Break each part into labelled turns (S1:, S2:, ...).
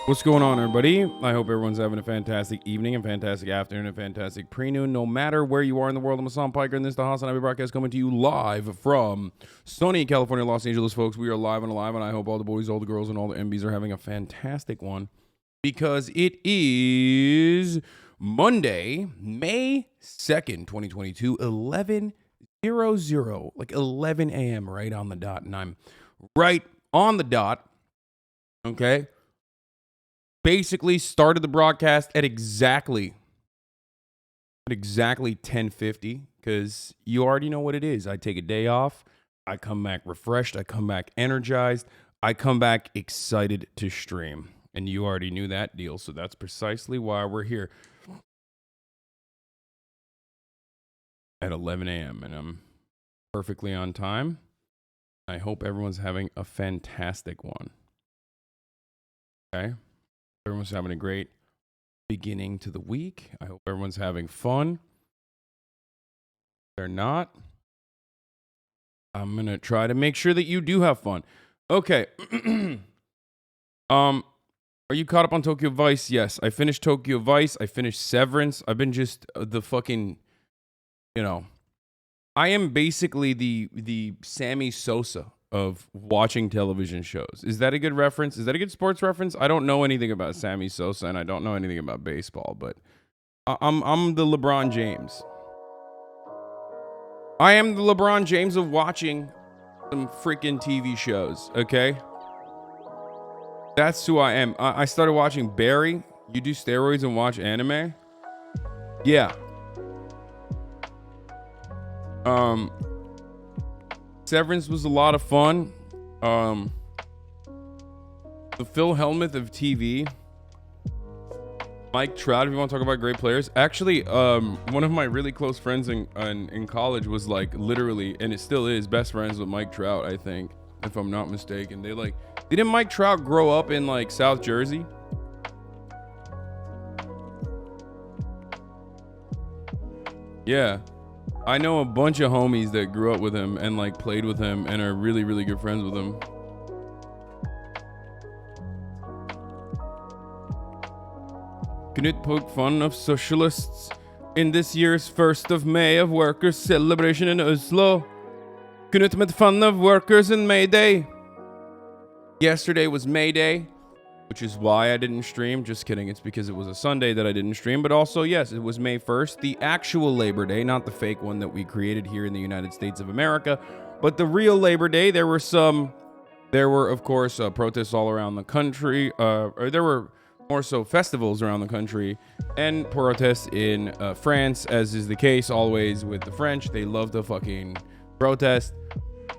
S1: What's going on, everybody? I hope everyone's having a fantastic evening, a fantastic afternoon, a fantastic pre-noon, no matter where you are in the world. I'm Hasan Piker, and this is the HasanAbi broadcast coming to you live from sunny California, Los Angeles, folks. We are live and alive, and I hope all the boys, all the girls, and all the MBs are having a fantastic one, because it is Monday, May 2nd, 2022, 11:00, like 11 a.m. right on the dot, and I'm right on the dot, okay? Basically started the broadcast at exactly 10:50, because you already know what it is. I take a day off, I come back refreshed, I come back energized, I come back excited to stream, and you already knew that deal, so that's precisely why we're here at 11 a.m. and I'm perfectly on time. I hope everyone's having a fantastic one. Okay? Everyone's having a great beginning to the week. I hope everyone's having fun. If they're not, I'm going to try to make sure that you do have fun. Okay. Are you caught up on Tokyo Vice? Yes, I finished Tokyo Vice. I finished Severance. I've been just the fucking, I am basically the Sammy Sosa of watching television shows. Is that a good reference? Is that a good sports reference? I don't know anything about Sammy Sosa, and I don't know anything about baseball, but I'm the LeBron James. I am the LeBron James of watching some freaking TV shows, okay? That's who I am. I started watching Barry. You do steroids and watch anime? Yeah. Severance was a lot of fun. The Phil Hellmuth of TV. Mike Trout, if you want to talk about great players. Actually, one of my really close friends in college was like literally, and it still is, best friends with Mike Trout, I think, if I'm not mistaken. Didn't Mike Trout grow up in like South Jersey? Yeah. I know a bunch of homies that grew up with him and like played with him and are really, really good friends with him. Can it poke fun of socialists in this year's 1st of May of workers' celebration in Oslo? Can it make fun of workers in May Day? Yesterday was May Day, which is why I didn't stream. Just kidding. It's because it was a Sunday that I didn't stream. But also, yes, it was May 1st, the actual Labor Day, not the fake one that we created here in the United States of America. But the real Labor Day, there were, of course, protests all around the country. Or there were more so festivals around the country and protests in France, as is the case always with the French. They love to fucking protest.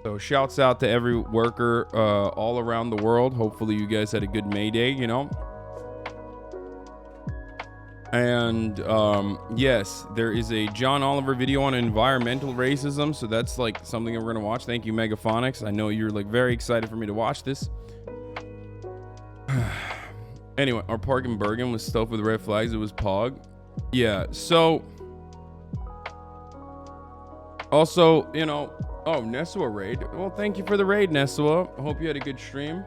S1: So shouts out to every worker all around the world. Hopefully you guys had a good May Day, And yes, there is a John Oliver video on environmental racism. So that's like something that we're going to watch. Thank you, Megaphonics. I know you're like very excited for me to watch this. Anyway, our park in Bergen was stuffed with red flags. It was Pog. Yeah, so also, oh, Nesua raid. Well, thank you for the raid, Nesua. I hope you had a good stream.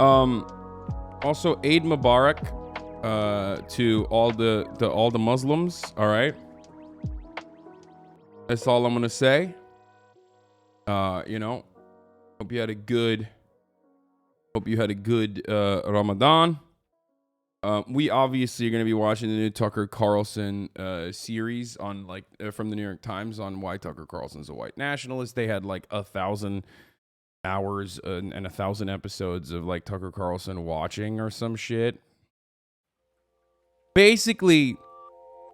S1: Also, Eid Mubarak to all the Muslims. All right, that's all I'm gonna say. Hope you had a good Ramadan. We obviously are going to be watching the new Tucker Carlson series on from the New York Times on why Tucker Carlson's a white nationalist. They had 1,000 hours and 1,000 episodes of Tucker Carlson watching or some shit. Basically,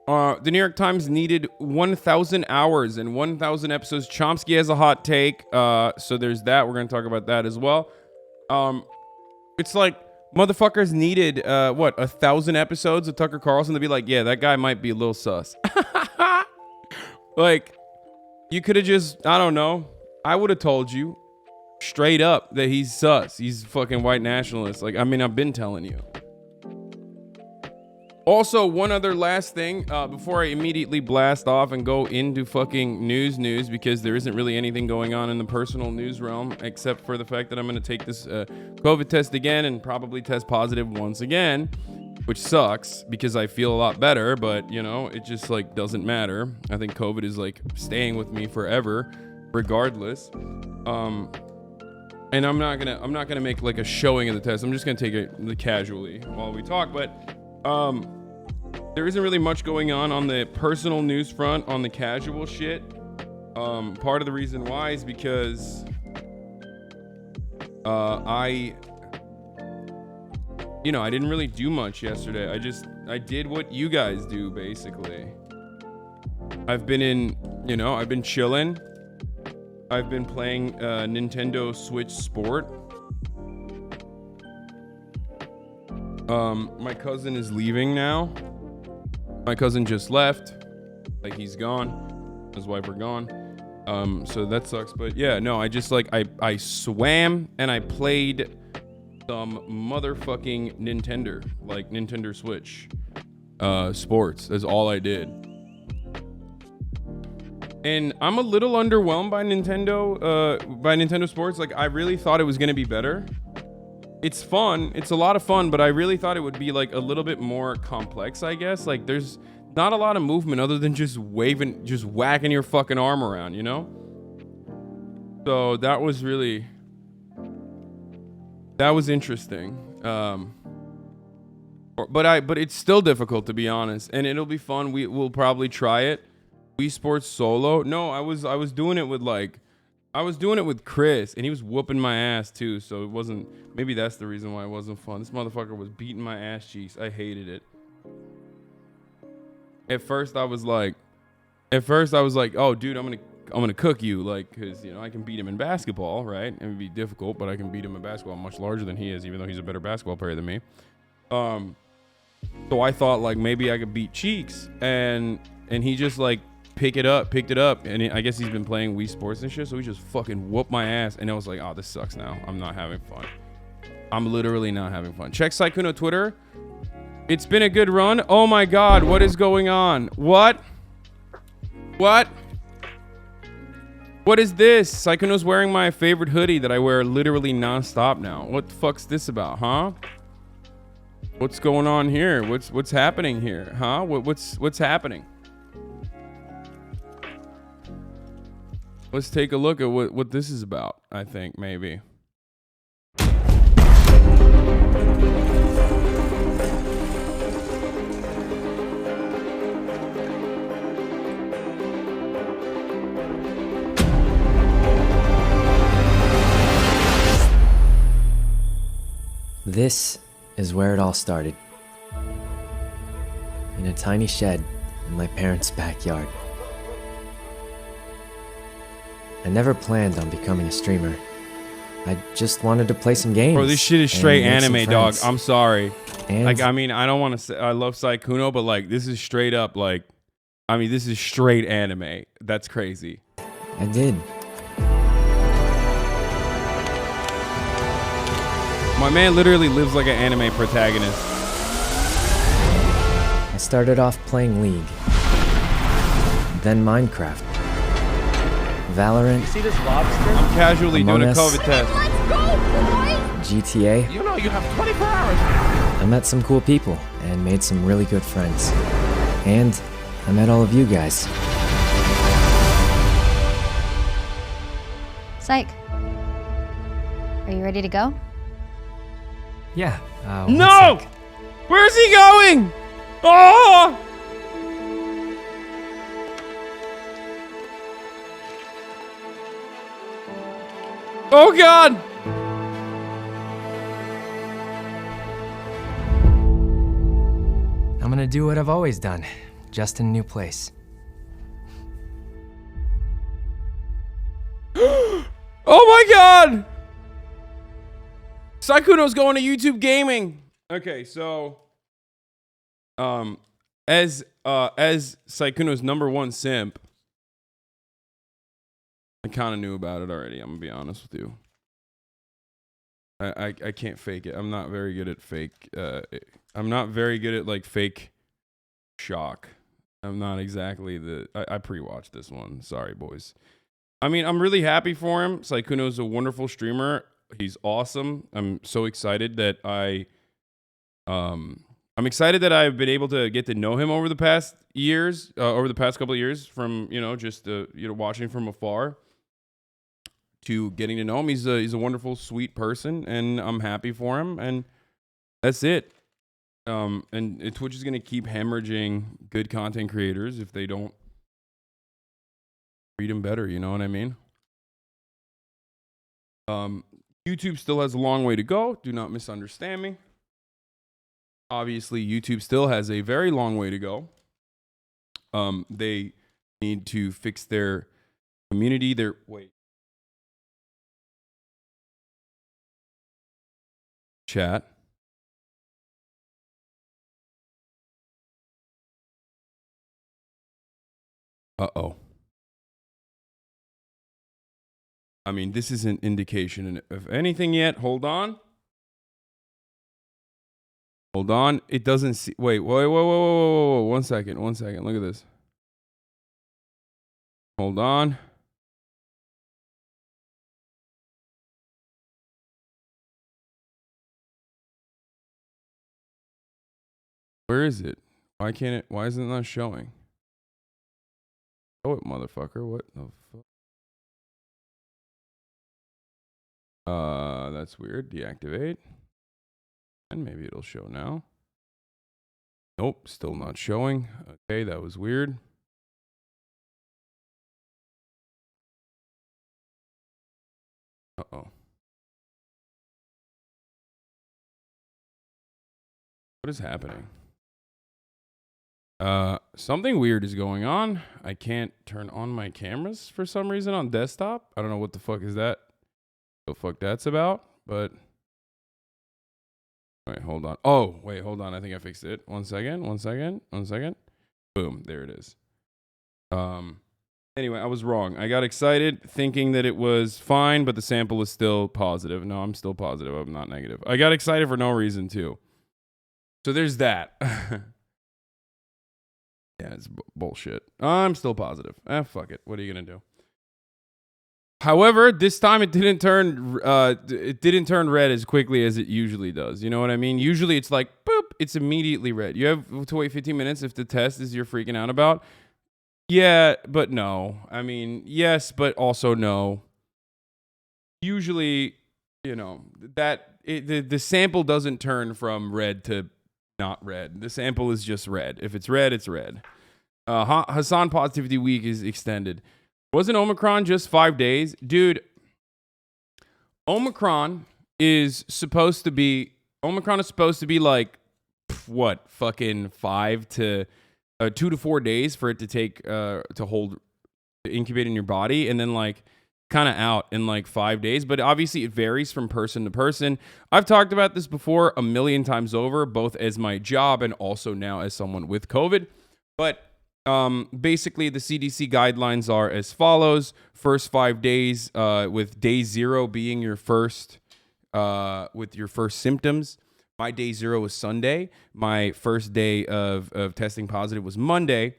S1: the New York Times needed 1,000 hours and 1,000 episodes. Chomsky has a hot take, so there's that. We're going to talk about that as well. It's motherfuckers needed 1,000 episodes of Tucker Carlson to be yeah, that guy might be a little sus. You could have just, I don't know, I would have told you straight up that he's sus. He's fucking white nationalist. I've been telling you. Also, one other last thing before I immediately blast off and go into fucking news because there isn't really anything going on in the personal news realm except for the fact that I'm going to take this COVID test again and probably test positive once again, which sucks because I feel a lot better, but it just doesn't matter. I think COVID is staying with me forever regardless. And I'm not gonna make a showing of the test. I'm just gonna take it casually while we talk, but there isn't really much going on the personal news front on the casual shit. Part of the reason why is because I didn't really do much yesterday. I did what you guys do basically. I've been chilling. I've been playing Nintendo Switch Sport. My cousin is leaving now. My cousin just left. He's gone. His wife are gone. So that sucks. But yeah, no, I just I swam and I played some motherfucking Nintendo Switch sports. That's all I did. And I'm a little underwhelmed by Nintendo Sports. I really thought it was gonna be better. It's fun. It's a lot of fun, but I really thought it would be a little bit more complex, I guess. There's not a lot of movement other than just whacking your fucking arm around, So that was interesting. But it's still difficult, to be honest, and it'll be fun. We'll probably try it. Wii Sports Solo. No, I was doing it with Chris, and he was whooping my ass too, so it wasn't, maybe that's the reason why it wasn't fun. This motherfucker was beating my ass cheeks. I hated it. At first I was like, oh dude, I'm gonna cook you, cause I can beat him in basketball, right? It would be difficult, but I can beat him in basketball. I'm much larger than he is, even though he's a better basketball player than me. So I thought maybe I could beat Cheeks, and he just picked it up, and I guess he's been playing Wii Sports and shit, so he just fucking whooped my ass, and I was like, oh, this sucks now. I'm not having fun. I'm literally not having fun. Check Sykkuno Twitter. It's been a good run. Oh my god, what is going on? What is this? Sykkuno's wearing my favorite hoodie that I wear literally non-stop now. What the fuck's this about, huh? What's going on here? What's happening here, huh? What's happening? Let's take a look at what this is about, I think, maybe.
S2: This is where it all started. In a tiny shed in my parents' backyard. I never planned on becoming a streamer. I just wanted to play some games.
S1: Bro, this shit is straight anime, dog. I'm sorry.
S2: And
S1: I don't want to say I love Sykkuno, but this is straight up this is straight anime. That's crazy.
S2: I did.
S1: My man literally lives like an anime protagonist.
S2: I started off playing League. Then Minecraft. Valorant.
S3: You see this lobster?
S1: I'm casually
S2: Among
S1: doing a
S2: Us.
S1: COVID test.
S2: GTA.
S3: You know you have 24 hours.
S2: I met some cool people and made some really good friends. And I met all of you guys.
S4: Syke, are you ready to go?
S2: Yeah.
S1: No! Where's he going? Oh! Oh God!
S2: I'm gonna do what I've always done, just in a new place.
S1: Oh my God! Sykkuno's going to YouTube Gaming. Okay, so as Sykkuno's #1 simp, I kind of knew about it already. I'm gonna be honest with you. I can't fake it. I'm not very good at fake. I'm not very good at like fake shock. I'm not exactly the. I pre-watched this one. Sorry, boys. I mean, I'm really happy for him. Sykkuno's a wonderful streamer. He's awesome. I'm so excited that I'm excited that I've been able to get to know him over the past years, over the past couple of years, from just watching from afar to getting to know him. He's a wonderful, sweet person, and I'm happy for him. And that's it. And Twitch is gonna keep hemorrhaging good content creators if they don't treat him better. You know what I mean? YouTube still has a long way to go. Do not misunderstand me. Obviously, YouTube still has a very long way to go. They need to fix their community. Chat. Uh-oh. I mean, this is an indication of anything yet. Hold on. Hold on. It doesn't see. Wait. 1 second. 1 second. Look at this. Hold on. Where is it? Why can't it? Why is it not showing? Show it, motherfucker. What the fuck? That's weird. Deactivate. And maybe it'll show now. Nope, still not showing. Okay, that was weird. Uh-oh. What is happening? Something weird is going on. I can't turn on my cameras for some reason on desktop. I don't know what the fuck is that. What the fuck that's about, but wait, hold on. Oh, wait, hold on. I think I fixed it. 1 second. 1 second. 1 second. Boom, there it is. Anyway, I was wrong. I got excited thinking that it was fine, but the sample is still positive. No, I'm still positive. I'm not negative. I got excited for no reason too. So there's that. Yeah, it's bullshit. I'm still positive. Fuck it. What are you gonna do? However, this time it didn't turn red as quickly as it usually does. You know what I mean? Usually it's like boop, it's immediately red. You have to wait 15 minutes if the test is you're freaking out about. Yeah, but no. I mean, yes, but also no. Usually, the sample doesn't turn from red to not red. The sample is just red. If it's red, it's red. Hasan positivity week is extended. Wasn't Omicron just 5 days? Dude, Omicron is supposed to be like, what, fucking 5 to 2 to 4 days for it to take, to incubate in your body, and then like kind of out in like 5 days. But obviously it varies from person to person. I've talked about this before a million times over, both as my job and also now as someone with COVID. But basically the CDC guidelines are as follows. First 5 days, with day 0 being your first, with your first symptoms. My day 0 was Sunday. My first day of testing positive was Monday.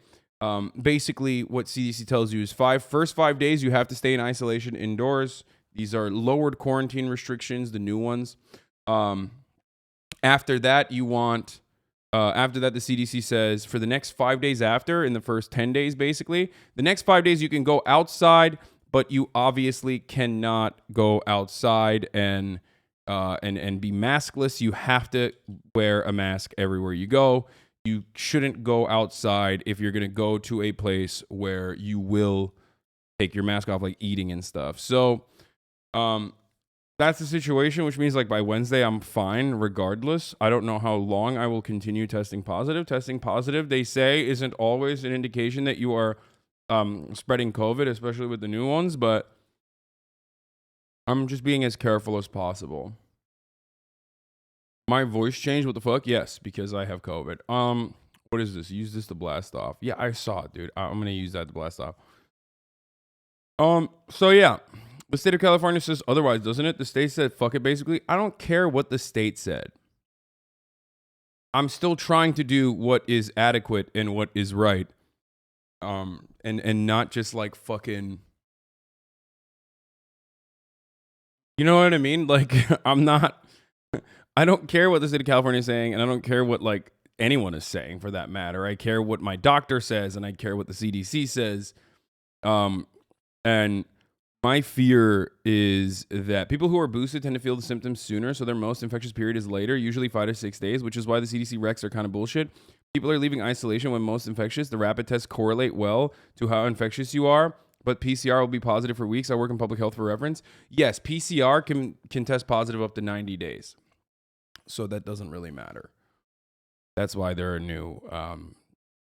S1: Basically what CDC tells you is first 5 days you have to stay in isolation indoors. These are lowered quarantine restrictions, the new ones. After that, the CDC says for the next 5 days after, in the first 10 days, basically, the next 5 days you can go outside, but you obviously cannot go outside and and be maskless. You have to wear a mask everywhere you go. You shouldn't go outside if you're going to go to a place where you will take your mask off, like eating and stuff. So that's the situation, which means like by Wednesday, I'm fine regardless. I don't know how long I will continue testing positive. Testing positive, they say, isn't always an indication that you are spreading COVID, especially with the new ones, but I'm just being as careful as possible. My voice changed. What the fuck? Yes, because I have COVID. What is this? Use this to blast off. Yeah, I saw it, dude. I'm gonna use that to blast off. So yeah, the state of California says otherwise, doesn't it? The state said fuck it, basically. I don't care what the state said. I'm still trying to do what is adequate and what is right. And not just like fucking, you know what I mean? Like, I don't care what the state of California is saying, and I don't care what like anyone is saying for that matter. I care what my doctor says, and I care what the CDC says. And my fear is that people who are boosted tend to feel the symptoms sooner, so their most infectious period is later, usually 5 to 6 days, which is why the CDC recs are kind of bullshit. People are leaving isolation when most infectious. The rapid tests correlate well to how infectious you are, but PCR will be positive for weeks. I work in public health for reference. Yes, PCR can test positive up to 90 days. So that doesn't really matter. That's why there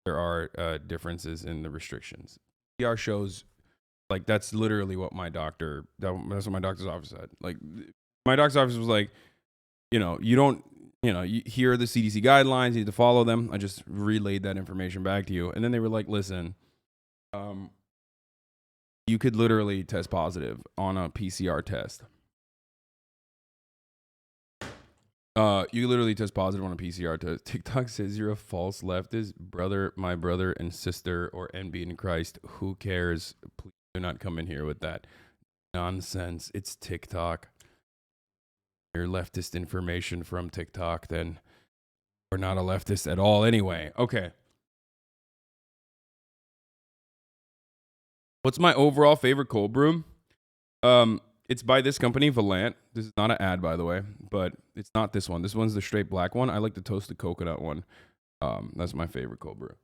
S1: are differences in the restrictions. PCR shows, like, that's literally what that's what my doctor's office said. Like, my doctor's office was like, here are the CDC guidelines, you need to follow them. I just relayed that information back to you. And then they were like, listen, you could literally test positive on a PCR test. You literally test positive on a PCR test. TikTok says you're a false leftist. My brother and sister, or NB in Christ. Who cares? Please do not come in here with that nonsense. It's TikTok. Your leftist information from TikTok, then we're not a leftist at all anyway. Okay. What's my overall favorite cold brew? It's by this company, Valant. This is not an ad, by the way, but it's not this one. This one's the straight black one. I like the toasted coconut one. That's my favorite cold brew.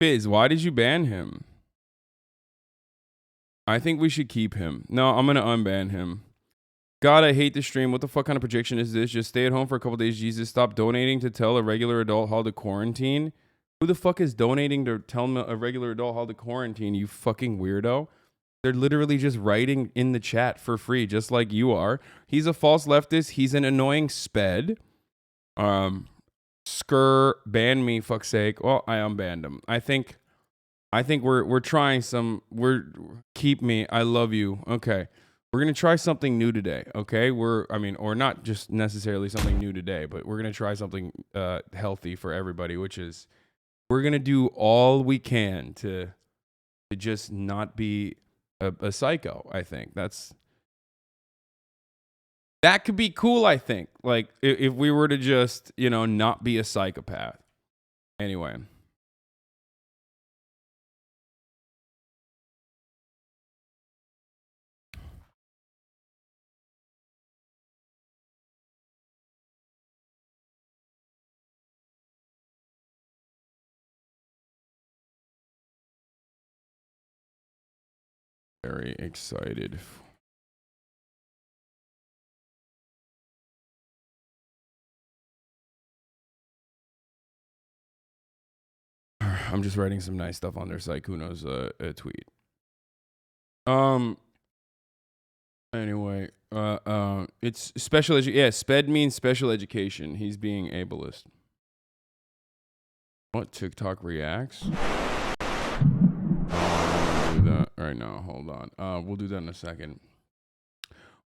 S1: Fizz, why did you ban him? I think we should keep him. No, I'm gonna unban him. God, I hate the stream. What the fuck kind of projection is this? Just stay at home for a couple days, Jesus. Stop donating to tell a regular adult how to quarantine. Who the fuck is donating to tell a regular adult how to quarantine, you fucking weirdo? They're literally just writing in the chat for free, just like you are. He's a false leftist. He's an annoying sped. Skur, ban me, fuck's sake. Well, I unbanned him. I think we're trying some. Keep me. I love you. Okay, we're gonna try something new today. Okay, or not just necessarily something new today, but we're gonna try something healthy for everybody, which is we're gonna do all we can to just not be a psycho. I think that could be cool. I think, like, if we were to just, not be a psychopath. Anyway. Very excited. I'm just writing some nice stuff on their Sykkuno's tweet. Anyway, it's special yeah, sped means special education. He's being ableist. What, TikTok reacts? Do that right now. Hold on. We'll do that in a second.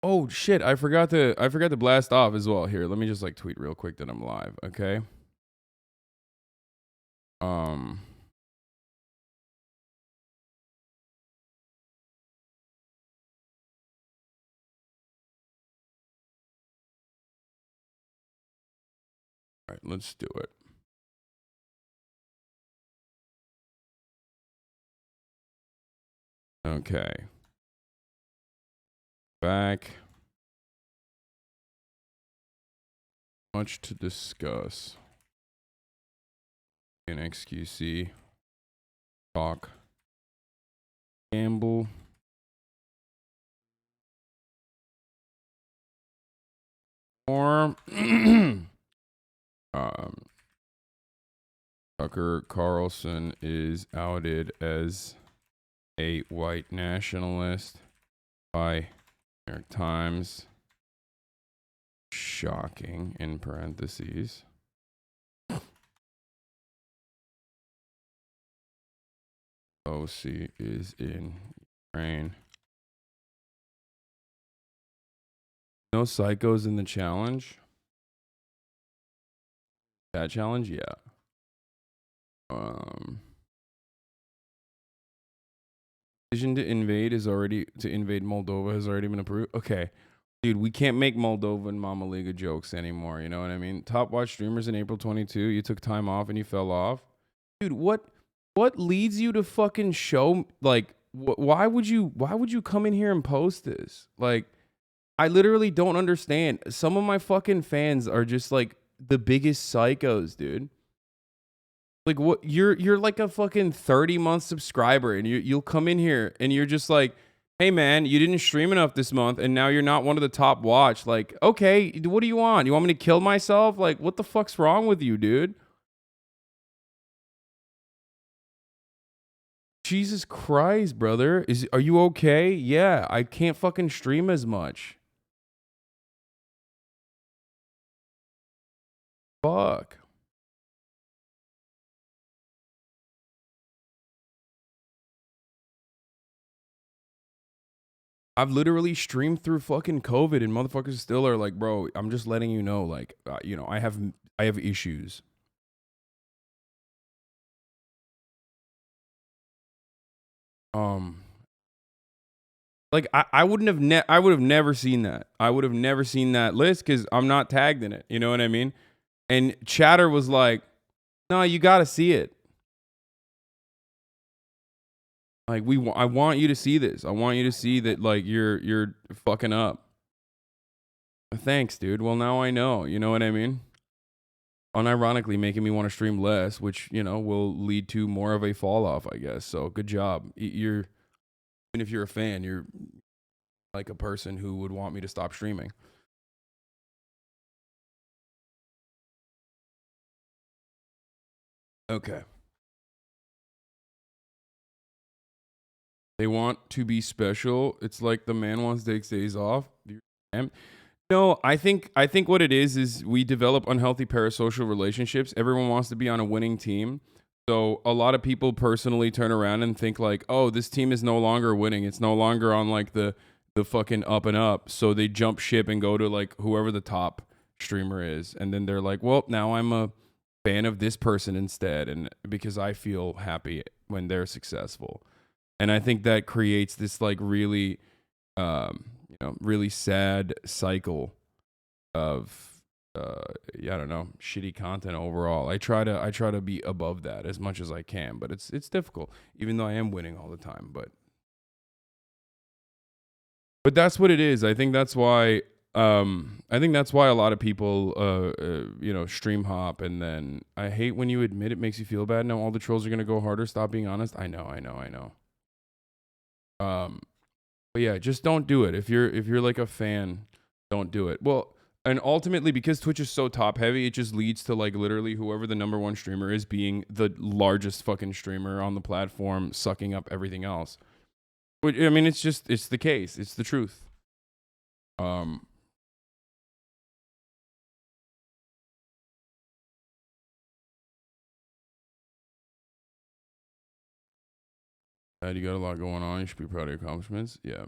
S1: Oh shit, I forgot to blast off as well. Here, let me just like tweet real quick that I'm live, okay? right, let's do it. Okay. Back. Much to discuss. In XQC. Talk. Gamble. Or Tucker Carlson is outed as a white nationalist by New York Times. Shocking, in parentheses. OC is in Ukraine. No psychos in the challenge? That challenge? Yeah. Decision to invade Moldova has already been approved. Okay. Dude, we can't make Moldova and Mama Liga jokes anymore. You know what I mean? Top watch streamers in April 22. You took time off and you fell off. Dude, what leads you to fucking show, like, why would you come in here and post this? Like, I literally don't understand. Some of my fucking fans are just like the biggest psychos, dude. Like, what? You're like a fucking 30-month subscriber, and you'll come in here and you're just like, hey man, you didn't stream enough this month, and now you're not one of the top watch. Like, okay, what do you want? You want me to kill myself? Like, what the fuck's wrong with you, dude? Jesus Christ, brother. Are you okay? Yeah, I can't fucking stream as much. Fuck. I've literally streamed through fucking COVID, and motherfuckers still are like, bro, I'm just letting you know, like, you know, I have issues. Like I would have never seen that. I would have never seen that list because I'm not tagged in it. You know what I mean? And Chatter was like, no, you got to see it. Like I want you to see this. I want you to see that, like, you're fucking up. Thanks, dude. Well, now I know. You know what I mean? Unironically making me want to stream less, which, you know, will lead to more of a fall off, I guess. So good job. Even if you're a fan, you're like a person who would want me to stop streaming. Okay. They want to be special. It's like the man wants to take days off. No, I think what it is we develop unhealthy parasocial relationships. Everyone wants to be on a winning team. So a lot of people personally turn around and think like, oh, this team is no longer winning. It's no longer on like the fucking up and up. So they jump ship and go to like whoever the top streamer is. And then they're like, well, now I'm a fan of this person instead. And because I feel happy when they're successful. And I think that creates this like really, you know, really sad cycle of I don't know, shitty content overall. I try to be above that as much as I can, but it's difficult, even though I am winning all the time. But that's what it is. I think that's why a lot of people you know, stream hop, and then I hate when you admit it makes you feel bad. Now all the trolls are gonna go harder. Stop being honest. I know. But yeah, just don't do it. If you're like a fan, don't do it. Well, and ultimately, because Twitch is so top heavy, it just leads to like literally whoever the number one streamer is being the largest fucking streamer on the platform, sucking up everything else. Which, I mean, it's the case. It's the truth. You got a lot going on. You should be proud of your accomplishments. Yeah.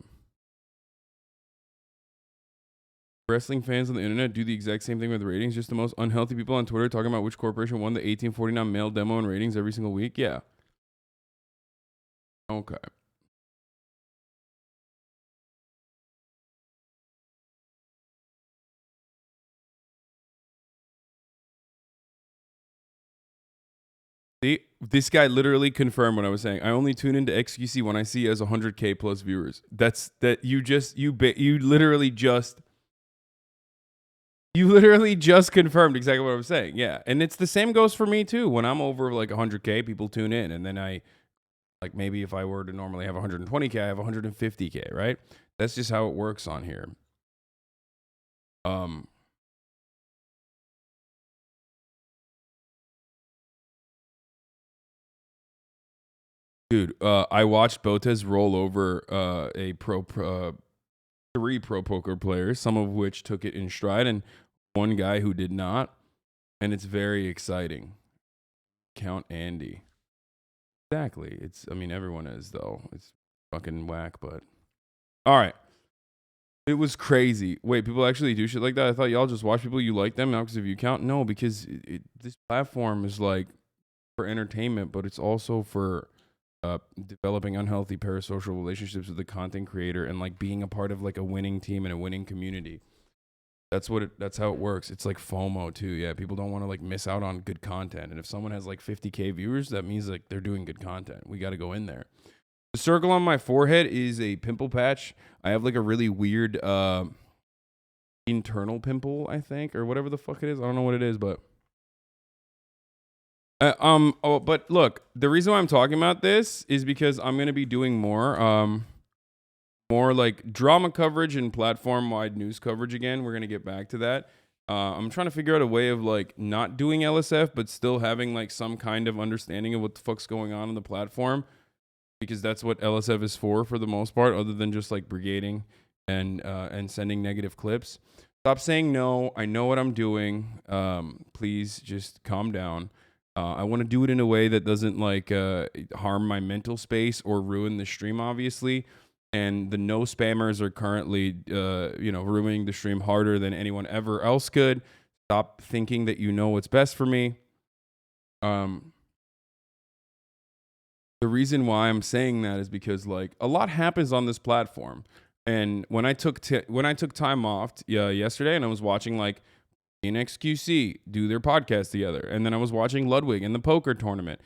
S1: Wrestling fans on the internet do the exact same thing with ratings. Just the most unhealthy people on Twitter talking about which corporation won the 1849 male demo in ratings every single week. Yeah. Okay. See, this guy literally confirmed what I was saying. I only tune into XQC when I see it as 100K plus viewers. You literally just confirmed exactly what I was saying. Yeah, and it's the same goes for me too. When I'm over like 100K, people tune in, and then I like maybe if I were to normally have 120K, I have 150K, right? That's just how it works on here. Dude, I watched Botez roll over three pro poker players, some of which took it in stride, and one guy who did not, and it's very exciting. Count Andy. Exactly. I mean, everyone is, though. It's fucking whack, but... All right. It was crazy. Wait, people actually do shit like that? I thought y'all just watch people, you like them, not because of view count? No, because this platform is like for entertainment, but it's also for developing unhealthy parasocial relationships with the content creator and like being a part of like a winning team and a winning community. That's how it works. It's like FOMO too. Yeah, people don't want to like miss out on good content. And if someone has like 50K viewers, that means like they're doing good content. We got to go in there. The circle on my forehead is a pimple patch. I have like a really weird internal pimple, I think, or whatever the fuck it is. I don't know what it is, but but look, the reason why I'm talking about this is because I'm going to be doing more like drama coverage and platform-wide news coverage again. We're going to get back to that. I'm trying to figure out a way of like not doing LSF, but still having like some kind of understanding of what the fuck's going on the platform, because that's what LSF is for the most part, other than just like brigading and sending negative clips. Stop saying no. I know what I'm doing. Please just calm down. I want to do it in a way that doesn't like harm my mental space or ruin the stream, obviously. And the no spammers are currently, ruining the stream harder than anyone ever else could. Stop thinking that you know what's best for me. The reason why I'm saying that is because like a lot happens on this platform. And when I took time off yesterday, and I was watching like in XQC do their podcast together, and then I was watching Ludwig in the poker tournament.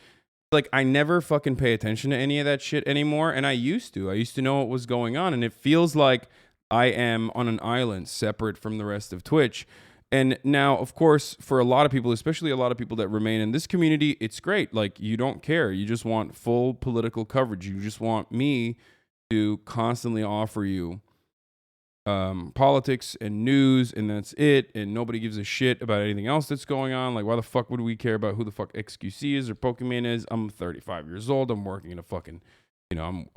S1: Like I never fucking pay attention to any of that shit anymore, and I used to know what was going on, and it feels like I am on an island separate from the rest of Twitch. And now, of course, for a lot of people, especially a lot of people that remain in this community, it's great. Like you don't care, you just want full political coverage. You just want me to constantly offer you politics and news, and that's it, and nobody gives a shit about anything else that's going on. Like, why the fuck would we care about who the fuck XQC is or Pokimane is? I'm 35 years old. I'm working in a fucking, I'm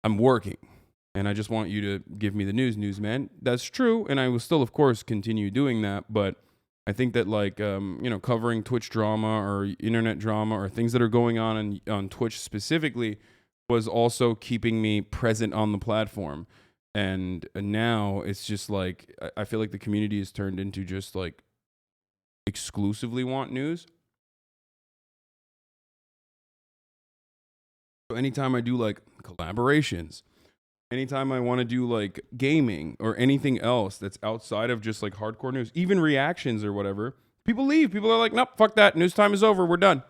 S1: working, and I just want you to give me the news, man. That's true, and I will still, of course, continue doing that, but I think that, like, covering Twitch drama or internet drama or things that are going on Twitch specifically was also keeping me present on the platform. And now it's just like, I feel like the community has turned into just like exclusively want news. So anytime I do like collaborations, anytime I want to do like gaming or anything else that's outside of just like hardcore news, even reactions or whatever, people leave. People are like, nope, fuck that. News time is over. We're done.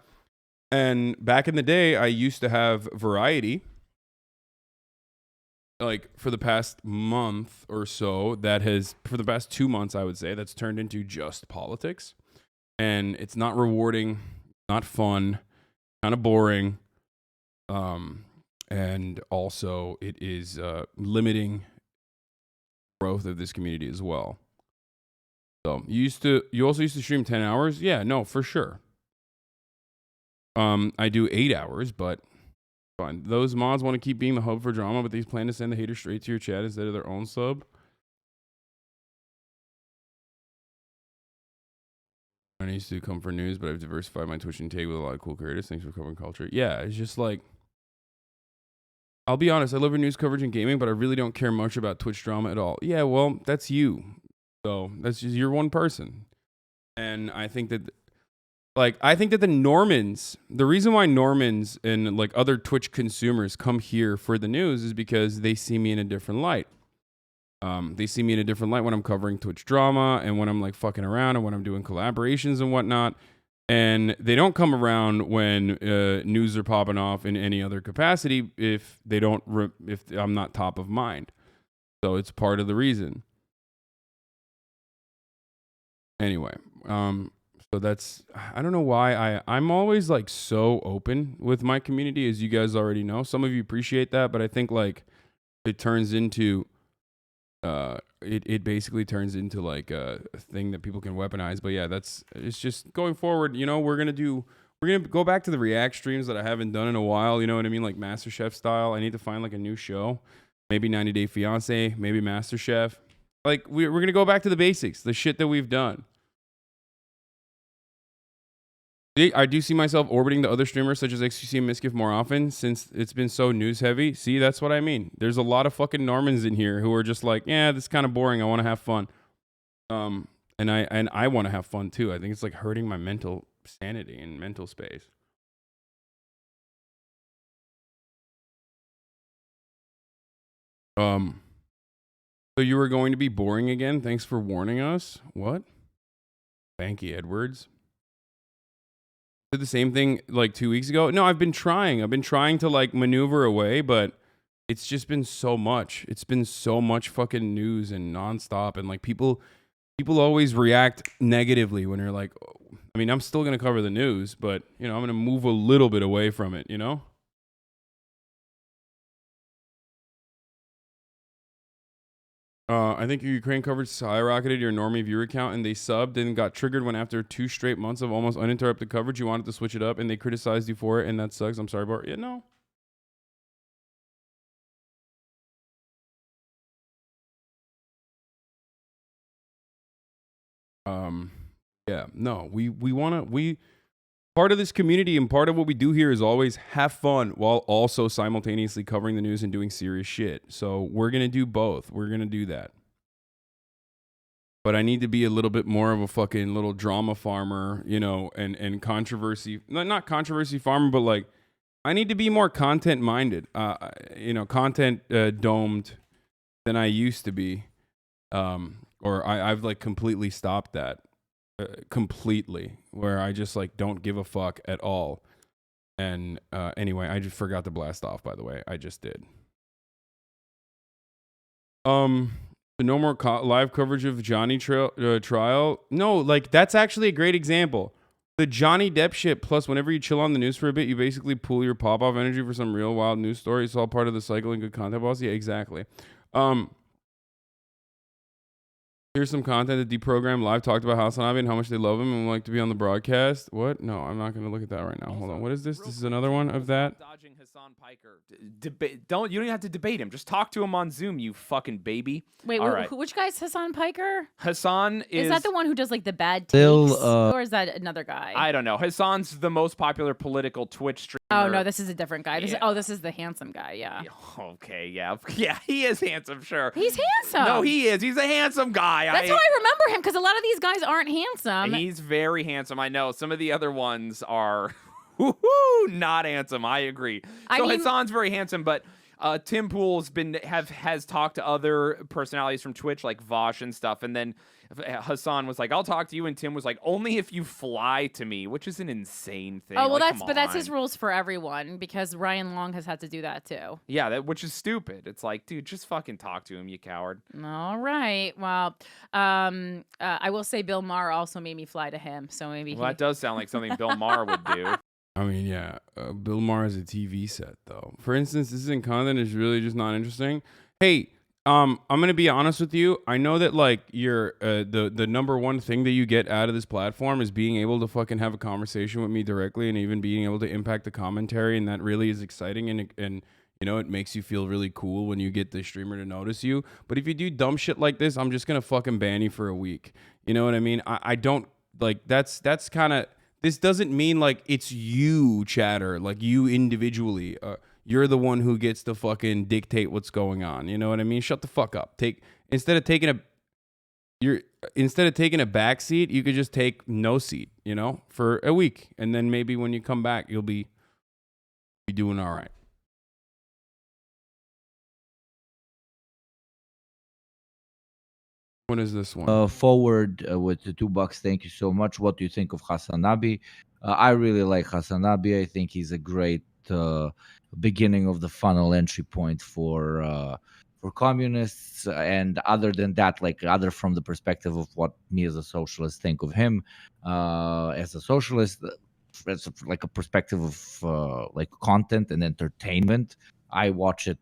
S1: And back in the day, I used to have variety. Like for the past month or so, for the past 2 months, I would say, that's turned into just politics. And it's not rewarding, not fun, kind of boring. And also it is limiting growth of this community as well. So you also used to stream 10 hours? Yeah, no, for sure. I do 8 hours, but fine. Those mods want to keep being the hub for drama, but they plan to send the haters straight to your chat instead of their own sub. I used to come for news, but I've diversified my Twitch and take with a lot of cool creators. Thanks for covering culture. Yeah, it's just like, I'll be honest, I love your news coverage and gaming, but I really don't care much about Twitch drama at all. Yeah, well, that's you. So that's just, you're one person. And I think that the Normans, the reason why Normans and like other Twitch consumers come here for the news is because they see me in a different light. They see me in a different light when I'm covering Twitch drama and when I'm like fucking around and when I'm doing collaborations and whatnot. And they don't come around when news are popping off in any other capacity if they don't if I'm not top of mind. So it's part of the reason. Anyway, so that's, I don't know why I'm always like so open with my community, as you guys already know. Some of you appreciate that, but I think like it turns into it basically turns into like a thing that people can weaponize. But yeah, it's just going forward, you know, we're gonna go back to the react streams that I haven't done in a while, you know what I mean, like MasterChef style. I need to find like a new show, maybe 90 Day Fiance, maybe MasterChef. Like we're gonna go back to the basics, the shit that we've done. I do see myself orbiting the other streamers such as XQC and Miskiff more often since it's been so news heavy. See, that's what I mean. There's a lot of fucking Normans in here who are just like, yeah, this is kind of boring. I want to have fun. And I want to have fun too. I think it's like hurting my mental sanity and mental space. So you were going to be boring again? Thanks for warning us. What? Banky Edwards. Did the same thing like 2 weeks ago. No, I've been trying to like maneuver away, but it's just been so much. It's been so much fucking news and nonstop, and like people always react negatively when you're like, oh. I mean, I'm still gonna cover the news, but you know, I'm gonna move a little bit away from it, you know. I think your Ukraine coverage skyrocketed your normie viewer count, and they subbed and got triggered when after 2 straight months of almost uninterrupted coverage, you wanted to switch it up, and they criticized you for it, and that sucks. I'm sorry, Bart. Yeah, no. Yeah, no. Part of this community and part of what we do here is always have fun while also simultaneously covering the news and doing serious shit. So we're gonna do both. We're gonna do that. But I need to be a little bit more of a fucking little drama farmer, you know, and controversy, not controversy farmer, but like I need to be more content minded, you know, content domed than I used to be. Or I've like completely stopped that completely, where I just like don't give a fuck at all. And anyway, I just forgot to blast off, by the way. I just did. No more live coverage of Johnny trial. No, like that's actually a great example. The Johnny Depp shit, plus whenever you chill on the news for a bit, you basically pull your pop-off energy for some real wild news story. It's all part of the cycle and good content boss. Yeah, exactly. Here's some content that Deprogram Live talked about HasanAbi and how much they love him and would like to be on the broadcast. What? No, I'm not going to look at that right now. Hold on. What is this? This is another one of that.
S3: Dodging Hasan Piker. You don't even have to debate him. Just talk to him on Zoom, you fucking baby.
S4: Wait, which guy's Hasan Piker?
S3: Hasan is
S4: that the one who does like the bad takes, or is that another guy?
S3: I don't know. Hasan's the most popular political Twitch streamer.
S4: Oh no, this is a different guy. This is the handsome guy. Yeah.
S3: Okay. Yeah. He is handsome. Sure.
S4: He's handsome.
S3: No, he is. He's a handsome guy.
S4: That's how I remember him, because a lot of these guys aren't handsome.
S3: He's very handsome. I know. Some of the other ones are not handsome. I agree. Hasan's very handsome, but Tim Pool's has talked to other personalities from Twitch like Vosh and stuff, and then Hasan was like, "I'll talk to you," and Tim was like, "Only if you fly to me," which is an insane thing.
S4: Oh well, that's his rules for everyone, because Ryan Long has had to do that too.
S3: Yeah, which is stupid. It's like, dude, just fucking talk to him, you coward.
S4: All right. Well, I will say Bill Maher also made me fly to him, so maybe.
S3: Well, that does sound like something Bill Maher would do.
S1: I mean, yeah, Bill Maher is a TV set, though. For instance, this isn't content is really just not interesting. Hey, I'm gonna be honest with you. I know that like you're the number one thing that you get out of this platform is being able to fucking have a conversation with me directly, and even being able to impact the commentary, and that really is exciting, and you know, it makes you feel really cool when you get the streamer to notice you. But if you do dumb shit like this, I'm just gonna fucking ban you for a week. You know what I mean? I don't like that's kind of. This doesn't mean like it's you, chatter, like you individually. You're the one who gets to fucking dictate what's going on. You know what I mean? Shut the fuck up. Instead of taking a back seat, you could just take no seat, you know, for a week, and then maybe when you come back, you'll be doing all right. What is this one?
S5: Forward with the $2. Thank you so much. What do you think of HasanAbi? I really like HasanAbi. I think he's a great beginning of the funnel entry point for communists. And other than that, like other from the perspective of what me as a socialist think of him as a socialist, as like a perspective of like content and entertainment, I watch it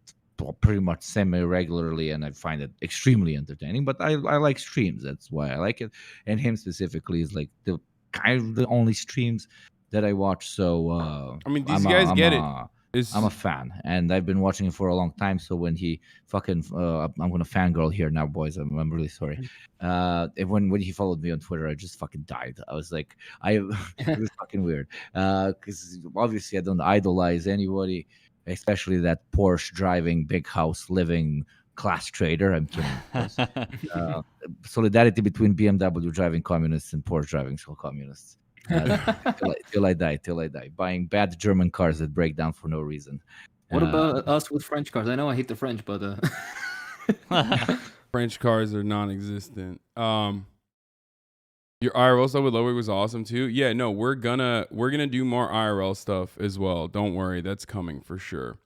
S5: pretty much semi-regularly, and I find it extremely entertaining. But I like streams. That's why I like it. And him specifically is like the kind of the only streams that I watch. So
S1: I mean, these guys get it.
S5: I'm a fan, and I've been watching him for a long time. So when he fucking, I'm gonna fangirl here now, boys. I'm really sorry. When he followed me on Twitter, I just fucking died. I was like, it was fucking weird. Because obviously I don't idolize anybody, especially that Porsche driving, big house living class trader. I'm kidding. Solidarity between BMW driving communists and Porsche driving communists. Till I die. Buying bad German cars that break down for no reason.
S6: What about us with French cars? I know I hate the French, but
S1: French cars are non-existent. Your IRL stuff with Ludwig was awesome too. Yeah, no, we're gonna do more IRL stuff as well. Don't worry, that's coming for sure.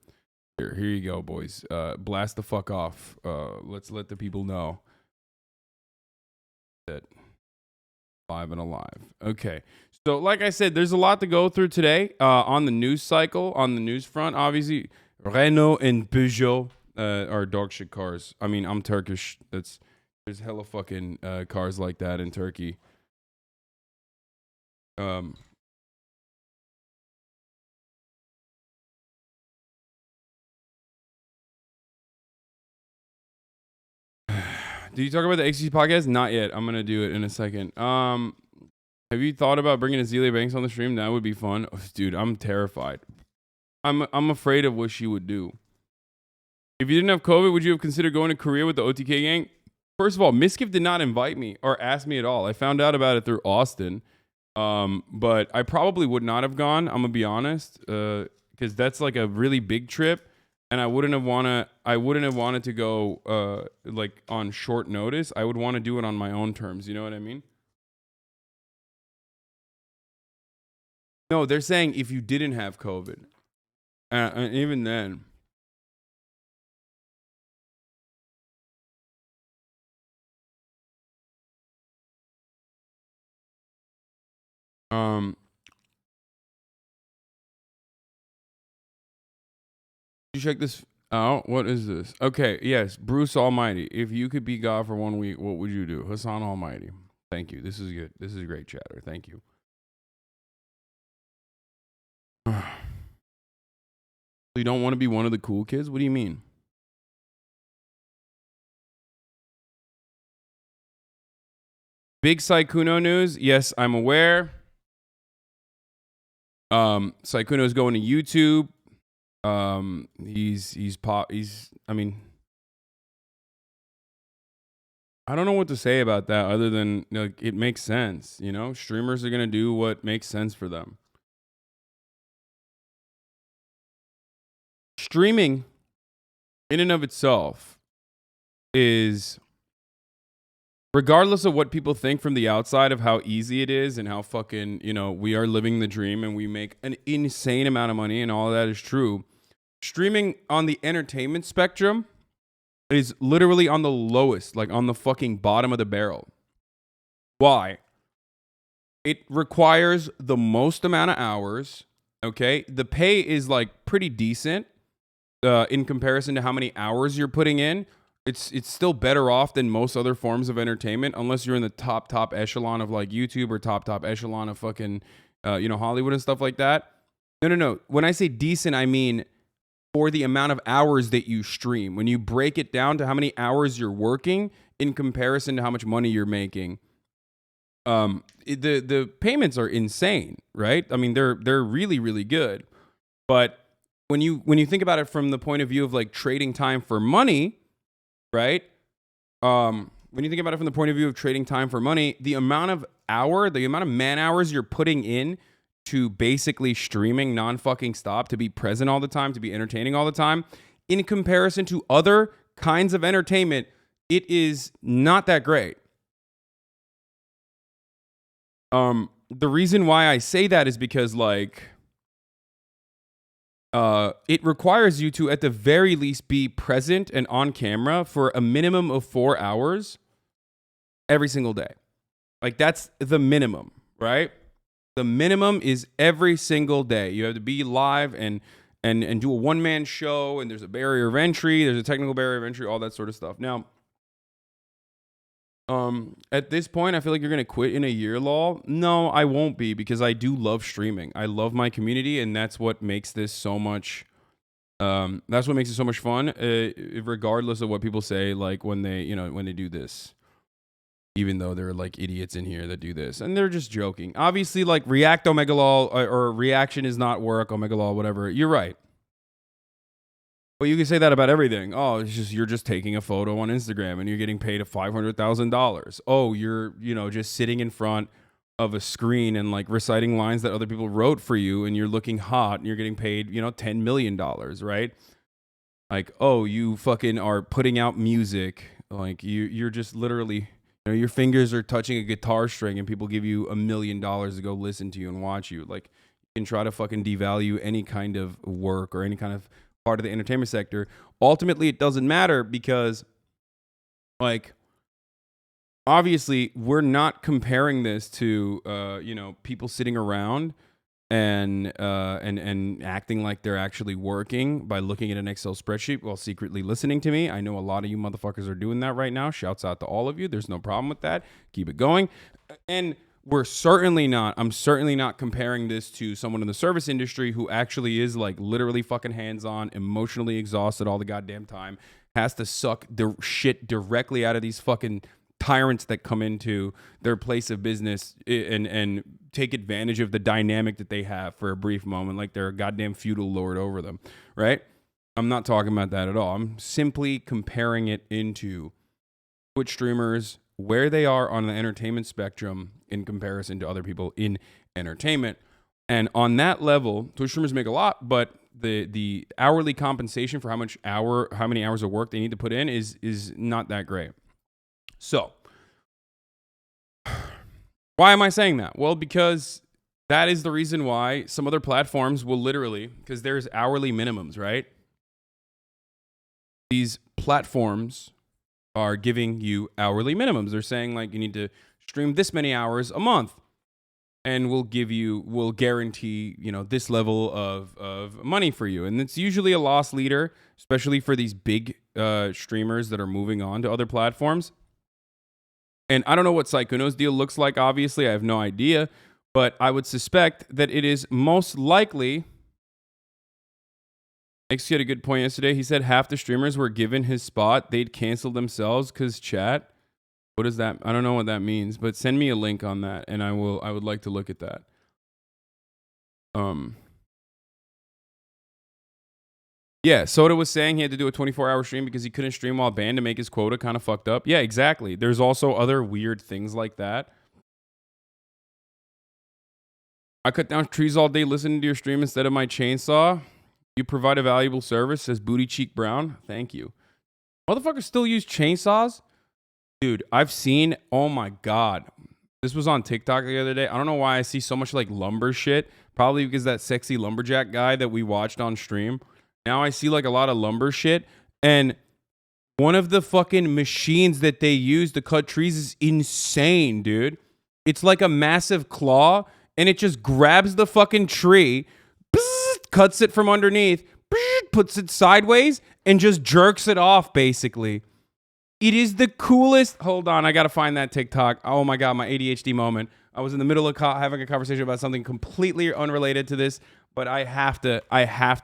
S1: Here you go, boys. Blast the fuck off. Let's let the people know that live and alive. Okay. So like I said, there's a lot to go through today on the news cycle, on the news front. Obviously, Renault and Peugeot are dog shit cars. I mean, I'm Turkish. There's hella fucking cars like that in Turkey. Did you talk about the XQC podcast? Not yet. I'm gonna do it in a second. Have you thought about bringing Azealia Banks on the stream? That would be fun. Oh, dude, I'm terrified. I'm afraid of what she would do. If you didn't have COVID, would you have considered going to Korea with the OTK gang? First of all, Miskiff did not invite me or ask me at all. I found out about it through Austin. But I probably would not have gone. I'm gonna be honest, because that's like a really big trip, and I wouldn't have wanted to go like on short notice. I would want to do it on my own terms. You know what I mean? No, they're saying if you didn't have COVID, and even then. You check this out. What is this? Okay, yes, Bruce Almighty. If you could be God for 1 week, what would you do? Hasan Almighty. Thank you. This is good. This is great, chatter. Thank you. You don't want to be one of the cool kids? What do you mean? Big Sykkuno news. Yes, I'm aware. Sykkuno is going to YouTube. I mean, I don't know what to say about that other than like it makes sense, you know? Streamers are going to do what makes sense for them. Streaming in and of itself is, regardless of what people think from the outside of how easy it is and how fucking, you know, we are living the dream and we make an insane amount of money and all of that is true. Streaming on the entertainment spectrum is literally on the lowest, like on the fucking bottom of the barrel. Why? It requires the most amount of hours, okay? The pay is like pretty decent in comparison to how many hours you're putting in. It's still better off than most other forms of entertainment, unless you're in the top echelon of like YouTube or top echelon of fucking, Hollywood and stuff like that. No. When I say decent, I mean for the amount of hours that you stream. When you break it down to how many hours you're working in comparison to how much money you're making, the payments are insane, right? I mean, they're really, really good. But when you think about it from the point of view of like trading time for money, right? When you think about it from the point of view of trading time for money, the amount of man hours you're putting in to basically streaming non-fucking stop, to be present all the time, to be entertaining all the time, in comparison to other kinds of entertainment, it is not that great. The reason why I say that is because like it requires you to at the very least be present and on camera for a minimum of 4 hours every single day. Like that's the minimum, right? The minimum is every single day. You have to be live and do a one-man show, and there's a barrier of entry, there's a technical barrier of entry, all that sort of stuff. Now, at this point, I feel like you're gonna quit in a year, lol. No, I won't be, because I do love streaming. I love my community, and that's what makes this so much. That's what makes it so much fun, regardless of what people say. Like when they do this, even though there are like idiots in here that do this, and they're just joking. Obviously, like react omega lol or reaction is not work omega lol, whatever. You're right. But you can say that about everything. Oh, it's just you're just taking a photo on Instagram and you're getting paid $500,000. Oh, you're just sitting in front of a screen and like reciting lines that other people wrote for you, and you're looking hot and you're getting paid $10 million, right? Like, oh, you fucking are putting out music, like you're just literally your fingers are touching a guitar string and people give you $1 million to go listen to you and watch you. Like, you can try to fucking devalue any kind of work or any kind of part of the entertainment sector. Ultimately, it doesn't matter, because like obviously we're not comparing this to people sitting around and acting like they're actually working by looking at an Excel spreadsheet while secretly listening to me. I know a lot of you motherfuckers are doing that right now. Shouts out to all of you. There's no problem with that. Keep it going. And I'm certainly not comparing this to someone in the service industry who actually is like literally fucking hands-on, emotionally exhausted all the goddamn time, has to suck the shit directly out of these fucking tyrants that come into their place of business and take advantage of the dynamic that they have for a brief moment, like they're a goddamn feudal lord over them, right? I'm not talking about that at all. I'm simply comparing it into Twitch streamers, where they are on the entertainment spectrum in comparison to other people in entertainment. And on that level, Twitch streamers make a lot, but the hourly compensation for how many hours of work they need to put in is not that great. So, why am I saying that? Well, because that is the reason why some other platforms will literally, because there's hourly minimums, right? These platforms are giving you hourly minimums. They're saying like you need to stream this many hours a month, and we'll guarantee this level of money for you. And it's usually a loss leader, especially for these big streamers that are moving on to other platforms. And I don't know what Sykkuno's deal looks like. Obviously, I have no idea, but I would suspect that it is most likely. XQC had a good point yesterday. He said half the streamers were given his spot, they'd cancel themselves because chat. What is that? I don't know what that means, but send me a link on that, and I would like to look at that. Yeah, Soda was saying he had to do a 24-hour stream because he couldn't stream while banned to make his quota. Kind of fucked up. Yeah, exactly. There's also other weird things like that. I cut down trees all day listening to your stream instead of my chainsaw. You provide a valuable service, says Booty Cheek Brown. Thank you. Motherfuckers still use chainsaws? Dude, I've seen, oh my God. This was on TikTok the other day. I don't know why I see so much like lumber shit. Probably because that sexy lumberjack guy that we watched on stream. Now I see like a lot of lumber shit. And one of the fucking machines that they use to cut trees is insane, dude. It's like a massive claw, and it just grabs the fucking tree, cuts it from underneath, puts it sideways, and just jerks it off, basically. It is the coolest. Hold on, I gotta find that TikTok. Oh my God, my ADHD moment. I was in the middle of having a conversation about something completely unrelated to this, but I have to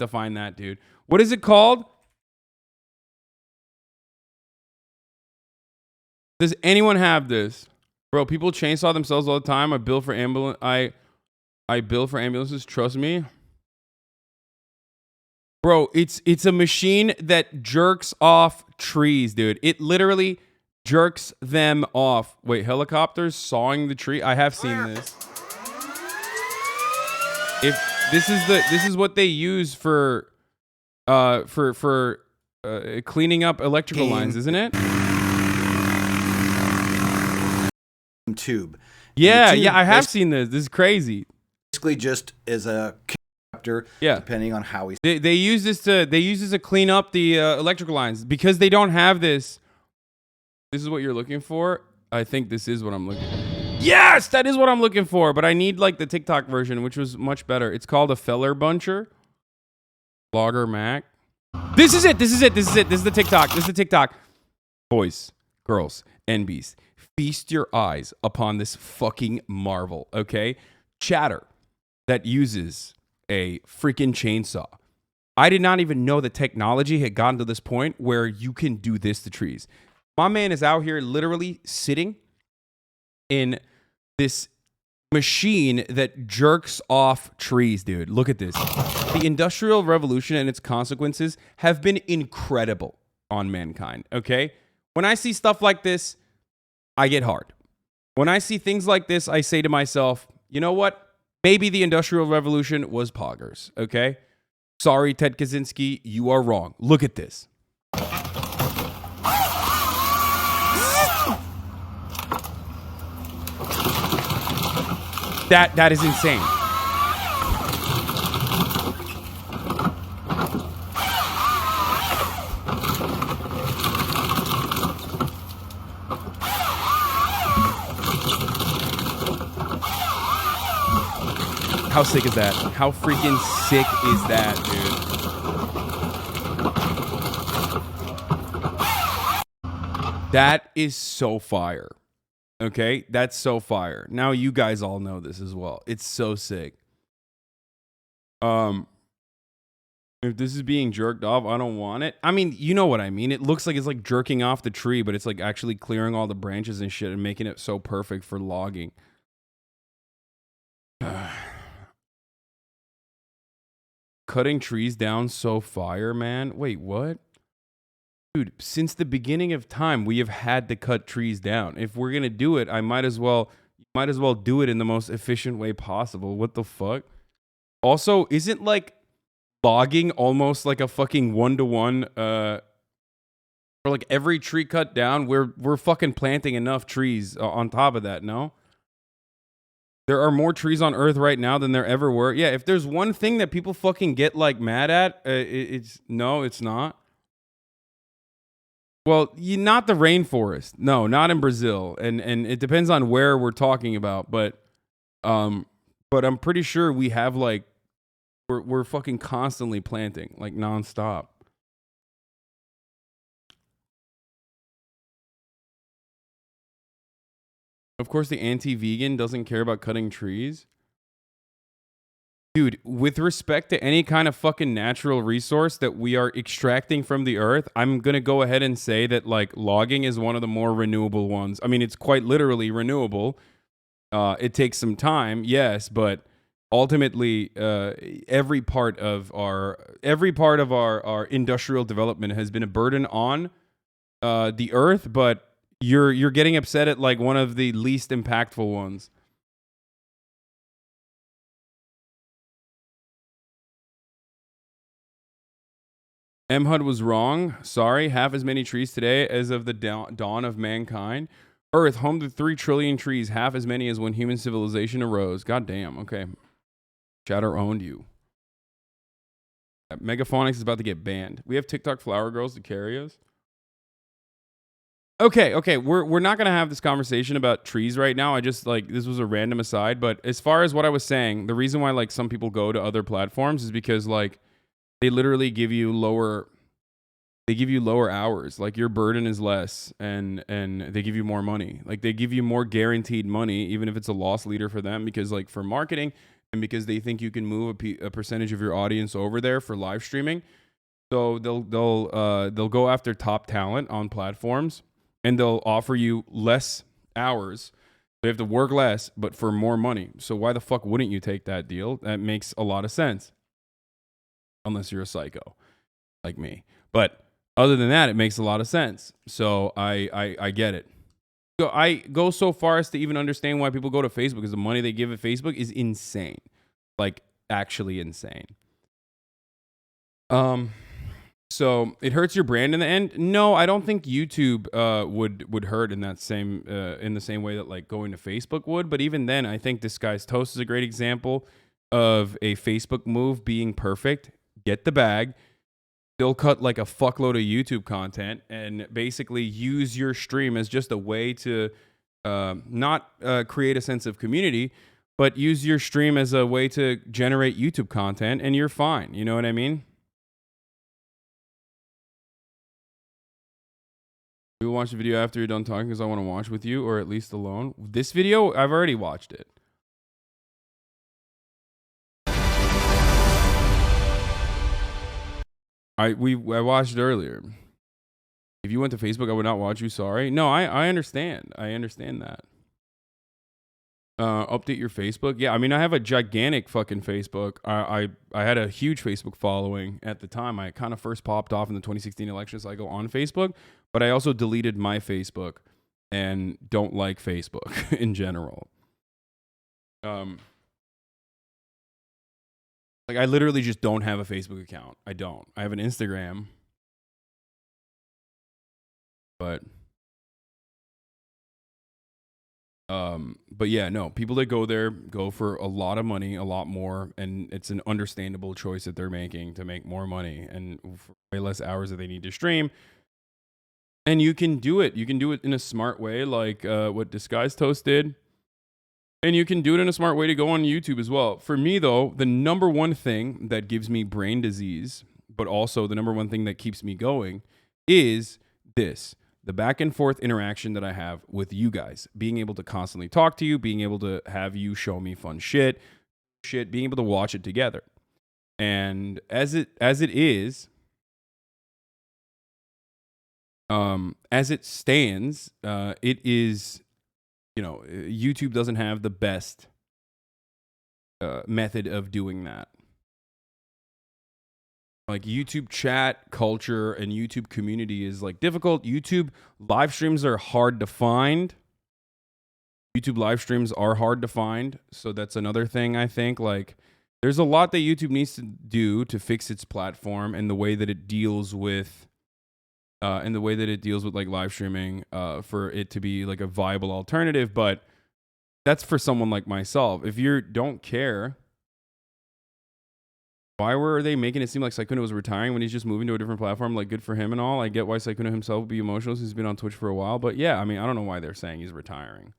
S1: find that, dude. What is it called? Does anyone have this? Bro, people chainsaw themselves all the time. I bill for ambulances, trust me. Bro, it's a machine that jerks off trees, dude. It literally jerks them off. Wait, helicopters sawing the tree? I have seen this. If this is what they use for cleaning up electrical lines, isn't it?
S7: tube.
S1: Yeah,
S7: tube
S1: I have seen this. This is crazy.
S7: Basically, just as a conductor, depending on how he's.
S1: They use this to clean up the electrical lines because they don't have this. This is what you're looking for. I think this is what I'm looking for. Yes, that is what I'm looking for. But I need like the TikTok version, which was much better. It's called a Feller Buncher. Blogger Mac. This is it. This is the TikTok. This is the TikTok. Boys, girls, NBs, feast your eyes upon this fucking marvel, okay? Chatter that uses a freaking chainsaw. I did not even know the technology had gotten to this point where you can do this to trees. My man is out here literally sitting in this machine that jerks off trees, dude. Look at this. The Industrial Revolution and its consequences have been incredible on mankind, okay? When I see stuff like this, I get hard. When I see things like this, I say to myself, you know what? Maybe the Industrial Revolution was poggers, okay? Sorry, Ted Kaczynski, you are wrong. Look at this. That is insane. How sick is that? How freaking sick is that, dude? That is so fire. Okay, that's so fire. Now you guys all know this as well. It's so sick. If this is being jerked off, I don't want it. I mean, you know what I mean. It looks like it's like jerking off the tree, but it's like actually clearing all the branches and shit and making it so perfect for logging. Cutting trees down so fire, man. Wait, what? Dude, since the beginning of time, we have had to cut trees down. If we're gonna do it, I might as well do it in the most efficient way possible. What the fuck? Also, isn't like logging almost like a fucking 1-to-1? For like every tree cut down, we're fucking planting enough trees on top of that. No, there are more trees on Earth right now than there ever were. Yeah, if there's one thing that people fucking get like mad at, it's not. Well, not the rainforest. No, not in Brazil. And it depends on where we're talking about, but I'm pretty sure we have like we're fucking constantly planting, like nonstop. Of course, the anti-vegan doesn't care about cutting trees. Dude, with respect to any kind of fucking natural resource that we are extracting from the earth, I'm going to go ahead and say that like logging is one of the more renewable ones. I mean, it's quite literally renewable. It takes some time, yes, but ultimately every part of our industrial development has been a burden on the earth, but you're getting upset at like one of the least impactful ones. MHUD was wrong. Sorry. Half as many trees today as of the dawn of mankind. Earth, home to 3 trillion trees, half as many as when human civilization arose. God damn. Okay. Chatter owned you. Megaphonics is about to get banned. We have TikTok flower girls to carry us. Okay. We're not gonna have this conversation about trees right now. I just like this was a random aside, but as far as what I was saying, the reason why like some people go to other platforms is because like they literally give you lower hours. Like your burden is less and they give you more money. Like they give you more guaranteed money, even if it's a loss leader for them, because like for marketing and because they think you can move a percentage of your audience over there for live streaming. So they'll go after top talent on platforms and they'll offer you less hours. They have to work less, but for more money. So why the fuck wouldn't you take that deal? That makes a lot of sense. Unless you're a psycho like me. But other than that, it makes a lot of sense. So I get it. So I go so far as to even understand why people go to Facebook, because the money they give at Facebook is insane. Like actually insane. So it hurts your brand in the end. No, I don't think YouTube would hurt in that same in the same way that like going to Facebook would. But even then, I think this guy's toast is a great example of a Facebook move being perfect. Get the bag, still cut like a fuckload of YouTube content, and basically use your stream as just a way to not create a sense of community, but use your stream as a way to generate YouTube content, and you're fine. You know what I mean? We will watch the video after you're done talking because I want to watch with you, or at least alone. This video, I've already watched it. I watched it earlier. If you went to Facebook, I would not watch you. Sorry. No, I understand. I understand that. Update your Facebook. Yeah, I mean, I have a gigantic fucking Facebook. I had a huge Facebook following at the time. I kind of first popped off in the 2016 election cycle on Facebook, but I also deleted my Facebook and don't like Facebook in general. Like, I literally just don't have a Facebook account. I don't. I have an Instagram. But yeah, no, people that go there go for a lot of money, a lot more, and it's an understandable choice that they're making to make more money and for way less hours that they need to stream. And you can do it. You can do it in a smart way, like what Disguise Toast did. And you can do it in a smart way to go on YouTube as well. For me, though, the number one thing that gives me brain disease, but also the number one thing that keeps me going, is this. The back and forth interaction that I have with you guys. Being able to constantly talk to you, being able to have you show me fun shit, being able to watch it together. And as it stands, it is... You know, YouTube doesn't have the best method of doing that. Like, YouTube chat culture and YouTube community is like difficult. YouTube live streams are hard to find. So that's another thing, I think. Like, there's a lot that YouTube needs to do to fix its platform and the way that it deals with like live streaming for it to be like a viable alternative. But that's for someone like myself. If you don't care, why were they making it seem like Sykkuno was retiring when he's just moving to a different platform? Like, good for him and all. I get why Sykkuno himself would be emotional since he's been on Twitch for a while. But yeah, I mean, I don't know why they're saying he's retiring.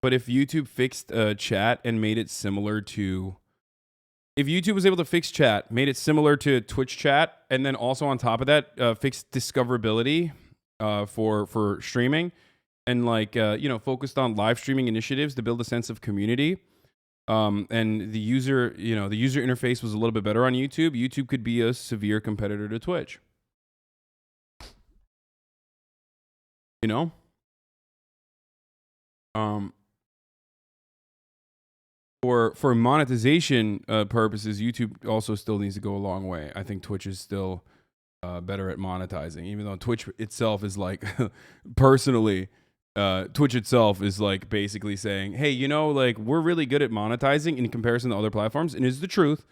S1: But if YouTube fixed chat and made it similar to... If YouTube was able to fix chat, made it similar to Twitch chat, and then also on top of that, fixed discoverability for streaming, and like, focused on live streaming initiatives to build a sense of community, and the user interface was a little bit better on YouTube, YouTube could be a severe competitor to Twitch. You know? For monetization purposes, YouTube also still needs to go a long way. I think Twitch is still better at monetizing, even though Twitch itself is like, personally, Twitch itself is like basically saying, hey, like, we're really good at monetizing in comparison to other platforms, and it's the truth,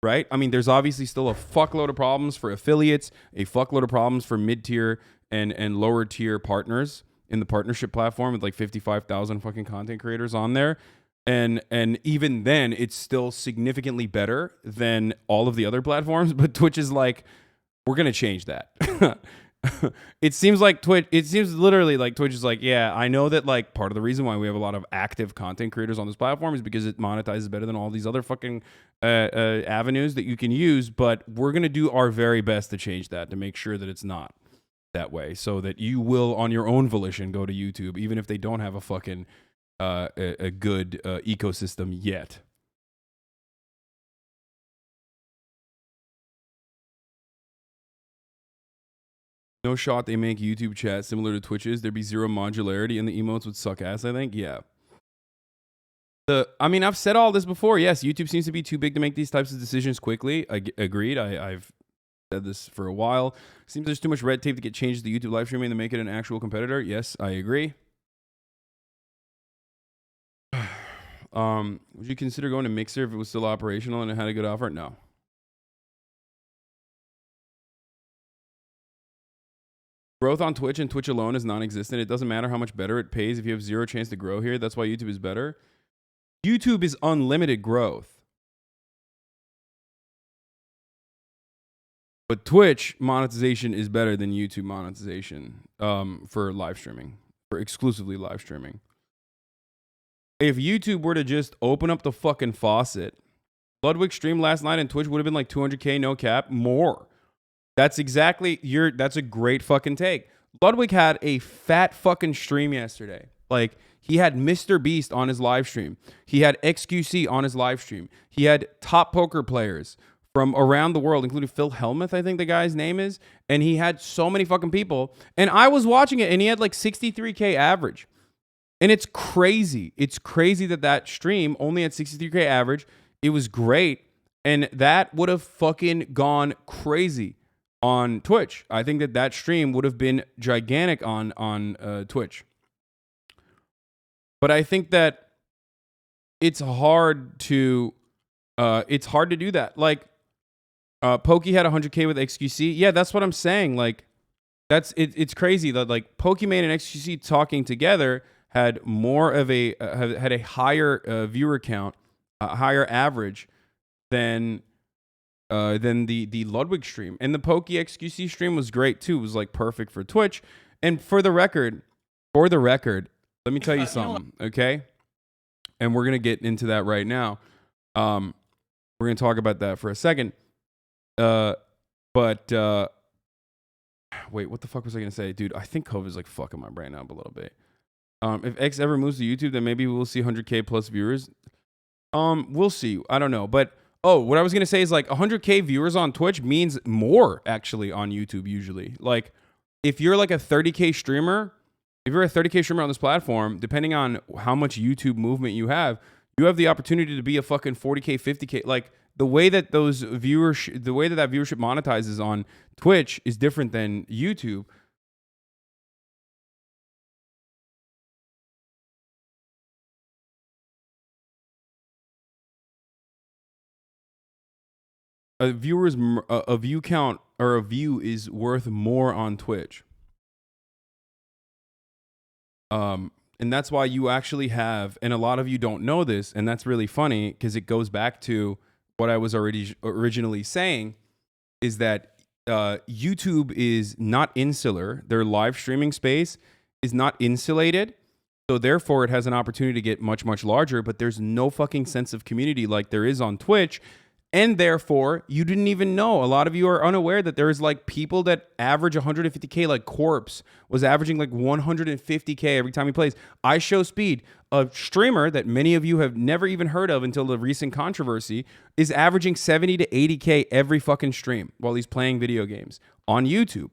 S1: right? I mean, there's obviously still a fuckload of problems for affiliates, a fuckload of problems for mid-tier and lower tier partners in the partnership platform with like 55,000 fucking content creators on there. And even then, it's still significantly better than all of the other platforms. But Twitch is like, we're going to change that. It seems literally like Twitch is like, yeah, I know that like part of the reason why we have a lot of active content creators on this platform is because it monetizes better than all these other fucking avenues that you can use. But we're going to do our very best to change that, to make sure that it's not that way, so that you will, on your own volition, go to YouTube, even if they don't have a fucking... a good ecosystem yet. No shot they make YouTube chat similar to Twitch's. There'd be zero modularity and the emotes would suck ass, I think. Yeah. I mean, I've said all this before. Yes, YouTube seems to be too big to make these types of decisions quickly. Agreed. I've said this for a while. Seems there's too much red tape to get changes to YouTube live streaming to make it an actual competitor. Yes, I agree. Would you consider going to Mixer if it was still operational and it had a good offer? No. Growth on Twitch and Twitch alone is non-existent. It doesn't matter how much better it pays if you have zero chance to grow here. That's why YouTube is better. YouTube is unlimited growth. But Twitch monetization is better than YouTube monetization for live streaming, for exclusively live streaming. If YouTube were to just open up the fucking faucet, Ludwig streamed last night and Twitch would have been like 200K, no cap, more. That's exactly that's a great fucking take. Ludwig had a fat fucking stream yesterday. Like, he had Mr. Beast on his live stream. He had XQC on his live stream. He had top poker players from around the world, including Phil Hellmuth, I think the guy's name is. And he had so many fucking people. And I was watching it, and he had like 63K average. And it's crazy. It's crazy that stream only had 63K average. It was great. And that would have fucking gone crazy on Twitch. I think that stream would have been gigantic on Twitch. But I think that it's hard to do that. Like, Poki had 100K with XQC. Yeah, that's what I'm saying. Like, it's crazy that like Pokimane and XQC talking together had more of had a higher viewer count, a higher average than the Ludwig stream. And the Poki XQC stream was great too. It was like perfect for Twitch. And for the record, let me tell you something, okay? And we're gonna get into that right now. We're gonna talk about that for a second. Wait, what the fuck was I gonna say, dude? I think COVID's like fucking my brain up a little bit. If X ever moves to YouTube, then maybe we'll see 100K plus viewers. We'll see. I don't know, but what I was gonna say is like 100K viewers on Twitch means more actually on YouTube usually. Like, if you're like a 30K streamer, if you're a 30K streamer on this platform, depending on how much YouTube movement you have the opportunity to be a fucking 40K, 50K. Like, the way that that viewership monetizes on Twitch is different than YouTube. A view count or a view is worth more on Twitch. And that's why you actually have, and a lot of you don't know this, and that's really funny because it goes back to what I was originally saying, is that YouTube is not insular. Their live streaming space is not insulated. So therefore, it has an opportunity to get much, much larger, but there's no fucking sense of community like there is on Twitch. And therefore, you didn't even know. A lot of you are unaware that there's like people that average 150K, like Corpse was averaging like 150K every time he plays. I Show Speed, a streamer that many of you have never even heard of until the recent controversy, is averaging 70 to 80K every fucking stream while he's playing video games on YouTube,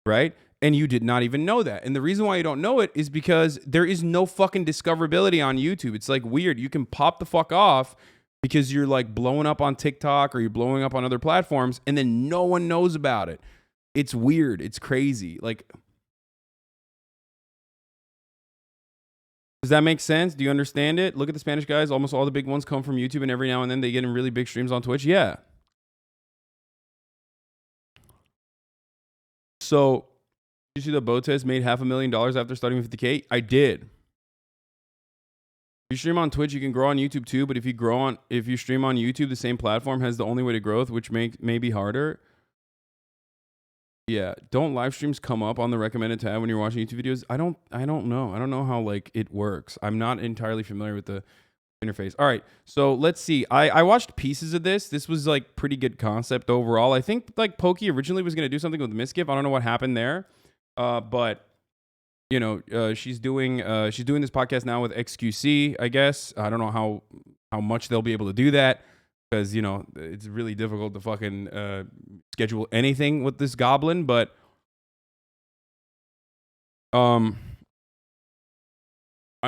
S1: right? And you did not even know that. And the reason why you don't know it is because there is no fucking discoverability on YouTube. It's like weird. You can pop the fuck off because you're like blowing up on TikTok or you're blowing up on other platforms and then no one knows about it. It's weird. It's crazy. Like, does that make sense? Do you understand it? Look at the Spanish guys. Almost all the big ones come from YouTube, and every now and then they get in really big streams on Twitch. Yeah. So, did you see that Botes made $500,000 after starting with 50K? I did. If you stream on Twitch, you can grow on YouTube too, but if you stream on YouTube, the same platform has the only way to growth, which may be harder. Yeah, don't live streams come up on the recommended tab when you're watching YouTube videos? I don't know. I don't know how like it works. I'm not entirely familiar with the interface. All right, so let's see. I watched pieces of this. This was like pretty good concept overall. I think like Poki originally was going to do something with Misgift. I don't know what happened there. But you know, she's doing this podcast now with XQC, I guess. I don't know how much they'll be able to do that because, you know, it's really difficult to fucking schedule anything with this goblin, but I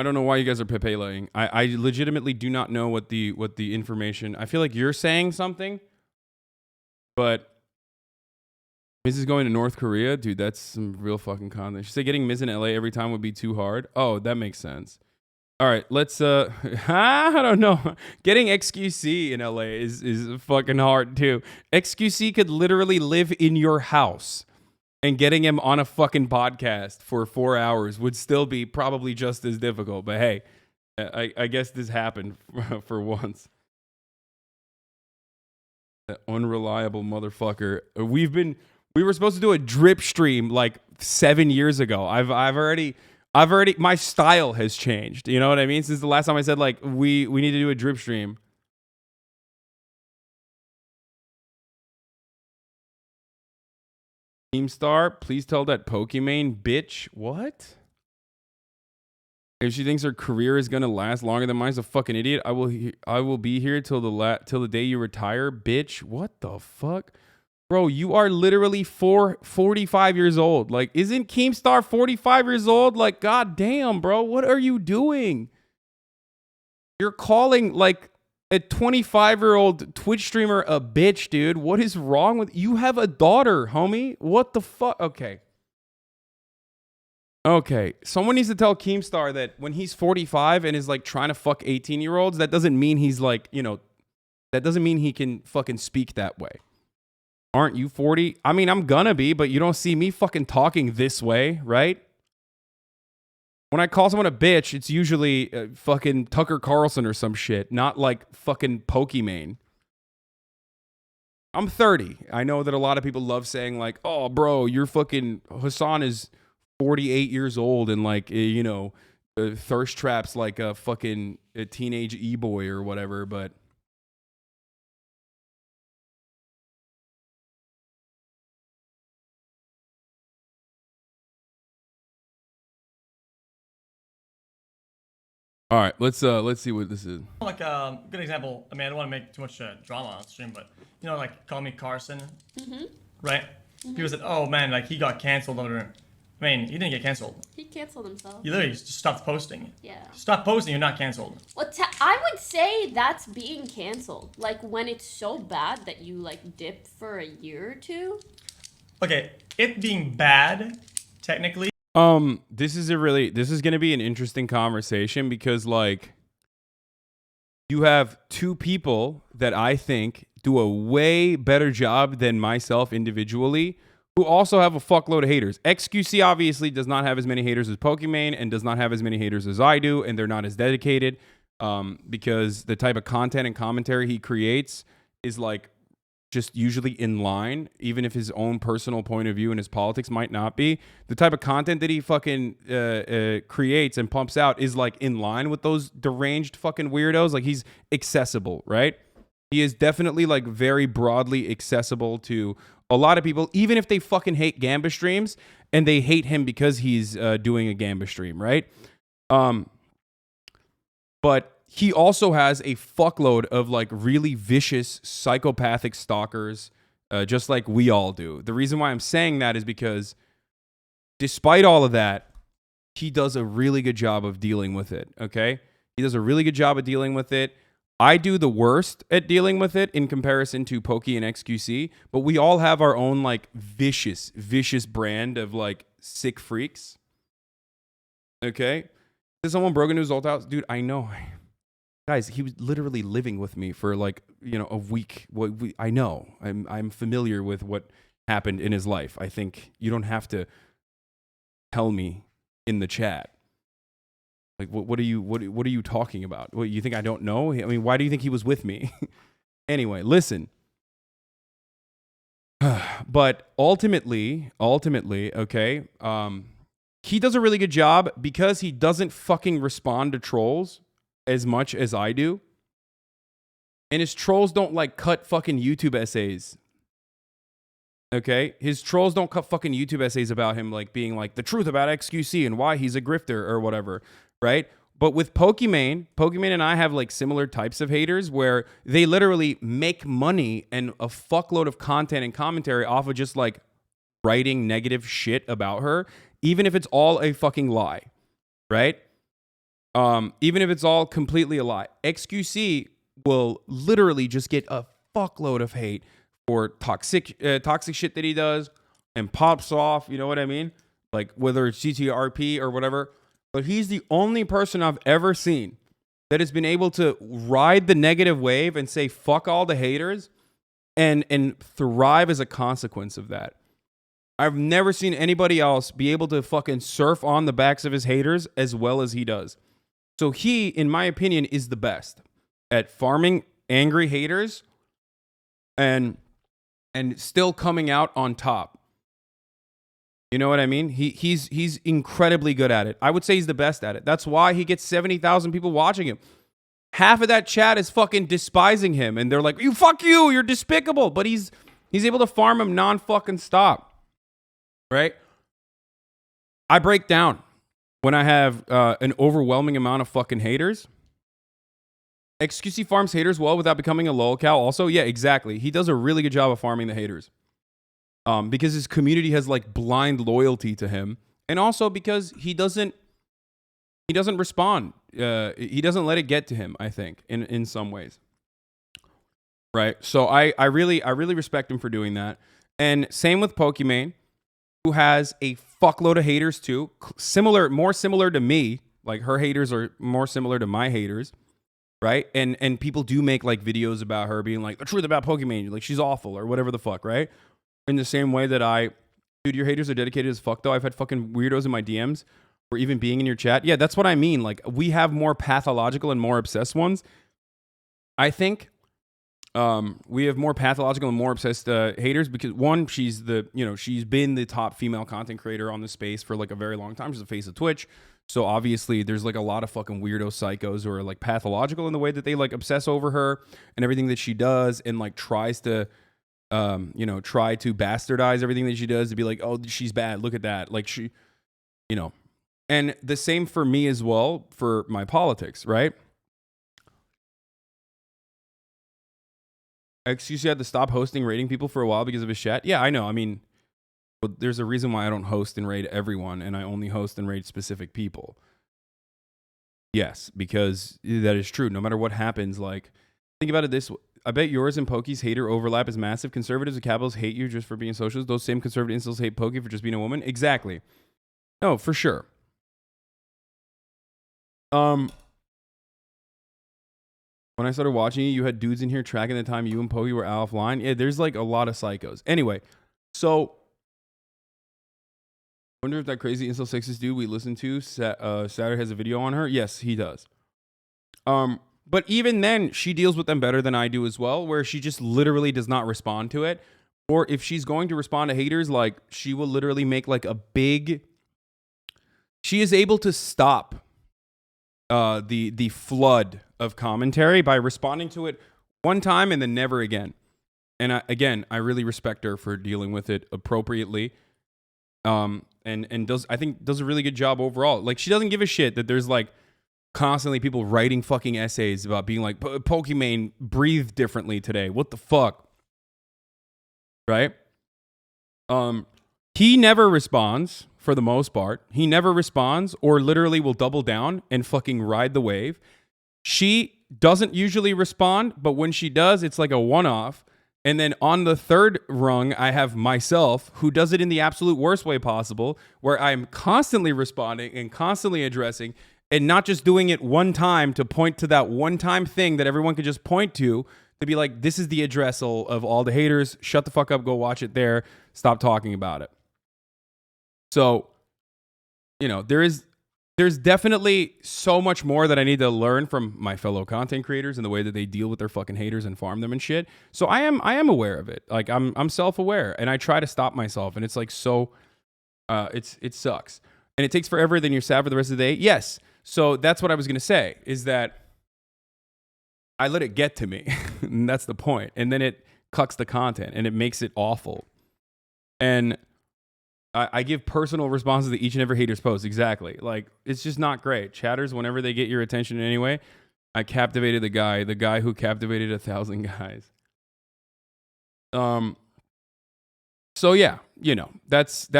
S1: don't know why you guys are pepe-laying. I legitimately do not know what the information. I feel like you're saying something, but Miz is going to North Korea? Dude, that's some real fucking content. She said getting Miz in LA every time would be too hard. Oh, that makes sense. All right, let's I don't know. Getting XQC in LA is fucking hard too. XQC could literally live in your house, and getting him on a fucking podcast for 4 hours would still be probably just as difficult. But hey, I guess this happened for once. That unreliable motherfucker. We were supposed to do a drip stream like 7 years ago. I've already my style has changed. You know what I mean? Since the last time I said like we need to do a drip stream. Keemstar, please tell that Pokimane bitch what? If she thinks her career is gonna last longer than mine's a fucking idiot. I will be here till the day you retire, bitch. What the fuck? Bro, you are literally 45 years old. Like, isn't Keemstar 45 years old? Like, goddamn, bro, what are you doing? You're calling like a 25-year-old Twitch streamer a bitch, dude. What is wrong with you? Have a daughter, homie. What the fuck? Okay, someone needs to tell Keemstar that when he's 45 and is like trying to fuck 18-year-olds, that doesn't mean he's like, that doesn't mean he can fucking speak that way. Aren't you 40? I mean, I'm gonna be, but you don't see me fucking talking this way, right? When I call someone a bitch, it's usually fucking Tucker Carlson or some shit, not like fucking Pokimane. I'm 30. I know that a lot of people love saying like, oh, bro, you're fucking, Hasan is 48 years old and like, thirst traps like a fucking teenage e-boy or whatever, but all right, let's see what this is.
S8: Like good example. I mean, I don't want to make too much drama on stream, but like call me Carson, right? People said, "Oh man, like he got canceled over." I mean, he didn't get canceled.
S9: He canceled himself.
S8: You literally just stopped posting.
S9: Yeah.
S8: Stop posting. You're not canceled.
S9: Well, I would say that's being canceled. Like when it's so bad that you like dip for a year or two.
S8: Okay, it being bad, technically.
S1: This is going to be an interesting conversation because like you have two people that I think do a way better job than myself individually who also have a fuckload of haters. XQC obviously does not have as many haters as Pokimane and does not have as many haters as I do, and they're not as dedicated because the type of content and commentary he creates is like just usually in line, even if his own personal point of view and his politics might not be. The type of content that he fucking creates and pumps out is like in line with those deranged fucking weirdos. Like he's accessible, right? He is definitely like very broadly accessible to a lot of people, even if they fucking hate Gamba streams and they hate him because he's doing a Gamba stream, right? But he also has a fuckload of like really vicious psychopathic stalkers, just like we all do. The reason why I'm saying that is because despite all of that, he does a really good job of dealing with it, okay? He does a really good job of dealing with it. I do the worst at dealing with it in comparison to Poki and XQC, but we all have our own like vicious brand of like sick freaks. Okay? Did someone broke into his old house? Dude, I know. Guys, he was literally living with me for like, a week. I know. I'm familiar with what happened in his life. I think you don't have to tell me in the chat. Like, what are you talking about? What, you think I don't know? I mean, why do you think he was with me? Anyway, listen. But ultimately, okay, he does a really good job because he doesn't fucking respond to trolls as much as I do. And his trolls don't like cut fucking YouTube essays. Okay? His trolls don't cut fucking YouTube essays about him like being like the truth about XQC and why he's a grifter or whatever, right? But with Pokimane and I have like similar types of haters where they literally make money and a fuckload of content and commentary off of just like writing negative shit about her, even if it's all a fucking lie, right? Even if it's all completely a lie. XQC will literally just get a fuckload of hate for toxic shit that he does, and pops off. You know what I mean? Like whether it's GTRP or whatever. But he's the only person I've ever seen that has been able to ride the negative wave and say fuck all the haters and thrive as a consequence of that. I've never seen anybody else be able to fucking surf on the backs of his haters as well as he does. So he, in my opinion, is the best at farming angry haters and still coming out on top. You know what I mean? He's incredibly good at it. I would say he's the best at it. That's why he gets 70,000 people watching him. Half of that chat is fucking despising him, and they're like, "You fuck you, you're despicable." But he's able to farm him non-fucking stop. Right? I break down when I have an overwhelming amount of fucking haters. XQC farms haters well without becoming a lolcow. Also, yeah, exactly. He does a really good job of farming the haters. Because his community has like blind loyalty to him, and also because he doesn't respond. He doesn't let it get to him, I think, in some ways. Right? So I really respect him for doing that. And same with Pokimane, who has a fuckload of haters too. More similar to me. Like her haters are more similar to my haters. Right? And people do make like videos about her being like, the truth about Pokimane, like she's awful or whatever the fuck, right? In the same way that dude, your haters are dedicated as fuck though. I've had fucking weirdos in my DMs or even being in your chat. Yeah, that's what I mean. Like we have more pathological and more obsessed ones. I think we have more pathological and more obsessed haters because one, she's been the top female content creator on the space for like a very long time. She's the face of Twitch. So obviously there's like a lot of fucking weirdo psychos who are like pathological in the way that they like obsess over her and everything that she does and like tries to try to bastardize everything that she does to be like, oh, she's bad. Look at that. Like she, and the same for me as well for my politics, right? XQC had to stop hosting raiding people for a while because of his chat. Yeah, I know. I mean, but there's a reason why I don't host and raid everyone and I only host and raid specific people. Yes, because that is true. No matter what happens, like, think about it this way. I bet yours and Poki's hater overlap is massive. Conservatives and capitalists hate you just for being socialists. Those same conservative incels hate Poki for just being a woman. Exactly. No, for sure. When I started watching you had dudes in here tracking the time you and Poki were offline. Yeah, there's like a lot of psychos. Anyway, so wonder if that crazy incel sexist dude we listened to, Saturday has a video on her. Yes, he does. But even then, she deals with them better than I do as well, where she just literally does not respond to it. Or if she's going to respond to haters, like she will literally make like a big... She is able to stop the flood of commentary by responding to it one time and then never again. And I really respect her for dealing with it appropriately. And does a really good job overall. Like she doesn't give a shit that there's like constantly people writing fucking essays about being like, Pokimane breathed differently today. What the fuck? Right? He never responds for the most part. He never responds or literally will double down and fucking ride the wave. She doesn't usually respond, but when she does, it's like a one-off. And then on the third rung, I have myself, who does it in the absolute worst way possible, where I'm constantly responding and constantly addressing and not just doing it one time to point to that one-time thing that everyone could just point to be like, this is the addressal of all the haters. Shut the fuck up. Go watch it there. Stop talking about it. So, there's definitely so much more that I need to learn from my fellow content creators and the way that they deal with their fucking haters and farm them and shit. So I am aware of it. Like I'm self-aware and I try to stop myself. And it's like it sucks. And it takes forever. Then you're sad for the rest of the day. Yes. So that's what I was gonna say is that I let it get to me. And that's the point. And then it cucks the content and it makes it awful. And I give personal responses to each and every hater's post. Exactly. Like, it's just not great. Chatters, whenever they get your attention in any way, I captivated the guy who captivated 1,000 guys. So yeah, that's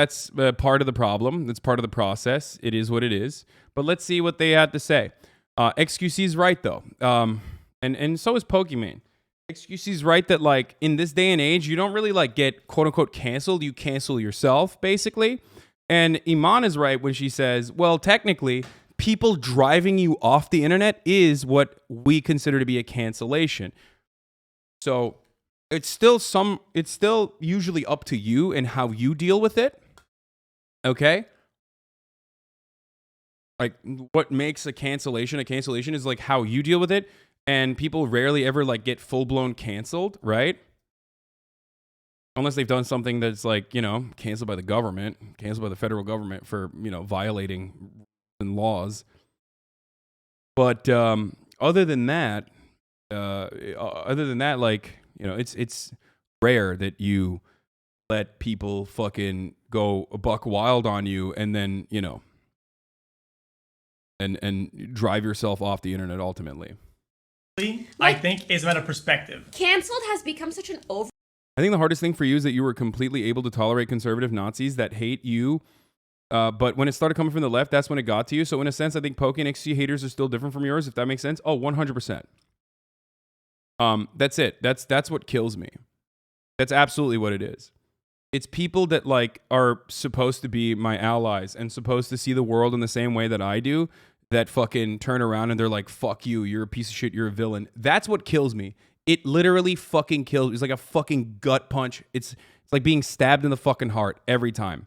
S1: part of the problem. That's part of the process. It is what it is. But let's see what they had to say. XQC's right though. And so is Pokimane. XQC's right that like in this day and age, you don't really like get quote unquote canceled. You cancel yourself basically. And Iman is right when she says, well, technically, people driving you off the internet is what we consider to be a cancellation. So it's still usually up to you and how you deal with it. Okay? Like what makes a cancellation is like how you deal with it. And people rarely ever like get full-blown canceled, right? Unless they've done something that's like, you know, canceled by the government, canceled by the federal government for, you know, violating laws. But other than that, like, you know, it's rare that you let people fucking go buck wild on you and then, you know, and drive yourself off the internet ultimately.
S8: I think is a matter of perspective.
S9: Canceled has become such an over.
S1: I think the hardest thing for you is that you were completely able to tolerate conservative Nazis that hate you. But when it started coming from the left, that's when it got to you. So in a sense, I think Poki and XQC haters are still different from yours, if that makes sense. Oh, 100%. That's it. That's what kills me. That's absolutely what it is. It's people that like are supposed to be my allies and supposed to see the world in the same way that I do, that fucking turn around and they're like, fuck you, you're a piece of shit, you're a villain. That's what kills me. It literally fucking kills me. It's like a fucking gut punch. It's like being stabbed in the fucking heart every time.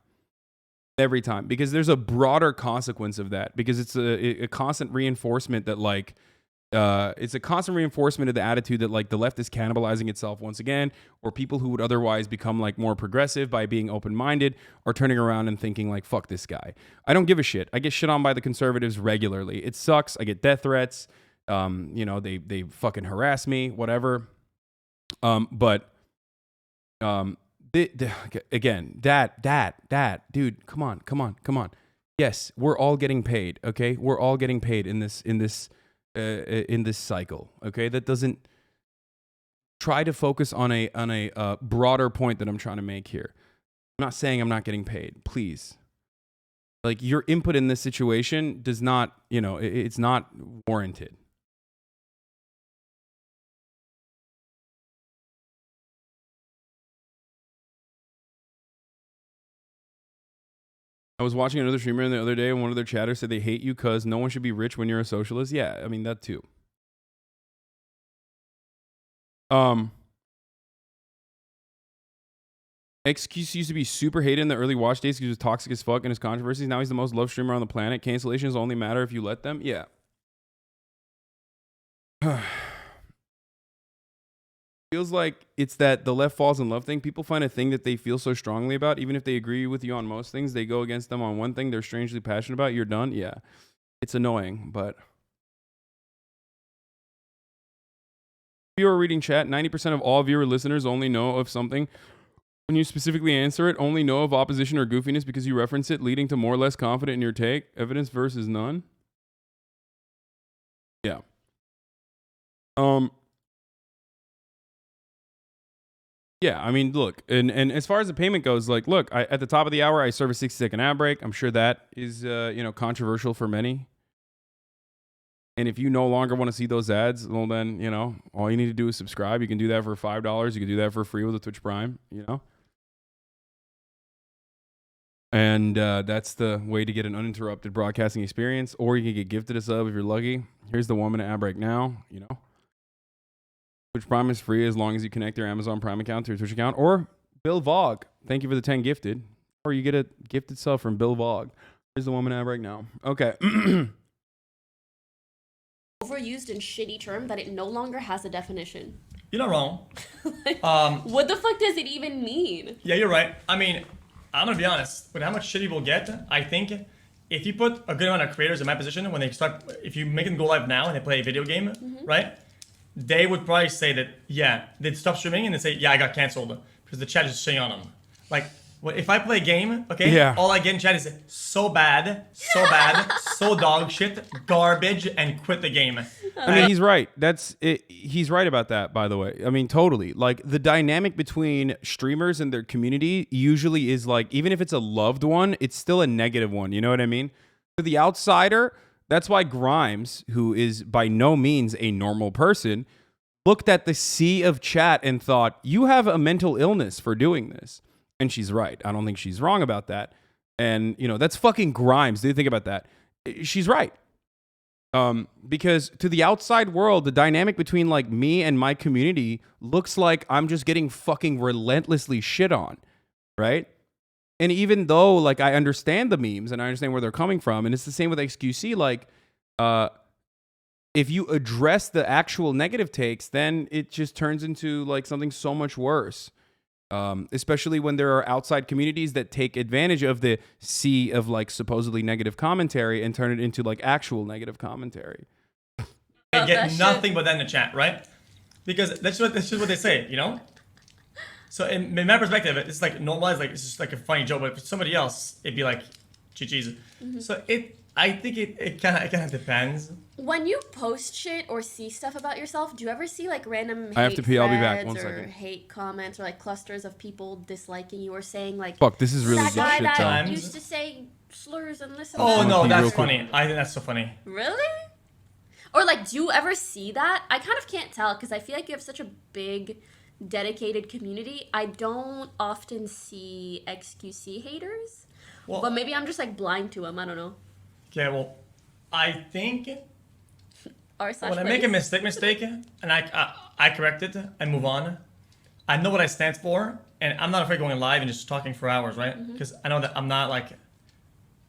S1: Every time. Because there's a broader consequence of that. Because it's a constant reinforcement that like, it's a constant reinforcement of the attitude that like the left is cannibalizing itself once again, or people who would otherwise become like more progressive by being open-minded are turning around and thinking like, fuck this guy. I don't give a shit. I get shit on by the conservatives regularly. It sucks. I get death threats. You know, they fucking harass me, whatever. Again, that, dude, come on. Yes, we're all getting paid. Okay. We're all getting paid in this cycle. Okay. That doesn't try to focus on a broader point that I'm trying to make here. I'm not saying I'm not getting paid, please. Like your input in this situation does not, you know, it's not warranted. I was watching another streamer the other day and one of their chatters said they hate you because no one should be rich when you're a socialist. Yeah, I mean, that too. XQC used to be super hated in the early watch days because he was toxic as fuck in his controversies. Now he's the most loved streamer on the planet. Cancellations only matter if you let them. Yeah. Feels like it's that the left falls in love thing. People find a thing that they feel so strongly about, even if they agree with you on most things, they go against them on one thing they're strangely passionate about. You're done. Yeah, it's annoying, but viewer reading chat. 90% of all viewer listeners only know of something when you specifically answer it. Only know of opposition or goofiness because you reference it, leading to more or less confident in your take. Evidence versus none. Yeah. Yeah, I mean, look, and as far as the payment goes, like, look, at the top of the hour, I serve a 60-second ad break. I'm sure that is, you know, controversial for many. And if you no longer want to see those ads, well, then, you know, all you need to do is subscribe. You can do that for $5. You can do that for free with a Twitch Prime, you know. And that's the way to get an uninterrupted broadcasting experience. Or you can get gifted a sub if you're lucky. Here's the 1 minute ad break now, you know. Twitch Prime is free as long as you connect your Amazon Prime account to your Twitch account. Or Bill Vog, thank you for the 10 gifted. Or you get a gifted sub from Bill Vog. Here's the 1 minute ad break now. Okay.
S9: Overused and shitty term that it no longer has a definition.
S8: You're not wrong.
S9: What the fuck does it even mean?
S8: Yeah, you're right. I mean, I'm gonna be honest. With how much shit people get, I think if you put a good amount of creators in my position, when they start, if you make them go live now and they play a video game, right? They would probably say that, yeah, they'd stop streaming and they'd say, yeah, I got canceled because the chat is shitting on them. Like, if I play a game, okay,
S1: yeah,
S8: all I get in chat is so bad, so dog shit, garbage, and quit the game.
S1: I mean, he's right. That's it. He's right about that, by the way. I mean, totally. Like, the dynamic between streamers and their community usually is like, even if it's a loved one, it's still a negative one. You know what I mean? To the outsider, that's why Grimes, who is by no means a normal person, looked at the sea of chat and thought, you have a mental illness for doing this. And she's right. I don't think she's wrong about that. And, you know, that's fucking Grimes. Do you think about that? She's right. Because to the outside world, the dynamic between like me and my community looks like I'm just getting fucking relentlessly shit on, right? And even though like I understand the memes and I understand where they're coming from, and it's the same with XQC, like if you address the actual negative takes, then it just turns into like something so much worse. Especially when there are outside communities that take advantage of the sea of like supposedly negative commentary and turn it into like actual negative commentary.
S8: I get nothing but that in the chat, right? Because that's just what they say, you know? So in my perspective, it's like normalized, like it's just like a funny joke, but for somebody else, it'd be like, GG's. So I think it kind of depends.
S9: When you post shit or see stuff about yourself, do you ever see like random hate
S1: I have to pee. I'll be back. 1
S9: or
S1: second.
S9: hate comments or like clusters of people disliking you or saying like,
S1: fuck, this is really
S9: that guy
S1: shit
S9: that
S1: time.
S9: used to say slurs and this and
S8: Oh
S9: that.
S8: no, that's funny. I think that's so funny.
S9: Really? Or like, do you ever see that? I kind of can't tell because I feel like you have such a big, dedicated community. I don't often see XQC haters,
S8: Well,
S9: but maybe I'm just like blind to them. I don't know.
S8: Okay, well, I think
S9: When
S8: I make a mistake and I correct it and move on, I know what I stand for, and I'm not afraid of going live and just talking for hours, right? Because I know that I'm not like,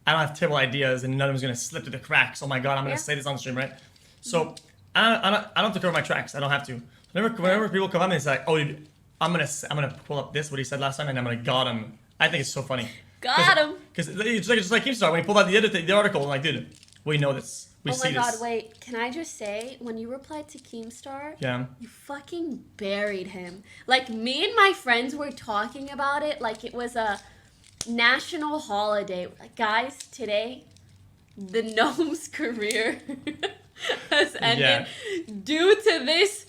S8: I don't have terrible ideas and none of them's gonna slip through the cracks. Oh my god, I'm gonna say this on stream, right? So I don't have to cover my tracks. I don't have to. Whenever people come up and it's like, oh, dude, I'm gonna pull up what he said last time and I'm gonna got him. I think it's so funny.
S9: Got him.
S8: Because it's just like Keemstar when he pulled out the article, I'm like, dude, we know this. We see this.
S9: Oh my god, wait. Can I just say, when you replied to Keemstar, you fucking buried him. Like, me and my friends were talking about it like it was a national holiday. Like, guys, today, the gnome's career has ended due to this.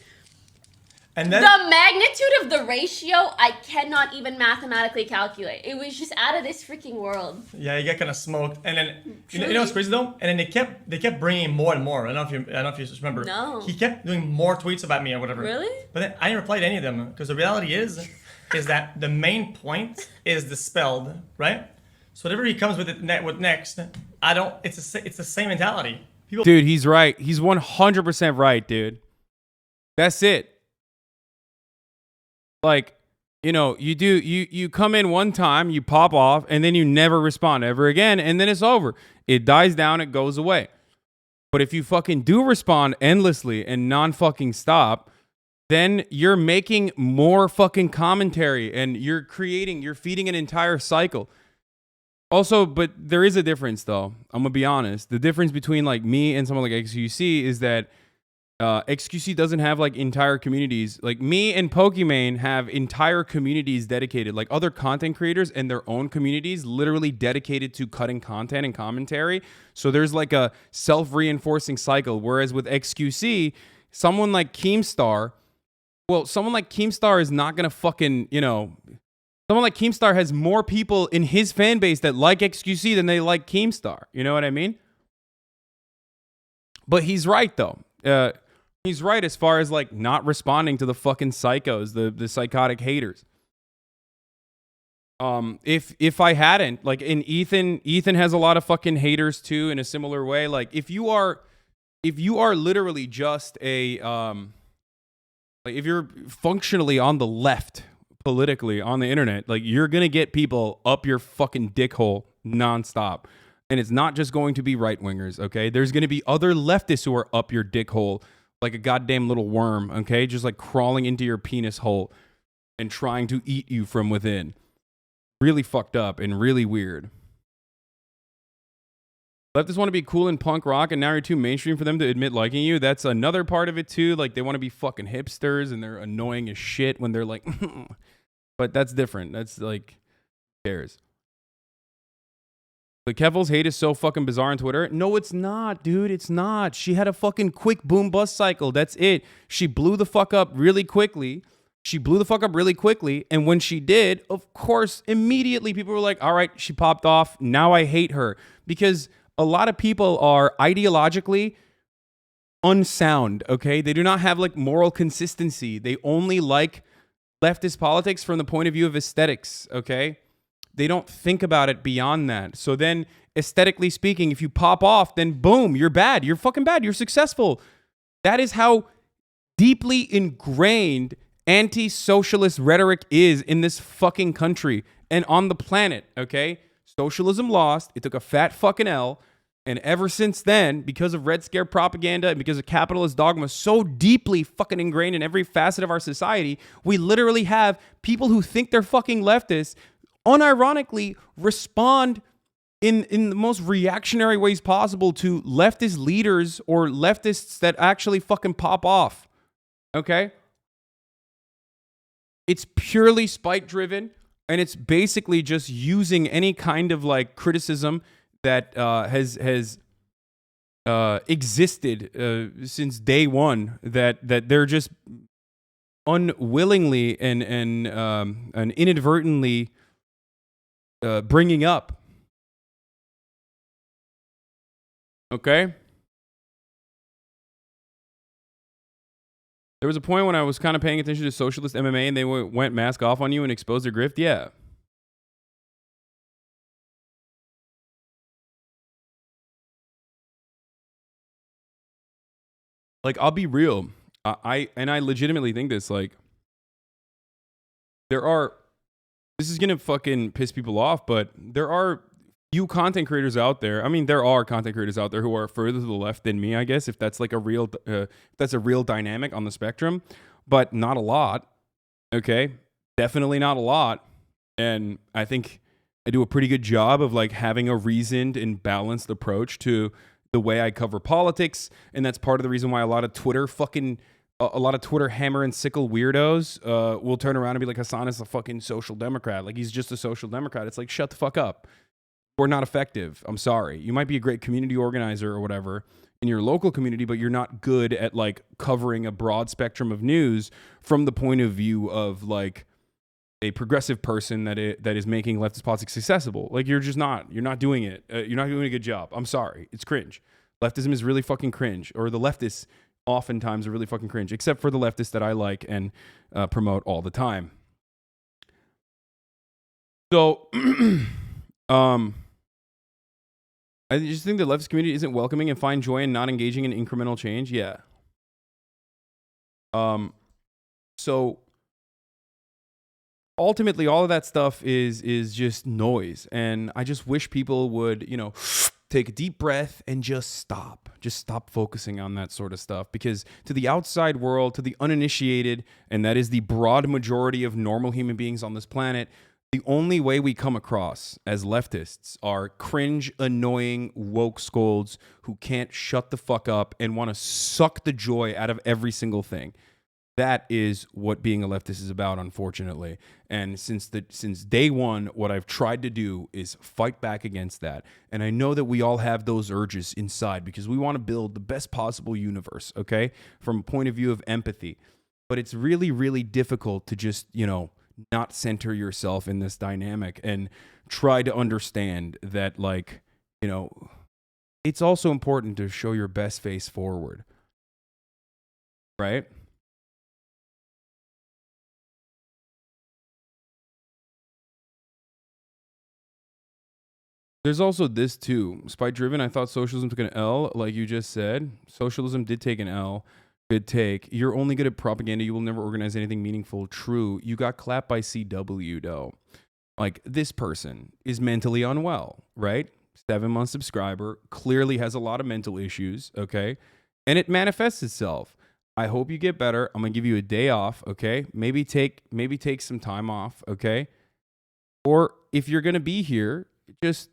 S8: And then,
S9: the magnitude of the ratio, I cannot even mathematically calculate. It was just out of this freaking world.
S8: Yeah, you get kind of smoked, and then you know what's crazy though? And then they kept bringing more and more. I don't know if you just remember.
S9: No.
S8: He kept doing more tweets about me or whatever.
S9: Really?
S8: But then I didn't reply to any of them because the reality is that the main point is dispelled, right? So whatever he comes with next, I don't. It's the same mentality.
S1: Dude, he's right. He's 100% right, dude. That's it. Like, you know, you come in one time, you pop off, and then you never respond ever again, and then it's over. It dies down, it goes away. But if you fucking do respond endlessly and non-fucking stop, then you're making more fucking commentary, and you're feeding an entire cycle. Also, but there is a difference, though. I'm gonna be honest. The difference between like me and someone like XQC is that XQC doesn't have like entire communities. Like me and Pokimane have entire communities dedicated, like other content creators and their own communities literally dedicated to cutting content and commentary. So there's like a self-reinforcing cycle. Whereas with XQC, someone like Keemstar is not gonna fucking, you know, someone like Keemstar has more people in his fan base that like XQC than they like Keemstar. You know what I mean? But he's right though. He's right as far as like not responding to the fucking psychos, the psychotic haters. If I hadn't, like, in Ethan has a lot of fucking haters too in a similar way. Like if you are literally just a like if you're functionally on the left politically on the internet, like you're gonna get people up your fucking dick hole nonstop. And it's not just going to be right wingers, okay? There's going to be other leftists who are up your dick hole like a goddamn little worm, okay? Just like crawling into your penis hole and trying to eat you from within. Really fucked up and really weird. Leftists want to be cool and punk rock, and now you're too mainstream for them to admit liking you. That's another part of it too. Like they want to be fucking hipsters and they're annoying as shit when they're like, but that's different. That's like, who cares? But Kevil's hate is so fucking bizarre on Twitter. No, it's not, dude. It's not. She had a fucking quick boom bust cycle. That's it. She blew the fuck up really quickly. And when she did, of course, immediately people were like, all right, she popped off. Now I hate her. Because a lot of people are ideologically unsound, okay? They do not have like moral consistency. They only like leftist politics from the point of view of aesthetics, okay? They don't think about it beyond that. So then, aesthetically speaking, if you pop off, then boom, you're bad. You're fucking bad. You're successful. That is how deeply ingrained anti-socialist rhetoric is in this fucking country and on the planet, okay? Socialism lost. It took a fat fucking L. And ever since then, because of Red Scare propaganda and because of capitalist dogma so deeply fucking ingrained in every facet of our society, we literally have people who think they're fucking leftists unironically respond in the most reactionary ways possible to leftist leaders or leftists that actually fucking pop off. Okay? It's purely spite driven, and it's basically just using any kind of like criticism that has existed since day one, that they're just unwillingly and inadvertently bringing up. Okay? There was a point when I was kind of paying attention to socialist MMA and they went mask off on you and exposed their grift. Yeah. Like, I'll be real. I legitimately think this, like, this is going to fucking piss people off, but there are few content creators out there. I mean, there are content creators out there who are further to the left than me, I guess, if that's like a real, that's a real dynamic on the spectrum, but not a lot. Okay. Definitely not a lot. And I think I do a pretty good job of like having a reasoned and balanced approach to the way I cover politics. And that's part of the reason why a lot of Twitter hammer and sickle weirdos will turn around and be like, Hasan is a fucking social democrat. Like, he's just a social democrat. It's like, shut the fuck up. We're not effective. I'm sorry. You might be a great community organizer or whatever in your local community, but you're not good at like covering a broad spectrum of news from the point of view of like a progressive person that is making leftist politics accessible. Like, you're not doing it. You're not doing a good job. I'm sorry. It's cringe. Leftism is really fucking cringe, or the leftists oftentimes are really fucking cringe, except for the leftists that I like and promote all the time. So, I just think the leftist community isn't welcoming and find joy in not engaging in incremental change. Yeah. So ultimately, all of that stuff is just noise, and I just wish people would, take a deep breath and just stop focusing on that sort of stuff, because to the outside world, to the uninitiated, and that is the broad majority of normal human beings on this planet, the only way we come across as leftists are cringe, annoying, woke scolds who can't shut the fuck up and want to suck the joy out of every single thing. That is what being a leftist is about, unfortunately. And since day one, what I've tried to do is fight back against that. And I know that we all have those urges inside because we want to build the best possible universe, okay? From a point of view of empathy. But it's really, really difficult to just, not center yourself in this dynamic and try to understand that, like, it's also important to show your best face forward. Right? There's also this too. Spite driven, I thought socialism took an L, like you just said. Socialism did take an L. Good take. You're only good at propaganda. You will never organize anything meaningful. True. You got clapped by CW, though. Like, this person is mentally unwell, right? 7-month subscriber, clearly has a lot of mental issues, okay? And it manifests itself. I hope you get better. I'm going to give you a day off, okay? Maybe take some time off, okay? Or if you're going to be here, just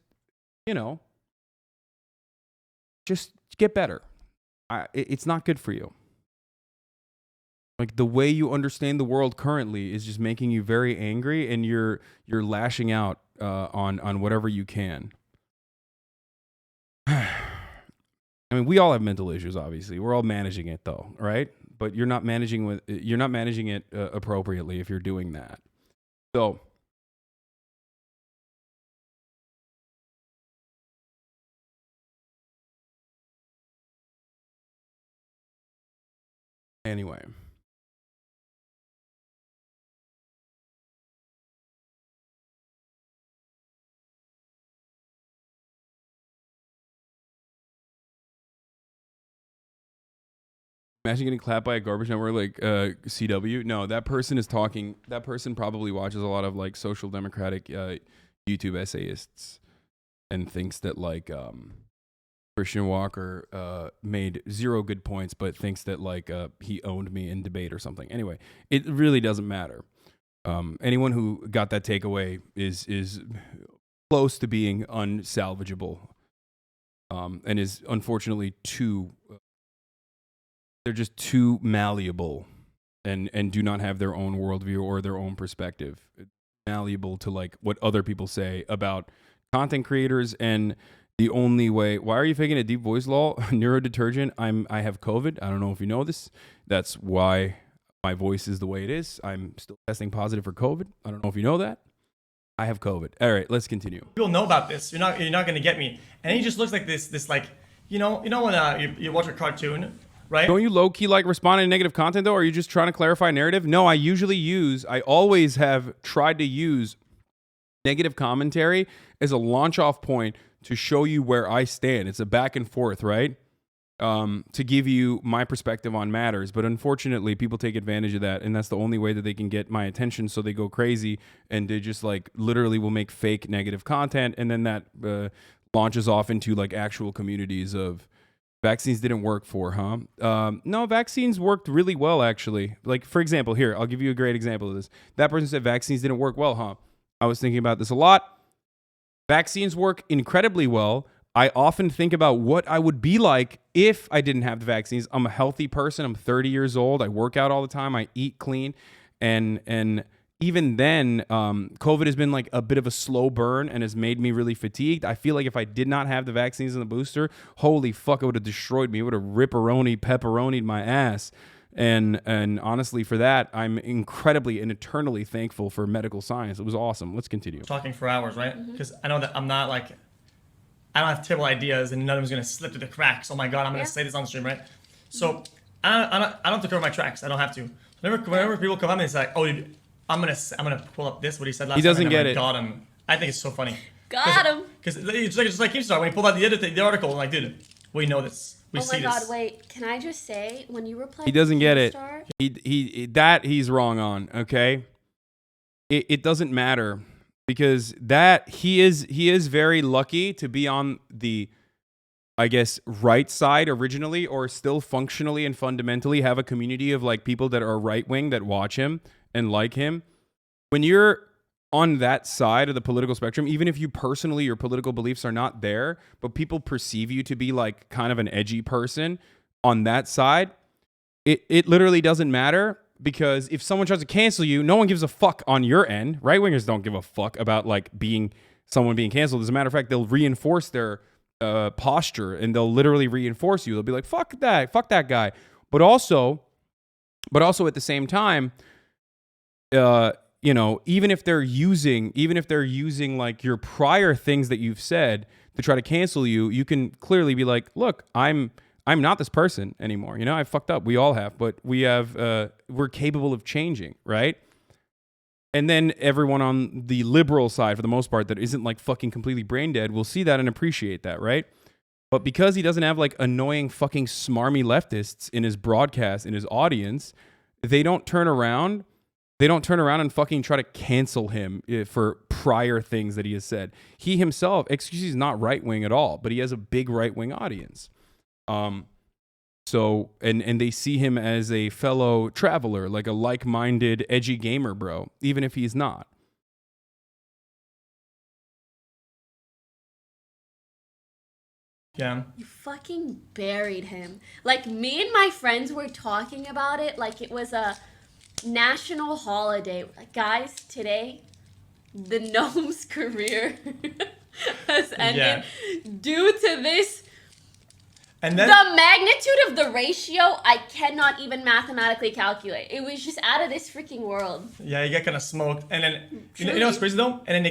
S1: get better. It's not good for you. Like, the way you understand the world currently is just making you very angry, and you're lashing out on whatever you can. I mean, we all have mental issues, obviously. We're all managing it, though, right? But you're not managing it appropriately if you're doing that. So Anyway. Imagine getting clapped by a garbage network like CW. No, that person is talking. That person probably watches a lot of like social democratic YouTube essayists and thinks that like Christian Walker made 0 good points, but thinks that like he owned me in debate or something. Anyway, it really doesn't matter. Anyone who got that takeaway is close to being unsalvageable, and is unfortunately too. They're just too malleable and do not have their own worldview or their own perspective. Malleable to like what other people say about content creators. And the only way, why are you faking a deep voice, lol? Neurodetergent. I have COVID. I don't know if you know this. That's why my voice is the way it is. I'm still testing positive for COVID. I don't know if you know that. I have COVID. All right, let's continue.
S8: People know about this. You're not going to get me. And he just looks like this like, you know when you watch a cartoon, right?
S1: Don't you low-key like respond to negative content, though? Or are you just trying to clarify narrative? No, I always have tried to use negative commentary as a launch-off point to show you where I stand. It's a back and forth, right? To give you my perspective on matters. But unfortunately, people take advantage of that, and that's the only way that they can get my attention, so they go crazy, and they just like literally will make fake negative content, and then that launches off into like actual communities of vaccines didn't work for, huh? No, vaccines worked really well, actually. Like, for example, here, I'll give you a great example of this. That person said vaccines didn't work well, huh? I was thinking about this a lot. Vaccines work incredibly well. I often think about what I would be like if I didn't have the vaccines. I'm a healthy person. I'm 30 years old. I work out all the time. I eat clean. And even then, COVID has been like a bit of a slow burn and has made me really fatigued. I feel like if I did not have the vaccines and the booster, holy fuck, it would have destroyed me. It would have pepperonied my ass. And honestly, for that, I'm incredibly and eternally thankful for medical science. It was awesome. Let's continue.
S8: Talking for hours, right? Because I know that I don't have terrible ideas and none of them's going to slip through the cracks. Oh my God, I'm going to say this on stream, right? So I don't have to cover my tracks. I don't have to. Whenever people come up and it's like, oh, I'm gonna pull up what he said last time.
S1: He doesn't get it.
S8: Got him. I think it's so funny.
S9: Got him.
S8: Because it's just like Keemstar when he pulled out the article. I'm like, dude, we know this. We see this.
S9: Oh my God! Wait, can I just say when you reply?
S1: He doesn't get it. He's wrong on. Okay. It doesn't matter because he is very lucky to be on the, I guess, right side originally, or still functionally and fundamentally have a community of like people that are right wing that watch him and like him. When you're on that side of the political spectrum, even if you personally, your political beliefs are not there, but people perceive you to be like kind of an edgy person on that side, it literally doesn't matter, because if someone tries to cancel you, no one gives a fuck on your end. Right wingers don't give a fuck about like someone being canceled. As a matter of fact, they'll reinforce their posture, and they'll literally reinforce you. They'll be like, fuck that guy. But also at the same time, even if they're using like your prior things that you've said to try to cancel you, you can clearly be like, look, I'm not this person anymore. I fucked up. We all have, but we're capable of changing, right? And then everyone on the liberal side, for the most part, that isn't like fucking completely brain dead, will see that and appreciate that, right? But because he doesn't have like annoying fucking smarmy leftists in his broadcast, in his audience, they don't turn around and fucking try to cancel him for prior things that he has said. He himself, XQC, is not right-wing at all, but he has a big right-wing audience. So they see him as a fellow traveler, like a like-minded, edgy gamer bro, even if he's not.
S8: Yeah.
S9: You fucking buried him. Like, me and my friends were talking about it like it was a national holiday. Like, guys, today, the gnome's career has ended due to this. And then, the magnitude of the ratio, I cannot even mathematically calculate. It was just out of this freaking world.
S8: Yeah, you get kind of smoked, and then you know what's crazy though? And then they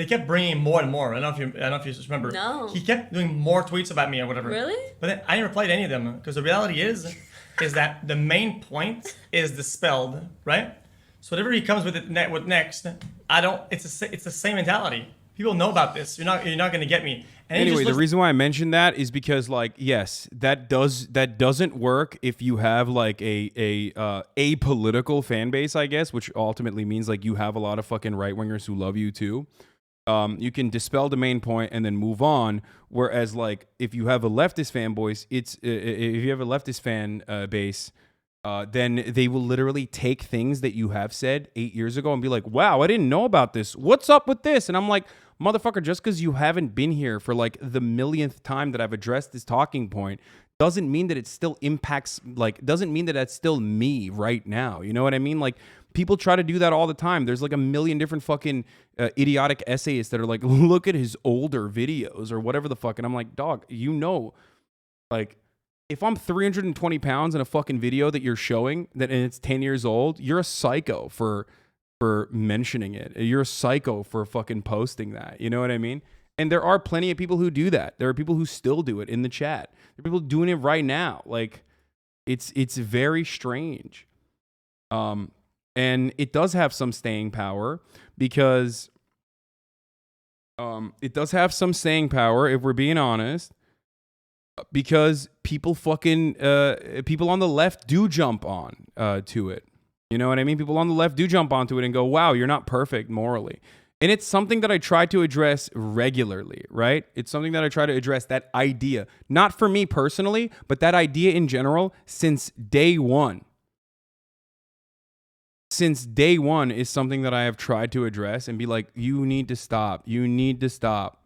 S8: kept bringing more and more. I don't know if you just remember.
S9: No.
S8: He kept doing more tweets about me or whatever.
S9: Really?
S8: But then I didn't reply to any of them, because the reality is, is that the main point is dispelled, right? So whatever he comes with next, it's the same mentality. People know about this. You're not going to get me. And
S1: anyway, the reason why I mentioned that is because, like, yes, that doesn't work if you have like a apolitical fan base, I guess, which ultimately means like you have a lot of fucking right wingers who love you too. You can dispel the main point and then move on. Whereas, like, if you have a leftist fanboys, if you have a leftist fan base, then they will literally take things that you have said 8 years ago and be like, "Wow, I didn't know about this. What's up with this?" And I'm like, motherfucker, just because you haven't been here for like the millionth time that I've addressed this talking point doesn't mean that it still impacts, like, doesn't mean that that's still me right now. You know what I mean? Like, people try to do that all the time. There's like a million different fucking idiotic essayists that are like, look at his older videos or whatever the fuck. And I'm like, dog, you know, like, if I'm 320 pounds in a fucking video that you're showing and it's 10 years old, you're a psycho for mentioning it. You're a psycho for fucking posting that. You know what I mean? And there are plenty of people who do that. There are people who still do it in the chat. There are people doing it right now. Like, it's very strange. And it does have some staying power because if we're being honest, because people people on the left do jump on to it. You know what I mean? People on the left do jump onto it and go, wow, you're not perfect morally. And it's something that I try to address regularly, right? It's something that I try to address, that idea. Not for me personally, but that idea in general since day one. Since day one is something that I have tried to address and be like, you need to stop. You need to stop.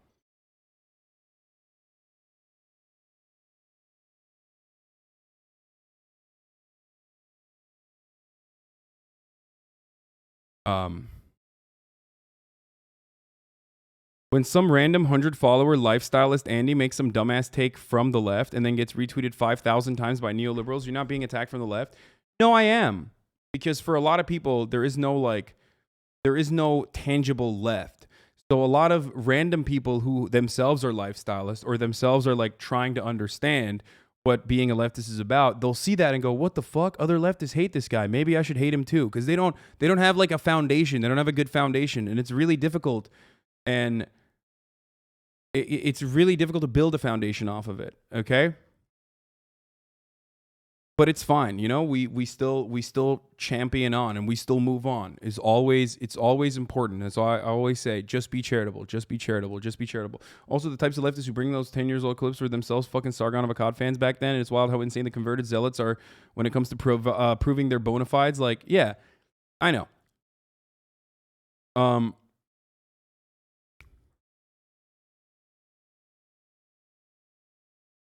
S1: When some random 100-follower lifestylist Andy makes some dumbass take from the left and then gets retweeted 5,000 times by neoliberals, you're not being attacked from the left? No, I am. Because for a lot of people, there is no tangible left. So a lot of random people who themselves are lifestylists or themselves are like trying to understand what being a leftist is about, they'll see that and go, what the fuck? Other leftists hate this guy. Maybe I should hate him too. Because they don't have like a foundation. They don't have a good foundation. And it's really difficult. And it's really difficult to build a foundation off of it. Okay? But it's fine, you know. We still champion on and we still move on. It's always important. That's why I always say, just be charitable, just be charitable, just be charitable. Also, the types of leftists who bring those 10 years old clips were themselves fucking Sargon of Akkad fans back then. And it's wild how insane the converted zealots are when it comes to proving their bona fides. Like, yeah, I know.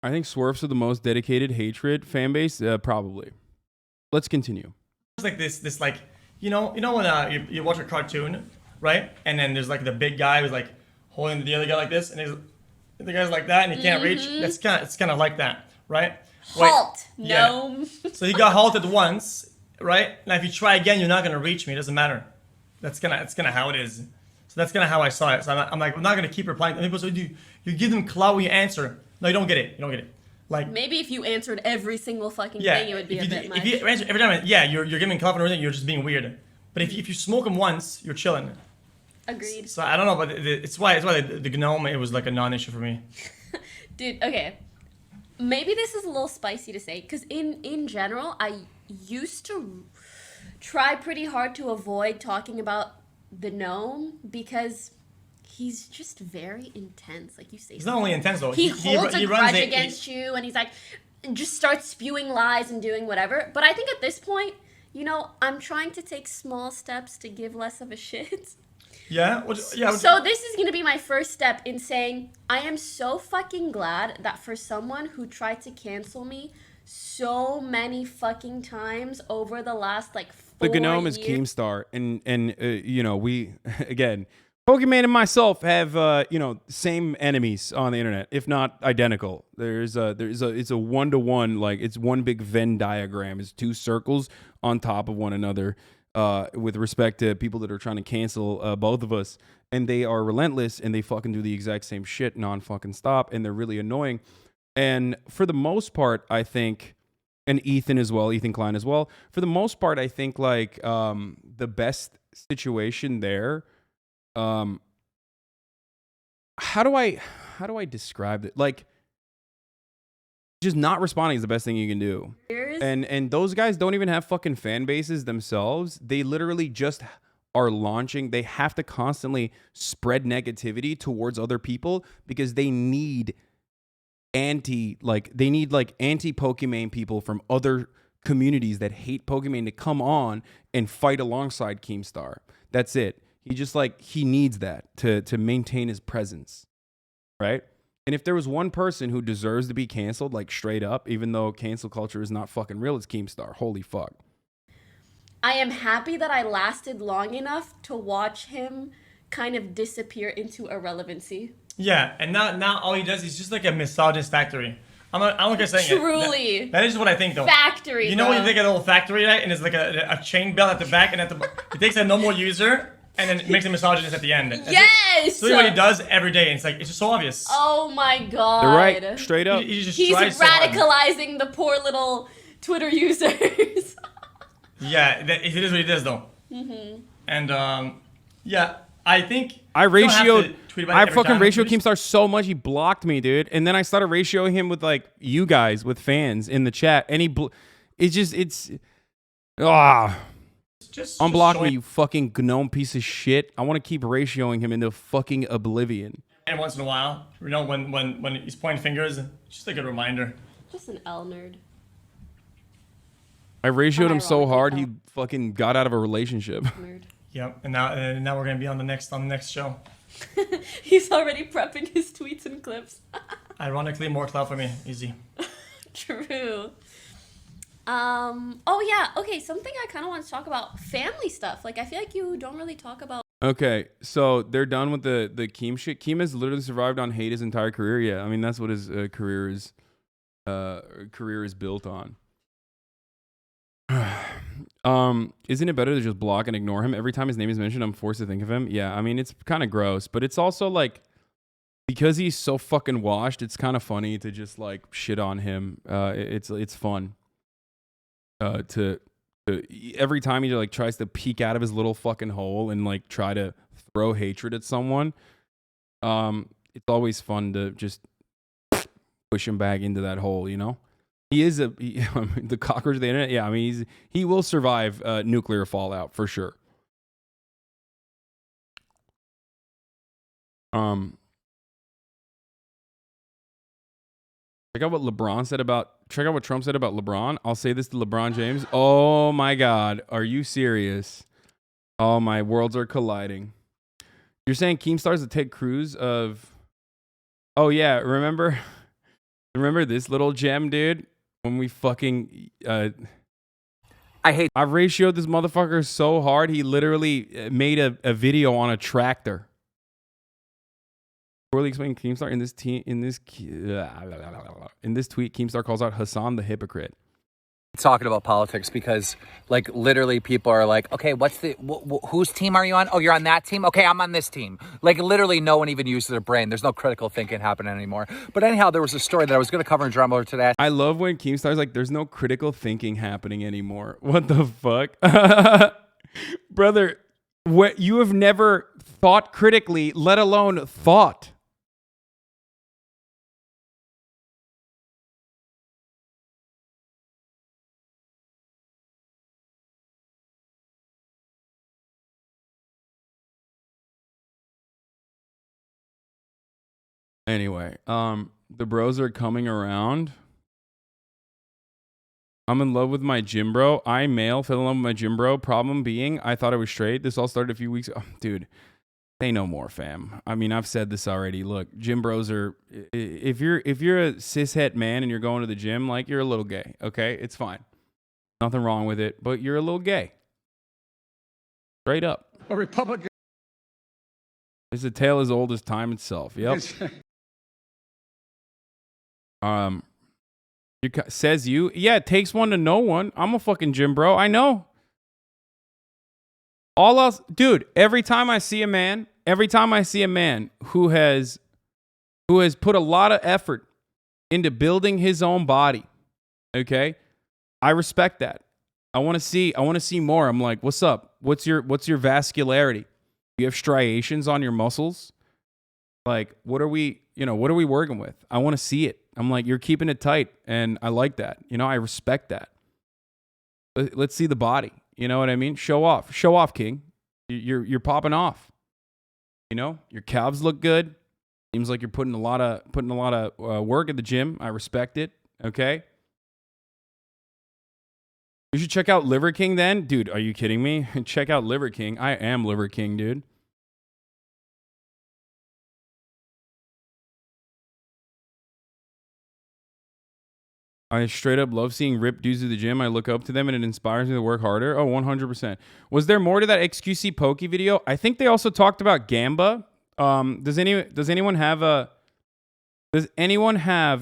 S1: I think Swerves are the most dedicated hatred fan base, probably. Let's continue.
S8: It's like this like, you know when you watch a cartoon, right? And then there's like the big guy who's like holding the other guy like this, and the guy's like that, and he can't reach. It's kind of like that, right?
S9: Halt!
S8: Wait,
S9: No.
S8: Yeah. So he got halted once, right? Now if you try again, you're not gonna reach me. It doesn't matter. That's kind of how it is. So that's kind of how I saw it. So I'm like, I'm not gonna keep replying. And people say, you give them clout when you answer. No, you don't get it. You don't get it. Like,
S9: maybe if you answered every single fucking thing, it would be a bit much.
S8: If you answer every time, you're giving clout and everything. You're just being weird. But if you smoke them once, you're chilling.
S9: Agreed.
S8: So I don't know, but it's why the gnome, it was like a non-issue for me.
S9: Dude, okay. Maybe this is a little spicy to say, because in general, I used to try pretty hard to avoid talking about the gnome because he's just very intense. Like you say,
S8: he's not only intense though.
S9: He holds a grudge against you, and he's like, just starts spewing lies and doing whatever. But I think at this point, you know, I'm trying to take small steps to give less of a shit.
S8: Yeah.
S9: So this is gonna be my first step in saying I am so fucking glad that for someone who tried to cancel me so many fucking times over the last like 4
S1: the gnome
S9: years.
S1: is Keemstar, and you know, we again. Pokimane and myself have same enemies on the internet, if not identical. It's a 1-to-1, like it's one big Venn diagram. It's 2 circles on top of one another with respect to people that are trying to cancel both of us, and they are relentless and they fucking do the exact same shit non fucking stop, and they're really annoying. And for the most part, I think And Ethan as well, Ethan Klein as well. For the most part, I think like the best situation there. How do I describe it? Like, just not responding is the best thing you can do. And those guys don't even have fucking fan bases themselves. They literally just are launching. They have to constantly spread negativity towards other people because they need anti-Pokimane people from other communities that hate Pokimane to come on and fight alongside Keemstar. That's it. He needs that to maintain his presence, right? And if there was one person who deserves to be canceled, like straight up, even though cancel culture is not fucking real, it's Keemstar. Holy fuck.
S9: I am happy that I lasted long enough to watch him kind of disappear into irrelevancy.
S8: Yeah, and now all he does is just like a misogynist factory. I'm not gonna say it.
S9: Truly.
S8: That is what I think, though.
S9: Factory.
S8: You know when you take a little factory, right, and it's like a chain belt at the back, and it takes a normal user and then makes a misogynist at the end.
S9: Yes.
S8: So what he does every day, and it's just so obvious.
S9: Oh my god.
S1: They're right. Straight up.
S9: He's radicalizing the poor little Twitter users.
S8: Yeah, it is what it is, though. Mm-hmm. And yeah, I think
S1: I fucking ratioed Keemstar so much he blocked me, dude. And then I started ratioing him with like you guys, with fans in the chat, and just unblock me, you fucking gnome piece of shit. I want to keep ratioing him into fucking oblivion.
S8: And once in a while, you know, when he's pointing fingers, just like a reminder.
S9: Just an L nerd.
S1: I ratioed him so hard he fucking got out of a relationship.
S8: Nerd. Yep, and now we're gonna be on the next show.
S9: He's already prepping his tweets and clips.
S8: Ironically, more clout for me. Easy.
S9: True. Oh yeah. Okay. Something I kind of want to talk about: family stuff. Like I feel like you don't really talk about.
S1: Okay, so they're done with the Keem shit. Keem has literally survived on hate his entire career. Yeah, I mean that's what his career is built on. Isn't it better to just block and ignore him every time his name is mentioned? I'm forced to think of him. Yeah, I mean it's kind of gross, but it's also like because he's so fucking washed. It's kind of funny to just like shit on him. It's fun. To every time he like tries to peek out of his little fucking hole and like try to throw hatred at someone, it's always fun to just push him back into that hole, you know. He is the cockroach of the internet. Yeah, I mean he will survive nuclear fallout for sure. Check out what Trump said about LeBron. I'll say this to LeBron James. Oh my God. Are you serious? Oh, my worlds are colliding. You're saying Keemstar's the Ted Cruz of... Oh yeah, remember this little gem, dude? When we fucking... I've ratioed this motherfucker so hard, he literally made a video on a tractor. Poorly explained Keemstar in this tweet, Keemstar calls out Hasan the hypocrite.
S10: Talking about politics because like literally people are like, okay, whose team are you on? Oh, you're on that team? Okay, I'm on this team. Like literally no one even uses their brain. There's no critical thinking happening anymore. But anyhow, there was a story that I was going to cover in Drummer today.
S1: I love when Keemstar's like, there's no critical thinking happening anymore. What the fuck? Brother, you have never thought critically, let alone thought. Anyway, the bros are coming around. I'm in love with my gym bro. I male, fell in love with my gym bro. Problem being, I thought I was straight. This all started a few weeks ago. Dude, say no more, fam. I mean, I've said this already. Look, gym bros are, if you're a cishet man and you're going to the gym, like you're a little gay, okay? It's fine. Nothing wrong with it, but you're a little gay. Straight up.
S11: A Republican.
S1: It's a tale as old as time itself. Yep. Says you. Yeah, it takes one to know one. I'm a fucking gym bro. I know. All else, dude, every time I see a man who has put a lot of effort into building his own body, okay? I respect that. I want to see more. I'm like, what's up? What's your vascularity? Do you have striations on your muscles? Like, what are we working with? I want to see it. I'm like, you're keeping it tight, and I like that. I respect that. Let's see the body. You know what I mean? Show off, King. You're popping off. Your calves look good. Seems like you're putting a lot of work at the gym. I respect it. Okay. You should check out Liver King then, dude. Are you kidding me? Check out Liver King. I am Liver King, dude. I straight up love seeing ripped dudes at the gym. I look up to them and it inspires me to work harder. Oh, 100%. Was there more to that XQC Poki video? I think they also talked about Gamba. Does anyone have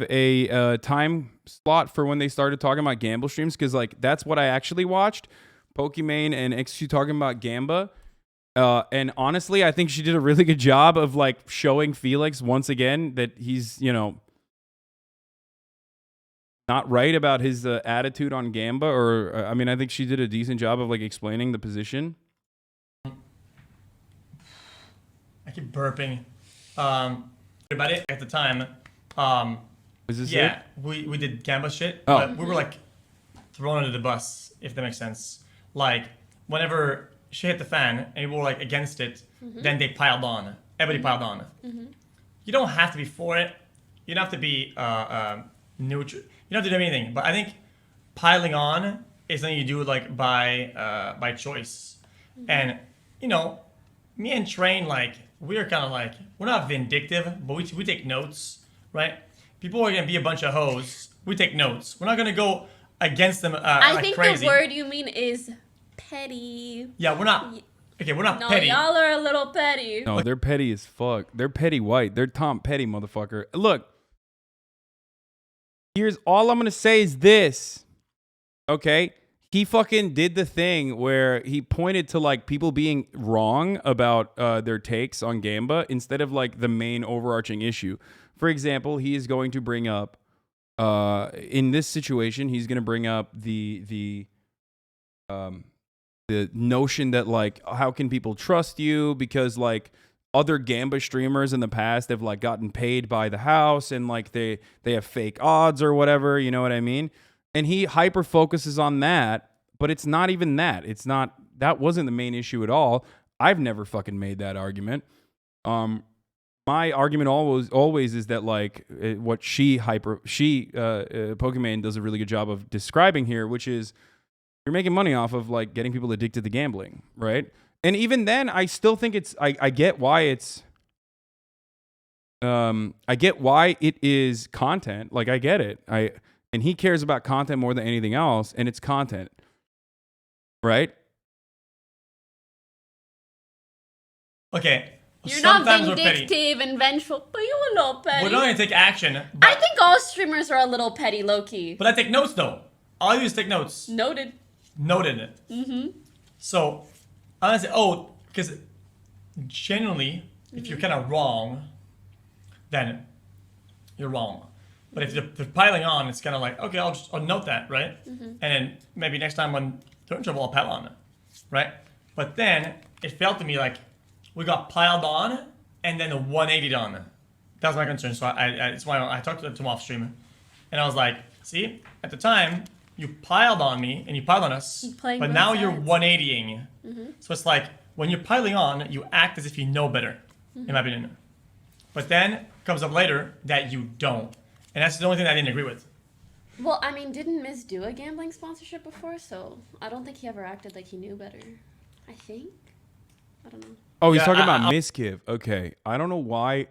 S1: a time slot for when they started talking about Gamble streams? Because like that's what I actually watched. Pokimane and XQC talking about Gamba. And honestly, I think she did a really good job of like showing Felix once again that he's, not right about his attitude on Gamba, or I think she did a decent job of like explaining the position.
S8: I keep burping. About it at the time.
S1: Is this
S8: yeah,
S1: it?
S8: we did Gamba shit,
S1: Oh.
S8: but we were like thrown under the bus, if that makes sense. Like whenever she hit the fan and we were like against it, then they piled on. Everybody piled on. You don't have to be for it. You don't have to be neutral. You don't have to do anything. But I think piling on is something you do like by choice. And me and Train, like we're kind of like we're not vindictive, but we take notes, right? People are gonna be a bunch of hoes. We take notes. We're not gonna go against them.
S9: I
S8: like
S9: think
S8: crazy.
S9: the word you mean is petty.
S8: Yeah, we're not. Okay, we're not
S9: No,
S8: petty.
S9: y'all are a little petty.
S1: No, they're petty as fuck. They're petty white. They're Tom Petty, motherfucker. Look, here's all I'm gonna say is this. Okay, he fucking did the thing where he pointed to like people being wrong about their takes on Gamba instead of like the main overarching issue. For example, he is going to bring up in this situation, he's going to bring up the notion that like how can people trust you because like other Gamba streamers in the past have like gotten paid by the house and like they have fake odds or whatever, you know what I mean? And he hyper focuses on that, but it's not even that. That wasn't the main issue at all. I've never fucking made that argument. My argument always is that like what Pokimane does a really good job of describing here, which is you're making money off of like getting people addicted to gambling, right? And even then, I still think I get why it's I get why it is content. Like I get it. And he cares about content more than anything else, and it's content. Right?
S8: Okay.
S9: You're
S8: Sometimes
S9: not
S8: we're petty.
S9: vindictive and vengeful, but you're a little petty.
S8: We're not gonna take action.
S9: I think all streamers are a little petty, low-key.
S8: But I take notes though. All I do is take notes.
S9: Noted.
S8: Noted it. So I'm gonna say, because generally, if you're kind of wrong, then you're wrong. But if they're piling on, it's kind of like, okay, I'll note that, right? And then maybe next time when they're in trouble, I'll pile on it, right? But then it felt to me like we got piled on and then a 180'd on. That was my concern. So that's why I talked to him off stream, and I was like, see, at the time you piled on me and you piled on us, but now you're 180ing. So it's like when you're piling on, you act as if you know better, in my opinion. But then comes up later that you don't. And that's the only thing I didn't agree with.
S9: Well, I mean, didn't Miz do a gambling sponsorship before? So I don't think he ever acted like he knew better. I think. I don't know.
S1: Oh, he's talking about Miskiv. Okay. I don't know why.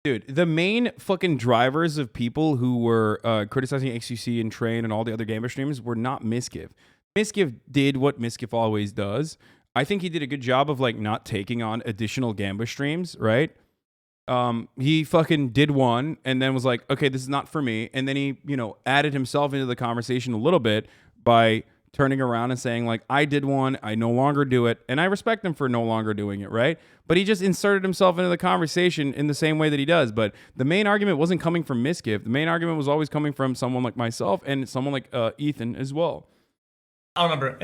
S1: Dude, the main fucking drivers of people who were criticizing XQC and Train and all the other gamer streamers were not Miskiv. Miskiv did what Miskiv always does. I think he did a good job of like not taking on additional Gamba streams, right? He fucking did one and then was like, okay, this is not for me. And then he, added himself into the conversation a little bit by turning around and saying like, I did one, I no longer do it. And I respect him for no longer doing it, right? But he just inserted himself into the conversation in the same way that he does. But the main argument wasn't coming from Miskiv. The main argument was always coming from someone like myself and someone like Ethan as well.
S8: I don't remember.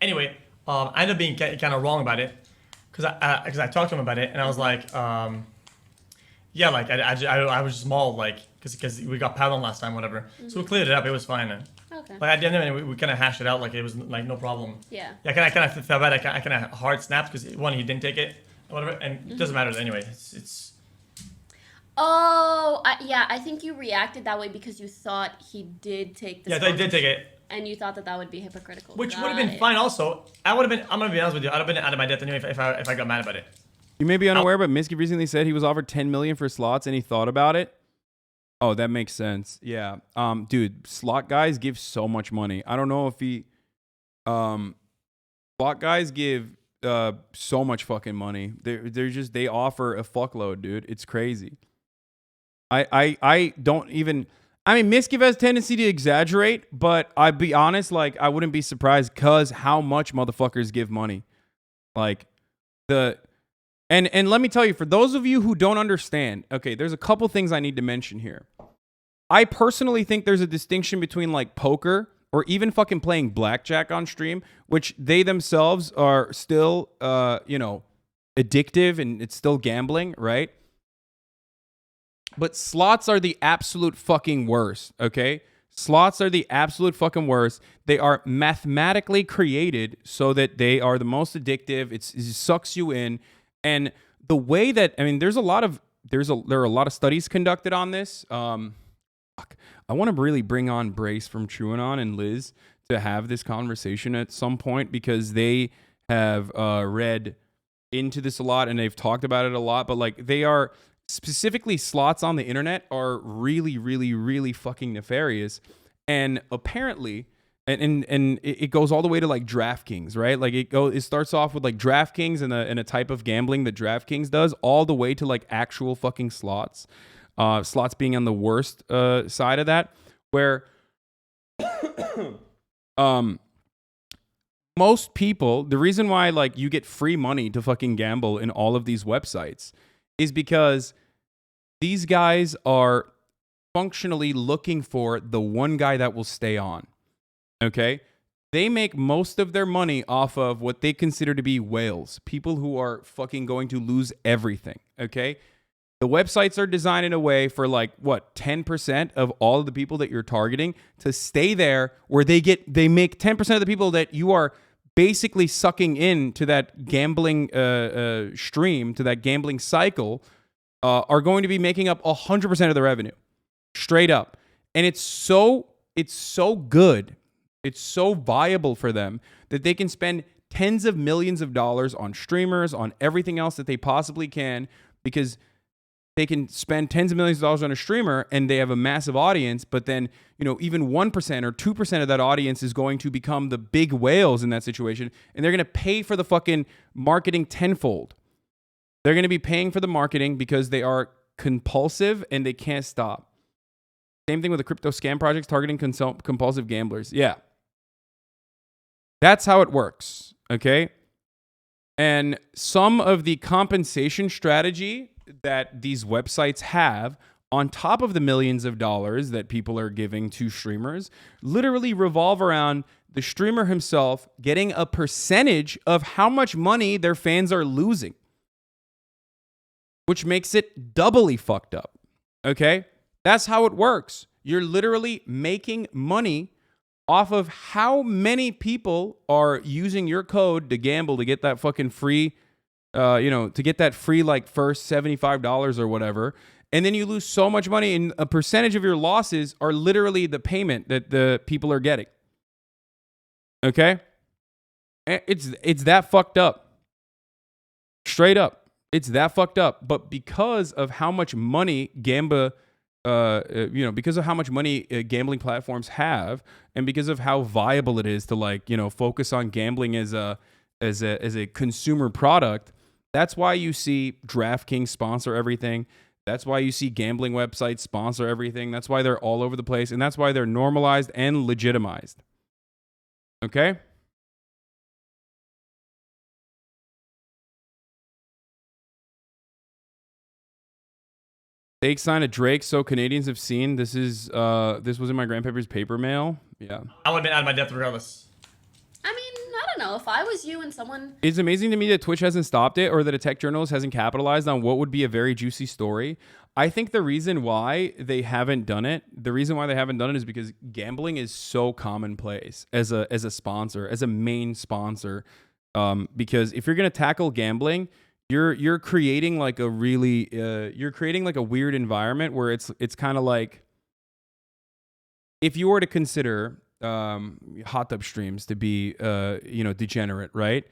S8: Anyway, I ended up being kind of wrong about it because I talked to him about it and I was like, yeah, like I was just mauled, like because we got paddled last time, whatever. So we cleared it up. It was fine.
S9: Okay.
S8: But at the end of it, we kind of hashed it out. Like it was like no problem.
S9: Yeah.
S8: Yeah, I kind of felt bad. I kind of hard snapped because one, he didn't take it, or whatever, and it doesn't matter anyway. It's.
S9: Oh, yeah. I think you reacted that way because you thought he did take the.
S8: Yeah, I did take it.
S9: And you thought that would be hypocritical.
S8: Which would have been fine. Also, I would have been. I'm gonna be honest with you. I'd have been out of my depth anyway if I got mad about it.
S1: You may be unaware, but Miski recently said he was offered 10 million for slots and he thought about it. Oh, that makes sense. Yeah. Dude, slot guys give so much money. I don't know if slot guys give so much fucking money. They offer a fuckload, dude. It's crazy. I don't even. I mean, Miskiv has a tendency to exaggerate, but I'd be honest, like, I wouldn't be surprised because how much motherfuckers give money. Like, and let me tell you, for those of you who don't understand, okay, there's a couple things I need to mention here. I personally think there's a distinction between, like, poker or even fucking playing blackjack on stream, which they themselves are still, addictive and it's still gambling, right? But slots are the absolute fucking worst, okay? Slots are the absolute fucking worst. They are mathematically created so that they are the most addictive. It sucks you in. And the way that, I mean, there are a lot of studies conducted on this. I want to really bring on Brace from TrueAnon and Liz to have this conversation at some point because they have read into this a lot and they've talked about it a lot. But like they are... Specifically, slots on the internet are really, really, really fucking nefarious. And apparently, and it goes all the way to like DraftKings, right? Like it starts off with like DraftKings and a type of gambling that DraftKings does, all the way to like actual fucking slots. Slots being on the worst side of that, where most people, the reason why like you get free money to fucking gamble in all of these websites is because these guys are functionally looking for the one guy that will stay on, okay? They make most of their money off of what they consider to be whales, people who are fucking going to lose everything, okay? The websites are designed in a way for like, 10% of all of the people that you're targeting to stay there where they make 10% of the people that you are basically sucking into that gambling stream, to that gambling cycle, are going to be making up 100% of the revenue, straight up. And it's so good, it's so viable for them that they can spend tens of millions of dollars on streamers, on everything else that they possibly can, because they can spend tens of millions of dollars on a streamer and they have a massive audience, but then, even 1% or 2% of that audience is going to become the big whales in that situation, and they're going to pay for the fucking marketing tenfold. They're going to be paying for the marketing because they are compulsive and they can't stop. Same thing with the crypto scam projects targeting compulsive gamblers. Yeah. That's how it works, okay? And some of the compensation strategy that these websites have on top of the millions of dollars that people are giving to streamers literally revolve around the streamer himself getting a percentage of how much money their fans are losing, which makes it doubly fucked up, okay? That's how it works. You're literally making money off of how many people are using your code to gamble to get that fucking free, to get that free, like, first $75 or whatever. And then you lose so much money, and a percentage of your losses are literally the payment that the people are getting. Okay? It's that fucked up. Straight up. It's that fucked up. But because of how much money because of how much money gambling platforms have, and because of how viable it is to focus on gambling as a consumer product, that's why you see DraftKings sponsor everything. That's why you see gambling websites sponsor everything. That's why they're all over the place, and that's why they're normalized and legitimized. Okay? Fake sign of Drake, so Canadians have seen. This was in my grandpapa's paper mail. Yeah.
S8: I would have been out of my depth regardless.
S9: I mean, I don't know. If I was you and someone...
S1: It's amazing to me that Twitch hasn't stopped it or that a tech journalist hasn't capitalized on what would be a very juicy story. I think the reason why they haven't done it, is because gambling is so commonplace as a sponsor, as a main sponsor. Because if you're going to tackle gambling, you're creating like a really you're creating like a weird environment where it's kind of like, if you were to consider hot tub streams to be degenerate, right?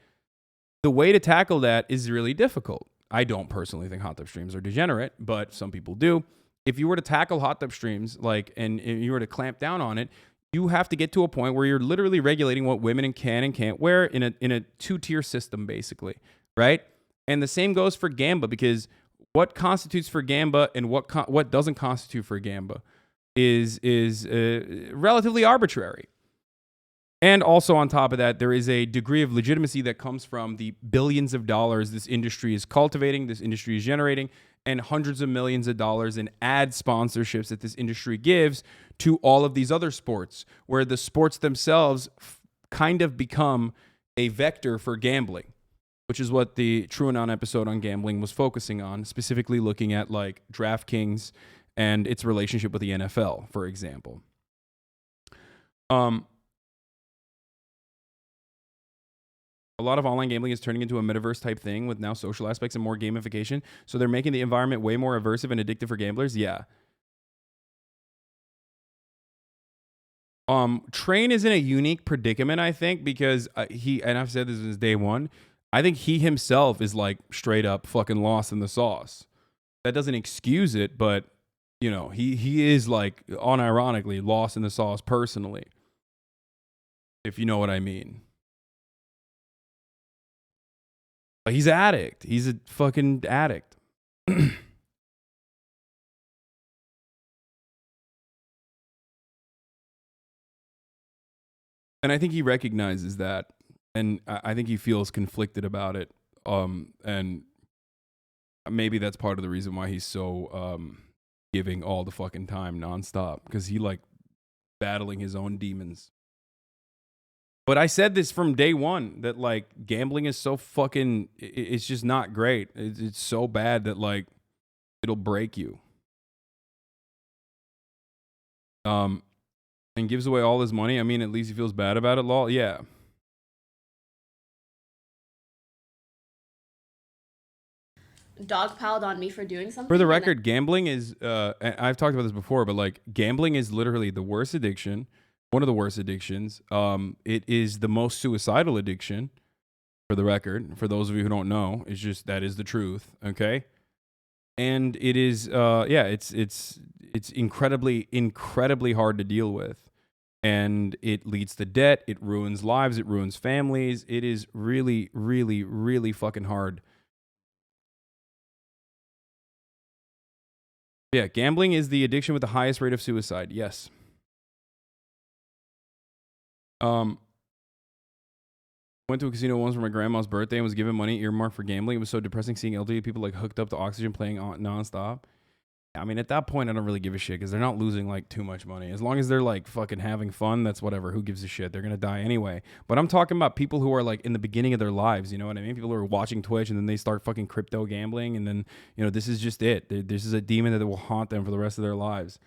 S1: The way to tackle that is really difficult. I don't personally think hot tub streams are degenerate, but some people do. If you were to tackle hot tub streams, and you were to clamp down on it, you have to get to a point where you're literally regulating what women can and can't wear in a two-tier system, basically, right? And the same goes for Gamba, because what constitutes for Gamba and what doesn't constitute for Gamba is relatively arbitrary. And also on top of that, there is a degree of legitimacy that comes from the billions of dollars this industry is cultivating, this industry is generating, and hundreds of millions of dollars in ad sponsorships that this industry gives to all of these other sports, where the sports themselves kind of become a vector for gambling, which is what the TrueAnon episode on gambling was focusing on, specifically looking at like DraftKings and its relationship with the NFL, for example. A lot of online gambling is turning into a metaverse type thing with now social aspects and more gamification. So they're making the environment way more aversive and addictive for gamblers. Yeah. Train is in a unique predicament, I think, because and I've said this since day one, I think he himself is like straight up fucking lost in the sauce. That doesn't excuse it, but he is like unironically lost in the sauce personally, if you know what I mean. He's an addict. He's a fucking addict. And I think he recognizes that. And I think he feels conflicted about it. And maybe that's part of the reason why he's so giving all the fucking time nonstop. Because he like battling his own demons. But I said this from day one, that like gambling is so fucking, it's just not great. It's so bad that like it'll break you. And gives away all his money. I mean, at least he feels bad about it, lol. Yeah.
S9: Dogpiled on me for doing something.
S1: For the record, gambling is, I've talked about this before, but like gambling is literally the worst addiction. One of the worst addictions. It is the most suicidal addiction, for the record. For those of you who don't know, it's just, that is the truth. Okay. And it is, it's incredibly, incredibly hard to deal with. And it leads to debt. It ruins lives. It ruins families. It is really, really, really fucking hard. Yeah, gambling is the addiction with the highest rate of suicide. Yes. Went to a casino once for my grandma's birthday and was given money earmarked for gambling. It was so depressing seeing elderly people like hooked up to oxygen playing nonstop. I mean, at that point, I don't really give a shit because they're not losing like too much money. As long as they're like fucking having fun, that's whatever. Who gives a shit? They're gonna die anyway. But I'm talking about people who are like in the beginning of their lives. You know what I mean? People who are watching Twitch and then they start fucking crypto gambling, and then this is just it. This is a demon that will haunt them for the rest of their lives.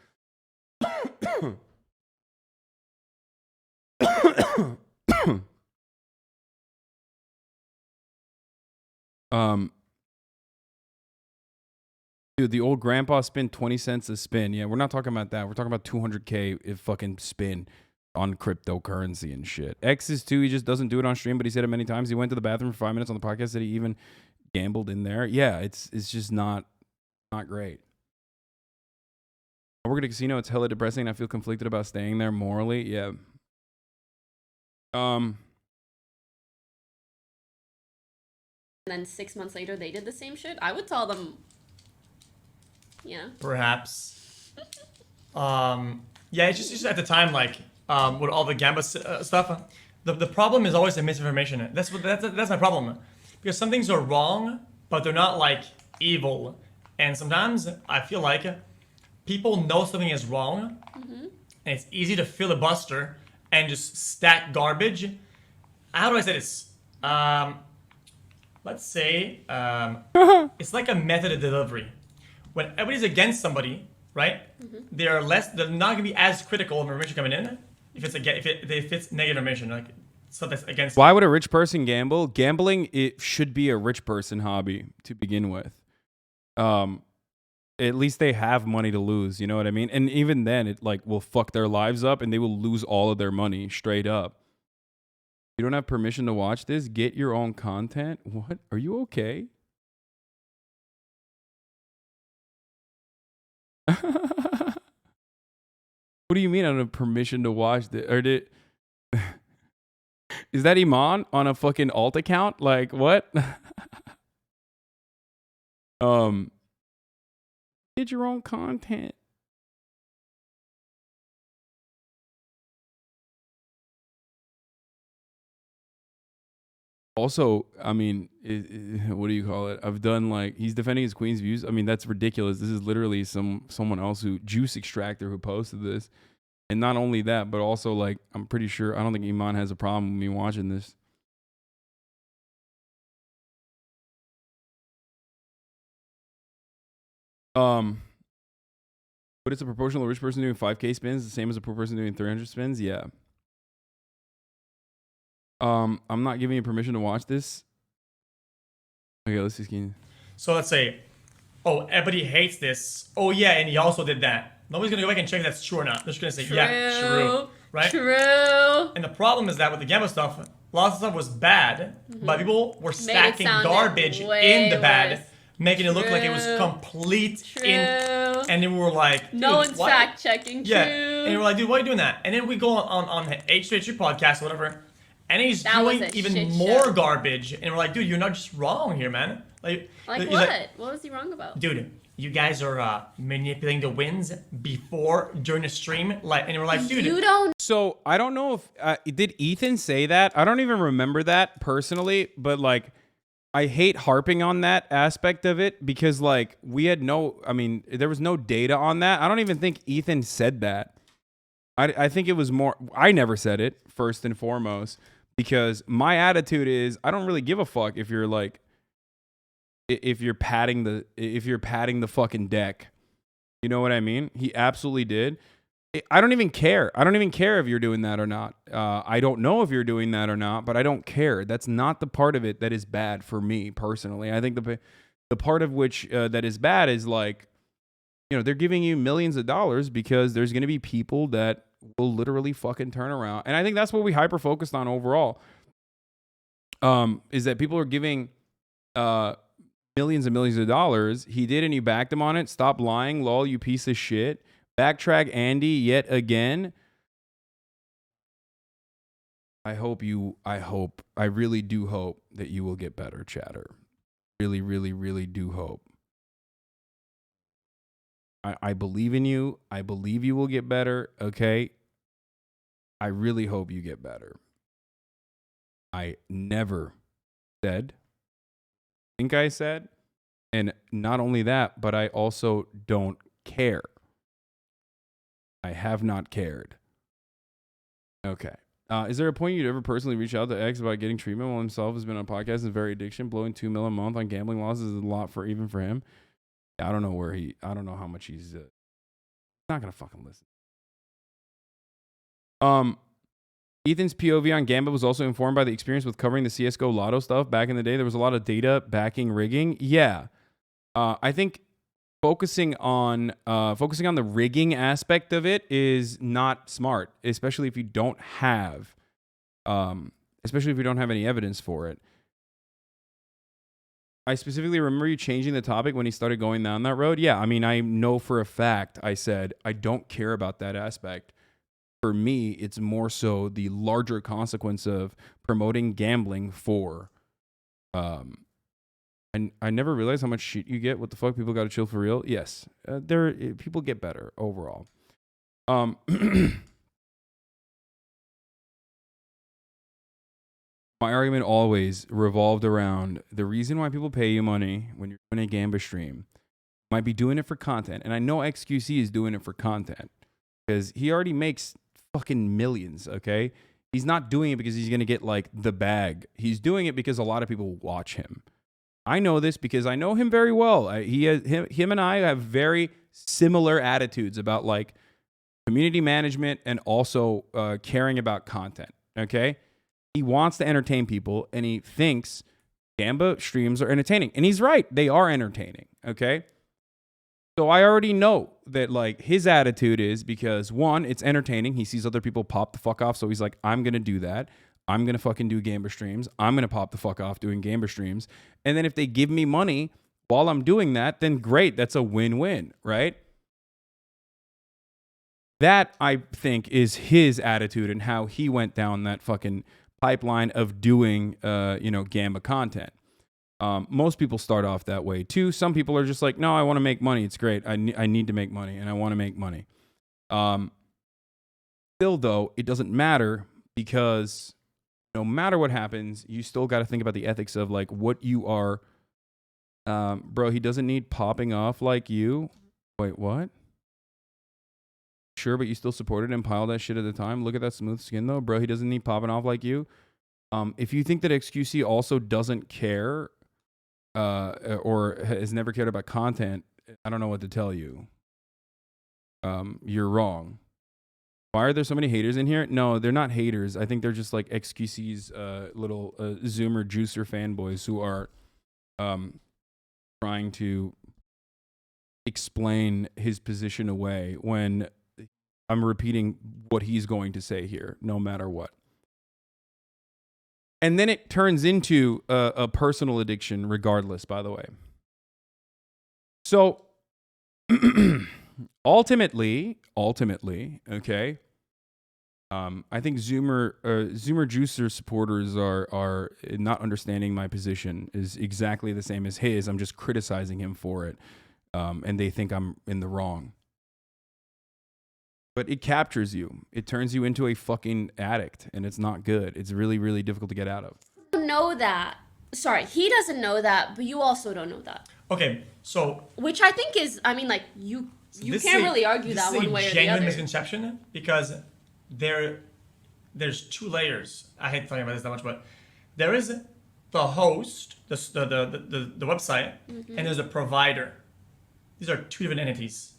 S1: Dude, the old grandpa spin 20 cents a spin. Yeah, we're not talking about that. We're talking about 200K if fucking spin on cryptocurrency and shit. X is too. He just doesn't do it on stream, but he said it many times. He went to the bathroom for 5 minutes on the podcast that he even gambled in there. Yeah, it's just not great. I work at a casino. It's hella depressing. I feel conflicted about staying there morally. Yeah.
S9: And then 6 months later, they did the same shit. I would tell them,
S8: perhaps. It's just at the time, like with all the Gamba stuff. The problem is always the misinformation. That's my problem, because some things are wrong, but they're not like evil. And sometimes I feel like people know something is wrong, and it's easy to filibuster and just stack garbage. How do I say this? Let's say it's like a method of delivery. When everybody's against somebody, right? They're not gonna be as critical of information coming in if it's negative information, like stuff that's against.
S1: Why would a rich person gamble? Gambling, it should be a rich person hobby to begin with. At least they have money to lose, you know what I mean? And even then, it like will fuck their lives up, and they will lose all of their money straight up. You don't have permission to watch this? Get your own content? What? Are you okay? What do you mean I don't have permission to watch this? Or is that Iman on a fucking alt account? Like what? Get your own content. Also, I mean, what do you call it? I've done like, he's defending his queen's views. I mean, that's ridiculous. This is literally someone else Juice Extractor who posted this. And not only that, but also like, I'm pretty sure, I don't think Iman has a problem with me watching this. But it's a proportional rich person doing 5K spins, the same as a poor person doing 300 spins? Yeah. I'm not giving you permission to watch this. Okay, let's see.
S8: So let's say, oh, everybody hates this. Oh yeah, and he also did that. Nobody's gonna go back and check if that's true or not. They're just gonna say, yeah, true. Right?
S9: True.
S8: And the problem is that with the Gamma stuff, a lot of stuff was bad, but people were stacking garbage in the bad, making it look like it was complete. And then we were like,
S9: no one's fact checking.
S8: Yeah. And we were like, dude, why are you doing that? And then we go on H3H3 podcast or whatever, and he's doing even more garbage. And we're like, dude, you're not just wrong here, man. Like
S9: what? Like, what was he wrong about?
S8: Dude, you guys are manipulating the wins during the stream. Like, and we're like, dude.
S9: You don't.
S1: So I don't know if did Ethan say that? I don't even remember that personally, but like, I hate harping on that aspect of it because like there was no data on that. I don't even think Ethan said that. I think it was more, I never said it first and foremost because my attitude is I don't really give a fuck if you're like, if you're padding the fucking deck. You know what I mean? He absolutely did. I don't even care. I don't even care if you're doing that or not. I don't know if you're doing that or not, but I don't care. That's not the part of it that is bad for me personally. I think the part of which that is bad is like, you know, they're giving you millions of dollars because there's going to be people that will literally fucking turn around. And I think that's what we hyper focused on overall. Is that people are giving millions and millions of dollars. He did and you backed him on it. Stop lying, lol, you piece of shit. Backtrack Andy yet again. I really do hope that you will get better, chatter. Really, really, really do hope. I believe in you. I believe you will get better, okay? I really hope you get better. I never said, I think I said, and not only that, but I also don't care. I have not cared. Okay. Is there a point you'd ever personally reach out to X about getting treatment while himself has been on podcast and very addiction? Blowing $2 million a month on gambling losses is a lot for him. I don't know how much he's not gonna fucking listen. Ethan's POV on Gambit was also informed by the experience with covering the CSGO Lotto stuff back in the day. There was a lot of data backing rigging. Yeah. I think focusing on the rigging aspect of it is not smart, especially if you don't have any evidence for it. I specifically remember you changing the topic when he started going down that road. Yeah, I mean, I know for a fact I said I don't care about that aspect. For me, it's more so the larger consequence of promoting gambling for and I never realized how much shit you get. What the fuck? People got to chill for real. Yes, people get better overall. My argument always revolved around the reason why people pay you money when you're doing a Gamba stream might be doing it for content. And I know XQC is doing it for content because he already makes fucking millions, okay? He's not doing it because he's going to get like the bag. He's doing it because a lot of people watch him. I know this because I know him very well. Him and I have very similar attitudes about like community management and also caring about content, okay? He wants to entertain people and he thinks Gamba streams are entertaining. And he's right. They are entertaining, okay? So I already know that like his attitude is because one, it's entertaining. He sees other people pop the fuck off. So he's like, I'm going to do that. I'm going to fucking do Gamba streams. I'm going to pop the fuck off doing Gamba streams. And then if they give me money while I'm doing that, then great. That's a win-win, right? That I think is his attitude and how he went down that fucking pipeline of doing, Gamba content. Most people start off that way too. Some people are just like, no, I want to make money. It's great. I need to make money and I want to make money. Still though, it doesn't matter because no matter what happens, you still got to think about the ethics of like what you are. Bro, he doesn't need popping off like you. Wait, what? Sure, but you still supported and piled that shit at the time. Look at that smooth skin though, bro. He doesn't need popping off like you. If you think that XQC also doesn't care or has never cared about content, I don't know what to tell you. You're wrong. Why are there so many haters in here? No, they're not haters. I think they're just like XQC's little Zoomer juicer fanboys who are trying to explain his position away when I'm repeating what he's going to say here, no matter what. And then it turns into a personal addiction regardless, by the way. So ultimately, okay, I think Zoomer Juicer supporters are not understanding my position is exactly the same as his. I'm just criticizing him for it, and they think I'm in the wrong. But it captures you. It turns you into a fucking addict, and it's not good. It's really, really difficult to get out of.
S9: I don't know that. Sorry, he doesn't know that, but you also don't know that.
S8: Okay, so...
S9: Which I think is, I mean, like, you can't really argue that one way or the other.
S8: This is a genuine misconception because there's two layers. I hate talking about this that much, but there is the host, the website, and there's a provider. These are two different entities.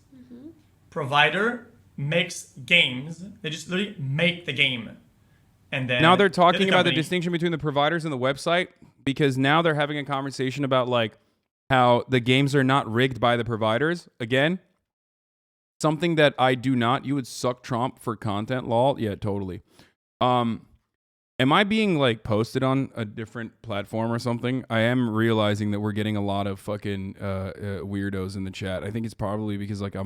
S8: Provider makes games. They just literally make the game. And then
S1: now they're talking about the distinction between the providers and the website because now they're having a conversation about like how the games are not rigged by the providers. Again, something that I do not. You would suck Trump for content, lol. Yeah, totally. Am I being like posted on a different platform or something? I am realizing that we're getting a lot of fucking weirdos in the chat. I think it's probably because like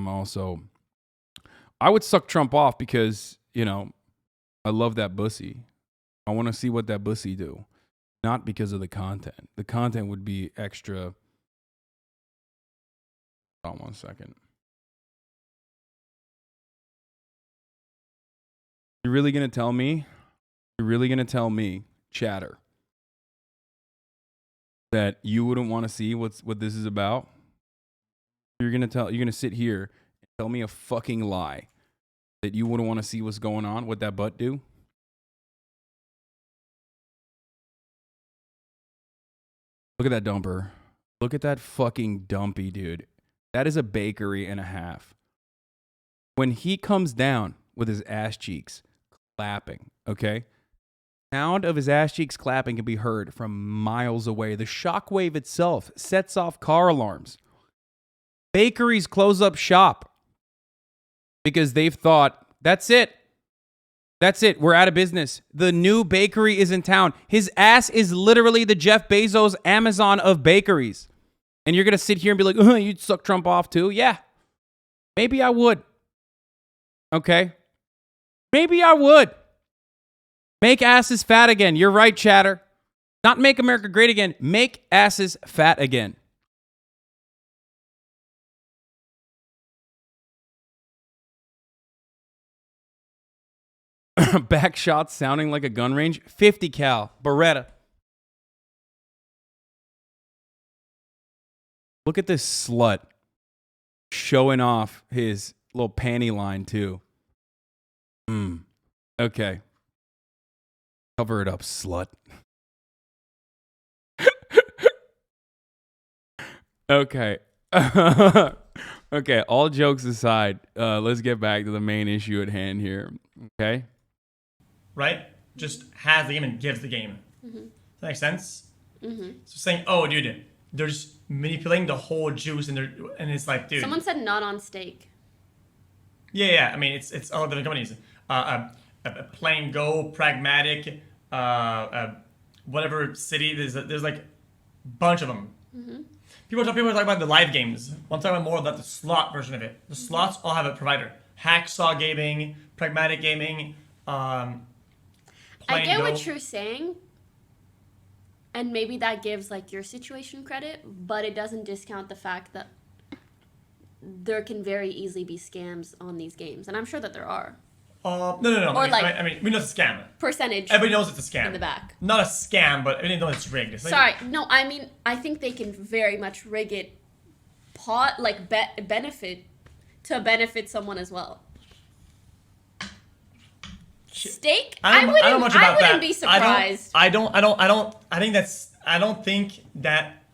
S1: I would suck Trump off because, I love that bussy. I want to see what that bussy do. Not because of the content. The content would be extra. Hold on 1 second. You're really going to tell me? You're really going to tell me, chatter, that you wouldn't want to see what this is about? You're going to sit here and tell me a fucking lie that you wouldn't want to see what's going on, what that butt do? Look at that dumper. Look at that fucking dumpy, dude. That is a bakery and a half. When he comes down with his ass cheeks clapping, okay? Sound of his ass cheeks clapping can be heard from miles away. The shockwave itself sets off car alarms. Bakeries close up shop because they've thought, that's it. That's it. We're out of business. The new bakery is in town. His ass is literally the Jeff Bezos Amazon of bakeries. And you're going to sit here and be like, you'd suck Trump off too? Yeah. Maybe I would. Okay. Maybe I would. Make asses fat again. You're right, chatter. Not make America great again. Make asses fat again. Back shots sounding like a gun range. 50 cal. Beretta. Look at this slut. showing off his little panty line too. Okay. Cover it up, slut. Okay. Okay, all jokes aside, let's get back to the main issue at hand here. Okay?
S8: Right? Just has the game and gives the game. Does that make sense? So saying, oh, dude, they're just manipulating the whole juice and it's like, dude.
S9: Someone said not on stake.
S8: Yeah. I mean, it's all different companies. Plain Go, Pragmatic, whatever city. There's like a bunch of them. People are talking about the live games. I'm talking about more about the slot version of it. The slots all have a provider. Hacksaw Gaming, Pragmatic Gaming,
S9: I get what you're saying, and maybe that gives like your situation credit, but it doesn't discount the fact that there can very easily be scams on these games, and I'm sure that there are.
S8: No.
S9: Or
S8: I mean, we know it's a scam.
S9: Percentage.
S8: Everybody knows it's a scam.
S9: In the back.
S8: Not a scam, but everybody knows it's rigged. It's
S9: Sorry, no, I mean, I think they can very much rig it, benefit someone as well. Stake? I wouldn't be surprised.
S8: I don't think that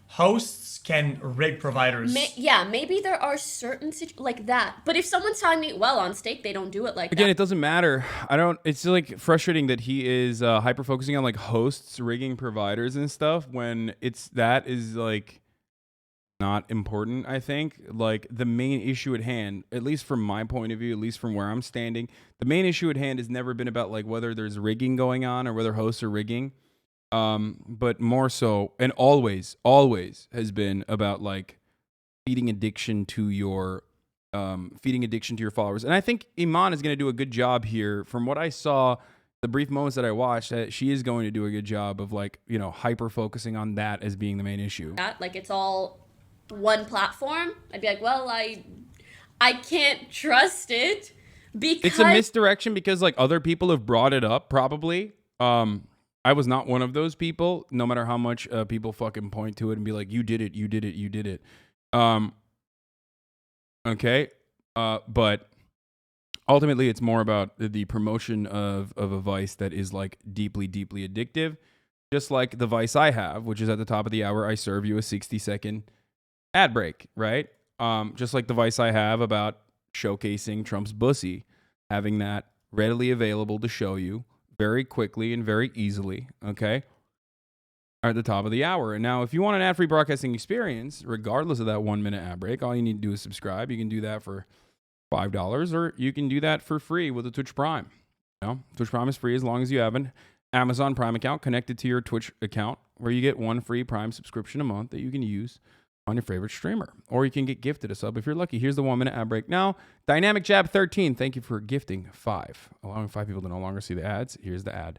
S8: hosts can rig providers.
S9: Maybe there are certain like that. But if someone's telling me, well, on stake they don't do it like that.
S1: Again, it doesn't matter. It's like frustrating that he is hyper focusing on like hosts rigging providers and stuff when that is like not important. I think like the main issue at hand, at least from my point of view, at least from where I'm standing, the main issue at hand has never been about like whether there's rigging going on or whether hosts are rigging. But more so, and always has been about like feeding addiction to your followers. And I think Iman is going to do a good job here. From what I saw, the brief moments that I watched, that she is going to do a good job of like, hyper focusing on that as being the main issue.
S9: Like it's all one platform. I'd be like, well, I can't trust it because
S1: it's a misdirection because like other people have brought it up probably. I was not one of those people, no matter how much people fucking point to it and be like, you did it. Okay. But ultimately it's more about the promotion of a vice that is like deeply, deeply addictive. Just like the vice I have, which is at the top of the hour, I serve you a 60-second ad break, right? Just like the vice I have about showcasing Trump's bussy, having that readily available to show you very quickly and very easily, okay, at the top of the hour. And now, if you want an ad-free broadcasting experience, regardless of that 1-minute ad break, all you need to do is subscribe. You can do that for $5, or you can do that for free with a Twitch Prime. Twitch Prime is free as long as you have an Amazon Prime account connected to your Twitch account, where you get one free Prime subscription a month that you can use on your favorite streamer, or you can get gifted a sub if you're lucky. Here's the 1-minute ad break now. Dynamic Jab 13, thank you for gifting 5, allowing 5 people to no longer see the ads. Here's the ad.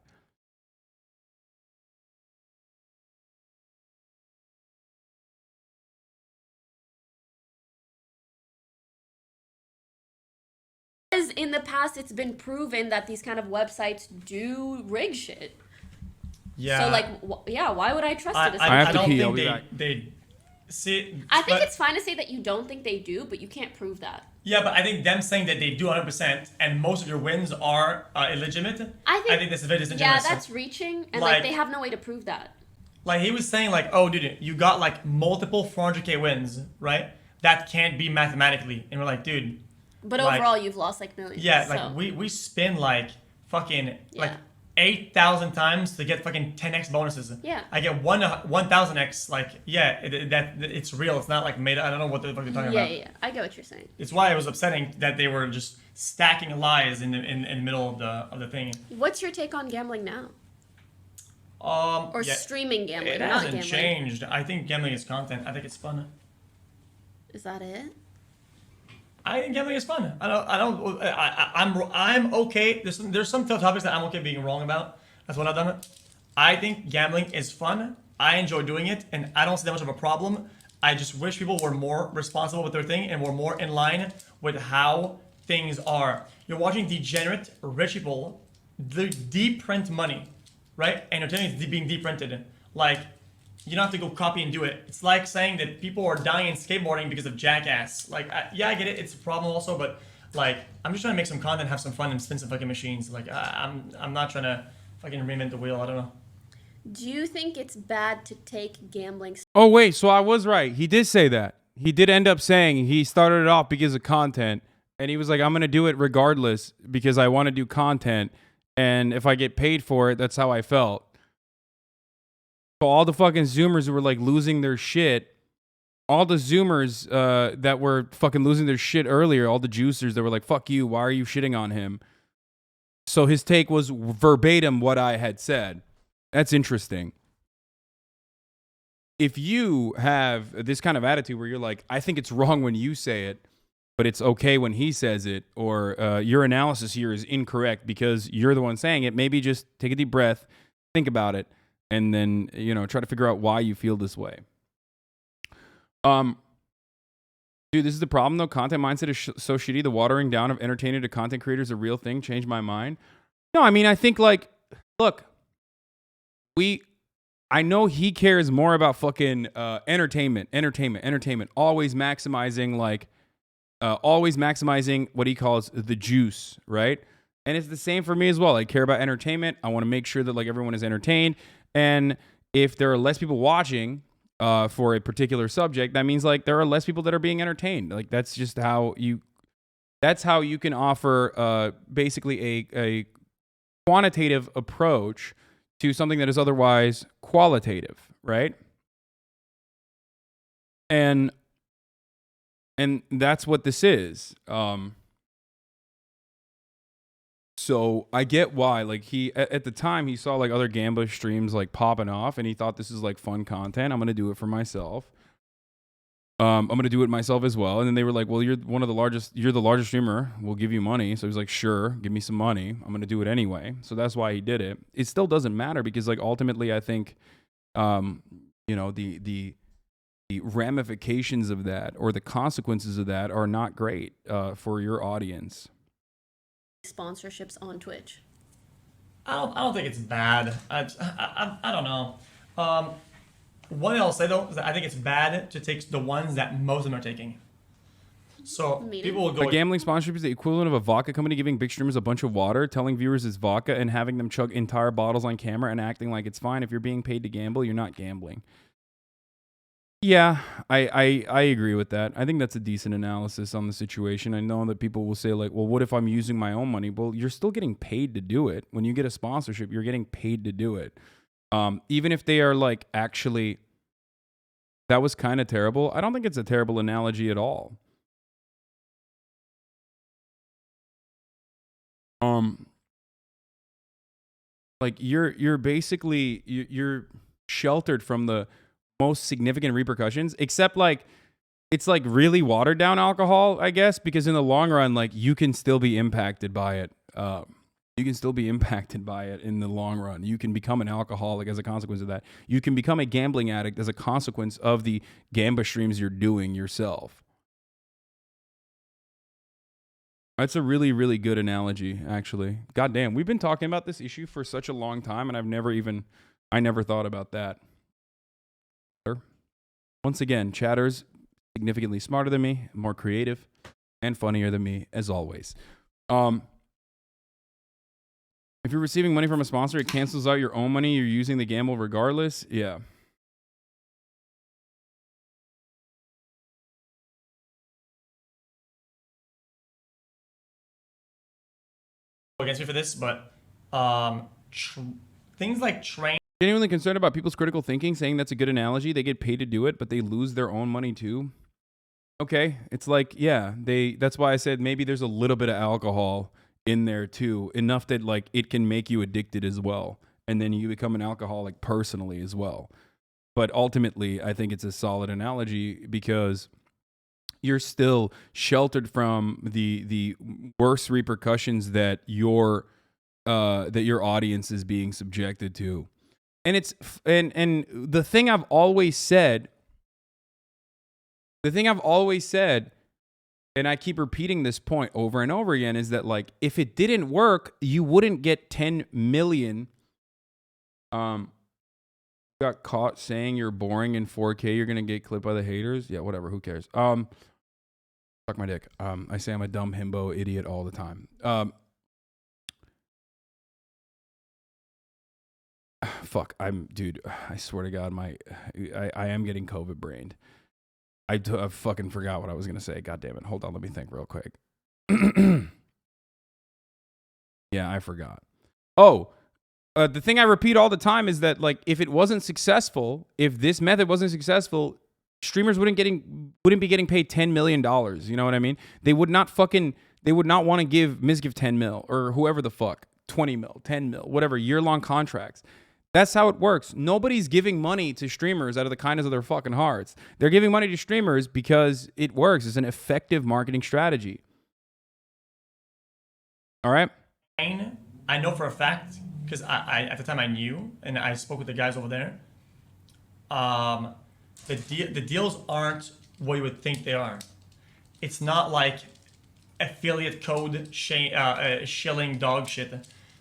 S9: In the past, it's been proven that these kind of websites do rig shit.
S8: Yeah.
S9: So like, why would I trust it?
S8: I don't think they see.
S9: I think it's fine to say that you don't think they do, but you can't prove that.
S8: Yeah, but I think them saying that they do 100% and most of your wins are illegitimate. I think this is very disingenuous.
S9: Yeah, that's reaching, and like they have no way to prove that.
S8: Like he was saying, like, oh, dude, you got like multiple 400K wins, right? That can't be mathematically, and we're like, dude.
S9: But overall, you've lost like millions.
S8: Yeah, like we spin like fucking like 8,000 times to get fucking 10x bonuses.
S9: Yeah.
S8: I get 1,000x. Like it's real. It's not like made. I don't know what the fuck you're talking about.
S9: Yeah. I get what you're saying.
S8: It's why it was upsetting that they were just stacking lies in the middle of the thing.
S9: What's your take on gambling now? Or streaming gambling?
S8: It hasn't changed. I think gambling is content. I think it's fun.
S9: Is that it?
S8: I think gambling is fun. I'm okay. There's some topics that I'm okay being wrong about. That's what I've done. I think gambling is fun. I enjoy doing it, and I don't see that much of a problem. I just wish people were more responsible with their thing and were more in line with how things are. You're watching degenerate rich people deep print money, right? And you're telling it's being deep printed. Like, you don't have to go copy and do it. It's like saying that people are dying in skateboarding because of Jackass. Like, yeah, I get it. It's a problem also, but like, I'm just trying to make some content, have some fun, and spin some fucking machines. Like, I'm not trying to fucking reinvent the wheel. I don't know.
S9: Do you think it's bad to take gambling?
S1: Oh, wait, so I was right. He did say that. He did end up saying he started it off because of content, and he was like, I'm going to do it regardless because I want to do content, and if I get paid for it, that's how I felt. So all the fucking Zoomers who were like losing their shit, all the Zoomers that were fucking losing their shit earlier, all the juicers that were like, fuck you, why are you shitting on him? So his take was verbatim what I had said. That's interesting. If you have this kind of attitude where you're like, I think it's wrong when you say it, but it's okay when he says it, or your analysis here is incorrect because you're the one saying it, maybe just take a deep breath, think about it, and then, you know, try to figure out why you feel this way. Dude, this is the problem though. Content mindset is so shitty. The watering down of entertainer to content creators is a real thing. Changed my mind. No, I mean, I think like, look, I know he cares more about fucking entertainment. Always maximizing what he calls the juice, right? And it's the same for me as well. I care about entertainment. I want to make sure that like everyone is entertained. And if there are less people watching for a particular subject, that means like there are less people that are being entertained. Like that's just how you can offer basically a quantitative approach to something that is otherwise qualitative, right? And that's what this is. So I get why, like he, at the time he saw like other Gamba streams like popping off and he thought this is like fun content. I'm going to do it for myself. I'm going to do it myself as well. And then they were like, well, you're the largest streamer. We'll give you money. So he's like, sure, give me some money. I'm going to do it anyway. So that's why he did it. It still doesn't matter because like ultimately I think, you know, the ramifications of that or the consequences of that are not great for your audience.
S9: Sponsorships on Twitch.
S8: I don't think it's bad. I don't know. What I'll say though is that I think it's bad to take the ones that most of them are taking. So people will go.
S1: A gambling sponsorship is the equivalent of a vodka company giving big streamers a bunch of water, telling viewers it's vodka, and having them chug entire bottles on camera and acting like it's fine. If you're being paid to gamble, you're not gambling. Yeah, I agree with that. I think that's a decent analysis on the situation. I know that people will say like, well, what if I'm using my own money? Well, you're still getting paid to do it. When you get a sponsorship, you're getting paid to do it. Even if they are like, actually, that was kind of terrible. I don't think it's a terrible analogy at all. Like you're basically, you're sheltered from the most significant repercussions, except like, it's like really watered down alcohol, I guess, because in the long run, like you can still be impacted by it. You can still be impacted by it in the long run. You can become an alcoholic as a consequence of that. You can become a gambling addict as a consequence of the Gamba streams you're doing yourself. That's a really, really good analogy, actually. God damn, we've been talking about this issue for such a long time, and I never thought about that. Once again, Chatter's significantly smarter than me, more creative, and funnier than me, as always. If you're receiving money from a sponsor, it cancels out your own money. You're using the gamble regardless. Yeah.
S8: Against me for this, but things like train.
S1: Genuinely concerned about people's critical thinking, saying that's a good analogy. They get paid to do it, but they lose their own money too. Okay, it's like, yeah, that's why I said maybe there's a little bit of alcohol in there too, enough that like it can make you addicted as well, and then you become an alcoholic personally as well. But ultimately, I think it's a solid analogy because you're still sheltered from the worst repercussions that your audience is being subjected to. And it's and the thing I've always said, and I keep repeating this point over and over again, is that like if it didn't work, you wouldn't get 10 million got caught saying you're boring in 4K, you're gonna get clipped by the haters. Yeah, whatever. Who cares? Suck my dick. I say I'm a dumb himbo idiot all the time. Fuck. Dude. I swear to God, I am getting COVID brained. I fucking forgot what I was gonna say. God damn it. Hold on. Let me think real quick. Yeah, I forgot. Oh. The thing I repeat all the time is that, like, if it wasn't successful, if this method wasn't successful, streamers wouldn't be getting paid $10 million. You know what I mean? They would not want to give 10 mil or whoever the fuck, 20 mil, 10 mil, whatever, year-long contracts. That's how it works. Nobody's giving money to streamers out of the kindness of their fucking hearts. They're giving money to streamers because it works. It's an effective marketing strategy. All right?
S8: I know for a fact, because I at the time I knew, and I spoke with the guys over there, the deals aren't what you would think they are. It's not like affiliate code shilling dog shit.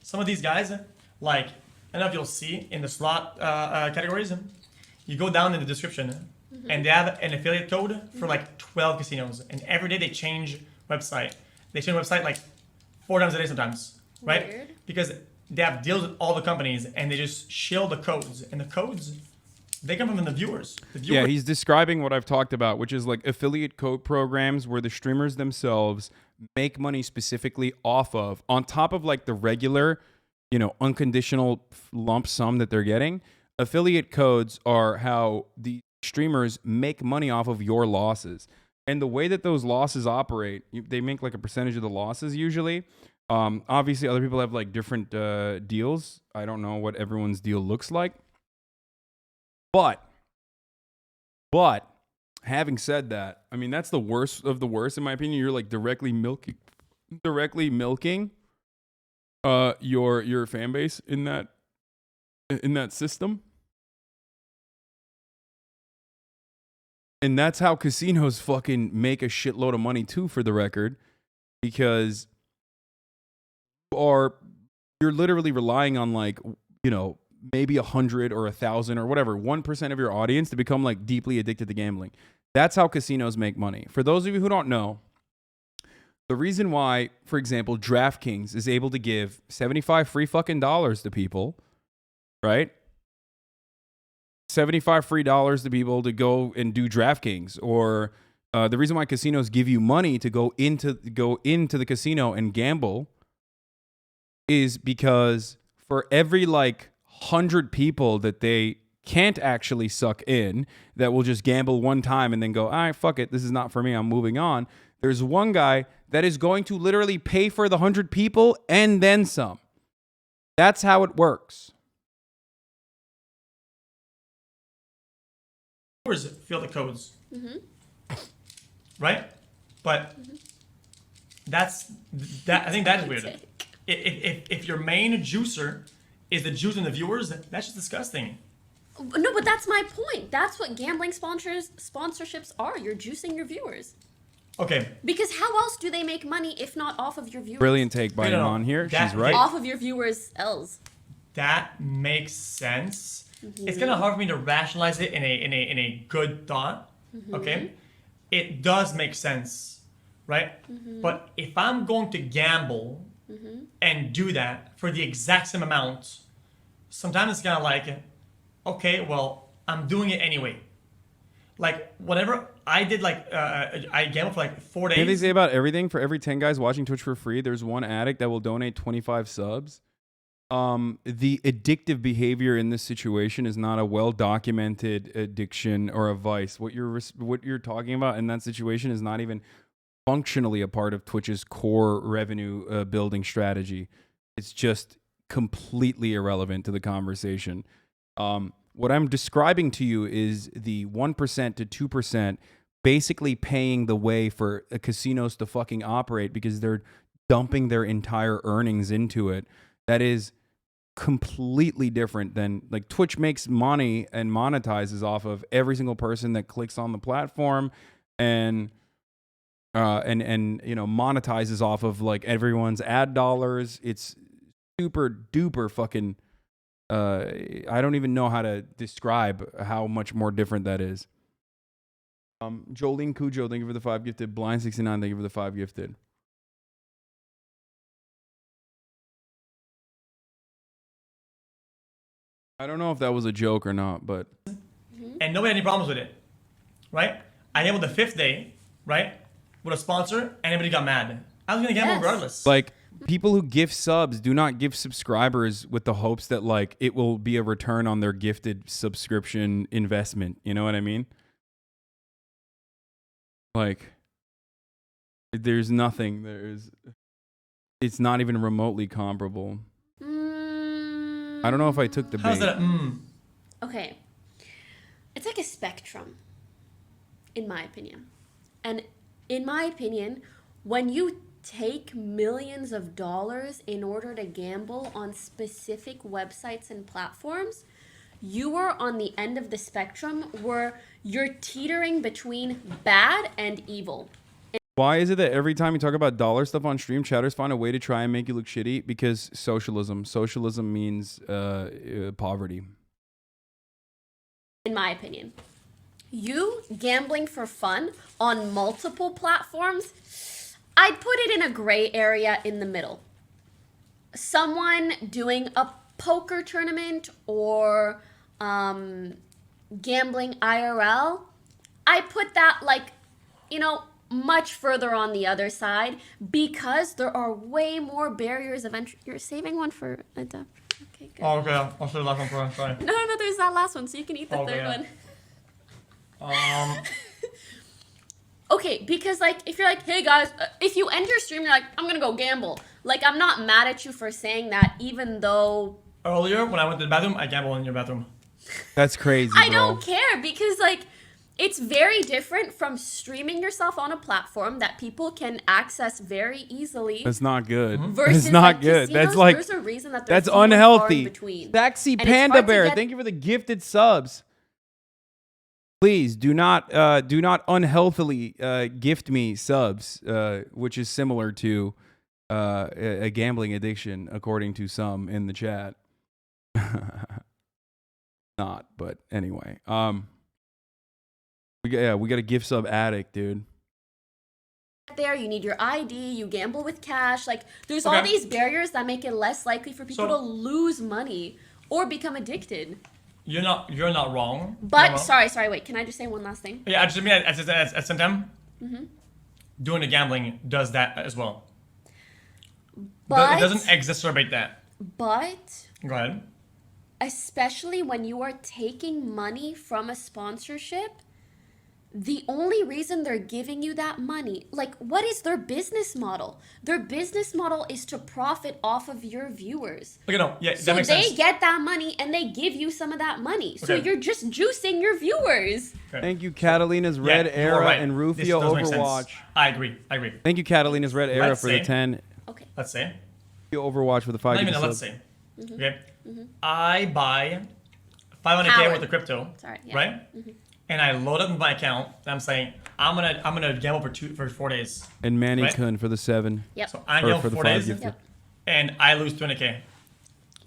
S8: Some of these guys, like, I don't know if you'll see in the slot categories, you go down in the description, and they have an affiliate code for like 12 casinos, and every day they change website. They change website like 4 times a day sometimes, right?
S9: Weird.
S8: Because they have deals with all the companies, and they just shill the codes. And the codes, they come from the viewers.
S1: Yeah, he's describing what I've talked about, which is like affiliate code programs where the streamers themselves make money specifically off of, on top of like the regular, unconditional lump sum that they're getting. Affiliate codes are how the streamers make money off of your losses. And the way that those losses operate, they make like a percentage of the losses usually. Obviously, other people have like different deals. I don't know what everyone's deal looks like. But having said that, I mean, that's the worst of the worst, in my opinion. You're like directly milking your fan base in that system. And that's how casinos fucking make a shitload of money too, for the record, because you're literally relying on like, maybe 100 or 1,000 or whatever, 1% of your audience to become like deeply addicted to gambling. That's how casinos make money. For those of you who don't know, the reason why, for example, DraftKings is able to give 75 free fucking dollars to people, right? 75 free dollars to people to go and do DraftKings, or the reason why casinos give you money to go into the casino and gamble is because for every like 100 people that they can't actually suck in, that will just gamble one time and then go, all right, fuck it, this is not for me, I'm moving on. There's one guy that is going to literally pay for the 100 people and then some. That's how it works.
S8: Feel the codes, right? But that's that. I think that is weird. If your main juicer is the juice and the viewers, that's just disgusting.
S9: No, but that's my point. That's what gambling sponsorships are. You're juicing your viewers.
S8: Okay.
S9: Because how else do they make money if not off of your viewers?
S1: Brilliant take by Elon here. She's right.
S9: Off of your viewers' L's.
S8: That makes sense. It's kind of hard for me to rationalize it in a good thought. Okay. It does make sense, right? But if I'm going to gamble and do that for the exact same amount, sometimes it's kind of like, okay, well, I'm doing it anyway. Like, whatever I did, like, I gambled for like 4 days.
S1: Can they say about everything? For every 10 guys watching Twitch for free, there's one addict that will donate 25 subs. The addictive behavior in this situation is not a well-documented addiction or a vice. What you're talking about in that situation is not even functionally a part of Twitch's core revenue building strategy. It's just completely irrelevant to the conversation. What I'm describing to you is the 1% to 2% basically paying the way for casinos to fucking operate because they're dumping their entire earnings into it. That is completely different than, like, Twitch makes money and monetizes off of every single person that clicks on the platform and monetizes off of like everyone's ad dollars. It's super duper fucking I don't even know how to describe how much more different that is. Jolene Cujo, thank you for the 5 gifted. Blind69, thank you for the 5 gifted. I don't know if that was a joke or not, but...
S8: And nobody had any problems with it, right? I gambled the 5th day, right? With a sponsor, and everybody got mad. I was gonna gamble regardless.
S1: Like, people who gift subs do not give subscribers with the hopes that, like, it will be a return on their gifted subscription investment. You know what I mean? Like, there's nothing. It's not even remotely comparable. I don't know if I took the bait.
S8: How's that?
S9: Okay. It's like a spectrum, in my opinion. And in my opinion, when you take millions of dollars in order to gamble on specific websites and platforms, you are on the end of the spectrum where you're teetering between bad and evil.
S1: Why is it that every time you talk about dollar stuff on stream, chatters find a way to try and make you look shitty? Because socialism. Socialism means poverty.
S9: In my opinion. You gambling for fun on multiple platforms, I'd put it in a gray area in the middle. Someone doing a poker tournament or gambling IRL, I put that, like, you know, much further on the other side because there are way more barriers of entry. You're saving one for a duck. Okay, good.
S8: Oh, okay. I'll save the last one for sorry.
S9: No, there's that last one, so you can eat the third one. Okay, because, like, if you're like, hey guys, if you end your stream, you're like, I'm gonna go gamble. Like, I'm not mad at you for saying that, even though...
S8: Earlier, when I went to the bathroom, I gambled in your bathroom.
S1: That's crazy,
S9: I don't care, because, like, it's very different from streaming yourself on a platform that people can access very easily.
S1: That's not good.
S9: Versus,
S1: it's not
S9: like,
S1: good.
S9: casinos,
S1: That's like...
S9: there's a reason that
S1: that's
S9: there's so much far in
S1: unhealthy.
S9: between.
S1: Sexy
S9: And it's
S1: Panda
S9: hard to
S1: Bear,
S9: get-
S1: thank you for the gifted subs. Please do not unhealthily gift me subs, which is similar to a gambling addiction, according to some in the chat. Not, but anyway. We got a gift sub addict, dude.
S9: There, you need your ID, you gamble with cash. Like, there's all these barriers that make it less likely for people to lose money or become addicted.
S8: You're not wrong.
S9: But sorry, wait. Can I just say one last thing?
S8: Yeah, I just mean at the same time, doing the gambling does that as well.
S9: But
S8: it doesn't exacerbate that.
S9: But
S8: go ahead.
S9: Especially when you are taking money from a sponsorship, the only reason they're giving you that money, like, what is their business model? Their business model is to profit off of your viewers.
S8: Okay, no, yeah,
S9: so
S8: that makes sense.
S9: they get that money and they give you some of that money. So you're just juicing your viewers.
S8: Okay.
S1: Thank you, Catalina's Red Era and Rufio Overwatch.
S8: I agree.
S1: Thank you, Catalina's Red Era for the 10.
S9: Okay.
S8: Let's say.
S1: Overwatch for the 5.
S8: Not even let's say. Okay. I buy 500K worth of crypto. Right? And I load up my account. And I'm saying I'm gonna gamble for 4 days.
S1: And Manny Kun for the 7.
S9: Yep.
S8: So I gamble for 4 days.
S1: Yep.
S8: And I lose 20K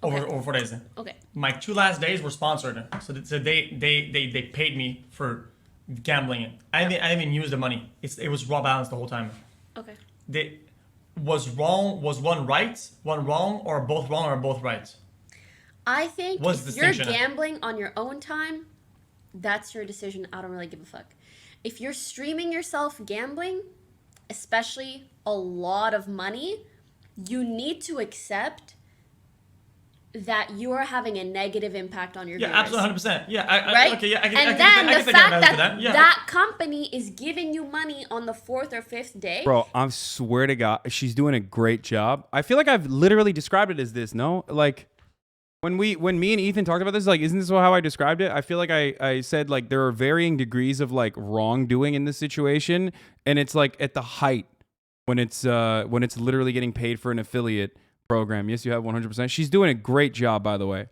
S8: over 4 days.
S9: Okay.
S8: My 2 last days were sponsored, so they paid me for gambling. I didn't even use the money. It was raw balance the whole time.
S9: Okay.
S8: Was one right, one wrong, or both wrong, or both right?
S9: I think
S8: What's
S9: if you're
S8: distinction?
S9: gambling on your own time, that's your decision. I don't really give a fuck. If you're streaming yourself gambling, especially a lot of money, you need to accept that you are having a negative impact on your viewers.
S8: Yeah, absolutely, 100%. Yeah,
S9: right?
S8: Okay, yeah, I
S9: and
S8: can
S9: then the fact that
S8: yeah.
S9: that company is giving you money on the 4th or 5th day.
S1: Bro, I swear to God, she's doing a great job. I feel like I've literally described it as this, no? Like, when me and Ethan talked about this, like, isn't this how I described it? I feel like I said, like, there are varying degrees of, like, wrongdoing in this situation, and it's, like, at the height when it's literally getting paid for an affiliate program. Yes, you have 100%. She's doing a great job, by the way.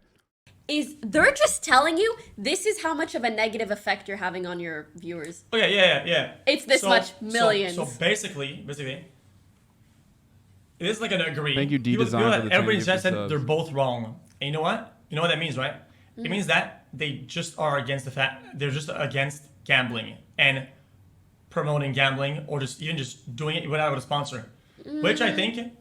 S9: They're just telling you this is how much of a negative effect you're having on your viewers.
S8: Oh yeah.
S9: It's this much millions.
S8: So basically, it is like an agree.
S1: Thank you, D Design, for the 10
S8: everybody
S1: gifted
S8: said
S1: subs.
S8: they're both wrong. And you know what? You know what that means, right? It means that they just are against the fact they're just against gambling and promoting gambling, or just even just doing it without a sponsor, which I think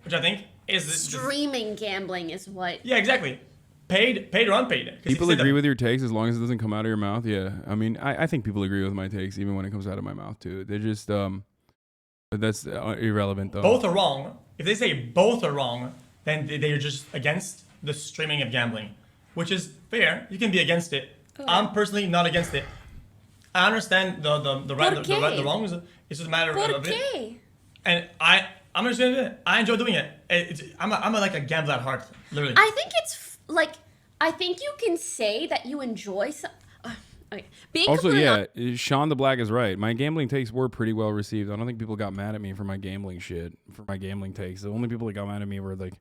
S8: is
S9: streaming gambling is what.
S8: Yeah, exactly. Paid or unpaid.
S1: People agree with your takes as long as it doesn't come out of your mouth. Yeah, I mean, I think people agree with my takes even when it comes out of my mouth too. They're just that's irrelevant though.
S8: Both are wrong. If they say both are wrong, then they're just against the streaming of gambling, which is fair. You can be against it. I'm personally not against it. I understand the right, the wrongs. It's just a matter of it. And I'm just gonna do it. I enjoy doing it. I'm like a gambler at heart, literally.
S9: I think it's like, I think you can say that you enjoy some. Okay.
S1: Also, yeah, Sean the Black is right. My gambling takes were pretty well received. I don't think people got mad at me for my gambling shit, for my gambling takes. The only people that got mad at me were like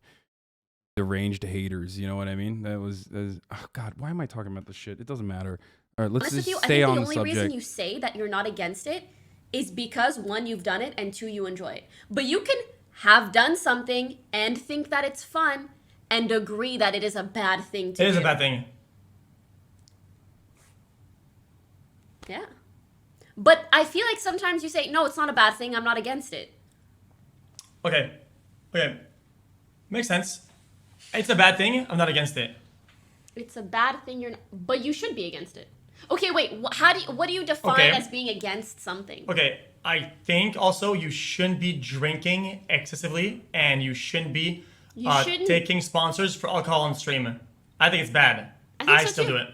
S1: deranged haters. You know what I mean? That was oh God, why am I talking about this shit? It doesn't matter. All right, let's just stay on the subject.
S9: The only reason you say that you're not against it is because, one, you've done it, and two, you enjoy it. But you can have done something and think that it's fun and agree that it is a bad thing to do.
S8: It is a bad thing.
S9: Yeah. But I feel like sometimes you say, no, it's not a bad thing, I'm not against it.
S8: Okay. Makes sense. It's a bad thing, I'm not against it.
S9: It's a bad thing, but you should be against it. Okay, wait, what do you define as being against something?
S8: Okay, I think also you shouldn't be drinking excessively, and you shouldn't be taking sponsors for alcohol on stream. I think it's bad. I still do it.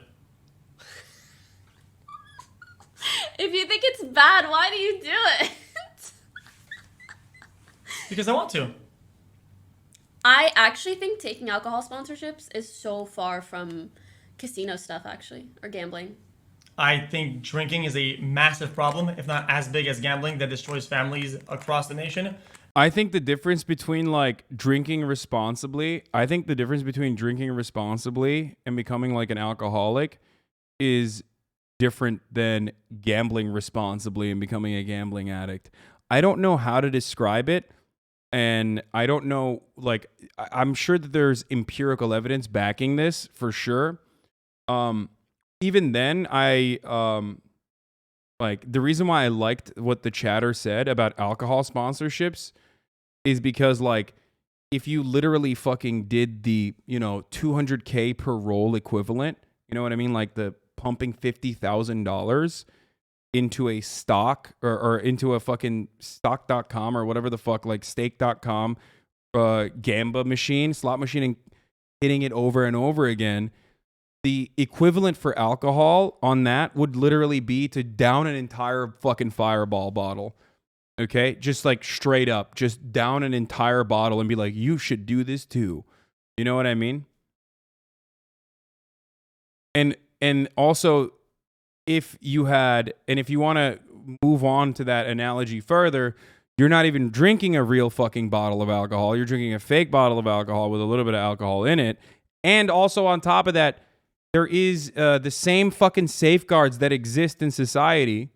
S9: If you think it's bad, why do you do it?
S8: Because I want to.
S9: I actually think taking alcohol sponsorships is so far from casino stuff, actually, or gambling.
S8: I think drinking is a massive problem, if not as big as gambling, that destroys families across the nation.
S1: I think the difference between like drinking responsibly, and becoming like an alcoholic is different than gambling responsibly and becoming a gambling addict. I don't know how to describe it. And I don't know, like, I'm sure that there's empirical evidence backing this for sure. Even then, like, the reason why I liked what the chatter said about alcohol sponsorships is because, like, if you literally fucking did the, $200K per roll equivalent, you know what I mean? Like the pumping $50,000 into a stock or into a fucking stock.com or whatever the fuck, like stake.com gamba machine, slot machine, and hitting it over and over again, the equivalent for alcohol on that would literally be to down an entire fucking Fireball bottle. Okay? Just like straight up, just down an entire bottle and be like, you should do this too. You know what I mean? And also, if you want to move on to that analogy further, you're not even drinking a real fucking bottle of alcohol. You're drinking a fake bottle of alcohol with a little bit of alcohol in it. And also on top of that, there is the same fucking safeguards that exist in society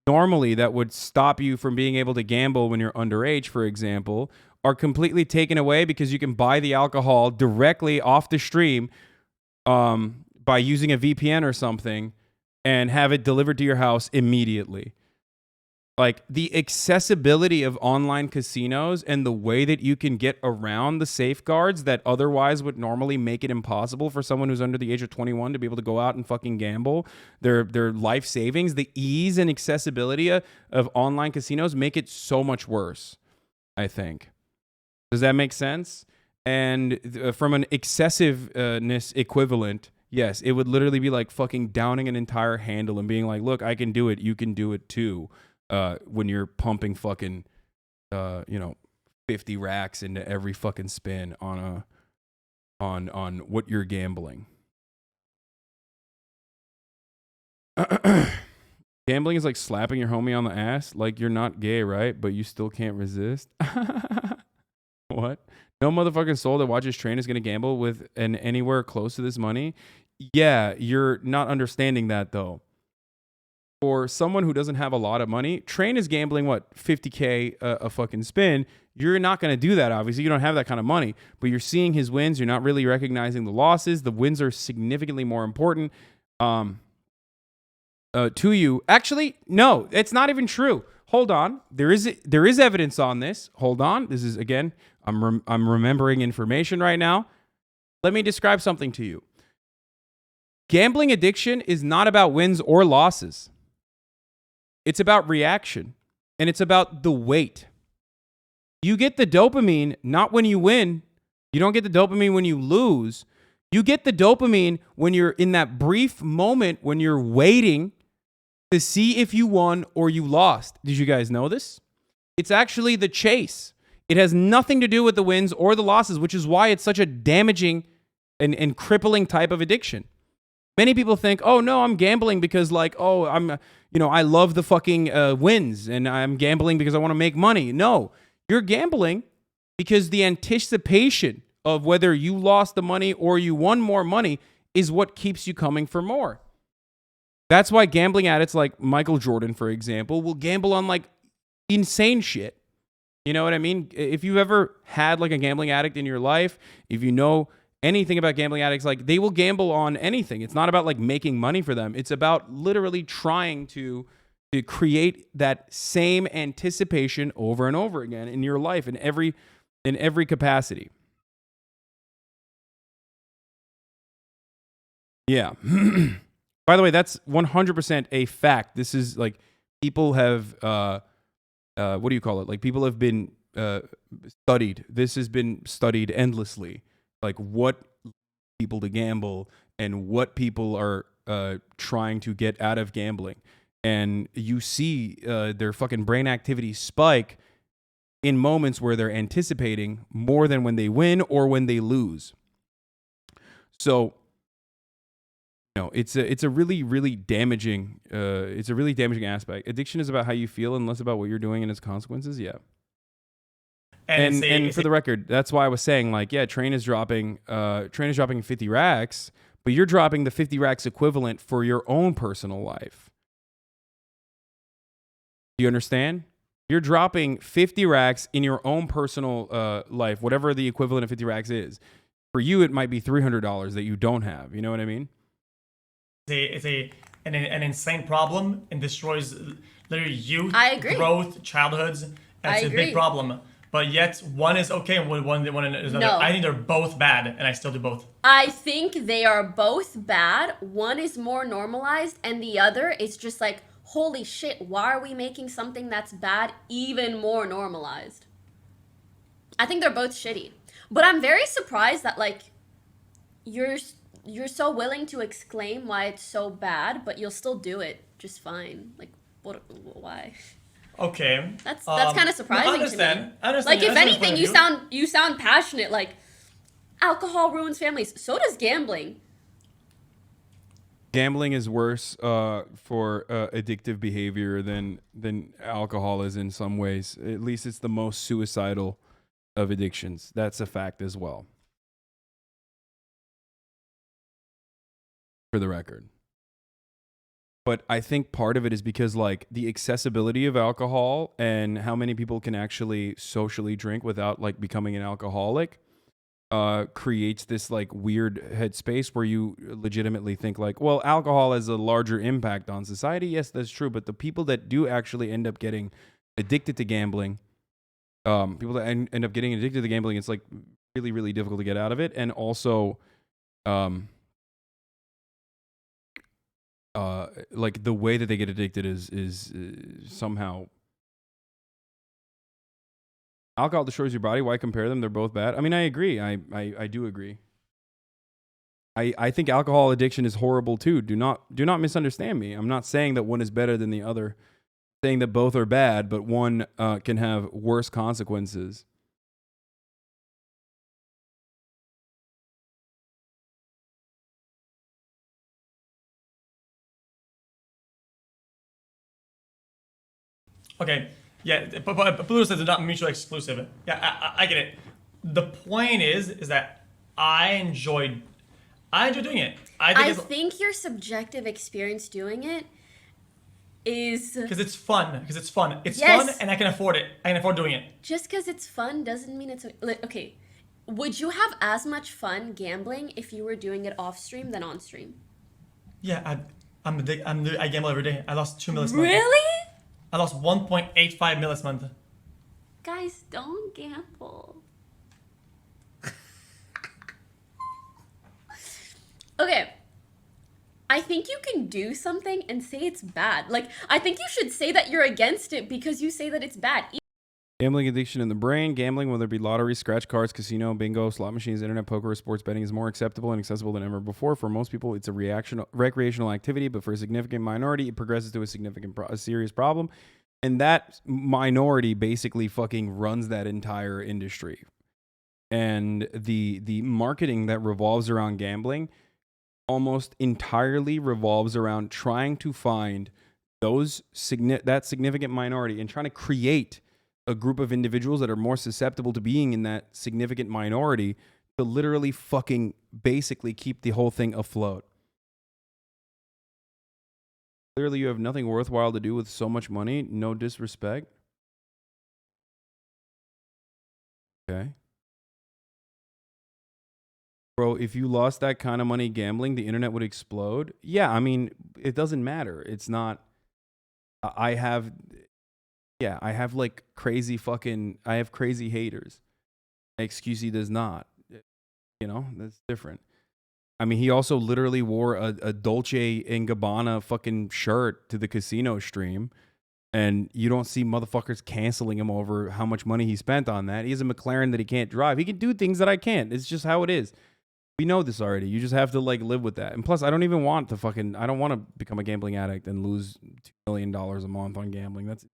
S1: normally that would stop you from being able to gamble when you're underage, for example, are completely taken away because you can buy the alcohol directly off the stream by using a VPN or something and have it delivered to your house immediately. Like, the accessibility of online casinos and the way that you can get around the safeguards that otherwise would normally make it impossible for someone who's under the age of 21 to be able to go out and fucking gamble their life savings, the ease and accessibility of online casinos make it so much worse, I think. Does that make sense? And from an excessiveness equivalent, yes, it would literally be like fucking downing an entire handle and being like, look, I can do it. You can do it too. When you're pumping fucking, 50 racks into every fucking spin on what you're gambling. Gambling is like slapping your homie on the ass. Like, you're not gay, right? But you still can't resist. What? No motherfucking soul that watches Train is going to gamble with anywhere close to this money. Yeah, you're not understanding that though. For someone who doesn't have a lot of money, Train is gambling, what, $50K a fucking spin. You're not going to do that, obviously. You don't have that kind of money. But you're seeing his wins. You're not really recognizing the losses. The wins are significantly more important to you. Actually, no, it's not even true. Hold on. There is evidence on this. Hold on. This is, again, I'm remembering information right now. Let me describe something to you. Gambling addiction is not about wins or losses. It's about reaction. And it's about the weight. You get the dopamine not when you win. You don't get the dopamine when you lose. You get the dopamine when you're in that brief moment when you're waiting to see if you won or you lost. Did you guys know this? It's actually the chase. It has nothing to do with the wins or the losses, which is why it's such a damaging and crippling type of addiction. Many people think, oh, no, I'm gambling because I love the fucking wins and I'm gambling because I want to make money. No, you're gambling because the anticipation of whether you lost the money or you won more money is what keeps you coming for more. That's why gambling addicts like Michael Jordan, for example, will gamble on like insane shit. You know what I mean? If you've ever had like a gambling addict in your life, if you know anything about gambling addicts, like they will gamble on anything. It's not about like making money for them. It's about literally trying to create that same anticipation over and over again in your life in every capacity. Yeah. By the way, that's 100% a fact. This is like people have what do you call it? Like people have been studied. This has been studied endlessly. Like what people to gamble and what people are trying to get out of gambling. And you see their fucking brain activity spike in moments where they're anticipating more than when they win or when they lose. So, it's a really, really damaging aspect. Addiction is about how you feel and less about what you're doing and its consequences. Yeah. And for the record, that's why I was saying, like, yeah, Train is dropping 50 racks, but you're dropping the 50 racks equivalent for your own personal life. Do you understand? You're dropping 50 racks in your own personal life, whatever the equivalent of 50 racks is. For you, it might be $300 that you don't have. You know what I mean?
S8: It's an insane problem and destroys literally youth, growth, childhoods. That's a big problem. But yet one is okay and one is another.
S9: No.
S8: I think they're both bad and I still do both.
S9: I think they are both bad. One is more normalized and the other is just like, holy shit, why are we making something that's bad even more normalized? I think they're both shitty. But I'm very surprised that like you're so willing to exclaim why it's so bad, but you'll still do it just fine. Like why?
S8: Okay.
S9: That's kind of surprising to me.
S8: I understand.
S9: Like if anything, you sound passionate. Like alcohol ruins families. So does gambling.
S1: Gambling is worse for addictive behavior than alcohol is in some ways. At least it's the most suicidal of addictions. That's a fact as well. For the record. But I think part of it is because like the accessibility of alcohol and how many people can actually socially drink without like becoming an alcoholic creates this like weird headspace where you legitimately think like, well, alcohol has a larger impact on society. Yes, that's true. But the people that do actually end up getting addicted to gambling, people that end up getting addicted to gambling, it's like really, really difficult to get out of it. And also, like the way that they get addicted is somehow alcohol destroys your body. Why compare them? They're both bad. I mean, I agree. I do agree. I think alcohol addiction is horrible too. Do not misunderstand me. I'm not saying that one is better than the other. I'm saying that both are bad, but one can have worse consequences.
S8: Okay, yeah, but Pluto says they're not mutually exclusive. Yeah, I get it. The point is that I enjoy doing it.
S9: I think your subjective experience doing it is
S8: because it's fun. Because it's fun. It's
S9: Yes.
S8: fun, and I can afford it. I can afford doing it.
S9: just because it's fun doesn't mean it's like, okay. Would you have as much fun gambling if you were doing it off stream than on stream?
S8: Yeah, I gamble every day. I lost 2 mil this month.
S9: Really?
S8: I lost 1.85 mil this month.
S9: Guys, don't gamble. Okay. I think you can do something and say it's bad. Like, I think you should say that you're against it because you say that it's bad.
S1: Gambling addiction in the brain. Gambling, whether it be lottery, scratch cards, casino, bingo, slot machines, internet poker, or sports betting, is more acceptable and accessible than ever before. For most people, it's a recreational activity, but for a significant minority, it progresses to a serious problem. And that minority basically fucking runs that entire industry. And the marketing that revolves around gambling almost entirely revolves around trying to find that significant minority and trying to create a group of individuals that are more susceptible to being in that significant minority to literally fucking basically keep the whole thing afloat. Clearly, you have nothing worthwhile to do with so much money. No disrespect. Okay. Bro, if you lost that kind of money gambling, the internet would explode. Yeah, I mean, it doesn't matter. It's not... I have like crazy haters. XQC does not. You know, that's different. I mean, he also literally wore a Dolce & Gabbana fucking shirt to the casino stream. And you don't see motherfuckers canceling him over how much money he spent on that. He has a McLaren that he can't drive. He can do things that I can't. It's just how it is. We know this already. You just have to like live with that. And plus, I don't even want to I don't want to become a gambling addict and lose $2 million a month on gambling. That's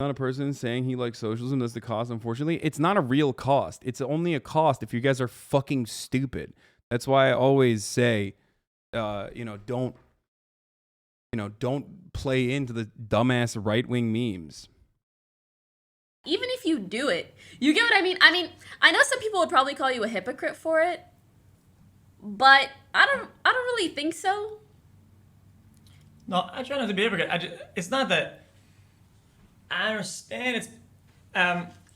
S1: not a person saying he likes socialism. That's the cost. Unfortunately, it's not a real cost. It's only a cost if you guys are fucking stupid. That's why I always say, don't play into the dumbass right-wing memes.
S9: Even if you do it, you get what I mean? I mean, I know some people would probably call you a hypocrite for it, but I don't really think so.
S8: No, I try not to be a hypocrite. It's not that. I understand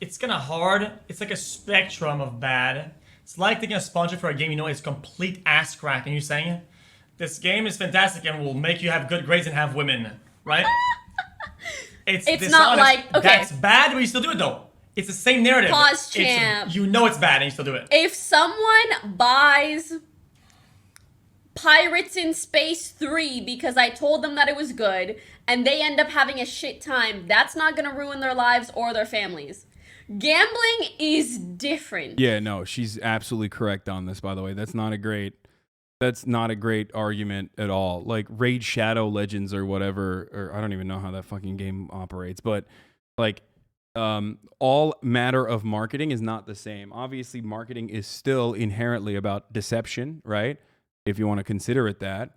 S8: it's kind of hard. It's like a spectrum of bad. It's like taking a sponsor for a game you know is complete ass crack, and you're saying, this game is fantastic and will make you have good grades and have women, right? It's
S9: not like, okay.
S8: That's bad, but you still do it though. It's the same narrative.
S9: Pause, champ.
S8: You know it's bad and you still do it.
S9: If someone buys Pirates in Space 3 because I told them that it was good and they end up having a shit time, that's not gonna ruin their lives or their families. Gambling is different.
S1: Yeah, no, she's absolutely correct on this, by the way. That's not a great argument at all. Like Raid Shadow Legends or whatever, or I don't even know how that fucking game operates, but like all matter of marketing is not the same. Obviously, marketing is still inherently about deception, right? If you want to consider it that.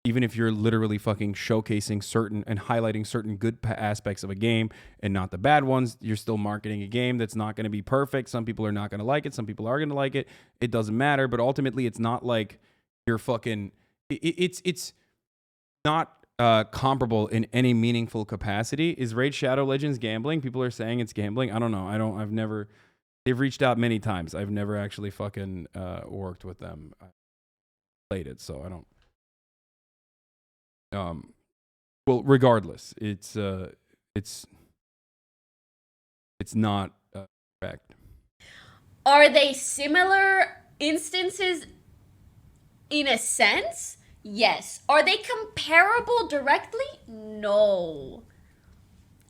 S1: Even if you're literally fucking showcasing certain and highlighting certain good aspects of a game and not the bad ones, you're still marketing a game that's not going to be perfect. Some people are not going to like it. Some people are going to like it. It doesn't matter. But ultimately, it's not like you're fucking... It's not comparable in any meaningful capacity. Is Raid Shadow Legends gambling? People are saying it's gambling. I don't know. I've never... They've reached out many times. I've never actually fucking worked with them. I played it, so I don't... Well, regardless, it's not correct.
S9: Are they similar instances in a sense? Yes. Are they comparable directly? No.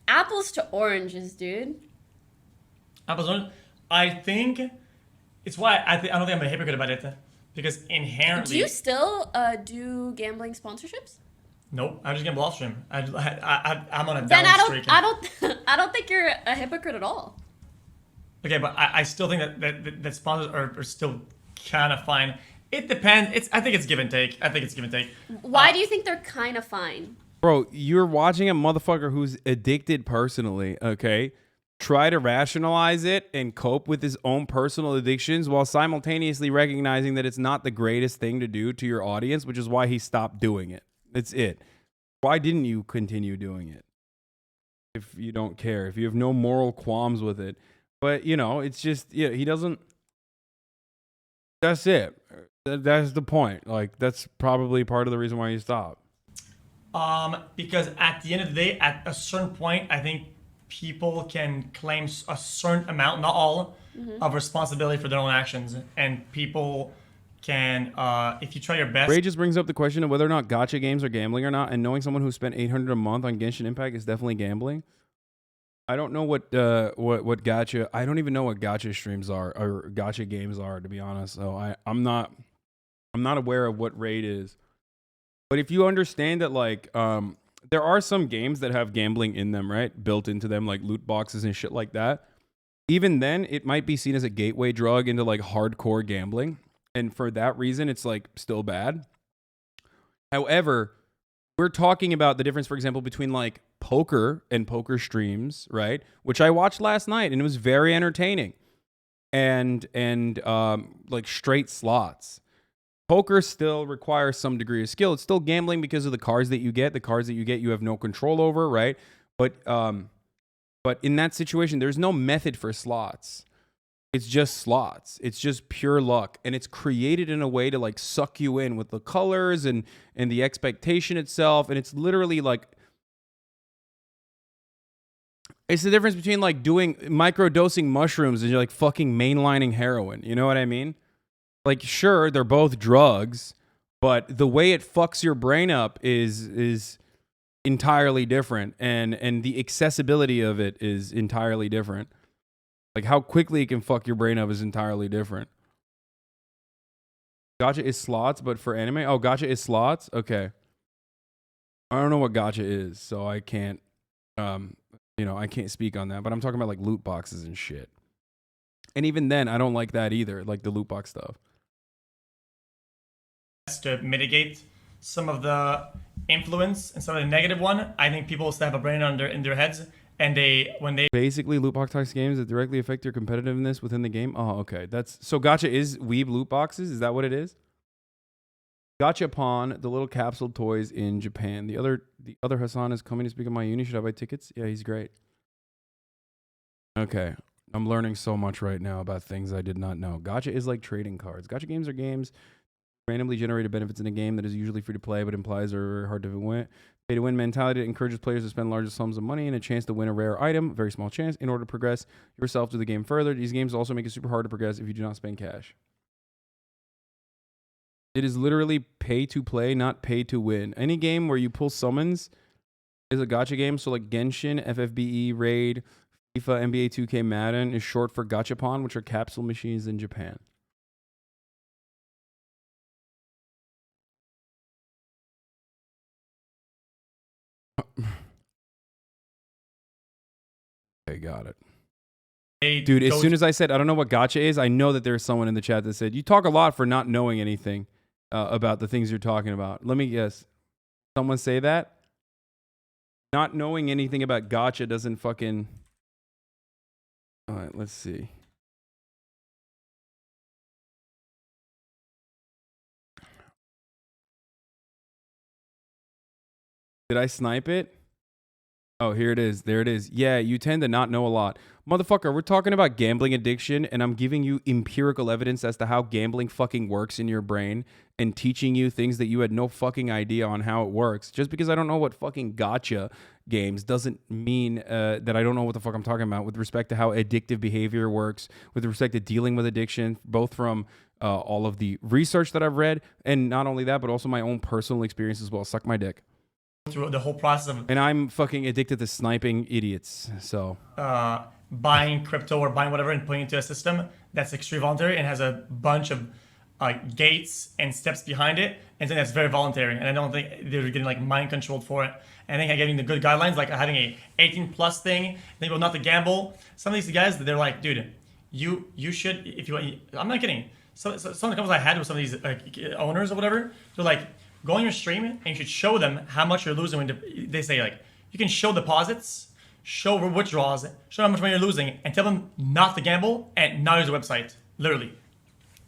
S9: Apples to oranges, dude.
S8: Apples to oranges? I think it's why I don't think I'm a hypocrite about it, because inherently.
S9: Do you still do gambling sponsorships?
S8: Nope, I just gamble off stream. I'm on a
S9: then
S8: down streak.
S9: I don't think you're a hypocrite at all.
S8: Okay, but I still think that sponsors are still kind of fine. It depends. I think it's give and take.
S9: Why do you think they're kind of fine?
S1: Bro, you're watching a motherfucker who's addicted personally, okay? try to rationalize it and cope with his own personal addictions while simultaneously recognizing that it's not the greatest thing to do to your audience, which is why he stopped doing it. That's it. Why didn't you continue doing it? If you don't care, if you have no moral qualms with it. But, you know, it's just, yeah, he doesn't. That's it. That's the point. Like, that's probably part of the reason why he stopped.
S8: Because at the end of the day, at a certain point, I think people can claim a certain amount, not all, of responsibility for their own actions. And people can, if you try your best.
S1: Ray just brings up the question of whether or not gacha games are gambling or not. And knowing someone who spent $800 a month on Genshin Impact is definitely gambling. I don't know what gacha. I don't even know what gacha streams are or gacha games are, to be honest. So I'm not aware of what raid is. But if you understand that, like, there are some games that have gambling in them, right? Built into them, like loot boxes and shit like that. Even then, it might be seen as a gateway drug into like hardcore gambling. And for that reason, it's like still bad. However, we're talking about the difference, for example, between like poker and poker streams, right? Which I watched last night and it was very entertaining. And like straight slots. Poker still requires some degree of skill. It's still gambling because of the cards that you get. The cards that you get, you have no control over, right? But in that situation, there's no method for slots. It's just slots. It's just pure luck. And it's created in a way to like suck you in with the colors and the expectation itself. And it's literally like, it's the difference between like doing microdosing mushrooms and you're like fucking mainlining heroin. You know what I mean? Like, sure, they're both drugs, but the way it fucks your brain up is entirely different, and the accessibility of it is entirely different. Like, how quickly it can fuck your brain up is entirely different. Gacha is slots, but for anime? Oh, gacha is slots? Okay. I don't know what gacha is, so I can't, I can't speak on that, but I'm talking about, like, loot boxes and shit. And even then, I don't like that either, like the loot box stuff.
S8: To mitigate some of the influence and some of the negative one, I think people still have a brain in their heads, and when they
S1: basically loot box games that directly affect your competitiveness within the game. Oh, okay. So gacha is weeb loot boxes. Is that what it is? Gachapon, the little capsule toys in Japan. The other Hasan is coming to speak at my uni. Should I buy tickets? Yeah, he's great. Okay. I'm learning so much right now about things I did not know. Gacha is like trading cards. Gacha games are games randomly generated benefits in a game that is usually free to play but implies a hard to win. Pay to win mentality that encourages players to spend larger sums of money and a chance to win a rare item, very small chance, in order to progress yourself through the game further. These games also make it super hard to progress if you do not spend cash. It is literally pay to play, not pay to win. Any game where you pull summons is a gacha game. So like Genshin, FFBE, Raid, FIFA, NBA 2K, Madden is short for Gachapon, which are capsule machines in Japan. Okay, got it. Dude, as soon as I said, I don't know what gacha is, I know that there's someone in the chat that said, you talk a lot for not knowing anything about the things you're talking about. Let me guess. Someone say that? Not knowing anything about gacha doesn't fucking... All right, let's see. Did I snipe it? Oh, here it is. There it is. Yeah, you tend to not know a lot. Motherfucker, we're talking about gambling addiction, and I'm giving you empirical evidence as to how gambling fucking works in your brain and teaching you things that you had no fucking idea on how it works. Just because I don't know what fucking gacha games doesn't mean that I don't know what the fuck I'm talking about with respect to how addictive behavior works, with respect to dealing with addiction, both from all of the research that I've read, and not only that, but also my own personal experience as well. Suck my dick.
S8: Through the whole process of...
S1: And I'm fucking addicted to sniping idiots, so...
S8: buying crypto or buying whatever and putting it into a system that's extremely voluntary and has a bunch of gates and steps behind it, and then that's very voluntary. And I don't think they're getting like mind controlled for it. And I think I'm getting the good guidelines, like having a 18 plus thing, they will not to gamble. Some of these guys, they're like, dude, you should, if you want, I'm not kidding. Some of the conversations I had with some of these owners or whatever, they're like, go on your stream and you should show them how much you're losing when they say like, you can show deposits, show withdrawals, show how much money you're losing, and tell them not to gamble and not use the website, literally.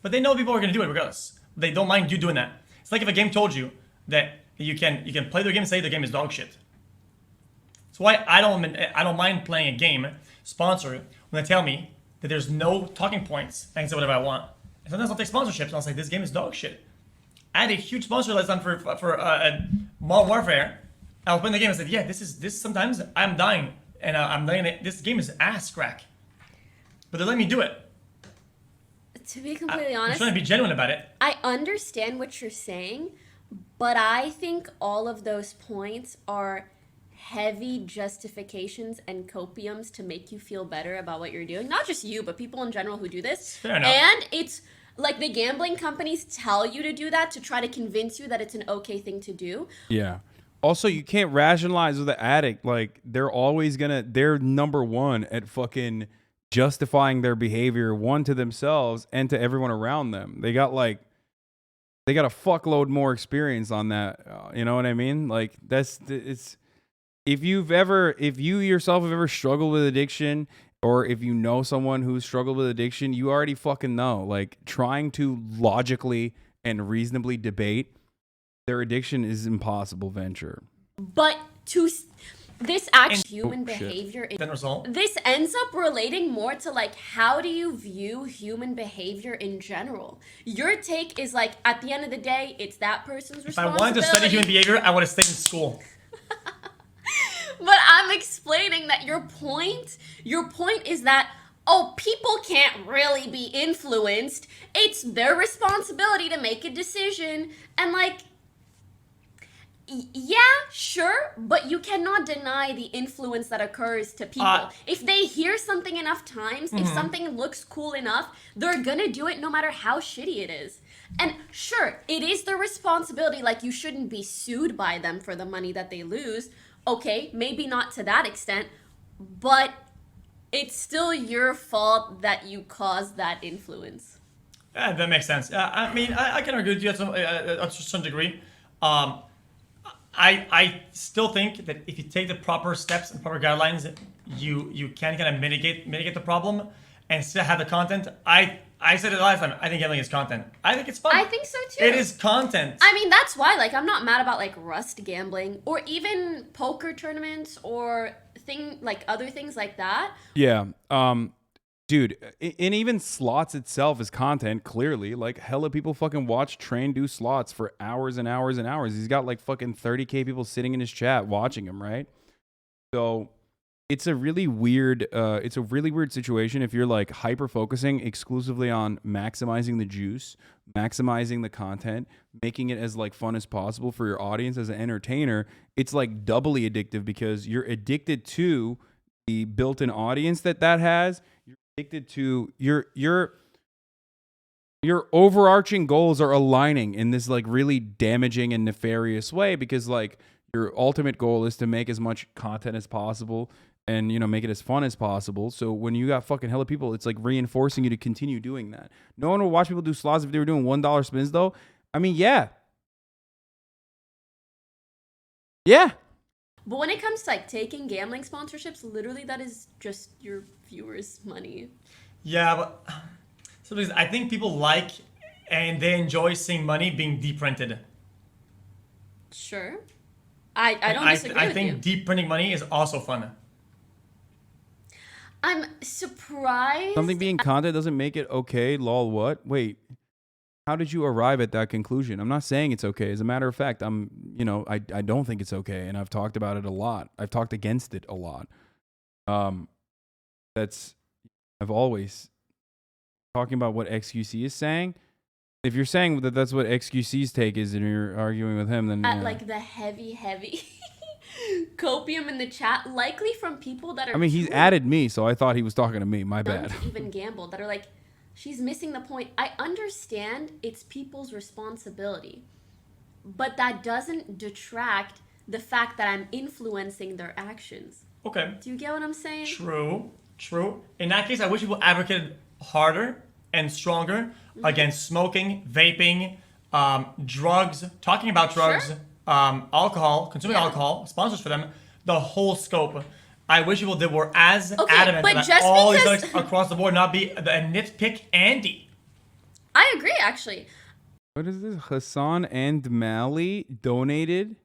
S8: But they know people are going to do it regardless. They don't mind you doing that. It's like if a game told you that you can play their game and say the game is dog shit. That's why I don't mind playing a game sponsored when they tell me that there's no talking points. I can say whatever I want. And sometimes I'll take sponsorships and I'll say this game is dog shit. I had a huge sponsor last time for Modern Warfare. I was playing the game and said, yeah, this sometimes I'm dying and I'm dying. This game is ass crack. But they let me do it.
S9: To be completely honest,
S8: I'm trying to be genuine about it.
S9: I understand what you're saying, but I think all of those points are heavy justifications and copiums to make you feel better about what you're doing. Not just you, but people in general who do this.
S8: Fair enough.
S9: And it's like the gambling companies tell you to do that to try to convince you that it's an okay thing to do.
S1: Yeah. Also, you can't rationalize with an addict. Like, they're number one at fucking justifying their behavior, one to themselves and to everyone around them. They got a fuckload more experience on that. You know what I mean? Like, it's if you yourself have ever struggled with addiction, or if you know someone who's struggled with addiction, you already fucking know. Like, trying to logically and reasonably debate their addiction is an impossible venture.
S9: But this actual human behavior, this ends up relating more to like, how do you view human behavior in general? Your take is like, at the end of the day, it's that person's responsibility.
S8: If I wanted to study human behavior, I would have stayed in school.
S9: But I'm explaining that your point is that, oh, people can't really be influenced. It's their responsibility to make a decision. And like, yeah, sure, but you cannot deny the influence that occurs to people. If they hear something enough times, if something looks cool enough, they're gonna do it no matter how shitty it is. And sure, it is their responsibility. Like, you shouldn't be sued by them for the money that they lose. Okay, maybe not to that extent, but it's still your fault that you caused that influence.
S8: Yeah, that makes sense. I mean, I can agree with you to some degree. I still think that if you take the proper steps and proper guidelines, you can kind of mitigate the problem and still have the content. I said it last time. I think gambling is content. I think it's fun.
S9: I think so too.
S8: It is content.
S9: I mean, that's why, like, I'm not mad about like Rust gambling or even poker tournaments or other things like that.
S1: Yeah. Dude, and even slots itself is content, clearly. Like, hella people fucking watch Train do slots for hours and hours and hours. He's got like fucking 30K people sitting in his chat watching him, right? So it's a really weird situation if you're like hyper focusing exclusively on maximizing the juice, maximizing the content, making it as like fun as possible for your audience as an entertainer. It's like doubly addictive because you're addicted to the built-in audience that has. You're addicted to your overarching goals are aligning in this like really damaging and nefarious way, because like your ultimate goal is to make as much content as possible and, you know, make it as fun as possible. So when you got fucking hella people, it's like reinforcing you to continue doing that. No one would watch people do slots if they were doing $1 spins though. I mean, yeah. Yeah.
S9: But when it comes to like taking gambling sponsorships, literally that is just your viewers' money.
S8: Yeah, but sometimes I think people like and they enjoy seeing money being de-printed.
S9: Sure. I don't disagree with you.
S8: I think deep printing money is also fun.
S9: I'm surprised.
S1: Something being content doesn't make it okay. Lol, what? Wait. How did you arrive at that conclusion? I'm not saying it's okay. As a matter of fact, I don't think it's okay, and I've talked about it a lot. I've talked against it a lot. I've always talking about what XQC is saying. If you're saying that that's what XQC's take is, and you're arguing with him, then
S9: like the heavy copium in the chat, likely from people that are.
S1: I mean, he's added me, so I thought he was talking to me. My bad.
S9: Even gamble that are like, she's missing the point. I understand it's people's responsibility, but that doesn't detract the fact that I'm influencing their actions.
S8: Okay.
S9: Do you get what I'm saying?
S8: True. In that case, I wish people advocated harder and stronger against smoking, vaping, drugs, talking about drugs, alcohol, consuming alcohol, sponsors for them, the whole scope. I wish people that were as adamant
S9: but
S8: about
S9: just
S8: all these
S9: because-
S8: products across the board, not be a nitpick Andy.
S9: I agree, actually.
S1: What is this? Hasan and Mali donated.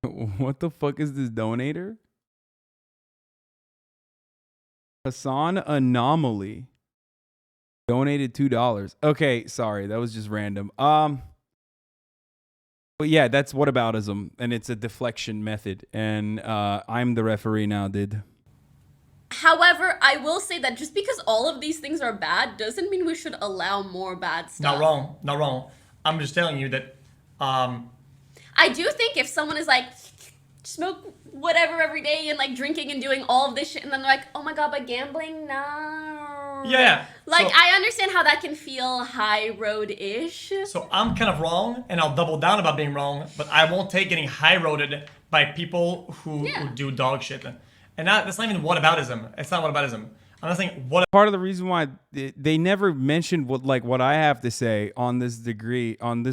S1: What the fuck is this donator? Hasan Anomaly donated $2. Okay, sorry, that was just random. But yeah, that's whataboutism, and it's a deflection method, and I'm the referee now, dude.
S9: However, I will say that just because all of these things are bad doesn't mean we should allow more bad stuff.
S8: Not wrong. Not wrong. I'm just telling you that.
S9: I do think if someone is like, smoke whatever every day and like drinking and doing all of this shit, and then they're like, oh my god, but gambling, no.
S8: Yeah.
S9: Like,
S8: so,
S9: I understand how that can feel high road-ish.
S8: So I'm kind of wrong, and I'll double down about being wrong, but I won't take getting high roaded by people who do dog shit. And that's not even whataboutism. It's not whataboutism. I'm not saying what.
S1: Part of the reason why they never mentioned what I have to say on this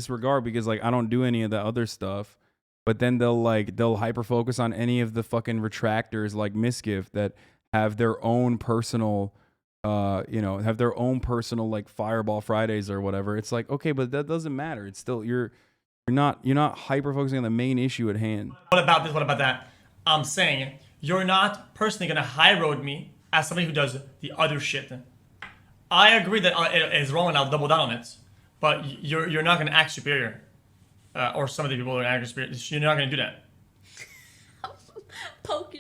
S1: regard, because like I don't do any of the other stuff, but then they'll hyper focus on any of the fucking retractors like Misgift that have their own personal have their own personal like Fireball Fridays or whatever. It's like, okay, but that doesn't matter. It's still you're not hyper focusing on the main issue at hand.
S8: What about this? What about that? I'm saying you're not personally gonna high road me as somebody who does the other shit. I agree that it is wrong, and I'll double down on it. But you're not gonna act superior, or some of the people are acting superior. You're not gonna do that.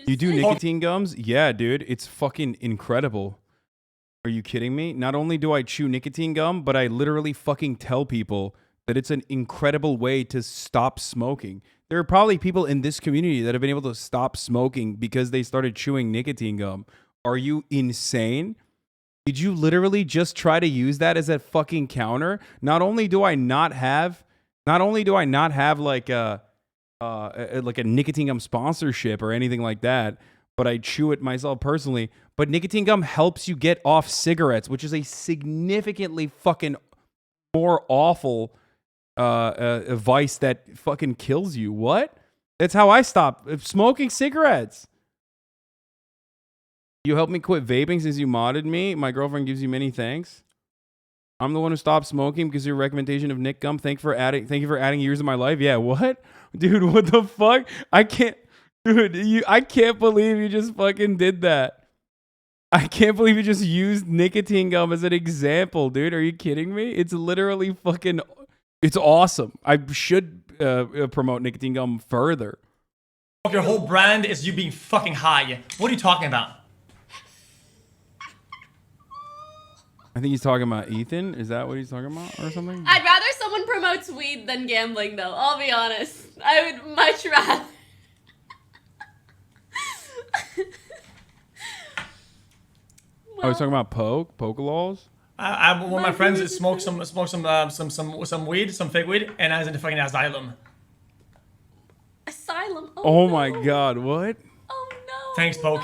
S1: You do nicotine gums? Yeah, dude, it's fucking incredible. Are you kidding me? Not only do I chew nicotine gum, but I literally fucking tell people that it's an incredible way to stop smoking. There are probably people in this community that have been able to stop smoking because they started chewing nicotine gum. Are you insane? Did you literally just try to use that as a fucking counter? Not only do I not have like a nicotine gum sponsorship or anything like that, but I chew it myself personally. But nicotine gum helps you get off cigarettes, which is a significantly fucking more awful a vice that fucking kills you. What? That's how I stopped smoking cigarettes. You helped me quit vaping since you modded me. My girlfriend gives you many thanks. I'm the one who stopped smoking because of your recommendation of Nick Gum. Thank you for adding years of my life. Yeah, what? Dude, what the fuck? I can't believe you just fucking did that. I can't believe you just used nicotine gum as an example, dude. Are you kidding me? It's literally fucking... It's awesome. I should promote nicotine gum further.
S8: Your whole brand is you being fucking high. What are you talking about?
S1: I think he's talking about Ethan. Is that what he's talking about or something?
S9: I'd rather someone promotes weed than gambling, though. I'll be honest. I would much rather.
S1: Oh, he's talking about Pokelaws?
S8: One of my friends that smoked some weed, some fake weed, and I was in the fucking asylum.
S9: Asylum?
S1: Oh my god, what?
S9: Oh no.
S8: Thanks, Poke.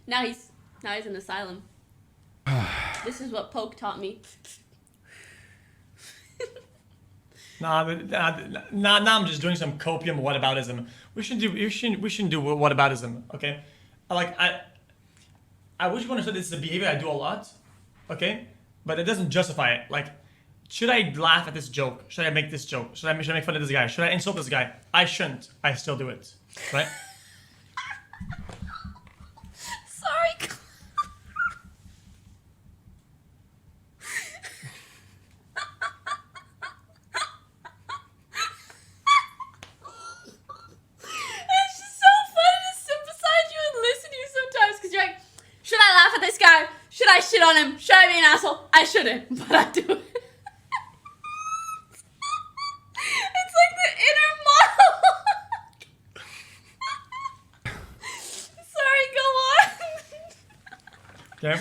S9: Now he's in the asylum. This is what Poke taught me.
S8: Now I'm just doing some copium whataboutism. We shouldn't do whataboutism, okay? I wish you understood this is a behavior I do a lot, okay? But it doesn't justify it. Like, should I laugh at this joke? Should I make this joke? Should I make fun of this guy? Should I insult this guy? I shouldn't. I still do it, right?
S9: Sorry. It's just so funny to sit beside you and listen to you sometimes because you're like, should I laugh at this guy? Should I shit on him? Should I be an asshole? I shouldn't, but I do it. It's like the inner monologue. Sorry, go on.
S8: Okay.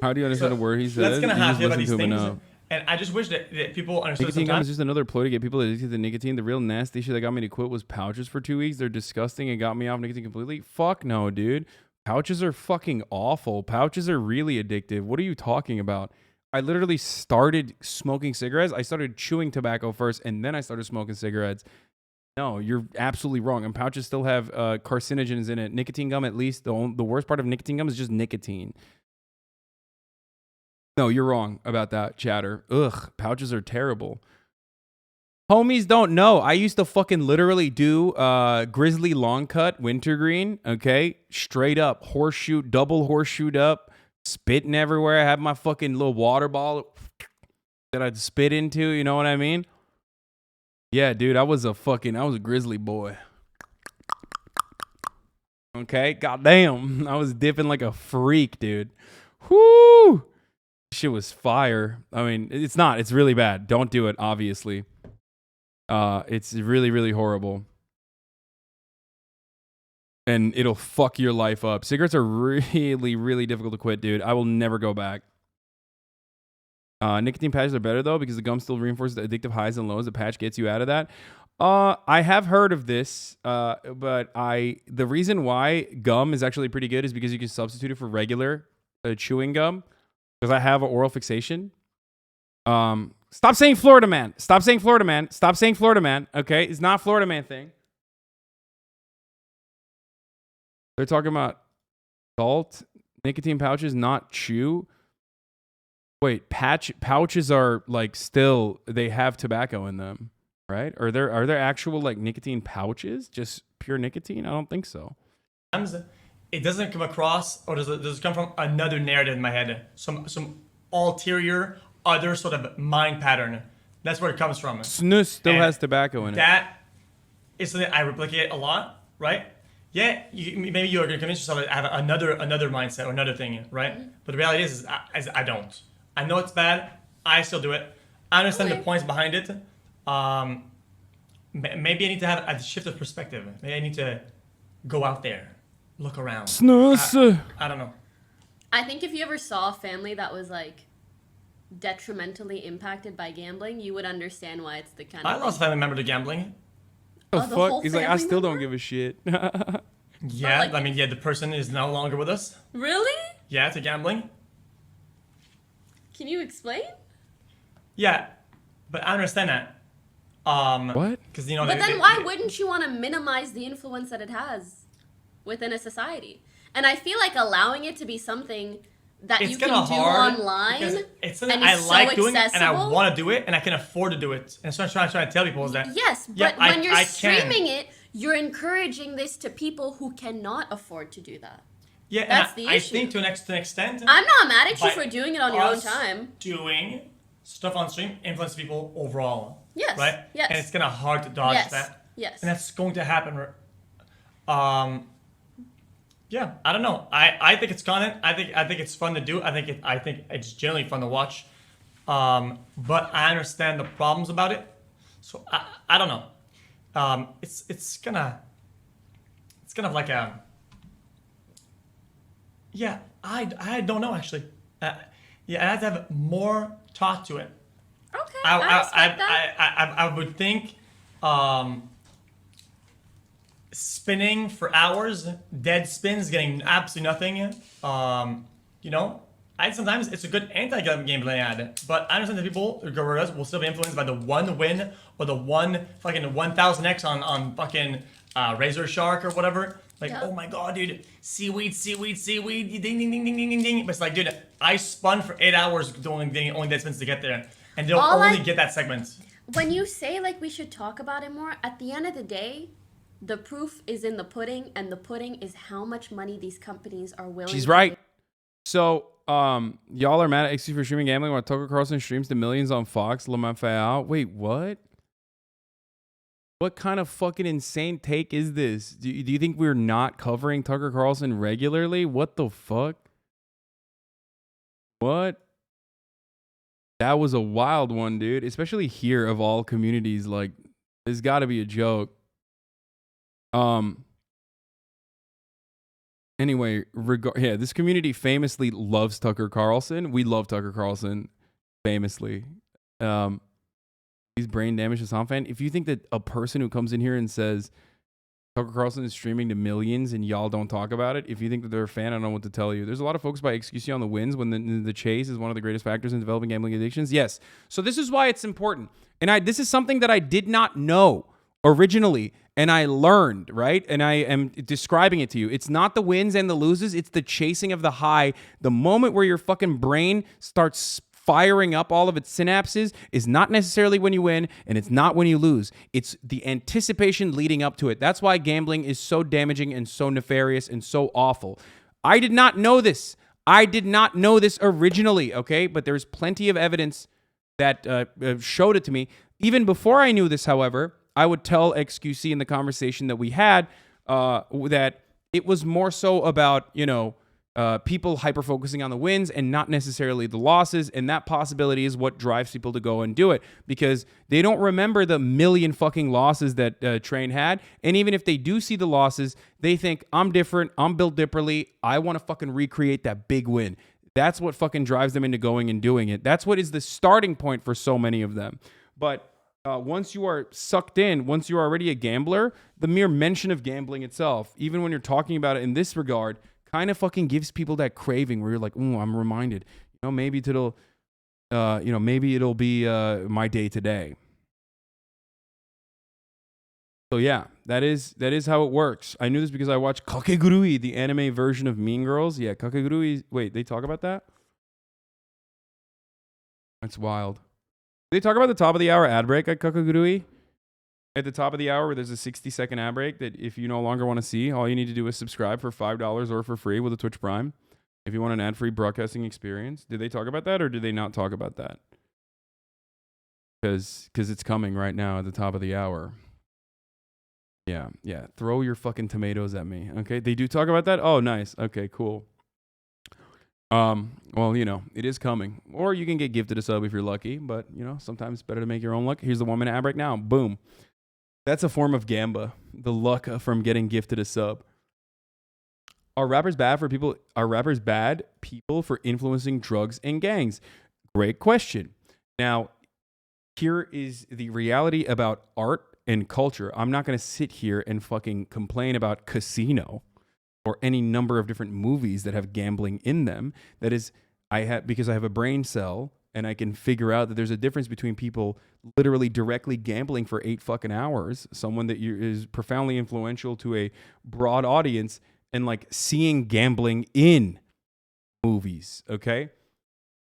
S1: How do you understand a word he says?
S8: That's gonna happen about these things.
S1: Enough.
S8: And I just wish that people understood
S1: Nicotine gum
S8: sometimes.
S1: is just another ploy to get people addicted to nicotine. The real nasty shit that got me to quit was pouches for 2 weeks. They're disgusting and got me off nicotine completely. Fuck no, dude. Pouches are fucking awful. Pouches are really addictive. What are you talking about? I literally started smoking cigarettes. I started chewing tobacco first, and then I started smoking cigarettes. No, you're absolutely wrong. And pouches still have carcinogens in it. Nicotine gum, at least, the worst part of nicotine gum is just nicotine. No, you're wrong about that, chatter. Ugh, pouches are terrible. Homies don't know. I used to fucking literally do grizzly long cut wintergreen, okay? Straight up, horseshoe, double horseshoed up, spitting everywhere. I had my fucking little water ball that I'd spit into, you know what I mean? Yeah, dude, I was a grizzly boy. Okay, goddamn. I was dipping like a freak, dude. Whoo! Shit was fire. I mean, it's not. It's really bad. Don't do it, obviously. It's really, really horrible. And it'll fuck your life up. Cigarettes are really, really difficult to quit, dude. I will never go back. Nicotine patches are better, though, because the gum still reinforces the addictive highs and lows. The patch gets you out of that. I have heard of this, but the reason why gum is actually pretty good is because you can substitute it for regular chewing gum, because I have an oral fixation. Stop saying Florida man. Stop saying Florida man. Stop saying Florida man. Okay, it's not a Florida man thing. They're talking about salt, nicotine pouches, not chew. Wait, pouches are like still, they have tobacco in them, right? Are there actual like nicotine pouches? Just pure nicotine? I don't think so.
S8: It doesn't come across, or does it come from another narrative in my head? Some ulterior, other sort of mind pattern. That's where it comes from.
S1: Snus still has tobacco in it.
S8: That is something I replicate a lot, right? Yeah, maybe you're going to convince yourself to have another mindset or another thing, right? But the reality is I don't. I know it's bad. I still do it. I understand the points behind it. Maybe I need to have a shift of perspective. Maybe I need to go out there, look around.
S1: Snus.
S8: I don't know.
S9: I think if you ever saw a family that was like detrimentally impacted by gambling, you would understand why it's the kind of.
S8: I lost a family member to gambling.
S1: The fuck? He's like, I still don't give a shit.
S8: Yeah, like, I mean, yeah, the person is no longer with us.
S9: Really?
S8: Yeah, to gambling.
S9: Can you explain?
S8: Yeah, but I understand that.
S1: What?
S8: Because you know.
S9: But then why wouldn't you want to minimize the influence that it has within a society? And I feel like allowing it to be something that you can do online,
S8: it's something
S9: and
S8: I
S9: it's
S8: like
S9: so
S8: doing,
S9: accessible.
S8: and I want to do it, and I can afford to do it. And so I'm trying to tell people is that.
S9: Yes, but when you're streaming it, you're encouraging this to people who cannot afford to do that.
S8: Yeah,
S9: that's the issue.
S8: I think to an extent.
S9: I'm not mad at you for doing it on your own time.
S8: Doing stuff on stream influences people overall.
S9: Yes.
S8: Right.
S9: Yes.
S8: And it's kind of hard to dodge that.
S9: Yes.
S8: And that's going to happen. Yeah, I don't know. I think it's content. I think it's fun to do. I think it's generally fun to watch. But I understand the problems about it. So I don't know. It's kind of like a. Yeah, I don't know actually. Yeah, I have to have more thought to it.
S9: Okay, I
S8: would think spinning for hours, dead spins, getting absolutely nothing. You know, sometimes it's a good anti-gameplay ad, but I understand that people, gorillas, will still be influenced by the one win or the one fucking 1000x on fucking Razor Shark or whatever. Like, oh my god, dude, seaweed, ding, ding, ding, ding, ding, ding, ding. But it's like, dude, I spun for 8 hours only dead spins to get there. And they'll only get that segment.
S9: When you say, like, we should talk about it more, at the end of the day, the proof is in the pudding, and the pudding is how much money these companies are willing
S1: She's
S9: to
S1: right.
S9: pay.
S1: So, y'all are mad at XQC for streaming gambling while Tucker Carlson streams to millions on Fox. Wait, what? What kind of fucking insane take is this? Do you think we're not covering Tucker Carlson regularly? What the fuck? What? That was a wild one, dude. Especially here of all communities. Like, there's got to be a joke. Anyway, this community famously loves Tucker Carlson. We love Tucker Carlson, famously. He's brain damaged Hasan fan. If you think that a person who comes in here and says Tucker Carlson is streaming to millions and y'all don't talk about it, if you think that they're a fan, I don't know what to tell you. There's a lot of focus by XQC on the wins when the chase is one of the greatest factors in developing gambling addictions. Yes. So this is why it's important. And this is something that I did not know originally, and I learned, right? And I am describing it to you. It's not the wins and the loses. It's the chasing of the high. The moment where your fucking brain starts firing up all of its synapses is not necessarily when you win, and it's not when you lose. It's the anticipation leading up to it. That's why gambling is so damaging and so nefarious and so awful. I did not know this. I did not know this originally, okay? But there's plenty of evidence that showed it to me. Even before I knew this, however, I would tell XQC in the conversation that we had that it was more so about, you know, people hyper-focusing on the wins and not necessarily the losses, and that possibility is what drives people to go and do it, because they don't remember the million fucking losses that Train had, and even if they do see the losses, they think, I'm different, I'm built differently, I want to fucking recreate that big win. That's what fucking drives them into going and doing it. That's what is the starting point for so many of them. But once you are sucked in, once you're already a gambler, the mere mention of gambling itself, even when you're talking about it in this regard, kind of fucking gives people that craving where you're like, "Ooh, I'm reminded. You know, maybe it'll be my day today." So yeah, that is how it works. I knew this because I watched Kakegurui, the anime version of Mean Girls. Yeah, Kakegurui. Wait, they talk about that? That's wild. They talk about the top of the hour ad break at Kakegurui. At the top of the hour, where there's a 60-second ad break that if you no longer want to see, all you need to do is subscribe for $5 or for free with a Twitch Prime. If you want an ad-free broadcasting experience. Did they talk about that, or did they not talk about that? Because it's coming right now at the top of the hour. Yeah. Throw your fucking tomatoes at me. Okay, they do talk about that? Oh, nice. Okay, cool. Well, you know, it is coming. Or you can get gifted a sub if you're lucky, but, you know, sometimes it's better to make your own luck. Here's the 1 minute ad break now. Boom. That's a form of gamba. The luck from getting gifted a sub. Are rappers bad people for influencing drugs and gangs? Great question. Now, here is the reality about art and culture. I'm not going to sit here and fucking complain about Casino or any number of different movies that have gambling in them. That is, because I have a brain cell and I can figure out that there's a difference between people literally directly gambling for 8 fucking hours, someone that is profoundly influential to a broad audience, and like seeing gambling in movies, okay?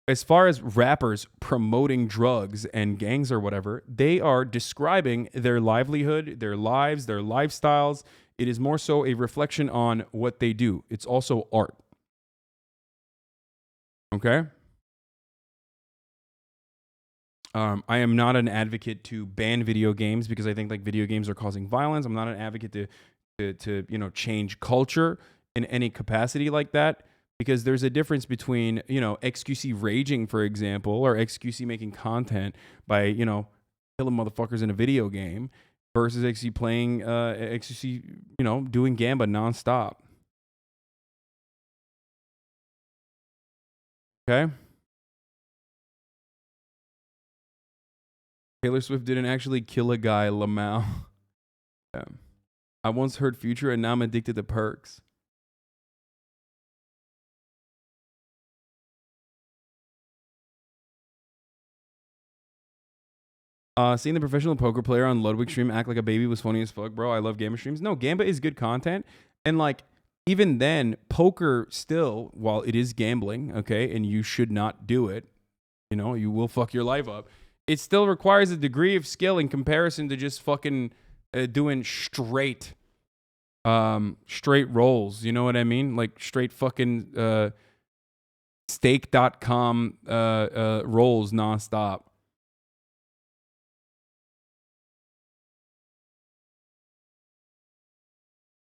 S1: As far as rappers promoting drugs and gangs or whatever, they are describing their livelihood, their lives, their lifestyles. It is more so a reflection on what they do. It's also art. Okay? I am not an advocate to ban video games because I think like video games are causing violence. I'm not an advocate to you know, change culture in any capacity like that, because there's a difference between, you know, XQC raging, for example, or XQC making content by, you know, killing motherfuckers in a video game versus XQC playing XQC, you know, doing gamba nonstop. Okay? Taylor Swift didn't actually kill a guy, Lamau. Yeah. I once heard Future and now I'm addicted to perks. Seeing the professional poker player on Ludwig stream act like a baby was funny as fuck, bro. I love Gamba streams. No, Gamba is good content. And like, even then, poker still, while it is gambling, okay, and you should not do it, you know, you will fuck your life up. It still requires a degree of skill in comparison to just fucking doing straight rolls. You know what I mean? Like straight fucking stake.com rolls nonstop.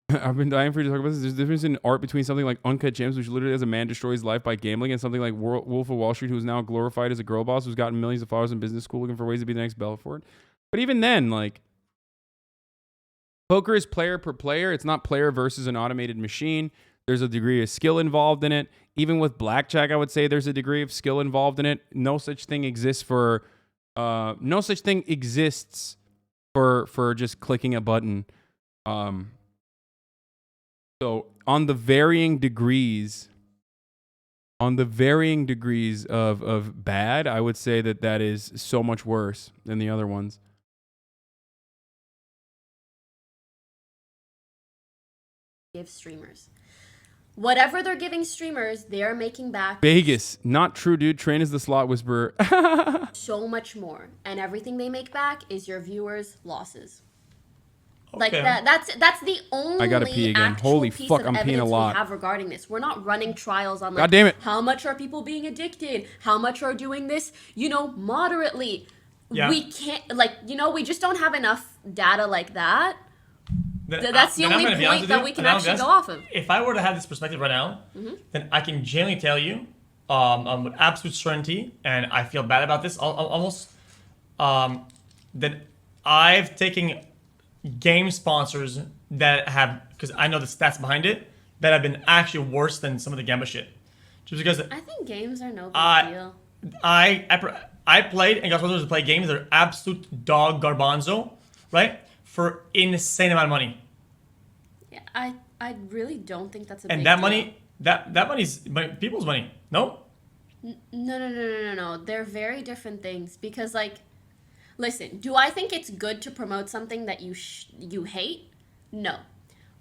S1: I've been dying for you to talk about this. There's a difference in art between something like Uncut Gems, which literally as a man destroys life by gambling, and something like Wolf of Wall Street, who's now glorified as a girl boss who's gotten millions of followers in business school looking for ways to be the next Belfort. But even then, like, poker is player per player. It's not player versus an automated machine. There's a degree of skill involved in it. Even with blackjack, I would say there's a degree of skill involved in it. No such thing exists for just clicking a button. So on the varying degrees of bad, I would say that is so much worse than the other ones.
S9: give streamers. Whatever they're giving streamers, they're making back
S1: Vegas, not true, dude. Train is the slot whisperer.
S9: so much more, and everything they make back is your viewers' losses.
S8: Okay.
S9: Like that's the only
S1: I gotta pee again.
S9: actual
S1: Holy
S9: piece
S1: fuck,
S9: of
S1: I'm peeing a
S9: evidence
S1: lot.
S9: we have regarding this. We're not running trials on like
S1: God damn it.
S9: how much are people being addicted, how much are doing this, moderately.
S8: Yeah.
S9: We can't we just don't have enough data like that. That's the only point that we can actually go off of.
S8: If I were to have this perspective right now, then I can genuinely tell you with absolute certainty, and I feel bad about this almost, that I've taken game sponsors that have, because I know the stats behind it, that have been actually worse than some of the Gamba shit. Just because
S9: I think games are no big deal.
S8: I played and got sponsors to play games that are absolute dog garbanzo, right? For insane amount of money.
S9: Yeah, I really don't think that's a
S8: and
S9: big
S8: that
S9: deal.
S8: money that money's people's money. No?
S9: No. They're very different things because listen, do I think it's good to promote something that you hate? No.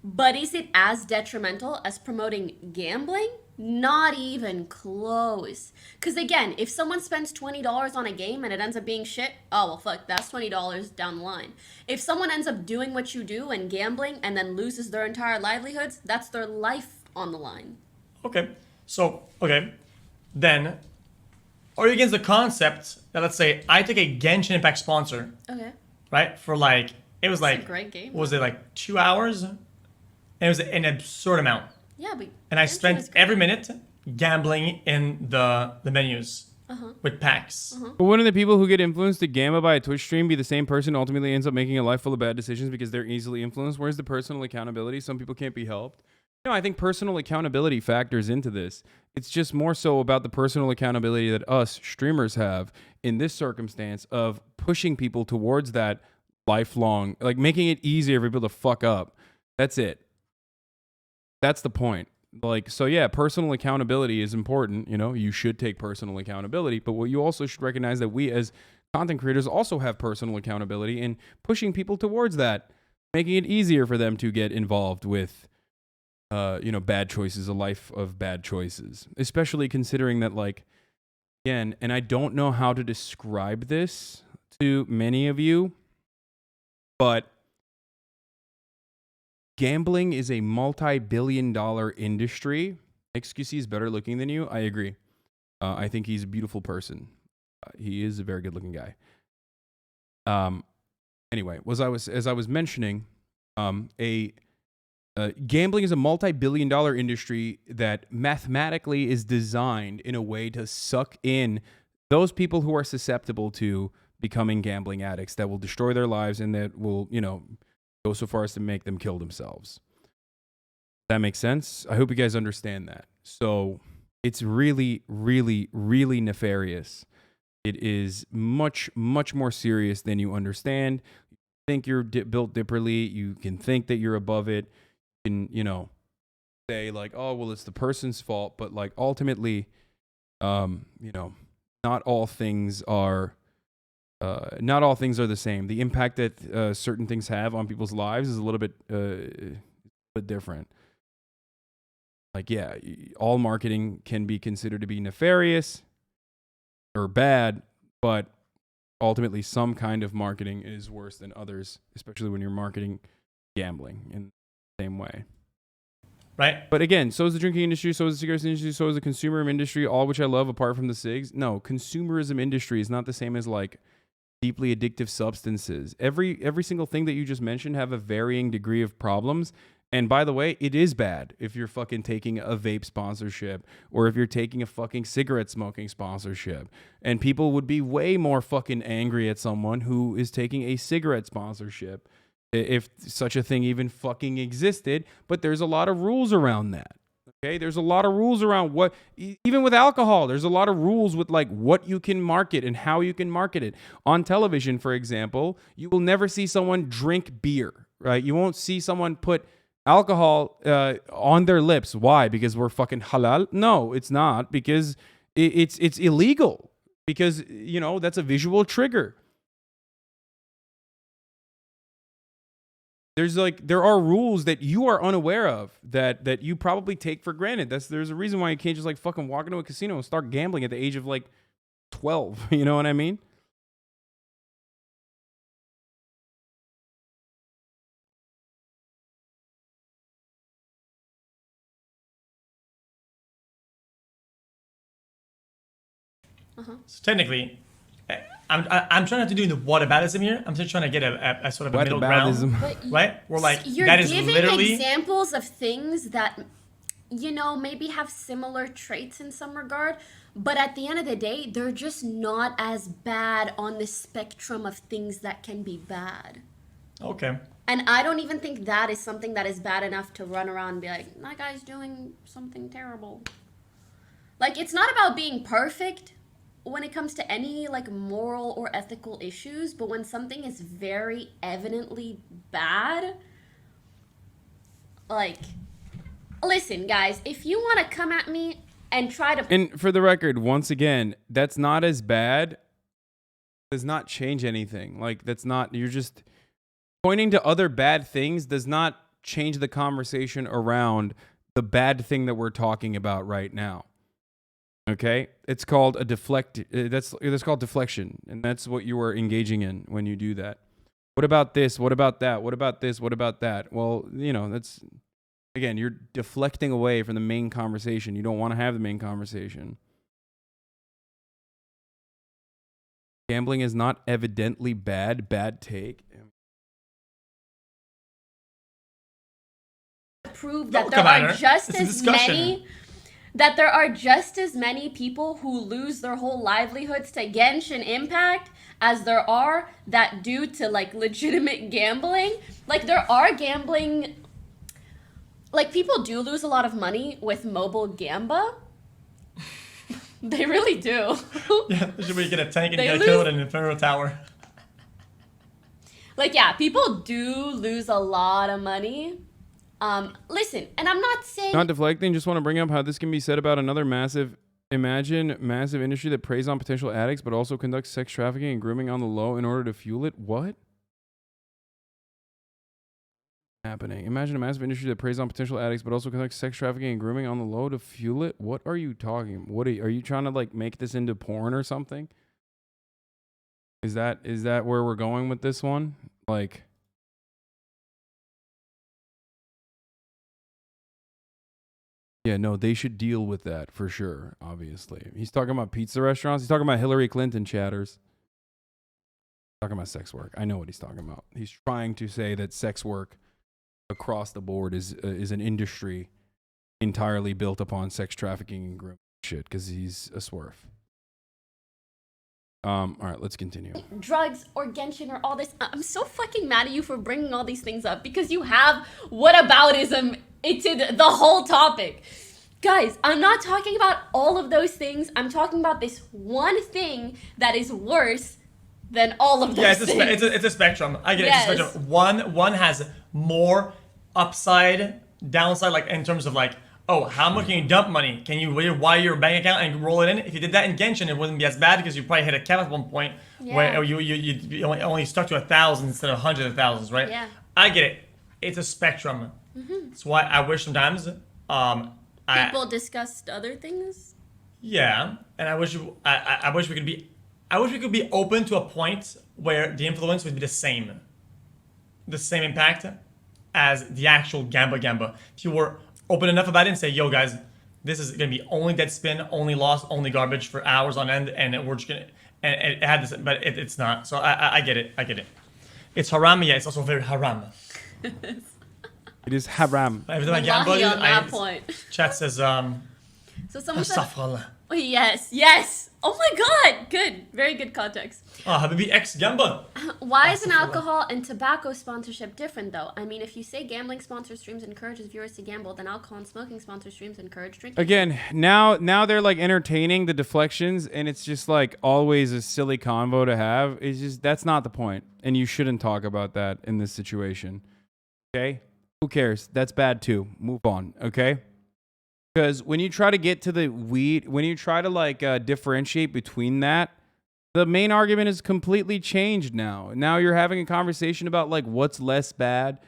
S9: But is it as detrimental as promoting gambling? Not even close. Because again, if someone spends $20 on a game and it ends up being shit, oh well fuck, that's $20 down the line. If someone ends up doing what you do and gambling and then loses their entire livelihoods, that's their life on the line.
S8: Okay. So, then are you against the concept that, let's say, I take a Genshin Impact sponsor,
S9: Okay.
S8: right? For it was
S9: It's a great game.
S8: Was it 2 hours? And it was an absurd amount.
S9: Yeah, but
S8: And I
S9: Genshin is
S8: spent
S9: great.
S8: every minute gambling in the menus with packs.
S1: But wouldn't the people who get influenced to gamma by a Twitch stream be the same person who ultimately ends up making a life full of bad decisions because they're easily influenced? Where's the personal accountability? Some people can't be helped. No, I think personal accountability factors into this. It's just more so about the personal accountability that us streamers have in this circumstance of pushing people towards that lifelong, making it easier for people to fuck up. That's it. That's the point. So yeah, personal accountability is important. You should take personal accountability, but what you also should recognize that we as content creators also have personal accountability in pushing people towards that, making it easier for them to get involved with, bad choices, a life of bad choices, especially considering that again, and I don't know how to describe this to many of you, but gambling is a multi-billion-dollar industry. XQC is better looking than you. I agree. I think he's a beautiful person. He is a very good-looking guy. Anyway, as I was mentioning, gambling is a multi-billion-dollar industry that mathematically is designed in a way to suck in those people who are susceptible to becoming gambling addicts that will destroy their lives and that will, go so far as to make them kill themselves. That makes sense? I hope you guys understand that. So it's really, really, really nefarious. It is much, much more serious than you understand. You think you're built differently. You can think that you're above it. You can, say oh, well, it's the person's fault. But ultimately, not all things are the same. The impact that certain things have on people's lives is a little bit different. All marketing can be considered to be nefarious or bad, but ultimately some kind of marketing is worse than others, especially when you're marketing gambling in the same way.
S8: Right.
S1: But again, so is the drinking industry, so is the cigarettes industry, so is the consumer industry, all which I love apart from the cigs. No, consumerism industry is not the same as deeply addictive substances. Every single thing that you just mentioned have a varying degree of problems. And by the way, it is bad if you're fucking taking a vape sponsorship or if you're taking a fucking cigarette smoking sponsorship. And people would be way more fucking angry at someone who is taking a cigarette sponsorship if such a thing even fucking existed. But there's a lot of rules around that. Okay, there's a lot of rules around what, even with alcohol, there's a lot of rules with what you can market and how you can market it. On television, for example, you will never see someone drink beer, right? You won't see someone put alcohol on their lips. Why? Because we're fucking halal? No, it's not, because it's illegal, because, that's a visual trigger. there are rules that you are unaware of that you probably take for granted. There's a reason why you can't just like fucking walk into a casino and start gambling at the age of like 12. You know what I mean?
S8: So technically, I'm trying not to do the whataboutism here. I'm just trying to get a sort of a middle ground, right? We're like, that is literally...
S9: You're giving examples of things that, you know, maybe have similar traits in some regard, but at the end of the day, they're just not as bad on the spectrum of things that can be bad.
S8: Okay.
S9: And I don't even think that is something that is bad enough to run around and be like, that guy's doing something terrible. Like, it's not about being perfect when it comes to any like moral or ethical issues, but when something is very evidently bad, like, listen guys, if you want to come at me and try to...
S1: And for the record, once again, that's not as bad, does not change anything. Like, that's not, you're just pointing to other bad things does not change the conversation around the bad thing that we're talking about right now. Okay, it's called a deflect. That's called deflection, and that's what you are engaging in when you do that. What about this? What about that? What about this? What about that? Well, you know, that's again, you're deflecting away from the main conversation. You don't want to have the main conversation. Gambling is not evidently bad. Bad take.
S9: Prove that there are just as many. That there are just as many people who lose their whole livelihoods to Genshin Impact as there are that do to like legitimate gambling. Like there are gambling, like people do lose a lot of money with mobile gamba. They really do.
S8: Yeah, should we get a tank and get killed in an Inferno Tower?
S9: Like yeah, people do lose a lot of money. Listen, and I'm not saying...
S1: Not deflecting, just want to bring up how this can be said about another massive industry that preys on potential addicts, but also conducts sex trafficking and grooming on the low in order to fuel it. What? Happening. Imagine a massive industry that preys on potential addicts, but also conducts sex trafficking and grooming on the low to fuel it. What are you talking? What are you trying to like make this into porn or something? Is that where we're going with this one? Like... Yeah, no, they should deal with that for sure, obviously. He's talking about pizza restaurants. He's talking about Hillary Clinton chatters. Talking about sex work. I know what he's talking about. He's trying to say that sex work across the board is an industry entirely built upon sex trafficking and grooming shit because he's a swerve. All right, let's continue.
S9: Drugs or Genshin or all this. I'm so fucking mad at you for bringing all these things up because you have whataboutism into the whole topic. Guys, I'm not talking about all of those things. I'm talking about this one thing that is worse than all of those things.
S8: It's a spectrum. I get
S9: yes.
S8: It's a spectrum. One has more upside, downside, like in terms of like, oh, how much can you dump money? Can you wire your bank account and roll it in? If you did that in Genshin, it wouldn't be as bad because you probably hit a cap at one point where you only stuck to 1,000 instead of hundreds of thousands, right?
S9: Yeah.
S8: I get it. It's a spectrum. Mm-hmm. That's why I wish sometimes
S9: people discussed other things.
S8: Yeah, and I wish we could be open to a point where the influence would be the same impact as the actual gamba. If you were open enough about it and say, yo guys, this is gonna be only dead spin, only loss, only garbage for hours on end, and we're just gonna and it had this, but it's not. So I get it. It's haram, yeah. It's also very haram.
S1: It is haram.
S8: Every time I gamble,
S9: on that point.
S8: Chat says,
S9: So someone said,
S8: Astaghfirullah.
S9: Oh, yes. Oh my God. Good. Very good context.
S8: Oh, Habibi X Gamba.
S9: Why is an alcohol and tobacco sponsorship different, though? I mean, if you say gambling sponsored streams encourages viewers to gamble, then alcohol and smoking sponsored streams encourage drinking.
S1: Again, now they're like entertaining the deflections, and it's just like always a silly convo to have. It's just that's not the point, and you shouldn't talk about that in this situation. Okay? Who cares? That's bad too. Move on. Okay? Because when you try to get to the weed, when you try to like differentiate between that, the main argument is completely changed now. Now you're having a conversation about like what's less bad.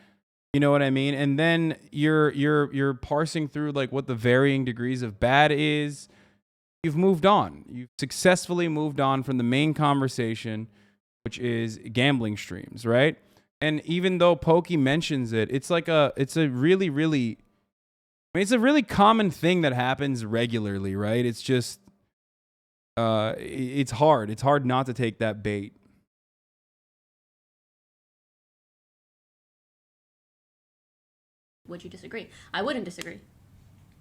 S1: You know what I mean? And then you're parsing through like what the varying degrees of bad is. You've moved on. You've successfully moved on from the main conversation, which is gambling streams, right? And even though Poki mentions it, it's a really common thing that happens regularly, right? It's just it's hard. It's hard not to take that bait.
S9: Would you disagree? I wouldn't disagree.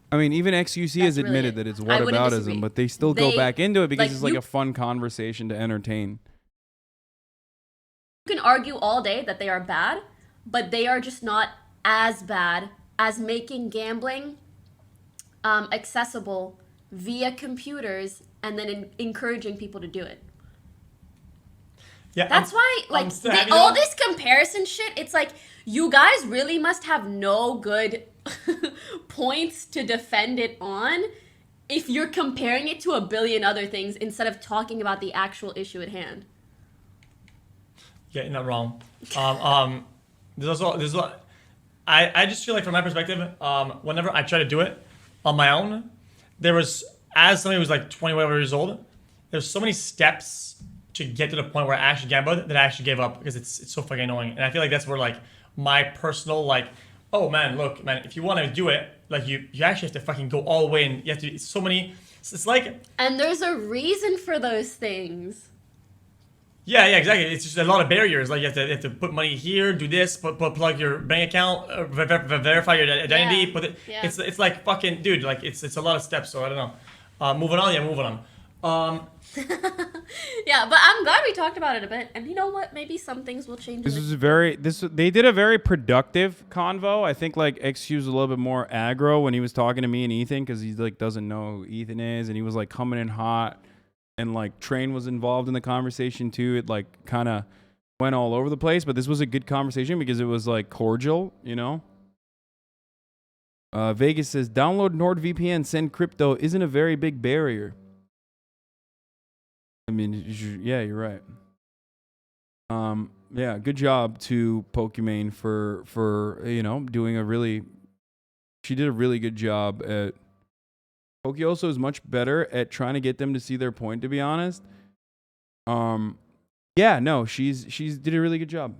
S1: I mean, even XQC has admitted that it's whataboutism, but they still go back into it because it's like a fun conversation to entertain.
S9: You can argue all day that they are bad, but they are just not as bad as making gambling accessible via computers and then encouraging people to do it.
S8: Yeah,
S9: that's why, like, all this comparison shit, it's like, you guys really must have no good points to defend it on if you're comparing it to a billion other things instead of talking about the actual issue at hand.
S8: Yeah, you're not wrong. There's also I just feel like from my perspective, whenever I try to do it on my own, there was, as somebody who was like 20 whatever years old, there's so many steps to get to the point where I actually gambled that I actually gave up because it's so fucking annoying. And I feel like that's where like my personal like, oh man, look, man, if you want to do it, like you actually have to fucking go all the way, and you have to, it's so many, it's like.
S9: And there's a reason for those things.
S8: Yeah, exactly. It's just a lot of barriers. Like you have to put money here, do this, plug your bank account, verify your identity.
S9: Yeah.
S8: It's like fucking dude. Like it's a lot of steps. So I don't know. Moving on.
S9: Yeah, but I'm glad we talked about it a bit. And you know what? Maybe some things will change.
S1: They did a very productive convo. I think like XQ was a little bit more aggro when he was talking to me and Ethan because he like doesn't know who Ethan is, and he was like coming in hot. And like Train was involved in the conversation too. It like kind of went all over the place, but this was a good conversation because it was like cordial, you know. Vegas says download NordVPN, send crypto isn't a very big barrier. I mean, yeah, you're right. Yeah, good job to Pokimane for you know doing a really. She did a really good job at. Poki also is much better at trying to get them to see their point, to be honest. Yeah, no, she's did a really good job.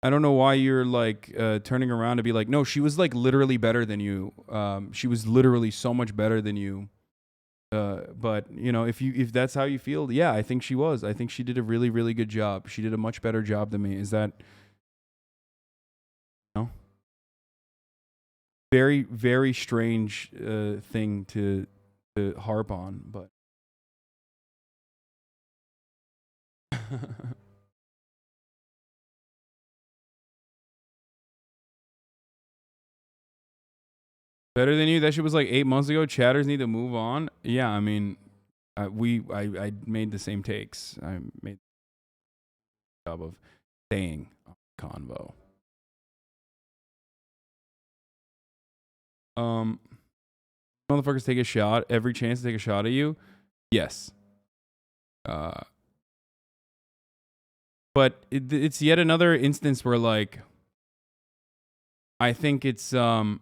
S1: I don't know why you're like turning around to be like, no, she was like literally better than you. She was literally so much better than you. But you know, if that's how you feel, yeah, I think she was. I think she did a really, really good job. She did a much better job than me. Is that no? Very, very strange thing to harp on, but better than you. That shit was like 8 months ago. Chatters need to move on. Yeah, I mean, I made the same takes. I made the job of staying on convo. Motherfuckers take a shot every chance to take a shot at you. Yes. But it's yet another instance where like I think it's yet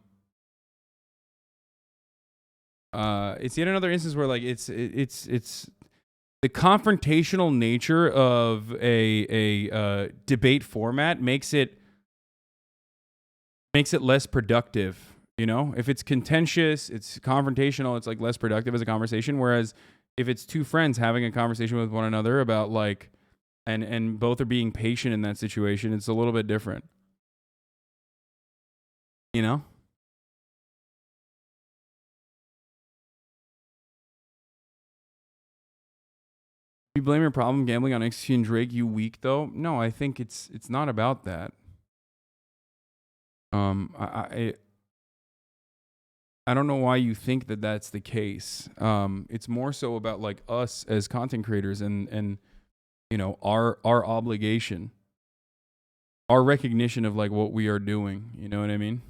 S1: another instance where like it's the confrontational nature of a debate format makes it less productive. You know, if it's contentious, it's confrontational, it's like less productive as a conversation. Whereas if it's two friends having a conversation with one another about like, and both are being patient in that situation, it's a little bit different. You know? You blame your problem gambling on XQ and Drake, you weak though? No, I think it's not about that. I don't know why you think that that's the case. It's more so about like us as content creators and you know our obligation, our recognition of like what we are doing. You know what I mean?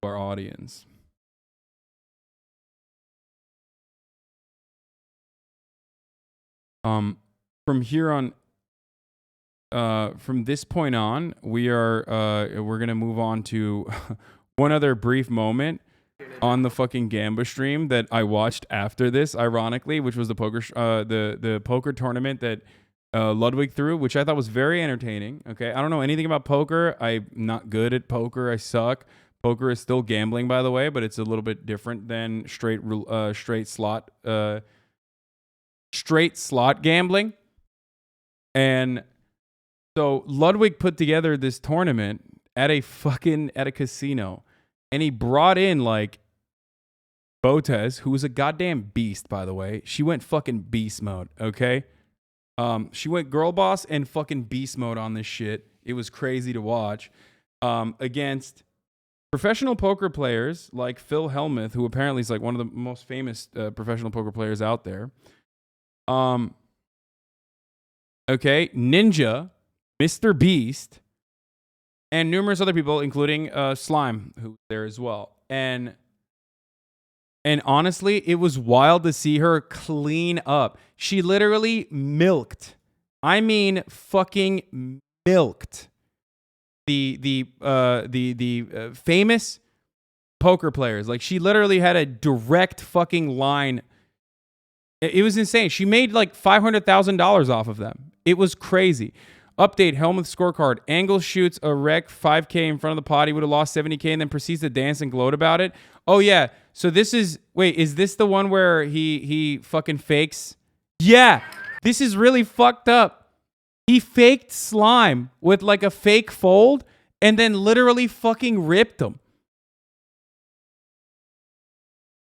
S1: Our audience. From here on, from this point on, we're gonna move on to one other brief moment on the fucking Gamba stream that I watched after this, ironically, which was the poker tournament that Ludwig threw, which I thought was very entertaining. Okay, I don't know anything about poker. I'm not good at poker. I suck. Poker is still gambling, by the way, but it's a little bit different than straight slot gambling. And so Ludwig put together this tournament at a casino, and he brought in like Botez, who was a goddamn beast, by the way. She went fucking beast mode, okay? She went girl boss and fucking beast mode on this shit. It was crazy to watch. Against professional poker players like Phil Hellmuth, who apparently is like one of the most famous professional poker players out there. Okay, Ninja, Mr. Beast, and numerous other people, including Slime, who's there as well. And honestly, it was wild to see her clean up. She literally milked. I mean, fucking milked the famous poker players. Like, she literally had a direct fucking line. It was insane. She made like $500,000 off of them. It was crazy. Update, Hellmuth scorecard. Angle shoots a wreck 5K in front of the pot. He would have lost 70K and then proceeds to dance and gloat about it. Oh, yeah. So this is... Wait, is this the one where he fucking fakes? Yeah. This is really fucked up. He faked Slime with like a fake fold and then literally fucking ripped him.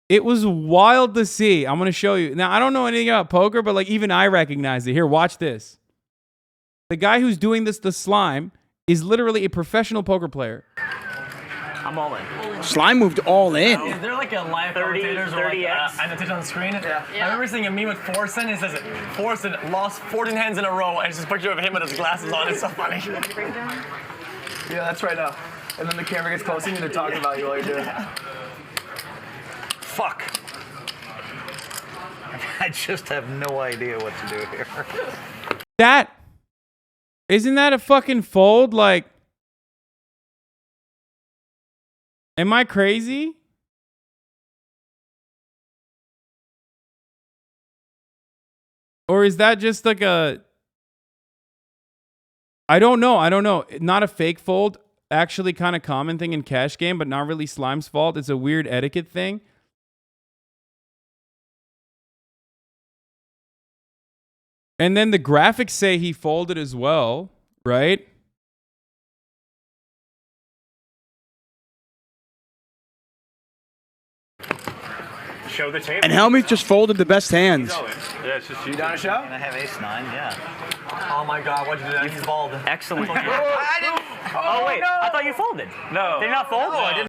S1: It was wild to see. I'm going to show you. Now, I don't know anything about poker, but like even I recognize it. Here, watch this. The guy who's doing this to Slime is literally a professional poker player.
S11: I'm all in.
S12: Slime moved all in.
S11: Is there like a live commentators or like annotation on the screen? Yeah. I remember seeing a meme with Forsen. It says, Forsen lost 14 hands in a row, and it's just a picture of him with his glasses on. It's so funny.
S13: Yeah, that's right now. And then the camera gets close and they're talking about you while you're doing it.
S11: Fuck. I just have no idea what to do here.
S1: Isn't that a fucking fold? Like, am I crazy? Or is that just like a... I don't know. Not a fake fold. Actually kind of common thing in cash game, but not really Slime's fault. It's a weird etiquette thing. And then the graphics say he folded as well, right?
S11: Show the table.
S12: And Hellmuth just folded the best hands.
S11: Yeah, it's just you down a show? I have ace-9, yeah.
S13: Oh my god, what'd you do?
S11: You folded. Excellent. I didn't. Oh, wait. No. I thought you folded. No. Did you not fold? No, I didn't.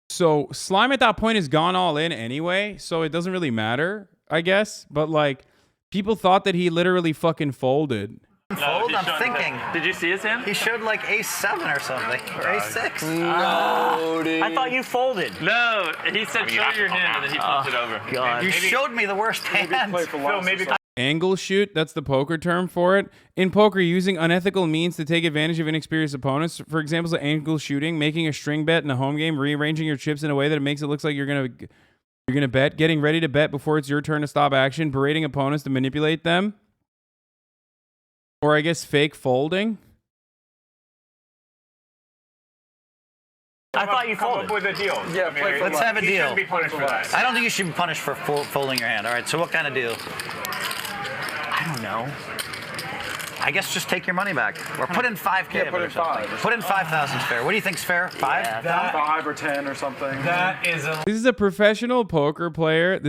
S1: So Slime at that point has gone all in anyway, so it doesn't really matter, I guess. But like, people thought that he literally fucking folded.
S11: Fold? I'm thinking. Did you see his hand? He showed like ace-7 or something. Or ace-6.
S13: No, dude.
S11: I thought you folded.
S14: No, he said show your hand and then he flipped it over.
S11: God. You showed me the worst hand.
S14: Phil, maybe
S1: Angle shoot, that's the poker term for it. In poker, using unethical means to take advantage of inexperienced opponents. For example, angle shooting, making a string bet in a home game, rearranging your chips in a way that it makes it look like you're gonna bet, getting ready to bet before it's your turn to stop action, berating opponents to manipulate them. Or I guess fake folding.
S11: I thought you folded.
S14: Come up with a deal.
S13: Yeah,
S11: let's have a deal.
S14: You shouldn't be punished for that.
S11: I don't think you should be punished for folding your hand. All right, so what kind of deal? I don't know. I guess just take your money back. Or put in 5K.
S13: Yeah, put in 5.
S11: Put in 5,000 fair. What do you think's fair? 5?
S13: Yeah, 5 or 10 or something.
S1: This is a professional poker player.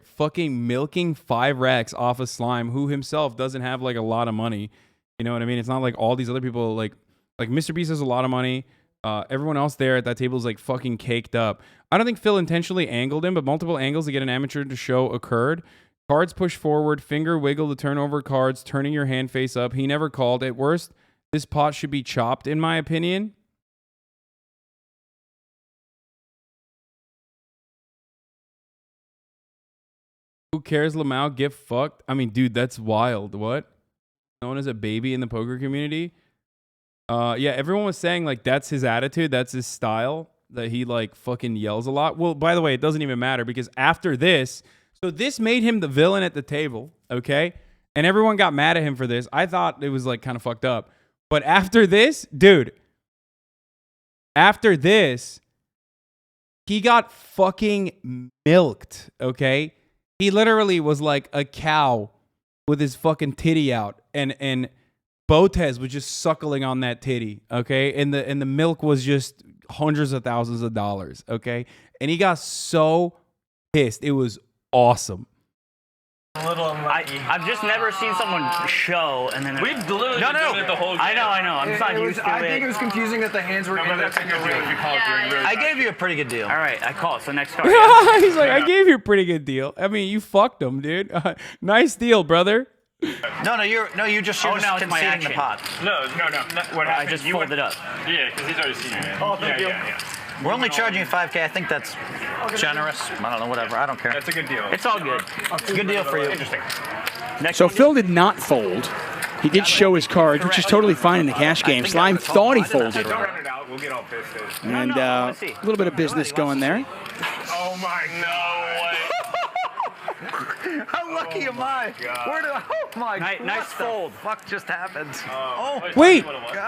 S1: Fucking milking 5 racks off of Slime, who himself doesn't have like a lot of money. You know what I mean? It's not like all these other people like Mr. Beast has a lot of money. Everyone else there at that table is like fucking caked up. I don't think Phil intentionally angled him, but multiple angles to get an amateur to show occurred. Cards push forward, finger wiggle to turn over cards, turning your hand face up. He never called. At worst, this pot should be chopped, in my opinion. Who cares, Lamau? Get fucked. I mean, dude, that's wild. What? Known as a baby in the poker community. Yeah, everyone was saying like that's his attitude, that's his style, that he like fucking yells a lot. Well, by the way, it doesn't even matter because after this, so this made him the villain at the table, okay? And everyone got mad at him for this. I thought it was like kind of fucked up. But after this, dude, after this, he got fucking milked, okay? He literally was like a cow with his fucking titty out, and Botez was just suckling on that titty, okay? And the milk was just hundreds of thousands of dollars, okay? And he got so pissed. It was awesome.
S15: I've just never seen someone show and then
S14: We've literally been doing it the whole game.
S15: I know. I'm just not used to it.
S13: I think it was confusing that the hands were in the
S14: that's a good deal if you call it during really
S15: I gave you a pretty good deal. All right, I call it. So next card.
S1: He's like, I gave you a pretty good deal. I mean, you fucked him, dude. Nice deal, brother.
S15: No, you're just conceding the pot.
S14: No. What happened?
S15: I just folded up.
S14: Yeah, because he's already seen it, man.
S15: Oh, thank you.
S14: Yeah.
S15: We're only charging you $5K. I think that's generous. I don't know, whatever. I don't care.
S14: That's a good deal.
S15: It's all good. It's a good deal for you.
S14: Interesting.
S12: So Phil did not fold. He did show his cards, which is totally fine in the cash game. Slime thought he folded.
S14: Don't run it out. We'll get all pissed.
S12: And a little bit of business going there.
S14: Oh my God.
S15: How lucky am I? Oh my God. Nice fold. Fuck just happened.
S1: Wait.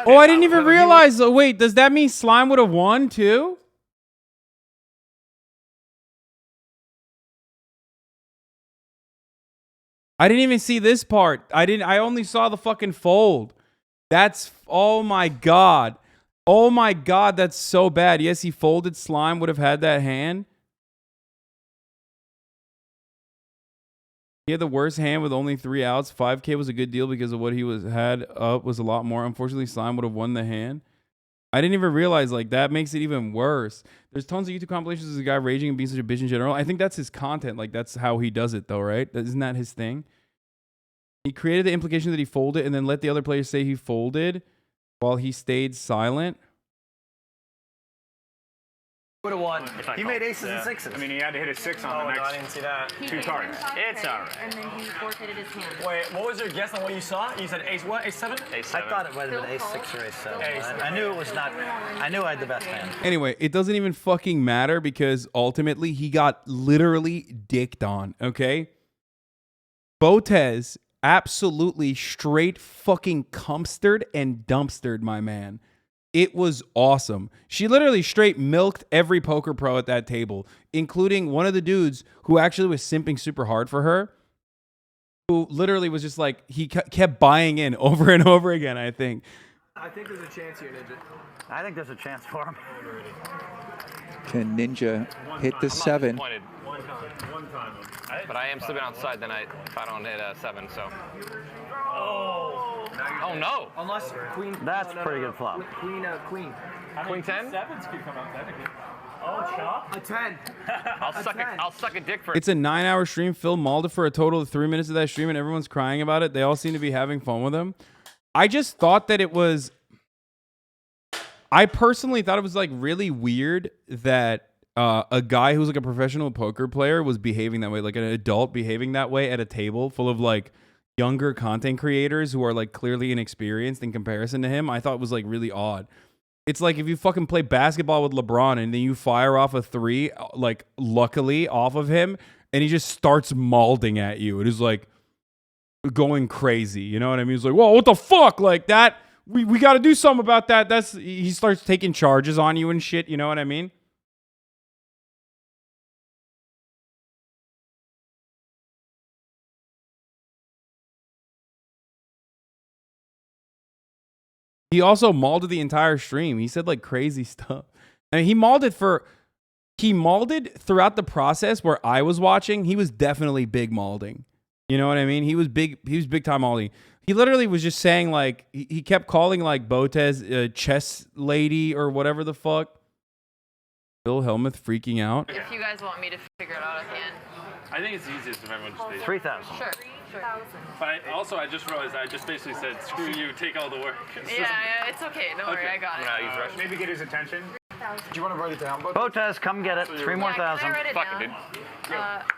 S1: Oh, I didn't even realize. Oh, wait, does that mean Slime would have won too? I didn't even see this part. I only saw the fucking fold. That's, oh my God. Oh my God, that's so bad. Yes, he folded. Slime would have had that hand. He had the worst hand with only 3 outs. 5K was a good deal because of what he had up was a lot more. Unfortunately, Slime would have won the hand. I didn't even realize, like, that makes it even worse. There's tons of YouTube compilations of the guy raging and being such a bitch in general. I think that's his content. Like, that's how he does it, though, right? Isn't that his thing? He created the implication that he folded and then let the other players say he folded while he stayed silent.
S15: Would have won. He made aces and sixes.
S14: I mean, he had to hit a 6 on the next.
S11: I didn't see that.
S14: 2 cards.
S15: It's all right.
S9: And then he forfeited his hand.
S11: Wait, what was your guess on what you saw? You said ace what? Ace 7?
S15: Ace 7. I thought it might have been ace 6 or ace 7. I knew it was not. I knew I had the best hand.
S1: Anyway, it doesn't even fucking matter because ultimately he got literally dicked on, okay? Botez absolutely straight fucking cumstered and dumpstered my man. It was awesome. She literally straight milked every poker pro at that table, including one of the dudes who actually was simping super hard for her, who literally was just like, he kept buying in over and over again, I think.
S13: I think there's a chance here, Ninja.
S15: I think there's a chance for him.
S16: Can Ninja hit the 7?
S14: One time. But I am sleeping outside tonight if I don't hit a 7, so. Oh no!
S13: Unless queen.
S15: That's pretty good flop.
S13: Queen.
S14: Queen 10?
S13: 7s could come out technically. Oh, chop. A 10.
S14: I'll suck a dick for it.
S1: It's a 9-hour stream. Phil mauled it for a total of 3 minutes of that stream, and everyone's crying about it. They all seem to be having fun with him. I just thought that it was. I personally thought it was like really weird that a guy who's like a professional poker player was behaving that way, like an adult behaving that way at a table full of like younger content creators who are like clearly inexperienced in comparison to him. I thought it was like really odd. It's like if you fucking play basketball with LeBron and then you fire off a 3, like luckily off of him, and he just starts mauling at you. It is like going crazy. You know what I mean? He's like, whoa, what the fuck? Like that. We got to do something about that. He starts taking charges on you and shit. You know what I mean? He also mauled the entire stream. He said like crazy stuff. I mean, he mauled throughout the process where I was watching. He was definitely big mauling. You know what I mean? He was big time mauling. He literally was just saying like, he kept calling like Botez chess lady or whatever the fuck. Bill Hellmuth freaking out.
S17: If you guys want me to figure it out, I can.
S14: I think it's easiest if everyone just pays.
S15: 3,000.
S17: Sure.
S14: But I just realized I just basically said, screw you, take all the work.
S17: Yeah, it's okay. Don't worry, I got it.
S14: Maybe get his attention.
S13: Do you want to write it down,
S15: Botas, come get it. 3 more thousand.
S11: Fuck it, dude.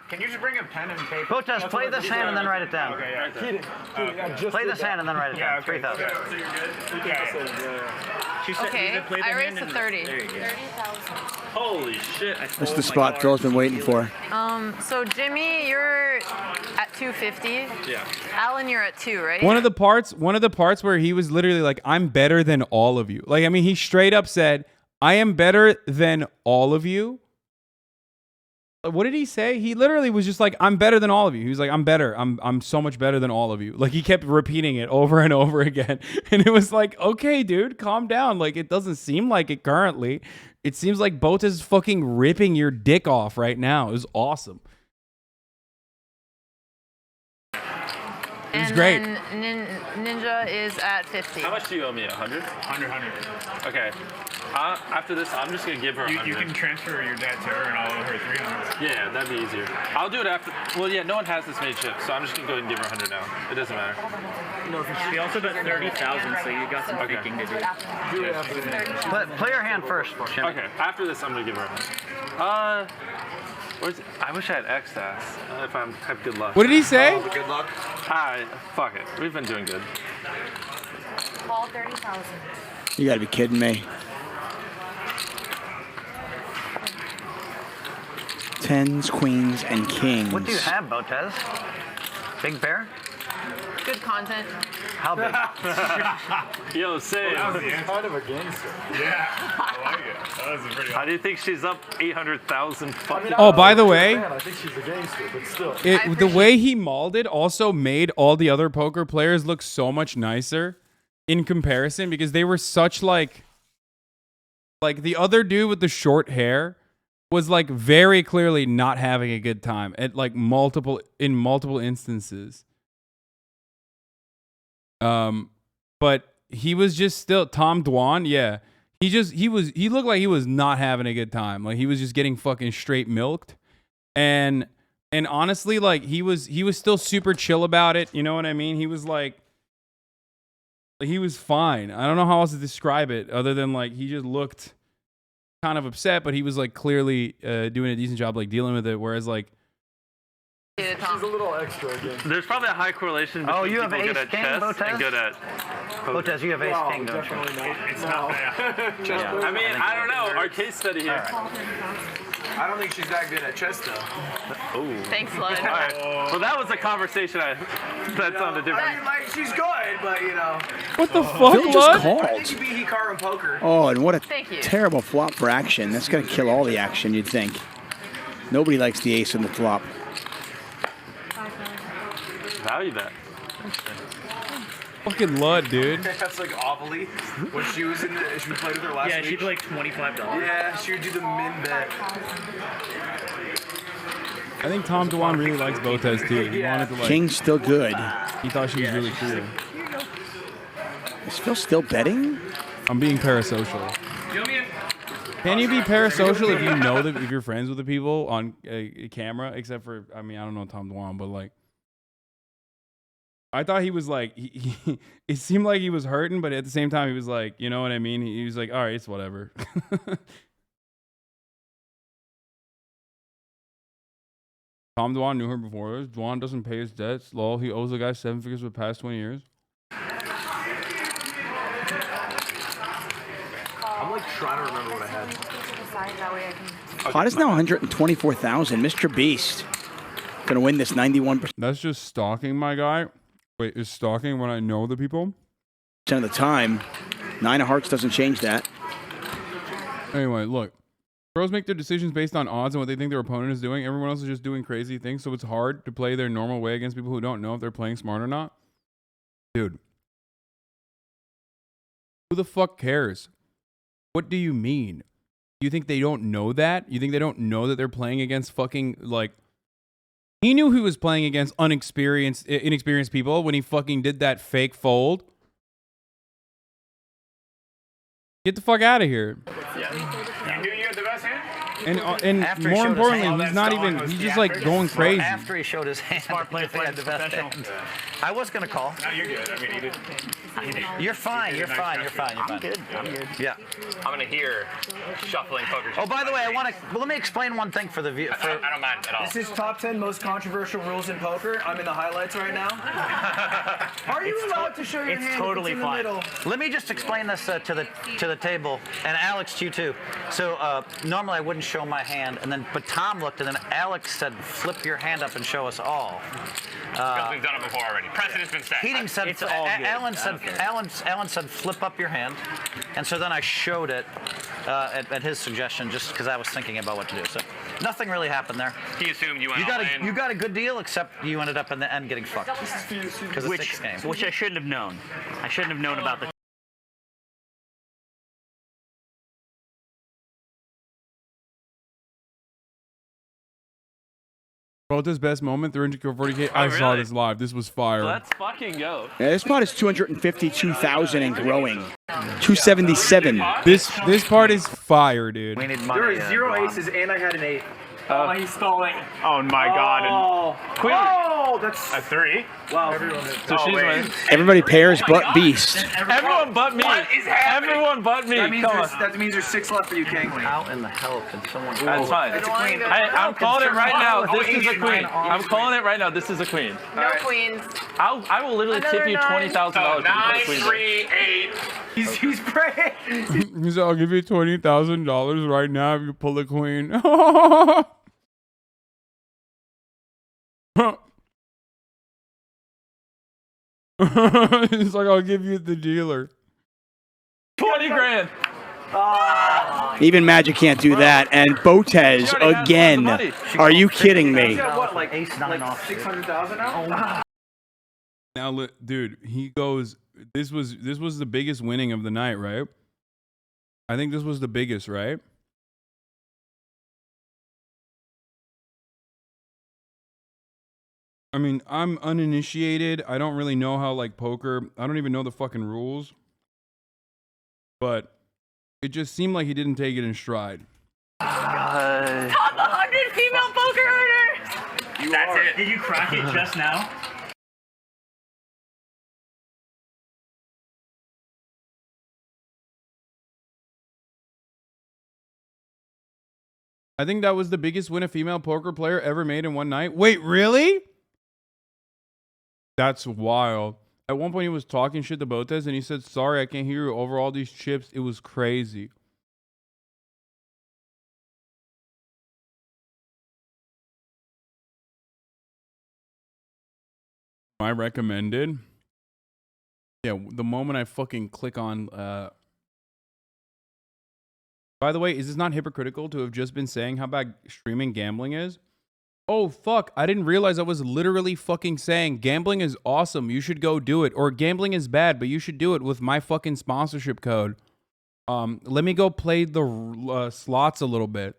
S11: Can you just bring a pen and paper?
S15: Botas, play this hand and then write it down.
S11: Okay, yeah.
S15: Play this hand and then write it down. 3,000.
S11: So you're good? Yeah. She said,
S17: Okay, I raised to 30.
S11: 30,000. Holy shit.
S12: That's the spot Phil's been waiting for.
S17: So Jimmy, you're at 250.
S11: Yeah.
S17: Alan, you're at 2, right?
S1: One of the parts where he was literally like, I'm better than all of you. Like, I mean, he straight up said, I am better than all of you. What did he say? He literally was just like, I'm better than all of you. He was like, I'm better. I'm so much better than all of you. Like, he kept repeating it over and over again. And it was like, okay, dude, calm down. Like, it doesn't seem like it currently. It seems like Botas is fucking ripping your dick off right now. It was awesome. It was great.
S17: And Ninja is at 50.
S14: How much do you owe me? 100?
S11: 100.
S14: Okay. After this, I'm just gonna give her 100.
S11: You can transfer your debt to her and I'll owe her 300.
S14: Yeah, that'd be easier. I'll do it after. Well, yeah, no one has this many chips, so I'm just gonna go ahead and give her 100 now. It doesn't matter.
S11: No, she also bet 30,000, so you got some thinking to do.
S15: Play your hand first, Jimmy.
S14: Okay, after this, I'm gonna give her 100. I wish I had X-Stats, if I have good luck.
S1: What did he say?
S14: Good luck? Fuck it. We've been doing good.
S17: Call 30,000.
S12: You gotta be kidding me. 10s, queens, and kings.
S15: What do you have, Botas? Big bear?
S17: Good content.
S15: How big?
S14: Yo, say.
S13: Well, that was kind of against it.
S11: Yeah, I like it. That was a pretty.
S14: How do you think she's up 800,000 fucking?
S1: Oh, by the way,
S7: I think she's against it, but still.
S1: the way he mauled it also made all the other poker players look so much nicer in comparison because they were such like the other dude with the short hair was like very clearly not having a good time at like multiple instances. But he was just still Tom Dwan, yeah. He looked like he was not having a good time. Like he was just getting fucking straight milked. And honestly, like he was still super chill about it. You know what I mean? He was like he was fine. I don't know how else to describe it other than like he just looked kind of upset, but he was like clearly doing a decent job like dealing with it. Whereas like
S13: she's a little extra again.
S14: There's probably a high correlation between
S15: you have
S14: people good
S15: ace
S14: at
S15: king,
S14: chess
S15: Botas?
S14: and good at poker.
S15: Botas, you have ace king, don't you?
S11: It's not bad.
S14: Yeah. I mean, I don't know. Our case study here.
S13: I don't think she's that good at chess, though.
S14: Ooh.
S17: Thanks, Lud.
S14: All right. Well, that was a conversation that sounded different.
S13: I mean, like, she's good, but, you know.
S1: What the fuck,
S12: Phil just
S1: Lud?
S12: called.
S13: I think you beat Hikaru in poker.
S12: Oh, and what a
S17: Thank you.
S12: terrible flop for action. That's going to kill all the action, you'd think. Nobody likes the ace in the flop.
S14: Value that.
S1: Fucking Lud, dude.
S13: That's like Ovaly. When she was in the, she played with her last week.
S11: Yeah, she'd like $25.
S13: Yeah, she would do the min bet.
S1: I think Tom Dwan really likes Botas too. He wanted to like.
S12: King's still good.
S1: He thought she was really cool.
S12: Is Phil still betting?
S1: I'm being parasocial. Can you be parasocial if you know that if you're friends with the people on a camera? Except for, I mean, I don't know Tom Dwan, but like, I thought he was like, it seemed like he was hurting, but at the same time, he was like, you know what I mean? He was like, all right, it's whatever. Tom Dwan knew her before. Dwan doesn't pay his debts. Lol, he owes the guy 7 figures for the past 20 years.
S13: I'm like trying to remember what I had.
S12: Pot is now 124,000. Mr. Beast gonna win this 91%.
S1: That's just stalking, my guy. Wait, is stalking when I know the people?
S12: Of the time. 9 of hearts doesn't change that.
S1: Anyway, look. Pros make their decisions based on odds and what they think their opponent is doing. Everyone else is just doing crazy things, so it's hard to play their normal way against people who don't know if they're playing smart or not. Dude. Who the fuck cares? What do you mean? You think they don't know that? You think they don't know that they're playing against fucking, like... He knew he was playing against inexperienced people when he fucking did that fake fold. Get the fuck out of here.
S11: Yeah. You knew you had the best hand?
S1: And more importantly, he's not even, he's just like going crazy.
S15: After he showed his hand,
S11: Smart play,
S15: he had the best hand. I was going to call.
S11: No, you're good. I mean, he did.
S15: You're fine. You're fine. You're fine. You're fine.
S11: I'm good. I'm good.
S15: Yeah.
S11: I'm gonna hear shuffling poker.
S15: Oh, by the way, let me explain one thing for the view.
S11: I don't mind at all.
S13: This is top 10 most controversial rules in poker. I'm in the highlights right now. Are you allowed to show your hand?
S15: It's totally fine. Let me just explain this to the table, and Alex, to you too. So normally I wouldn't show my hand, but Tom looked, and then Alex said, "Flip your hand up and show us all."
S11: Because we've done it before already. Precedent's been set.
S15: He said,
S11: It's all good.
S15: Alan said, "Flip up your hand," and so then I showed it at his suggestion, just because I was thinking about what to do. So nothing really happened there.
S11: He assumed you went
S15: You got a good deal, except you ended up in the end getting fucked.
S18: Which I shouldn't have known. I shouldn't have known about the.
S1: Bota's best moment, 340K. I saw this live. This was fire.
S14: Let's fucking go.
S12: Yeah, this part is 252,000 and growing. 277.
S1: This part is fire, dude.
S13: We need money. There are 0 aces, and I had an 8.
S14: Oh, he's stalling. Oh my god. And queen.
S13: Oh, that's
S14: a 3.
S13: Wow.
S14: So she's winning.
S12: Everybody pairs but Beast.
S14: Everyone but me.
S13: What is happening?
S14: Everyone but me.
S13: That means there's 6 left for you, King.
S15: How in the hell can someone?
S14: That's fine.
S13: It's a queen.
S14: I'm calling it right now. This is a queen. I'm calling it right now. This is a queen.
S17: No queens.
S14: I will literally tip you $20,000.
S11: 9, 3, 8.
S13: He's praying.
S1: He said, "I'll give you $20,000 right now if you pull the queen." It's like, "I'll give you the dealer."
S14: 20 grand.
S12: Even Magic can't do that. And Botez again. Are you kidding me?
S13: What, like 600,000 now?
S1: Now, dude, he goes. This was the biggest winning of the night, right? I think this was the biggest, right? I mean, I'm uninitiated. I don't really know how, like, poker. I don't even know the fucking rules. But it just seemed like he didn't take it in stride.
S17: Top 100 female poker earners.
S11: That's it.
S18: Did you crack it just now?
S1: I think that was the biggest win a female poker player ever made in one night. Wait, really? That's wild. At one point, he was talking shit to Botez, and he said, "Sorry, I can't hear you over all these chips." It was crazy. I recommended. Yeah, the moment I fucking click on... By the way, is this not hypocritical to have just been saying how bad streaming gambling is? Oh, fuck. I didn't realize I was literally fucking saying gambling is awesome. You should go do it. Or gambling is bad, but you should do it with my fucking sponsorship code. Let me go play the slots a little bit.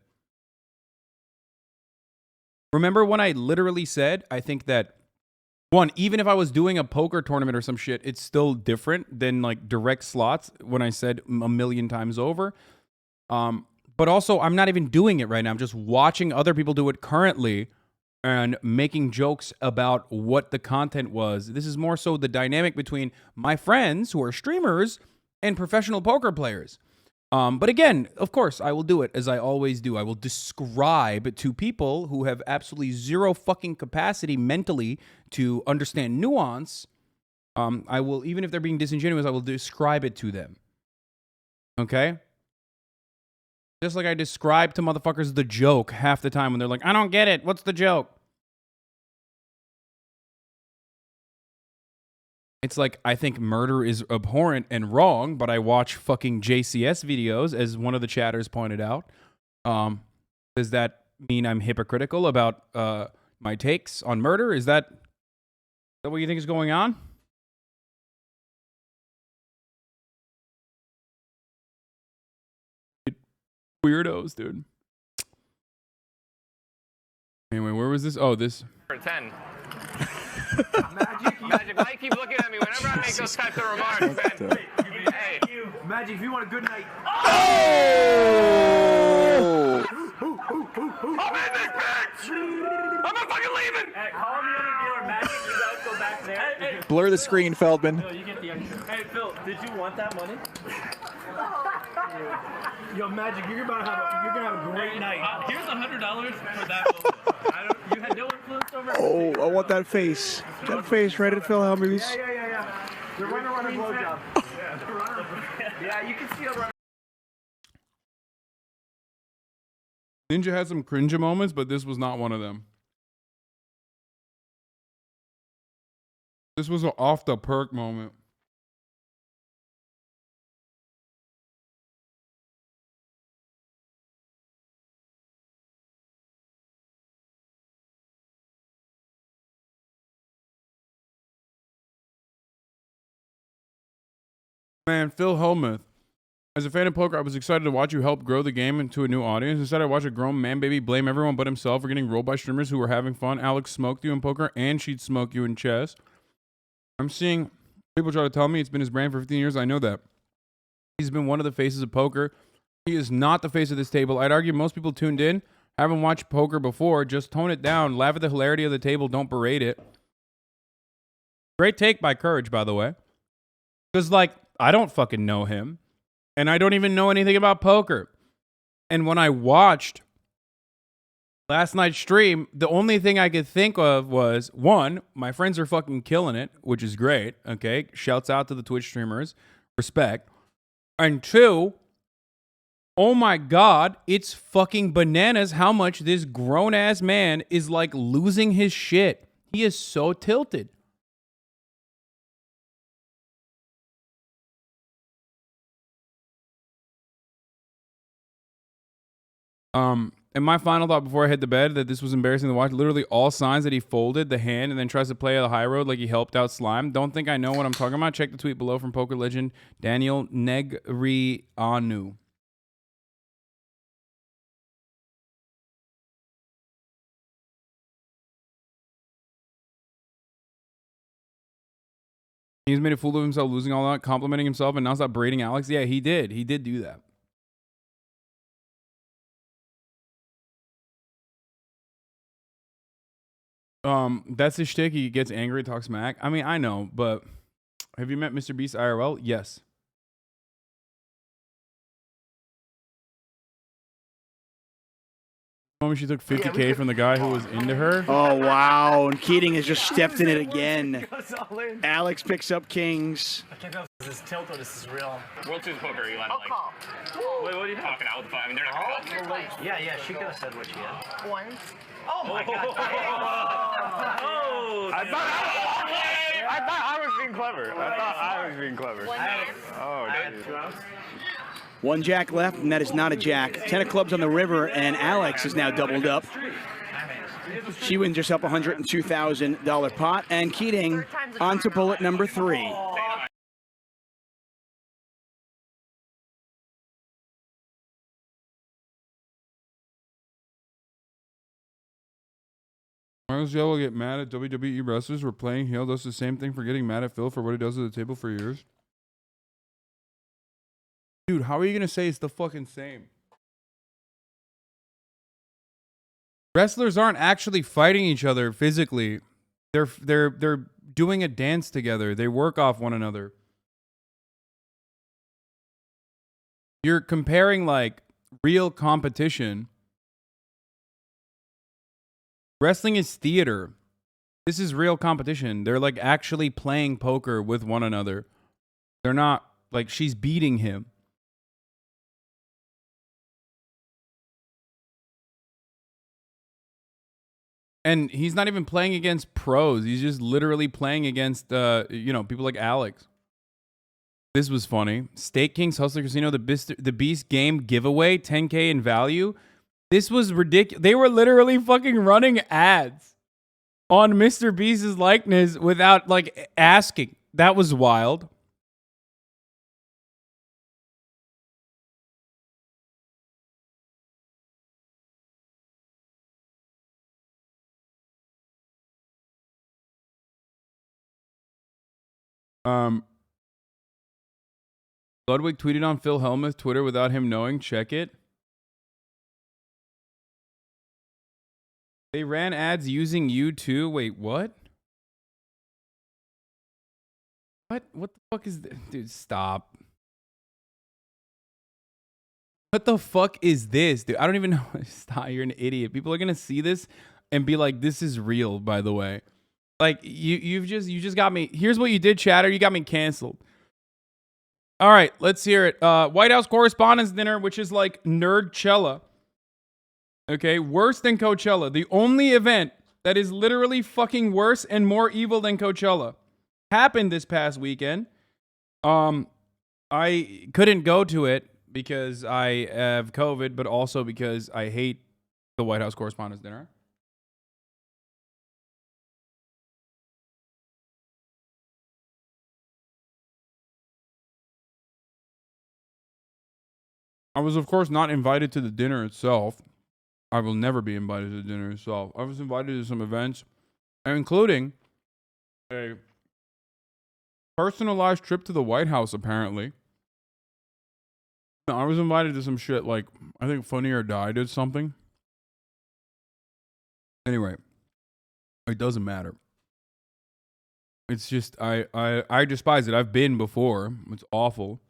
S1: Remember when I literally said, I think that, one, even if I was doing a poker tournament or some shit, it's still different than like direct slots when I said a million times over. But also, I'm not even doing it right now. I'm just watching other people do it currently and making jokes about what the content was. This is more so the dynamic between my friends who are streamers and professional poker players. But again, of course, I will do it as I always do. I will describe to people who have absolutely zero fucking capacity mentally to understand nuance. I will, even if they're being disingenuous, I will describe it to them. Okay? Just like I describe to motherfuckers the joke half the time when they're like, "I don't get it. What's the joke?" It's like, I think murder is abhorrent and wrong, but I watch fucking JCS videos, as one of the chatters pointed out. Does that mean I'm hypocritical about my takes on murder? Is that what you think is going on? Weirdos, dude. Anyway, where was this? Oh, this.
S11: For 10. Magic, why you keep looking at me whenever I make those types of remarks, man? Hey,
S13: Magic, if you want a good night.
S11: Oh! I'm in this bitch! I'm not fucking leaving!
S18: Hey, call the other dealer, Magic. You guys go back there.
S16: Blur the screen, Feldman.
S18: No, you get the extra. Hey, Phil.
S11: Did you want that money? Yo, Magic, you're gonna have a great night.
S14: Here's $100 for that. You had no influence over.
S12: Oh, I want that face. That face right at Phil Hellmuth.
S11: Yeah. The runner blowjob. Yeah, you can see a runner.
S1: Ninja had some cringe moments, but this was not one of them. This was an off the perk moment. Man, Phil Hellmuth. As a fan of poker, I was excited to watch you help grow the game into a new audience. Instead, I watched a grown man baby blame everyone but himself for getting rolled by streamers who were having fun. Alex smoked you in poker, and she'd smoke you in chess. I'm seeing people try to tell me it's been his brand for 15 years. I know that. He's been one of the faces of poker. He is not the face of this table. I'd argue most people tuned in haven't watched poker before. Just tone it down. Laugh at the hilarity of the table. Don't berate it. Great take by Courage, by the way. Because, like, I don't fucking know him. And I don't even know anything about poker. And when I watched last night's stream, the only thing I could think of was, one, my friends are fucking killing it, which is great. Okay. Shouts out to the Twitch streamers. Respect. And two, oh my God, it's fucking bananas how much this grown ass man is like losing his shit. He is so tilted. And my final thought before I head to bed, that this was embarrassing to watch. Literally all signs that he folded the hand and then tries to play the high road like he helped out Slime. Don't think I know what I'm talking about. Check the tweet below from poker legend Daniel Negreanu. He's made a fool of himself, losing all that, complimenting himself, and now stop braiding Alex. Yeah, he did. He did do that. That's his shtick. He gets angry, talks smack. I mean, I know, but have you met Mr. Beast IRL? Yes. She took 50K from the guy who was into her.
S12: Oh, wow. And Keating has just stepped in it again. Alex picks up kings.
S11: I can't tell if this is tilt or this is real.
S14: World Series Poker, you let like. Wait, what are you talking about? I mean, they're not.
S15: Yeah, she could have said what she had.
S17: Once.
S11: Oh my God.
S14: Oh,
S11: I
S14: thought I was being clever. Oh, dude.
S12: One jack left, and that is not a jack. 10 of clubs on the river, and Alex is now doubled up. She wins herself a $102,000 pot, and Keating on to bullet number 3.
S1: Why does Yellow get mad at WWE wrestlers for playing heel? Does the same thing for getting mad at Phil for what he does at the table for years? Dude, how are you going to say it's the fucking same? Wrestlers aren't actually fighting each other physically. They're doing a dance together. They work off one another. You're comparing like real competition. Wrestling is theater. This is real competition. They're like actually playing poker with one another. They're not like she's beating him. And he's not even playing against pros. He's just literally playing against, people like Alex. This was funny. Stake Kings Hustler Casino, the Beast game giveaway, 10K in value. This was ridiculous. They were literally fucking running ads on Mr. Beast's likeness without like asking. That was wild. Ludwig tweeted on Phil Hellmuth Twitter without him knowing. Check it. They ran ads using you too. Wait, what? What the fuck is this? Dude, stop. What the fuck is this, dude? I don't even know. Stop, you're an idiot. People are gonna see this and be like, this is real, by the way. Like, you just got me. Here's what you did, chatter. You got me canceled. All right, let's hear it. White House Correspondents Dinner, which is like Nerdchella. Okay, worse than Coachella. The only event that is literally fucking worse and more evil than Coachella happened this past weekend. I couldn't go to it because I have COVID, but also because I hate the White House Correspondents' Dinner. I was, of course, not invited to the dinner itself. I will never be invited to the dinner itself. I was invited to some events, including a personalized trip to the White House, apparently. I was invited to some shit like, I think Funny or Die did something. Anyway, it doesn't matter. It's just, I despise it. I've been before. It's awful.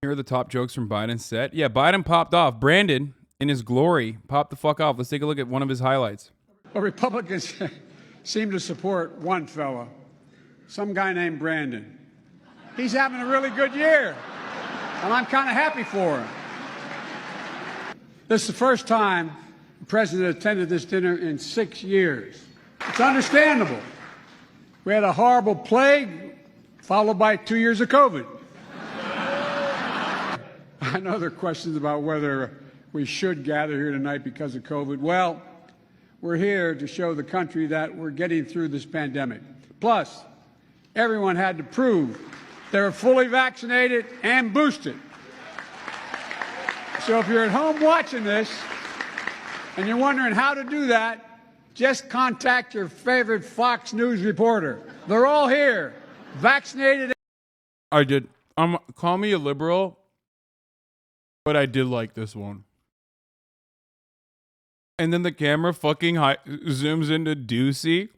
S1: Here are the top jokes from Biden's set. Yeah, Biden popped off. Brandon, in his glory, popped the fuck off. Let's take a look at one of his highlights.
S19: Well, Republicans seem to support one fella, some guy named Brandon. He's having a really good year, and I'm kind of happy for him. This is the first time the president attended this dinner in 6 years. It's understandable. We had a horrible plague, followed by 2 years of COVID. I know there are questions about whether we should gather here tonight because of COVID. Well, we're here to show the country that we're getting through this pandemic. Plus, everyone had to prove they were fully vaccinated and boosted. So if you're at home watching this and you're wondering how to do that, just contact your favorite Fox News reporter. They're all here, vaccinated.
S1: I did. Call me a liberal, but I did like this one. And then the camera fucking zooms into Ducey.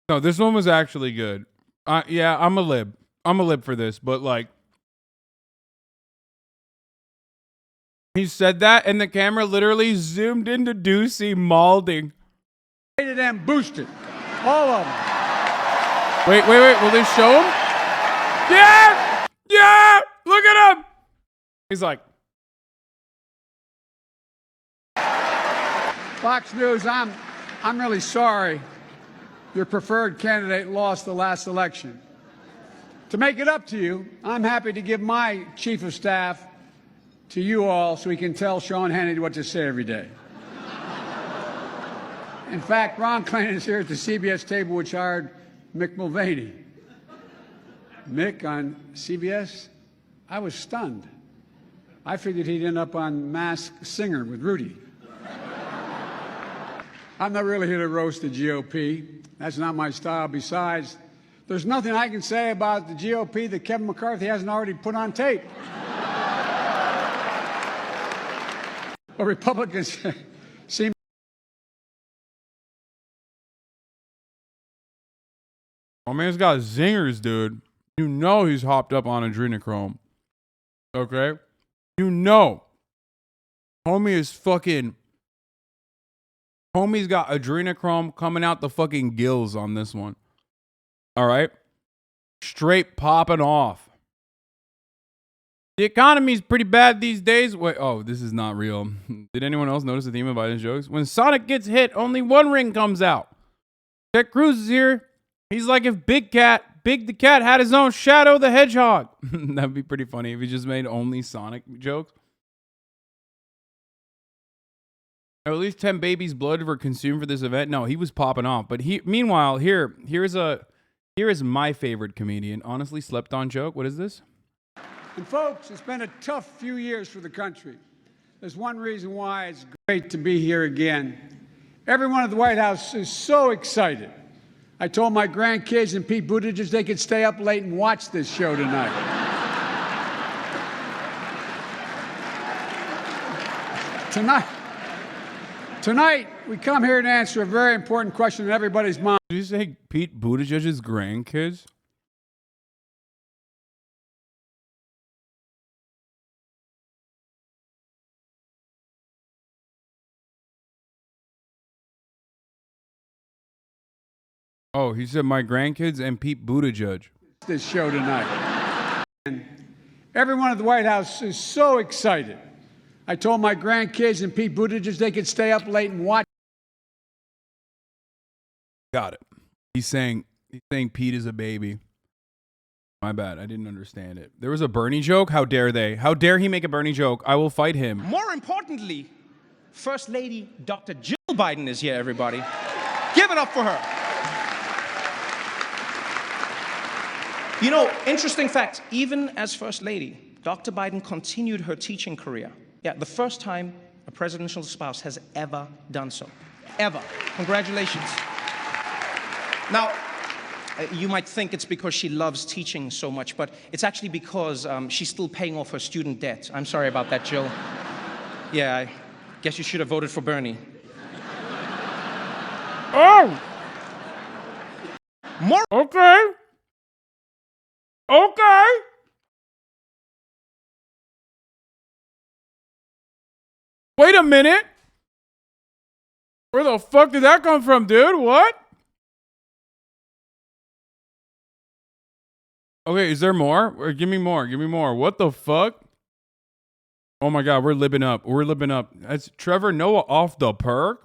S1: No, this one was actually good. Yeah, I'm a lib. I'm a lib for this, but like, he said that, and the camera literally zoomed into Ducey malding.
S19: And boosted. All of them.
S1: Wait. Will they show him? Yeah! Yeah! Look at him! He's like,
S19: Fox News, I'm really sorry your preferred candidate lost the last election. To make it up to you, I'm happy to give my chief of staff to you all so he can tell Sean Hannity what to say every day. In fact, Ron Klain is here at the CBS table, which hired Mick Mulvaney. Mick on CBS, I was stunned. I figured he'd end up on Masked Singer with Rudy. I'm not really here to roast the GOP. That's not my style. Besides, there's nothing I can say about the GOP that Kevin McCarthy hasn't already put on tape. But Republicans seem...
S1: Oh, man's got zingers, dude. You know he's hopped up on adrenochrome. Okay? You know. Homie is fucking... Homie's got adrenochrome coming out the fucking gills on this one. All right? Straight popping off. The economy's pretty bad these days. Wait, oh, this is not real. Did anyone else notice the theme of Biden's jokes? When Sonic gets hit, only one ring comes out. Ted Cruz is here. He's like if Big the Cat had his own Shadow the Hedgehog. That'd be pretty funny if he just made only Sonic jokes. Or at least 10 babies' blood were consumed for this event. No, he was popping off. But meanwhile, here is my favorite comedian. Honestly, slept on joke. What is this?
S19: And folks, it's been a tough few years for the country. There's one reason why it's great to be here again. Everyone at the White House is so excited. I told my grandkids and Pete Buttigieg they could stay up late and watch this show tonight. Tonight, we come here to answer a very important question in everybody's mind.
S1: Did you say Pete Buttigieg's grandkids? Oh, he said my grandkids and Pete Buttigieg.
S19: This show tonight. And everyone at the White House is so excited. I told my grandkids and Pete Buttigieg they could stay up late and watch.
S1: Got it. He's saying Pete is a baby. My bad. I didn't understand it. There was a Bernie joke. How dare they? How dare he make a Bernie joke? I will fight him.
S20: More importantly, First Lady Dr. Jill Biden is here, everybody. Give it up for her. You know, interesting fact, even as First Lady, Dr. Biden continued her teaching career. Yeah, the first time a presidential spouse has ever done so. Ever. Congratulations. Now, you might think it's because she loves teaching so much, but it's actually because she's still paying off her student debt. I'm sorry about that, Jill. Yeah, I guess you should have voted for Bernie.
S1: Oh!
S20: More.
S1: Okay. Okay. Wait a minute. Where the fuck did that come from, dude? What? Okay, is there more? Or give me more. Give me more. What the fuck? Oh my god, we're living up. We're living up. That's Trevor Noah off the perk.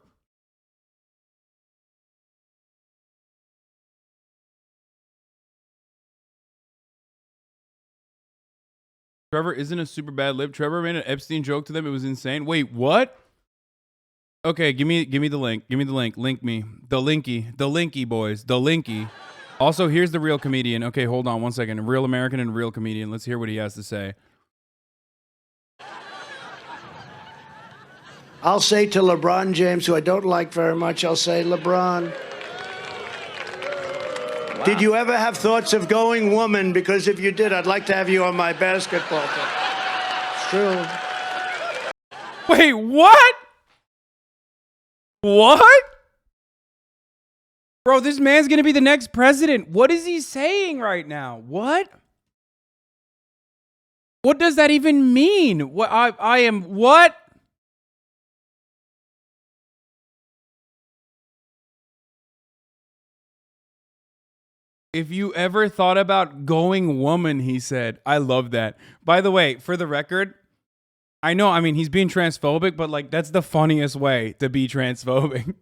S1: Trevor isn't a super bad lib. Trevor made an Epstein joke to them. It was insane. Wait, what? Okay, give me the link. Give me the link. Link me. The linky, boys. The linky. Also, here's the real comedian. Okay, hold on one second. A real American and real comedian. Let's hear what he has to say.
S21: I'll say to LeBron James, who I don't like very much, I'll say, LeBron, did you ever have thoughts of going woman? Because if you did, I'd like to have you on my basketball team. It's true.
S1: Wait, what? What? Bro, this man's gonna be the next president. What is he saying right now? What? What does that even mean? What I am what? If you ever thought about going woman, he said. I love that. By the way, for the record, I know, I mean, he's being transphobic, but like, that's the funniest way to be transphobic.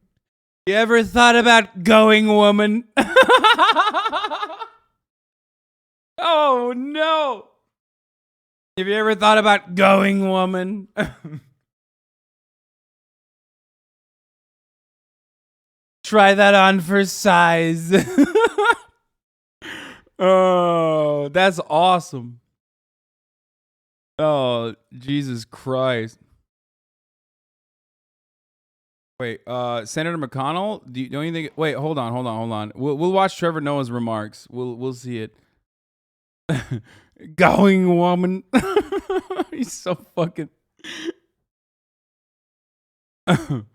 S1: You ever thought about going woman? Oh, no. Have you ever thought about going woman? Try that on for size. Oh, that's awesome. Oh, Jesus Christ. Wait, Senator McConnell, don't you think? Wait, hold on. We'll watch Trevor Noah's remarks. We'll see it. Going woman. He's so fucking. The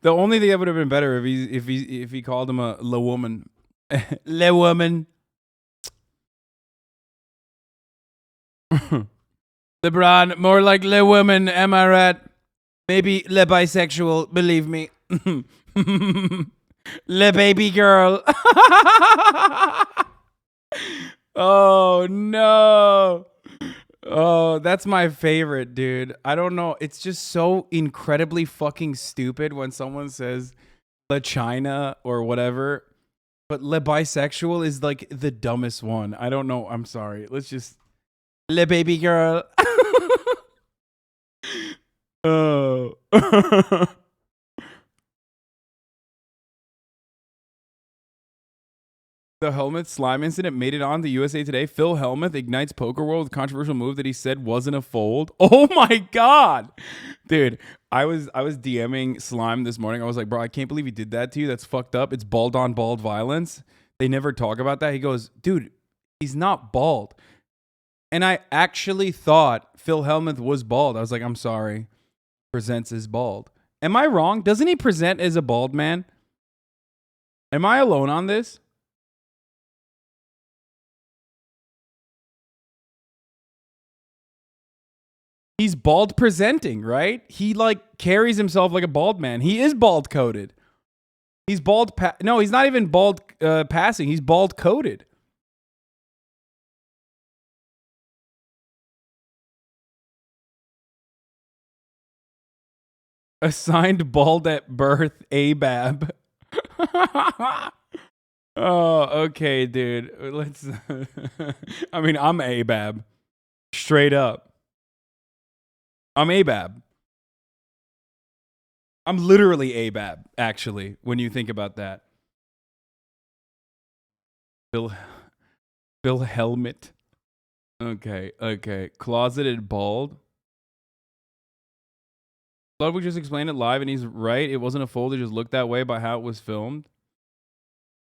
S1: only thing that would have been better if he called him a le woman. Le woman. LeBron, more like le woman, am I right? Maybe le bisexual, believe me. Le baby girl. Oh, no. Oh, that's my favorite, dude. I don't know. It's just so incredibly fucking stupid when someone says le China or whatever. But le bisexual is like the dumbest one. I don't know. I'm sorry. Let's just... Le baby girl. Oh. The Hellmuth slime incident made it on the USA Today. Phil Hellmuth ignites poker world with controversial move that he said wasn't a fold. Oh my god, dude! I was DMing Slime this morning. I was like, bro, I can't believe he did that to you. That's fucked up. It's bald on bald violence. They never talk about that. He goes, dude, he's not bald. And I actually thought Phil Hellmuth was bald. I was like, I'm sorry. Presents as bald. Am I wrong? Doesn't he present as a bald man? Am I alone on this? He's bald presenting, right? He like carries himself like a bald man. He is bald coded. He's bald. No, he's not even bald passing. He's bald coded. Assigned bald at birth, ABAB. Oh, okay, dude. Let's. I mean, I'm ABAB. Straight up. I'm ABAB. I'm literally ABAB, actually, when you think about that. Bill Hellmuth. Okay. Closeted bald. Ludwig just explained it live, and he's right. It wasn't a fold. It just looked that way by how it was filmed.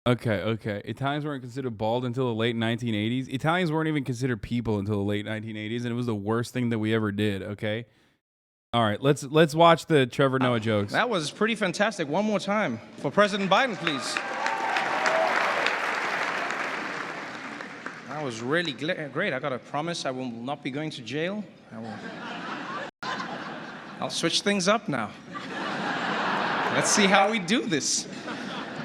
S1: Okay. Italians weren't considered bald until the late 1980s. Italians weren't even considered people until the late 1980s, and it was the worst thing that we ever did, okay? All right, let's watch the Trevor Noah jokes.
S20: That was pretty fantastic. One more time for President Biden, please. That was really great. I got a promise I will not be going to jail. I'll switch things up now. Let's see how we do this.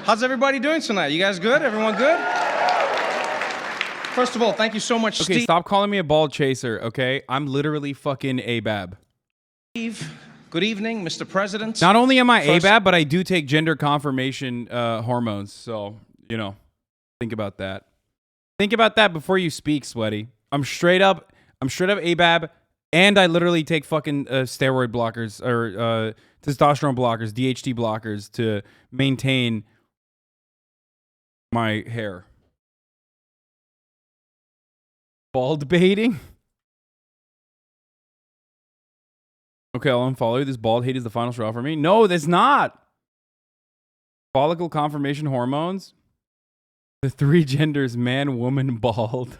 S20: How's everybody doing tonight? You guys good? Everyone good? First of all, thank you so much,
S1: Okay,
S20: Steve.
S1: stop calling me a bald chaser, okay? I'm literally fucking ABAB.
S20: Good evening, Mr. President.
S1: Not only am I ABAB, but I do take gender confirmation hormones. So, think about that. Think about that before you speak, Sweaty. I'm straight up ABAB. And I literally take fucking steroid blockers or testosterone blockers, DHT blockers to maintain my hair. Bald baiting? Okay, I'll unfollow you. This bald hate is the final straw for me. No, that's not. Follicle confirmation hormones. The three genders, man, woman, bald.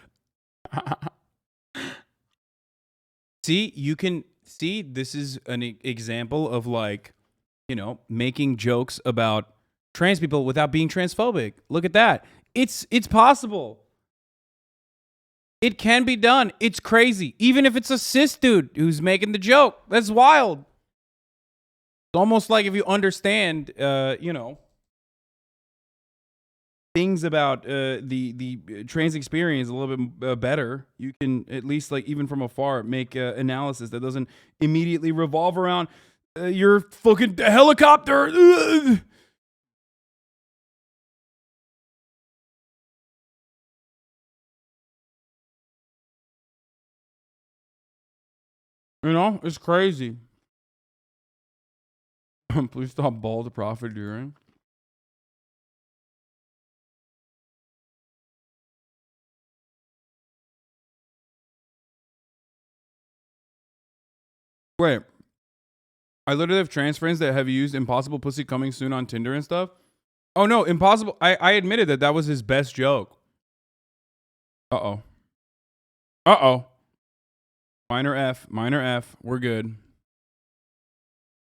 S1: See, you can see this is an example of making jokes about trans people without being transphobic. Look at that. It's possible. It can be done. It's crazy. Even if it's a cis dude who's making the joke. That's wild. It's almost like if you understand, things about the trans experience a little bit better, you can at least even from afar make analysis that doesn't immediately revolve around your fucking helicopter. It's crazy. Please stop bald profiteering. Wait, I literally have trans friends that have used Impossible Pussy coming soon on Tinder and stuff. Oh no, Impossible. I admitted that was his best joke. Uh-oh. Minor F. We're good.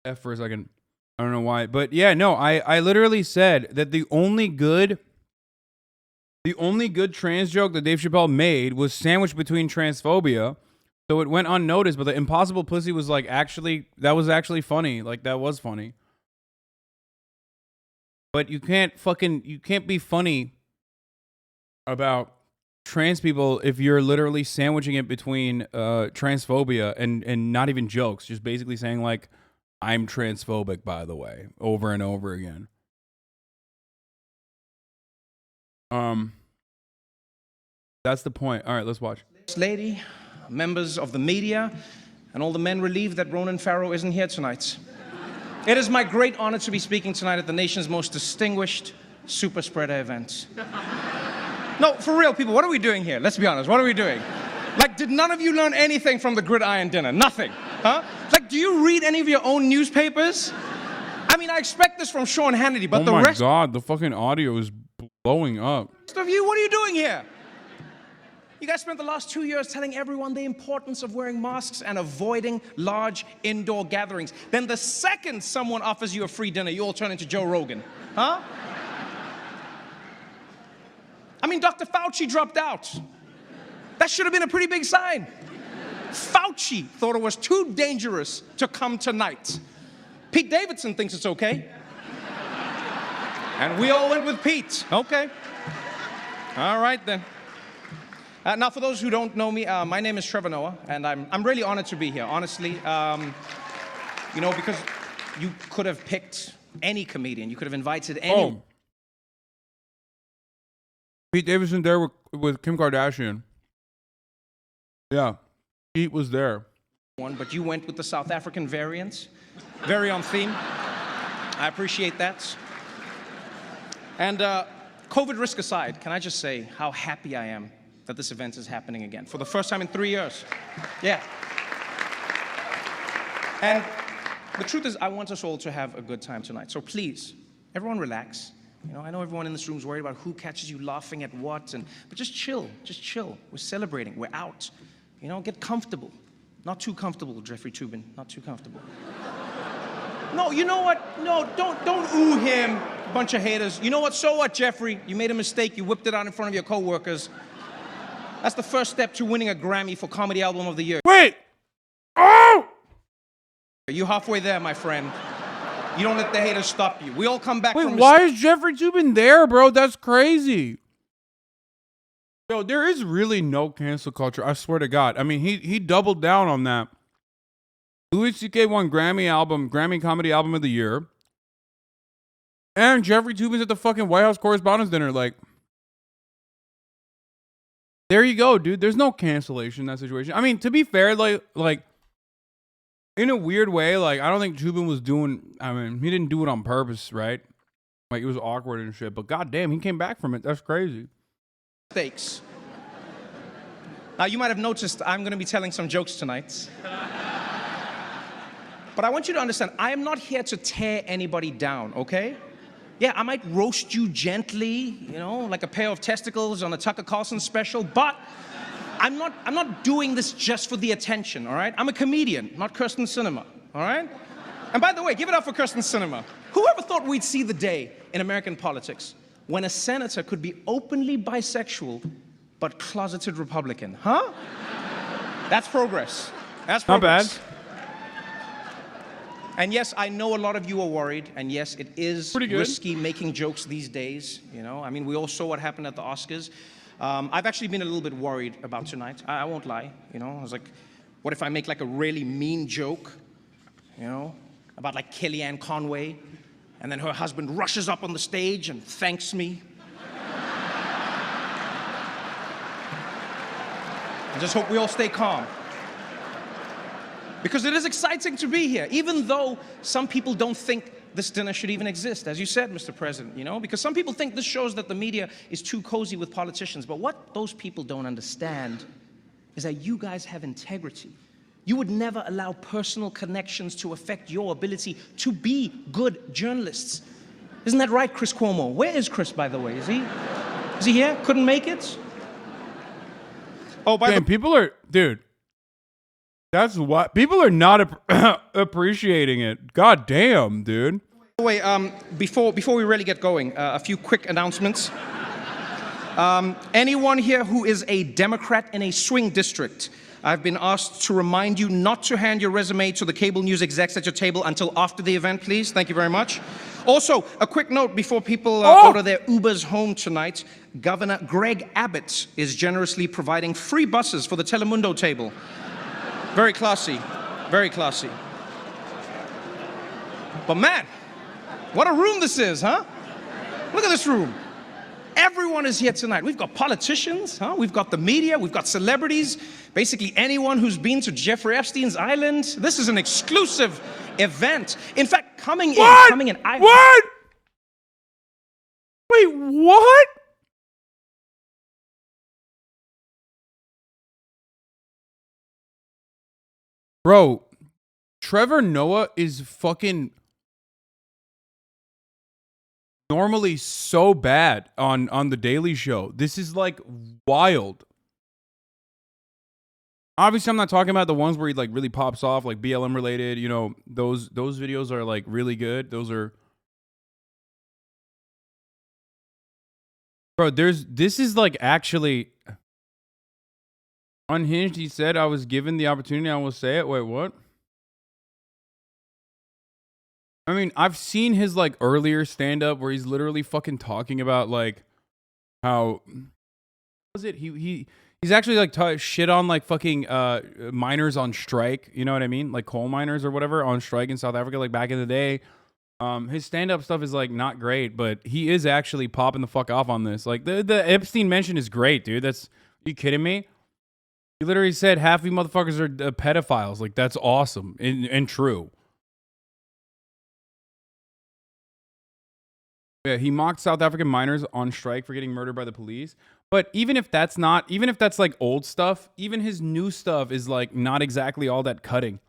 S1: F for a second. I don't know why. But yeah, no, I literally said that the only good trans joke that Dave Chappelle made was sandwiched between transphobia. So it went unnoticed, but the Impossible Pussy was that was actually funny. That was funny. But you can't be funny about trans people if you're literally sandwiching it between transphobia and not even jokes, just basically saying I'm transphobic, by the way, over and over again. That's the point. All right, let's watch.
S20: Lady, members of the media, and all the men relieved that Ronan Farrow isn't here tonight. It is my great honor to be speaking tonight at the nation's most distinguished super spreader event. No, for real, people, what are we doing here? Let's be honest, what are we doing? Did none of you learn anything from the Gridiron Dinner? Nothing, huh? Do you read any of your own newspapers? I mean, I expect this from Sean Hannity, but the rest...
S1: Oh my God, the fucking audio is blowing up.
S20: Of you, what are you doing here? You guys spent the last 2 years telling everyone the importance of wearing masks and avoiding large indoor gatherings. Then the second someone offers you a free dinner, you all turn into Joe Rogan. Huh? I mean, Dr. Fauci dropped out. That should have been a pretty big sign. Fauci thought it was too dangerous to come tonight. Pete Davidson thinks it's okay. And we all went with Pete. Okay. All right, then. Now, for those who don't know me, my name is Trevor Noah, and I'm really honored to be here, honestly. You know, because you could have picked any comedian. You could have invited any...
S1: Oh. Pete Davidson there with Kim Kardashian. Yeah, Pete was there.
S20: But you went with the South African variant. Very on theme. I appreciate that. And COVID risk aside, can I just say how happy I am that this event is happening again for the first time in 3 years. Yeah. And the truth is, I want us all to have a good time tonight. So please, everyone relax. You know, I know everyone in this room is worried about who catches you laughing at what, but just chill, just chill. We're celebrating, we're out. You know, get comfortable. Not too comfortable, Jeffrey Toobin, not too comfortable. No, you know what? No, don't ooh him, bunch of haters. You know what? So what, Jeffrey? You made a mistake, you whipped it out in front of your coworkers. That's the first step to winning a Grammy for Comedy Album of the Year.
S1: Wait! Oh!
S20: You halfway there, my friend. You don't let the haters stop you. We all come back from...
S1: Wait, why is Jeffrey Toobin there, bro? That's crazy. Yo, there is really no cancel culture, I swear to God. I mean, he doubled down on that. Louis C.K. won Grammy Comedy Album of the Year. And Jeffrey Toobin's at the fucking White House Correspondents' dinner, like... There you go, dude. There's no cancellation in that situation. I mean, to be fair, like in a weird way, like, I don't think Toobin was doing... I mean, he didn't do it on purpose, right? Like, it was awkward and shit. But goddamn, he came back from it. That's crazy.
S20: Mistakes. Now, you might have noticed I'm going to be telling some jokes tonight. But I want you to understand, I am not here to tear anybody down, okay? Yeah, I might roast you gently, you know, like a pair of testicles on a Tucker Carlson special, but I'm not doing this just for the attention, all right? I'm a comedian, not Kirsten Sinema, all right? And by the way, give it up for Kirsten Sinema. Whoever thought we'd see the day in American politics when a senator could be openly bisexual but closeted Republican, huh? That's progress. That's progress.
S1: Not bad.
S20: And yes, I know a lot of you are worried, and yes, it is
S1: pretty good.
S20: Risky making jokes these days, you know? I mean, we all saw what happened at the Oscars. I've actually been a little bit worried about tonight. I won't lie, you know? I was like, what if I make like a really mean joke, you know, about like Kellyanne Conway, and then her husband rushes up on the stage and thanks me? I just hope we all stay calm. Because it is exciting to be here, even though some people don't think this dinner should even exist, as you said, Mr. President, you know? Because some people think this shows that the media is too cozy with politicians. But what those people don't understand is that you guys have integrity. You would never allow personal connections to affect your ability to be good journalists. Isn't that right, Chris Cuomo? Where is Chris, by the way? Is he here? Couldn't make it?
S1: Oh, by the way, people are... Dude. That's what people are not appreciating it. God damn, dude.
S20: Wait, before we really get going, a few quick announcements. Anyone here who is a Democrat in a swing district, I've been asked to remind you not to hand your resume to the cable news execs at your table until after the event, please. Thank you very much. Also, a quick note before people order their Ubers home tonight. Governor Greg Abbott is generously providing free buses for the Telemundo table. Very classy, very classy. But man, what a room this is, huh? Look at this room. Everyone is here tonight. We've got politicians, huh? We've got the media, we've got celebrities, basically anyone who's been to Jeffrey Epstein's island. This is an exclusive event. In fact, coming in.
S1: What? Wait, what? Bro, Trevor Noah is fucking normally so bad on The Daily Show. This is like wild. Obviously, I'm not talking about the ones where he like really pops off, like BLM related. You know, those videos are like really good. Those are, bro. This is like actually unhinged. He said, "I was given the opportunity. I will say it." Wait, what? I mean, I've seen his like earlier stand up where he's literally fucking talking about like how was it he's actually like shit on like fucking miners on strike, you know what I mean, like coal miners or whatever on strike in South Africa like back in the day. His stand up stuff is like not great, but he is actually popping the fuck off on this. Like the Epstein mention is great, dude. Are you kidding me? He literally said half of you motherfuckers are pedophiles. Like that's awesome and true. Yeah, he mocked South African miners on strike for getting murdered by the police. But even if that's like old stuff, even his new stuff is like not exactly all that cutting.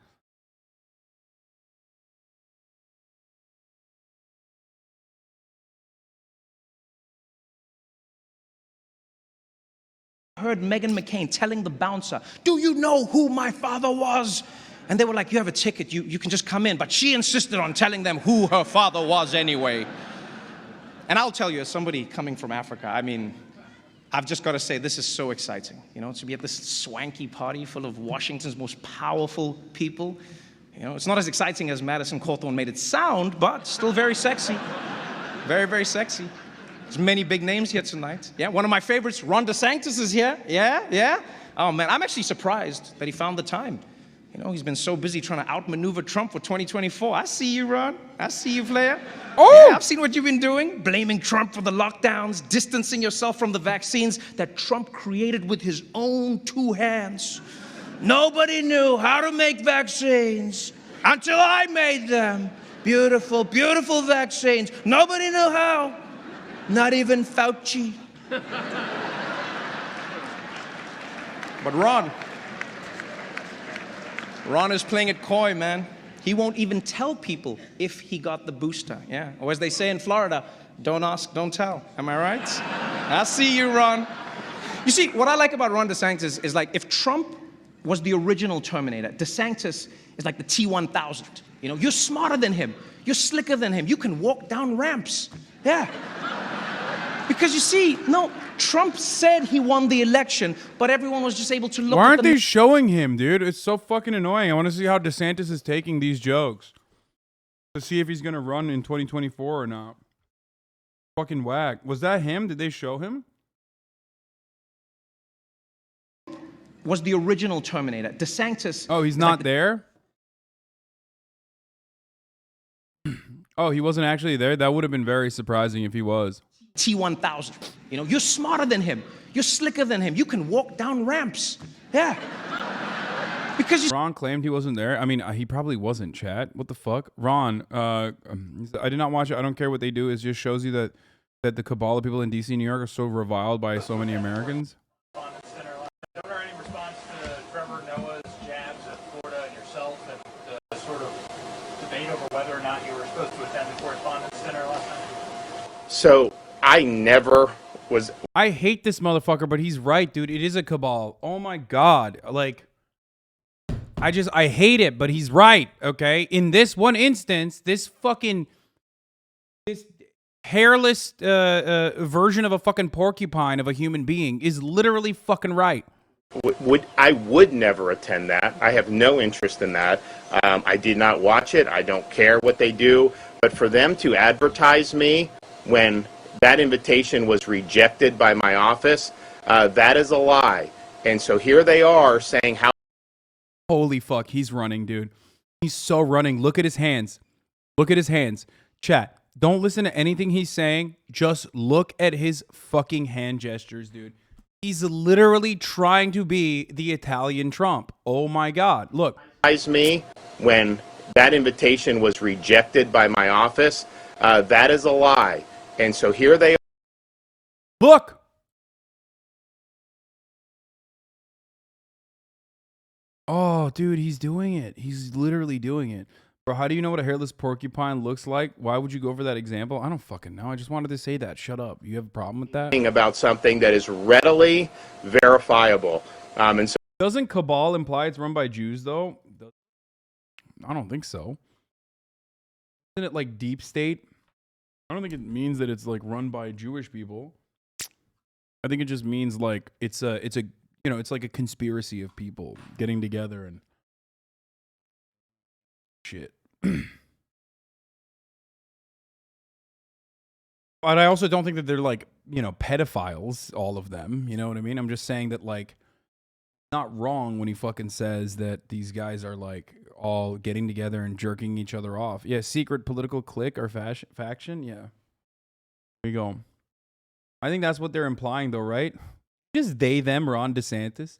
S20: I heard Meghan McCain telling the bouncer, "Do you know who my father was?" And they were like, "You have a ticket, you can just come in." But she insisted on telling them who her father was anyway. And I'll tell you, as somebody coming from Africa, I mean, I've just got to say, this is so exciting, you know, to be at this swanky party full of Washington's most powerful people. You know, it's not as exciting as Madison Cawthorn made it sound, but still very sexy. Very, very sexy. There's many big names here tonight. Yeah, one of my favorites, Ron DeSantis, is here. Yeah. Oh, man, I'm actually surprised that he found the time. You know, he's been so busy trying to outmaneuver Trump for 2024. I see you, Ron. I see you, Flair. Oh! Yeah, I've seen what you've been doing. Blaming Trump for the lockdowns, distancing yourself from the vaccines that Trump created with his own two hands. Nobody knew how to make vaccines until I made them. Beautiful, beautiful vaccines. Nobody knew how. Not even Fauci. But Ron is playing it coy, man. He won't even tell people if he got the booster. Yeah. Or as they say in Florida, don't ask, don't tell. Am I right? I see you, Ron. You see, what I like about Ron DeSantis is like if Trump was the original Terminator, DeSantis is like the T-1000. You know, you're smarter than him. You're slicker than him. You can walk down ramps. Yeah. Because you see, no, Trump said he won the election, but everyone was just able to look
S1: Why
S20: at
S1: aren't they showing him, dude? It's so fucking annoying. I want to see how DeSantis is taking these jokes. To see if he's going to run in 2024 or not. Fucking whack. Was that him? Did they show him?
S20: Was the original Terminator. DeSantis...
S1: Oh, he's not there? Oh, he wasn't actually there? That would have been very surprising if he was.
S20: T-1000. You know, you're smarter than him. You're slicker than him. You can walk down ramps. Yeah. Because
S1: Ron claimed he wasn't there. I mean, he probably wasn't, chat. What the fuck? Ron, I did not watch it. I don't care what they do. It just shows you that the cabal of people in D.C. and New York are so reviled by so many Americans.
S8: Governor, any response to Trevor Noah's jabs at Florida and yourself and the sort of debate over whether or not you were supposed to attend the Correspondents Dinner last night?
S2: So I never was.
S1: I hate this motherfucker, but he's right, dude. It is a cabal. Oh my God. Like, I hate it, but he's right, okay? In this one instance, this hairless version of a fucking porcupine of a human being is literally fucking right.
S2: I would never attend that. I have no interest in that. I did not watch it. I don't care what they do. But for them to advertise me when that invitation was rejected by my office, that is a lie. And so here they are saying how...
S1: Holy fuck, he's running, dude. He's so running. Look at his hands. Look at his hands. Chat, don't listen to anything he's saying. Just look at his fucking hand gestures, dude. He's literally trying to be the Italian Trump. Oh my God, look.
S2: Me when that invitation was rejected by my office, that is a lie. And so here they are.
S1: Look. Oh, dude, he's doing it. He's literally doing it. Bro, how do you know what a hairless porcupine looks like? Why would you go for that example? I don't fucking know. I just wanted to say that. Shut up. You have a problem with that?
S2: About something that is readily verifiable. And so
S1: Doesn't cabal imply it's run by Jews, though? I don't think so. Isn't it like deep state? I don't think it means that it's like run by Jewish people. I think it just means like it's a it's like a conspiracy of people getting together and shit. But I also don't think that they're like, pedophiles, all of them. You know what I mean? I'm just saying that, like, not wrong when he fucking says that these guys are like all getting together and jerking each other off. Yeah, secret political clique or faction. Yeah. There you go. I think that's what they're implying, though, right? Just they, them, Ron DeSantis.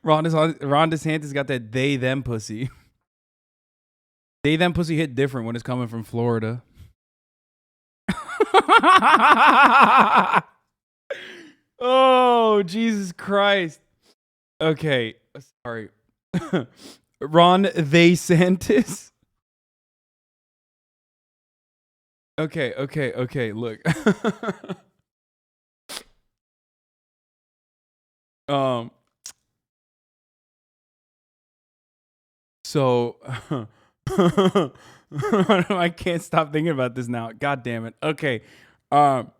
S1: Ron DeSantis got that they, them pussy. They, them pussy hit different when it's coming from Florida. Oh, Jesus Christ. Okay. Sorry. Ron They Santis. Okay. Look. So I can't stop thinking about this now. God damn it. Okay. I'm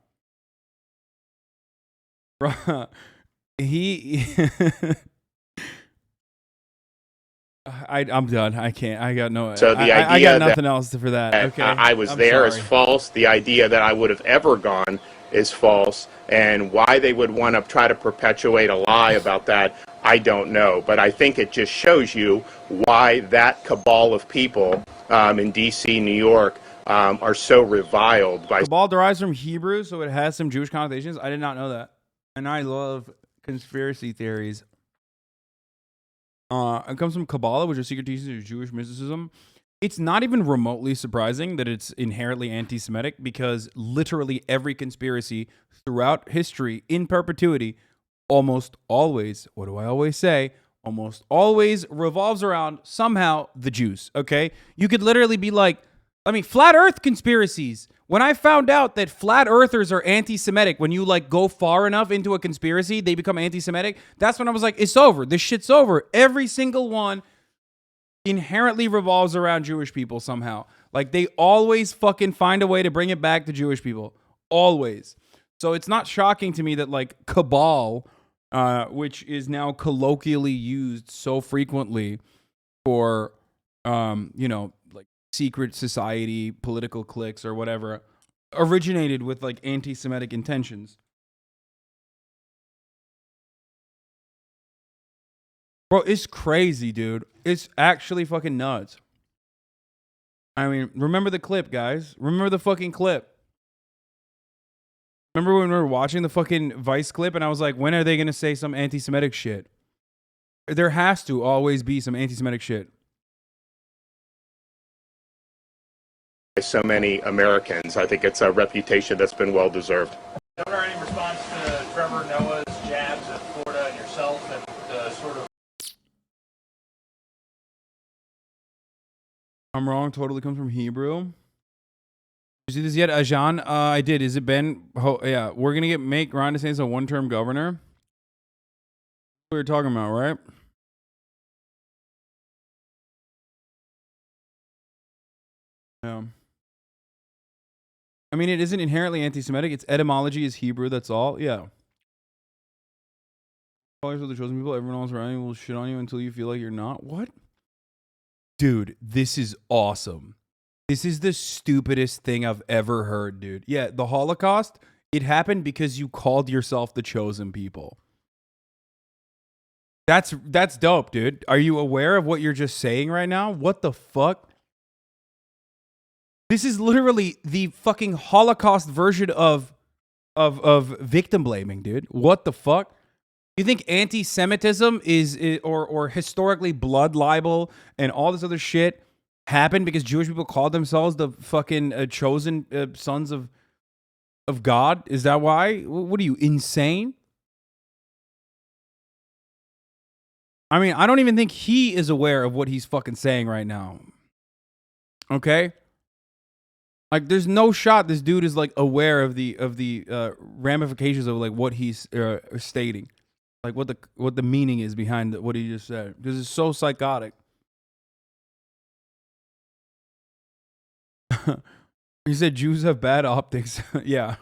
S1: done. I can't. I got no.
S2: So the idea
S1: I got nothing else for that. Okay.
S2: I was
S1: I'm
S2: there
S1: sorry.
S2: is false. The idea that I would have ever gone is false. And why they would want to try to perpetuate a lie about that, I don't know. But I think it just shows you why that cabal of people in D.C., New York, are so reviled by.
S1: Cabal derives from Hebrew, so it has some Jewish connotations. I did not know that. And I love conspiracy theories. It comes from Kabbalah, which is secret teachings of Jewish mysticism. It's not even remotely surprising that it's inherently anti-Semitic, because literally every conspiracy throughout history, in perpetuity, almost always, what do I always say? Almost always revolves around somehow the Jews, okay? You could literally be like, flat earth conspiracies. When I found out that flat earthers are anti-Semitic, when you like go far enough into a conspiracy, they become anti-Semitic. That's when I was like, it's over. This shit's over. Every single one inherently revolves around Jewish people somehow. Like they always fucking find a way to bring it back to Jewish people. Always. So it's not shocking to me that like cabal, which is now colloquially used so frequently for, like secret society, political cliques or whatever, originated with like anti-Semitic intentions. Bro, it's crazy, dude. It's actually fucking nuts. I mean, remember the clip, guys. Remember the fucking clip. Remember when we were watching the fucking Vice clip and I was like, when are they going to say some anti-Semitic shit? There has to always be some anti-Semitic shit.
S2: So many Americans. I think it's a reputation that's been well deserved.
S4: Governor, any response to Trevor Noah's jabs at Florida and yourself and sort of?
S1: I'm wrong. Totally comes from Hebrew. Did you see this yet, Ajan? I did. Is it Ben? Yeah, we're gonna make Ron DeSantis a one-term governor. We were talking about, right? Yeah. I mean, it isn't inherently anti-Semitic. Its etymology is Hebrew. That's all. Yeah. Followers of the chosen people, everyone else around you will shit on you until you feel like you're not. What? Dude, this is awesome. This is the stupidest thing I've ever heard, dude. Yeah, the Holocaust, it happened because you called yourself the chosen people. That's dope, dude. Are you aware of what you're just saying right now? What the fuck? This is literally the fucking Holocaust version of victim blaming, dude. What the fuck? You think anti-Semitism is or historically blood libel and all this other shit happened because Jewish people called themselves the fucking chosen sons of God? Is that why? What are you, insane? I mean, I don't even think he is aware of what he's fucking saying right now. Okay? Like, there's no shot this dude is like aware of the ramifications of like what he's stating. Like what the meaning is behind what he just said, because it's so psychotic. He said Jews have bad optics. Yeah.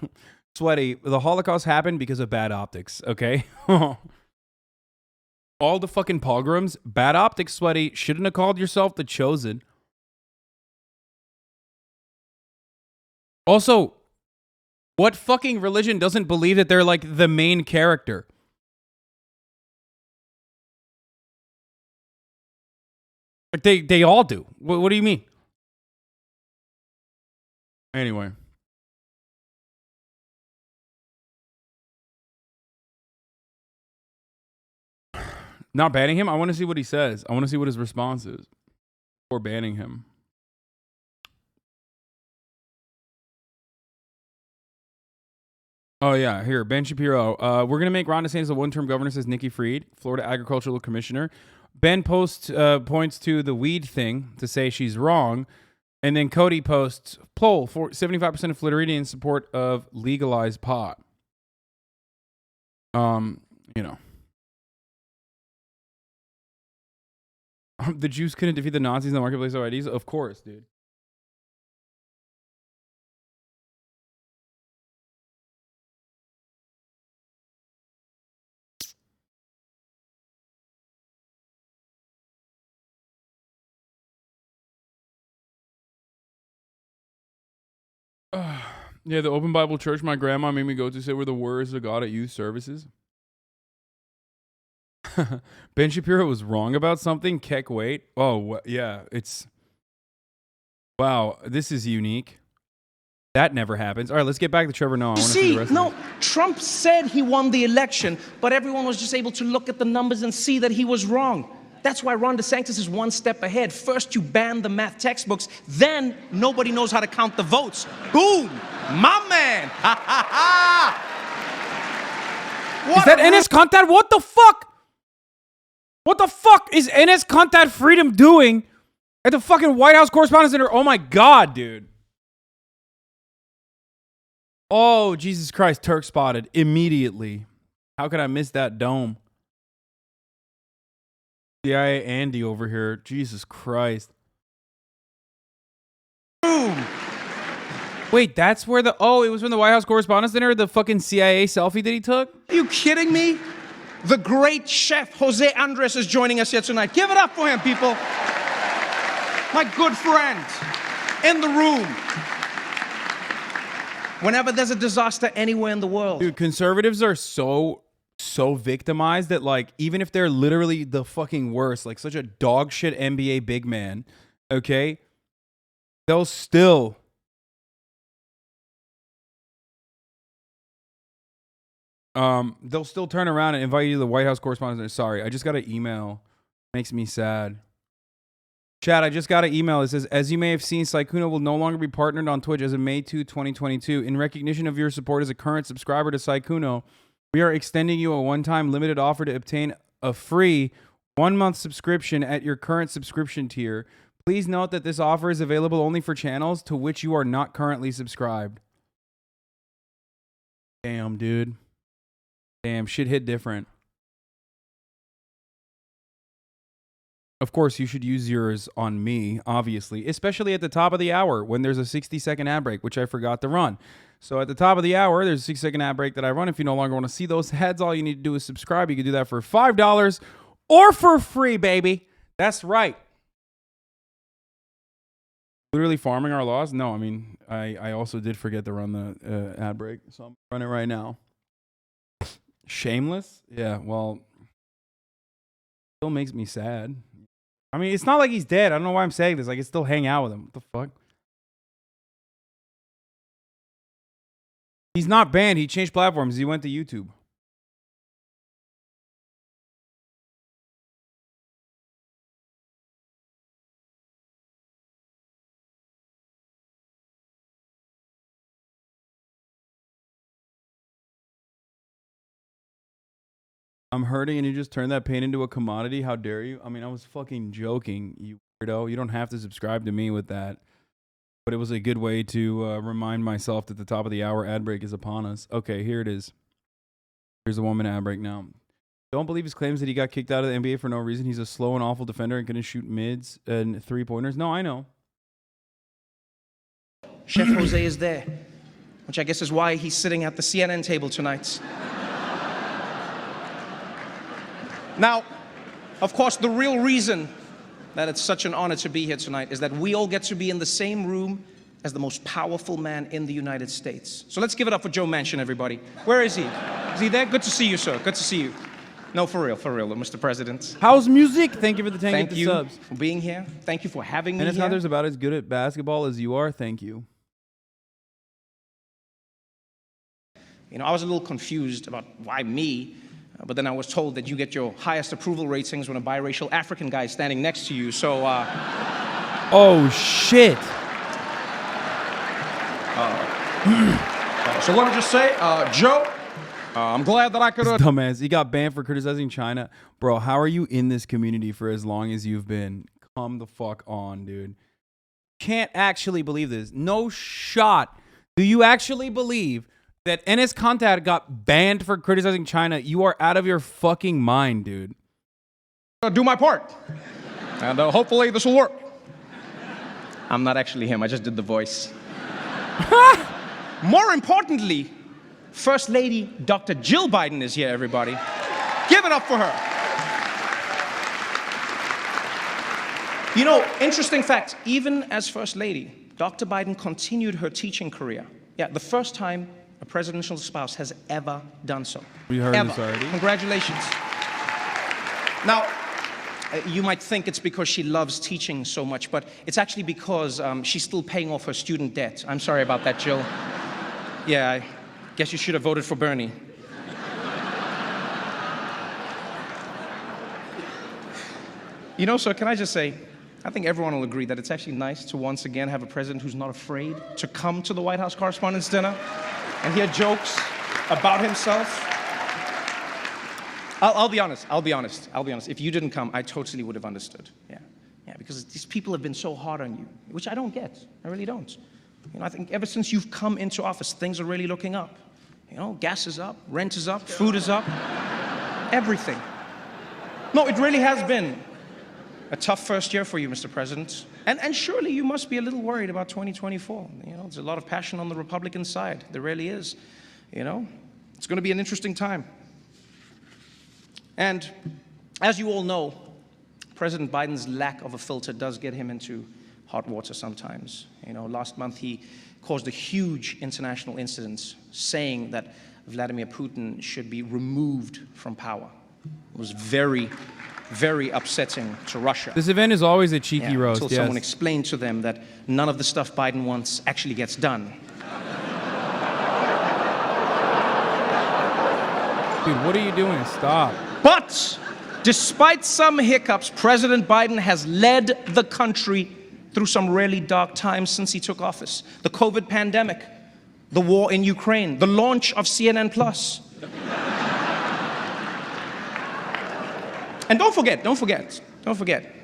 S1: Sweaty, the Holocaust happened because of bad optics, okay? All the fucking pogroms, bad optics, Sweaty. Shouldn't have called yourself the Chosen. Also, what fucking religion doesn't believe that they're like the main character? Like they all do. What do you mean? Anyway. Not banning him? I want to see what he says. I want to see what his response is before banning him. Oh, yeah. Here, Ben Shapiro. We're going to make Ron DeSantis a one-term governor, says Nikki Fried, Florida Agricultural Commissioner. Ben points to the weed thing to say she's wrong. And then Cody posts, poll, for 75% of Floridians support of legalized pot. You know. The Jews couldn't defeat the Nazis in the marketplace of IDs? Of course, dude. Yeah, the Open Bible Church my grandma made me go to say were the words of God at youth services. Ben Shapiro was wrong about something. Keck, wait. Oh, yeah, it's... Wow, this is unique. That never happens. All right, let's get back to Trevor Noah.
S20: You see, no, Trump said he won the election, but everyone was just able to look at the numbers and see that he was wrong. That's why Ron DeSantis is one step ahead. First, you ban the math textbooks. Then, nobody knows how to count the votes. Boom! My man! Ha ha ha!
S1: Is that NS content? What the fuck? What the fuck is NS content freedom doing at the fucking White House Correspondents' Center? Oh my God, dude. Oh, Jesus Christ. Turk spotted immediately. How could I miss that dome? CIA Andy over here. Jesus Christ.
S20: Boom!
S1: Wait, that's where the... Oh, it was from the White House Correspondents' Dinner? The fucking CIA selfie that he took?
S20: Are you kidding me? The great chef Jose Andres is joining us here tonight. Give it up for him, people. My good friend in the room. Whenever there's a disaster anywhere in the world.
S1: Dude, conservatives are so victimized that, like, even if they're literally the fucking worst, like such a dog shit NBA big man, okay, they'll still turn around and invite you to the White House Correspondents. Sorry, I just got an email. Makes me sad. Chad, I just got an email. It says, as you may have seen, Sykkuno will no longer be partnered on Twitch as of May 2, 2022. In recognition of your support as a current subscriber to Sykkuno, we are extending you a one-time limited offer to obtain a free 1-month subscription at your current subscription tier. Please note that this offer is available only for channels to which you are not currently subscribed. Damn, dude. Damn, shit hit different. Of course, you should use yours on me, obviously, especially at the top of the hour when there's a 60-second ad break, which I forgot to run. So at the top of the hour, there's a 6-second ad break that I run. If you no longer want to see those ads, all you need to do is subscribe. You can do that for $5 or for free, baby. That's right. Literally farming our laws? No, I mean, I also did forget to run the ad break, so I'm running it right now. Shameless? Yeah, well, still makes me sad. I mean, it's not like he's dead. I don't know why I'm saying this. I can still hang out with him. What the fuck? He's not banned. He changed platforms. He went to YouTube. I'm hurting and you just turned that pain into a commodity. How dare you? I mean, I was fucking joking, you weirdo. You don't have to subscribe to me with that. But it was a good way to remind myself that the top of the hour ad break is upon us. Okay, here it is. Here's the 1-minute ad break now. Don't believe his claims that he got kicked out of the NBA for no reason. He's a slow and awful defender and couldn't shoot mids and 3-pointers. No, I know.
S20: Chef Jose is there, which I guess is why he's sitting at the CNN table tonight. Now, of course, the real reason that it's such an honor to be here tonight is that we all get to be in the same room as the most powerful man in the United States. So let's give it up for Joe Manchin, everybody. Where is he? Is he there? Good to see you, sir. Good to see you. No, for real, Mr. President.
S1: How's music? Thank you for the 10
S20: Thank you
S1: subs.
S20: for being here. Thank you for having me
S1: And
S20: here.
S1: it's not there's about as good at basketball as you are. Thank you.
S20: You know, I was a little confused about why me, but then I was told that you get your highest approval ratings when a biracial African guy is standing next to you, so,
S1: Oh, shit.
S20: So let me just say, Joe, I'm glad that I could...
S1: Dumbass. He got banned for criticizing China. Bro, how are you in this community for as long as you've been? Come the fuck on, dude. Can't actually believe this. No shot. Do you actually believe that Enes Kanter got banned for criticizing China? You are out of your fucking mind, dude.
S20: Do my part, and hopefully this will work. I'm not actually him. I just did the voice. More importantly, First Lady Dr. Jill Biden is here, everybody. Give it up for her. You know, interesting fact, even as First Lady, Dr. Biden continued her teaching career. Yeah, the first time a presidential spouse has ever done so.
S1: We heard
S20: ever.
S1: this already.
S20: Congratulations. Now, you might think it's because she loves teaching so much, but it's actually because she's still paying off her student debt. I'm sorry about that, Jill. Yeah, I guess you should have voted for Bernie. You know, sir, can I just say, I think everyone will agree that it's actually nice to once again have a president who's not afraid to come to the White House Correspondents' Dinner and hear jokes about himself. I'll be honest. If you didn't come, I totally would have understood. Yeah, because these people have been so hard on you, which I don't get. I really don't. You know, I think ever since you've come into office, things are really looking up. You know, gas is up, rent is up, food is up, everything. No, it really has been a tough first year for you, Mr. President. And surely you must be a little worried about 2024. You know, there's a lot of passion on the Republican side. There really is. You know, it's going to be an interesting time. And as you all know, President Biden's lack of a filter does get him into hot water sometimes. You know, last month he caused a huge international incident saying that Vladimir Putin should be removed from power. It was very, very upsetting to Russia.
S1: This event is always a cheeky roast,
S20: until someone explained to them that none of the stuff Biden wants actually gets done.
S1: Dude, what are you doing? Stop.
S20: But despite some hiccups, President Biden has led the country through some really dark times since he took office. The COVID pandemic, the war in Ukraine, the launch of CNN+. And don't forget,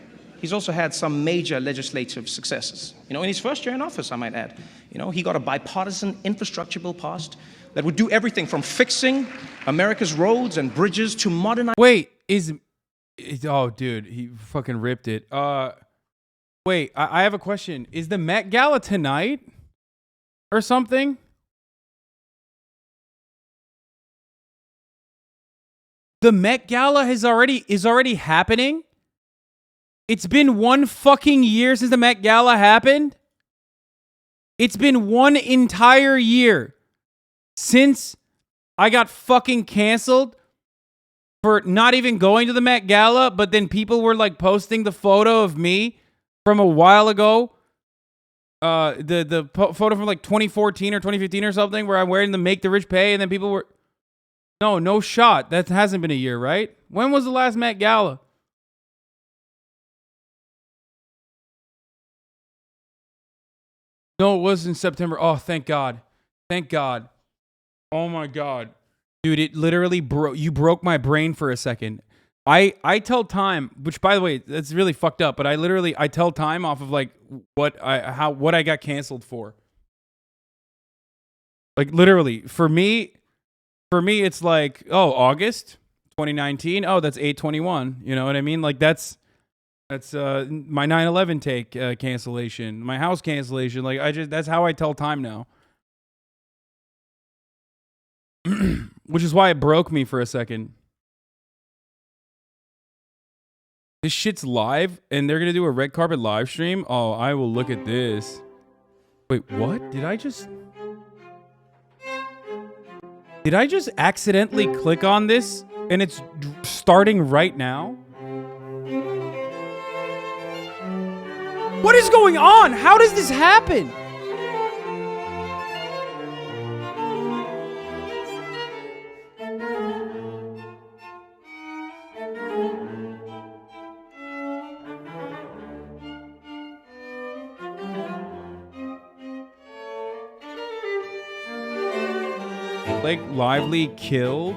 S20: he's also had some major legislative successes. You know, in his first year in office, I might add. You know, he got a bipartisan infrastructure bill passed that would do everything from fixing America's roads and bridges to modernizing...
S1: Wait, oh, dude, he fucking ripped it. Wait, I have a question. Is the Met Gala tonight or something? The Met Gala is already happening? It's been 1 fucking year since the Met Gala happened? It's been 1 entire year since I got fucking canceled for not even going to the Met Gala, but then people were like posting the photo of me from a while ago. The photo from like 2014 or 2015 or something where I'm wearing the Make the Rich Pay, and then people were... No shot. That hasn't been a year, right? When was the last Met Gala? No, it was in September. Oh, thank God. Thank God. Oh my God. Dude, it literally you broke my brain for a second. I tell time, which by the way, that's really fucked up, but I tell time off of like what I got canceled for. Like literally, for me it's like, oh, August 2019. Oh, that's 8/21. You know what I mean? Like that's my 9/11 take cancellation, my house cancellation. Like that's how I tell time now. Which is why it broke me for a second. This shit's live, and they're gonna do a red carpet live stream. Oh, I will look at this. Wait, what? Did I just accidentally click on this, and it's starting right now? What is going on? How does this happen? Like Lively killed.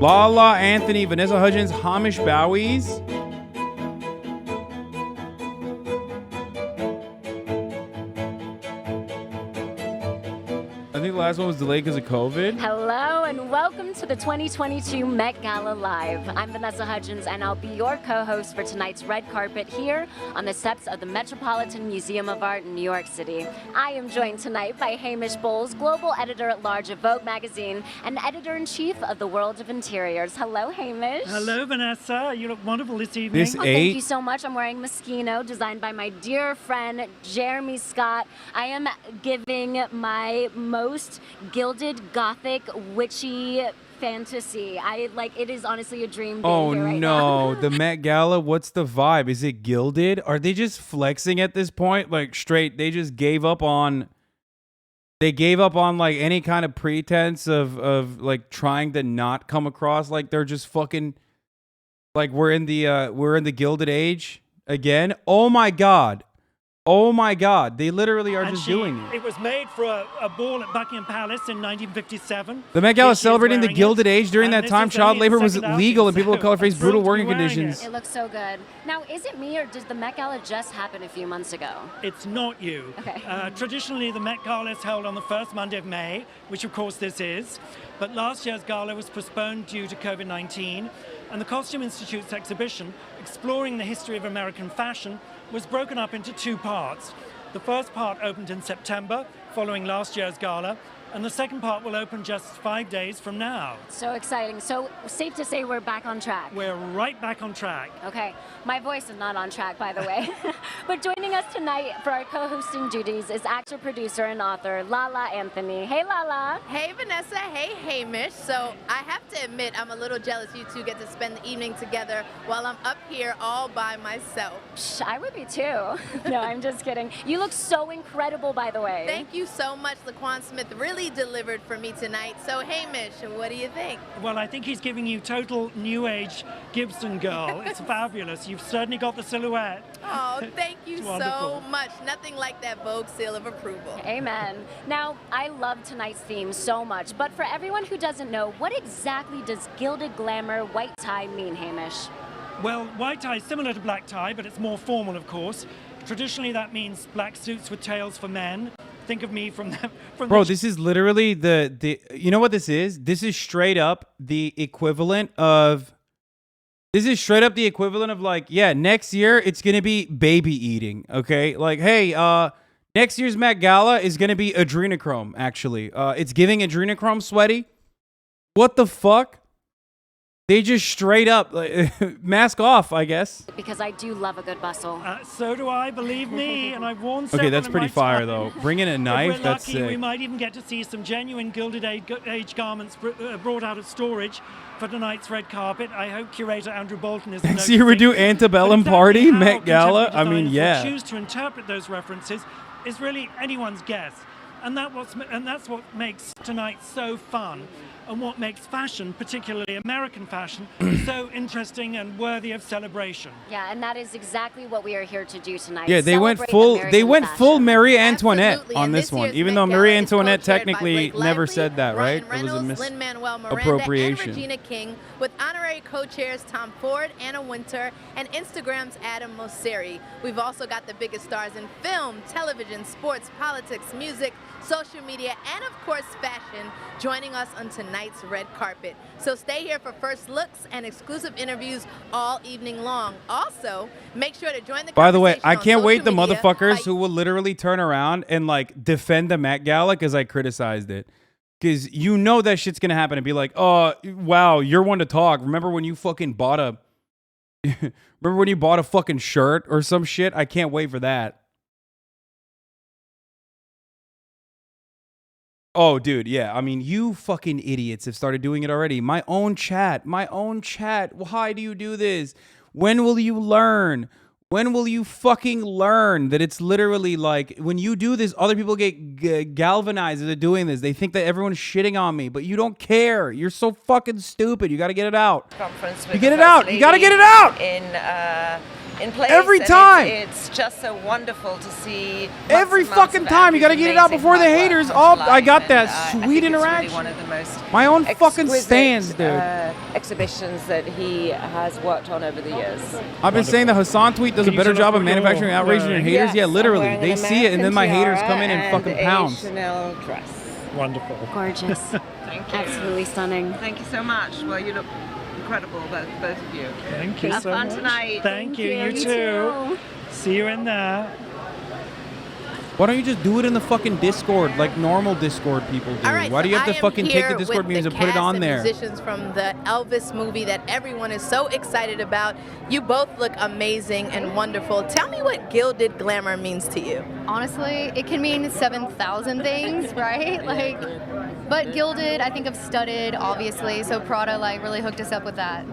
S1: Lala, Anthony, Vanessa Hudgens, Hamish Bowies. I think the last one was delayed because of COVID.
S3: Hello and welcome to the 2022 Met Gala Live. I'm Vanessa Hudgens and I'll be your co-host for tonight's red carpet here on the steps of the Metropolitan Museum of Art in New York City. I am joined tonight by Hamish Bowles, Global Editor-at-Large of Vogue magazine and Editor-in-Chief of the World of Interiors. Hello, Hamish.
S22: Hello, Vanessa. You look wonderful this evening.
S3: Thank you so much. I'm wearing Sykkuno, designed by my dear friend Jeremy Scott. I am giving my most gilded, gothic, witchy fantasy. It is honestly a dream being here right now.
S1: The Met Gala, what's the vibe? Is it gilded? Are they just flexing at this point? Like straight, they just gave up on like any kind of pretense of like trying to not come across like they're just fucking like we're in the Gilded Age again. Oh my god. Oh my God! They literally are just doing it.
S22: It was made for a ball at Buckingham Palace in 1957.
S1: The Met Gala is celebrating the Gilded Age. During that time, child labor was legal and people of color faced brutal working conditions.
S3: It looks so good. Now, is it me or did the Met Gala just happen a few months ago?
S22: It's not you.
S3: Okay.
S22: Traditionally, the Met Gala is held on the first Monday of May, which of course this is. But last year's gala was postponed due to COVID-19, and the Costume Institute's exhibition, exploring the history of American fashion, was broken up into two parts. The first part opened in September, following last year's gala, and the second part will open just 5 days from now.
S3: So exciting. So safe to say we're back on track.
S22: We're right back on track.
S3: Okay. My voice is not on track, by the way. But joining us tonight for our co-hosting duties is actor, producer, and author Lala Anthony. Hey, Lala.
S17: Hey, Vanessa. Hey, Hamish. So I have to admit, I'm a little jealous you two get to spend the evening together while I'm up here all by myself.
S3: Psh, I would be too. No, I'm just kidding. You look so incredible, by the way.
S17: Thank you so much, Laquan Smith. Really delivered for me tonight. So, Hamish, what do you think?
S22: Well, I think he's giving you total new age Gibson girl. It's fabulous. You've certainly got the silhouette.
S17: Oh, thank you so much. Nothing like that Vogue seal of approval.
S3: Amen. Now, I love tonight's theme so much, but for everyone who doesn't know, what exactly does gilded glamour white tie mean, Hamish?
S22: Well, white tie is similar to black tie, but it's more formal, of course. Traditionally, that means black suits with tails for men. Think of me from
S1: Bro, this is literally the you know what this is? This is straight up the equivalent of like, yeah, next year it's gonna be baby eating, okay? Like, hey, next year's Met Gala is gonna be adrenochrome, actually. It's giving adrenochrome sweaty. What the fuck? They just straight up mask off, I guess.
S3: Because I do love a good bustle.
S22: So do I, believe me, and I've worn several.
S1: Okay, that's pretty fire, though. Bring in a knife,
S22: if we're
S1: that's
S22: lucky,
S1: sick.
S22: We might even get to see some genuine Gilded Age garments brought out of storage for tonight's red carpet. I hope curator Andrew Bolton is
S1: Next year we do antebellum party, Met Gala. I mean, yeah.
S22: Choose to interpret those references is really anyone's guess. And that's what makes tonight so fun. and what makes fashion, particularly American fashion, so interesting and worthy of celebration.
S3: Yeah, and that is exactly what we are here to do tonight.
S1: Yeah, they went
S3: Celebrate
S1: full.
S3: American
S1: They went
S3: fashion.
S1: full Marie Antoinette
S17: Absolutely,
S1: on
S17: and
S1: this
S17: this
S1: one,
S17: year's
S1: even
S17: Met
S1: though
S17: Gala
S1: Marie
S17: is
S1: Antoinette
S17: co-chaired by
S1: technically
S17: Blake
S1: never
S17: Lively,
S1: said that, right?
S17: Ryan
S1: It was a
S17: Reynolds, Lin-Manuel Miranda,
S1: misappropriation.
S17: and Regina King, with honorary co-chairs Tom Ford, Anna Wintour, and Instagram's Adam Mosseri. We've also got the biggest stars in film, television, sports, politics, music, social media, and of course fashion, joining us on tonight's red carpet. So stay here for first looks and exclusive interviews all evening long. Also, make sure to join the
S1: By the way,
S17: conversation
S1: I
S17: on
S1: can't wait the
S17: social media
S1: motherfuckers
S17: by
S1: who will literally turn around and like defend the Met Gala because I criticized it. Because you know that shit's gonna happen and be like, oh wow, you're one to talk. Remember when you fucking bought a remember when you bought a fucking shirt or some shit? I can't wait for that. Oh, dude, yeah. I mean, you fucking idiots have started doing it already. My own chat. Why do you do this? When will you learn? When will you fucking learn that it's literally like when you do this, other people get galvanized into doing this. They think that everyone's shitting on me, but you don't care. You're so fucking stupid. You got to get it out.
S5: Conference with
S1: You get
S5: the
S1: it out.
S5: First
S1: You got to
S5: Lady
S1: get it out.
S5: In place.
S1: Every
S5: and
S1: time.
S5: It's just so wonderful to see.
S1: Every
S5: months and months
S1: fucking
S5: of
S1: time. You got to
S5: Andrew's
S1: get it out
S5: amazing
S1: before the
S5: hard work
S1: haters.
S5: come
S1: Oh,
S5: to
S1: I got
S5: life,
S1: that
S5: and, I
S1: sweet
S5: think it's
S1: interaction.
S5: Really one of the most
S1: My own fucking
S5: exquisite,
S1: stands, dude.
S5: Exhibitions that he has worked on over the years.
S1: I've been saying the Hasan tweet does a better job of manufacturing outrage in your haters.
S5: Yes,
S1: Yeah,
S5: I'm
S1: literally.
S5: wearing
S1: They
S5: an
S1: see it, and then my
S5: American
S1: haters come in and
S5: tiara
S1: fucking
S5: and
S1: pounce.
S5: a Chanel dress.
S22: Wonderful.
S3: Gorgeous.
S5: Thank you.
S3: Absolutely stunning.
S5: Thank you so much. Well, you look incredible, both of you.
S22: Thank you
S5: Have
S22: so
S5: fun
S22: much.
S5: tonight.
S22: Thank you. You too. See you in there.
S1: Why don't you just do it in the fucking Discord like normal Discord people do?
S17: All right,
S1: Why do you
S17: so
S1: have to
S17: I am
S1: fucking take
S17: here
S1: the Discord
S17: with
S1: memes
S17: the
S1: and put it
S17: cast
S1: on
S17: and
S1: there?
S17: Musicians from the Elvis movie that everyone is so excited about. You both look amazing and wonderful. Tell me what gilded glamour means to you.
S6: Honestly, it can mean 7,000 things, right? Like, but gilded, I think of studded, obviously. So Prada like really hooked us up with that.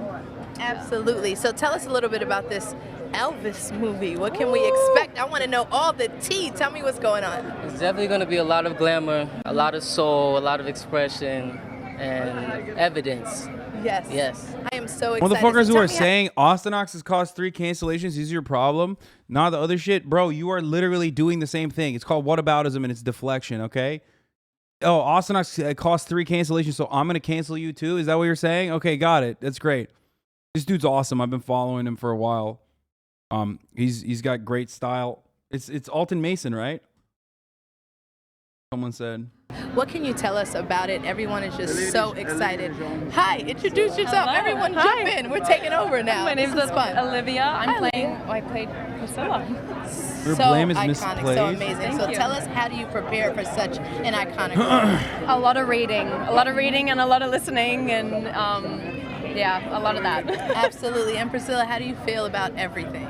S17: Absolutely. So tell us a little bit about this Elvis movie. What can we expect? I want to know all the tea. Tell me what's going on.
S23: It's definitely going to be a lot of glamour, a lot of soul, a lot of expression, and evidence.
S17: Yes.
S23: Yes.
S17: I am so excited.
S1: Motherfuckers
S17: So
S1: who
S17: tell
S1: are
S17: me
S1: saying Austin Ox has caused 3 cancellations, this is your problem, not the other shit. Bro, you are literally doing the same thing. It's called whataboutism and it's deflection, okay? Oh, Austin Ox cost 3 cancellations, so I'm going to cancel you too? Is that what you're saying? Okay, got it. That's great. This dude's awesome. I've been following him for a while. He's got great style. It's Alton Mason, right? Someone said.
S17: What can you tell us about it? Everyone is just so excited. Hi, introduce yourself.
S24: Hello.
S17: Everyone
S24: Hi.
S17: jump in. We're taking over now.
S24: My name's
S17: This is fun.
S24: Olivia. I played Priscilla.
S1: Your
S17: so
S1: blame is
S17: iconic,
S1: misplaced.
S17: so amazing.
S24: Thank
S17: so
S24: you.
S17: tell us, how do you prepare for such an iconic role?
S24: A lot of reading and a lot of listening and yeah, a lot of that.
S17: Absolutely. And Priscilla, how do you feel about everything?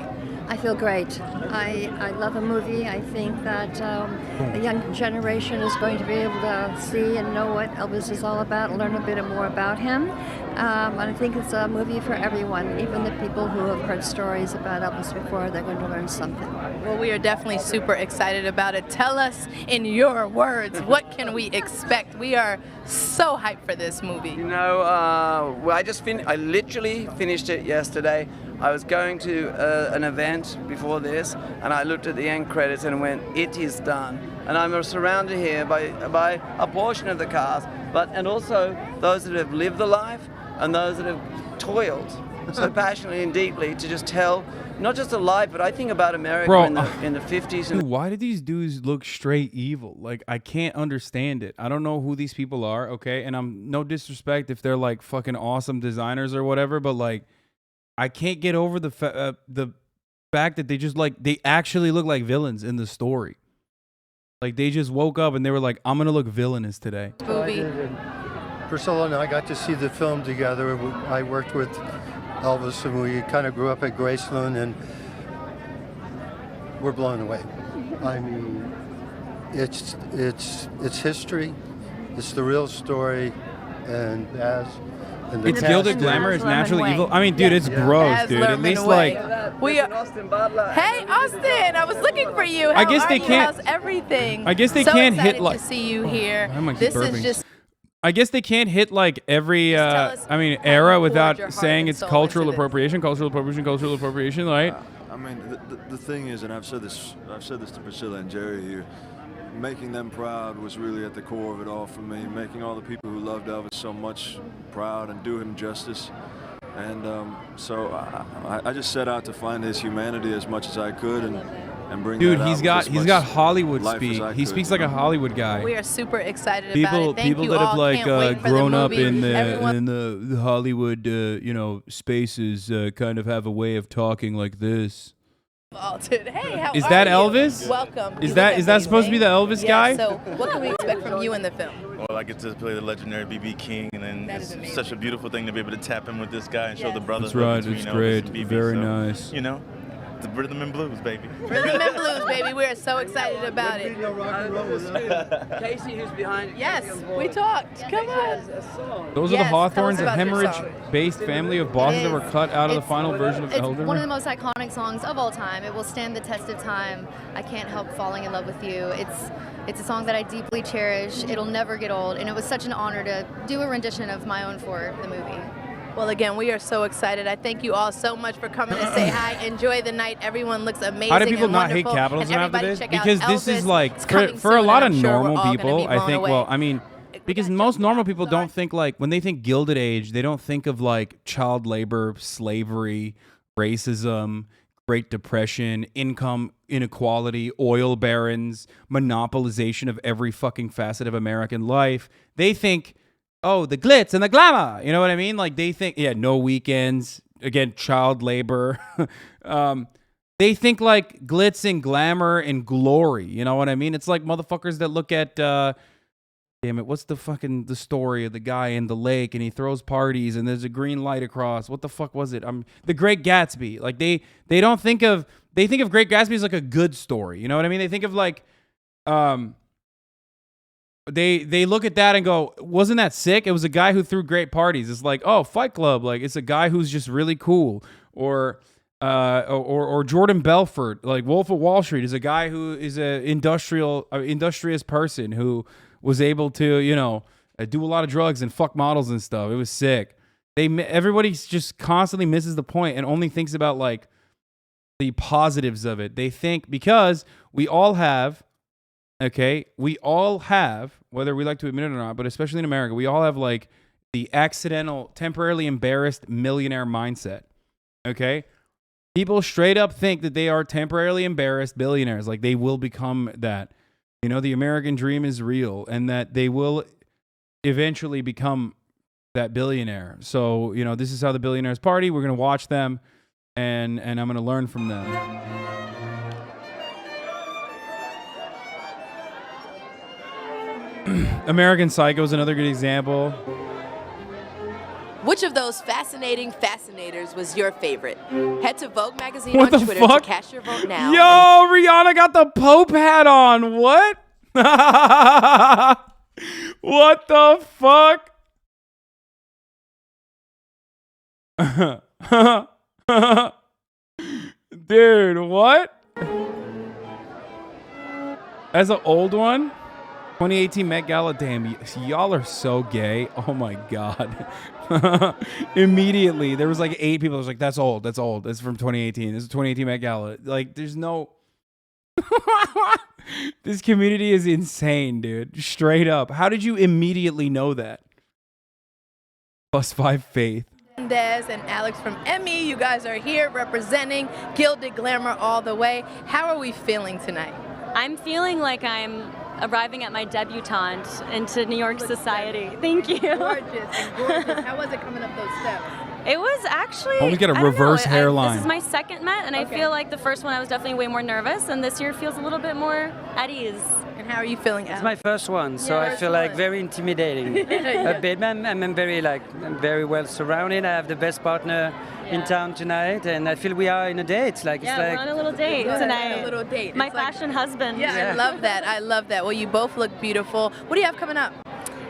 S25: I feel great. I love the movie. I think that the young generation is going to be able to see and know what Elvis is all about, learn a bit more about him. And I think it's a movie for everyone, even the people who have heard stories about Elvis before, they're going to learn something.
S17: Well, we are definitely super excited about it. Tell us in your words, what can we expect? We are so hyped for this movie.
S26: You know, well, I literally finished it yesterday. I was going to an event before this, and I looked at the end credits and went, it is done. And I'm surrounded here by a portion of the cast, and also those that have lived the life and those that have toiled so passionately and deeply to just tell not just a life, but I think about America
S1: Bro,
S26: in the 50s.
S1: Dude, why do these dudes look straight evil? Like, I can't understand it. I don't know who these people are, okay? And I'm no disrespect if they're like fucking awesome designers or whatever, but like, I can't get over the fact that they actually look like villains in the story. Like, they just woke up and they were like, I'm gonna look villainous today.
S17: Movie.
S27: Priscilla and I got to see the film together. I worked with Elvis and we kind of grew up at Graceland and we're blown away. I mean, it's history, it's the real story, and
S1: It's gilded glamour, it's naturally evil. I mean, dude, it's gross, dude. At least like
S17: we are, hey, Austin, I was looking for you. How
S1: I guess
S17: are
S1: they
S17: you?
S1: can't-
S17: How's everything?
S1: I guess they
S17: so
S1: can't
S17: excited
S1: hit like.
S17: to see you here.
S1: Why am I keep
S17: This
S1: burping?
S17: is just
S1: I guess they can't hit like every era without saying it's cultural appropriation, right?
S7: I mean, the thing is, and I've said this to Priscilla and Jerry here, making them proud was really at the core of it all for me. Making all the people who loved Elvis so much proud and do him justice. And so I just set out to find his humanity as much as I could and bring
S1: Dude,
S7: that out
S1: he's got Hollywood speak. He speaks like a Hollywood guy.
S17: We are super excited about it. Thank
S1: People
S17: you
S1: that
S17: all.
S1: have like
S17: Can't wait for
S1: grown
S17: the
S1: up
S17: movie.
S1: in
S17: Everyone-
S1: the Hollywood spaces kind of have a way of talking like this.
S17: Vaulted. Hey, how
S1: Is
S17: are
S1: that
S17: you?
S1: Elvis?
S17: Welcome.
S1: Is
S17: You
S1: that
S17: look
S1: supposed to be the Elvis
S17: amazing.
S1: guy?
S17: Yeah, so what can we expect from you in the film?
S9: Well, I get to play the legendary B.B. King, and then it's such a beautiful thing to be able to tap in with this guy and show the brother.
S1: That's right. It's great. Very nice.
S9: You know, the rhythm and blues, baby.
S17: Rhythm and blues, baby. We are so excited about it.
S26: Casey, who's behind?
S17: Yes, we talked. Come on.
S1: Those are the
S17: Yes, tell us
S1: Hawthorns, a
S17: about your song.
S1: hemorrhage-based family of bosses that were cut out of the final version of
S6: It's
S1: Elder.
S6: one of the most iconic songs of all time. It will stand the test of time. I can't help falling in love with you. It's a song that I deeply cherish. It'll never get old, and it was such an honor to do a rendition of my own for the movie.
S17: Well, again, we are so excited. I thank you all so much for coming to say hi. Enjoy the night. Everyone looks amazing.
S1: How do people
S17: and
S1: not hate
S17: wonderful.
S1: capitalism
S17: And
S1: after
S17: everybody
S1: this?
S17: check out
S1: Because this
S17: Elvis.
S1: is like
S17: It's
S1: for
S17: coming
S1: a
S17: soon,
S1: lot
S17: and
S1: of
S17: I'm sure we're
S1: normal
S17: all gonna
S1: people,
S17: be
S1: I
S17: blown
S1: think.
S17: away.
S1: Well, I mean, because most normal people don't think like when they think Gilded Age, they don't think of like child labor, slavery, racism, Great Depression, income inequality, oil barons, monopolization of every fucking facet of American life. They think, oh, the glitz and the glamour. You know what I mean? Like they think, yeah, no weekends. Again, child labor. They think like glitz and glamour and glory. You know what I mean? It's like motherfuckers that look at, damn it, what's the story of the guy in the lake and he throws parties and there's a green light across. What the fuck was it? The Great Gatsby. Like they don't think of, they think of Great Gatsby as like a good story. You know what I mean? They think of like, They look at that and go, wasn't that sick? It was a guy who threw great parties. It's like, oh, Fight Club. Like it's a guy who's just really cool. Or Jordan Belfort, like Wolf of Wall Street, is a guy who is a industrious person who was able to, do a lot of drugs and fuck models and stuff. It was sick. Everybody just constantly misses the point and only thinks about like the positives of it. They think because we all have. Okay, we all have, whether we like to admit it or not, but especially in America, we all have like the accidental, temporarily embarrassed millionaire mindset. Okay, people straight up think that they are temporarily embarrassed billionaires, like they will become that. The American dream is real, and that they will eventually become that billionaire. So, this is how the billionaires party. We're gonna watch them, and I'm gonna learn from them. American Psycho is another good example.
S17: Which of those fascinating fascinators was your favorite? Head to Vogue magazine
S1: What
S17: on
S1: the
S17: Twitter
S1: fuck?
S17: to cast your vote now.
S1: Yo, Rihanna got the Pope hat on. What? What the fuck? Dude, what? That's an old one? 2018 Met Gala. Damn, y'all are so gay. Oh my God. Immediately, there was like 8 people. I was like, that's old. That's old. That's from 2018. This is 2018 Met Gala. Like, there's no... This community is insane, dude. Straight up. How did you immediately know that? +5 Faith.
S17: Des and Alex from Emmy, you guys are here representing Gilded Glamour all the way. How are we feeling tonight?
S3: I'm feeling like I'm arriving at my debutante into New York society. Thank you.
S17: Gorgeous and gorgeous. How was it coming up those steps?
S3: It was actually...
S1: Always get a reverse hairline.
S3: This is my second Met, and I feel like the first one I was definitely way more nervous, and this year feels a little bit more at ease.
S17: And how are you feeling, Alex?
S10: It's my first one, so I feel like very intimidating. A bit. I'm very well surrounded. I have the best partner in town tonight, and I feel we are in a date. We're
S3: on a little date tonight.
S17: A little date.
S3: My fashion husband.
S17: Yeah, I love that. I love that. Well, you both look beautiful. What do you have coming up?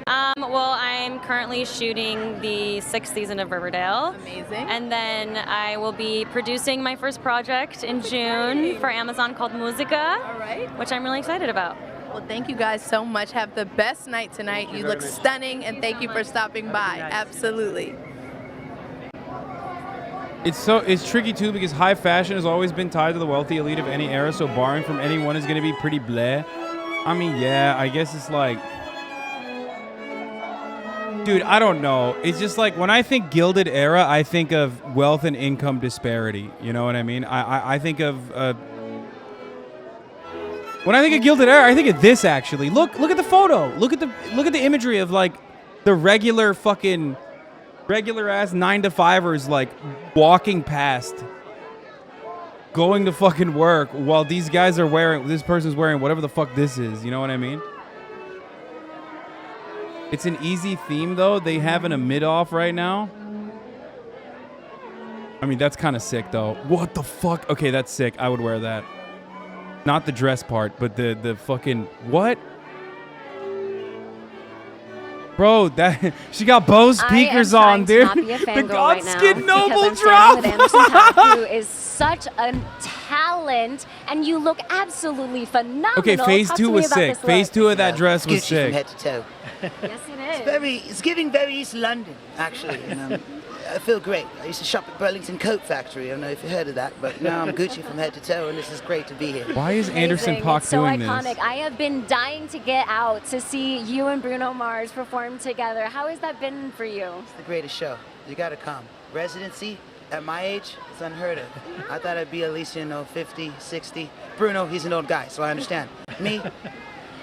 S3: Well, I'm currently shooting the 6th season of Riverdale.
S17: Amazing.
S3: And then I will be producing my first project in June for Amazon called Musica,
S17: All right.
S3: which I'm really excited about.
S17: Well, thank you guys so much. Have the best night tonight. You look stunning, and thank you for stopping by. Absolutely.
S1: It's tricky too because high fashion has always been tied to the wealthy elite of any era, so borrowing from anyone is going to be pretty bleh. I mean, yeah, I guess it's like, dude, I don't know. It's just like when I think Gilded Era, I think of wealth and income disparity. You know what I mean? I think of when I think of Gilded Era, I think of this actually. Look at the photo. Look at the imagery of like the regular ass 9-to-5ers like walking past, going to fucking work while these guys are this person's wearing whatever the fuck this is. You know what I mean? It's an easy theme though. They have in a mid-off right now. I mean, that's kind of sick though. What the fuck? Okay, that's sick. I would wear that. Not the dress part, but the fucking what? Bro, that she got Bose speakers on, dude. The Godskin Noble drop.
S3: Who is such a talent, and you look absolutely phenomenal.
S1: Okay, phase
S3: Talk
S1: 2
S3: to me
S1: was
S3: about
S1: sick.
S3: this
S1: Phase
S3: look.
S1: 2 of that dress was
S11: Gucci
S1: sick.
S11: from head to toe.
S3: Yes, it is.
S11: It's giving very East London, actually. And, I feel great. I used to shop at Burlington Coat Factory. I don't know if you heard of that, but now I'm Gucci from head to toe, and this is great to be here.
S1: Why is Anderson
S3: Amazing.
S1: .Paak
S3: It's so
S1: doing
S3: iconic.
S1: this?
S3: I have been dying to get out to see you and Bruno Mars perform together. How has that been for you?
S11: It's the greatest show. You gotta come. Residency, at my age, it's unheard of. I thought I'd be at least, 50, 60. Bruno, he's an old guy, so I understand. Me,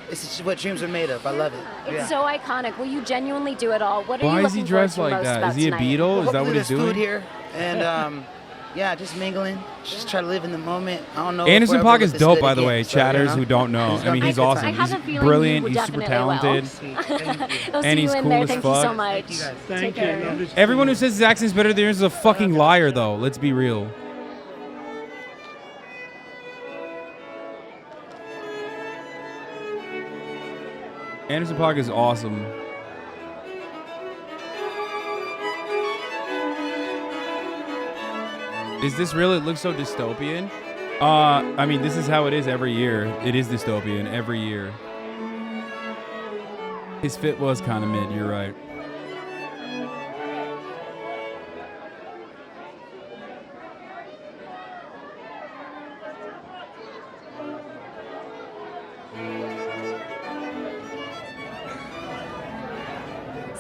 S11: this is what dreams are made of. I love it.
S3: It's so iconic. Will you genuinely do it all? What are
S1: Why
S3: you
S1: is he
S3: looking
S1: dressed
S3: forward to
S1: like
S3: most
S1: that?
S3: about
S1: Is he a
S3: tonight?
S1: Beatle? Is that what he's
S11: There's food
S1: doing?
S11: here, and just mingling. Just try to live in the moment. I don't know.
S1: Anderson
S11: if
S1: .Paak
S11: we're
S1: is
S11: ever
S1: dope,
S11: this
S1: by
S11: good
S1: the
S11: again,
S1: way.
S11: so,
S1: Chatters who don't know. I mean, he's awesome.
S3: I have
S1: He's
S3: a feeling
S1: brilliant.
S3: you would
S1: He's super
S3: definitely
S1: talented.
S3: We'll
S1: And
S3: see
S1: he's
S3: you in
S1: cool
S3: there.
S1: as
S3: Thank you
S1: fuck.
S3: so much. Take care.
S1: Everyone who says his accent's better than yours is a fucking liar, though. Let's be real. Anderson .Paak is awesome. Is this real? It looks so dystopian. I mean, this is how it is every year. It is dystopian every year. His fit was kind of mid, you're right.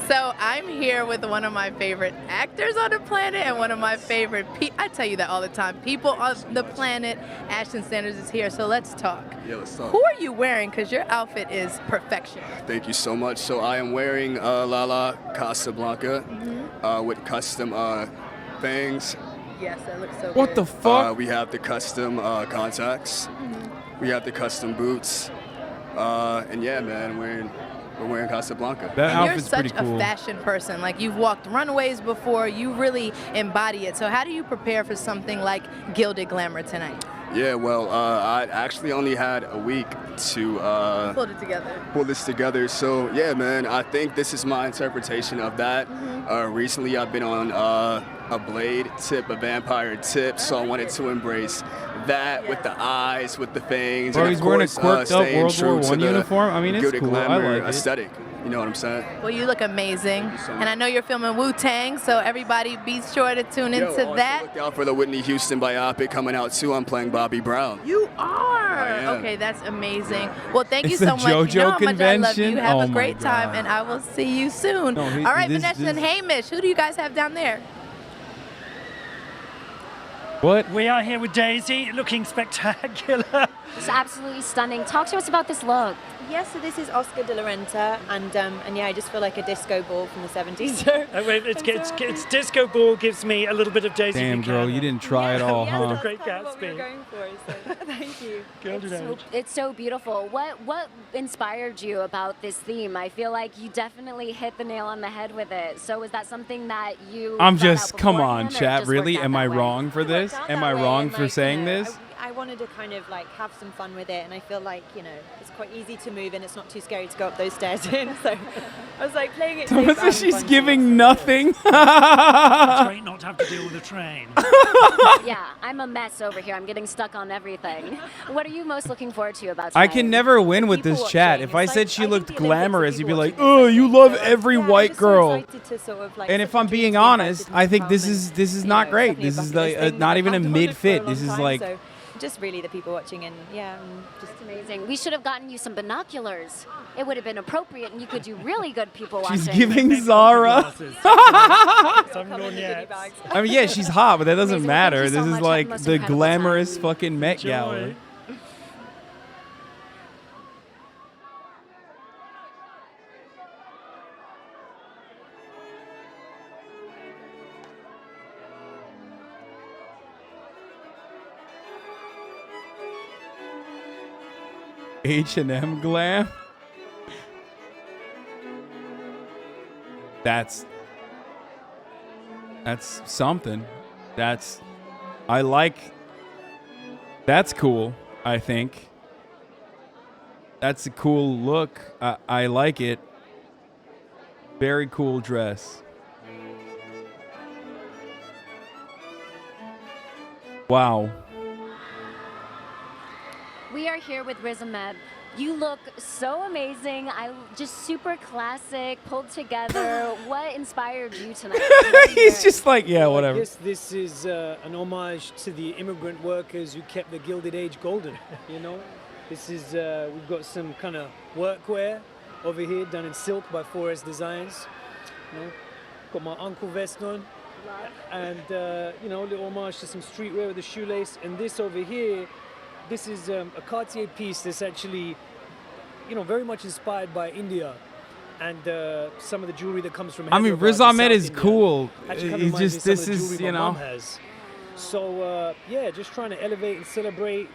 S17: So I'm here with one of my favorite actors on the planet and one of my favorite I tell you that all the time. People on the planet. Ashton Sanders is here, so let's talk.
S12: Yeah, let's talk.
S17: Who are you wearing? Because your outfit is perfection.
S12: Thank you so much. So I am wearing Lala Casablanca with custom things.
S17: Yes, that looks so
S1: What
S17: good.
S1: the fuck?
S12: We have the custom contacts. We have the custom boots. And yeah, man, we're wearing Casablanca.
S1: That
S17: And you're
S1: outfit's
S17: such
S1: pretty cool.
S17: a fashion person. Like, you've walked runways before. You really embody it. So how do you prepare for something like Gilded Glamour tonight?
S12: Yeah, well, I actually only had a week to
S17: Pulled it together.
S12: pull this together. So yeah, man, I think this is my interpretation of that. Recently, I've been on a blade tip, a vampire tip, so I wanted to embrace that with the eyes, with the fangs,
S1: Bro,
S12: and
S1: he's
S12: of
S1: wearing a
S12: course,
S1: quirked up
S12: staying
S1: World
S12: true
S1: War
S12: to
S1: I
S12: the
S1: uniform. I mean, it's
S12: Gilded
S1: cool. I
S12: Glamour
S1: like it.
S12: aesthetic. You know what I'm saying?
S17: Well, you look amazing. And I know you're filming Wu-Tang, so everybody be sure to tune into
S12: also
S17: that.
S12: Look out for the Whitney Houston biopic coming out too. I'm playing Bobby Brown.
S17: You are.
S12: am.
S17: Okay, that's amazing. Well, thank you
S12: It's the
S17: so much. You
S12: JoJo
S17: know how much I love you.
S12: convention?
S17: Have
S12: Oh
S17: a
S12: my
S17: great time,
S12: God.
S17: and I will see you soon.
S12: No,
S17: All right, Vanessa
S12: this-
S17: and Hamish, who do you guys have down there?
S1: What?
S22: We are here with Daisy, looking spectacular.
S3: It's absolutely stunning. Talk to us about this look.
S13: Yes, so this is Oscar de la Renta, and yeah, I just feel like a disco ball from the 70s. So,
S22: Wait, it's disco ball gives me a little bit of Daisy
S1: Damn, girl, you didn't try at all, huh?
S22: Great
S13: what we were
S22: Gatsby.
S13: going for. So thank you.
S3: It's so beautiful. What inspired you about this theme? I feel like you definitely hit the nail on the head with it. So was that something that you
S1: I'm
S3: thought out
S1: just, come on,
S3: beforehand, or
S1: chat.
S3: just
S1: Really?
S3: worked out
S1: Am I
S3: that way?
S1: wrong for this? Am I wrong for saying this?
S13: I wanted wanted to kind of like have some fun with it, and I feel like, you know, it's quite easy to move and it's not too scary to go up those stairs in. So I was like playing it safe.
S1: Thomas says she's giving nothing.
S22: It's great not to have to deal with a train.
S3: Yeah, I'm a mess over here. I'm getting stuck on everything. What are you most looking forward to about
S1: I
S3: tonight?
S1: can never win with this chat. If I said she looked glamorous, you'd be like, "Oh, you love every white girl." And if I'm being honest, I think this is not great. This is like not even a mid fit. This is like.
S13: So just really the people watching, and yeah, just
S3: amazing. We should have gotten you some binoculars. It would have been appropriate, and you could do really good people watching.
S1: She's giving Zara. I mean, yeah, she's hot, but that doesn't matter. This is like the glamorous fucking Met Gala. H&M glam. That's something. That's cool, I think. That's a cool look. I like it. Very cool dress. Wow.
S3: We are here with Riz Ahmed. You look so amazing. Just super classic, pulled together. What inspired you tonight?
S1: He's just like, yeah, whatever.
S8: I guess this is an homage to the immigrant workers who kept the Gilded Age golden, you know? This is, we've got some kind of workwear over here done in silk by 4S Designs. You know, got my uncle vest on. And, you know, a little homage to some streetwear with the shoelace. And this over here, this is a Cartier piece that's actually, you know, very much inspired by India and some of the jewelry that comes from.
S1: I mean, Riz Ahmed is cool. He's just, this is, you know.
S8: So yeah, just trying to elevate and celebrate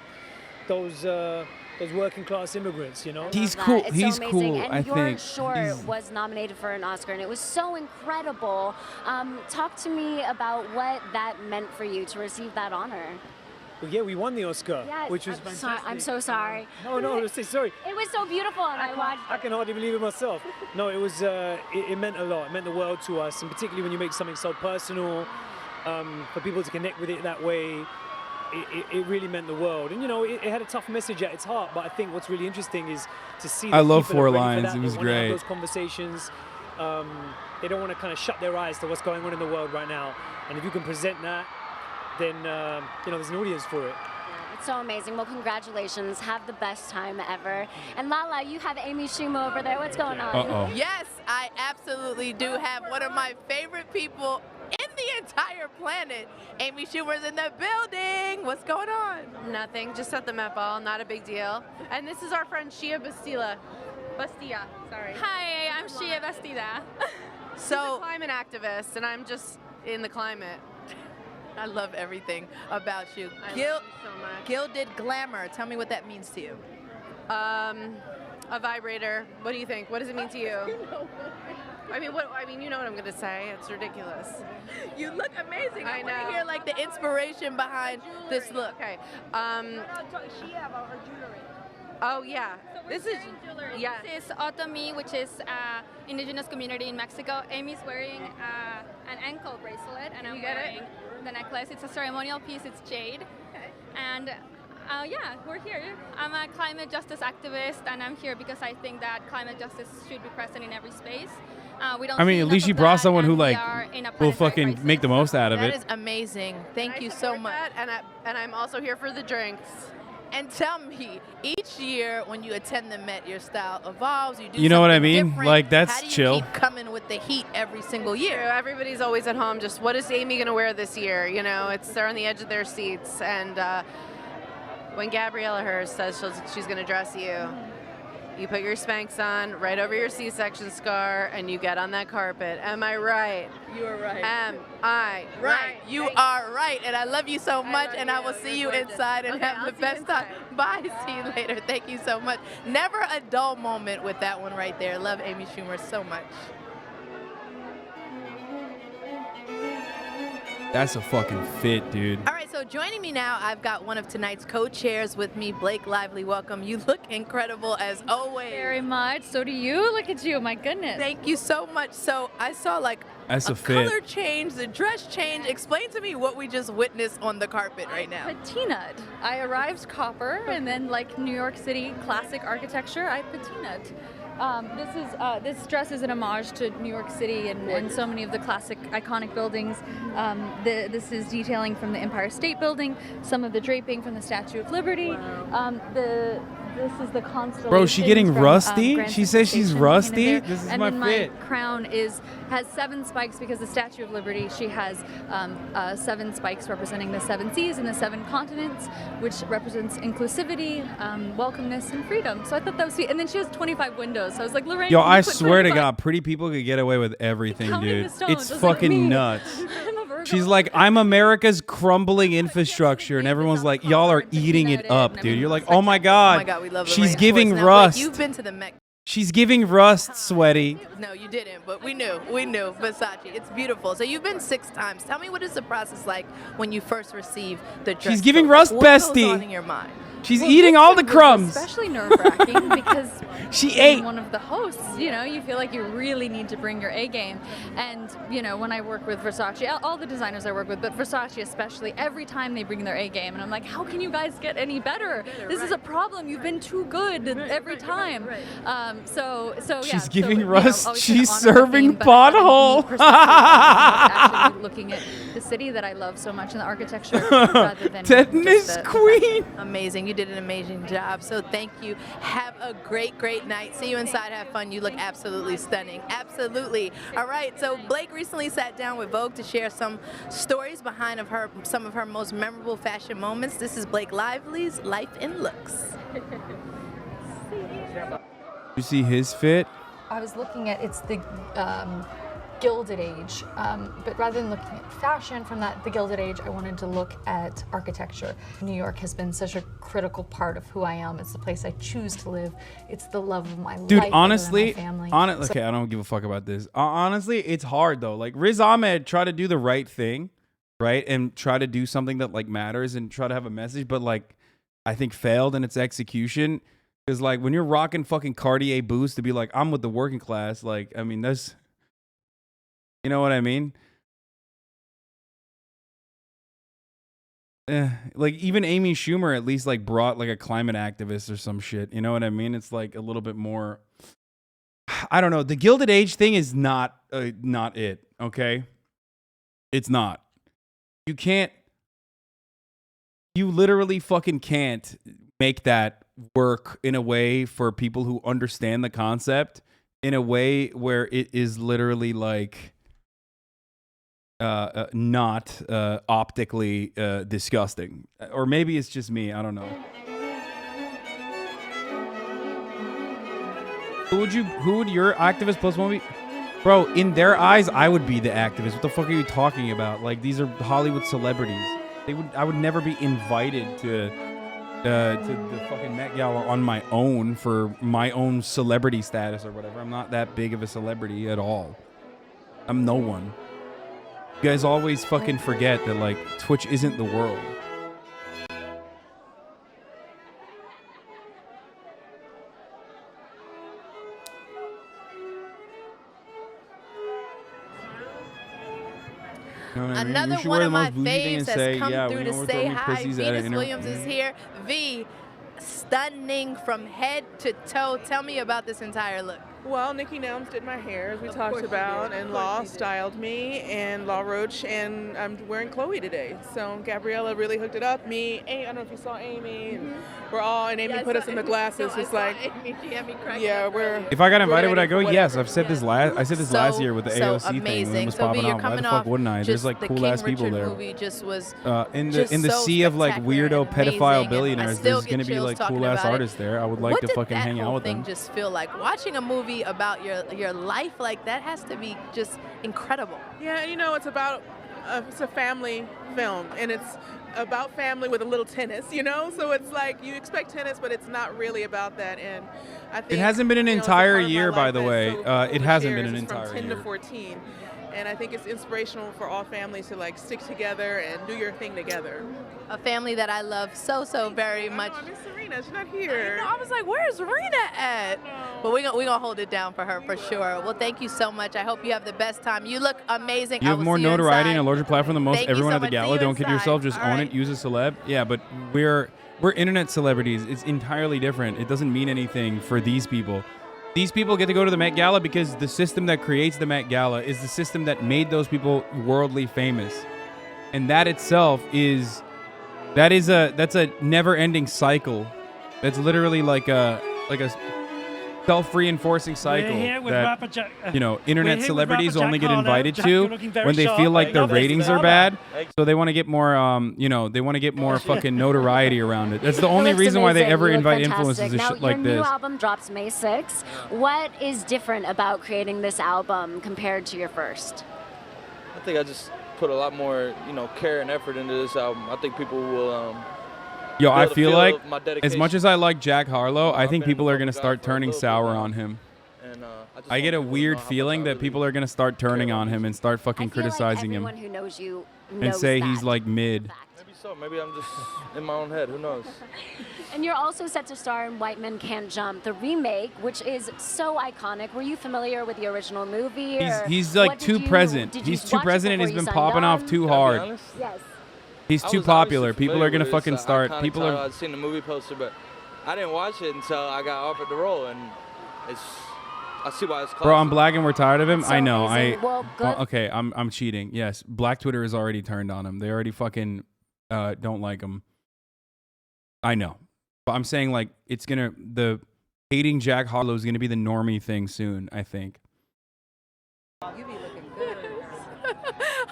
S8: those working class immigrants, you know.
S1: He's cool.
S3: It's
S1: He's
S3: so amazing.
S1: cool.
S3: And
S1: I
S3: your
S1: think.
S3: short was nominated for an Oscar, and it was so incredible. Talk to me about what that meant for you to receive that honor.
S8: Well, yeah, we won the Oscar,
S3: Yes,
S8: which was fantastic.
S3: I'm so sorry.
S8: No, say sorry.
S3: It was so beautiful, and I watched.
S8: I can hardly believe it myself. No, it was. It meant a lot. It meant the world to us, and particularly when you make something so personal, for people to connect with it that way, it really meant the world. And you know, it had a tough message at its heart. But I think what's really interesting is to see.
S1: I love
S8: people are
S1: 4
S8: ready for
S1: Lines.
S8: that.
S1: It was
S8: They wanna have
S1: great.
S8: those conversations. They don't want to kind of shut their eyes to what's going on in the world right now. And if you can present that, then you know, there's an audience for it.
S3: It's so amazing. Well, congratulations. Have the best time ever. And Lala, you have Amy Schumer over there. What's going on?
S1: Uh-oh.
S17: Yes, I absolutely do have one of my favorite people in the entire planet. Amy Schumer's in the building. What's going on?
S14: Nothing, just at the Met Ball, not a big deal. And this is our friend Shia Bastilla, sorry. Hi, I'm Shia Bastilla. She's a climate activist, and I'm just in the climate.
S17: I love everything about you.
S14: I love you so much.
S17: Gilded glamour. Tell me what that means to you.
S14: A vibrator. What do you think? What does it mean to you? I mean, you know what I'm gonna say. It's ridiculous.
S17: You look amazing. I want
S14: know.
S17: to hear like the inspiration behind this look.
S14: Okay. Shia about her jewelry. Oh yeah. This is jewelry. Yeah.
S15: This is Otomi, which is indigenous community in Mexico. Amy's wearing an ankle bracelet, and I'm wearing the necklace. It's a ceremonial piece. It's jade. Okay. And yeah, we're here. I'm a climate justice activist, and I'm here because I think that climate justice should be present in every space. We don't
S1: I mean,
S15: see
S1: at
S15: enough
S1: least she
S15: of
S1: brought
S15: that,
S1: someone who
S15: and we
S1: like
S15: are in a
S1: will
S15: planetary
S1: fucking
S15: crisis.
S1: make the most out of
S17: That
S1: it.
S17: is amazing. Thank you so much.
S14: And I'm also here for the drinks.
S17: And tell me, each year when you attend the Met, your style evolves. You do
S1: You know what I
S17: something
S1: mean?
S17: different.
S1: Like, that's
S17: How do you
S1: chill.
S17: keep coming with the heat every single year?
S14: Everybody's always at home. Just what is Amy gonna wear this year? You know, they're on the edge of their seats. And when Gabriella Hearst says she's gonna dress you, you put your Spanx on right over your C-section scar, and you get on that carpet. Am I right?
S17: You are right.
S14: Am I right?
S17: You are right, and I love you so much, and I will see you inside and have the best time. Bye, see you later. Thank you so much. Never a dull moment with that one right there. Love Amy Schumer so much.
S1: That's a fucking fit, dude.
S17: All right, so joining me now, I've got one of tonight's co-chairs with me, Blake Lively. Welcome. You look incredible as always.
S2: Very much. So do you. Look at you. My goodness.
S17: Thank you so much. So I saw like
S1: That's a fit.
S17: color change, the dress change. Explain to me what we just witnessed on the carpet right now.
S2: Patinaed. I arrived copper, and then like New York City classic architecture, I patinaed. This dress is an homage to New York City and so many of the classic iconic buildings. This is detailing from the Empire State Building, some of the draping from the Statue of Liberty. This is the constellation.
S1: Bro, she getting
S2: from,
S1: rusty?
S2: Grand
S1: She
S2: Central
S1: says she's
S2: Station
S1: rusty?
S2: came in there.
S1: This is
S2: and
S1: my
S2: then
S1: fit.
S2: My crown has 7 spikes because the Statue of Liberty, she has 7 spikes representing the 7 seas and the 7 continents, which represents inclusivity, welcomeness, and freedom. So I thought that was sweet. And then she has 25 windows. So I was like, Lorraine,
S1: Yo,
S2: can you
S1: I
S2: put
S1: swear to
S2: 25?
S1: God, pretty people could get away with everything,
S2: Counting
S1: dude.
S2: the stones,
S1: It's
S2: just like
S1: fucking
S2: me.
S1: nuts.
S2: I'm a Virgo.
S1: She's like, I'm America's crumbling infrastructure, and everyone's like, y'all are eating it up, dude. You're like, oh my God,
S17: we love
S1: she's
S17: Lorraine
S1: giving
S17: Force. Now,
S1: rust.
S17: Blake, you've been to the Met.
S1: She's giving rust, sweaty.
S17: No, you didn't, but we knew. Versace. It's beautiful. So you've been 6 times. Tell me, what is the process like when you first receive the dress?
S1: She's giving
S17: code?
S1: rust,
S17: What goes
S1: bestie.
S17: on in your mind?
S1: She's eating all the
S2: It was
S1: crumbs.
S2: especially nerve-wracking because
S1: She
S2: being
S1: ate.
S2: one of the hosts, you know, you feel like you really need to bring your A game. And, you know, when I work with Versace, all the designers I work with, but Versace especially, every time they bring their A game, and I'm like, how can you guys get any better? This is a problem. You've been too good every time. So yeah.
S1: She's giving
S2: you know,
S1: rust.
S2: always
S1: She's
S2: kinda honor the
S1: serving
S2: theme, but having
S1: pothole.
S2: the perspective of actually looking at the city that I love so much and the architecture rather than
S1: Tetanus
S2: just
S1: queen.
S17: Amazing. You did an amazing job. So thank you. Have a great night. See you inside. Have fun. You look absolutely stunning. Absolutely. All right. So Blake recently sat down with Vogue to share some stories behind some of her most memorable fashion moments. This is Blake Lively's Life in Looks.
S1: You see his fit?
S4: I was looking at, it's the Gilded Age, but rather than looking at fashion from the Gilded Age, I wanted to look at architecture. New York has been such a critical part of who I am. It's the place I choose to live. It's the love of my
S1: Dude,
S4: life.
S1: honestly,
S4: my family.
S1: okay, I don't give a fuck about this. Honestly, it's hard though. Like Riz Ahmed tried to do the right thing, right, and try to do something that like matters and try to have a message, but like I think failed in its execution. Because like when you're rocking fucking Cartier boots to be like, I'm with the working class, like I mean that's, you know what I mean? Like even Amy Schumer at least like brought like a climate activist or some shit. You know what I mean? It's like a little bit more. I don't know. The Gilded Age thing is not it. Okay, it's not. You literally fucking can't make that work in a way for people who understand the concept in a way where it is literally like not optically disgusting. Or maybe it's just me. I don't know. Who would your activist plus one be? Bro, in their eyes, I would be the activist. What the fuck are you talking about? Like, these are Hollywood celebrities. I would never be invited to the fucking Met Gala on my own for my own celebrity status or whatever. I'm not that big of a celebrity at all. I'm no one. You guys always fucking forget that, like, Twitch isn't the world. You know what I mean?
S17: Another
S1: You should
S17: one
S1: wear
S17: of
S1: the
S17: my
S1: most bougie thing
S17: faves
S1: and
S17: has
S1: say,
S17: come
S1: yeah,
S17: through
S1: we
S17: to
S1: know we're
S17: say
S1: throwing
S17: hi.
S1: pussies at an
S17: Venus Williams is here. V, stunning from head to toe. Tell me about this entire look.
S16: Well, Nikki Nelms did my hair, as we talked about, and Law styled me, and Law Roach, and I'm wearing Chloe today. So Gabriella really hooked it up. Me, I don't know if you saw Amy, and we're all, and Amy put us in the glasses. It's like, yeah, we're.
S1: If I got invited, would I go?
S16: whatever.
S1: Yes, I've said this last year with the AOC thing.
S17: Amazing.
S1: When it was
S17: So
S1: popping
S17: you're
S1: off. Why the
S17: coming
S1: fuck
S17: off
S1: wouldn't I? There's like
S17: the
S1: cool ass
S17: King
S1: people
S17: Richard
S1: there.
S17: Movie just was
S1: in
S17: just
S1: the
S17: so
S1: sea of like
S17: spectacular
S1: weirdo
S17: and amazing,
S1: pedophile
S17: and
S1: billionaires,
S17: I still
S1: there's
S17: get
S1: gonna be
S17: chills
S1: like
S17: talking
S1: cool ass
S17: about it.
S1: artists there. I would like
S17: What
S1: to
S17: did
S1: fucking
S17: that
S1: hang out
S17: whole
S1: with
S17: thing
S1: them.
S17: just feel like? Watching a movie about your life like that has to be just incredible.
S16: Yeah, you know, it's about, it's a family film, and it's about family with a little tennis, you know? So it's like, you expect tennis, but it's not really about that, and I think...
S1: It hasn't been an
S16: you know, it's a
S1: entire
S16: part of my
S1: year, by
S16: life
S1: the
S16: that's
S1: way.
S16: so cool
S1: It
S16: with
S1: hasn't been
S16: shares.
S1: an
S16: It's
S1: entire
S16: from 10
S1: year.
S16: to 14. And I think it's inspirational for all families to like stick together and do your thing together.
S17: A family that I love so very much.
S16: I miss Serena. She's not here.
S17: I was like, where's Serena at? But we're gonna hold it down for her for sure. Well, thank you so much. I hope you have the best time. You look amazing.
S1: You have more notoriety and a larger platform than most
S17: Thank you
S1: everyone
S17: so
S1: at the
S17: much.
S1: gala.
S17: See you
S1: Don't kid
S17: inside.
S1: yourself. Just
S17: All
S1: own
S17: right.
S1: it. Use a celeb. Yeah, but we're internet celebrities. It's entirely different. It doesn't mean anything for these people. These people get to go to the Met Gala because the system that creates the Met Gala is the system that made those people worldly famous. And that itself is that's a never-ending cycle. That's literally like a self-reinforcing cycle
S22: here with
S1: that
S22: rapper
S1: internet
S22: We're here
S1: celebrities
S22: with rapper
S1: only
S22: Jack
S1: get
S22: Harlow.
S1: invited
S22: Jack,
S1: to
S22: you're looking very
S1: when they
S22: sharp.
S1: feel like their
S22: God bless
S1: ratings
S22: you.
S1: are bad. So they want to get more they want to get more fucking notoriety around it. That's the only
S3: looks
S1: reason why they
S3: amazing.
S1: ever
S3: You look
S1: invite
S3: fantastic.
S1: influencers to
S3: Now,
S1: shit like
S3: your
S1: this.
S3: new album drops May 6th. What is different about creating this album compared to your first?
S5: I think I just put a lot more, care and effort into this album. I think people will.
S1: Yo, I
S5: able to
S1: feel like
S5: my
S1: as
S5: dedication.
S1: much as I like Jack Harlow, I think
S5: been in
S1: people
S5: the
S1: are going to
S5: public eye
S1: start
S5: for a
S1: turning
S5: little bit
S1: sour
S5: now.
S1: on him.
S5: And
S1: I get a weird feeling that people are going to start turning on him and start fucking criticizing him
S3: Everyone who knows you
S1: and
S3: knows
S1: say
S3: that.
S1: he's like mid.
S5: Maybe so. Maybe I'm just in my own head. Who knows?
S3: And you're also set to star in White Men Can't Jump, the remake, which is so iconic. Were you familiar with the original movie?
S1: He's like too present. He's too present and he's been popping off too hard.
S3: Yes.
S1: He's
S5: I
S1: too
S5: was
S1: popular.
S5: obviously
S1: People are going to
S5: familiar with it.
S1: fucking
S5: It's a
S1: start.
S5: iconic
S1: People
S5: title.
S1: are
S5: I'd seen the movie poster, but I didn't watch it until I got offered the role, and I see why it's called.
S1: Bro, I'm black and we're tired of him.
S3: That's so
S1: I know.
S3: amazing. Well, good.
S1: Okay, I'm cheating. Yes, Black Twitter is already turned on him. They already fucking don't like him. I know, but I'm saying like the hating Jack Harlow is gonna be the normie thing soon. I think.
S17: You be looking good.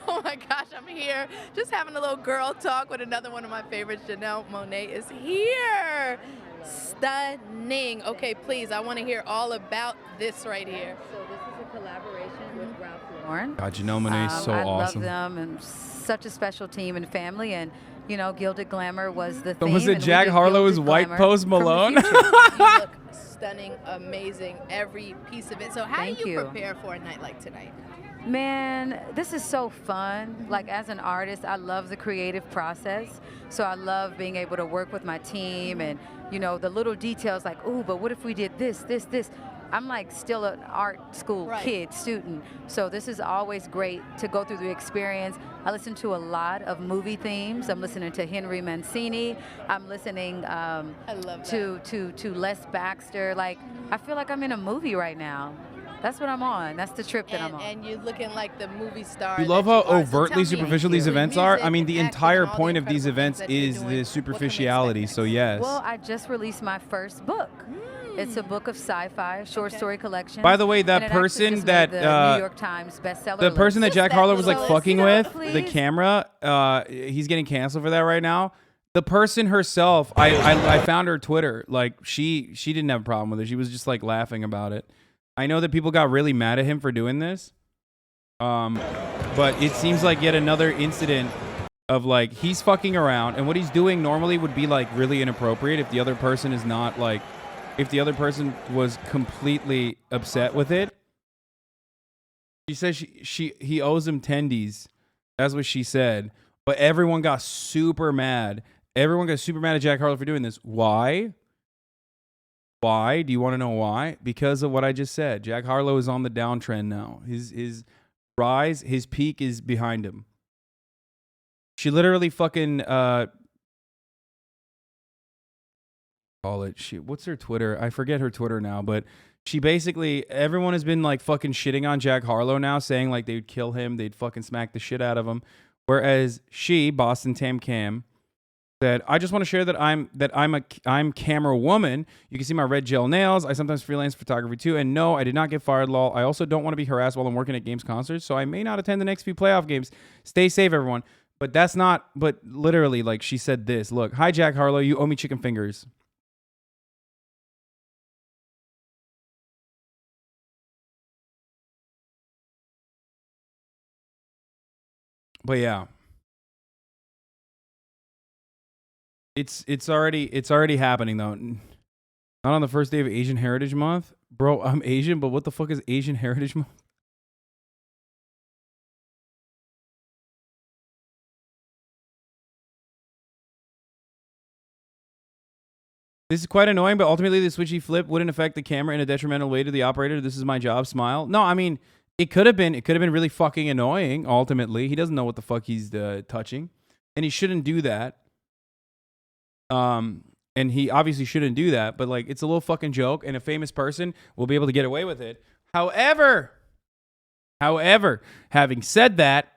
S17: Oh my gosh, I'm here just having a little girl talk with another one of my favorites. Janelle Monáe is here. Stunning. Okay, please, I want to hear all about this right here.
S18: So this is a collaboration with Ralph Lauren.
S1: God, Janelle Monáe is so
S18: I
S1: awesome.
S18: love them and such a special team and family, and Gilded Glamour was the
S1: So
S18: theme.
S1: was it
S18: and we
S1: Jack
S18: did
S1: Harlow as
S18: Gilded
S1: White
S18: Glamour
S1: Post
S18: from the
S1: Malone?
S18: future.
S17: You look stunning, amazing, every piece of it. So how
S18: Thank
S17: do you
S18: you.
S17: prepare for a night like tonight?
S18: Man, this is so fun. Like as an artist, I love the creative process. So I love being able to work with my team and, the little details like, ooh, but what if we did this, this, this? I'm like still an art school kid, student. So this is always great to go through the experience. I listen to a lot of movie themes. I'm listening to Henry Mancini. I'm listening to Les Baxter. Like, I feel like I'm in a movie right now. That's what I'm on. That's the trip that I'm on.
S17: And you're looking like the movie star.
S1: You love
S17: that
S1: how
S17: you are. So
S1: overtly
S17: tell me,
S1: superficial these events are. I mean, the
S17: music,
S1: entire
S17: acting, all
S1: point
S17: the
S1: of these
S17: incredible
S1: events
S17: things that you're
S1: is
S17: doing.
S1: the superficiality. So yes.
S18: Well, I just released my first book. It's a book of sci-fi, short story collection.
S1: By the way,
S18: and
S1: that
S18: it actually
S1: person
S18: just
S1: that
S18: made the New York Times bestseller
S1: the person that
S18: list.
S1: Jack Harlow was like
S18: So,
S1: fucking with, the
S18: please.
S1: camera, he's getting canceled for that right now. The person herself, I found her Twitter. Like she didn't have a problem with it. She was just like laughing about it. I know that people got really mad at him for doing this. But it seems like yet another incident of like he's fucking around, and what he's doing normally would be like really inappropriate if the other person is not like, if the other person was completely upset with it. She says he owes him tendies. That's what she said. But everyone got super mad. Everyone got super mad at Jack Harlow for doing this. Why? Why? Do you want to know why? Because of what I just said. Jack Harlow is on the downtrend now. His rise, his peak is behind him. She literally fucking what's her Twitter? I forget her Twitter now, but she basically, everyone has been like fucking shitting on Jack Harlow now, saying like they'd kill him, they'd fucking smack the shit out of him. Whereas she, Boston Tam Cam, said, I just want to share that I'm camera woman. You can see my red gel nails. I sometimes freelance photography too. And no, I did not get fired, lol. I also don't want to be harassed while I'm working at games concerts, so I may not attend the next few playoff games. Stay safe, everyone. But but literally, like she said this. Look, hi Jack Harlow, you owe me chicken fingers. But yeah. It's already happening though. Not on the first day of Asian Heritage Month. Bro, I'm Asian, but what the fuck is Asian Heritage Month? This is quite annoying, but ultimately the switchy flip wouldn't affect the camera in a detrimental way to the operator. This is my job, smile. No, I mean, it could have been really fucking annoying, ultimately. He doesn't know what the fuck he's touching. And he shouldn't do that. And he obviously shouldn't do that, but like, it's a little fucking joke, and a famous person will be able to get away with it. However, having said that,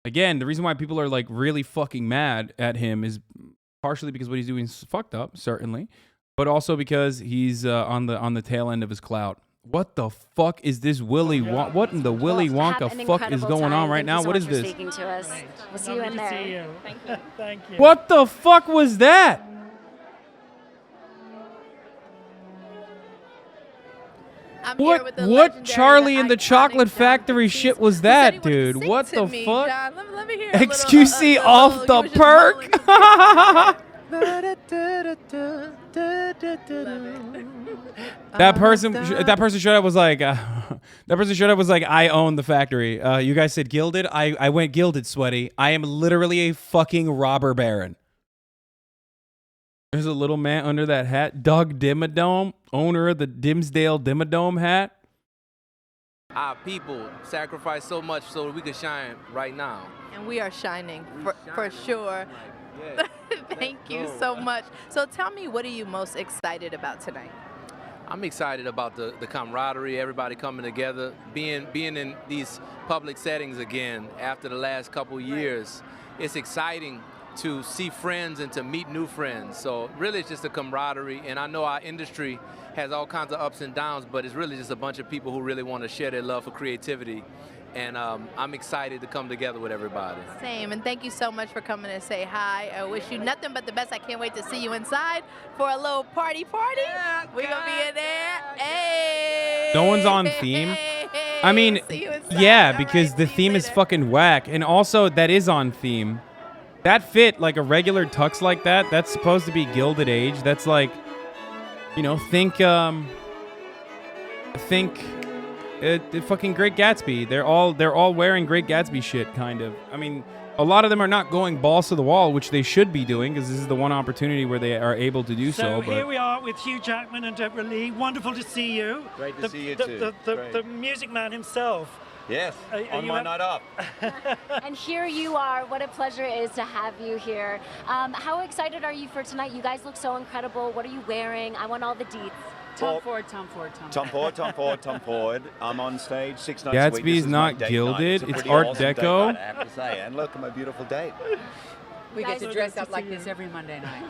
S1: again, the reason why people are like really fucking mad at him is partially because what he's doing is fucked up, certainly, but also because he's on the tail end of his clout. What the fuck is this Willy Wonka? What in the Willy Wonka fuck is going on right now? What is this?
S3: Speaking to us. We'll see you in there.
S22: See you. Thank you. Thank you.
S1: What the fuck was that? What Charlie and the Chocolate Factory shit was that, dude? What the fuck?
S17: Let me hear
S1: XQC off the perk? That person showed up was like, I own the factory. You guys said gilded. I went gilded, sweaty. I am literally a fucking robber baron. There's a little man under that hat. Doug Dimmadome, owner of the Dimsdale Dimmadome hat.
S5: Our people sacrifice so much so we can shine right now.
S17: And we are shining for sure. Thank you so much. So tell me, what are you most excited about tonight?
S5: I'm excited about the camaraderie, everybody coming together, being in these public settings again after the last couple years. It's exciting to see friends and to meet new friends. So really it's just a camaraderie, and I know our industry has all kinds of ups and downs, but it's really just a bunch of people who really want to share their love for creativity. And I'm excited to come together with everybody.
S17: Same, and thank you so much for coming to say hi. I wish you nothing but the best. I can't wait to see you inside for a little party. We're gonna be in there. Hey!
S1: No one's on theme. I mean, yeah, because the theme is fucking whack, and also that is on theme. That fit like a regular tux like that. That's supposed to be Gilded Age. That's like, you know, think fucking Great Gatsby. They're all wearing Great Gatsby shit, kind of. I mean, a lot of them are not going balls to the wall, which they should be doing, because this is the one opportunity where they are able to do so.
S22: So here we are with Hugh Jackman and Deborah Lee. Wonderful to see you.
S19: Great to see you too.
S22: The music man himself.
S19: Yes, on my night up.
S3: And here you are. What a pleasure it is to have you here. How excited are you for tonight? You guys look so incredible. What are you wearing? I want all the deets.
S19: Tom Ford. I'm on stage 6 nights a week.
S1: Gatsby's not gilded. It's Art Deco.
S19: I have to say. And look at my beautiful date.
S20: We get to dress up like this every Monday night.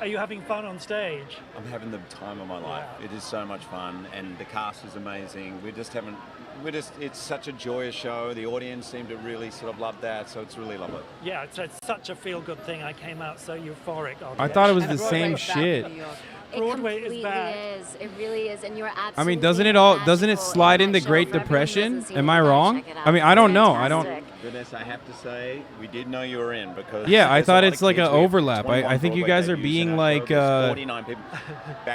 S22: Are you having fun on stage?
S19: I'm having the time of my life. Yeah. It is so much fun, and the cast is amazing. It's such a joyous show. The audience seem to really sort of love that, so it's really lovely.
S22: Yeah, it's such a feel-good thing. I came out so euphoric.
S1: I thought it was the same shit.
S22: Broadway is back.
S3: It really is, and you're absolutely.
S1: I mean, doesn't it slide in the Great Depression? Am I wrong? I mean, I don't know. I don't.
S19: Goodness, I have to say, we did know you were in because.
S1: Yeah, I thought it's like an overlap. I think you guys are being like.
S19: 49 people.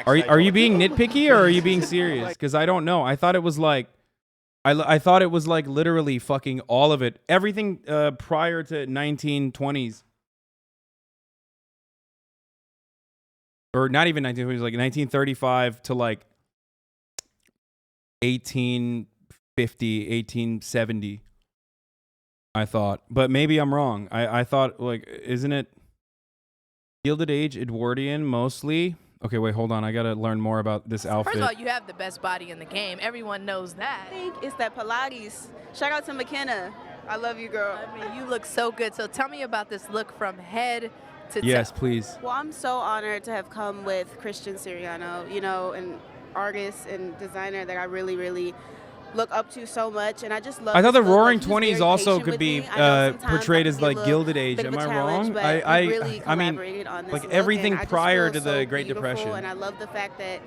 S1: Are you being nitpicky or are you being serious? Because I don't know. I thought it was like. I thought it was like literally fucking all of it. Everything prior to 1920s. Or not even 1920s, like 1935 to like 1850, 1870. I thought. But maybe I'm wrong. I thought, like, isn't it Gilded Age, Edwardian mostly? Okay, wait, hold on. I got to learn more about this outfit.
S17: First of all, you have the best body in the game. Everyone knows that.
S21: I think it's that Pilates. Shout out to McKenna. I love you, girl.
S17: I mean, you look so good. So tell me about this look from head to toe.
S1: Yes, please.
S21: Well, I'm so honored to have come with Christian Siriano, you know, an artist and designer that I really, really look up to so much, and I just love.
S1: I thought the
S21: look.
S1: Roaring
S21: Like,
S1: '20s also could be portrayed as like Gilded Age. Am I wrong? I mean, like everything prior to the Great Depression.
S21: And I love the fact that,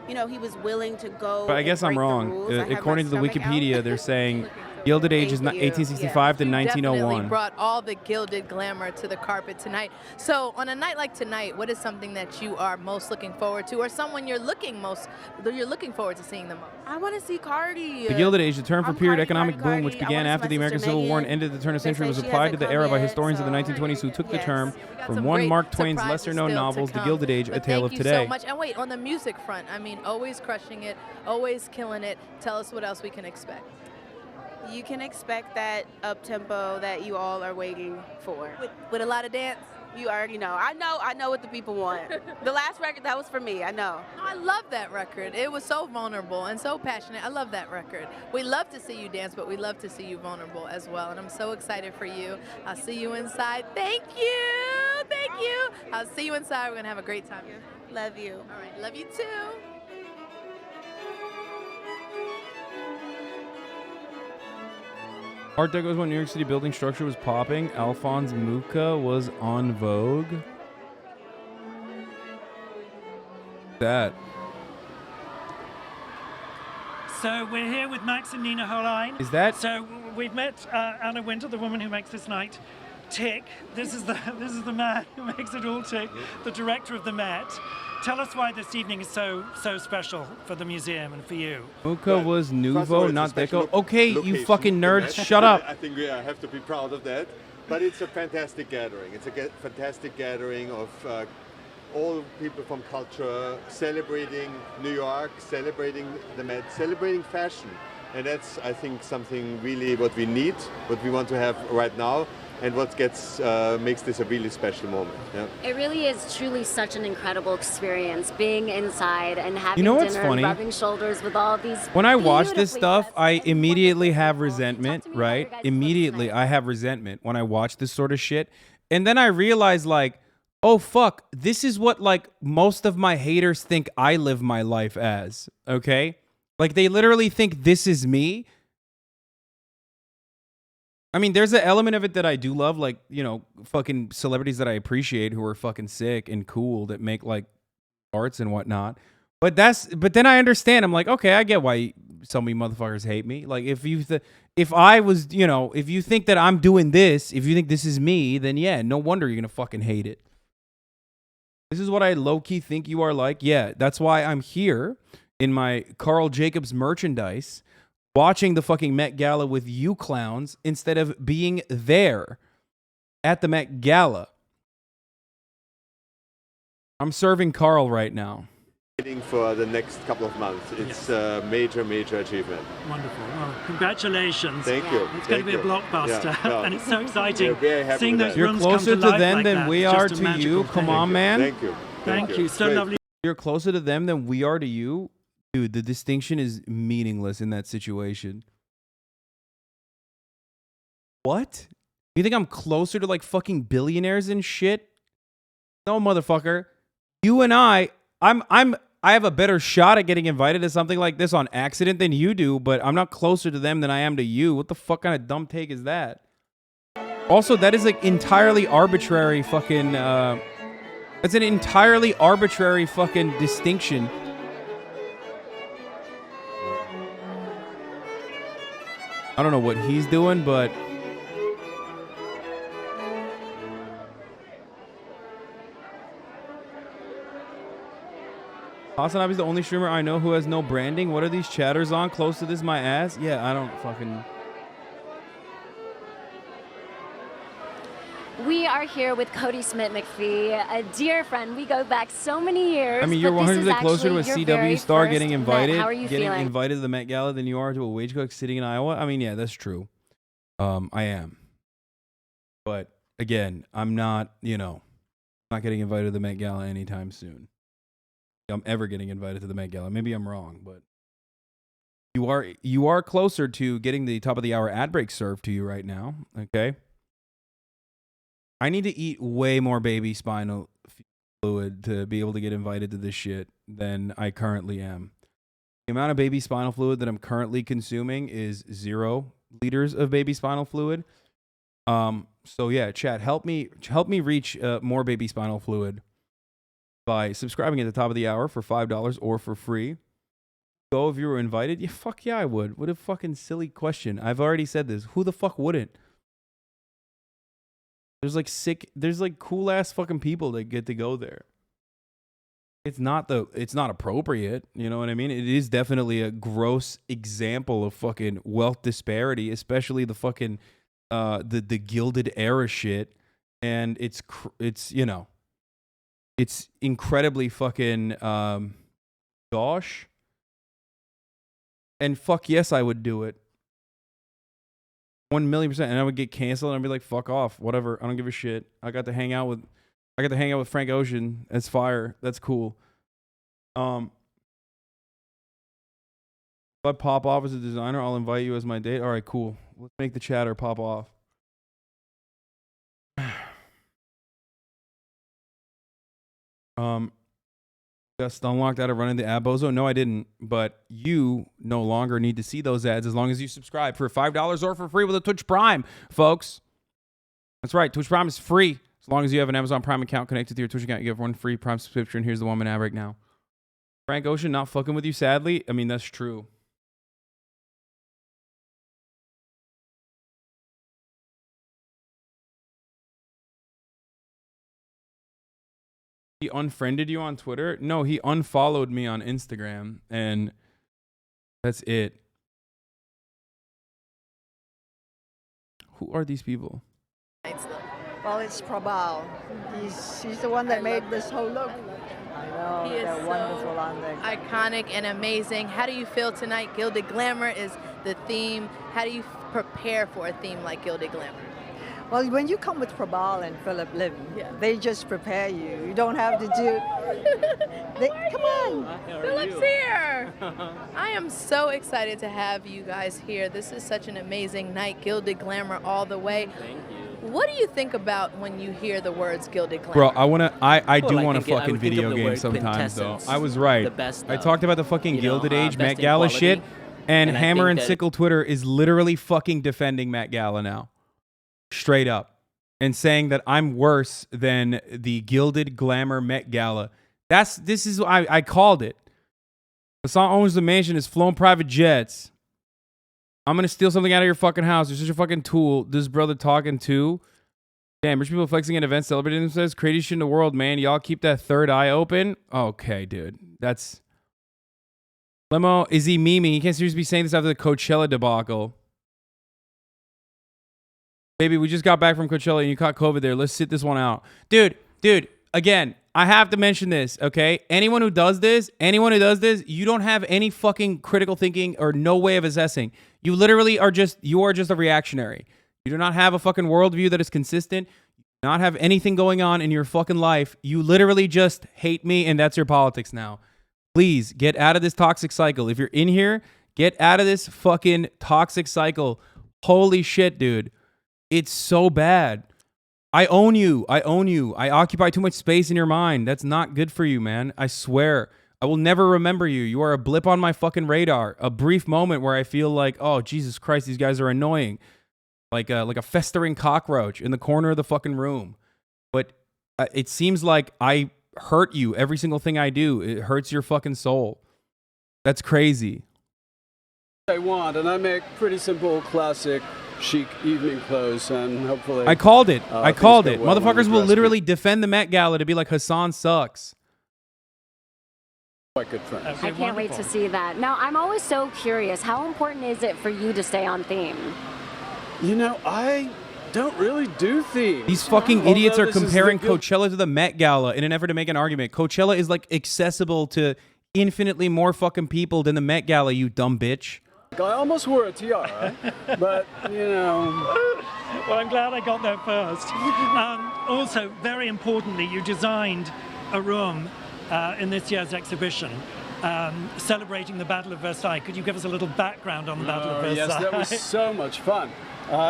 S21: you know, he was willing to go.
S1: But I guess I'm wrong. According to the Wikipedia, they're saying Gilded Age is
S17: Thank you.
S1: 1865 to
S17: You definitely
S1: 1901.
S17: brought all the gilded glamour to the carpet tonight. So on a night like tonight, what is something that you are most looking forward to, or someone you're looking forward to seeing the most?
S21: I want to see Cardi.
S1: The Gilded Age, the term for period economic boom which began after the American Civil War and ended the turn of century, was applied to the era by historians of the 1920s who took the term from one Mark Twain's lesser-known novels, The Gilded Age, A Tale of Today.
S17: Thank you so much. And wait, on the music front, I mean, always crushing it, always killing it. Tell us what else we can expect.
S21: You can expect that up-tempo that you all are waiting for.
S17: With a lot of dance?
S21: You already know. I know what the people want. The last record, that was for me, I know.
S17: I love that record. It was so vulnerable and so passionate. I love that record. We love to see you dance, but we love to see you vulnerable as well. And I'm so excited for you. I'll see you inside. Thank you. Thank you. I'll see you inside. We're going to have a great time.
S21: Love you.
S17: All right. Love you too.
S1: Art Deco was when New York City building structure was popping. Alphonse Mucha was on Vogue. That.
S22: So we're here with Max and Nina Holine.
S1: Is that-
S22: So we've met Anna Winter, the woman who makes this night tick. This is the man who makes it all tick, the director of the Met. Tell us why this evening is so special for the museum and for you.
S1: Mucha was Nouveau, not Deco.
S7: special
S1: Okay, you
S7: location,
S1: fucking
S7: the
S1: nerds,
S7: Met.
S1: shut up.
S7: I think we have to be proud of that. But it's a fantastic gathering. It's a fantastic gathering of all people from culture, celebrating New York, celebrating the Met, celebrating fashion. And that's, I think, something really what we need, what we want to have right now, and what makes this a really special moment. Yeah.
S3: It really is truly such an incredible experience, being inside and having
S1: You know what's
S3: dinner
S1: funny?
S3: and rubbing shoulders with all these
S1: When I watch this
S3: beautifully
S1: stuff, I immediately have resentment, right? Immediately, I have resentment when I watch this sort of shit. And then I realize, like, oh, fuck, this is what, like, most of my haters think I live my life as, okay? Like, they literally think this is me. I mean, there's an element of it that I do love, like, you know, fucking celebrities that I appreciate who are fucking sick and cool that make, like, arts and whatnot. But then I understand. I'm like, okay, I get why some of you motherfuckers hate me. Like, if I was, you know, if you think that I'm doing this, if you think this is me, then yeah, no wonder you're gonna fucking hate it. This is what I low-key think you are like. Yeah, that's why I'm here in my Carl Jacobs merchandise watching the fucking Met Gala with you clowns instead of being there at the Met Gala. I'm serving Carl right now.
S7: Waiting for the next couple of months. It's a major, major achievement.
S22: Wonderful. Well, congratulations.
S7: Thank you.
S22: It's going to be a blockbuster,
S7: Yeah.
S22: and it's so exciting.
S7: We're very happy
S22: Seeing
S7: with
S22: those
S7: that.
S1: You're
S22: rooms
S1: closer
S22: come
S1: to
S22: life
S1: them
S22: like
S1: than
S22: that,
S1: we
S22: it's
S1: are
S22: just a
S1: to you.
S22: magical
S1: Come
S22: thing.
S1: on, man.
S7: Thank you.
S22: Thank you. So
S7: Great.
S22: lovely.
S1: You're closer to them than we are to you. Dude, the distinction is meaningless in that situation. What? You think I'm closer to like fucking billionaires and shit? No, motherfucker. You and I have a better shot at getting invited to something like this on accident than you do, but I'm not closer to them than I am to you. What the fuck kind of dumb take is that? Also, that is like entirely arbitrary fucking, that's an entirely arbitrary fucking distinction. I don't know what he's doing, but HasanAbi is the only streamer I know who has no branding. What are these chatters on? Close to this, my ass? Yeah, I don't fucking...
S3: We are here with Cody Smith McPhee, a dear friend. We go back so many years.
S1: I mean, you're
S3: but this is
S1: 100% closer to a
S3: actually your very
S1: CW star
S3: first
S1: getting
S3: Met.
S1: invited.
S3: How are you
S1: getting
S3: feeling?
S1: invited to the Met Gala than you are to a wage cook sitting in Iowa. I mean, yeah, that's true. I am. But again, I'm not, you know, not getting invited to the Met Gala anytime soon. I'm ever getting invited to the Met Gala. Maybe I'm wrong, but you are closer to getting the top of the hour ad break served to you right now. Okay. I need to eat way more baby spinal fluid to be able to get invited to this shit than I currently am. The amount of baby spinal fluid that I'm currently consuming is 0 liters of baby spinal fluid. So yeah, chat, help me reach more baby spinal fluid by subscribing at the top of the hour for $5 or for free. go if you were invited? Yeah, fuck yeah, I would. What a fucking silly question. I've already said this. Who the fuck wouldn't? There's like cool ass fucking people that get to go there. It's not appropriate, you know what I mean? It is definitely a gross example of fucking wealth disparity, especially the fucking the Gilded Era shit, and it's you know, it's incredibly fucking gosh. And fuck yes, I would do it. 1,000,000%, and I would get canceled, and I'd be like, fuck off, whatever. I don't give a shit. I got to hang out with Frank Ocean. That's fire. That's cool. If I pop off as a designer, I'll invite you as my date. All right, cool. Let's make the chatter pop off. Got stunlocked out of running the ad bozo? No, I didn't. But you no longer need to see those ads as long as you subscribe for $5 or for free with a Twitch Prime, folks. That's right. Twitch Prime is free as long as you have an Amazon Prime account connected to your Twitch account. You get one free Prime subscription. Here's the one ad right now. Frank Ocean not fucking with you, sadly. I mean, that's true. He unfriended you on Twitter? No, he unfollowed me on Instagram, and that's it. Who are these people?
S6: Well, it's Prabal. He's the one that made this whole look. I know,
S17: He is
S6: they're
S17: so
S6: wonderful, aren't they?
S17: iconic and amazing. How do you feel tonight? Gilded Glamour is the theme. How do you prepare for a theme like Gilded Glamour?
S6: Well, when you come with Prabal and Philip Lim, they just prepare you. You don't have to do... come on.
S17: Philip's here. I am so excited to have you guys here. This is such an amazing night. Gilded Glamour all the way. Thank you. What do you think about when you hear the words Gilded Glamour?
S1: Bro, I do want a fucking video game sometimes, though. I was right. I talked about the fucking Gilded Age Met Gala shit, and Hammer and Sickle Twitter is literally fucking defending Met Gala now. Straight up. And saying that I'm worse than the Gilded Glamour Met Gala. This is I called it. Hasan owns the mansion, has flown private jets. I'm gonna steal something out of your fucking house. You're such a fucking tool. This brother talking too. Damn, rich people flexing at events, celebrating themselves. Crazy shit in the world, man. Y'all keep that third eye open. Okay, dude. That's Limo. Is he memeing? He can't seriously be saying this after the Coachella debacle. Baby, we just got back from Coachella and you caught COVID there. Let's sit this one out. Dude, again, I have to mention this, okay? Anyone who does this, you don't have any fucking critical thinking or no way of assessing. You literally are just a reactionary. You do not have a fucking worldview that is consistent. You do not have anything going on in your fucking life. You literally just hate me, and that's your politics now. Please, get out of this toxic cycle. If you're in here, get out of this fucking toxic cycle. Holy shit, dude. It's so bad. I own you. I occupy too much space in your mind. That's not good for you, man. I swear. I will never remember you. You are a blip on my fucking radar. A brief moment where I feel like, oh, Jesus Christ, these guys are annoying. Like a festering cockroach in the corner of the fucking room. But it seems like I hurt you. Every single thing I do, it hurts your fucking soul. That's crazy.
S9: I want, and I make pretty simple, classic, chic evening clothes, and hopefully
S1: I called it. Motherfuckers will
S9: dress
S1: literally defend the Met Gala to be like, Hasan sucks.
S9: Quite good friends.
S3: I can't wait to see that. Now, I'm always so curious. How important is it for you to stay on theme?
S9: You know, I don't really do themes.
S1: These fucking idiots are comparing Coachella to the Met Gala in an effort to make an argument. Coachella is like accessible to infinitely more fucking people than the Met Gala, you dumb bitch.
S9: I almost wore a tiara, but, you know.
S22: Well, I'm glad I got there first. Also, very importantly, you designed a room in this year's exhibition celebrating the Battle of Versailles. Could you give us a little background on the Battle of Versailles?
S9: Yes, that was so much fun.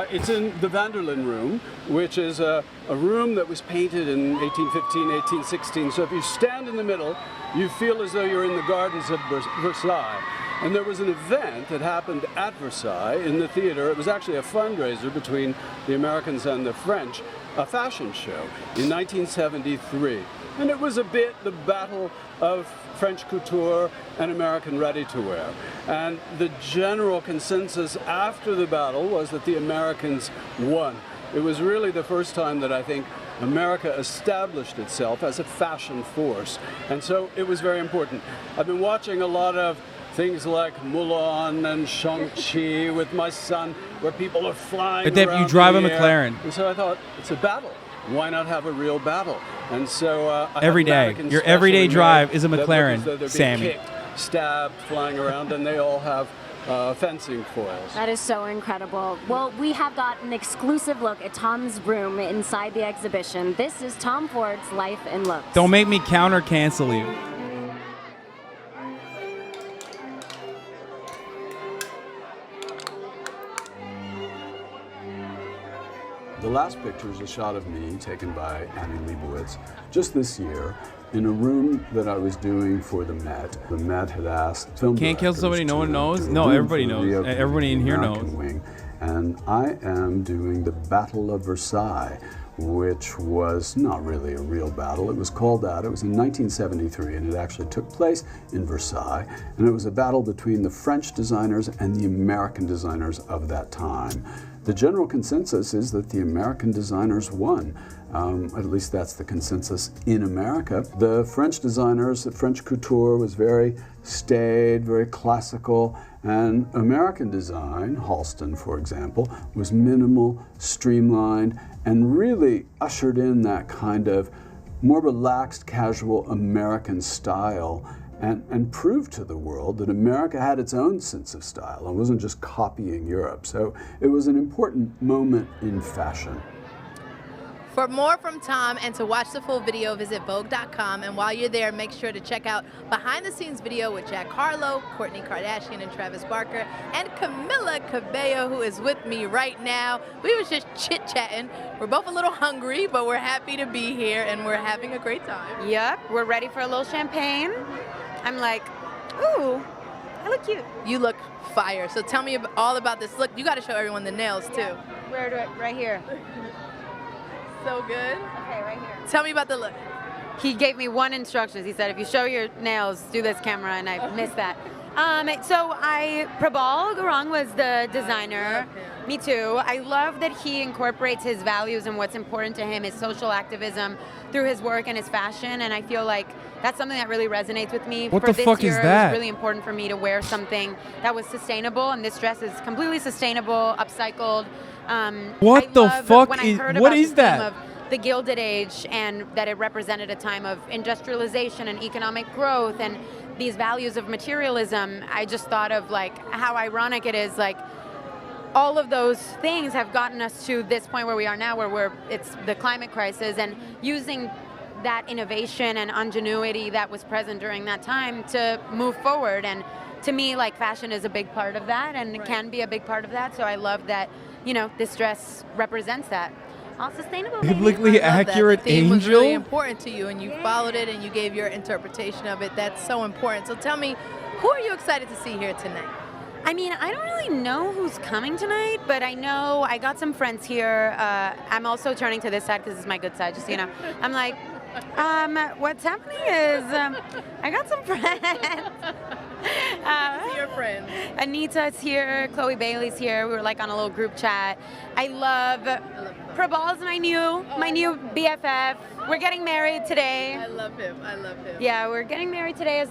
S9: It's in the Vanderlyn Room, which is a room that was painted in 1815, 1816. So if you stand in the middle, you feel as though you're in the gardens of Versailles. And there was an event that happened at Versailles in the theater. It was actually a fundraiser between the Americans and the French a fashion show in 1973. And it was a bit the battle of French couture and American ready-to-wear. And the general consensus after the battle was that the Americans won. It was really the first time that I think America established itself as a fashion force. And so it was very important. I've been watching a lot of things like Mulan and Shang-Chi with my son, where people are flying around
S1: you drive a
S9: the air.
S1: McLaren.
S9: And so I thought, it's a battle. Why not have a real battle? And so I
S1: Every
S9: have
S1: day.
S9: Americans
S1: Your everyday
S9: specially
S1: drive
S9: made
S1: is a
S9: that look
S1: McLaren,
S9: as though they're being
S1: Sammy.
S9: kicked, stabbed, flying around, and they all have fencing foils.
S3: That is so incredible. Well, we have got an exclusive look at Tom's room inside the exhibition. This is Tom Ford's Life and Looks.
S1: Don't make me counter-cancel you.
S9: The last picture is a shot of me taken by Annie Leibovitz just this year in a room that I was doing for the Met. The Met had asked film
S1: Can't kill
S9: directors
S1: somebody no one
S9: to
S1: knows?
S9: do a
S1: No,
S9: room
S1: everybody
S9: for the
S1: knows.
S9: reopening
S1: Everybody in
S9: of the
S1: here
S9: American
S1: knows.
S9: Wing. And I am doing the Battle of Versailles, which was not really a real battle. It was called that. It was in 1973, and it actually took place in Versailles. And it was a battle between the French designers and the American designers of that time. The general consensus is that the American designers won. At least that's the consensus in America. The French designers, the French couture was very staid, very classical, and American design, Halston for example, was minimal, streamlined, and really ushered in that kind of more relaxed, casual American style and proved to the world that America had its own sense of style and wasn't just copying Europe. So it was an important moment in fashion.
S17: For more from Tom and to watch the full video, visit Vogue.com. And while you're there, make sure to check out behind-the-scenes video with Jack Harlow, Kourtney Kardashian and Travis Barker, and Camila Cabello, who is with me right now. We was just chit-chatting. We're both a little hungry, but we're happy to be here, and we're having a great time.
S10: Yep, we're ready for a little champagne. I'm like, ooh, I look cute.
S17: You look fire. So tell me all about this look. You got to show everyone the nails, too.
S10: Where do I, right here.
S17: So good.
S10: Okay, right here.
S17: Tell me about the look.
S10: He gave me one instruction. He said, if you show your nails, do this camera, and I missed that. So Prabal Gurung was the designer. Me too. I love that he incorporates his values and what's important to him, his social activism, through his work and his fashion, and I feel like that's something that really resonates with me.
S1: What
S10: For
S1: the
S10: this
S1: fuck
S10: year,
S1: is
S10: It
S1: that?
S10: was really important for me to wear something that was sustainable, and this dress is completely sustainable, upcycled.
S1: What
S10: I
S1: the
S10: love
S1: fuck
S10: when I
S1: is-
S10: heard
S1: what
S10: about
S1: is
S10: the
S1: that?
S10: theme of the Gilded Age and that it represented a time of industrialization and economic growth and these values of materialism. I just thought of like how ironic it is, like all of those things have gotten us to this point where we are now, where it's the climate crisis, and using that innovation and ingenuity that was present during that time to move forward. And to me, like, fashion is a big part of that, and it can be a big part of that. So I love that, you know, this dress represents that. All sustainable.
S1: Biblically accurate
S17: The theme was really
S1: angel?
S17: important to you, and you followed it, and you gave your interpretation of it. That's so important. So tell me, who are you excited to see here tonight?
S10: I mean, I don't really know who's coming tonight, but I know I got some friends here. I'm also turning to this side because it's my good side, just so you know. I'm like, what's happening is I got some friends.
S17: Your friends.
S10: Anita's here, Chloe Bailey's here. We were like on a little group chat. I love Prabal's my new BFF. We're getting married today.
S17: I love him. I love him.
S10: Yeah, we're getting married today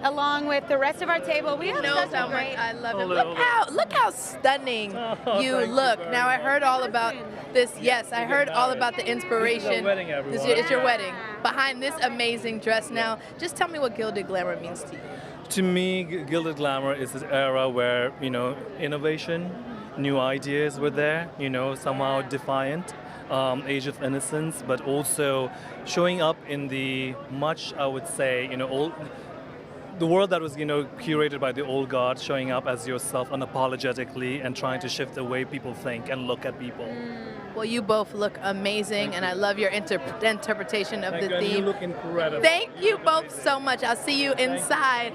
S10: along with the rest of our table. We
S17: He
S10: have
S17: knows
S10: such a
S17: how much
S10: great.
S17: I love him.
S10: Hello.
S17: Look how stunning you
S10: thank you
S17: look.
S10: very
S17: Now I heard all about this. Yes, I heard all about the inspiration.
S11: It's our wedding, everyone.
S17: It's your wedding. Behind this amazing dress. Now, just tell me what Gilded Glamour means to you.
S11: To me, Gilded Glamour is this era where, you know, innovation, new ideas were there, you know, somehow defiant, age of innocence, but also showing up in the much, I would say, you know, the world that was, you know, curated by the old guard, showing up as yourself unapologetically and trying to shift the way people think and look at people.
S17: Well, you both look amazing, and I love your interpretation of the
S11: You
S17: theme.
S11: look incredible.
S17: Thank you both so much. I'll see you inside.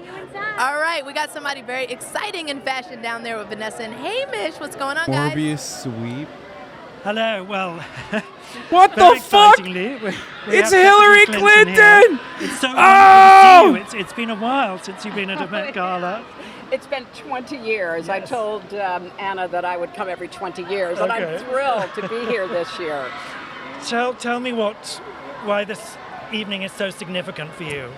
S17: All right, we got somebody very exciting in fashion down there with Vanessa and Hamish. What's going on, guys?
S1: Morbius sweep.
S22: Hello. Well,
S1: what
S22: very
S1: the fuck?
S22: excitingly, we
S1: It's
S22: have
S1: Hillary
S22: President
S1: Clinton!
S22: here. It's so
S1: Oh!
S22: wonderful to see you. It's been a while since you've been at a Met Gala.
S20: It's been 20 years. I told Anna that I would come every 20 years, and I'm
S22: Okay.
S20: thrilled to be here this year.
S22: Tell me why this evening is so significant for you.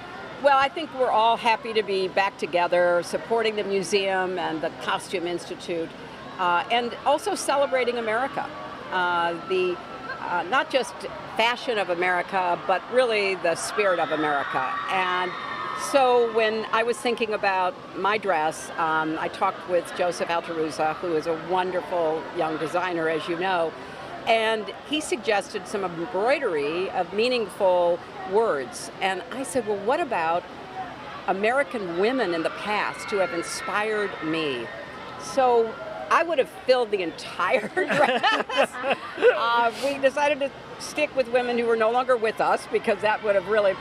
S20: Well, I think we're all happy to be back together, supporting the museum and the Costume Institute, and also celebrating America. Not just fashion of America, but really the spirit of America. And so when I was thinking about my dress, I talked with Joseph Altaruza, who is a wonderful young designer, as you know, and he suggested some embroidery of meaningful words. And I said, well, what about American women in the past who have inspired me? So I would have filled the entire dress. We decided to stick with women who were no longer with us because that would have really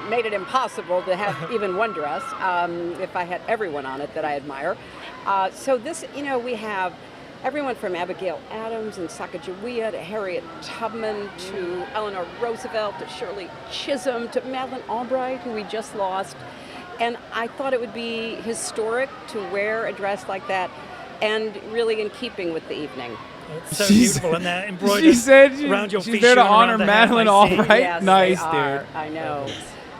S20: made it impossible to have even one dress if I had everyone on it that I admire. So this, we have everyone from Abigail Adams and Sacagawea to Harriet Tubman to Eleanor Roosevelt to Shirley Chisholm to Madeleine Albright, who we just lost. And I thought it would be historic to wear a dress like that and really in keeping with the evening.
S22: It's so beautiful, and they're embroidered
S1: She said
S22: around your
S1: she's
S22: feet.
S1: there to
S22: around
S1: honor
S22: the hair,
S1: Madeleine
S22: I see.
S1: Albright.
S20: Yes,
S1: Nice,
S20: they are.
S1: dude.
S20: I know.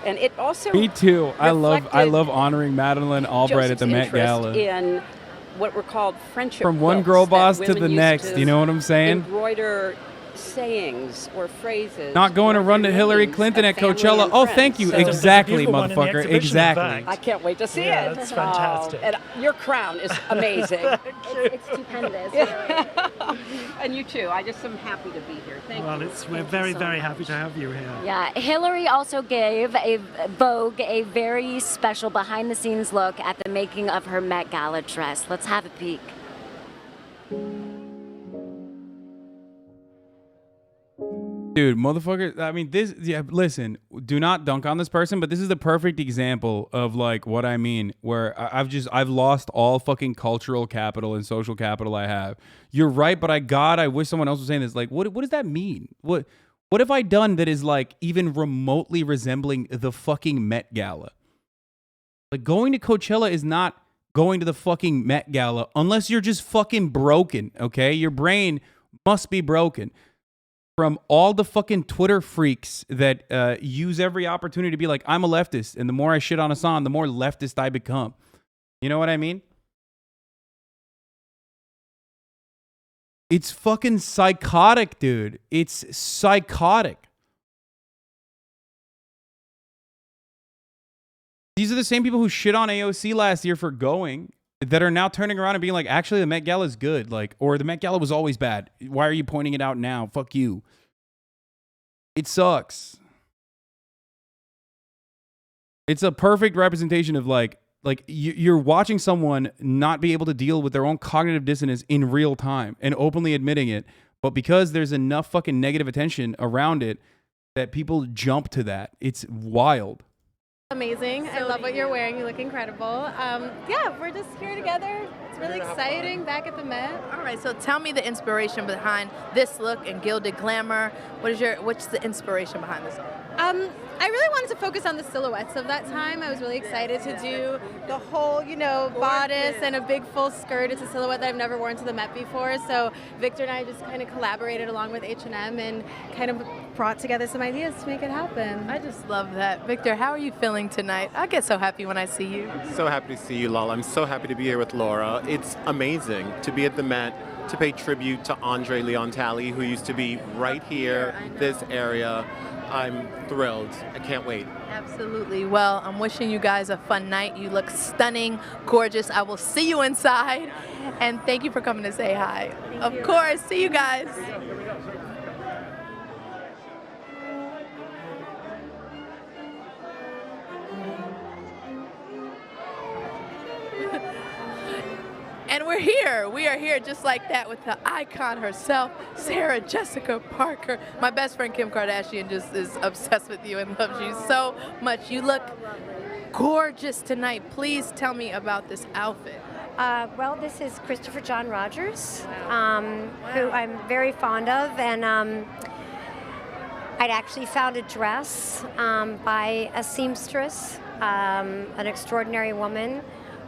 S20: And it also
S1: Me too. I love
S20: reflected
S1: honoring Madeleine Albright at the Met
S20: Joseph's
S1: Gala.
S20: interest in what were called friendship
S1: From one
S20: quilts
S1: girl
S20: that
S1: boss to
S20: women
S1: the
S20: used
S1: next.
S20: to
S1: You know what I'm saying?
S20: Embroider sayings or phrases.
S1: Not going to run to Hillary Clinton at Coachella. Oh, thank you. Exactly, motherfucker. Exactly.
S20: I can't wait to see
S22: Yeah,
S20: it.
S22: that's fantastic.
S20: And your crown is amazing.
S3: It's stupendous.
S20: And you too. I just am happy to be here. Thank
S22: Well,
S20: you.
S22: we're very, very happy to have you here.
S3: Yeah, Hillary also gave Vogue a very special behind-the-scenes look at the making of her Met Gala dress. Let's have a peek.
S1: Dude, motherfucker, I mean, listen, do not dunk on this person, but this is the perfect example of like what I mean, where I've lost all fucking cultural capital and social capital I have. You're right, but I wish someone else was saying this. Like, what does that mean? What have I done that is like even remotely resembling the fucking Met Gala? Like, going to Coachella is not going to the fucking Met Gala unless you're just fucking broken, okay? Your brain must be broken. From all the fucking Twitter freaks that use every opportunity to be like, I'm a leftist, and the more I shit on Hasan, the more leftist I become. You know what I mean? It's fucking psychotic, dude. It's psychotic. These are the same people who shit on AOC last year for going that are now turning around and being like, actually, the Met Gala is good. Like, or the Met Gala was always bad. Why are you pointing it out now? Fuck you. It sucks. It's a perfect representation of like you're watching someone not be able to deal with their own cognitive dissonance in real time and openly admitting it. But because there's enough fucking negative attention around it that people jump to that. It's wild.
S12: Amazing. I love what you're wearing. You look incredible. Yeah, we're just here together. It's really exciting back at the Met.
S17: All right, so tell me the inspiration behind this look and gilded glamour. What's the inspiration behind this look?
S12: I really wanted to focus on the silhouettes of that time. I was really excited to do the whole, bodice and a big full skirt. It's a silhouette that I've never worn to the Met before. So Victor and I just kind of collaborated along with H&M and kind of brought together some ideas to make it happen.
S17: I just love that. Victor, how are you feeling tonight? I get so happy when I see you.
S13: So happy to see you, Lala. I'm so happy to be here with Laura. It's amazing to be at the Met, to pay tribute to Andre Leon Talley, who used to be right here, this area. I'm thrilled. I can't wait.
S17: Absolutely. Well, I'm wishing you guys a fun night. You look stunning, gorgeous. I will see you inside. And thank you for coming to say hi. Of course. See you guys. And we're here. We are here just like that with the icon herself, Sarah Jessica Parker. My best friend Kim Kardashian just is obsessed with you and loves you so much. You look gorgeous tonight. Please tell me about this outfit.
S8: Well, this is Christopher John Rogers, who I'm very fond of, and I'd actually found a dress by a seamstress, an extraordinary woman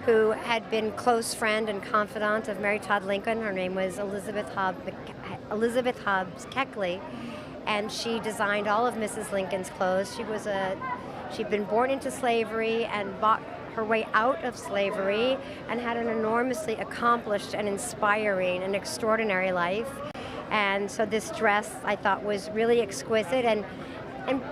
S8: who had been close friend and confidant of Mary Todd Lincoln. Her name was Elizabeth Hobbs Keckley, and she designed all of Mrs. Lincoln's clothes. She'd been born into slavery and bought her way out of slavery and had an enormously accomplished and inspiring and extraordinary life. And so this dress I thought was really exquisite and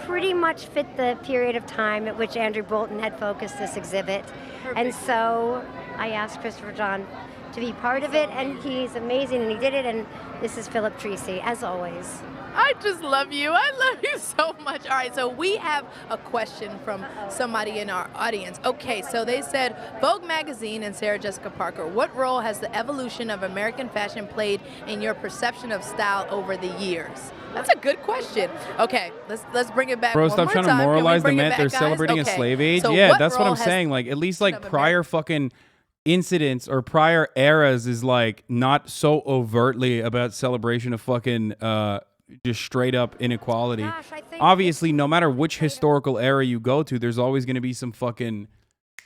S8: pretty much fit the period of time at which Andrew Bolton had focused this exhibit. Perfect. And so I asked Christopher John to be part of it, and he's amazing, and he did it, and this is Philip Treacy, as always.
S17: I just love you. I love you so much. All right, so we have a question from somebody in our audience. Okay, so they said, Vogue magazine and Sarah Jessica Parker, what role has the evolution of American fashion played in your perception of style over the years? That's a good question. Okay, let's bring it back.
S1: Bro,
S17: one
S1: stop
S17: more
S1: trying
S17: time.
S1: to moralize the
S17: Can we bring
S1: Met.
S17: it
S1: They're
S17: back,
S1: celebrating
S17: guys?
S1: a
S17: Okay.
S1: slave age.
S17: So
S1: Yeah,
S17: what
S1: that's what
S17: role
S1: I'm
S17: has
S1: saying. Like, at least like prior fucking incidents or prior eras is like not so overtly about celebration of fucking just straight up inequality.
S8: Gosh, I think
S1: Obviously, no matter which historical era you go to, there's always going to be some fucking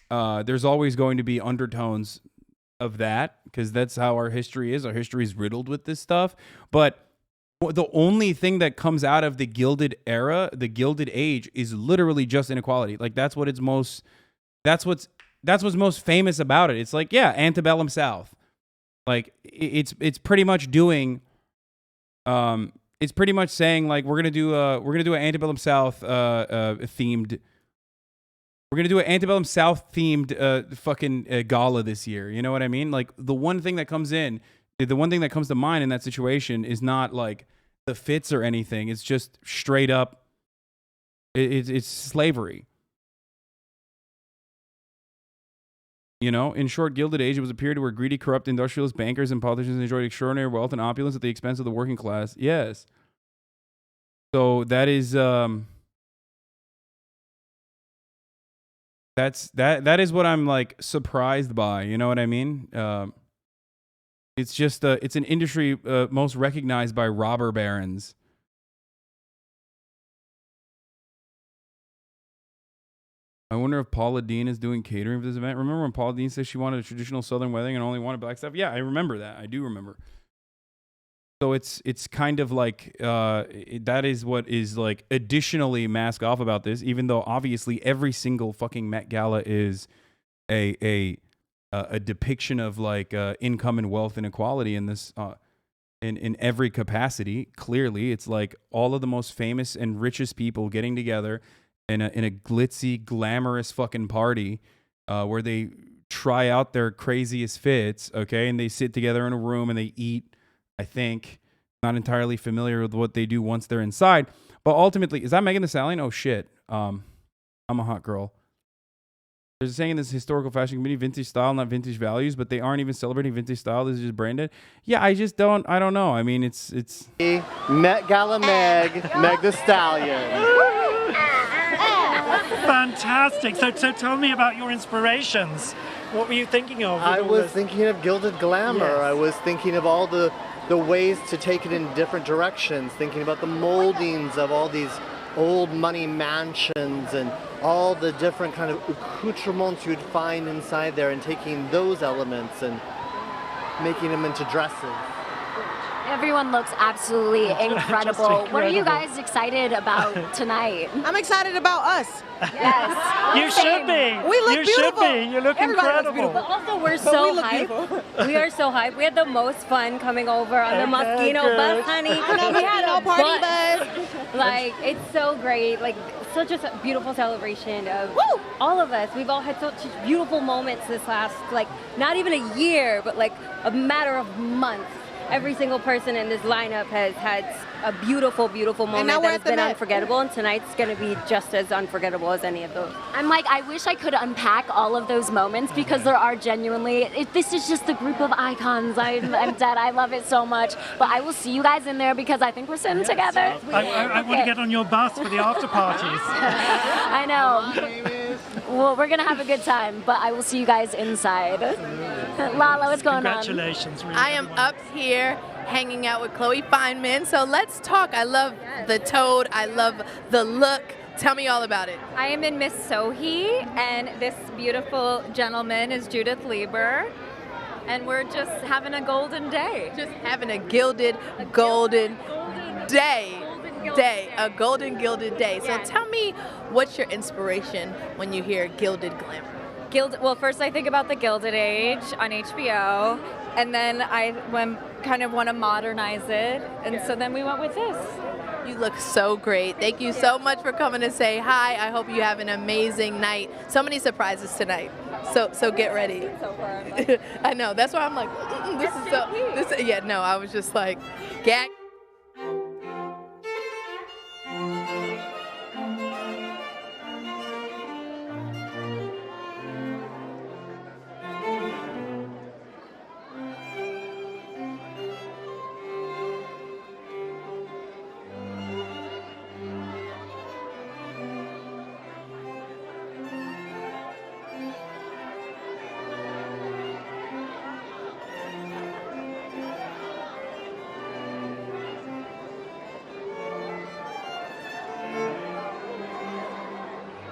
S1: there's always going to be undertones of that, because that's how our history is. Our history is riddled with this stuff. But the only thing that comes out of the Gilded era, the Gilded Age, is literally just inequality. Like that's what's most famous about it. It's like, yeah, antebellum South. Like it's pretty much doing it's pretty much saying like we're gonna do an antebellum South themed. We're gonna do an antebellum South themed fucking gala this year. You know what I mean? Like the one thing that comes to mind in that situation is not like the fits or anything. It's just straight up. It's slavery. You know, in short, Gilded Age, it was a period where greedy, corrupt industrialists, bankers, and politicians enjoyed extraordinary wealth and opulence at the expense of the working class. Yes. So that is that is what I'm like surprised by. You know what I mean? It's just it's an industry most recognized by robber barons. I wonder if Paula Deen is doing catering for this event. Remember when Paula Deen said she wanted a traditional Southern wedding and only wanted black stuff? Yeah, I remember that. I do remember. So it's kind of like that is what is like additionally mask off about this, even though obviously every single fucking Met Gala is a depiction of like income and wealth inequality in this in every capacity. Clearly, it's like all of the most famous and richest people getting together in a glitzy, glamorous fucking party where they try out their craziest fits, okay, and they sit together in a room and they eat. I think, not entirely familiar with what they do once they're inside, but ultimately, is that Megan Thee Stallion? Oh shit, I'm a hot girl. They're saying in this historical fashion community, vintage style, not vintage values, but they aren't even celebrating vintage style. This is just branded. Yeah, I don't know. I mean, it's
S15: Met Gala Meg Thee Stallion.
S22: Fantastic. So tell me about your inspirations. What were you thinking of?
S15: I was thinking of gilded glamour.
S22: Yes.
S15: I was thinking of all the ways to take it in different directions, thinking about the moldings of all these old money mansions and all the different kind of accoutrements you'd find inside there, and taking those elements and making them into dresses.
S3: Everyone looks absolutely incredible. What are you guys excited about tonight?
S12: I'm excited about us.
S3: Yes.
S22: You should be.
S12: We look
S22: you
S12: beautiful.
S22: should be. You look incredible.
S23: But also, we're
S12: But
S23: so
S12: we look
S23: hyped.
S12: beautiful.
S23: We are so hyped. We had the most fun coming over on the Moschino bus, honey.
S12: I know,
S23: We had
S12: Moschino
S23: a
S12: party
S23: bus. Like, it's so great. Like, such a beautiful celebration of all of us. We've all had such beautiful moments this last, like, not even a year, but like a matter of months. Every single person in this lineup has had a beautiful, beautiful moment
S17: now we're
S23: that has
S17: at the
S23: been
S17: Met.
S23: unforgettable, and tonight's going to be just as unforgettable as any of those.
S3: I'm like, I wish I could unpack all of those moments because there are genuinely, this is just a group of icons. I'm dead. I love it so much. But I will see you guys in there because I think we're sitting together.
S22: I want to get on your bus for the after parties.
S3: I know. Well, we're going to have a good time, but I will see you guys inside. Lala, what's going on?
S22: Congratulations. Really
S17: I am up here hanging out with Chloe Fineman. So let's talk. I love the toad. I love the look. Tell me all about it.
S2: I am in Miss Sohi, and this beautiful gentleman is Judith Lieber, and we're just having a golden day.
S17: Just having a gilded, golden day. A golden gilded day. So tell me, what's your inspiration when you hear gilded glamour?
S2: Well, first I think about the Gilded Age on HBO, and then I kind of want to modernize it, and so then we went with this.
S17: You look so great. Thank you so much for coming to say hi. I hope you have an amazing night. So many surprises tonight. So get ready. I know. That's why I'm like, I was just like, gag.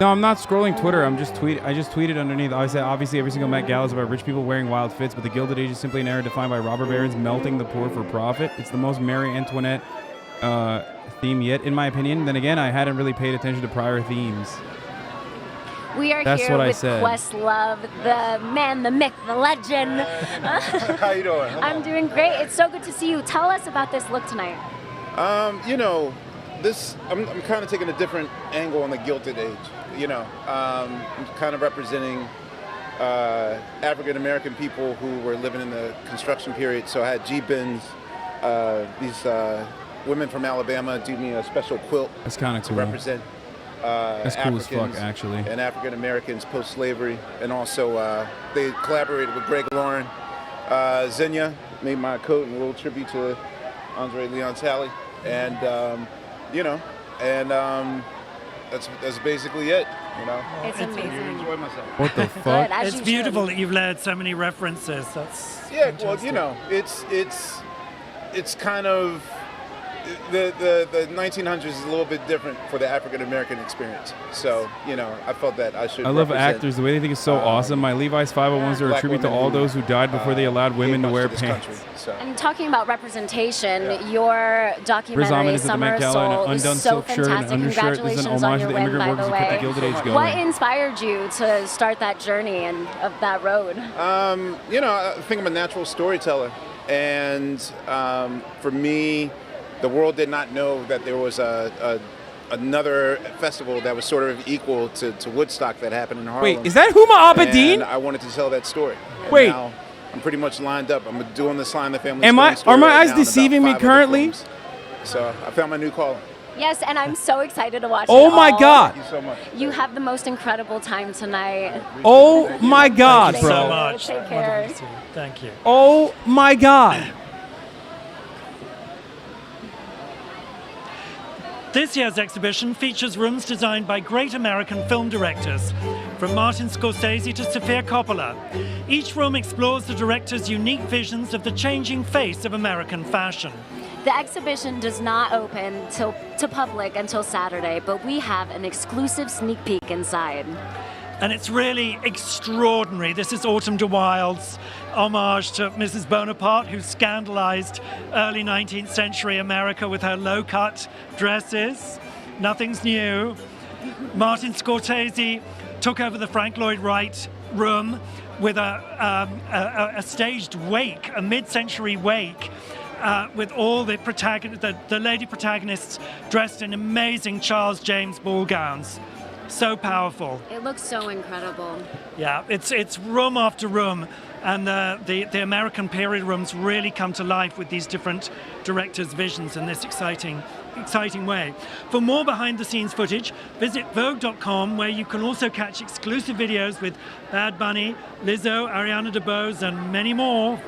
S1: No, I'm not scrolling Twitter. I just tweeted underneath. I said, obviously, every single Met Gala is about rich people wearing wild fits, but the Gilded Age is simply an era defined by robber barons melting the poor for profit. It's the most Marie Antoinette theme yet, in my opinion. Then again, I hadn't really paid attention to prior themes.
S3: We are
S1: That's
S3: here
S1: what I
S3: with
S1: said.
S3: Questlove, the man, the myth, the legend.
S4: How you doing?
S3: I'm doing great. It's so good to see you. Tell us about this look tonight.
S4: I'm kind of taking a different angle on the Gilded Age. I'm kind of representing African American people who were living in the construction period. So I had G-Bins, these women from Alabama do me a special quilt.
S1: That's kind of
S4: to
S1: cool.
S4: represent
S1: That's cool as
S4: Africans
S1: fuck, actually.
S4: and African Americans post-slavery, and also they collaborated with Greg Lauren. Xenia made my coat in a little tribute to Andre Leon Talley, and that's basically it.
S3: It's amazing.
S4: Enjoy myself.
S1: What the fuck?
S22: It's beautiful that you've layered so many references. That's
S4: fantastic. Well, it's kind of the 1900s is a little bit different for the African American experience. So I felt that I should.
S1: I love
S4: represent,
S1: actors. The way they think is so awesome. My Levi's 501s are a
S4: Black
S1: tribute to
S4: women
S1: all
S4: who,
S1: those who died before they allowed women to
S4: gave
S1: wear
S4: much to this
S1: pants.
S4: country, so.
S3: And talking about representation, your
S1: Riz Ahmed
S3: documentary,
S1: is at the
S3: Summer
S1: Met
S3: of
S1: Gala in
S3: Soul,
S1: an
S3: is
S1: undone
S3: so
S1: silk shirt and
S3: fantastic.
S1: undershirt. This is an
S3: Congratulations on
S1: homage
S3: your
S1: to the
S3: win,
S1: immigrant
S3: by the
S1: workers who kept the
S3: way.
S1: Gilded Age going.
S3: What inspired you to start that journey and of that road?
S4: I think I'm a natural storyteller, and for me, the world did not know that there was another festival that was sort of equal to Woodstock that happened in Harlem.
S1: Wait, is that Huma Abedin?
S4: And I wanted to tell that story. And
S1: Wait.
S4: now I'm pretty much lined up. I'm doing the Sly and the Family
S1: Are
S4: Stone story
S1: my
S4: right
S1: eyes
S4: now and about
S1: deceiving me
S4: 5 other
S1: currently?
S4: films. So I found my new calling.
S3: Yes, and I'm so excited to watch it
S1: Oh my
S3: all.
S1: God.
S4: Thank you so much.
S3: You have the most incredible time tonight.
S1: Oh my God,
S22: Thank you
S1: bro.
S22: so much.
S3: Take care.
S22: Thank you.
S1: Oh my God.
S22: This year's exhibition features rooms designed by great American film directors, from Martin Scorsese to Sofia Coppola. Each room explores the director's unique visions of the changing face of American fashion.
S3: The exhibition does not open to public until Saturday, but we have an exclusive sneak peek inside.
S22: And it's really extraordinary. This is Autumn de Wilde's homage to Mrs. Bonaparte, who scandalized early 19th century America with her low-cut dresses. Nothing's new. Martin Scorsese took over the Frank Lloyd Wright room with a staged wake, a mid-century wake, with all the lady protagonists dressed in amazing Charles James ball gowns. So powerful.
S3: It looks so incredible.
S22: Yeah, it's room after room And the American period rooms really come to life with these different directors' visions in this exciting way. For more behind-the-scenes footage, visit Vogue.com, where you can also catch exclusive videos with Bad Bunny, Lizzo, Ariana DeBose, and many more.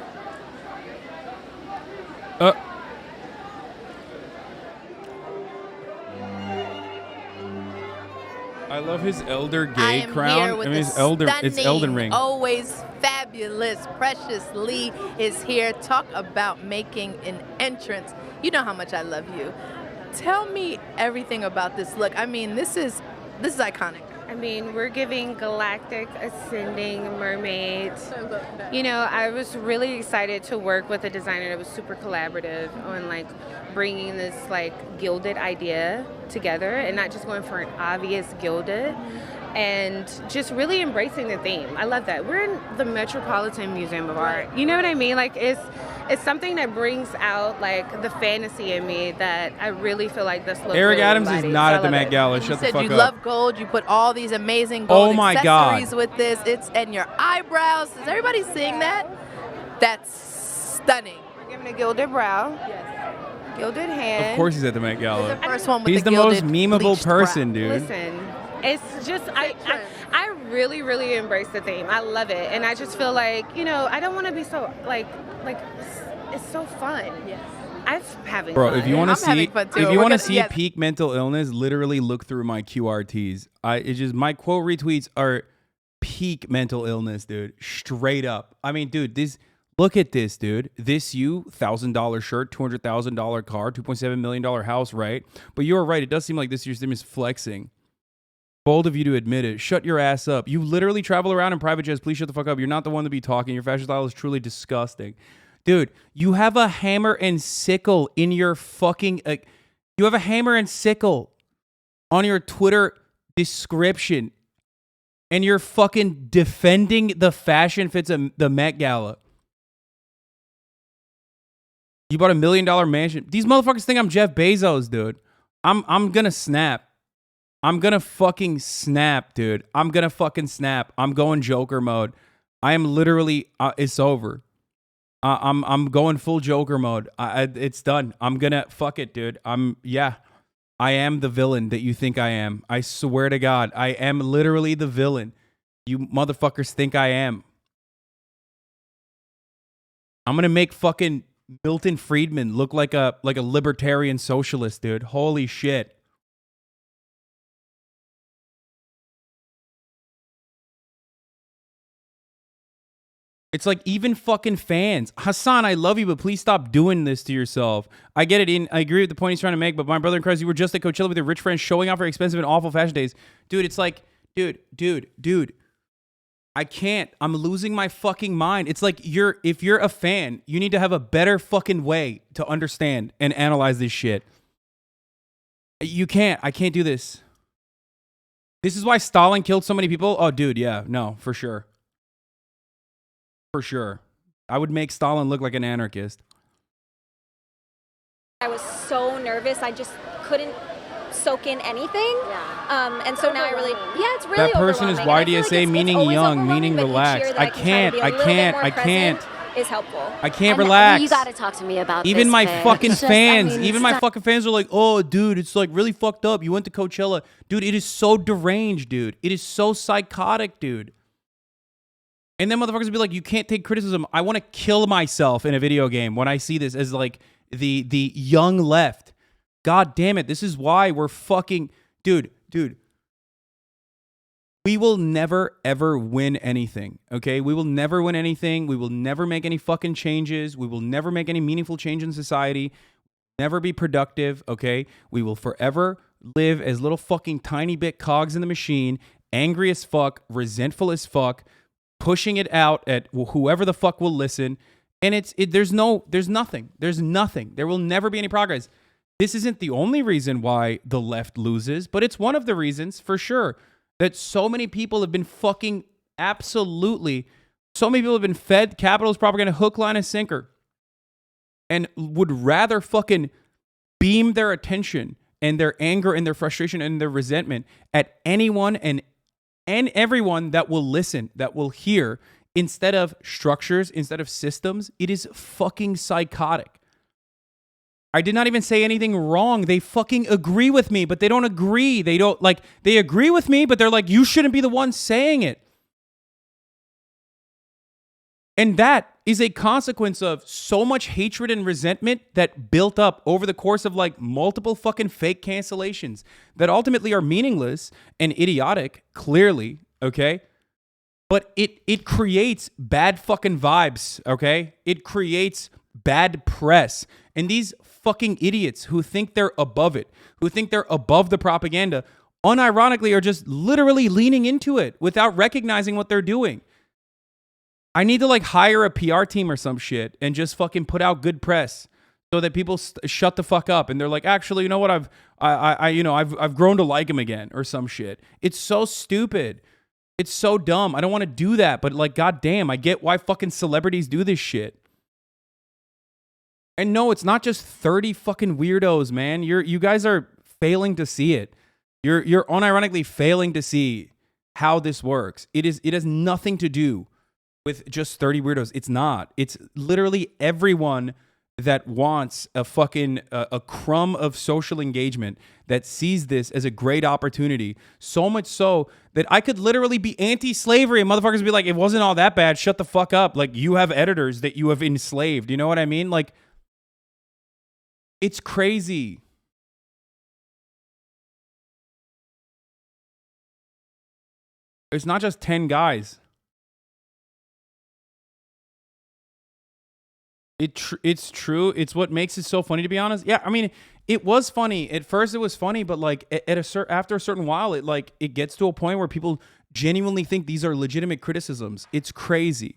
S1: I love his elder gay
S17: I am
S1: crown.
S17: Here with
S1: his
S17: the
S1: elder. It's
S17: stunning,
S1: Elden Ring.
S17: Always fabulous. Precious Lee is here. Talk about making an entrance. You know how much I love you. Tell me everything about this look. I mean, this is iconic.
S14: I mean, we're giving galactic ascending mermaids. You know, I was really excited to work with a designer that was super collaborative on like bringing this like gilded idea together and not just going for an obvious gilded and just really embracing the theme. I love that. We're in the Metropolitan Museum of Art. You know what I mean? Like it's something that brings out like the fantasy in me that I really feel like this look
S1: Eric
S14: really
S1: Adams is
S14: embodies.
S1: not
S14: So
S1: at the
S14: I love
S1: Met
S14: it.
S1: Gala.
S17: You
S1: Shut the
S17: said
S1: fuck
S17: you
S1: up.
S17: love gold. You put all these amazing gold
S1: my
S17: accessories
S1: God.
S17: with this. And your eyebrows. Is everybody seeing that? That's stunning.
S14: We're giving a gilded brow.
S17: Yes.
S14: Gilded hand.
S1: Of course he's at the Met Gala.
S17: The first one with
S1: He's
S17: the
S1: the most
S17: gilded
S1: memeable
S17: bleached brow.
S1: person, dude.
S14: Listen, it's just I really really embrace the theme. I love it, and I just feel like I don't want to be so like it's so fun. Yes. I'm having
S1: Bro,
S14: fun.
S1: if you want to see,
S14: Yes.
S1: peak mental illness, literally look through my QRTs. It's just my quote retweets are peak mental illness, dude. Straight up. I mean, dude, look at this, dude. This $1,000 shirt, $200,000 car, $2.7 million house, right? But you're right. It does seem like this year's theme is flexing. Bold of you to admit it. Shut your ass up. You literally travel around in private jets. Please shut the fuck up. You're not the one to be talking. Your fashion style is truly disgusting. Dude, you have a hammer and sickle in your fucking... you have a hammer and sickle on your Twitter description. And you're fucking defending the fashion fits of the Met Gala. You bought $1 million mansion. These motherfuckers think I'm Jeff Bezos, dude. I'm gonna snap. I'm gonna fucking snap, dude. I'm gonna fucking snap. I'm going Joker mode. I am literally. It's over. I'm going full Joker mode. It's done. I'm gonna fuck it, dude. I am the villain that you think I am. I swear to God, I am literally the villain you motherfuckers think I am. I'm gonna make fucking Milton Friedman look like a libertarian socialist, dude. Holy shit. It's like even fucking fans. Hasan, I love you, but please stop doing this to yourself. I get it. I agree with the point he's trying to make, but my brother in Christ, you were just at Coachella with your rich friends showing off your expensive and awful fashion days. Dude, it's like, dude. I can't. I'm losing my fucking mind. It's like if you're a fan, you need to have a better fucking way to understand and analyze this shit. You can't. I can't do this. This is why Stalin killed so many people. Oh, dude, yeah. No, for sure. For sure. I would make Stalin look like an anarchist.
S23: I was so nervous. I just couldn't soak in anything. Yeah. And so now I really, it's really
S1: That person is
S23: overwhelming. And I feel
S1: YDSA,
S23: it's
S1: meaning
S23: always
S1: young,
S23: overwhelming,
S1: meaning
S23: but each
S1: relaxed.
S23: year that
S1: I
S23: can try to
S1: can't,
S23: be a
S1: I
S23: little bit
S1: can't,
S23: more
S1: I can't.
S23: present is helpful.
S1: I can't
S3: And
S1: relax.
S3: You got to talk to me about
S1: Even
S3: this
S1: my
S3: pitch.
S1: fucking
S3: It's just,
S1: fans,
S3: it's
S1: even my
S3: not-
S1: fucking fans are like, oh, dude, it's like really fucked up. You went to Coachella. Dude, it is so deranged, dude. It is so psychotic, dude. And then motherfuckers will be like, you can't take criticism. I want to kill myself in a video game when I see this as like the young left. God damn it. This is why we're fucking... Dude. We will never, ever win anything, okay? We will never win anything. We will never make any fucking changes. We will never make any meaningful change in society. Never be productive, okay? We will forever live as little fucking tiny bit cogs in the machine, angry as fuck, resentful as fuck, pushing it out at whoever the fuck will listen. And there's nothing. There will never be any progress. This isn't the only reason why the left loses, but it's one of the reasons for sure that so many people have been fucking absolutely, so many people have been fed capitalist propaganda hook, line, and sinker and would rather fucking beam their attention and their anger and their frustration and their resentment at anyone and everyone that will listen, that will hear, instead of structures, instead of systems. It is fucking psychotic. I did not even say anything wrong. They fucking agree with me, but they don't agree. They don't, like, they agree with me, but they're like, you shouldn't be the one saying it. And that is a consequence of so much hatred and resentment that built up over the course of like multiple fucking fake cancellations that ultimately are meaningless and idiotic, clearly, okay? But it creates bad fucking vibes, okay? It creates bad press. And these fucking idiots who think they're above it, who think they're above the propaganda, unironically are just literally leaning into it without recognizing what they're doing. I need to like hire a PR team or some shit and just fucking put out good press so that people shut the fuck up and they're like, actually, you know what? I've grown to like him again or some shit. It's so stupid. It's so dumb. I don't want to do that, but like, goddamn, I get why fucking celebrities do this shit. And no, it's not just 30 fucking weirdos, man. You guys are failing to see it. You're unironically failing to see how this works. It has nothing to do with just 30 weirdos. It's not. It's literally everyone that wants a fucking a crumb of social engagement that sees this as a great opportunity. So much so that I could literally be anti-slavery and motherfuckers would be like, it wasn't all that bad. Shut the fuck up. Like, you have editors that you have enslaved. You know what I mean? Like, it's crazy. It's not just 10 guys. It's true. It's what makes it so funny, to be honest. Yeah, I mean, it was funny. At first it was funny, but like after a certain while, it gets to a point where people genuinely think these are legitimate criticisms. It's crazy.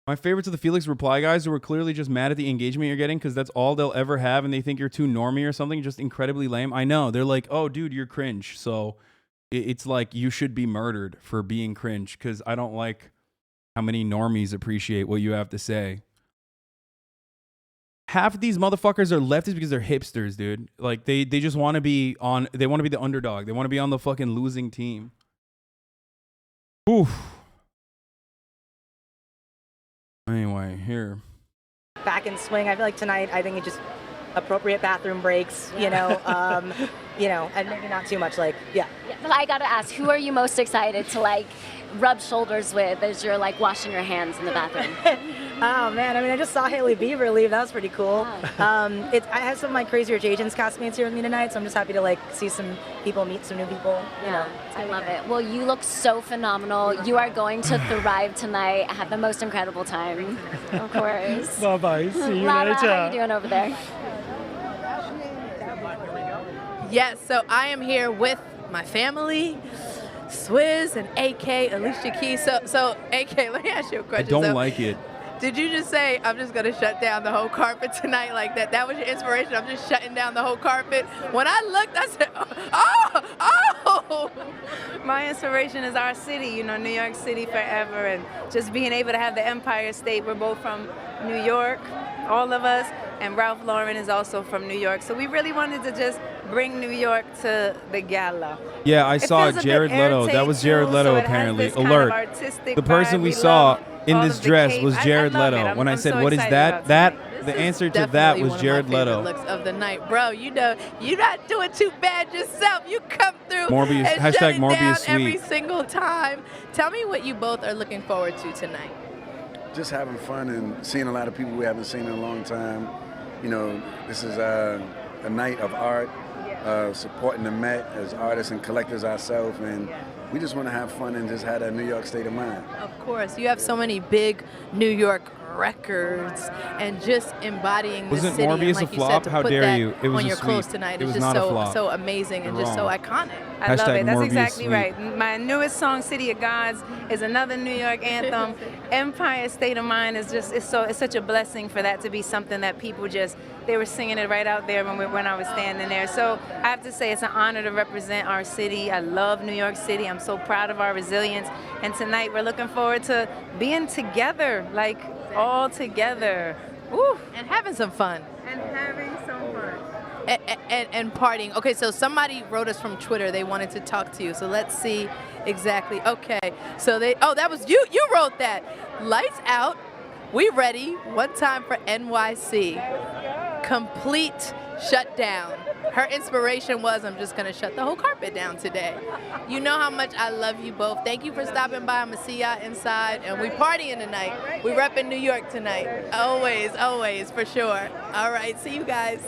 S1: My favorites are the Felix reply guys who are clearly just mad at the engagement you're getting because that's all they'll ever have and they think you're too normie or something, just incredibly lame. I know. They're like, oh, dude, you're cringe. So it's like you should be murdered for being cringe because I don't like how many normies appreciate what you have to say. Half of these motherfuckers are leftists because they're hipsters, dude. Like they just want to be on, they want to be the underdog. They want to be on the fucking losing team. Oof. Anyway, here.
S5: Back in swing. I feel like tonight, I think it just appropriate bathroom breaks, you know, and maybe not too much, like, yeah.
S3: So I gotta ask, who are you most excited to like rub shoulders with as you're like washing your hands in the bathroom?
S5: Oh man, I mean, I just saw Haley Bieber leave. That was pretty cool. I have some of my Crazy Rich Asians castmates here with me tonight, so I'm just happy to like see some people, meet some new people. You know,
S3: I love it. Well, you look so phenomenal. You are going to thrive tonight. Have the most incredible time, of course.
S22: Bye-bye. See you
S3: Lara,
S22: later.
S3: how are you doing over there?
S17: Yes, so I am here with my family, Swizz and AK, Alicia Keys. So AK, let me ask you a question.
S1: I don't like it.
S17: Did you just say, I'm just going to shut down the whole carpet tonight like that? That was your inspiration? I'm just shutting down the whole carpet? When I looked, I said, oh!
S16: My inspiration is our city, you know, New York City forever, and just being able to have the Empire State. We're both from New York, all of us, and Ralph Lauren is also from New York. So we really wanted to just bring New York to the Gala.
S1: Yeah, I saw Jared Leto. That was Jared Leto, apparently. Alert. The person we saw in this dress was Jared Leto. When I said, what is that? The answer to that was Jared Leto.
S17: Looks of the night. Bro, you know, you're not doing too bad yourself. You come through
S1: Morbius,
S17: and
S1: hashtag
S17: shut it
S1: Morbius
S17: down
S1: sweet.
S17: every single time. Tell me what you both are looking forward to tonight.
S18: Just having fun and seeing a lot of people we haven't seen in a long time. You know, this is a night of art, supporting the Met as artists and collectors ourselves, and we just want to have fun and just have that New York state of mind.
S17: Of course, you have so many big New York records and just embodying the
S1: Wasn't
S17: city.
S1: Morbius
S17: and like
S1: a
S17: you
S1: flop?
S17: said, to
S1: How
S17: put
S1: dare
S17: that
S1: you? It was
S17: on
S1: a
S17: your clothes
S1: sweep.
S17: tonight
S1: It
S17: is
S1: was
S17: just
S1: not a flop.
S17: so amazing and just so
S1: Wrong.
S17: iconic.
S16: I love it. That's
S1: Morbius
S16: exactly
S1: sweet.
S16: right. My newest song, City of Gods, is another New York anthem. Empire State of Mind is just, it's such a blessing for that to be something that people just, they were singing it right out there when I was standing there. So I have to say it's an honor to represent our city. I love New York City. I'm so proud of our resilience. And tonight we're looking forward to being together, like all together. Woo.
S17: And having some fun.
S16: And having some fun.
S17: and partying. Okay, so somebody wrote us from Twitter. They wanted to talk to you. So let's see exactly. Okay, so that was you. You wrote that. Lights out. We ready. One time for NYC. Complete shutdown. Her inspiration was, I'm just going to shut the whole carpet down today. You know how much I love you both. Thank you for stopping by. I'm going to see y'all inside. And we partying tonight. We repping New York tonight. Always, always, for sure. All right, see you guys.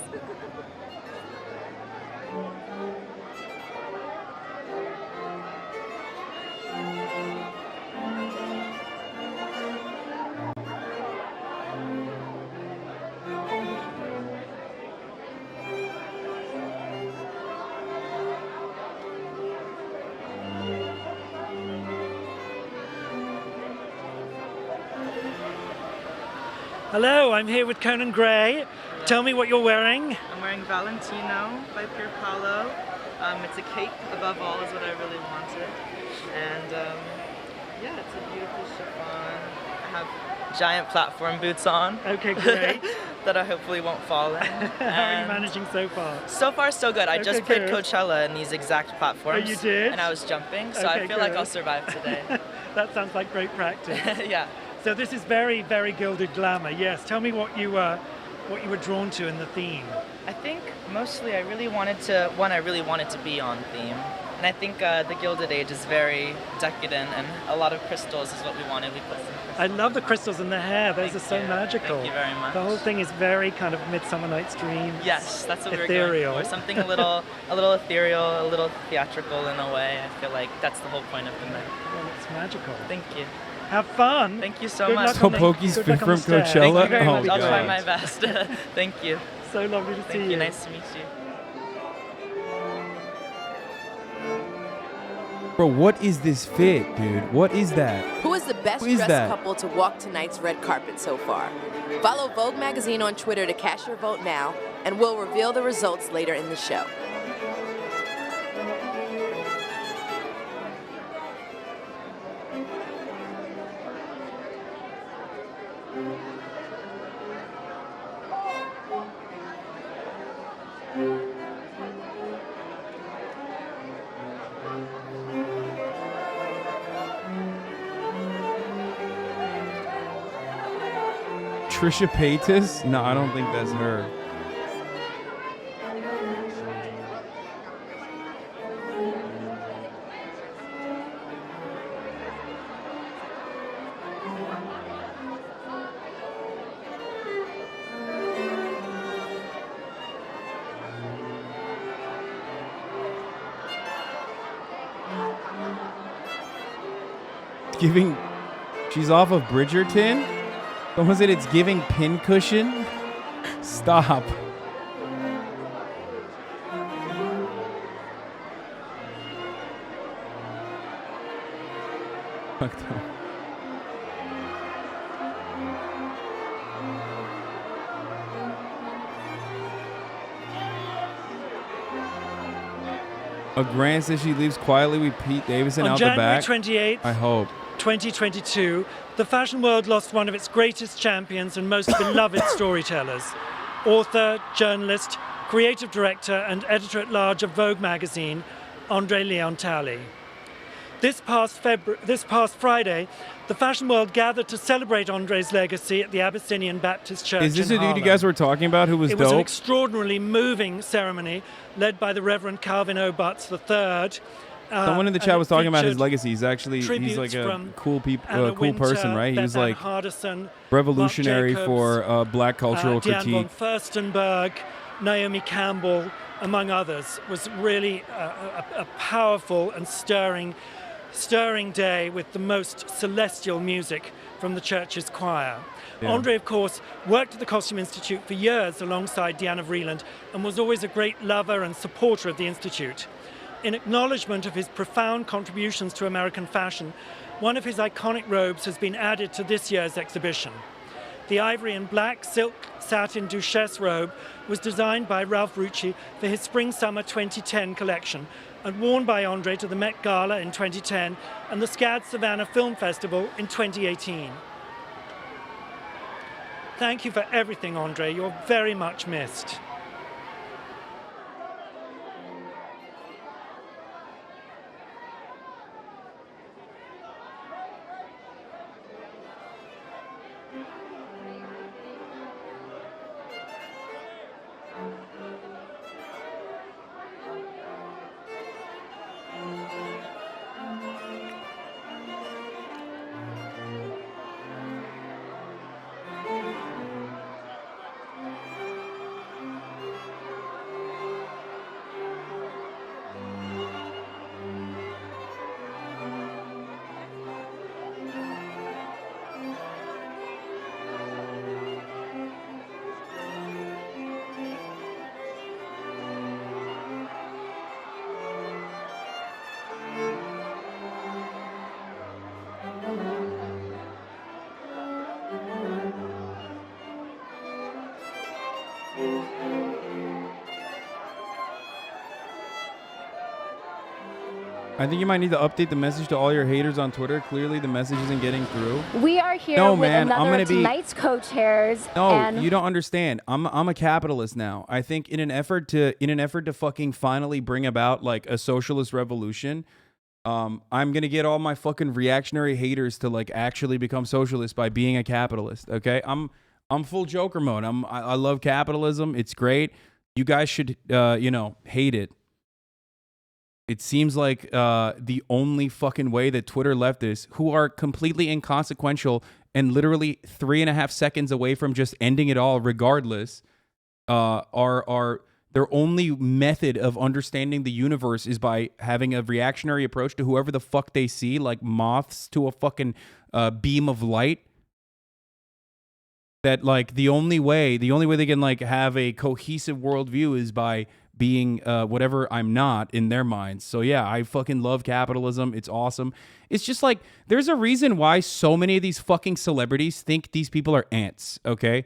S22: Hello, I'm here with Canan Grey. Tell me what you're wearing.
S7: I'm wearing Valentino by Pier Paolo. It's a cake above all is what I really wanted. And yeah, it's a beautiful chiffon. I have giant platform boots on.
S22: Okay, great.
S7: That I hopefully won't fall in.
S22: How are you managing so far?
S7: So far, so good. I
S22: Okay,
S7: just played
S22: good.
S7: Coachella in these exact platforms.
S22: Oh, you did?
S7: And I was jumping, so
S22: Okay,
S7: I feel like
S22: good.
S7: I'll survive today.
S22: That sounds like great practice.
S7: Yeah.
S22: So this is very, very gilded glamour. Yes. Tell me what you were drawn to in the theme.
S7: I think mostly I really wanted to be on theme. And I think the Gilded Age is very decadent, and a lot of crystals is what we wanted. We put some crystals.
S22: I love the crystals in the hair. Those are so magical.
S7: Thank you very much.
S22: The whole thing is very kind of Midsummer Night's Dream.
S7: Yes, that's what
S22: ethereal.
S7: we're going for. Something a little ethereal, a little theatrical in a way. I feel like that's the whole point of the night.
S22: Well, it's magical.
S7: Thank you.
S22: Have fun.
S7: Thank you so
S22: Good
S7: much.
S22: luck
S1: So
S22: on the-
S1: Poki's
S22: good
S1: fit
S22: luck on the
S1: from
S22: stairs.
S1: Coachella?
S7: Thank you very
S1: Oh,
S7: much. I'll try
S1: God.
S7: my best. Thank you.
S22: So lovely to see
S7: Thank
S22: you.
S7: you. Nice to meet you.
S1: Bro, what is this fit, dude? What is that?
S19: Who is the best
S1: Who is
S19: dressed
S1: that?
S19: couple to walk tonight's red carpet so far? Follow Vogue Magazine on Twitter to cast your vote now, and we'll reveal the results later in the show.
S1: Trisha Paytas? No, I don't think that's her. Giving, she's off of Bridgerton? Someone said it's giving pincushion? Stop. Fucked up. A Grant says she leaves quietly with Pete Davidson
S22: On
S1: out
S22: January
S1: the back.
S22: 28th,
S1: I hope.
S22: 2022, the fashion world lost one of its greatest champions and most beloved storytellers. Author, journalist, creative director, and editor-at-large of Vogue magazine, Andre Leon Talley. This past Friday, the fashion world gathered to celebrate Andre's legacy at the Abyssinian Baptist Church
S1: Is this
S22: in
S1: the dude you
S22: Harlem.
S1: guys were talking about who was
S22: It
S1: dope?
S22: was an extraordinarily moving ceremony led by the Reverend Calvin O. Butts III.
S1: Someone in the
S22: and
S1: chat
S22: it
S1: was talking about his
S22: featured
S1: legacy. He's actually he's
S22: tributes
S1: like a
S22: from
S1: cool
S22: Anna
S1: cool person,
S22: Wintour,
S1: right? He was
S22: Beth Ann
S1: like
S22: Hardison,
S1: revolutionary
S22: Marc
S1: for
S22: Jacobs,
S1: black cultural
S22: Diane von
S1: critique.
S22: Furstenberg, Naomi Campbell, among others, was really a powerful and stirring day with the most celestial music from the church's choir.
S1: Yeah.
S22: Andre, of course, worked at the Costume Institute for years alongside Diana Vreeland and was always a great lover and supporter of the Institute. In acknowledgement of his profound contributions to American fashion, one of his iconic robes has been added to this year's exhibition. The ivory and black silk satin Duchesse robe was designed by Ralph Rucci for his Spring-Summer 2010 collection and worn by Andre to the Met Gala in 2010 and the SCAD Savannah Film Festival in 2018. Thank you for everything, Andre. You're very much missed.
S1: I think you might need to update the message to all your haters on Twitter. Clearly, the message isn't getting through.
S3: We are here
S1: No,
S3: with
S1: man, I'm
S3: another
S1: gonna
S3: of
S1: be-
S3: tonight's co-chairs.
S1: No,
S3: and
S1: you don't understand. I'm a capitalist now. I think in an effort to fucking finally bring about like a socialist revolution, I'm gonna get all my fucking reactionary haters to like actually become socialists by being a capitalist. Okay, I'm full Joker mode. I love capitalism. It's great. You guys should hate it. It seems like the only fucking way that Twitter leftists, who are completely inconsequential and literally 3.5 seconds away from just ending it all regardless, are their only method of understanding the universe is by having a reactionary approach to whoever the fuck they see, like moths to a fucking beam of light. That like the only way they can like have a cohesive worldview is by being whatever I'm not in their minds. So yeah, I fucking love capitalism. It's awesome. It's just like there's a reason why so many of these fucking celebrities think these people are ants, okay?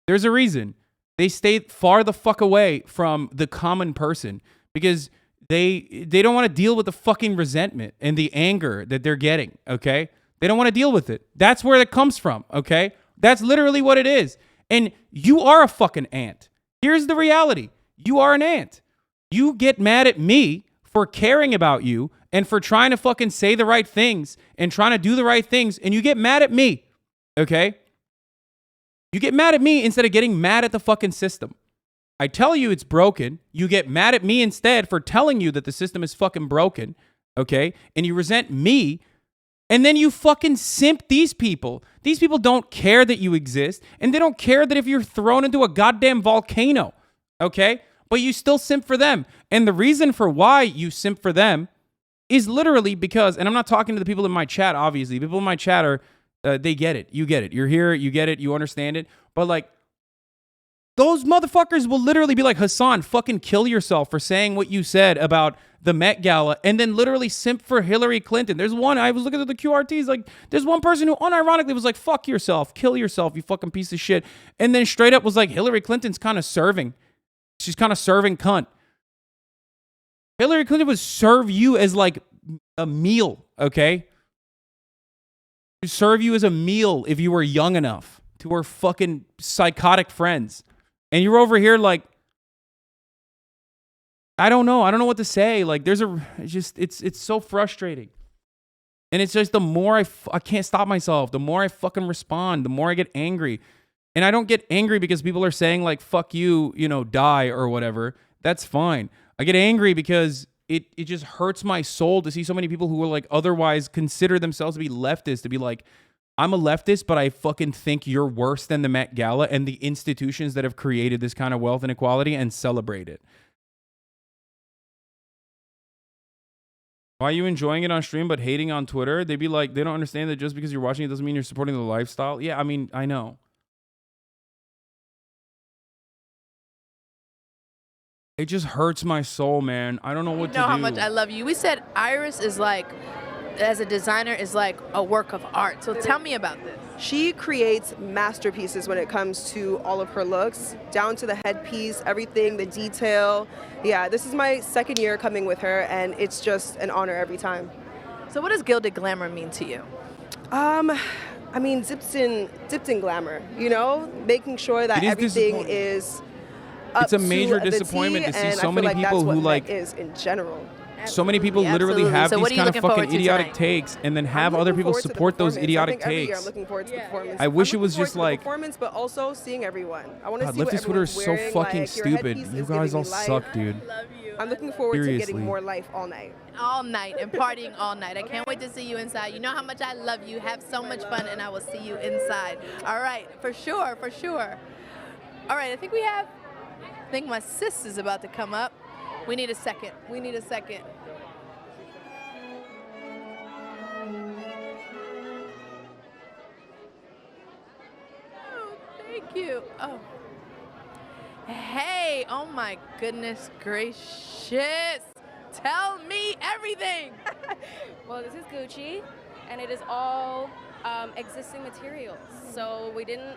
S1: There's a reason. They stay far the fuck away from the common person because they don't want to deal with the fucking resentment and the anger that they're getting, okay? They don't want to deal with it. That's where it comes from, okay? That's literally what it is. And you are a fucking ant. Here's the reality. You are an ant. You get mad at me for caring about you and for trying to fucking say the right things and trying to do the right things, and you get mad at me, okay? You get mad at me instead of getting mad at the fucking system. I tell you it's broken. You get mad at me instead for telling you that the system is fucking broken, okay? And you resent me, and then you fucking simp these people. These people don't care that you exist, and they don't care that if you're thrown into a goddamn volcano, okay? But you still simp for them. And the reason for why you simp for them is literally because, and I'm not talking to the people in my chat, obviously. People in my chat are, they get it. You get it. You're here. You get it. You understand it. But like, those motherfuckers will literally be like, Hasan, fucking kill yourself for saying what you said about the Met Gala, and then literally simp for Hillary Clinton. There's one, I was looking at the QRTs, like, there's one person who unironically was like, fuck yourself, kill yourself, you fucking piece of shit. And then straight up was like, Hillary Clinton's kind of serving. She's kind of serving cunt. Hillary Clinton would serve you as like a meal, okay? She'd serve you as a meal if you were young enough to her fucking psychotic friends. And you're over here like, I don't know what to say. Like it's so frustrating. And it's just the more I can't stop myself, the more I fucking respond, the more I get angry. And I don't get angry because people are saying like, fuck you, die or whatever. That's fine. I get angry because it just hurts my soul to see so many people who will like otherwise consider themselves to be leftists, to be like, I'm a leftist, but I fucking think you're worse than the Met Gala and the institutions that have created this kind of wealth inequality and celebrate it. Why are you enjoying it on stream but hating on Twitter? They'd be like, they don't understand that just because you're watching it doesn't mean you're supporting the lifestyle. Yeah, I mean, I know. It just hurts my soul, man. I don't know what to do.
S17: You know how much I love you. We said Iris is like, as a designer, is like a work of art. So tell me about this.
S6: She creates masterpieces when it comes to all of her looks, down to the headpiece, everything, the detail. Yeah, this is my second year coming with her, and it's just an honor every time.
S17: So what does gilded glamour mean to you?
S6: I mean, dipped in glamour, making sure that everything is up
S1: It's a major
S6: to the
S1: disappointment
S6: T,
S1: to see
S6: and
S1: so
S6: I
S1: many
S6: feel like
S1: people
S6: that's what
S1: who
S6: Met
S1: like
S6: is in general.
S1: So many people literally have
S17: So
S1: these
S17: what are you
S1: kind of
S17: looking forward
S1: fucking
S17: to
S1: idiotic
S17: tonight?
S1: takes and then have other people support those idiotic
S6: Every year
S1: takes.
S6: I'm looking forward to the performance.
S1: I wish it
S6: I'm
S1: was
S6: looking
S1: just
S6: forward to the
S1: like,
S6: performance, but also seeing everyone. I want to
S1: God,
S6: see what
S1: leftist Twitter
S6: everyone's
S1: is so
S6: wearing.
S1: fucking
S6: Like, your
S1: stupid.
S6: headpiece
S1: You
S6: is
S1: guys
S6: giving
S1: all
S6: me life.
S1: suck, dude.
S6: I'm looking forward to
S1: Seriously.
S6: getting more life all night.
S17: All night and partying all night. I can't wait to see you inside. You know how much I love you. Have so much fun, and I will see you inside. All right, for sure, for sure. All right, I think my sis is about to come up. We need a second. Oh, thank you. Oh. Hey, oh my goodness gracious. Tell me everything.
S9: Well, this is Gucci, and it is all existing materials. So we didn't,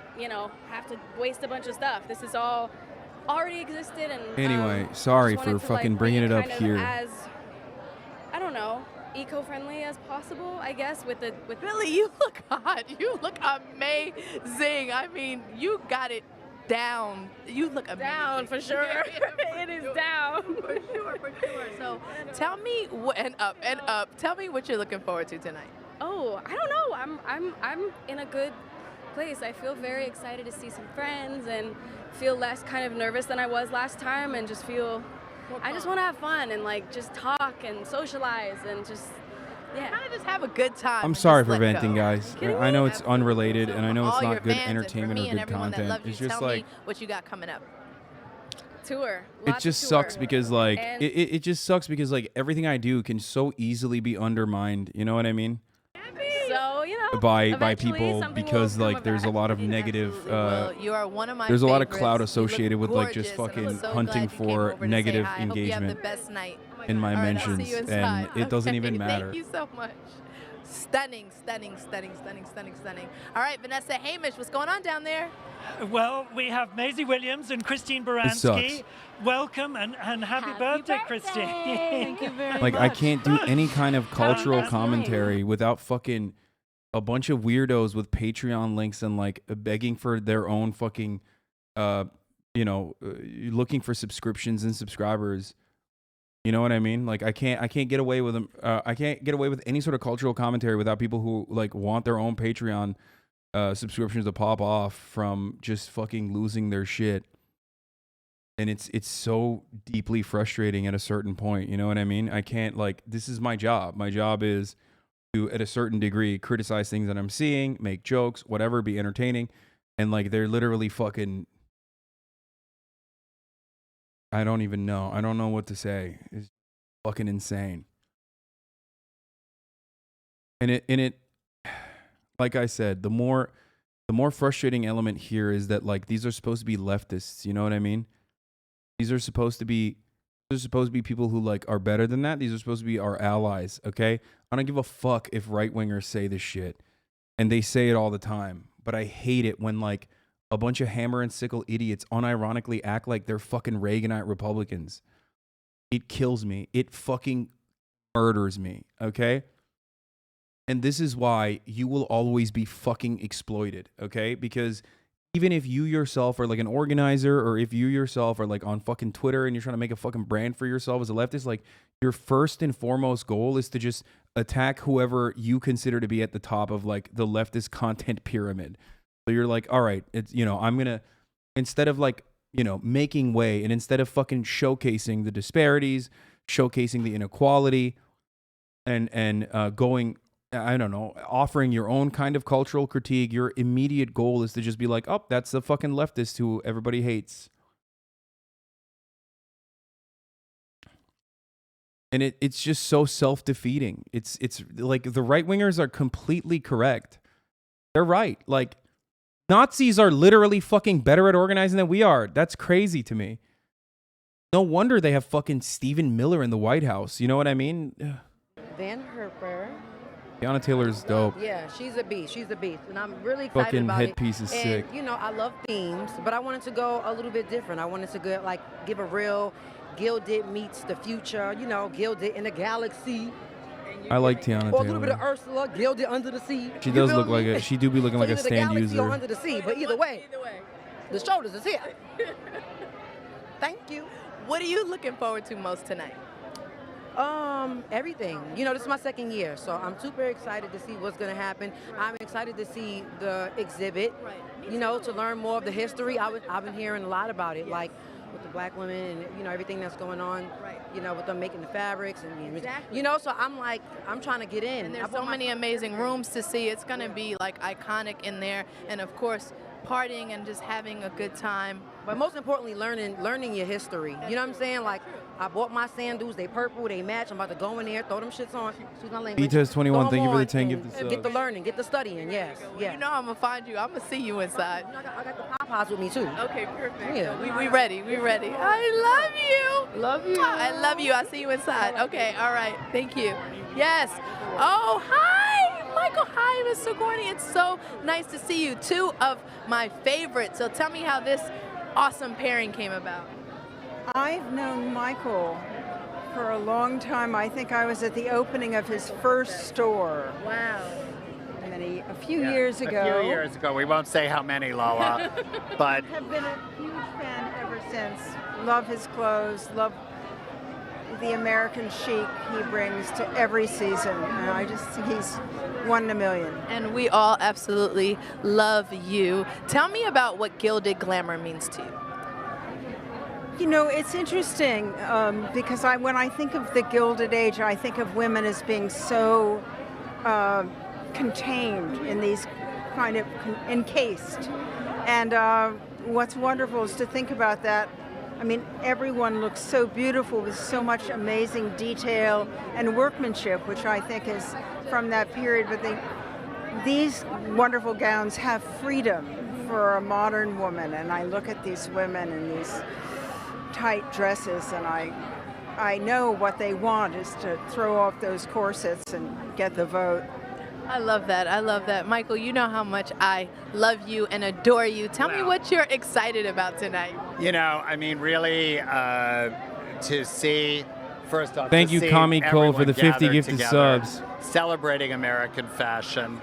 S9: have to waste a bunch of stuff. This is all already existed. And
S1: Anyway, sorry
S9: just
S1: for
S9: wanted to,
S1: fucking
S9: like,
S1: bringing
S9: bring
S1: it up
S9: kind of
S1: here.
S9: As, I don't know, as possible, I guess, with
S17: Billy, you look hot. You look amazing. I mean, you got it down. You look amazing.
S9: Down for sure. It is down.
S17: For sure. So tell me and up. Tell me what you're looking forward to tonight.
S9: Oh, I don't know. I'm in a good place. I feel very excited to see some friends and feel less kind of nervous than I was last time, and just feel I just want to have fun and like just talk and socialize and just
S17: kind of just have a good time.
S1: I'm sorry for venting, guys. I know it's unrelated, and I know it's not good entertainment or good content. It's just like
S17: what you got coming up.
S9: Tour.
S1: It just sucks because like it just sucks because like everything I do can so easily be undermined. You know what I mean?
S9: So, you know,
S1: by people because like there's a lot of negative
S17: you are one of my
S1: there's a lot of
S17: favorites.
S1: cloud
S17: You
S1: associated with
S17: look
S1: like just
S17: gorgeous, and I'm
S1: fucking
S17: so
S1: hunting
S17: glad you came
S1: for
S17: over to say
S1: negative
S17: hi. I hope you have
S1: engagement
S17: the best night.
S1: in my
S17: All right, I'll
S1: mentions,
S17: see you
S1: and
S17: inside.
S1: it doesn't
S17: Okay,
S1: even matter.
S17: Thank you so much. Stunning. All right, Vanessa Hamish, what's going on down there?
S22: Well, we have Maisie Williams and Christine Baranski. Welcome and happy birthday, Christine.
S9: Thank you very
S1: Like
S9: much.
S1: I can't do any kind of cultural
S22: That's
S1: commentary without fucking a bunch of weirdos with Patreon links and like begging for their own fucking looking for subscriptions and subscribers. You know what I mean? Like I can't get away with them. I can't get away with any sort of cultural commentary without people who like want their own Patreon subscriptions to pop off from just fucking losing their shit. And it's so deeply frustrating at a certain point. You know what I mean? I can't like, this is my job. My job is to, at a certain degree, criticize things that I'm seeing, make jokes, whatever, be entertaining. And like, they're literally fucking, I don't even know. I don't know what to say. It's fucking insane. And it, like I said, the more frustrating element here is that like, these are supposed to be leftists. You know what I mean? These are supposed to be people who like are better than that. These are supposed to be our allies. Okay. I don't give a fuck if right wingers say this shit, and they say it all the time, but I hate it when like a bunch of hammer and sickle idiots unironically act like they're fucking Reaganite Republicans. It kills me. It fucking murders me. Okay. And this is why you will always be fucking exploited. Okay. Because even if you yourself are like an organizer, or if you yourself are like on fucking Twitter and you're trying to make a fucking brand for yourself as a leftist, like your first and foremost goal is to just attack whoever you consider to be at the top of like the leftist content pyramid. So you're like, all right, it's, you know, I'm going to, instead of like, you know, making way, and instead of fucking showcasing the disparities, showcasing the inequality, and going, I don't know, offering your own kind of cultural critique, your immediate goal is to just be like, oh, that's the fucking leftist who everybody hates. And it's just so self-defeating. It's like the right-wingers are completely correct. They're right. Like, Nazis are literally fucking better at organizing than we are. That's crazy to me. No wonder they have fucking Stephen Miller in the White House. You know what I mean?
S10: Van Herper.
S1: Tiana Taylor's dope.
S10: Yeah, she's a beast. She's a beast. And I'm really excited
S1: Fucking
S10: about it.
S1: headpiece is sick.
S10: And, you know, I love themes, but I wanted to go a little bit different. I wanted to go, like, give a real Gilded meets the future, you know, Gilded in the galaxy.
S1: I like Tiana
S10: Or a little bit of
S1: Taylor.
S10: Ursula, Gilded under the sea.
S1: She
S10: You
S1: does
S10: feel
S1: look like
S10: me?
S1: a, she do be looking
S10: So
S1: like a
S10: either the
S1: stand
S10: galaxy or
S1: user.
S10: under the sea, but either way, the shoulders is here. Thank you.
S17: What are you looking forward to most tonight?
S10: Everything. You know, this is my second year, so I'm super excited to see what's going to happen. I'm excited to see the exhibit, you know, to learn more of the history. I've been hearing a lot about it, like with the black women and, you know, everything that's going on, you know, with them making the fabrics. And, you know, so I'm like, I'm trying to get in.
S17: And there's so many amazing rooms to see. It's going to be like iconic in there. And of course, partying and just having a good time.
S10: But most importantly, learning your history. You know what I'm saying? Like, I bought my sandals. They purple. They match. I'm about to go in there, throw them shits on. Excuse my language.
S1: BTS21,
S10: Throw 'em
S1: thank you for the
S10: on
S1: 10
S10: and
S1: gifted subs.
S10: Get the learning. Get the studying. Yes. Yeah.
S17: You know I'm going to find you. I'm going to see you inside.
S10: I got the pop-pots with me, too.
S17: Okay, perfect.
S10: Yeah.
S17: We ready. We ready. I love you.
S10: Love you.
S17: I love you. I'll see you inside. Okay, all right. Thank you. Yes. Oh, hi, Michael. Hi, Mr. Gordy. It's so nice to see you. Two of my favorites. So tell me how this awesome pairing came about.
S11: I've known Michael for a long time. I think I was at the opening of his first store.
S17: Wow.
S11: A few years ago.
S20: A few years ago. We won't say how many, Lala, but
S11: have been a huge fan ever since. Love his clothes, love the American chic he brings to every season. And I just think he's one in a million.
S17: And we all absolutely love you. Tell me about what gilded glamour means to you.
S11: You know, it's interesting because when I think of the Gilded Age, I think of women as being so contained in these kind of encased. And what's wonderful is to think about that. I mean, everyone looks so beautiful with so much amazing detail and workmanship, which I think is from that period. But these wonderful gowns have freedom for a modern woman. And I look at these women in these tight dresses, and I know what they want is to throw off those corsets and get the vote.
S17: I love that. I love that. Michael, you know how much I love you and adore you. Tell me what you're excited about tonight.
S20: you know, I mean, really, to see, first off,
S1: Thank
S20: to
S1: you,
S20: see
S1: Kami Cole, for the 50
S20: everyone
S1: gifted
S20: together,
S1: subs.
S20: celebrating American fashion.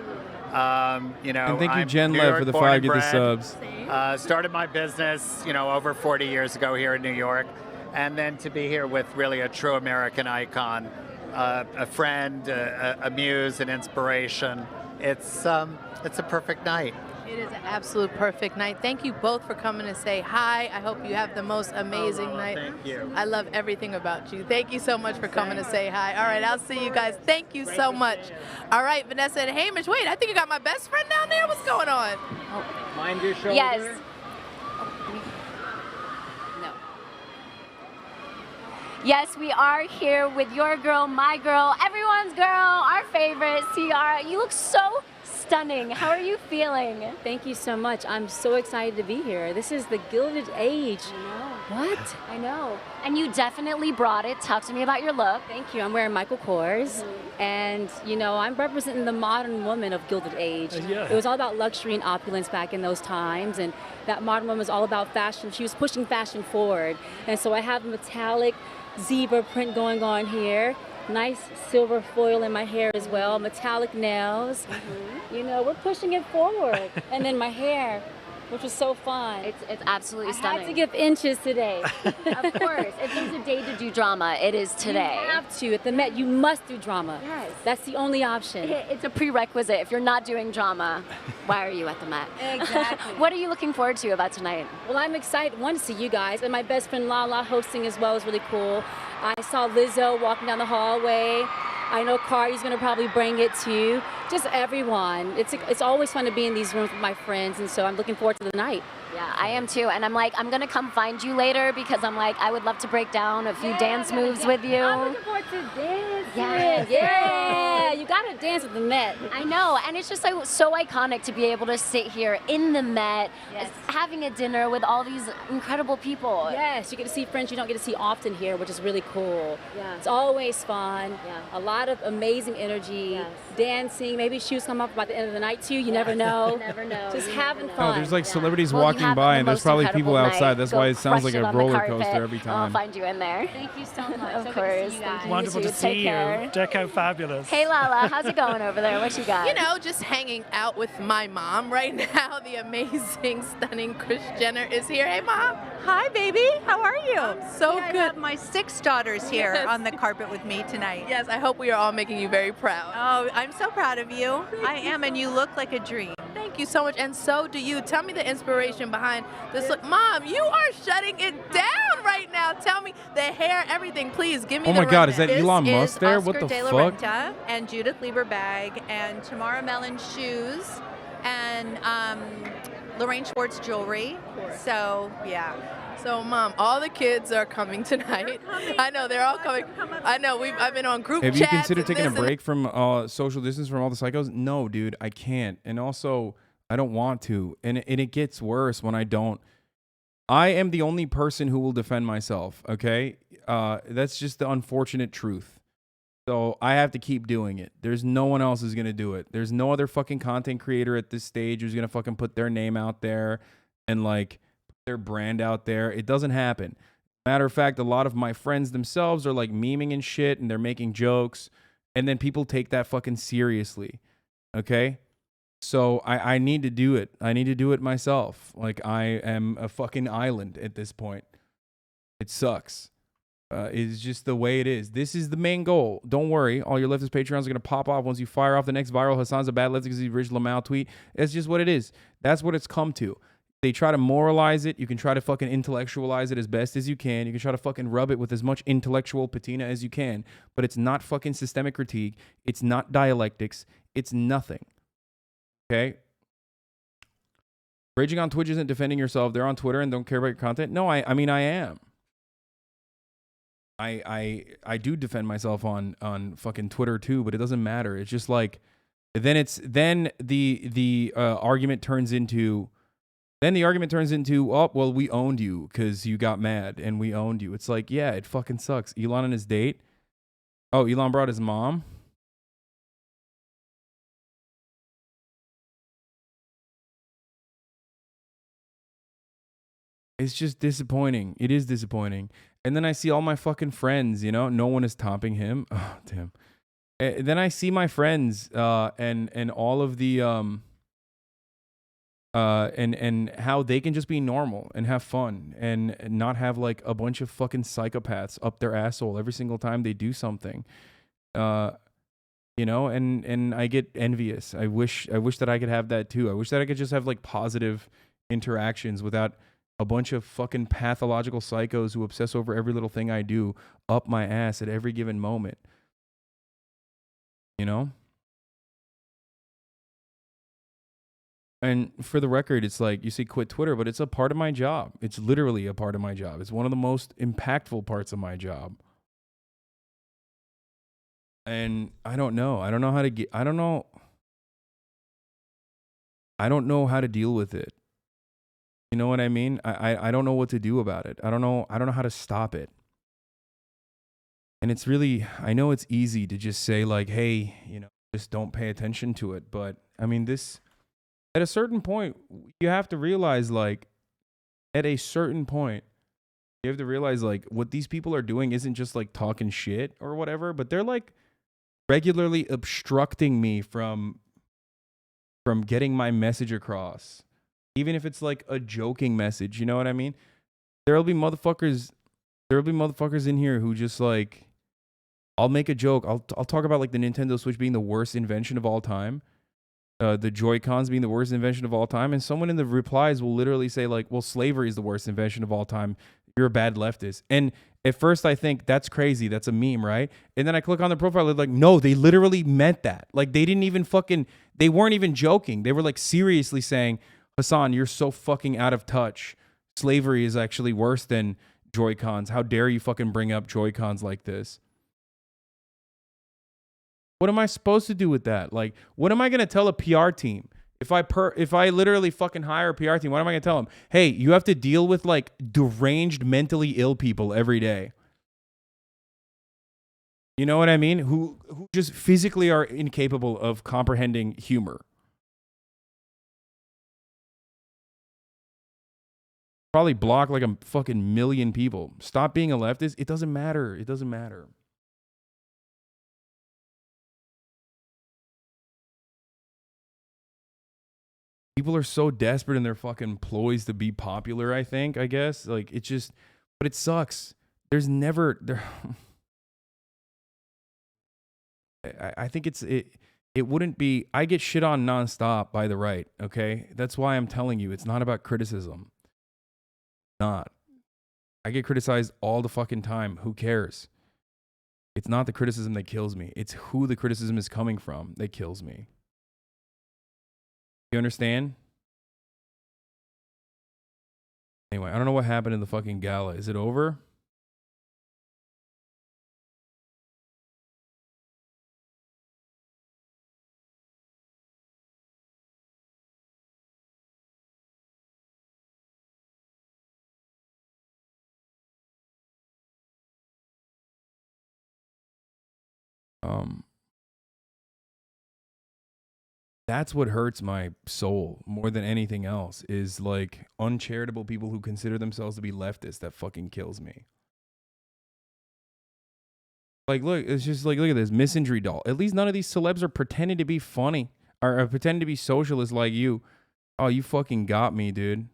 S20: You know,
S1: And thank you,
S20: I'm
S1: Jen
S20: New
S1: Lev,
S20: York
S1: for the
S20: born
S1: 5
S20: and
S1: gifted
S20: bred.
S1: subs.
S20: Started my business, you know, over 40 years ago here in New York, and then to be here with really a true American icon, a friend, a muse, an inspiration. It's a perfect night.
S17: It is an absolute perfect night. Thank you both for coming to say hi. I hope you have the most amazing night.
S20: Thank you.
S17: I love everything about you. Thank you so much for coming to say hi. All right, I'll see you guys. Thank you so much. All right, Vanessa and Hamish. Wait, I think you got my best friend down there. What's going on?
S20: Mind your shoulder.
S3: Yes. No. Yes, we are here with your girl, my girl, everyone's girl, our favorite, Ciara. You look so stunning. How are you feeling?
S23: Thank you so much. I'm so excited to be here. This is the Gilded Age.
S3: I know.
S23: What?
S3: I know. And you definitely brought it. Talk to me about your look.
S23: Thank you. I'm wearing Michael Kors. And, you know, I'm representing the modern woman of Gilded Age.
S22: Yeah.
S23: It was all about luxury and opulence back in those times. And that modern woman was all about fashion. She was pushing fashion forward. And so I have metallic zebra print going on here. Nice silver foil in my hair as well, metallic nails. You know, we're pushing it forward. And then my hair, which was so fun.
S3: It's absolutely
S23: I
S3: stunning.
S23: had to give inches today.
S3: Of course. If there's a day to do drama, it is today.
S23: You have to. At the Met, you must do drama.
S3: Yes.
S23: That's the only option.
S3: It's a prerequisite. If you're not doing drama, why are you at the Met?
S23: Exactly.
S3: What are you looking forward to about tonight?
S23: Well, I'm excited, one, to see you guys. And my best friend Lala hosting as well is really cool. I saw Lizzo walking down the hallway. I know Cardi's going to probably bring it too. Just everyone. It's always fun to be in these rooms with my friends, and so I'm looking forward to the night.
S3: Yeah, I am too. And I'm like, I'm going to come find you later because I'm like, I would love to break down a few dance moves with you.
S23: I'm looking forward to dancing.
S3: Yes.
S23: Yeah, you got to dance at the Met.
S3: I know, and it's just like so iconic to be able to sit here in the Met, having a dinner with all these incredible people.
S23: Yes, you get to see friends you don't get to see often here, which is really cool.
S3: Yeah.
S23: It's always fun.
S3: Yeah.
S23: A lot of amazing energy, dancing. Maybe shoes come up by the end of the night too. You never know.
S3: You never know.
S23: Just
S3: You
S23: having
S3: never
S23: fun.
S1: Oh, there's like celebrities
S3: Well, you
S1: walking
S3: have
S1: by,
S3: the
S1: and there's
S3: most
S1: probably
S3: incredible
S1: people outside.
S3: night.
S1: That's
S3: Go
S1: why it sounds
S3: crush
S1: like
S3: it
S1: a
S3: on the
S1: roller
S3: carpet.
S1: coaster every
S3: I'll
S1: time.
S3: find you in there.
S23: Thank you so much.
S3: Of course.
S23: Thank you.
S22: Wonderful
S3: You
S22: to
S3: too.
S22: see
S3: Take
S22: you.
S3: care.
S22: Deco fabulous.
S3: Hey Lala, how's it going over there? What you got?
S17: You know, just hanging out with my mom right now. The amazing, stunning Kris Jenner is here. Hey, Mom.
S21: Hi, baby. How are you?
S17: So
S21: I
S17: good.
S21: have my 6 daughters here
S17: Yes.
S21: on the carpet with me tonight.
S17: Yes, I hope we are all making you very proud.
S21: Oh, I'm so proud of you. I am, and you look like a dream.
S17: Thank you so much, and so do you. Tell me the inspiration behind this look. Mom, you are shutting it down right now. Tell me the hair, everything. Please give me
S1: Oh
S17: the
S1: my God, is that
S21: This
S1: Elon
S21: is
S1: Musk there?
S21: Oscar
S1: What the
S21: de la
S1: fuck?
S21: Renta and Judith Lieber bag and Tamara Mellon shoes and Lorraine Schwartz jewelry. So, yeah.
S17: So, Mom, all the kids are coming tonight. I know they're all coming. I know I've been on group
S1: Have
S17: chats.
S1: you considered
S17: and
S1: taking a
S17: this and
S1: break from social distance from all the psychos? No, dude, I can't. And also, I don't want to. And it gets worse when I don't. I am the only person who will defend myself, okay? That's just the unfortunate truth. So I have to keep doing it. There's no one else who's going to do it. There's no other fucking content creator at this stage who's going to fucking put their name out there and like put their brand out there. It doesn't happen. Matter of fact, a lot of my friends themselves are like memeing and shit, and they're making jokes, and then people take that fucking seriously. Okay? So I need to do it. I need to do it myself. Like, I am a fucking island at this point. It sucks. It's just the way it is. This is the main goal. Don't worry. All your leftist Patreons are going to pop off once you fire off the next viral HasanAbi Let's Get Rich Lamau tweet. It's just what it is. That's what it's come to. They try to moralize it. You can try to fucking intellectualize it as best as you can. You can try to fucking rub it with as much intellectual patina as you can. But it's not fucking systemic critique. It's not dialectics. It's nothing. Okay? Raging on Twitch isn't defending yourself. They're on Twitter and don't care about your content. No, I mean, I am. I do defend myself on fucking Twitter too, but it doesn't matter. It's just like, then the argument turns into, oh, well, we owned you because you got mad and we owned you. It's like, yeah, it fucking sucks. Elon and his date. Oh, Elon brought his mom. It's just disappointing. It is disappointing. And then I see all my fucking friends, you know, no one is topping him. Oh, damn. Then I see my friends and all of the and how they can just be normal and have fun and not have like a bunch of fucking psychopaths up their asshole every single time they do something. You know, and I get envious. I wish that I could have that too. I wish that I could just have like positive interactions without a bunch of fucking pathological psychos who obsess over every little thing I do up my ass at every given moment. You know? And for the record, it's like, you say quit Twitter, but it's a part of my job. It's literally a part of my job. It's one of the most impactful parts of my job. And I don't know. I don't know how to get, I don't know how to deal with it. You know what I mean? I don't know what to do about it. I don't know how to stop it. And it's really, I know it's easy to just say like, hey, you know, just don't pay attention to it. But I mean, at a certain point, you have to realize like, at a certain point, you have to realize like what these people are doing isn't just like talking shit or whatever, but they're like regularly obstructing me from getting my message across. Even if it's like a joking message, you know what I mean? There'll be motherfuckers in here who just like, I'll make a joke. I'll talk about like the Nintendo Switch being the worst invention of all time. The Joy-Cons being the worst invention of all time. And someone in the replies will literally say like, well, slavery is the worst invention of all time. You're a bad leftist. And at first I think that's crazy. That's a meme, right? And then I click on the profile. They're like, no, they literally meant that. Like they weren't even joking. They were like seriously saying, Hasan, you're so fucking out of touch. Slavery is actually worse than Joy-Cons. How dare you fucking bring up Joy-Cons like this? What am I supposed to do with that? Like, what am I going to tell a PR team? If I literally fucking hire a PR team, what am I going to tell them? Hey, you have to deal with like deranged, mentally ill people every day. You know what I mean? Who just physically are incapable of comprehending humor. Probably block like a fucking million people. Stop being a leftist. It doesn't matter. It doesn't matter. People are so desperate in their fucking ploys to be popular, I guess. Like, it just, but it sucks. There's never, I think it wouldn't be, I get shit on nonstop by the right, okay? That's why I'm telling you, it's not about criticism. Not. I get criticized all the fucking time. Who cares? It's not the criticism that kills me. It's who the criticism is coming from that kills me. You understand? Anyway, I don't know what happened in the fucking gala. Is it over? That's what hurts my soul more than anything else, is like uncharitable people who consider themselves to be leftists. That fucking kills me. Like, look, it's just like, look at this misinjury doll. At least none of these celebs are pretending to be funny or pretending to be socialist like you. Oh, you fucking got me, dude.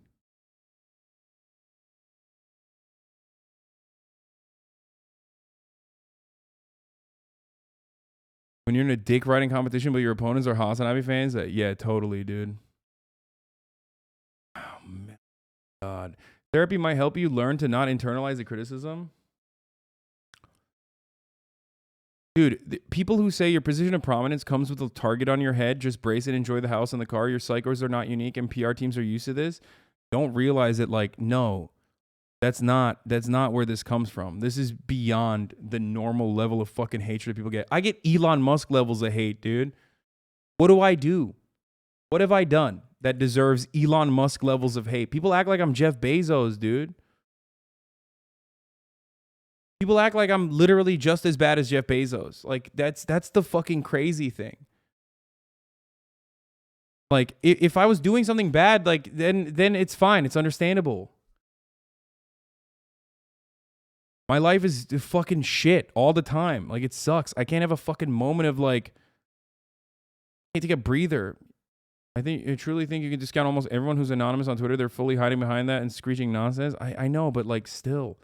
S1: When you're in a dick riding competition, but your opponents are HasanAbi fans, yeah, totally, dude. Oh, man. God. Therapy might help you learn to not internalize the criticism. Dude, people who say your position of prominence comes with a target on your head, just brace it, enjoy the house and the car, your psychos are not unique, and PR teams are used to this, don't realize it. Like, no, that's not where this comes from. This is beyond the normal level of fucking hatred that people get. I get Elon Musk levels of hate, dude. What do I do? What have I done that deserves Elon Musk levels of hate? People act like I'm Jeff Bezos, dude. People act like I'm literally just as bad as Jeff Bezos. Like, that's the fucking crazy thing. Like, if I was doing something bad, like, then it's fine. It's understandable. My life is fucking shit all the time. Like, it sucks. I can't have a fucking moment of, like, I can't take a breather. I truly think you can discount almost everyone who's anonymous on Twitter. They're fully hiding behind that and screeching nonsense. I know, but, like, still.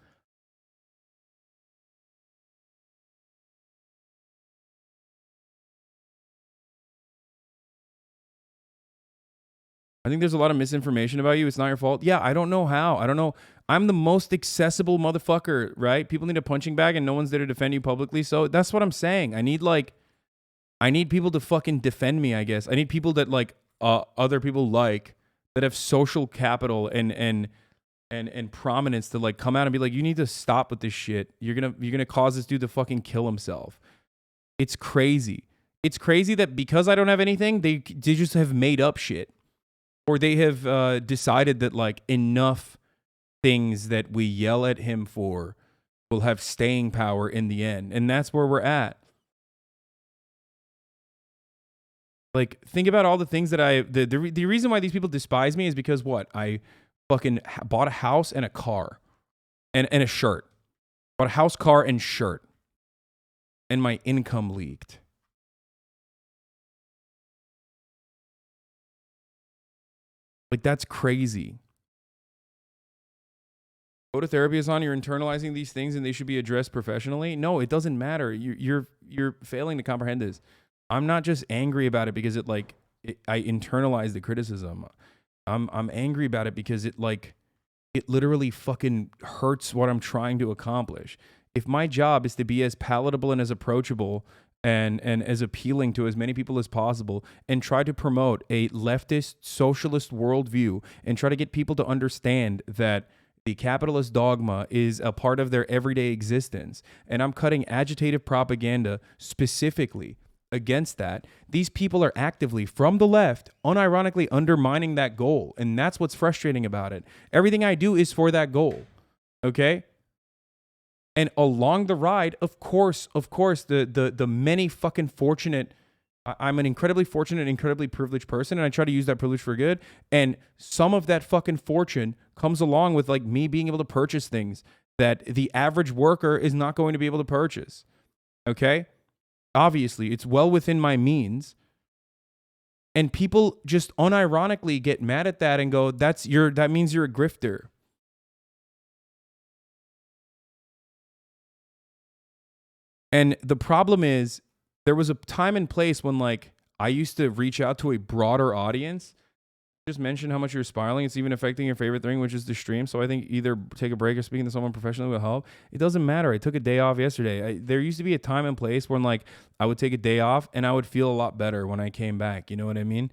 S1: I think there's a lot of misinformation about you. It's not your fault. Yeah, I don't know how. I don't know. I'm the most accessible motherfucker, right? People need a punching bag and no one's there to defend you publicly. So that's what I'm saying. I need people to fucking defend me, I guess. I need people that like other people like that have social capital and prominence to like come out and be like, you need to stop with this shit. You're gonna cause this dude to fucking kill himself. It's crazy. It's crazy that because I don't have anything, they just have made up shit. Or they have decided that like enough things that we yell at him for will have staying power in the end. And that's where we're at. Like, think about all the things that the reason why these people despise me is because what? I fucking bought a house and a car and a shirt. Bought a house, car, and shirt. And my income leaked. Like, that's crazy. Go to therapy, Hasan. You're internalizing these things and they should be addressed professionally. No, it doesn't matter. You're failing to comprehend this. I'm not just angry about it because I internalize the criticism. I'm angry about it because it literally fucking hurts what I'm trying to accomplish. If my job is to be as palatable and as approachable and as appealing to as many people as possible and try to promote a leftist socialist worldview and try to get people to understand that the capitalist dogma is a part of their everyday existence, and I'm cutting agitative propaganda specifically against that, these people are actively, from the left, unironically undermining that goal, and that's what's frustrating about it. Everything I do is for that goal, okay? And along the ride, of course, the many fucking fortunate, I'm an incredibly fortunate, incredibly privileged person, and I try to use that privilege for good. And some of that fucking fortune comes along with like me being able to purchase things that the average worker is not going to be able to purchase. Okay? Obviously, it's well within my means. And people just unironically get mad at that and go, that means you're a grifter. And the problem is, there was a time and place when like I used to reach out to a broader audience. Just mention how much you're spiraling. It's even affecting your favorite thing, which is the stream. So I think either take a break or speaking to someone professionally will help. It doesn't matter. I took a day off yesterday. There used to be a time and place when like I would take a day off and I would feel a lot better when I came back. You know what I mean?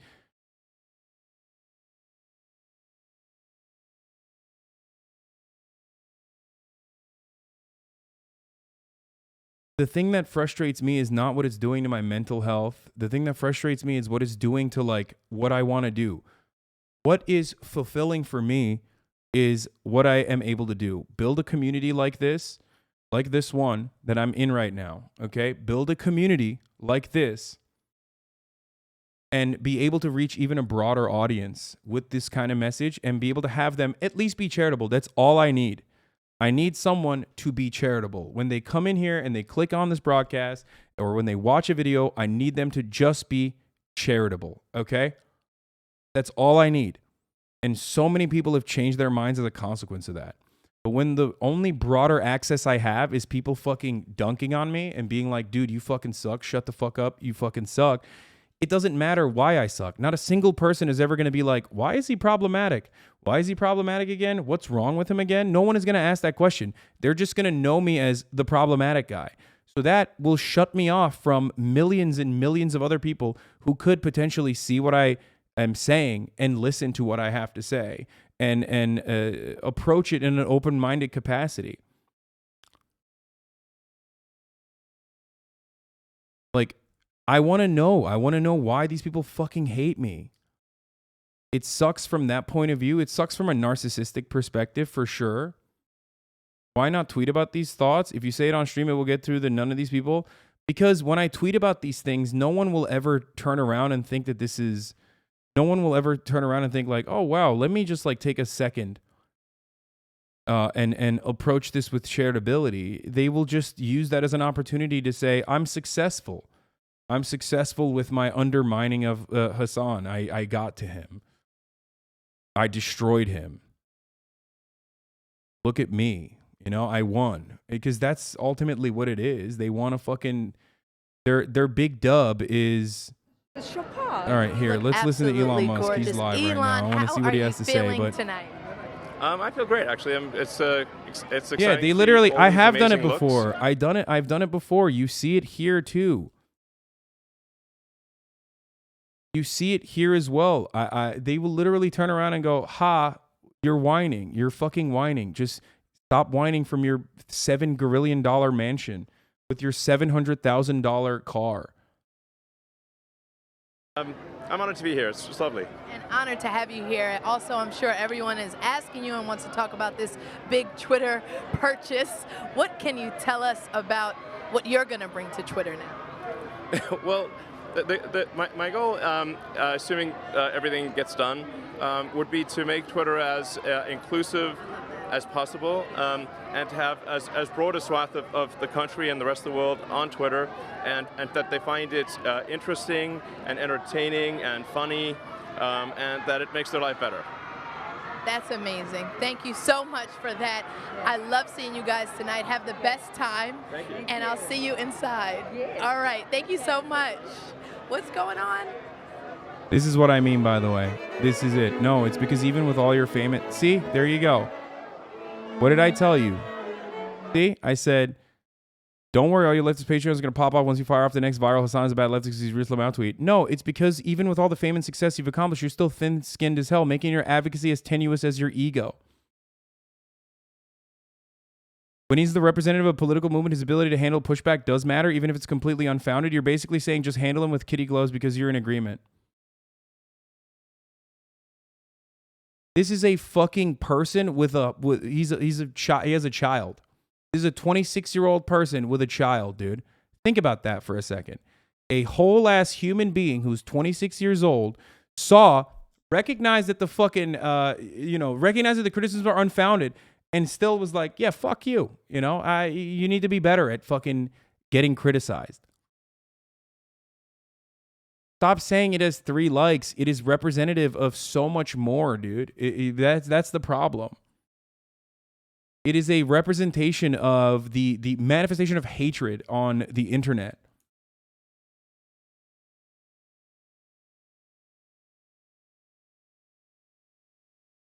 S1: The thing that frustrates me is not what it's doing to my mental health. The thing that frustrates me is what it's doing to like what I want to do. What is fulfilling for me is what I am able to do. Build a community like this one that I'm in right now. Okay? Build a community like this and be able to reach even a broader audience with this kind of message and be able to have them at least be charitable. That's all I need. I need someone to be charitable. When they come in here and they click on this broadcast or when they watch a video, I need them to just be charitable, okay? That's all I need. And so many people have changed their minds as a consequence of that. But when the only broader access I have is people fucking dunking on me and being like, dude, you fucking suck. Shut the fuck up. You fucking suck. It doesn't matter why I suck. Not a single person is ever going to be like, why is he problematic? Why is he problematic again? What's wrong with him again? No one is going to ask that question. They're just going to know me as the problematic guy. So that will shut me off from millions and millions of other people who could potentially see what I am saying and listen to what I have to say and approach it in an open-minded capacity. Like, I want to know why these people fucking hate me. It sucks from that point of view. It sucks from a narcissistic perspective for sure. Why not tweet about these thoughts? If you say it on stream, it will get through to none of these people. Because when I tweet about these things, no one will ever turn around and think that no one will ever turn around and think like, oh, wow, let me just like take a second and approach this with shareability. They will just use that as an opportunity to say, I'm successful. I'm successful with my undermining of Hasan. I got to him. I destroyed him. Look at me. You know, I won. Because that's ultimately what it is. They want to fucking... Their big dub is... All right, here, let's listen to Elon Musk. He's live right now. I want to see what he has to say. But
S8: tonight? I feel great, actually. It's exciting.
S1: Yeah, they literally... I have done it before. I've done it before. You see it here, too. You see it here as well. They will literally turn around and go, ha, you're whining. You're fucking whining. Just stop whining from your $7 gazillion mansion with your $700,000 car.
S8: I'm honored to be here. It's just lovely.
S17: And honored to have you here. Also, I'm sure everyone is asking you and wants to talk about this big Twitter purchase. What can you tell us about what you're going to bring to Twitter now?
S8: Well, my goal, assuming everything gets done, would be to make Twitter as inclusive as possible and to have as broad a swath of the country and the rest of the world on Twitter, and that they find it interesting and entertaining and funny, and that it makes their life better.
S17: That's amazing. Thank you so much for that. I love seeing you guys tonight. Have the best time.
S8: Thank you.
S17: And I'll see you inside. Yes. All right. Thank you so much. What's going on?
S1: This is what I mean, by the way. This is it. No, it's because even with all your fame... See? There you go. What did I tell you? See? I said, don't worry, all your leftist Patreons are going to pop off once you fire off the next viral Hasan is a bad leftist because he's Riz Ahmed tweet. No, it's because even with all the fame and success you've accomplished, you're still thin-skinned as hell, making your advocacy as tenuous as your ego. When he's the representative of a political movement, his ability to handle pushback does matter, even if it's completely unfounded. You're basically saying just handle him with kitty gloves because you're in agreement. This is a fucking person with a he has a child. This is a 26-year-old person with a child, dude. Think about that for a second. A whole ass human being who's 26 years old recognized that the fucking recognized that the criticisms are unfounded, and still was like, yeah, fuck you. You know, you need to be better at fucking getting criticized. Stop saying it has 3 likes. It is representative of so much more, dude. That's the problem. It is a representation of the manifestation of hatred on the internet.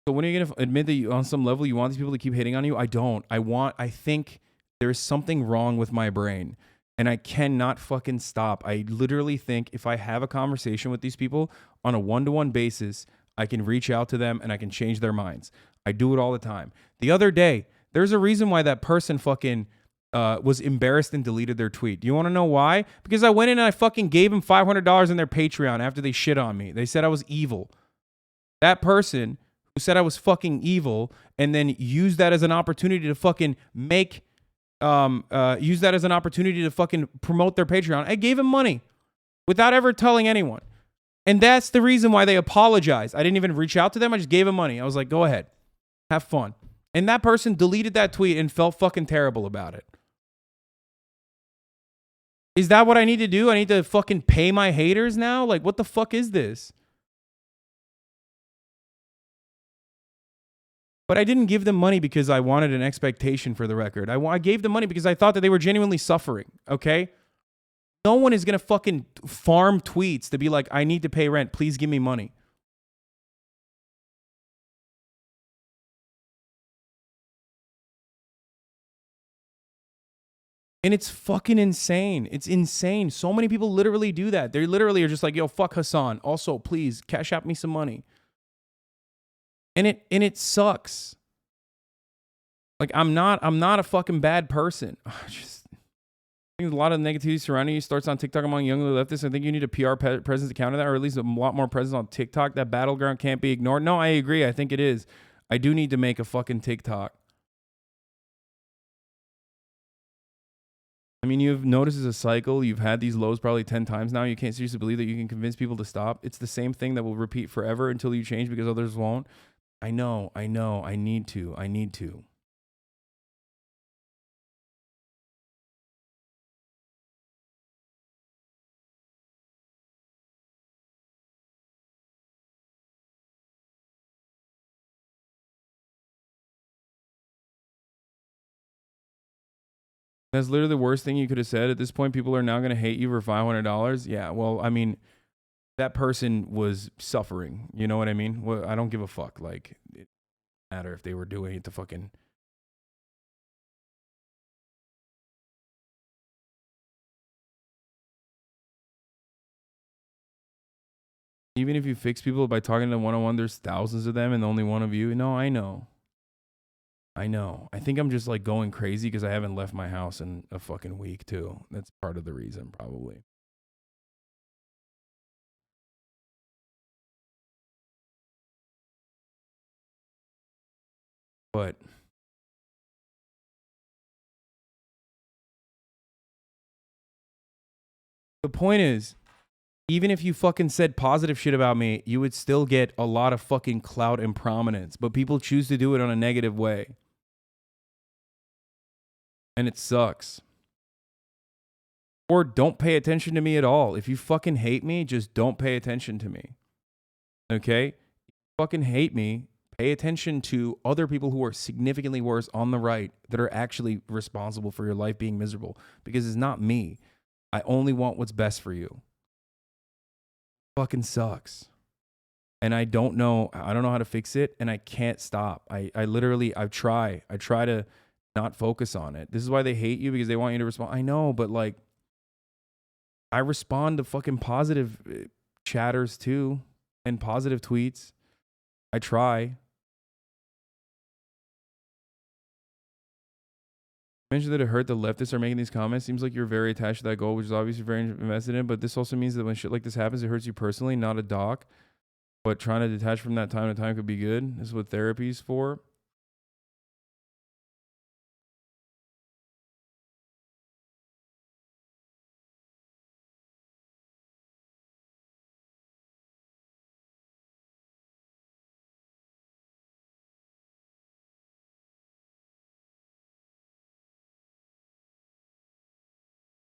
S1: So when are you going to admit that on some level you want these people to keep hitting on you? I don't. I think there's something wrong with my brain. And I cannot fucking stop. I literally think if I have a conversation with these people on a one-to-one basis, I can reach out to them and I can change their minds. I do it all the time. The other day, there's a reason why that person fucking was embarrassed and deleted their tweet. Do you want to know why? Because I went in and I fucking gave them $500 in their Patreon after they shit on me. They said I was evil. That person who said I was fucking evil and then used that as an opportunity to fucking use that as an opportunity to fucking promote their Patreon. I gave him money without ever telling anyone. And that's the reason why they apologized. I didn't even reach out to them. I just gave them money. I was like, go ahead. Have fun. And that person deleted that tweet and felt fucking terrible about it. Is that what I need to do? I need to fucking pay my haters now? Like, what the fuck is this? But I didn't give them money because I wanted an expectation for the record. I gave them money because I thought that they were genuinely suffering, okay? No one is going to fucking farm tweets to be like, I need to pay rent. Please give me money. And it's fucking insane. It's insane. So many people literally do that. They literally are just like, yo, fuck Hasan. Also, please, cash out me some money. And it sucks. Like, I'm not a fucking bad person. I think a lot of negativity surrounding you starts on TikTok among young leftists. I think you need a PR presence to counter that, or at least a lot more presence on TikTok. That battleground can't be ignored. No, I agree. I think it is. I do need to make a fucking TikTok. I mean, you've noticed it's a cycle. You've had these lows probably 10 times now. You can't seriously believe that you can convince people to stop. It's the same thing that will repeat forever until you change because others won't. I know. I need to. That's literally the worst thing you could have said. At this point, people are now going to hate you for $500. Yeah, well, I mean, that person was suffering. You know what I mean? Well, I don't give a fuck. Like, it doesn't matter if they were doing it to fucking... Even if you fix people by talking to them one-on-one, there's thousands of them and only one of you. No, I know. I think I'm just like going crazy because I haven't left my house in a fucking week too. That's part of the reason, probably. But the point is, even if you fucking said positive shit about me, you would still get a lot of fucking clout and prominence. But people choose to do it on a negative way. And it sucks. Or don't pay attention to me at all. If you fucking hate me, just don't pay attention to me. Okay? If you fucking hate me, pay attention to other people who are significantly worse on the right that are actually responsible for your life being miserable. Because it's not me. I only want what's best for you. Fucking sucks. And I don't know how to fix it, and I can't stop. I try to not focus on it. This is why they hate you, because they want you to respond. I know, but like, I respond to fucking positive chatters too, and positive tweets. I try. Mentioned that it hurt the leftists are making these comments. Seems like you're very attached to that goal, which is obviously very invested in. But this also means that when shit like this happens, it hurts you personally, not a doc. But trying to detach from that time to time could be good. This is what therapy's for.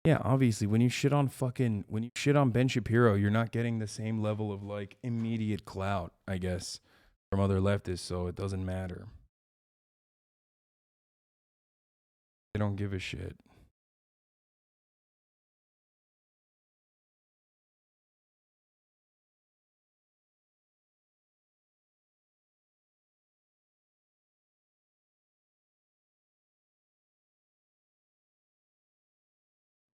S1: Yeah, obviously, when you shit on Ben Shapiro, you're not getting the same level of like immediate clout, I guess, from other leftists, so it doesn't matter. They don't give a shit.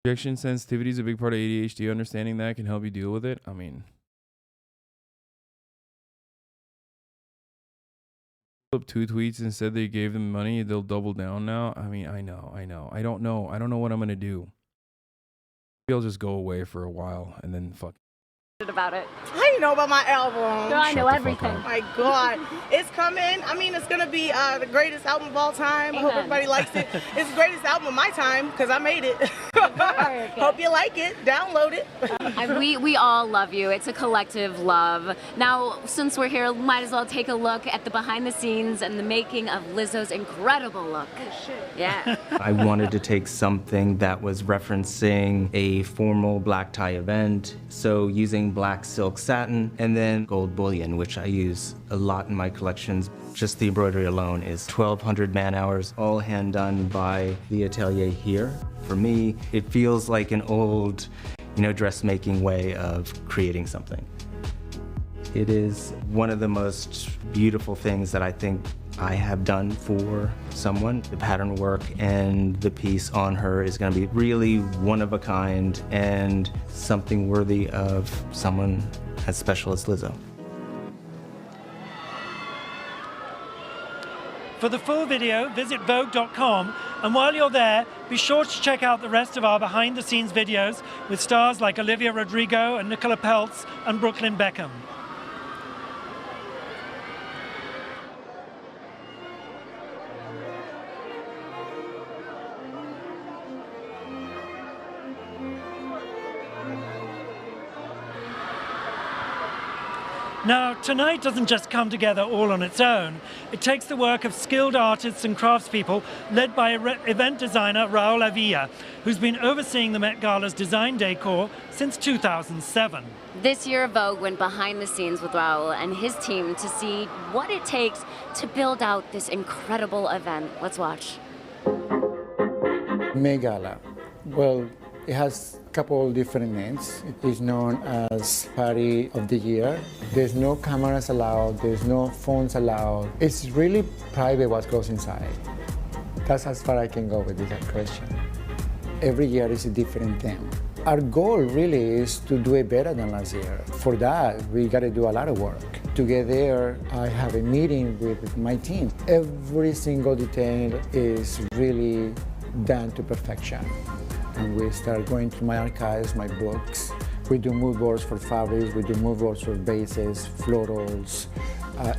S1: Rejection sensitivity is a big part of ADHD. Understanding that can help you deal with it. I mean, up 2 tweets and said they gave them money, they'll double down now. I mean, I know. I don't know what I'm gonna do. Maybe I'll just go away for a while and then fuck.
S12: About it.
S11: How do you know about my album?
S12: Girl, I know everything.
S11: Oh my God. It's coming. I mean, it's going to be the greatest album of all time. I hope everybody likes it. It's the greatest album of my time because I made it. Hope you like it. Download it.
S3: We all love you. It's a collective love. Now, since we're here, might as well take a look at the behind the scenes and the making of Lizzo's incredible look. Yeah.
S2: I wanted to take something that was referencing a formal black tie event, so using black silk satin and then gold bullion, which I use a lot in my collections. Just the embroidery alone is 1,200 man-hours, all hand done by the atelier here. For me, it feels like an old, dressmaking way of creating something. It is one of the most beautiful things that I think I have done for someone. The pattern work and the piece on her is going to be really one of a kind and something worthy of someone as special as Lizzo.
S22: For the full video, visit Vogue.com, and while you're there, be sure to check out the rest of our behind-the-scenes videos with stars like Olivia Rodrigo and Nicola Peltz and Brooklyn Beckham. Now, tonight doesn't just come together all on its own. It takes the work of skilled artists and craftspeople led by event designer Raul Avilla, who's been overseeing the Met Gala's design decor since 2007.
S3: This year, Vogue went behind the scenes with Raul and his team to see what it takes to build out this incredible event. Let's watch.
S13: Met Gala. Well, it has a couple of different names. It is known as Party of the Year. There's no cameras allowed, there's no phones allowed. It's really private what goes inside. That's as far I can go with this question. Every year is a different theme. Our goal really is to do it better than last year. For that, we got to do a lot of work. To get there, I have a meeting with my team. Every single detail is really done to perfection. And we start going through my archives, my books. We do mood boards for fabrics, we do mood boards for bases, florals.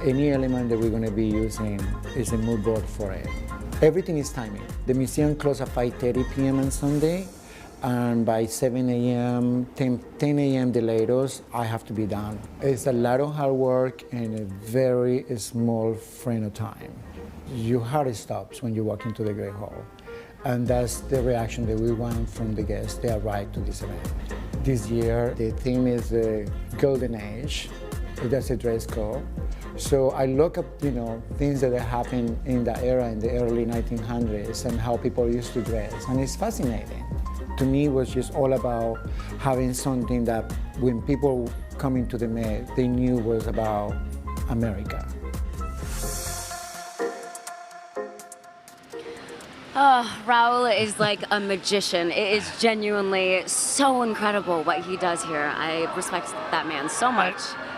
S13: Any element that we're going to be using is a mood board for it. Everything is timing. The museum closes at 5:30 p.m. on Sunday, and by 7 a.m., 10 a.m. the latest, I have to be done. It's a lot of hard work in a very small frame of time. Your heart stops when you walk into the Great Hall. And that's the reaction that we want from the guests. They arrive to this event. This year, the theme is the Golden Age. That's a dress code. So I look at, things that happened in the era in the early 1900s and how people used to dress. And it's fascinating. To me, it was just all about having something that when people come into the Met, they knew was about America.
S3: Oh, Raul is like a magician. It is genuinely so incredible what he does here. I respect that man so much.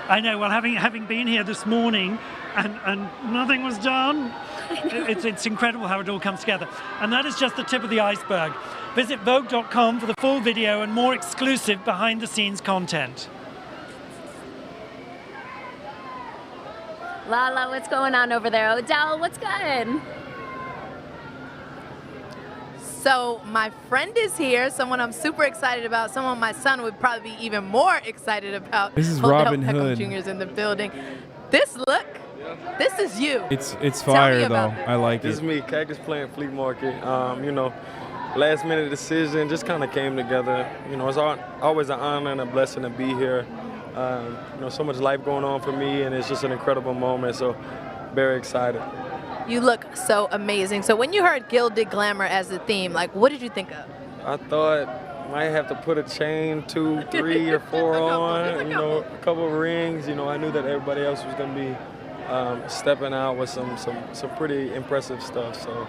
S22: I know. Well, having been here this morning and nothing was done, it's incredible how it all comes together. And that is just the tip of the iceberg. Visit Vogue.com for the full video and more exclusive behind-the-scenes content.
S3: Lala, what's going on over there? Odell, what's good?
S17: So my friend is here, someone I'm super excited about, someone my son would probably be even more excited about.
S1: This is
S17: Odell
S1: Robin
S17: Beckham
S1: Hood.
S17: Jr.'s in the building. This look, this is you.
S1: It's fire though.
S17: it.
S1: I like
S15: This
S1: it.
S15: is me, Cactus playing Fleet Market. Last minute decision just kind of came together. It's always an honor and a blessing to be here. So much life going on for me, and it's just an incredible moment. So very excited.
S17: You look so amazing. So when you heard Gilded Glamour as the theme, what did you think of?
S15: I thought might have to put a chain, 2, 3, or 4 on. A couple of rings. I knew that everybody else was going to be stepping out with some pretty impressive stuff. So.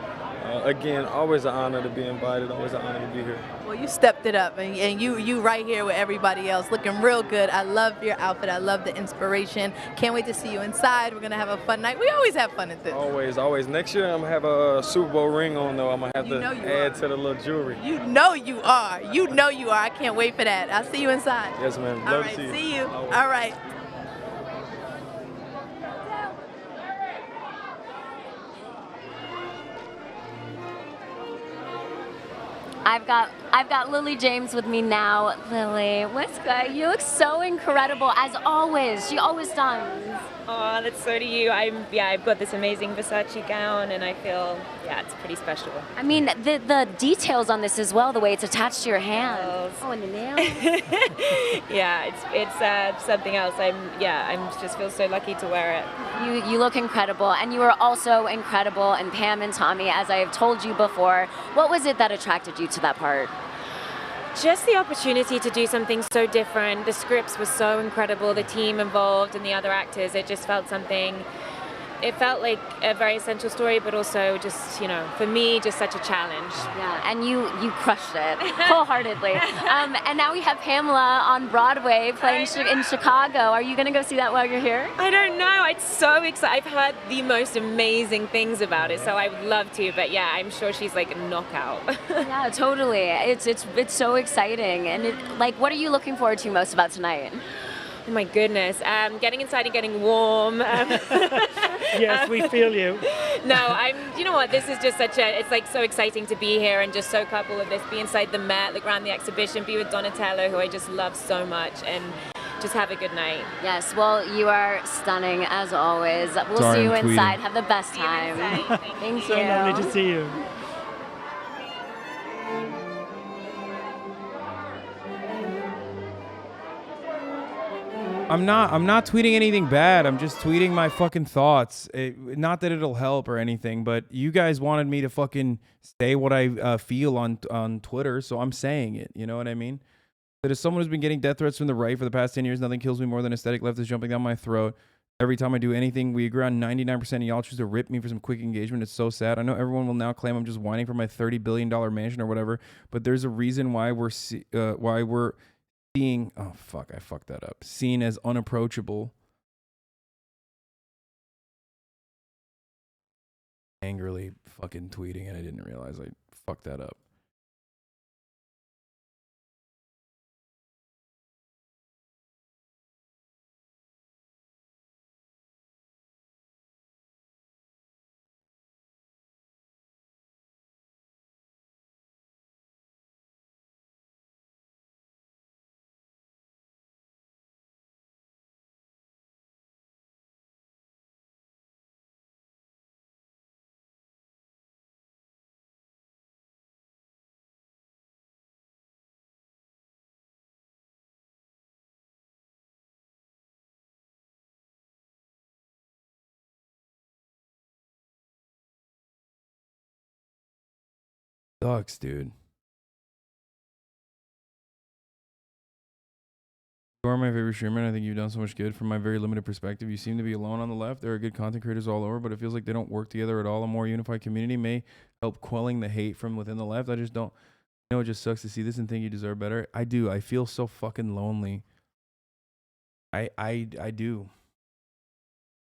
S15: Again, always an honor to be invited, always an honor to be here.
S17: Well, you stepped it up, and you right here with everybody else, looking real good. I love your outfit. I love the inspiration. Can't wait to see you inside. We're going to have a fun night. We always have fun at this.
S15: Always. Next year, I'm going to have a Super Bowl ring on, though. I'm going to have to add to the little jewelry.
S17: You know you are. I can't wait for that. I'll see you inside.
S15: Yes, ma'am.
S17: All
S15: Love
S17: right,
S15: to see you.
S17: see you. All right.
S3: I've got Lily James with me now. Lily, what's good? You look so incredible, as always. She always does.
S4: Oh, that's so do you. I've got this amazing Versace gown, and I feel, it's pretty special.
S3: I mean, the details on this as well, the way it's attached to your hands. Oh, and the nails.
S4: Yeah, it's something else. I'm just feel so lucky to wear it.
S3: You look incredible, and you are also incredible. And Pam and Tommy, as I have told you before, what was it that attracted you to that part?
S4: Just the opportunity to do something so different. The scripts were so incredible, the team involved and the other actors. It just felt it felt like a very essential story, but also just, for me, just such a challenge.
S3: Yeah, and you crushed it wholeheartedly. And now we have Pamela on Broadway playing in Chicago. Are you going to go see that while you're here?
S4: I don't know. It's so exciting. I've heard the most amazing things about it, so I would love to. But yeah, I'm sure she's like a knockout.
S3: Yeah, totally. It's so exciting. And what are you looking forward to most about tonight?
S4: Oh my goodness, getting inside and getting warm.
S22: Yes, we feel you.
S4: No, you know what, this is just it's like so exciting to be here and just soak up all of this, be inside the Met, look around the exhibition, be with Donatello, who I just love so much, and just have a good night.
S3: Yes, well, you are stunning as always. We'll see you inside. Have the best time. Thank you.
S22: So lovely to see you.
S1: I'm not tweeting anything bad. I'm just tweeting my fucking thoughts. Not that it'll help or anything, but you guys wanted me to fucking say what I feel on Twitter, so I'm saying it. You know what I mean? That as someone who's been getting death threats from the right for the past 10 years, nothing kills me more than aesthetic leftists jumping down my throat. Every time I do anything, we agree on 99% of y'all choose to rip me for some quick engagement. It's so sad. I know everyone will now claim I'm just whining for my $30 billion mansion or whatever, but there's a reason why we're being, oh fuck, I fucked that up. Seen as unapproachable. Angrily fucking tweeting and I didn't realize I fucked that up. Sucks, dude. You are my favorite streamer, and I think you've done so much good from my very limited perspective. You seem to be alone on the left. There are good content creators all over, but it feels like they don't work together at all. A more unified community may help quelling the hate from within the left. I just don't. You know, it just sucks to see this and think you deserve better. I do. I feel so fucking lonely. I do.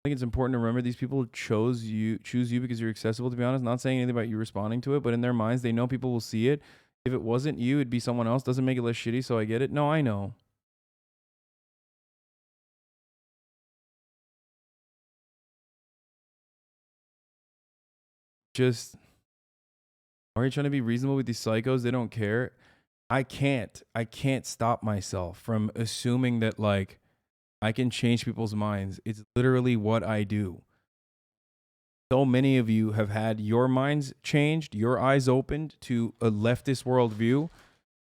S1: I think it's important to remember these people choose you because you're accessible, to be honest. Not saying anything about you responding to it, but in their minds, they know people will see it. If it wasn't you, it'd be someone else. Doesn't make it less shitty, so I get it. No, I know. Just, are you trying to be reasonable with these psychos? They don't care. I can't stop myself from assuming that, like, I can change people's minds. It's literally what I do. So many of you have had your minds changed, your eyes opened to a leftist worldview.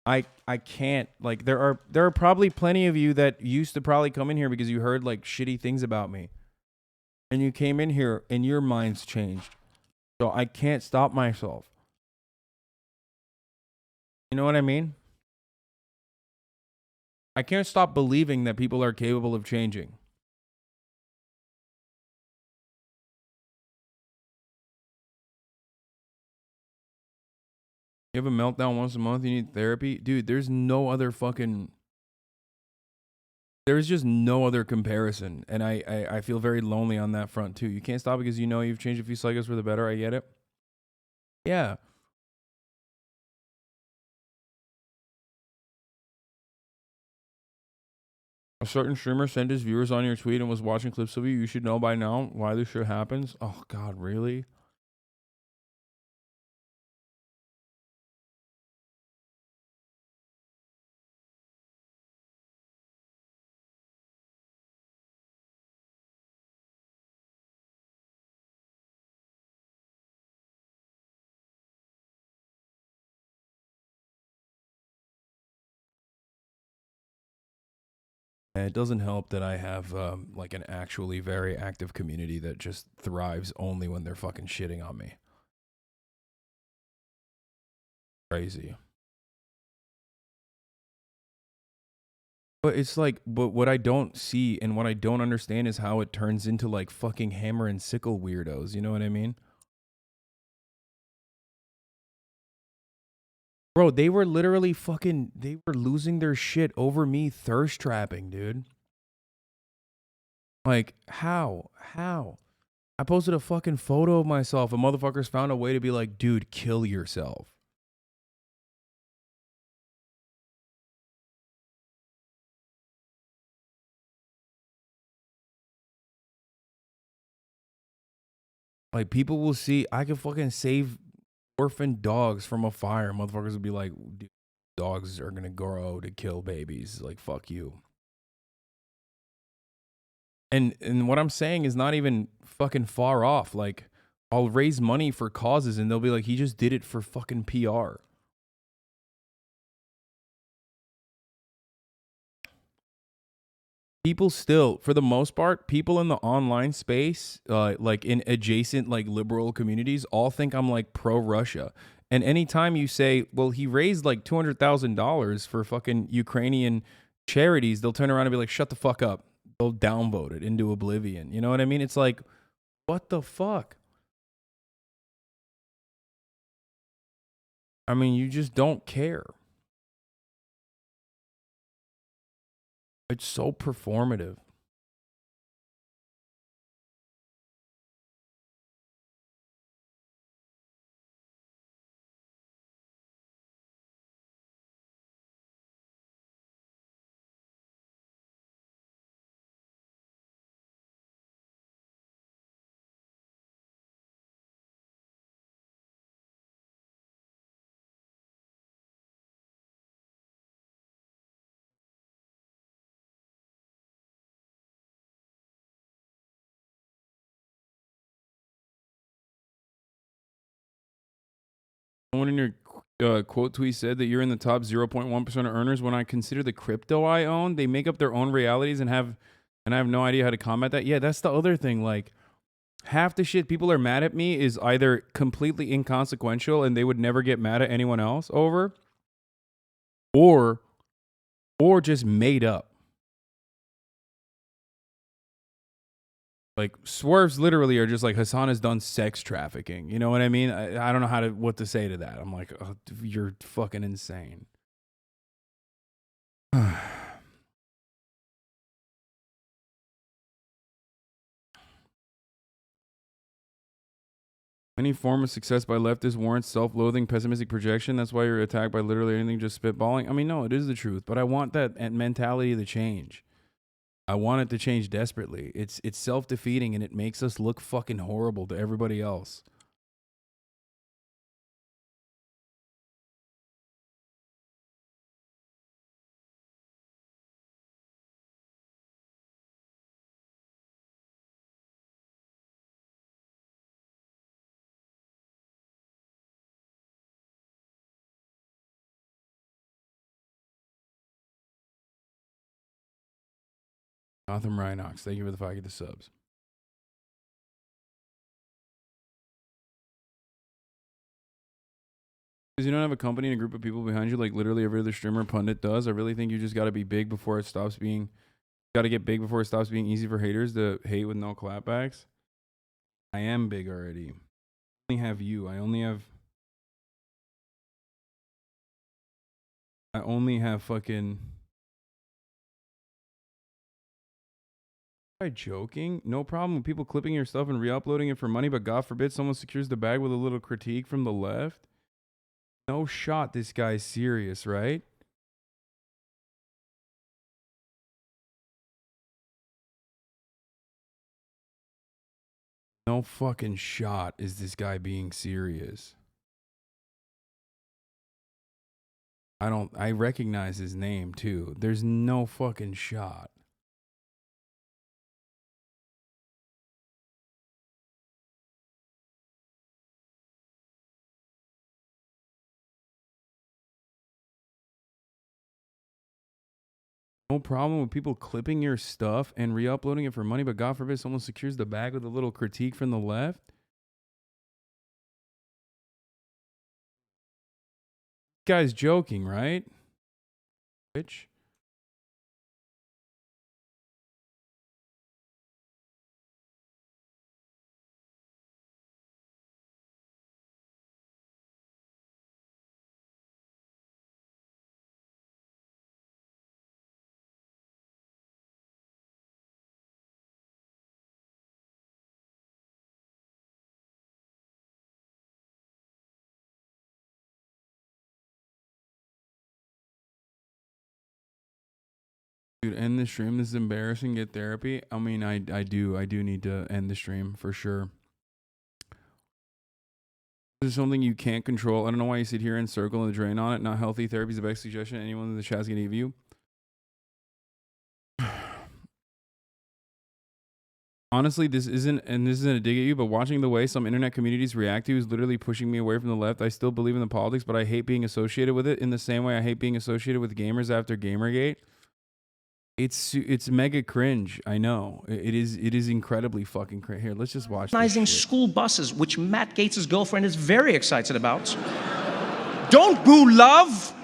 S1: I can't, like, there are probably plenty of you that used to probably come in here because you heard like shitty things about me. And you came in here and your minds changed. So I can't stop myself. You know what I mean? I can't stop believing that people are capable of changing. You have a meltdown once a month, you need therapy? Dude, there's just no other comparison. And I feel very lonely on that front too. You can't stop because you know you've changed a few cycles for the better. I get it. Yeah. A certain streamer sent his viewers on your tweet and was watching clips of you. You should know by now why this shit happens. Oh, God, really? And it doesn't help that I have like an actually very active community that just thrives only when they're fucking shitting on me. Crazy. But it's like, but what I don't see and what I don't understand is how it turns into like fucking hammer and sickle weirdos. You know what I mean? Bro, they were literally fucking, they were losing their shit over me thirst trapping, dude. Like, how? How? I posted a fucking photo of myself and motherfuckers found a way to be like, dude, kill yourself. Like, people will see, I can fucking save orphan dogs from a fire. Motherfuckers will be like, dude, dogs are gonna grow to kill babies. Like, fuck you. And what I'm saying is not even fucking far off. Like, I'll raise money for causes and they'll be like, he just did it for fucking PR. People still, for the most part, people in the online space, like in adjacent, like liberal communities, all think I'm like pro-Russia. And anytime you say, well, he raised like $200,000 for fucking Ukrainian charities, they'll turn around and be like, shut the fuck up. They'll downvote it into oblivion. You know what I mean? It's like, what the fuck? I mean, you just don't care. It's so performative. Someone in your quote tweet said that you're in the top 0.1% of earners. When I consider the crypto I own, they make up their own realities and I have no idea how to combat that. Yeah, that's the other thing. Like, half the shit people are mad at me is either completely inconsequential and they would never get mad at anyone else over, or just made up. Like, swerves literally are just like, Hasan has done sex trafficking. You know what I mean? I don't know what to say to that. I'm like, oh, you're fucking insane. Any form of success by leftists warrants self-loathing, pessimistic projection. That's why you're attacked by literally anything just spitballing. I mean, no, it is the truth, but I want that mentality to change. I want it to change desperately. It's self-defeating and it makes us look fucking horrible to everybody else. Gotham Rhinox, thank you for the 5 the subs. Because you don't have a company and a group of people behind you like literally every other streamer pundit does. I really think you just got to be big before it stops being, got to get big before it stops being easy for haters to hate with no clapbacks. I am big already. I only have you. I only have fucking... Am I joking? No problem with people clipping your stuff and re-uploading it for money, but God forbid someone secures the bag with a little critique from the left. No shot this guy's serious, right? No fucking shot is this guy being serious. I recognize his name too. There's no fucking shot. No problem with people clipping your stuff and re-uploading it for money, but God forbid someone secures the bag with a little critique from the left. Guy's joking, right? Bitch. Dude, end the stream. This is embarrassing. Get therapy. I mean, I do need to end the stream for sure. This is something you can't control. I don't know why you sit here and circle and drain on it. Not healthy. Therapy is the best suggestion anyone in the chat's gonna give you. Honestly, this isn't a dig at you, but watching the way some internet communities react to you is literally pushing me away from the left. I still believe in the politics, but I hate being associated with it in the same way I hate being associated with gamers after Gamergate. It's mega cringe. I know. It is incredibly fucking cringe. Here, let's just watch this shit.
S5: School buses, which Matt Gaetz' girlfriend is very excited about. Don't boo love.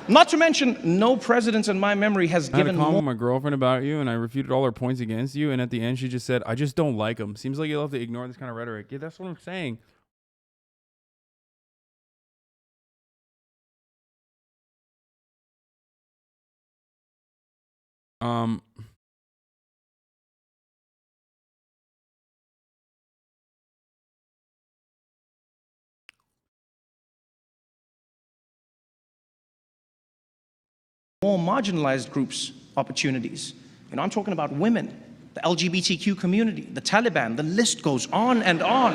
S5: Not to mention, no president in my memory has given
S1: I had a call
S5: more.
S1: with my girlfriend about you, and I refuted all her points against you, and at the end she just said, I just don't like him. Seems like you'll have to ignore this kind of rhetoric. Yeah, that's what I'm saying.
S5: More marginalized groups opportunities. You know, I'm talking about women, the LGBTQ community, the Taliban, the list goes on and on.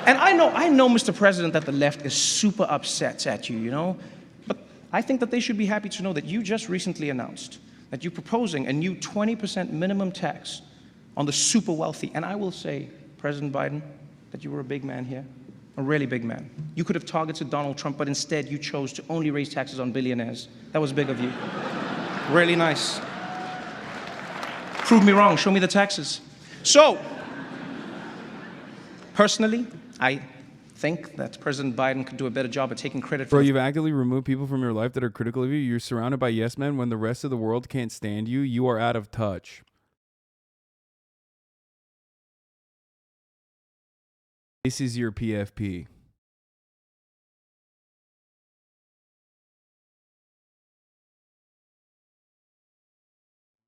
S5: And I know, Mr. President, that the left is super upset at you, you know, but I think that they should be happy to know that you just recently announced that you're proposing a new 20% minimum tax on the super wealthy. And I will say, President Biden, that you were a big man here, a really big man. You could have targeted Donald Trump, but instead you chose to only raise taxes on billionaires. That was big of you. Really nice. Prove me wrong, show me the taxes. So, personally, I think that President Biden could do a better job at taking credit for—
S1: Bro, you've actively removed people from your life that are critical of you. You're surrounded by yes men. When the rest of the world can't stand you, you are out of touch. This is your PFP.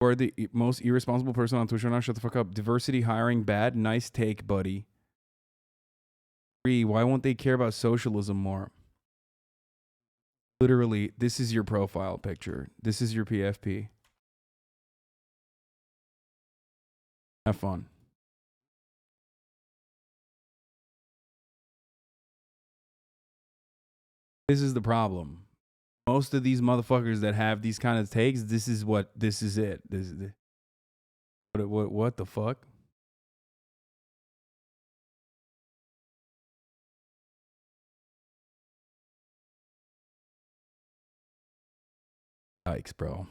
S1: You are the most irresponsible person on Twitch right now. Shut the fuck up. Diversity hiring bad. Nice take, buddy. 3. Why won't they care about socialism more? Literally, this is your profile picture. This is your PFP. Have fun. This is the problem. Most of these motherfuckers that have these kind of takes, this is it. This is the, what the fuck? Yikes, bro.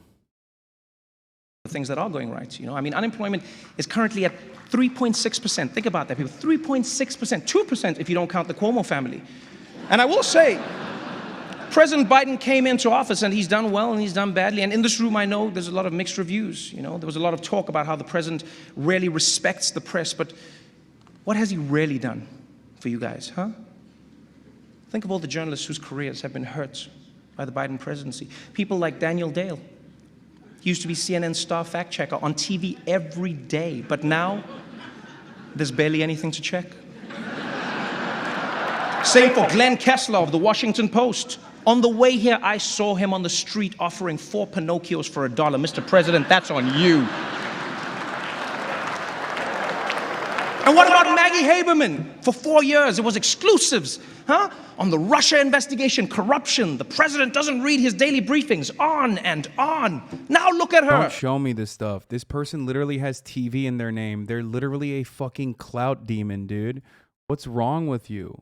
S5: Things that are going right, you know. I mean, unemployment is currently at 3.6%. Think about that, people. 3.6%, 2% if you don't count the Cuomo family. And I will say, President Biden came into office and he's done well and he's done badly. And in this room, I know there's a lot of mixed reviews. You know, there was a lot of talk about how the president really respects the press. But what has he really done for you guys, huh? Think of all the journalists whose careers have been hurt by the Biden presidency. People like Daniel Dale. He used to be CNN's star fact checker on TV every day. But now, there's barely anything to check. Same for Glenn Kessler of the Washington Post. On the way here, I saw him on the street offering 4 Pinocchios for $1. Mr. President, that's on you. And what about Maggie Haberman? For 4 years, it was exclusives, huh? On the Russia investigation, corruption. The president doesn't read his daily briefings. On and on. Now look at her.
S1: Don't show me this stuff. This person literally has TV in their name. They're literally a fucking clout demon, dude. What's wrong with you?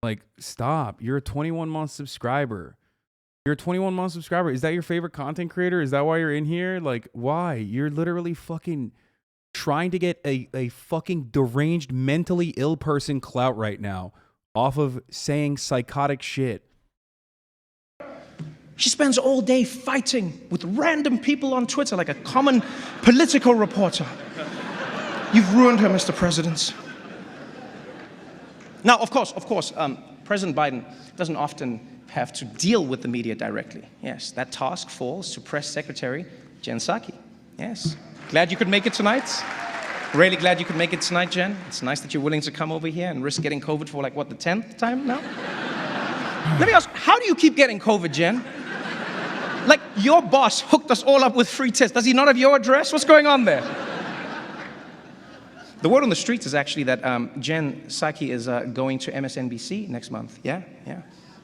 S1: Like, stop. You're a 21-month subscriber. You're a 21-month subscriber. Is that your favorite content creator? Is that why you're in here? Like, why? You're literally fucking trying to get a fucking deranged, mentally ill person clout right now off of saying psychotic shit.
S5: She spends all day fighting with random people on Twitter like a common political reporter. You've ruined her, Mr. President. Now, of course, President Biden doesn't often have to deal with the media directly. Yes, that task falls to Press Secretary Jen Psaki. Yes. Glad you could make it tonight. Really glad you could make it tonight, Jen. It's nice that you're willing to come over here and risk getting COVID for like, what, the 10th time now? Let me ask, how do you keep getting COVID, Jen? Like, your boss hooked us all up with free tests. Does he not have your address? What's going on there? The word on the streets is actually that Jen Psaki is going to MSNBC next month. Yeah.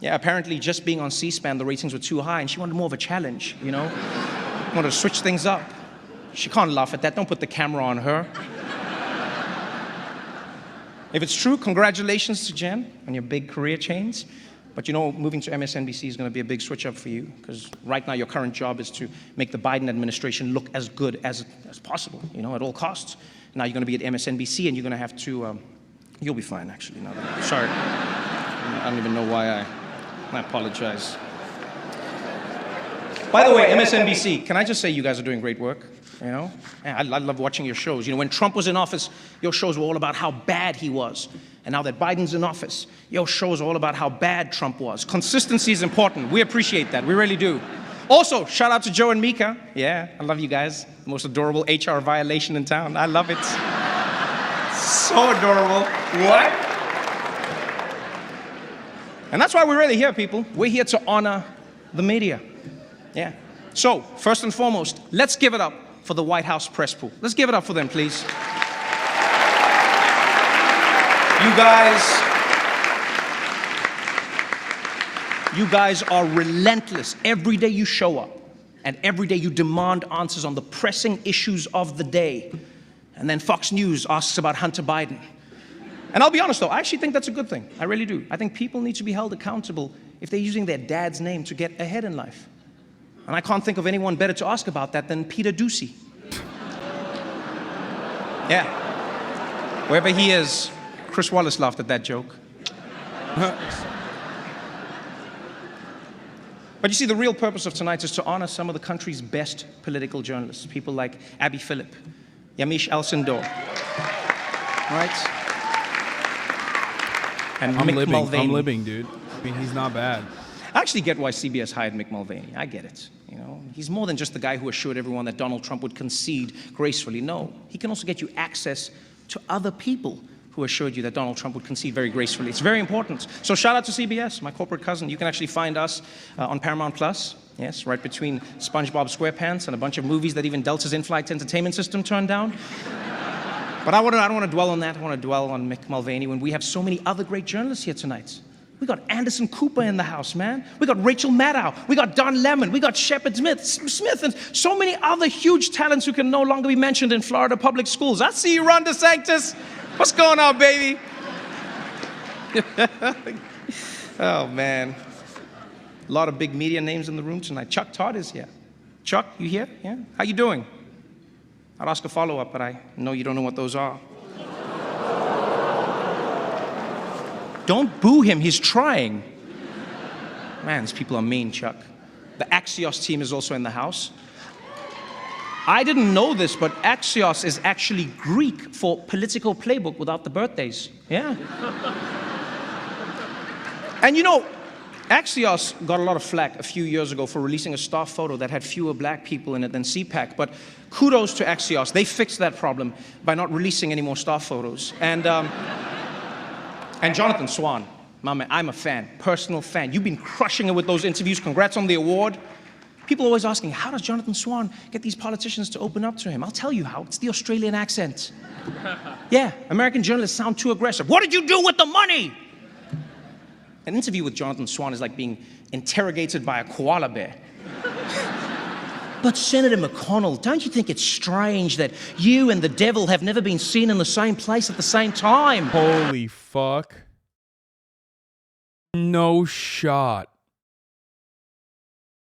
S5: Apparently, just being on C-SPAN, the ratings were too high, and she wanted more of a challenge, you know? Wanted to switch things up. She can't laugh at that. Don't put the camera on her. If it's true, congratulations to Jen on your big career change. But you know, moving to MSNBC is going to be a big switch up for you, because right now your current job is to make the Biden administration look as good as possible, you know, at all costs. Now you're going to be at MSNBC, and you're going to have to, you'll be fine, actually. No, sorry. I don't even know why I apologize. By the way, MSNBC, can I just say you guys are doing great work? You know, I love watching your shows. You know, when Trump was in office, your shows were all about how bad he was. And now that Biden's in office, your shows are all about how bad Trump was. Consistency is important. We appreciate that. We really do. Also, shout out to Joe and Mika. Yeah, I love you guys. The most adorable HR violation in town. I love it. So adorable. What? And that's why we're really here, people. We're here to honor the media. Yeah. So, first and foremost, let's give it up for the White House press pool. Let's give it up for them, please. You guys are relentless. Every day you show up, and every day you demand answers on the pressing issues of the day. And then Fox News asks about Hunter Biden. And I'll be honest though, I actually think that's a good thing. I really do. I think people need to be held accountable if they're using their dad's name to get ahead in life. And I can't think of anyone better to ask about that than Peter Doocy. Yeah. Wherever he is, Chris Wallace laughed at that joke. But you see, the real purpose of tonight is to honor some of the country's best political journalists, people like Abby Phillip, Yamiche Alcindor, right? And Mick Mulvaney.
S1: I'm living, dude. I mean, he's not bad.
S5: I actually get why CBS hired Mick Mulvaney. I get it. You know, he's more than just the guy who assured everyone that Donald Trump would concede gracefully. No, he can also get you access to other people who assured you that Donald Trump would concede very gracefully. It's very important. So shout out to CBS, my corporate cousin. You can actually find us on Paramount Plus. Yes, right between SpongeBob SquarePants and a bunch of movies that even Delta's in-flight entertainment system turned down. But I don't want to dwell on that. I want to dwell on Mick Mulvaney when we have so many other great journalists here tonight. We got Anderson Cooper in the house, man. We got Rachel Maddow. We got Don Lemon. We got Shepard Smith, and so many other huge talents who can no longer be mentioned in Florida public schools. I see you, Ron DeSantis. What's going on, baby? Oh, man. A lot of big media names in the room tonight. Chuck Todd is here. Chuck, you here? Yeah? How you doing? I'll ask a follow-up, but I know you don't know what those are. Don't boo him, he's trying. Man, these people are mean, Chuck. The Axios team is also in the house. I didn't know this, but Axios is actually Greek for political playbook without the birthdays. Yeah. And you know, Axios got a lot of flack a few years ago for releasing a staff photo that had fewer black people in it than CPAC, but kudos to Axios. They fixed that problem by not releasing any more staff photos. And Jonathan Swan, my man, I'm a fan, personal fan. You've been crushing it with those interviews. Congrats on the award. People are always asking, how does Jonathan Swan get these politicians to open up to him? I'll tell you how. It's the Australian accent. Yeah, American journalists sound too aggressive. What did you do with the money? An interview with Jonathan Swan is like being interrogated by a koala bear. But Senator McConnell, don't you think it's strange that you and the devil have never been seen in the same place at the same time?
S1: Holy fuck. No shot.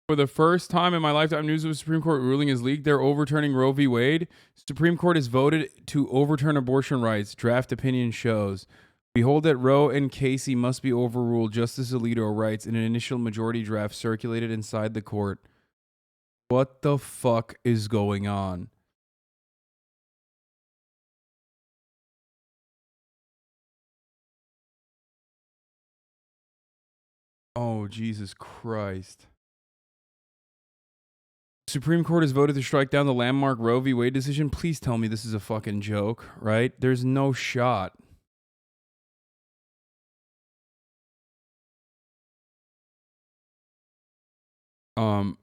S1: For the first time in my lifetime, news of a Supreme Court ruling is leaked. They're overturning Roe v. Wade. Supreme Court has voted to overturn abortion rights. Draft opinion shows. Behold that Roe and Casey must be overruled. Justice Alito writes in an initial majority draft circulated inside the court. What the fuck is going on? Oh, Jesus Christ. Supreme Court has voted to strike down the landmark Roe v. Wade decision. Please tell me this is a fucking joke, right? There's no shot.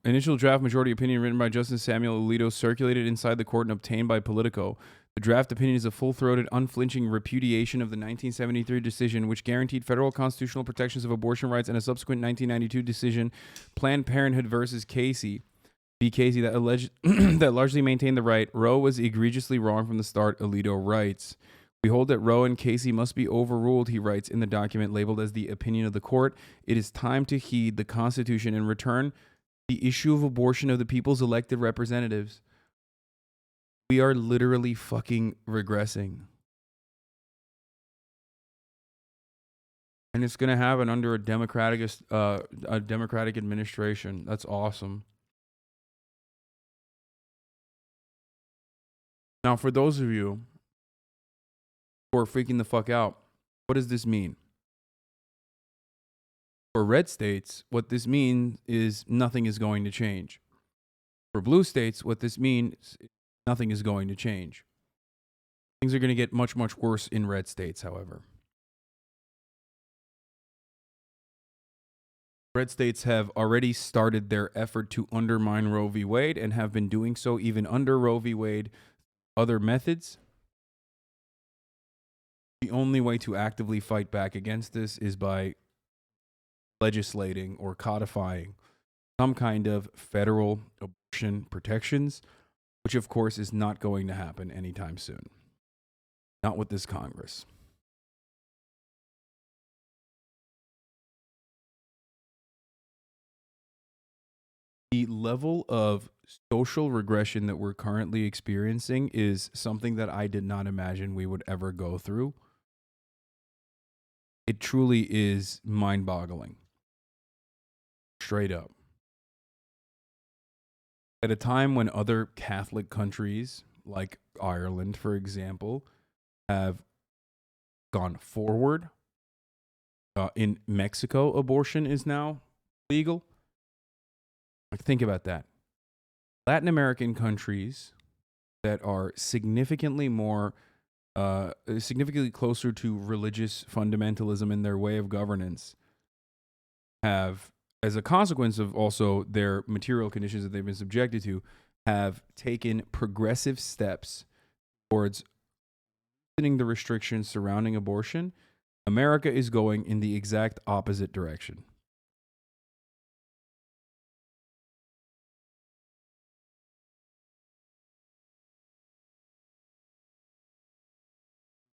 S1: Initial draft majority opinion written by Justice Samuel Alito circulated inside the court and obtained by Politico. The draft opinion is a full-throated, unflinching repudiation of the 1973 decision, which guaranteed federal constitutional protections of abortion rights, and a subsequent 1992 decision, Planned Parenthood versus Casey, that that largely maintained the right. Roe was egregiously wrong from the start, Alito writes. Behold that Roe and Casey must be overruled, he writes in the document labeled as the opinion of the court. It is time to heed the Constitution and return the issue of abortion of the people's elected representatives. We are literally fucking regressing. And it's going to happen under a democratic administration. That's awesome. Now, for those of you who are freaking the fuck out, what does this mean? For red states, what this means is nothing is going to change. For blue states, what this means is nothing is going to change. Things are going to get much, much worse in red states, however. Red states have already started their effort to undermine Roe v. Wade and have been doing so even under Roe v. Wade. Other methods. The only way to actively fight back against this is by legislating or codifying some kind of federal abortion protections, which of course is not going to happen anytime soon. Not with this Congress. The level of social regression that we're currently experiencing is something that I did not imagine we would ever go through. It truly is mind-boggling. Straight up. At a time when other Catholic countries, like Ireland, for example, have gone forward, in Mexico, abortion is now legal. Like, think about that. Latin American countries that are significantly closer to religious fundamentalism in their way of governance have, as a consequence of also their material conditions that they've been subjected to, have taken progressive steps towards loosening the restrictions surrounding abortion. America is going in the exact opposite direction.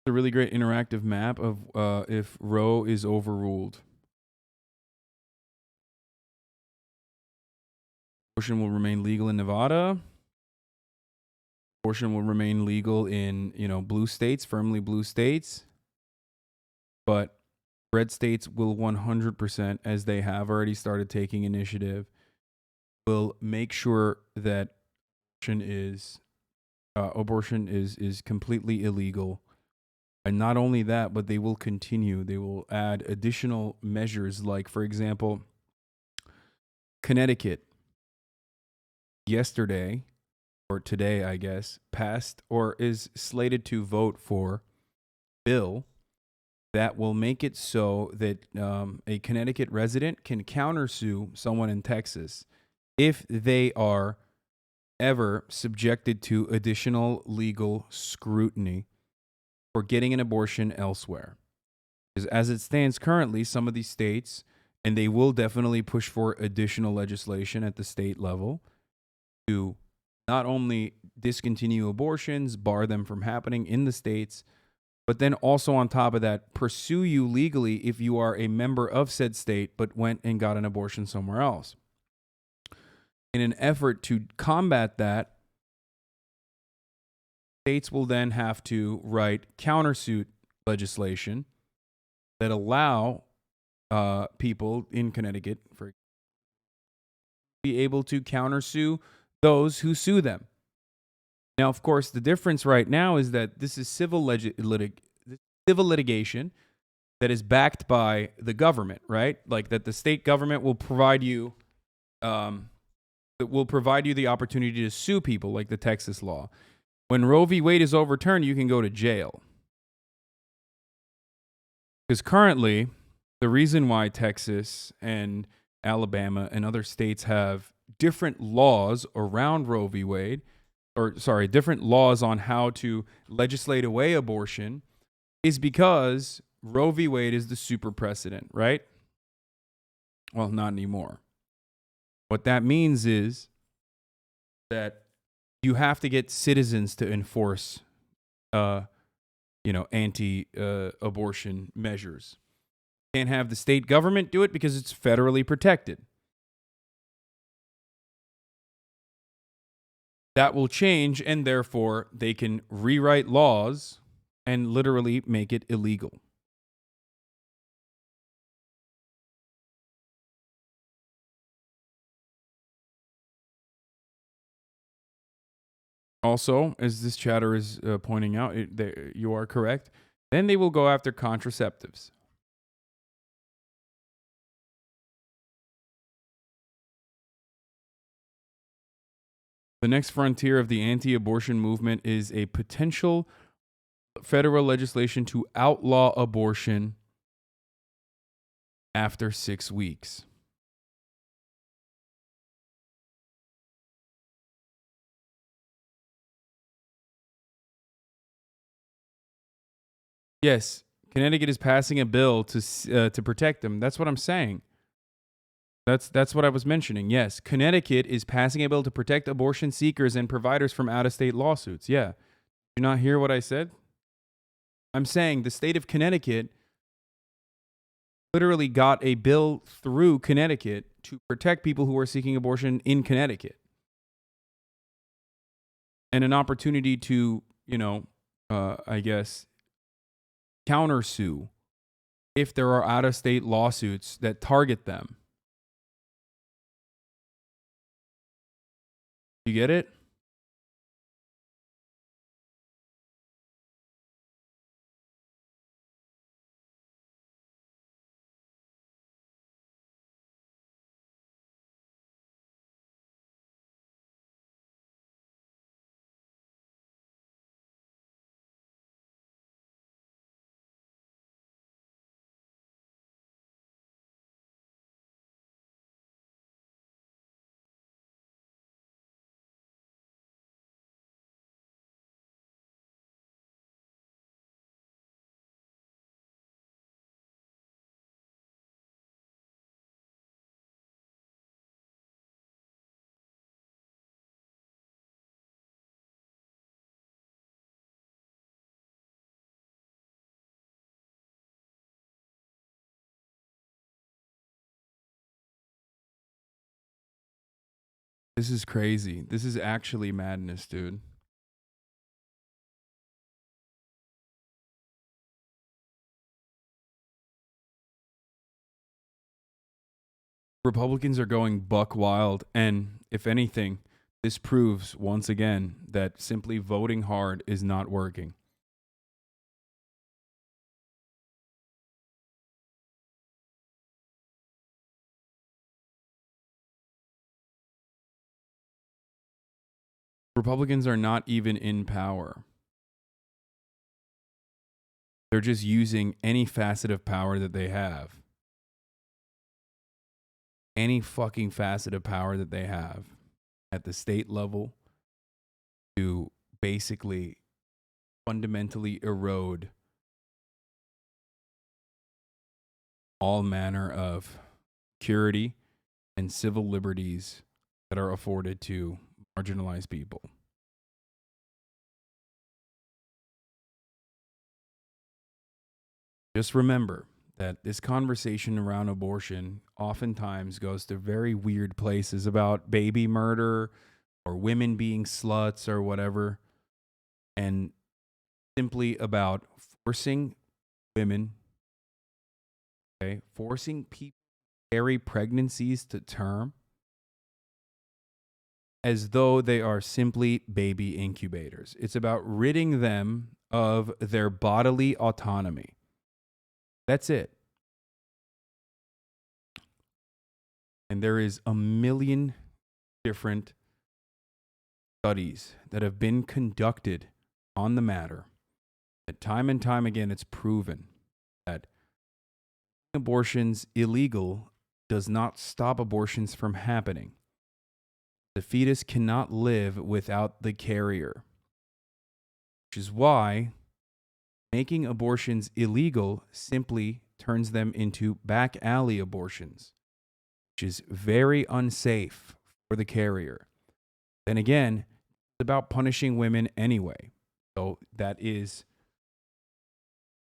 S1: A really great interactive map of if Roe is overruled. Abortion will remain legal in Nevada. Abortion will remain legal in, blue states, firmly blue states. But red states will 100%, as they have already started taking initiative, will make sure that abortion is completely illegal. And not only that, but they will continue. They will add additional measures like, for example, Connecticut yesterday, or today, I guess, passed or is slated to vote for a bill that will make it so that a Connecticut resident can countersue someone in Texas if they are ever subjected to additional legal scrutiny for getting an abortion elsewhere. Because as it stands currently, some of these states, and they will definitely push for additional legislation at the state level to not only discontinue abortions, bar them from happening in the states, but then also on top of that, pursue you legally if you are a member of said state but went and got an abortion somewhere else. In an effort to combat that, states will then have to write countersuit legislation that allow people in Connecticut for be able to countersue those who sue them. Now, of course, the difference right now is that this is civil litigation that is backed by the government, right? Like that the state government will provide you the opportunity to sue people, like the Texas law. When Roe v. Wade is overturned, you can go to jail. Because currently, the reason why Texas and Alabama and other states have different laws around Roe v. Wade, different laws on how to legislate away abortion, is because Roe v. Wade is the super precedent, right? Well, not anymore. What that means is that you have to get citizens to enforce, anti-abortion measures. Can't have the state government do it because it's federally protected. That will change, and therefore they can rewrite laws and literally make it illegal. Also, as this chatter is pointing out, you are correct. Then they will go after contraceptives. The next frontier of the anti-abortion movement is a potential federal legislation to outlaw abortion after 6 weeks. Yes, Connecticut is passing a bill to protect them. That's what I'm saying. That's what I was mentioning. Yes, Connecticut is passing a bill to protect abortion seekers and providers from out-of-state lawsuits. Yeah. Did you not hear what I said? I'm saying the state of Connecticut literally got a bill through Connecticut to protect people who are seeking abortion in Connecticut. And an opportunity to, countersue if there are out-of-state lawsuits that target them. You get it? This is crazy. This is actually madness, dude. Republicans are going buck wild, and if anything, this proves once again that simply voting hard is not working. Republicans are not even in power. They're just using any facet of power that they have. Any fucking facet of power that they have at the state level to basically fundamentally erode all manner of security and civil liberties that are afforded to marginalized people. Just remember that this conversation around abortion oftentimes goes to very weird places about baby murder or women being sluts or whatever, and simply about forcing women, okay, forcing people to carry pregnancies to term as though they are simply baby incubators. It's about ridding them of their bodily autonomy. That's it. And there is a million different studies that have been conducted on the matter. That time and time again, it's proven that abortions illegal does not stop abortions from happening. The fetus cannot live without the carrier, which is why making abortions illegal simply turns them into back alley abortions, which is very unsafe for the carrier. Then again, it's about punishing women anyway. So that is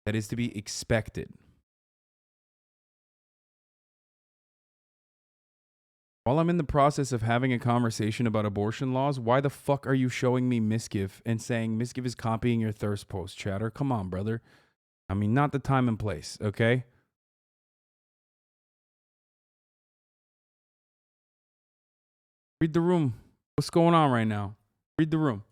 S1: to be expected. While I'm in the process of having a conversation about abortion laws, why the fuck are you showing me Misgiv and saying Misgiv is copying your thirst post, chatter? Come on, brother. I mean, not the time and place, okay? Read the room. What's going on right now? Read the room.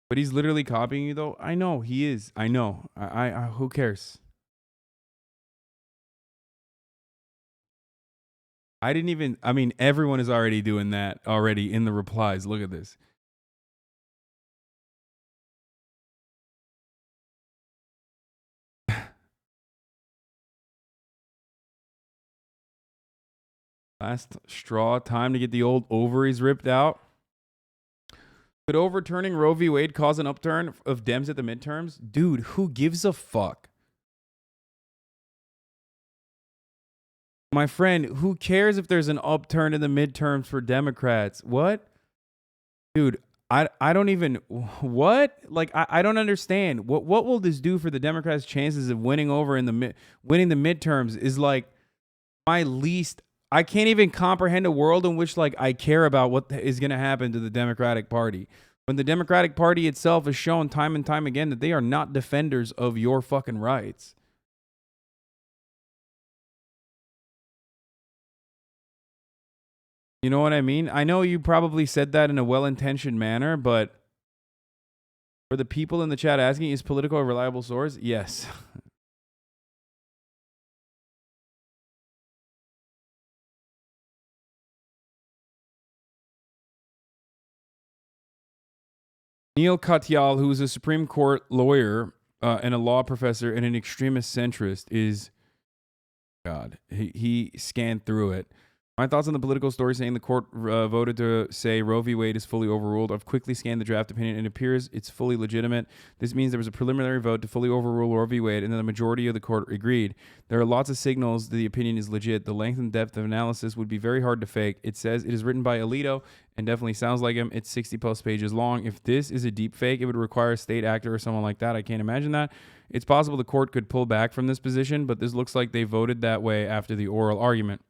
S1: But he's literally copying you, though. I know he is. I know. I who cares? I didn't even. I mean, everyone is already doing that already in the replies. Look at this. Last straw. Time to get the old ovaries ripped out. Could overturning Roe v. Wade cause an upturn of Dems at the midterms? Dude, who gives a fuck? My friend, who cares if there's an upturn in the midterms for Democrats? What? Dude, I don't even... What? Like, I don't understand. What will this do for the Democrats' chances of winning the midterms is like my least... I can't even comprehend a world in which, like, I care about what is going to happen to the Democratic Party. When the Democratic Party itself has shown time and time again that they are not defenders of your fucking rights. You know what I mean? I know you probably said that in a well-intentioned manner, but for the people in the chat asking, is Politico a reliable source? Yes. Neil Katyal, who is a Supreme Court lawyer and a law professor and an extremist centrist, is... God, he scanned through it. My thoughts on the political story saying the court voted to say Roe v. Wade is fully overruled. I've quickly scanned the draft opinion and it appears it's fully legitimate. This means there was a preliminary vote to fully overrule Roe v. Wade and then the majority of the court agreed. There are lots of signals that the opinion is legit. The length and depth of analysis would be very hard to fake. It says it is written by Alito and definitely sounds like him. It's 60 plus pages long. If this is a deep fake, it would require a state actor or someone like that. I can't imagine that. It's possible the court could pull back from this position, but this looks like they voted that way after the oral argument.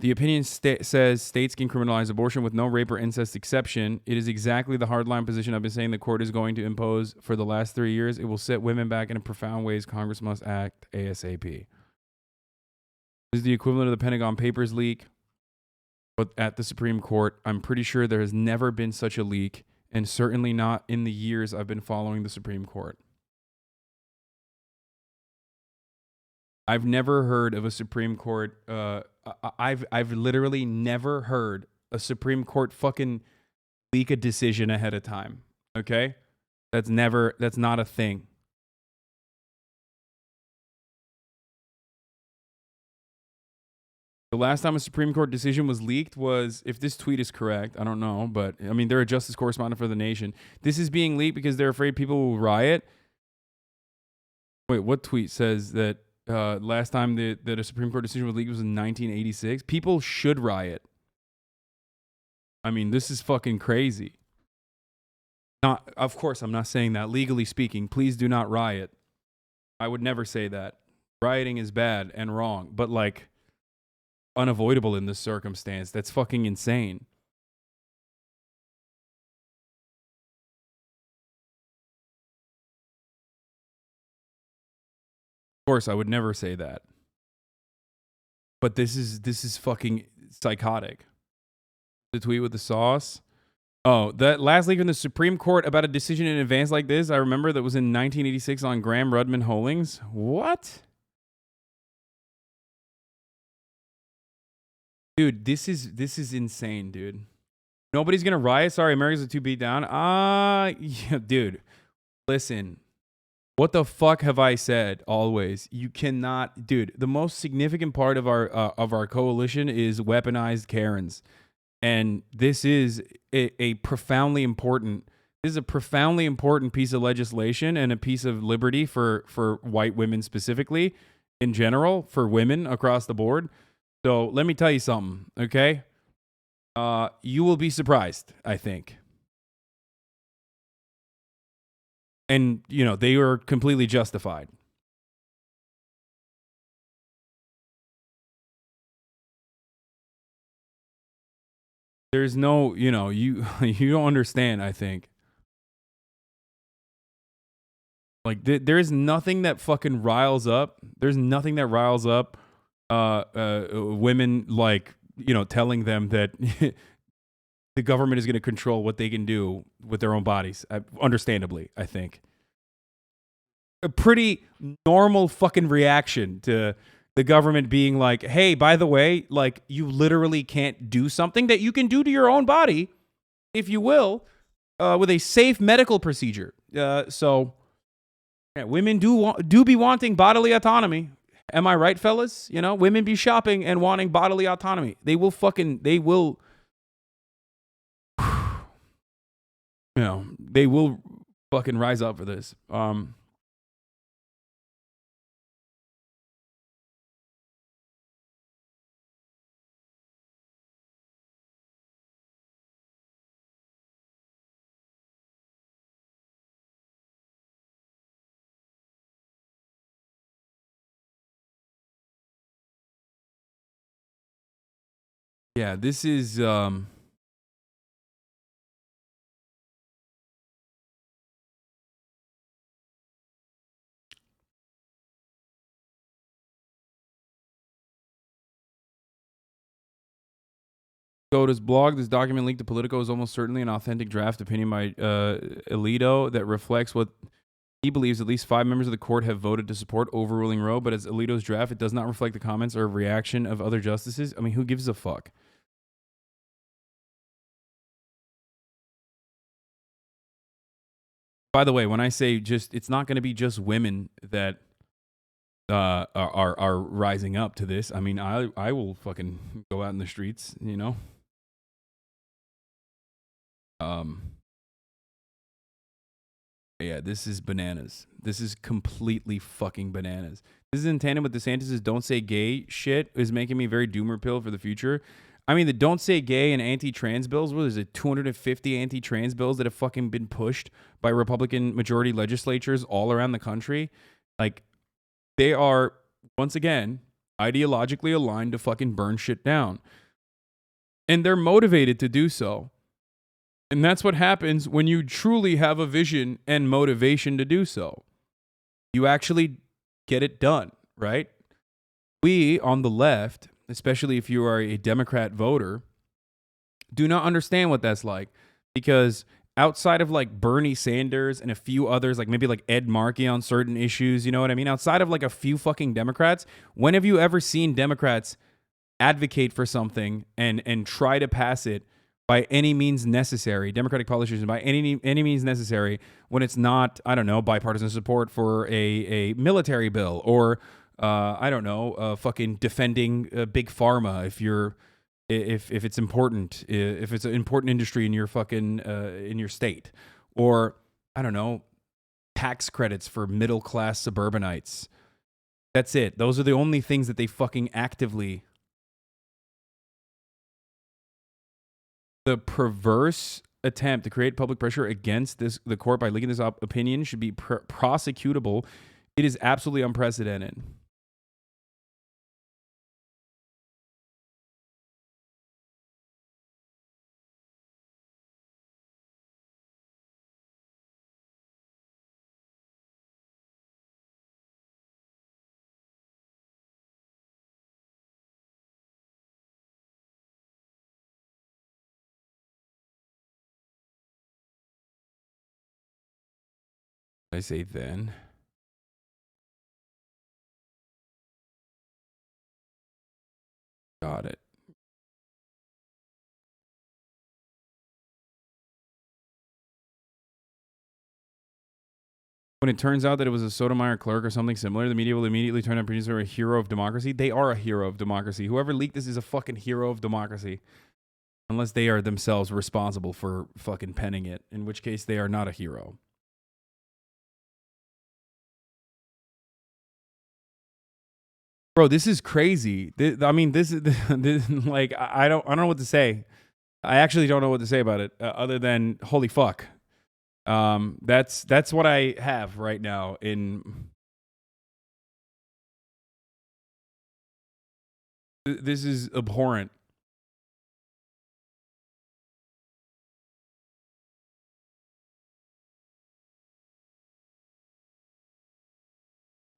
S1: The opinion says states can criminalize abortion with no rape or incest exception. It is exactly the hardline position I've been saying the court is going to impose for the last 3 years. It will set women back in profound ways. Congress must act ASAP. This is the equivalent of the Pentagon Papers leak, but at the Supreme Court. I'm pretty sure there has never been such a leak, and certainly not in the years I've been following the Supreme Court. I've never heard of a Supreme Court. I've literally never heard a Supreme Court fucking leak a decision ahead of time. Okay, that's not a thing. The last time a Supreme Court decision was leaked was, if this tweet is correct, I don't know, but I mean, they're a justice correspondent for The Nation. This is being leaked because they're afraid people will riot. Wait, what tweet says that last time that a Supreme Court decision was legal was in 1986? People should riot. I mean, this is fucking crazy. Of course, I'm not saying that. Legally speaking, please do not riot. I would never say that. Rioting is bad and wrong, but like unavoidable in this circumstance. That's fucking insane. Of course, I would never say that. But this is fucking psychotic. The tweet with the sauce. Oh, that last leak in the Supreme Court about a decision in advance like this, I remember that was in 1986 on Graham Rudman Holdings. What? Dude, this is insane, dude. Nobody's gonna riot. Sorry, Americans are too beat down. Yeah, dude. Listen. What the fuck have I said always? You cannot, dude, the most significant part of our coalition is weaponized Karens. And this is a profoundly important piece of legislation and a piece of liberty for white women specifically, in general, for women across the board. So let me tell you something, okay? You will be surprised, I think. And, you know, they were completely justified. There's no, you know, you don't understand, I think. Like, there is nothing that fucking riles up. There's nothing that riles up women, like, you know, telling them that the government is going to control what they can do with their own bodies. Understandably, I think. A pretty normal fucking reaction to the government being like, hey, by the way, like, you literally can't do something that you can do to your own body, if you will, with a safe medical procedure. So, yeah, women do be wanting bodily autonomy. Am I right, fellas? You know, women be shopping and wanting bodily autonomy. They will, you know, they will fucking rise up for this. Yeah, this is Go to his blog. This document linked to Politico is almost certainly an authentic draft opinion by Alito that reflects what he believes at least 5 members of the court have voted to support overruling Roe, but as Alito's draft, it does not reflect the comments or reaction of other justices. I mean, who gives a fuck? By the way, when I say just, it's not going to be just women that are rising up to this. I mean, I will fucking go out in the streets, you know. Yeah, this is bananas. This is completely fucking bananas. This is in tandem with DeSantis' "Don't Say Gay" shit is making me very doomer pill for the future. I mean, the "Don't Say Gay" and anti-trans bills, what is it, 250 anti-trans bills that have fucking been pushed by Republican majority legislatures all around the country. Like, they are, once again, ideologically aligned to fucking burn shit down. And they're motivated to do so. And that's what happens when you truly have a vision and motivation to do so. You actually get it done, right? We on the left, especially if you are a Democrat voter, do not understand what that's like, because outside of like Bernie Sanders and a few others, like maybe like Ed Markey on certain issues, you know what I mean? Outside of like a few fucking Democrats, when have you ever seen Democrats advocate for something and try to pass it by any means necessary, Democratic politicians by any means necessary, when it's not, I don't know, bipartisan support for a military bill, or I don't know, fucking defending big pharma if it's important, if it's an important industry in your fucking in your state, or I don't know, tax credits for middle-class suburbanites. That's it. Those are the only things that they fucking actively... The perverse attempt to create public pressure against the court by leaking this opinion should be prosecutable. It is absolutely unprecedented. I say then. Got it. When it turns out that it was a Sotomayor clerk or something similar, the media will immediately turn on producer a hero of democracy. They are a hero of democracy. Whoever leaked this is a fucking hero of democracy. Unless they are themselves responsible for fucking penning it, in which case they are not a hero. Bro, this is crazy. I mean, this is like I don't know what to say. I actually don't know what to say about it other than holy fuck. That's what I have right now in. This is abhorrent.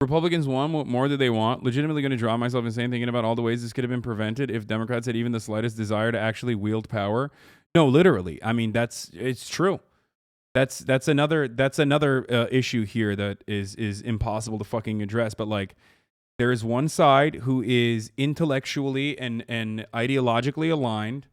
S1: Republicans won. What more do they want? Legitimately going to draw myself insane thinking about all the ways this could have been prevented if Democrats had even the slightest desire to actually wield power. No, literally. I mean, it's true. That's another issue here that is impossible to fucking address. But like, there is one side who is intellectually and ideologically aligned,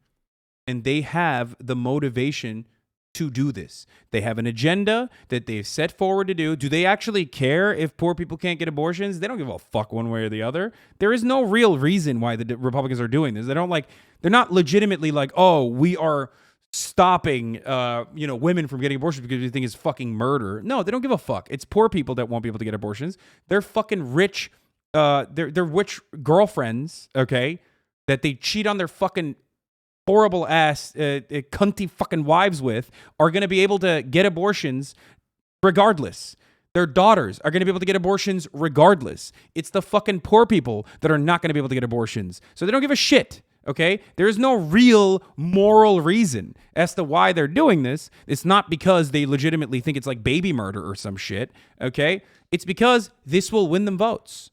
S1: and they have the motivation to do this. They have an agenda that they've set forward to do. Do they actually care if poor people can't get abortions? They don't give a fuck one way or the other. There is no real reason why the Republicans are doing this. They're not legitimately like, oh, we are stopping women from getting abortions because we think it's fucking murder. No, they don't give a fuck. It's poor people that won't be able to get abortions. They're fucking rich. They're rich girlfriends, okay, that they cheat on their fucking horrible ass cunty fucking wives with are going to be able to get abortions regardless. Their daughters are going to be able to get abortions regardless. It's the fucking poor people that are not going to be able to get abortions. So they don't give a shit, okay? There is no real moral reason as to why they're doing this. It's not because they legitimately think it's like baby murder or some shit, okay? It's because this will win them votes,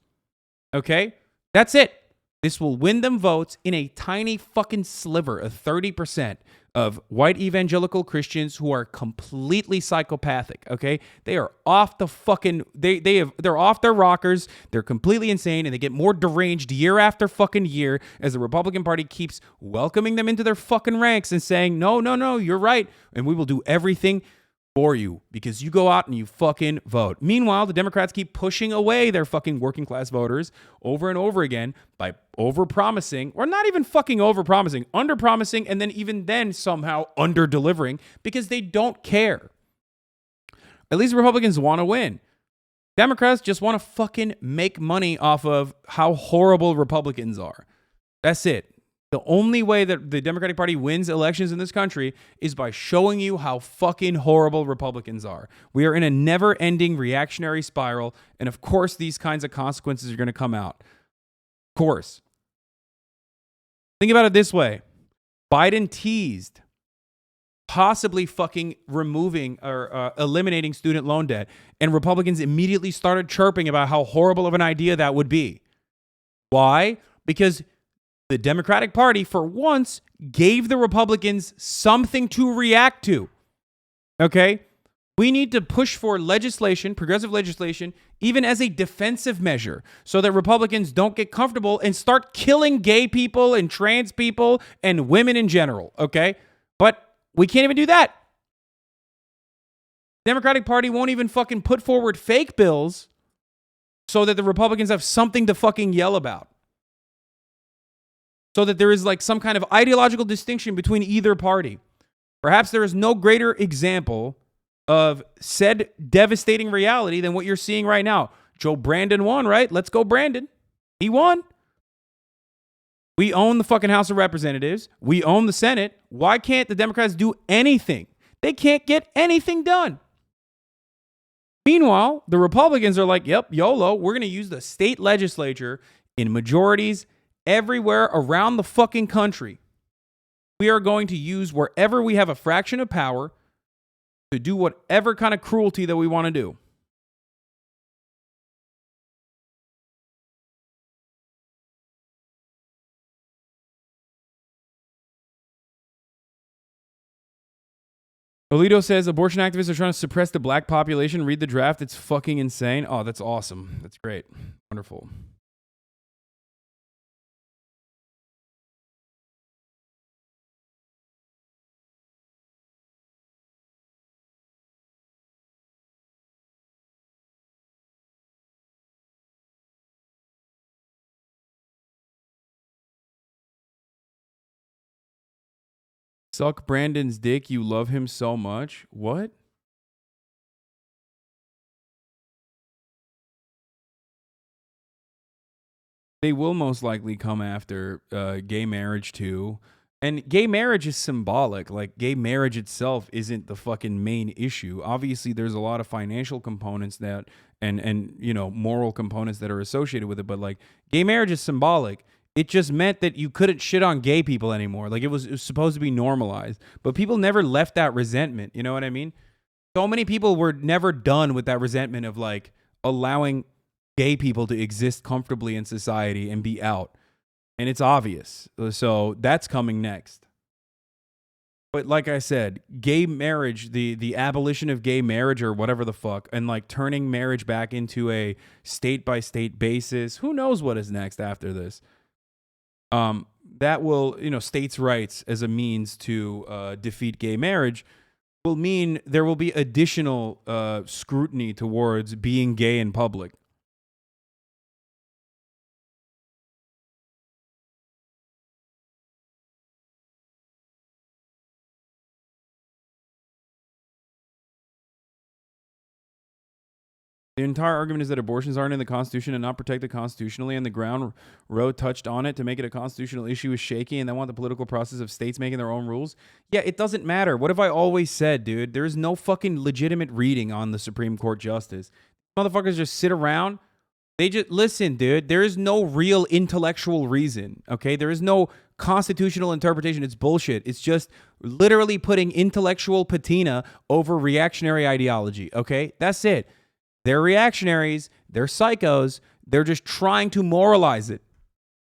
S1: okay? That's it. This will win them votes in a tiny fucking sliver of 30% of white evangelical Christians who are completely psychopathic, okay? They are off the fucking, they're off their rockers, they're completely insane, and they get more deranged year after fucking year as the Republican Party keeps welcoming them into their fucking ranks and saying, no, you're right, and we will do everything for you because you go out and you fucking vote. Meanwhile, the Democrats keep pushing away their fucking working class voters over and over again by over-promising, or not even fucking over-promising, under-promising, and then even then somehow under-delivering because they don't care. At least Republicans want to win. Democrats just want to fucking make money off of how horrible Republicans are. That's it. The only way that the Democratic Party wins elections in this country is by showing you how fucking horrible Republicans are. We are in a never-ending reactionary spiral, and of course these kinds of consequences are going to come out. Of course. Think about it this way. Biden teased possibly fucking removing or eliminating student loan debt, and Republicans immediately started chirping about how horrible of an idea that would be. Why? Because the Democratic Party, for once, gave the Republicans something to react to. Okay? We need to push for legislation, progressive legislation, even as a defensive measure, so that Republicans don't get comfortable and start killing gay people and trans people and women in general. Okay? But we can't even do that. Democratic Party won't even fucking put forward fake bills so that the Republicans have something to fucking yell about. So that there is like some kind of ideological distinction between either party. Perhaps there is no greater example of said devastating reality than what you're seeing right now. Joe Brandon won, right? Let's go, Brandon. He won. We own the fucking House of Representatives. We own the Senate. Why can't the Democrats do anything? They can't get anything done. Meanwhile, the Republicans are like, yep, YOLO, we're going to use the state legislature in majorities everywhere around the fucking country. We are going to use wherever we have a fraction of power to do whatever kind of cruelty that we want to do. Alito says abortion activists are trying to suppress the black population. Read the draft. It's fucking insane. Oh, that's awesome. That's great. Wonderful. Suck Brandon's dick. You love him so much. What? They will most likely come after gay marriage too. And gay marriage is symbolic. Like, gay marriage itself isn't the fucking main issue. Obviously, there's a lot of financial components that and you know, moral components that are associated with it. But like, gay marriage is symbolic. It just meant that you couldn't shit on gay people anymore. Like, it was supposed to be normalized. But people never left that resentment. You know what I mean? So many people were never done with that resentment of like allowing gay people to exist comfortably in society and be out. And it's obvious. So that's coming next. But like I said, gay marriage, the abolition of gay marriage or whatever the fuck, and like turning marriage back into a state-by-state basis. Who knows what is next after this? That will, you know, states' rights as a means to defeat gay marriage will mean there will be additional scrutiny towards being gay in public. The entire argument is that abortions aren't in the Constitution and not protected constitutionally, and the ground Roe touched on it to make it a constitutional issue is shaky, and they want the political process of states making their own rules. Yeah, it doesn't matter. What have I always said, dude? There is no fucking legitimate reading on the Supreme Court justice. Motherfuckers just sit around. They just, listen, dude, there is no real intellectual reason, okay? There is no constitutional interpretation. It's bullshit. It's just literally putting intellectual patina over reactionary ideology, okay? That's it. They're reactionaries. They're psychos. They're just trying to moralize it.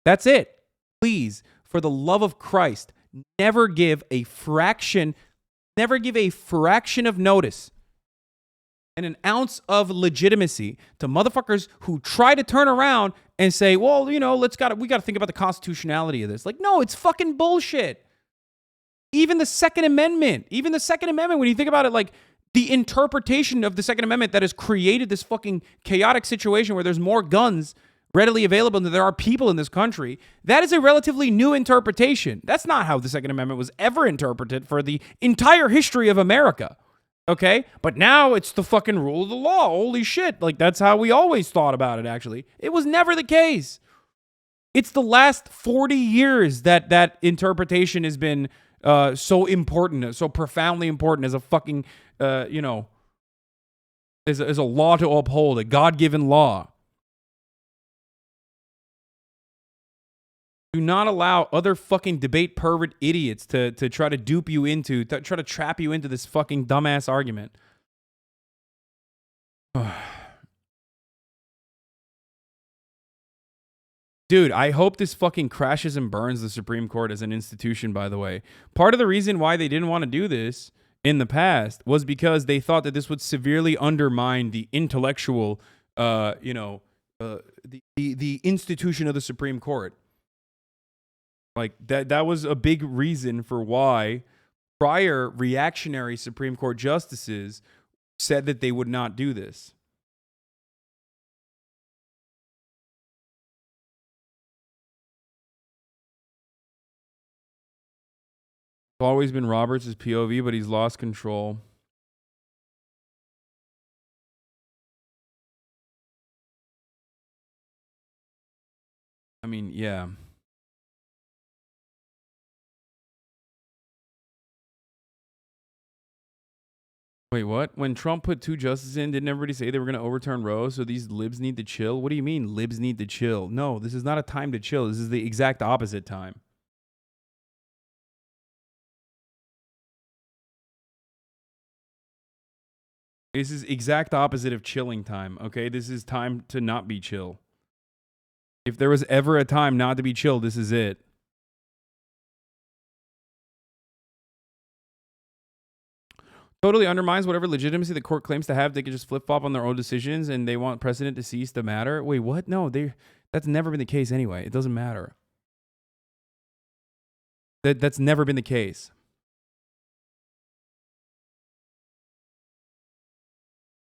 S1: That's it. Please, for the love of Christ, never give a fraction of notice and an ounce of legitimacy to motherfuckers who try to turn around and say, well, you know, we got to think about the constitutionality of this. Like, no, it's fucking bullshit. Even the Second Amendment, when you think about it, like, the interpretation of the Second Amendment that has created this fucking chaotic situation where there's more guns readily available than there are people in this country, that is a relatively new interpretation. That's not how the Second Amendment was ever interpreted for the entire history of America. Okay? But now it's the fucking rule of the law. Holy shit. Like, that's how we always thought about it, actually. It was never the case. It's the last 40 years that that interpretation has been so important, so profoundly important as a fucking, you know, as a law to uphold, a God-given law. Do not allow other fucking debate pervert idiots to try to dupe you into, try to trap you into this fucking dumbass argument. Dude, I hope this fucking crashes and burns the Supreme Court as an institution, by the way. Part of the reason why they didn't want to do this in the past was because they thought that this would severely undermine the intellectual, you know, the institution of the Supreme Court. Like, that was a big reason for why prior reactionary Supreme Court justices said that they would not do this. It's always been Roberts' POV, but he's lost control. I mean, yeah. Wait, what? When Trump put 2 justices in, didn't everybody say they were going to overturn Roe? So these libs need to chill? What do you mean libs need to chill? No, this is not a time to chill. This is the exact opposite time. This is exact opposite of chilling time, okay? This is time to not be chill. If there was ever a time not to be chill, this is it. Totally undermines whatever legitimacy the court claims to have. They could just flip-flop on their own decisions and they want precedent to cease to matter. Wait, what? No, that's never been the case anyway. It doesn't matter. That's never been the case.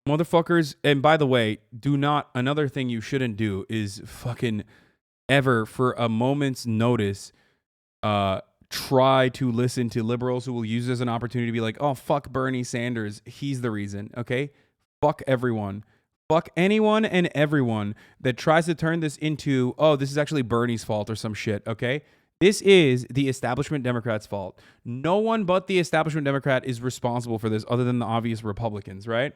S1: Motherfuckers, and by the way, another thing you shouldn't do is fucking ever for a moment's notice try to listen to liberals who will use this as an opportunity to be like, oh, fuck Bernie Sanders. He's the reason, okay? Fuck everyone. Fuck anyone and everyone that tries to turn this into, oh, this is actually Bernie's fault or some shit, okay? This is the establishment Democrats' fault. No one but the establishment Democrat is responsible for this other than the obvious Republicans, right?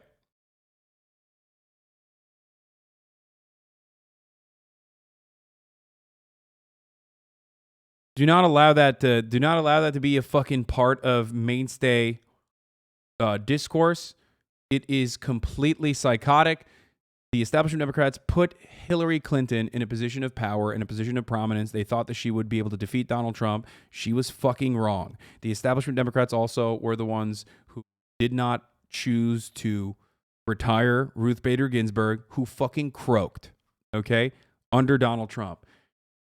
S1: Do not allow that to be a fucking part of mainstay discourse. It is completely psychotic. The establishment Democrats put Hillary Clinton in a position of power, in a position of prominence. They thought that she would be able to defeat Donald Trump. She was fucking wrong. The establishment Democrats also were the ones who did not choose to retire Ruth Bader Ginsburg, who fucking croaked, okay, under Donald Trump.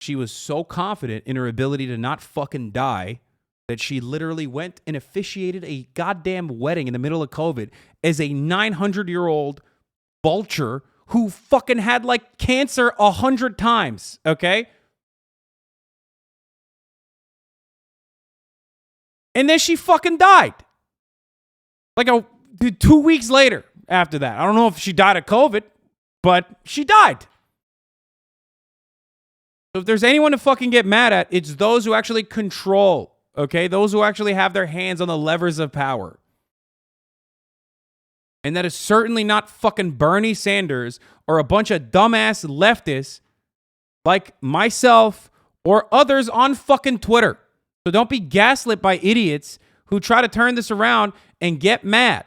S1: She was so confident in her ability to not fucking die that she literally went and officiated a goddamn wedding in the middle of COVID as a 900-year-old vulture who fucking had like cancer 100 times, okay? And then she fucking died. Like 2 weeks later after that. I don't know if she died of COVID, but she died. So if there's anyone to fucking get mad at, it's those who actually control, okay? Those who actually have their hands on the levers of power. And that is certainly not fucking Bernie Sanders or a bunch of dumbass leftists like myself or others on fucking Twitter. So don't be gaslit by idiots who try to turn this around and get mad.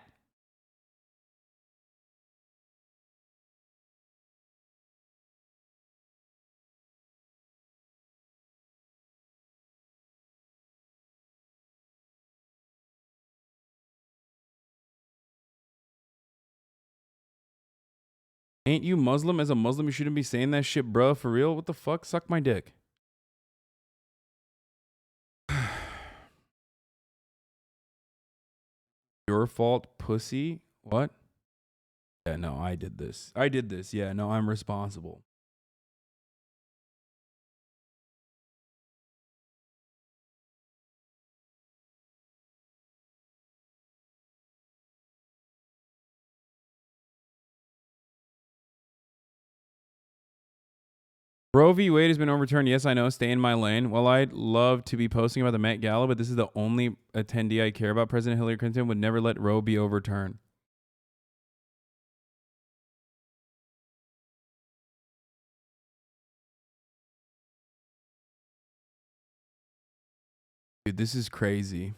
S1: Ain't you Muslim? As a Muslim, you shouldn't be saying that shit, bro. For real? What the fuck? Suck my dick. Your fault, pussy? What? Yeah, no, I did this. Yeah, no, I'm responsible. Roe v. Wade has been overturned. Yes, I know. Stay in my lane. Well, I'd love to be posting about the Met Gala, but this is the only attendee I care about. President Hillary Clinton would never let Roe be overturned. Dude, this is crazy.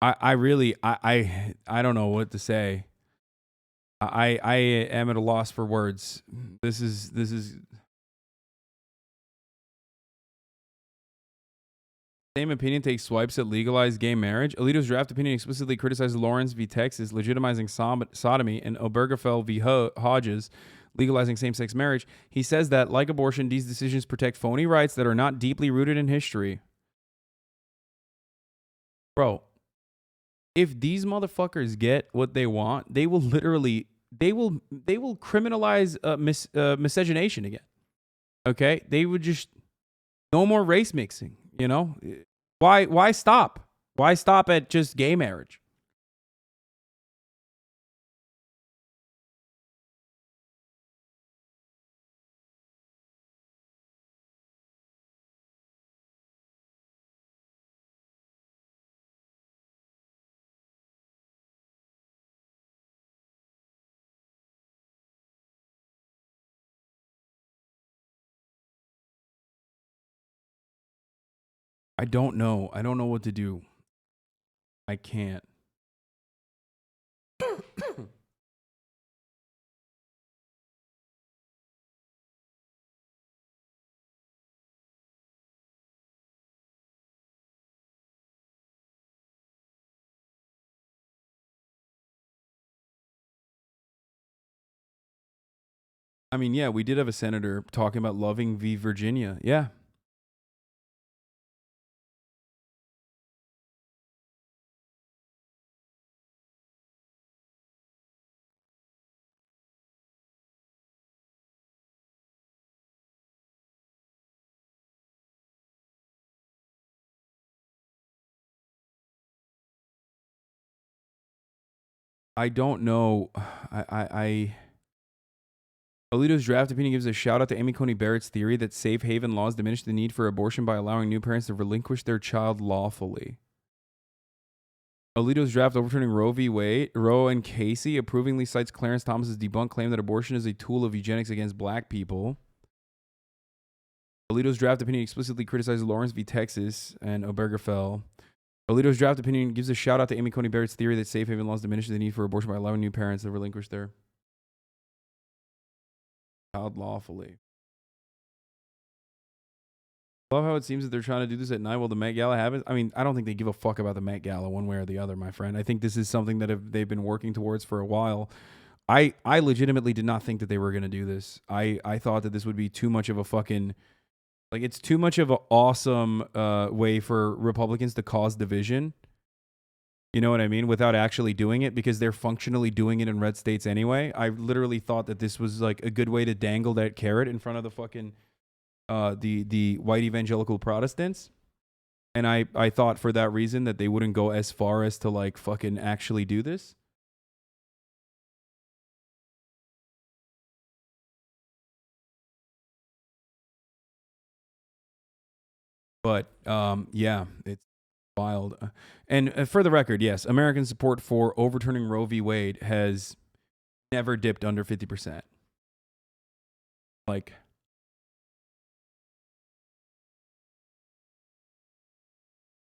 S1: I really don't know what to say. I am at a loss for words. This is same opinion takes swipes at legalized gay marriage. Alito's draft opinion explicitly criticizes Lawrence v. Texas legitimizing sodomy and Obergefell v. Hodges legalizing same-sex marriage. He says that, like abortion, these decisions protect phony rights that are not deeply rooted in history. Bro, if these motherfuckers get what they want, they will literally, they will criminalize miscegenation again. Okay? They would just, no more race mixing, you know? Why stop? Why stop at just gay marriage? I don't know. I don't know what to do. I can't. I mean, yeah, we did have a senator talking about loving v. Virginia. Yeah. I don't know. Alito's draft opinion gives a shout out to Amy Coney Barrett's theory that safe haven laws diminish the need for abortion by allowing new parents to relinquish their child lawfully. Alito's draft overturning Roe v. Wade, Roe and Casey approvingly cites Clarence Thomas's debunked claim that abortion is a tool of eugenics against black people. Alito's draft opinion explicitly criticizes Lawrence v. Texas and Obergefell. Alito's draft opinion gives a shout out to Amy Coney Barrett's theory that safe haven laws diminish the need for abortion by allowing new parents to relinquish their child lawfully. I love how it seems that they're trying to do this at night while the Met Gala happens. I mean, I don't think they give a fuck about the Met Gala one way or the other, my friend. I think this is something that they've been working towards for a while. I legitimately did not think that they were going to do this. I thought that this would be too much of a fucking... Like, it's too much of an awesome way for Republicans to cause division. You know what I mean? Without actually doing it, because they're functionally doing it in red states anyway. I literally thought that this was like a good way to dangle that carrot in front of the fucking the white evangelical Protestants. And I thought for that reason that they wouldn't go as far as to like fucking actually do this. But yeah, it's wild. And for the record, yes, American support for overturning Roe v. Wade has never dipped under 50%. Like,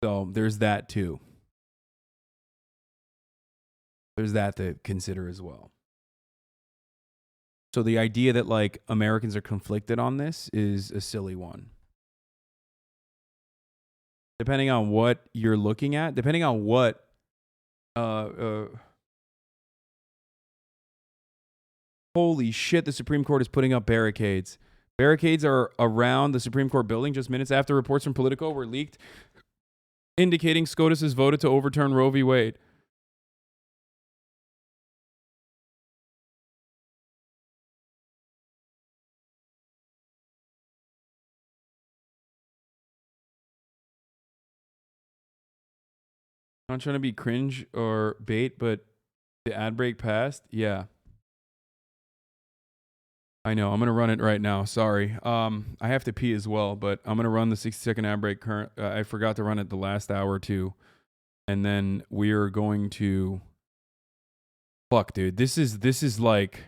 S1: so there's that too. There's that to consider as well. So the idea that like Americans are conflicted on this is a silly one. Depending on what you're looking at, depending on what holy shit, the Supreme Court is putting up barricades. Barricades are around the Supreme Court building just minutes after reports from Politico were leaked indicating SCOTUS has voted to overturn Roe v. Wade. I'm not trying to be cringe or bait, but the ad break passed. Yeah. I know. I'm going to run it right now. Sorry. I have to pee as well, but I'm going to run the 60-second ad break. I forgot to run it the last hour or two. And then we're going to... Fuck, dude. This is like...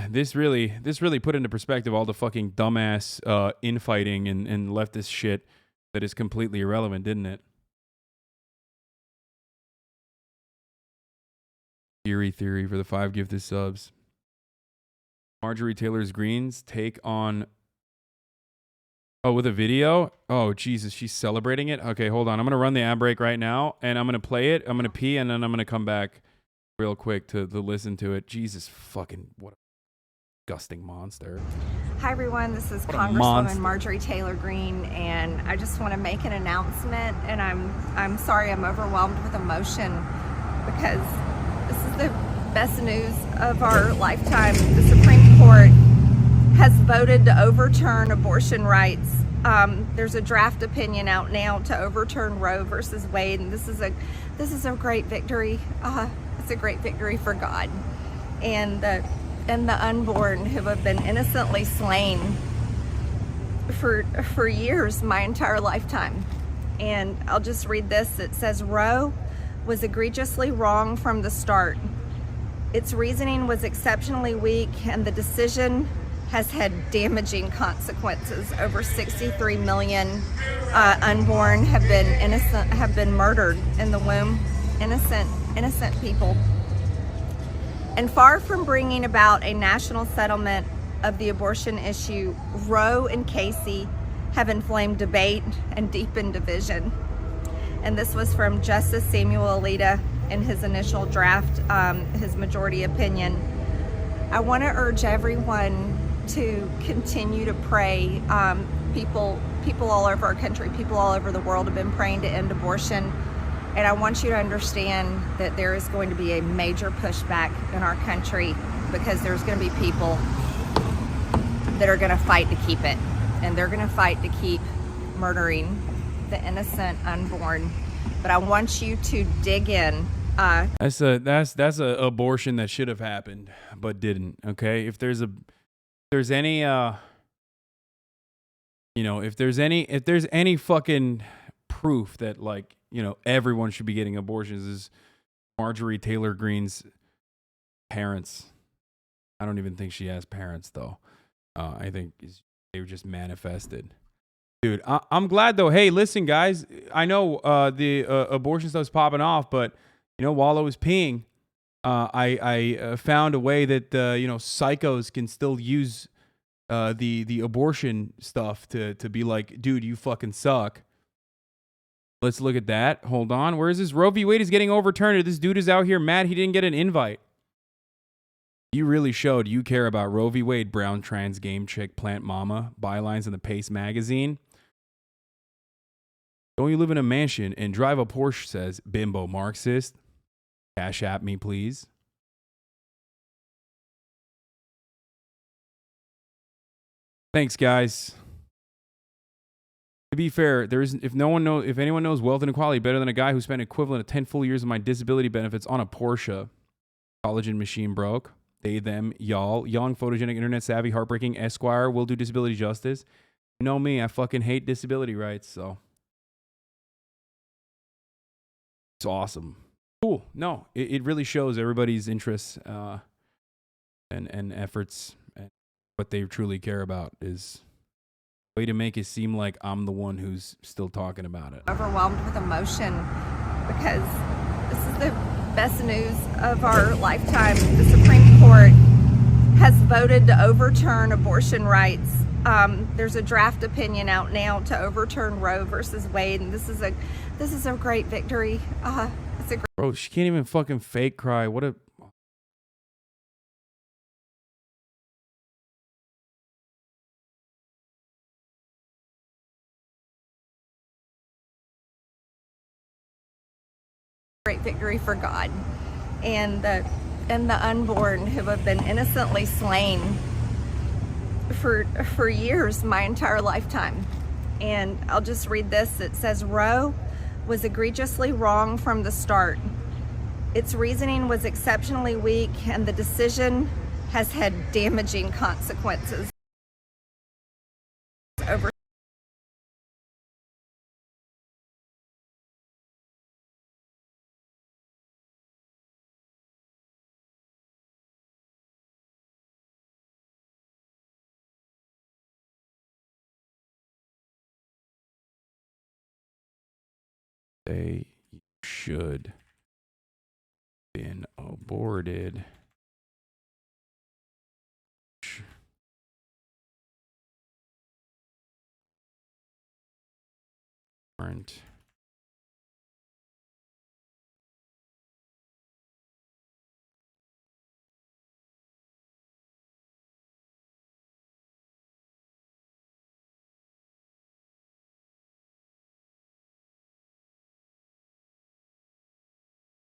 S1: This really put into perspective all the fucking dumbass infighting and leftist shit that is completely irrelevant, didn't it? Theory for the 5 gifted subs. Marjorie Taylor's Greene's take on... Oh, with a video? Oh, Jesus, she's celebrating it? Okay, hold on. I'm going to run the ad break right now, and I'm going to play it. I'm going to pee, and then I'm going to come back real quick to listen to it. Jesus fucking... What a disgusting monster.
S14: Hi everyone, this is Congresswoman Marjorie Taylor Greene, and I just want to make an announcement, and I'm sorry I'm overwhelmed with emotion because this is the best news of our lifetime. The Supreme Court has voted to overturn abortion rights. There's a draft opinion out now to overturn Roe versus Wade, and this is a great victory. It's a great victory for God and the unborn who have been innocently slain for years, my entire lifetime. And I'll just read this. It says, Roe was egregiously wrong from the start. Its reasoning was exceptionally weak, and the decision has had damaging consequences. Over 63 million unborn have been murdered in the womb. Innocent people. And far from bringing about a national settlement of the abortion issue, Roe and Casey have inflamed debate and deepened division. And this was from Justice Samuel Alito in his initial draft, his majority opinion. I want to urge everyone to continue to pray. People all over our country, people all over the world have been praying to end abortion. And I want you to understand that there is going to be a major pushback in our country because there's going to be people that are going to fight to keep it. And they're going to fight to keep murdering the innocent unborn. But I want you to dig in.
S1: That's a abortion that should have happened but didn't. Okay, if there's any if there's any fucking proof that, like, everyone should be getting abortions, is Marjorie Taylor Greene's parents. I don't even think she has parents though. I think they were just manifested. Dude, I'm glad though. Hey, listen, guys. I know the abortion stuff's popping off, but while I was peeing, I found a way that psychos can still use the abortion stuff to be like, dude, you fucking suck. Let's look at that. Hold on. Where is this? Roe v. Wade is getting overturned. This dude is out here mad he didn't get an invite. You really showed you care about Roe v. Wade, brown trans game chick plant mama. Bylines in the Pace magazine. Don't you live in a mansion and drive a Porsche, says bimbo Marxist. Cash at me, please. Thanks, guys. To be fair, if anyone knows wealth inequality better than a guy who spent equivalent of 10 full years of my disability benefits on a Porsche. Collagen machine broke. They, them, y'all. Young, photogenic, internet savvy, heartbreaking, Esquire will do disability justice. You know me, I fucking hate disability rights, so. It's awesome. Cool. No, it really shows everybody's interests and efforts, and what they truly care about is a way to make it seem like I'm the one who's still talking about it.
S14: Overwhelmed with emotion because this is the best news of our lifetime. The Supreme Court has voted to overturn abortion rights. There's a draft opinion out now to overturn Roe versus Wade, and this is a great victory. It's a
S1: Bro, she can't even fucking fake cry. What a
S14: great victory for God and the unborn who have been innocently slain for years, my entire lifetime. And I'll just read this. It says, Roe was egregiously wrong from the start. Its reasoning was exceptionally weak, and the decision has had damaging consequences. Over
S1: they should been aborted. Aren't.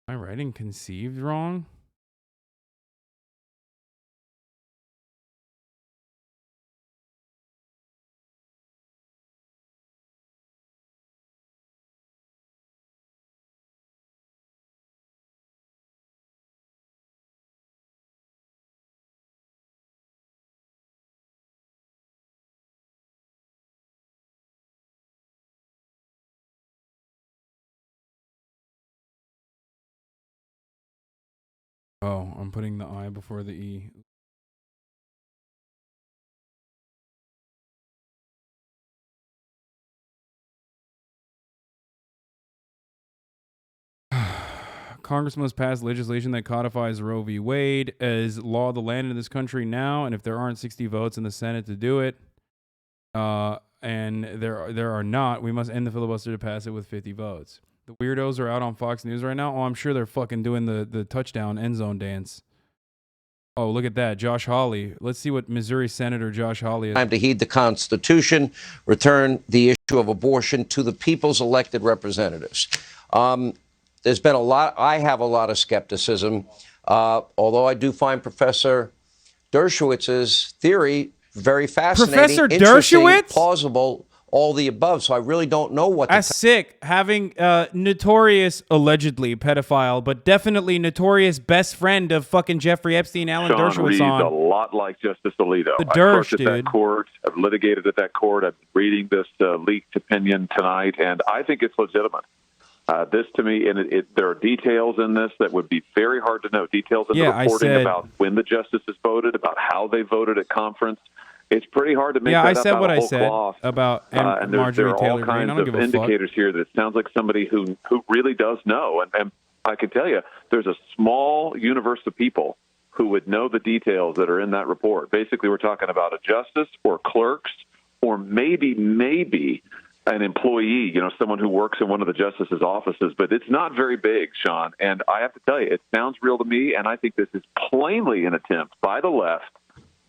S1: Am I writing conceived wrong? Oh, I'm putting the I before the E. Congress must pass legislation that codifies Roe v. Wade as law of the land in this country now, and if there aren't 60 votes in the Senate to do it, and there are not, we must end the filibuster to pass it with 50 votes. The weirdos are out on Fox News right now. Oh, I'm sure they're fucking doing the touchdown end zone dance. Oh, look at that. Josh Hawley. Let's see what Missouri Senator Josh Hawley is.
S7: Time to heed the Constitution, return the issue of abortion to the people's elected representatives. There's been I have a lot of skepticism, although I do find Professor Dershowitz's theory very fascinating.
S1: Professor
S7: interesting,
S1: Dershowitz?
S7: plausible, all the above. So I really don't know what.
S1: That's sick. Having notorious, allegedly pedophile, but definitely notorious best friend of fucking Jeffrey Epstein, Alan
S16: Sean
S1: Dershowitz
S16: reads
S1: on.
S16: a lot like Justice Alito.
S1: The
S16: I've
S1: Dersh,
S16: worked at that court. I've litigated at that court. I'm reading this leaked opinion tonight, and I think it's legitimate. This to me, and there are details in this that would be very hard to know. Details in the reporting about when the justices voted, about how they voted at conference. It's pretty hard to make that up out of whole cloth.
S1: About
S16: and
S1: Marjorie
S16: there are all
S1: Taylor Greene.
S16: kinds
S1: I don't
S16: of
S1: give a fuck.
S16: indicators here that it sounds like somebody who really does know. And I can tell you, there's a small universe of people who would know the details that are in that report. Basically, we're talking about a justice or clerks or maybe an employee, someone who works in one of the justices' offices. But it's not very big, Sean. And I have to tell you, it sounds real to me, and I think this is plainly an attempt by the left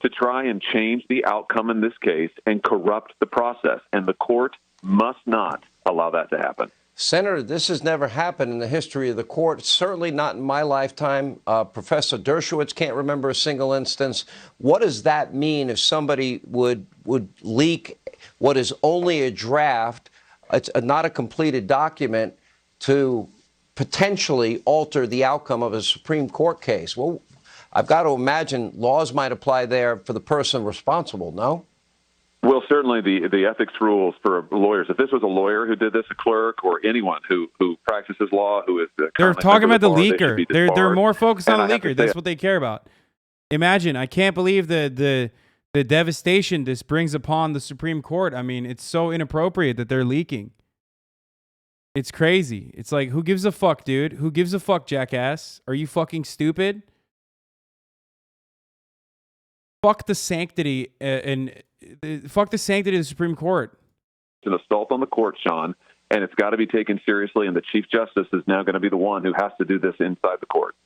S16: to try and change the outcome in this case and corrupt the process. And the court must not allow that to happen.
S7: Senator, this has never happened in the history of the court, certainly not in my lifetime. Professor Dershowitz can't remember a single instance. What does that mean if somebody would leak what is only a draft, it's not a completed document, to potentially alter the outcome of a Supreme Court case? Well, I've got to imagine laws might apply there for the person responsible, no?
S16: Well, certainly the ethics rules for lawyers. If this was a lawyer who did this, a clerk, or anyone who practices law, who is
S1: They're talking about the
S16: bar,
S1: leaker. They're more focused on the leaker. That's what they care about. Imagine, I can't believe the devastation this brings upon the Supreme Court. I mean, it's so inappropriate that they're leaking. It's crazy. It's like, who gives a fuck, dude? Who gives a fuck, jackass? Are you fucking stupid? Fuck the sanctity fuck the sanctity of the Supreme Court.
S16: It's an assault on the court, Sean, and it's got to be taken seriously. And the Chief Justice is now going to be the one who has to do this inside the court.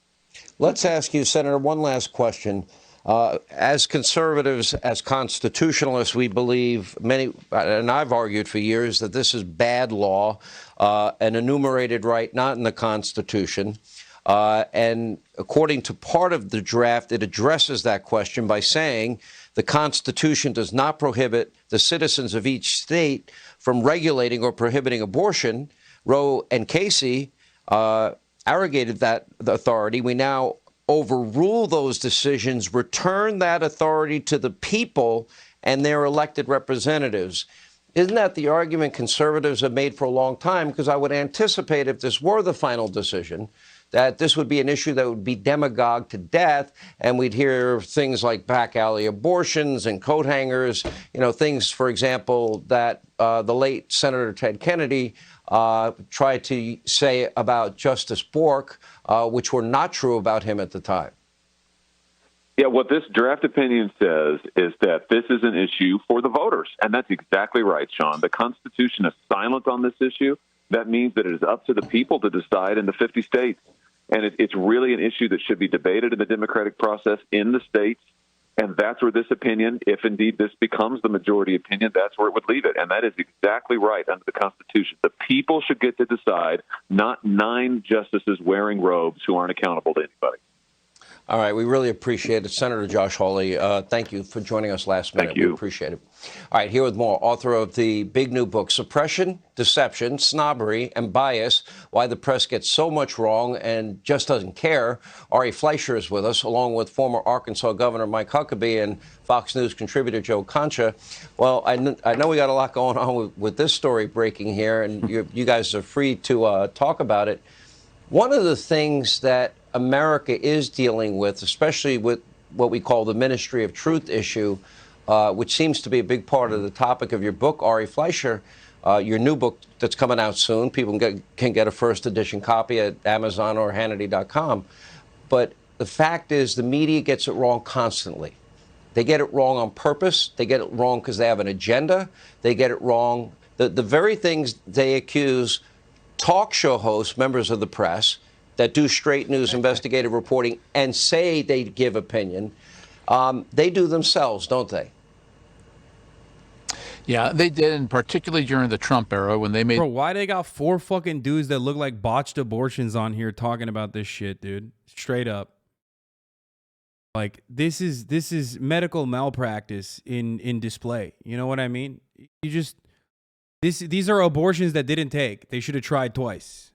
S7: Let's ask you, Senator, one last question. As conservatives, as constitutionalists, we believe and I've argued for years that this is bad law, an enumerated right not in the Constitution. And according to part of the draft, it addresses that question by saying the Constitution does not prohibit the citizens of each state from regulating or prohibiting abortion. Roe and Casey arrogated that authority. We now overrule those decisions, return that authority to the people and their elected representatives. Isn't that the argument conservatives have made for a long time? Because I would anticipate if this were the final decision, that this would be an issue that would be demagogued to death, and we'd hear things like back alley abortions and coat hangers, things, for example, that the late Senator Ted Kennedy tried to say about Justice Bork, which were not true about him at the time.
S16: Yeah, what this draft opinion says is that this is an issue for the voters, and that's exactly right, Sean. The Constitution is silent on this issue. That means that it is up to the people to decide in the 50 states. And it's really an issue that should be debated in the democratic process in the states. And that's where this opinion, if indeed this becomes the majority opinion, that's where it would leave it. And that is exactly right under the Constitution. The people should get to decide, not 9 justices wearing robes who aren't accountable to anybody.
S7: All right. We really appreciate it. Senator Josh Hawley, thank you for joining us last minute.
S16: Thank you.
S7: We appreciate it. All right. Here with more, author of the big new book, Suppression, Deception, Snobbery, and Bias, Why the Press Gets So Much Wrong and Just Doesn't Care. Ari Fleischer is with us, along with former Arkansas Governor Mike Huckabee and Fox News contributor Joe Concha. Well, I know we got a lot going on with this story breaking here, and you guys are free to talk about it. One of the things that America is dealing with, especially with what we call the Ministry of Truth issue, which seems to be a big part of the topic of your book, Ari Fleischer, your new book that's coming out soon. People can get a first edition copy at Amazon or Hannity.com. But the fact is, the media gets it wrong constantly. They get it wrong on purpose. They get it wrong because they have an agenda. They get it wrong. The very things they accuse talk show hosts, members of the press, that do straight news investigative reporting and say they give opinion, they do themselves, don't they?
S6: Yeah, they did, and particularly during the Trump era when they made...
S1: Bro, why they got 4 fucking dudes that look like botched abortions on here talking about this shit, dude? Straight up. Like, this is medical malpractice in display. You know what I mean? You just... These are abortions that didn't take. They should have tried twice.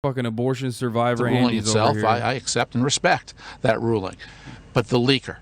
S1: Fucking abortion survivor
S6: the ruling
S1: Andy's
S6: itself,
S1: over here.
S6: I accept and respect that ruling. But the leaker...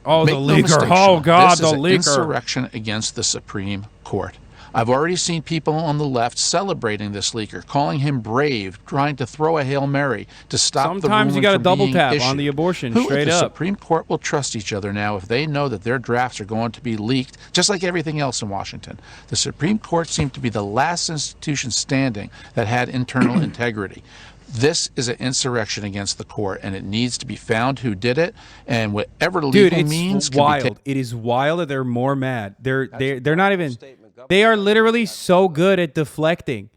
S1: Oh,
S6: Make
S1: the
S6: no
S1: leaker.
S6: mistake,
S1: Oh,
S6: Sean,
S1: God,
S6: this
S1: the
S6: is an
S1: leaker.
S6: insurrection against the Supreme Court. I've already seen people on the left celebrating this leaker, calling him brave, trying to throw a Hail Mary to stop the
S1: Sometimes you
S6: ruling
S1: got to
S6: from
S1: double
S6: being
S1: tap
S6: issued.
S1: on the abortion,
S6: Who
S1: straight
S6: at the
S1: up.
S6: Supreme Court will trust each other now if they know that their drafts are going to be leaked, just like everything else in Washington. The Supreme Court seemed to be the last institution standing that had internal integrity. This is an insurrection against the court, and it needs to be found who did it, and whatever legal means can be
S1: wild.
S6: taken.
S1: It is wild that they're more mad. They're not even. They are literally so good at deflecting.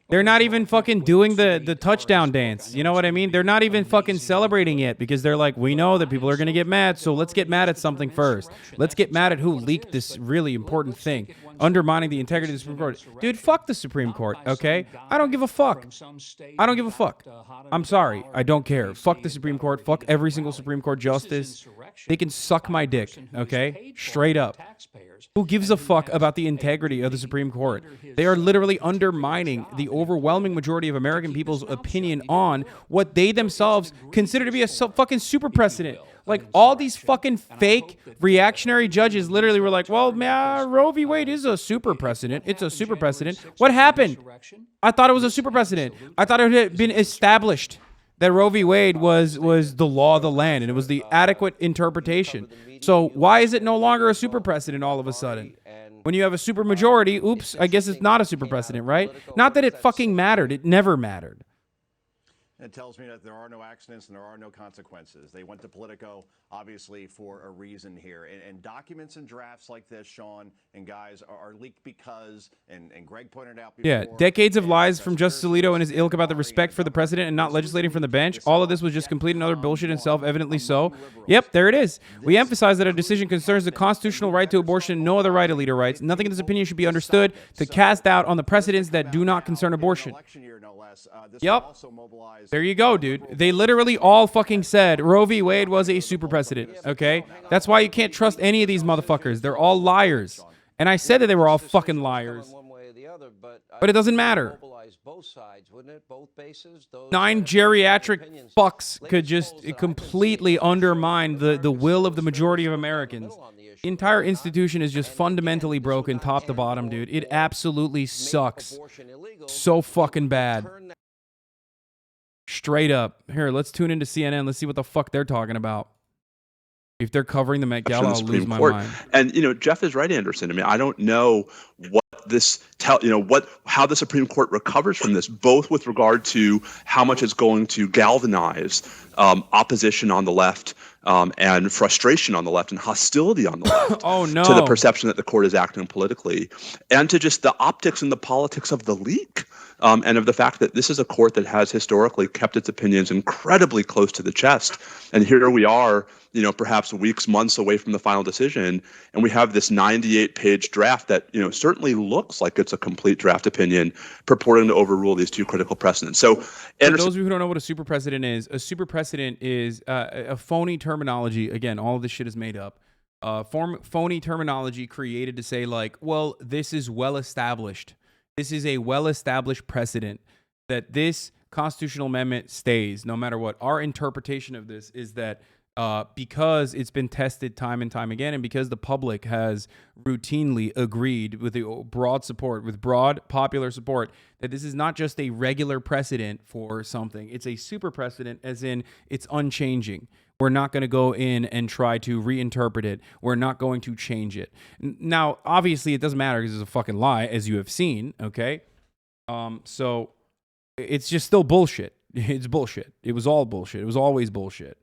S1: They're not even fucking doing the touchdown dance. You know what I mean? They're not even fucking celebrating it because they're like, we know that people are going to get mad, so let's get mad at something first. Let's get mad at who leaked this really important thing, undermining the integrity of the Supreme Court. Dude, fuck the Supreme Court, okay? I don't give a fuck. I don't give a fuck. I'm sorry. I don't care. Fuck the Supreme Court. Fuck every single Supreme Court justice. They can suck my dick, okay? Straight up. Who gives a fuck about the integrity of the Supreme Court? They are literally undermining the overwhelming majority of American people's opinion on what they themselves consider to be a fucking super precedent. Like, all these fucking fake reactionary judges literally were like, well, man, Roe v. Wade is a super precedent. It's a super precedent. What happened? I thought it was a super precedent. I thought it had been established that Roe v. Wade was the law of the land, and it was the adequate interpretation. So why is it no longer a super precedent all of a sudden? When you have a super majority, oops, I guess it's not a super precedent, right? Not that it fucking mattered. It never mattered.
S18: It tells me that there are no accidents and there are no consequences. They went to Politico, obviously, for a reason here. And documents and drafts like this, Sean and guys, are leaked because, and Greg pointed out before...
S1: Yeah, decades of lies from Justice Alito and his ilk about the respect for the president and not legislating from the bench. All of this was just complete and utter bullshit and self-evidently so. Yep, there it is. We emphasize that our decision concerns the constitutional right to abortion, no other right, Alito writes. Nothing in this opinion should be understood to cast doubt on the precedents that do not concern abortion. Yep. There you go, dude. They literally all fucking said Roe v. Wade was a super precedent, okay? That's why you can't trust any of these motherfuckers. They're all liars. And I said that they were all fucking liars. But it doesn't matter. 9 geriatric fucks could just completely undermine the will of the majority of Americans. The entire institution is just fundamentally broken top to bottom, dude. It absolutely sucks. So fucking bad. Straight up. Here, let's tune into CNN. Let's see what the fuck they're talking about. If they're covering the Met Gala, I'll lose my mind.
S19: And, you know, Jeff is right, Anderson. I mean, I don't know what this how the Supreme Court recovers from this, both with regard to how much it's going to galvanize opposition on the left and frustration on the left and hostility on the left
S1: oh, no.
S19: to the perception that the court is acting politically, and to just the optics and the politics of the leak. And of the fact that this is a court that has historically kept its opinions incredibly close to the chest. And here we are, you know, perhaps weeks, months away from the final decision, and we have this 98-page draft that, you know, certainly looks like it's a complete draft opinion purporting to overrule these 2 critical precedents. So,
S1: for those of you who don't know what a super precedent is a phony terminology. Again, all of this shit is made up. Phony terminology created to say, like, well, this is well established. This is a well-established precedent that this constitutional amendment stays no matter what. Our interpretation of this is that because it's been tested time and time again, and because the public has routinely agreed with the broad support, with broad popular support, that this is not just a regular precedent for something. It's a super precedent, as in it's unchanging. We're not going to go in and try to reinterpret it. We're not going to change it. Now, obviously, it doesn't matter because it's a fucking lie, as you have seen, okay? So it's just still bullshit. It's bullshit. It was all bullshit. It was always bullshit.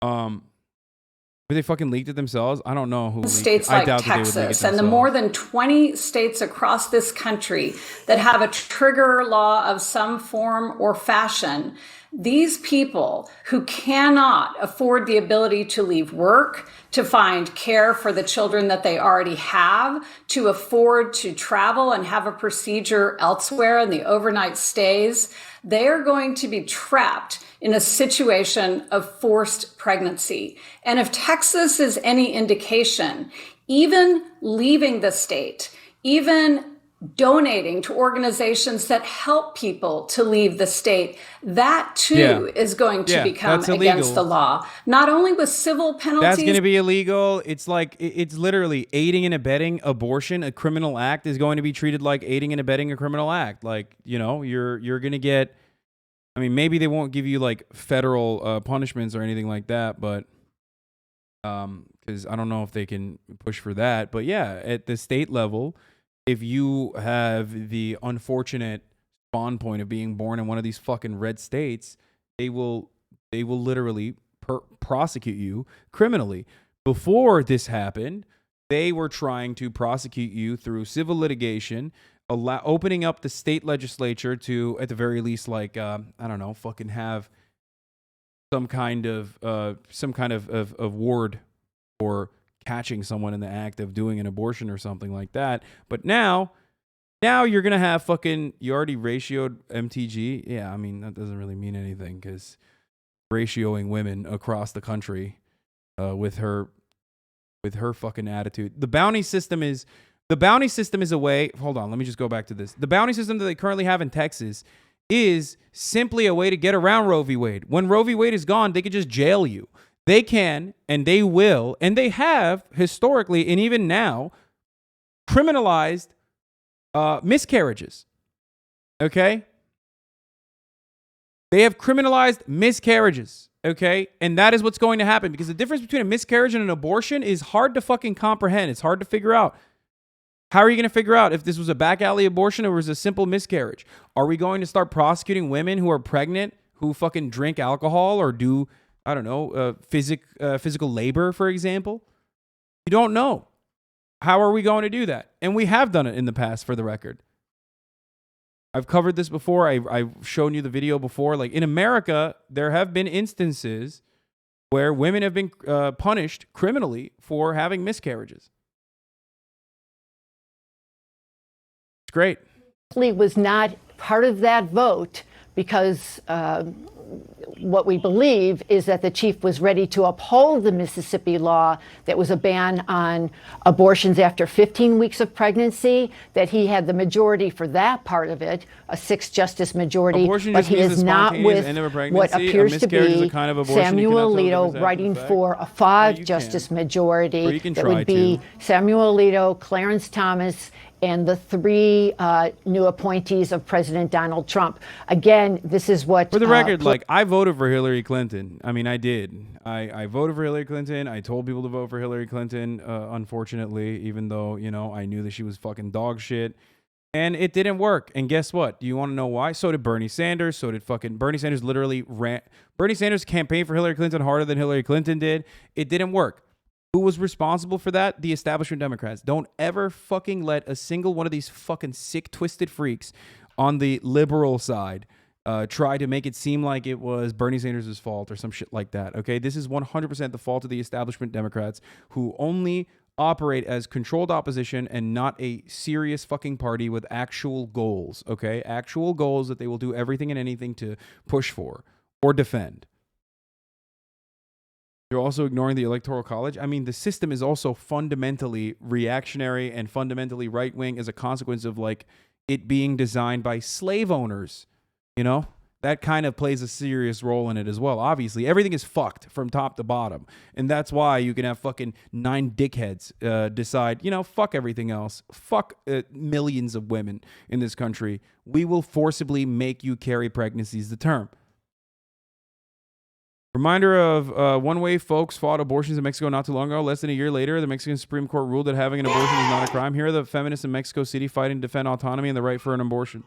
S1: But they fucking leaked it themselves? I don't know who leaked
S9: states
S1: it. I
S9: like
S1: doubt that they would leak it
S9: Texas and the
S1: themselves.
S9: more than 20 states across this country that have a trigger law of some form or fashion, these people who cannot afford the ability to leave work, to find care for the children that they already have, to afford to travel and have a procedure elsewhere in the overnight stays, they are going to be trapped in a situation of forced pregnancy. And if Texas is any indication, even leaving the state, even donating to organizations that help people to leave the state, that too is going to become against the law. Not only with civil penalties.
S1: That's going to be illegal. It's like, it's literally aiding and abetting abortion. A criminal act is going to be treated like aiding and abetting a criminal act. Like, you know, you're going to get, I mean, maybe they won't give you like federal punishments or anything like that, but because I don't know if they can push for that. But yeah, at the state level, if you have the unfortunate spawn point of being born in one of these fucking red states, they will literally prosecute you criminally. Before this happened, they were trying to prosecute you through civil litigation, opening up the state legislature to, at the very least, like I don't know, fucking have some kind of award for catching someone in the act of doing an abortion or something like that. But now you're gonna have fucking, you already ratioed MTG. Yeah, I mean that doesn't really mean anything because ratioing women across the country with her fucking attitude. The bounty system is a way. Hold on, let me just go back to this. The bounty system that they currently have in Texas is simply a way to get around Roe v. Wade. When Roe v. Wade is gone, they could just jail you. They can, and they will, and they have historically, and even now, criminalized miscarriages. Okay? They have criminalized miscarriages. Okay? And that is what's going to happen because the difference between a miscarriage and an abortion is hard to fucking comprehend. It's hard to figure out. How are you going to figure out if this was a back alley abortion or was a simple miscarriage? Are we going to start prosecuting women who are pregnant, who fucking drink alcohol or do, I don't know, physical labor, for example? You don't know. How are we going to do that? And we have done it in the past, for the record. I've covered this before. I've shown you the video before. Like in America, there have been instances where women have been punished criminally for having miscarriages. It's great.
S10: Was not part of that vote because what we believe is that the chief was ready to uphold the Mississippi law that was a ban on abortions after 15 weeks of pregnancy, that he had the majority for that part of it, a 6-justice majority, but he is not with what appears to be Samuel Alito writing for a 5-justice majority that would be Samuel Alito, Clarence Thomas, and the 3 new appointees of President Donald Trump. Again, this is what...
S1: For the record, like, I voted for Hillary Clinton. I mean, I did. I voted for Hillary Clinton. I told people to vote for Hillary Clinton, unfortunately, even though, you know, I knew that she was fucking dog shit. And it didn't work. And guess what? Do you want to know why? So did Bernie Sanders. So did fucking... Bernie Sanders literally ran... Bernie Sanders campaigned for Hillary Clinton harder than Hillary Clinton did. It didn't work. Who was responsible for that? The establishment Democrats. Don't ever fucking let a single one of these fucking sick, twisted freaks on the liberal side try to make it seem like it was Bernie Sanders' fault or some shit like that. Okay, this is 100% the fault of the establishment Democrats who only operate as controlled opposition and not a serious fucking party with actual goals. Okay, actual goals that they will do everything and anything to push for or defend. You're also ignoring the Electoral College. I mean, the system is also fundamentally reactionary and fundamentally right-wing as a consequence of, like, it being designed by slave owners. You know? That kind of plays a serious role in it as well. Obviously, everything is fucked from top to bottom. And that's why you can have fucking 9 dickheads decide, you know, fuck everything else. Fuck millions of women in this country. We will forcibly make you carry pregnancies to term. Reminder of one way folks fought abortions in Mexico not too long ago. Less than a year later, the Mexican Supreme Court ruled that having an abortion is not a crime. Here are the feminists in Mexico City fighting to defend autonomy and the right for an abortion.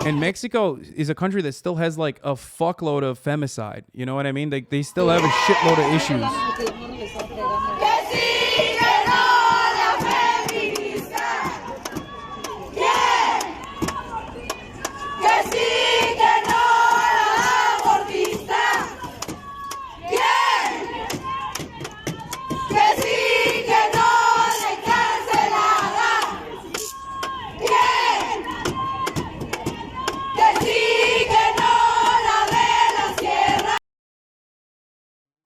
S1: And Mexico is a country that still has like a fuckload of femicide. You know what I mean? They still have a shitload of issues.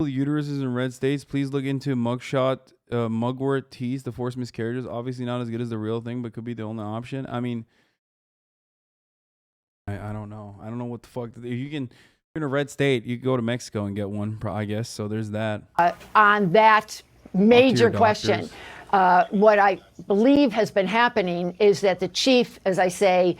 S1: Uteruses in red states, please look into mugwort teas to force miscarriages. Obviously not as good as the real thing, but could be the only option. I mean, I don't know. I don't know what the fuck. If you can, you're in a red state, you can go to Mexico and get one, I guess. So there's that.
S10: On that major question, what I believe has been happening is that the chief, as I say,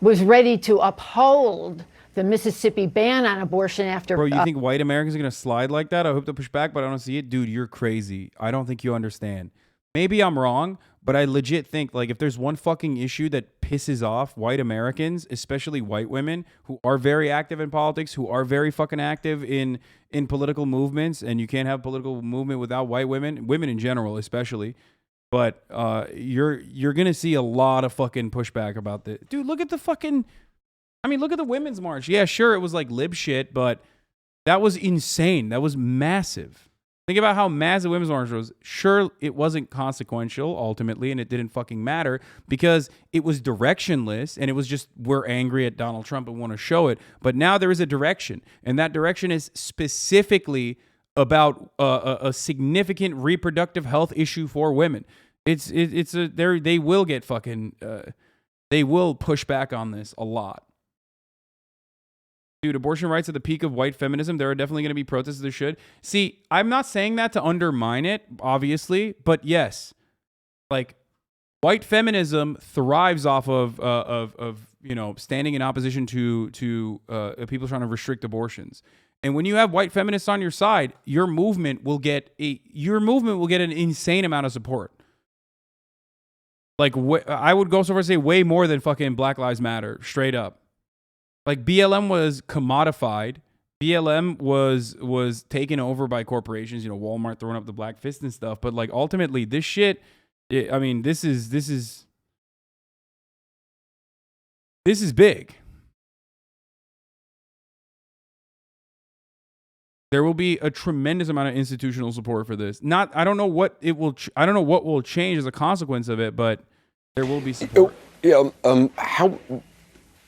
S10: was ready to uphold the Mississippi ban on abortion after...
S1: Bro, you think white Americans are going to slide like that? I hope to push back, but I don't see it. Dude, you're crazy. I don't think you understand. Maybe I'm wrong, but I legit think, like, if there's one fucking issue that pisses off white Americans, especially white women who are very active in politics, who are very fucking active in political movements, and you can't have political movement without white women in general especially, but you're going to see a lot of fucking pushback about this. Dude, look at the fucking... I mean, look at the Women's March. Yeah, sure, it was like lib shit, but that was insane. That was massive. Think about how massive Women's March was. Sure, it wasn't consequential ultimately, and it didn't fucking matter because it was directionless, and it was just, we're angry at Donald Trump and want to show it. But now there is a direction, and that direction is specifically about a significant reproductive health issue for women. They will get fucking, they will push back on this a lot. Dude, abortion rights at the peak of white feminism. There are definitely going to be protests. There should. See, I'm not saying that to undermine it, obviously, but yes, like white feminism thrives off of you know, standing in opposition to people trying to restrict abortions. And when you have white feminists on your side, your movement will get an insane amount of support. Like I would go so far as to say way more than fucking Black Lives Matter, straight up. Like BLM was commodified. BLM was taken over by corporations, you know, Walmart throwing up the black fist and stuff. But like ultimately this shit, I mean, this is big. There will be a tremendous amount of institutional support for this. I don't know what will change as a consequence of it, but there will be support.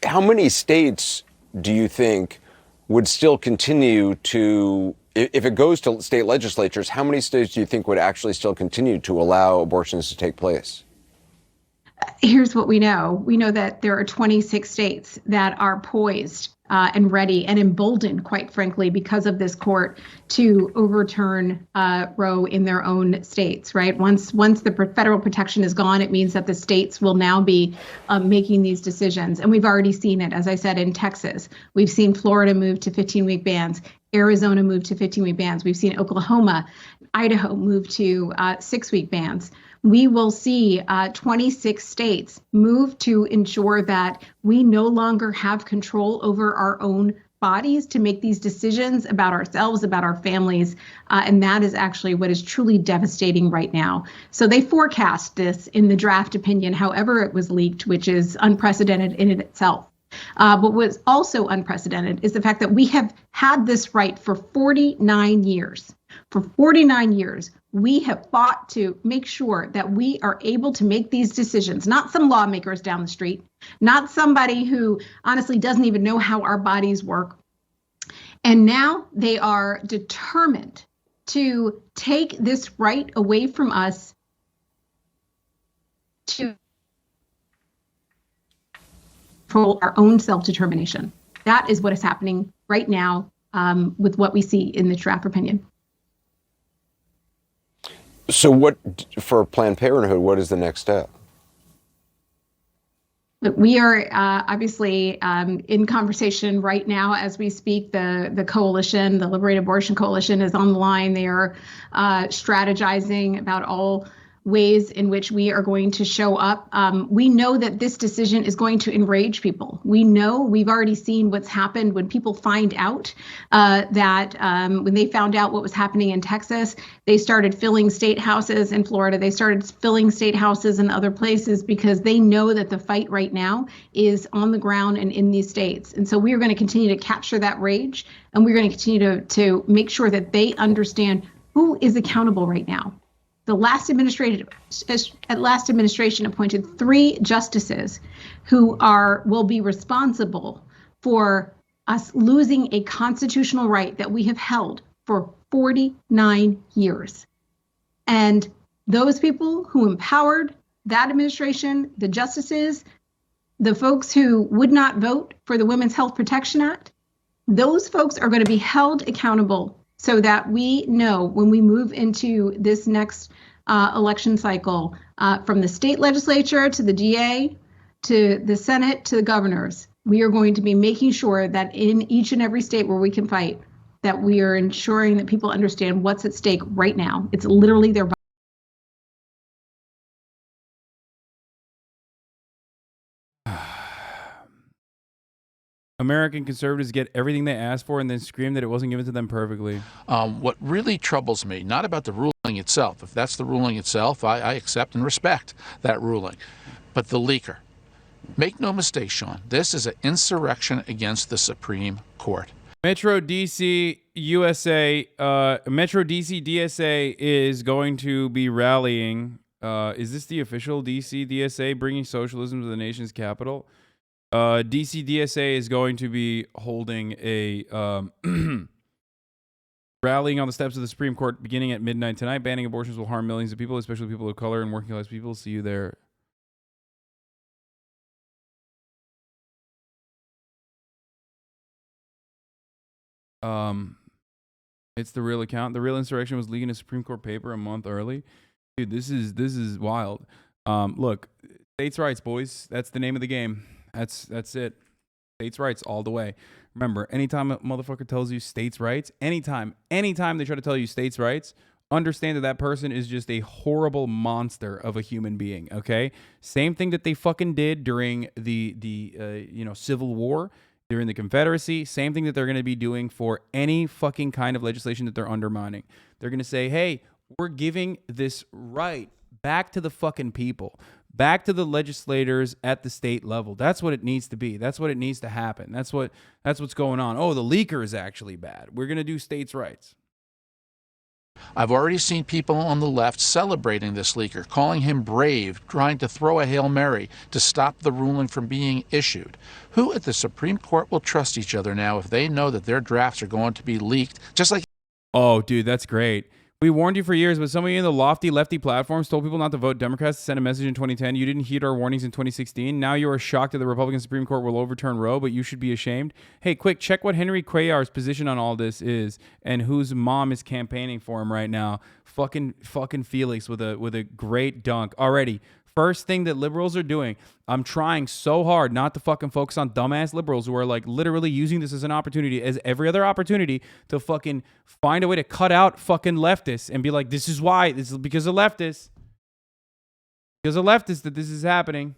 S20: How many states do you think would still continue to, if it goes to state legislatures, how many states do you think would actually still continue to allow abortions to take place?
S21: Here's what we know. We know that there are 26 states that are poised and ready and emboldened, quite frankly, because of this court to overturn Roe in their own states, right? Once the federal protection is gone, it means that the states will now be making these decisions. And we've already seen it, as I said, in Texas. We've seen Florida move to 15-week bans. Arizona move to 15-week bans. We've seen Oklahoma, Idaho move to 6-week bans. We will see 26 states move to ensure that we no longer have control over our own bodies to make these decisions about ourselves, about our families. And that is actually what is truly devastating right now. So they forecast this in the draft opinion, however it was leaked, which is unprecedented in it itself. But what's also unprecedented is the fact that we have had this right for 49 years. For 49 years, we have fought to make sure that we are able to make these decisions, not some lawmakers down the street, not somebody who honestly doesn't even know how our bodies work. And now they are determined to take this right away from us to control our own self-determination. That is what is happening right now with what we see in the draft opinion.
S20: So what, for Planned Parenthood, what is the next step?
S21: We are obviously in conversation right now as we speak. The coalition, the Liberate Abortion Coalition, is on the line. They are strategizing about all ways in which we are going to show up. We know that this decision is going to enrage people. We know, we've already seen what's happened when people find out that when they found out what was happening in Texas, they started filling state houses in Florida. They started filling state houses in other places because they know that the fight right now is on the ground and in these states. And so we are going to continue to capture that rage, and we're going to continue to make sure that they understand who is accountable right now. The last administration appointed 3 justices who will be responsible for us losing a constitutional right that we have held for 49 years. And those people who empowered that administration, the justices, the folks who would not vote for the Women's Health Protection Act, those folks are going to be held accountable so that we know when we move into this next election cycle, from the state legislature to the DA, to the Senate, to the governors, we are going to be making sure that in each and every state where we can fight, that we are ensuring that people understand what's at stake right now. It's literally their
S1: American conservatives get everything they asked for and then scream that it wasn't given to them perfectly.
S6: What really troubles me, not about the ruling itself. If that's the ruling itself, I accept and respect that ruling. But the leaker. Make no mistake, Sean, this is an insurrection against the Supreme Court.
S1: Metro DC USA, Metro DC DSA is going to be rallying. Is this the official DC DSA bringing socialism to the nation's capital? DC DSA is going to be holding a rallying on the steps of the Supreme Court beginning at midnight tonight. Banning abortions will harm millions of people, especially people of color and working class people. See you there. It's the real account. The real insurrection was leaking a Supreme Court paper a month early. Dude, this is wild. Look, states' rights, boys. That's the name of the game. That's it. States' rights all the way. Remember, anytime a motherfucker tells you states' rights, anytime they try to tell you states' rights, understand that person is just a horrible monster of a human being, okay? Same thing that they fucking did during the Civil War, during the Confederacy, same thing that they're going to be doing for any fucking kind of legislation that they're undermining. They're going to say, hey, we're giving this right back to the fucking people. Back to the legislators at the state level. That's what it needs to be. That's what it needs to happen. That's what's going on. Oh, the leaker is actually bad. We're going to do states' rights.
S6: I've already seen people on the left celebrating this leaker, calling him brave, trying to throw a Hail Mary to stop the ruling from being issued. Who at the Supreme Court will trust each other now if they know that their drafts are going to be leaked, just like...
S1: Oh, dude, that's great. We warned you for years, but some of you in the lofty lefty platforms told people not to vote Democrats to send a message in 2010. You didn't heed our warnings in 2016. Now you are shocked that the Republican Supreme Court will overturn Roe, but you should be ashamed. Hey, quick, check what Henry Cuellar's position on all this is and whose mom is campaigning for him right now. Fucking Felix with a great dunk already. First thing that liberals are doing, I'm trying so hard not to fucking focus on dumbass liberals who are like literally using this as an opportunity, as every other opportunity, to fucking find a way to cut out fucking leftists and be like, this is why, this is because of leftists. Because of leftists that this is happening.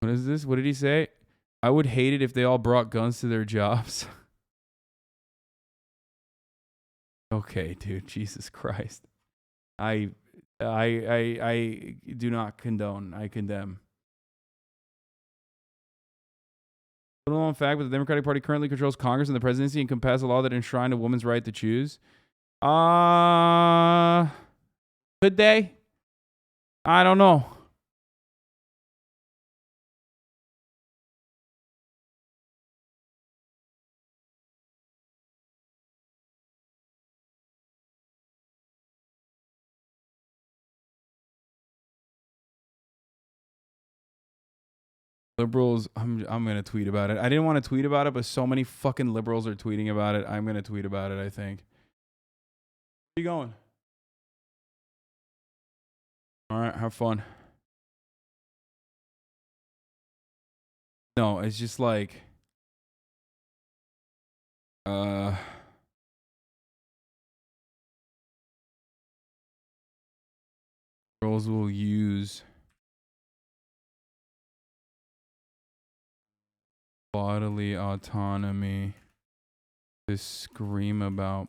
S1: What is this? What did he say? I would hate it if they all brought guns to their jobs. Okay, dude, Jesus Christ. I do not condone. I condemn. Little known fact, but the Democratic Party currently controls Congress and the presidency and can pass a law that enshrines a woman's right to choose. Could they? I don't know. Liberals, I'm gonna tweet about it. I didn't want to tweet about it, but so many fucking liberals are tweeting about it. I'm gonna tweet about it, I think. Where you going? All right, have fun. No, it's just like girls will use bodily autonomy to scream about.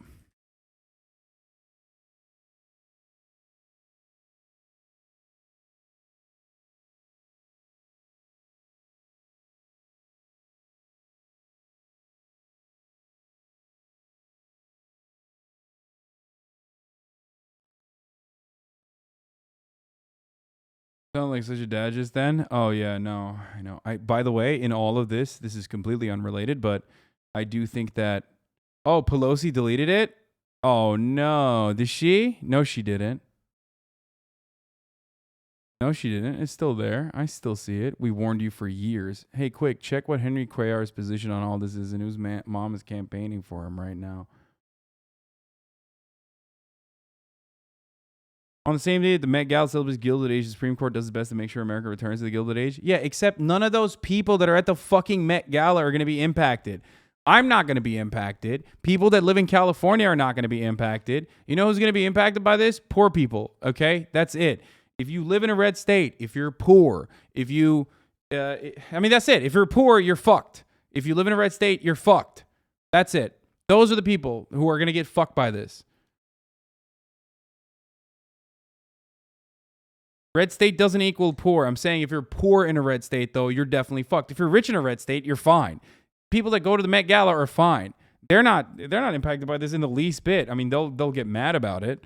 S1: Sound like such a dad just then? Oh yeah, no, I know. By the way, in all of this is completely unrelated, but I do think that Pelosi deleted it? Oh no. Did she? No, she didn't. No, she didn't. It's still there. I still see it. We warned you for years. Hey, quick, check what Henry Cuellar's position on all this is and whose mom is campaigning for him right now. On the same day, the Met Gala celebrates Gilded Age. The Supreme Court does its best to make sure America returns to the Gilded Age. Yeah, except none of those people that are at the fucking Met Gala are going to be impacted. I'm not going to be impacted. People that live in California are not going to be impacted. You know who's going to be impacted by this? Poor people, okay? That's it. If you live in a red state, if you're poor, if you... that's it. If you're poor, you're fucked. If you live in a red state, you're fucked. That's it. Those are the people who are going to get fucked by this. Red state doesn't equal poor. I'm saying if you're poor in a red state, though, you're definitely fucked. If you're rich in a red state, you're fine. People that go to the Met Gala are fine. They're not impacted by this in the least bit. I mean, they'll get mad about it.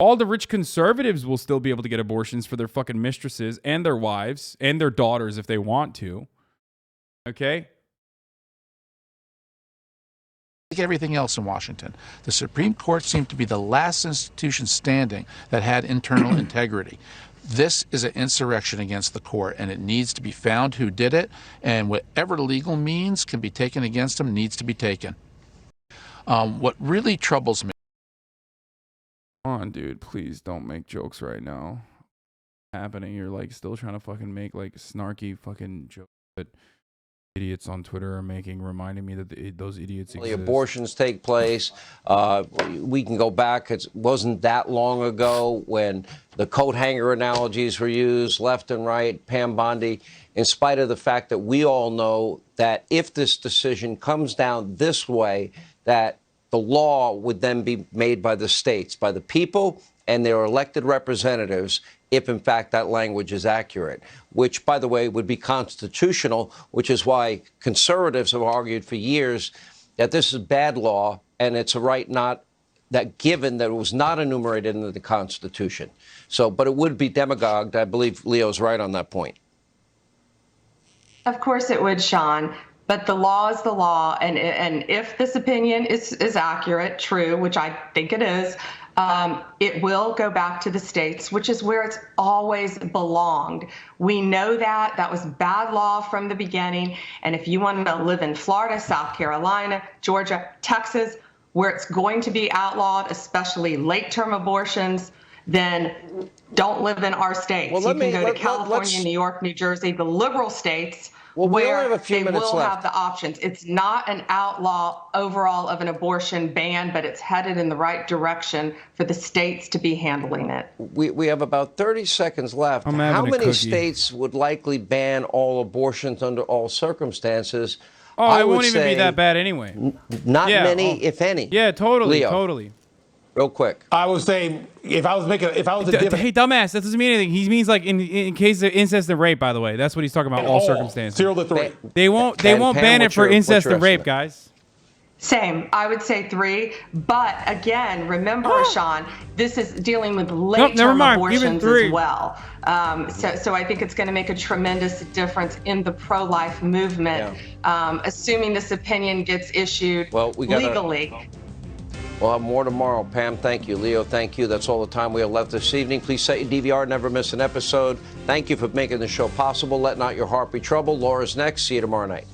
S1: All the rich conservatives will still be able to get abortions for their fucking mistresses and their wives and their daughters if they want to. Okay?
S6: Like everything else in Washington, the Supreme Court seemed to be the last institution standing that had internal integrity. This is an insurrection against the court, and it needs to be found who did it, and whatever legal means can be taken against them needs to be taken. What really troubles me...
S1: Come on, dude, please don't make jokes right now. Happening, you're like still trying to fucking make like snarky fucking jokes that idiots on Twitter are making, reminding me that those idiots exist.
S7: Abortions take place. We can go back. It wasn't that long ago when the coat hanger analogies were used left and right, Pam Bondi, in spite of the fact that we all know that if this decision comes down this way, that the law would then be made by the states, by the people and their elected representatives, if in fact that language is accurate, which, by the way, would be constitutional, which is why conservatives have argued for years that this is bad law and it's a right not that given that it was not enumerated in the Constitution. So, but it would be demagogued. I believe Leo's right on that point.
S8: Of course it would, Sean. But the law is the law, and if this opinion is accurate, true, which I think it is, it will go back to the states, which is where it's always belonged. We know that. That was bad law from the beginning. And if you want to live in Florida, South Carolina, Georgia, Texas, where it's going to be outlawed, especially late-term abortions, then don't live in our states. Well, you can go to California, New York, New Jersey, the liberal states, where they will have the options. It's not an outlaw overall of an abortion ban, but it's headed in the right direction for the states to be handling it.
S7: We have about 30 seconds left. How many states would likely ban all abortions under all circumstances?
S1: Oh, it won't even be that bad anyway.
S7: Not many, if any.
S1: Yeah, totally,
S7: Leo,
S1: totally.
S7: Real quick.
S12: I would say if I was a
S1: hey, dumbass, that doesn't mean anything. He means like in case of incest and rape, by the way. That's what he's talking about, all circumstances.
S12: 0 to 3.
S1: They won't ban it for incest and rape, guys.
S8: Same. I would say 3. But again, remember, Sean, this is dealing with late-term abortions as well. So I think it's going to make a tremendous difference in the pro-life movement, assuming this opinion gets issued legally.
S7: We'll have more tomorrow. Pam, thank you. Leo, thank you. That's all the time we have left this evening. Please set your DVR, never miss an episode. Thank you for making the show possible. Let not your heart be troubled. Laura's next. See you tomorrow night.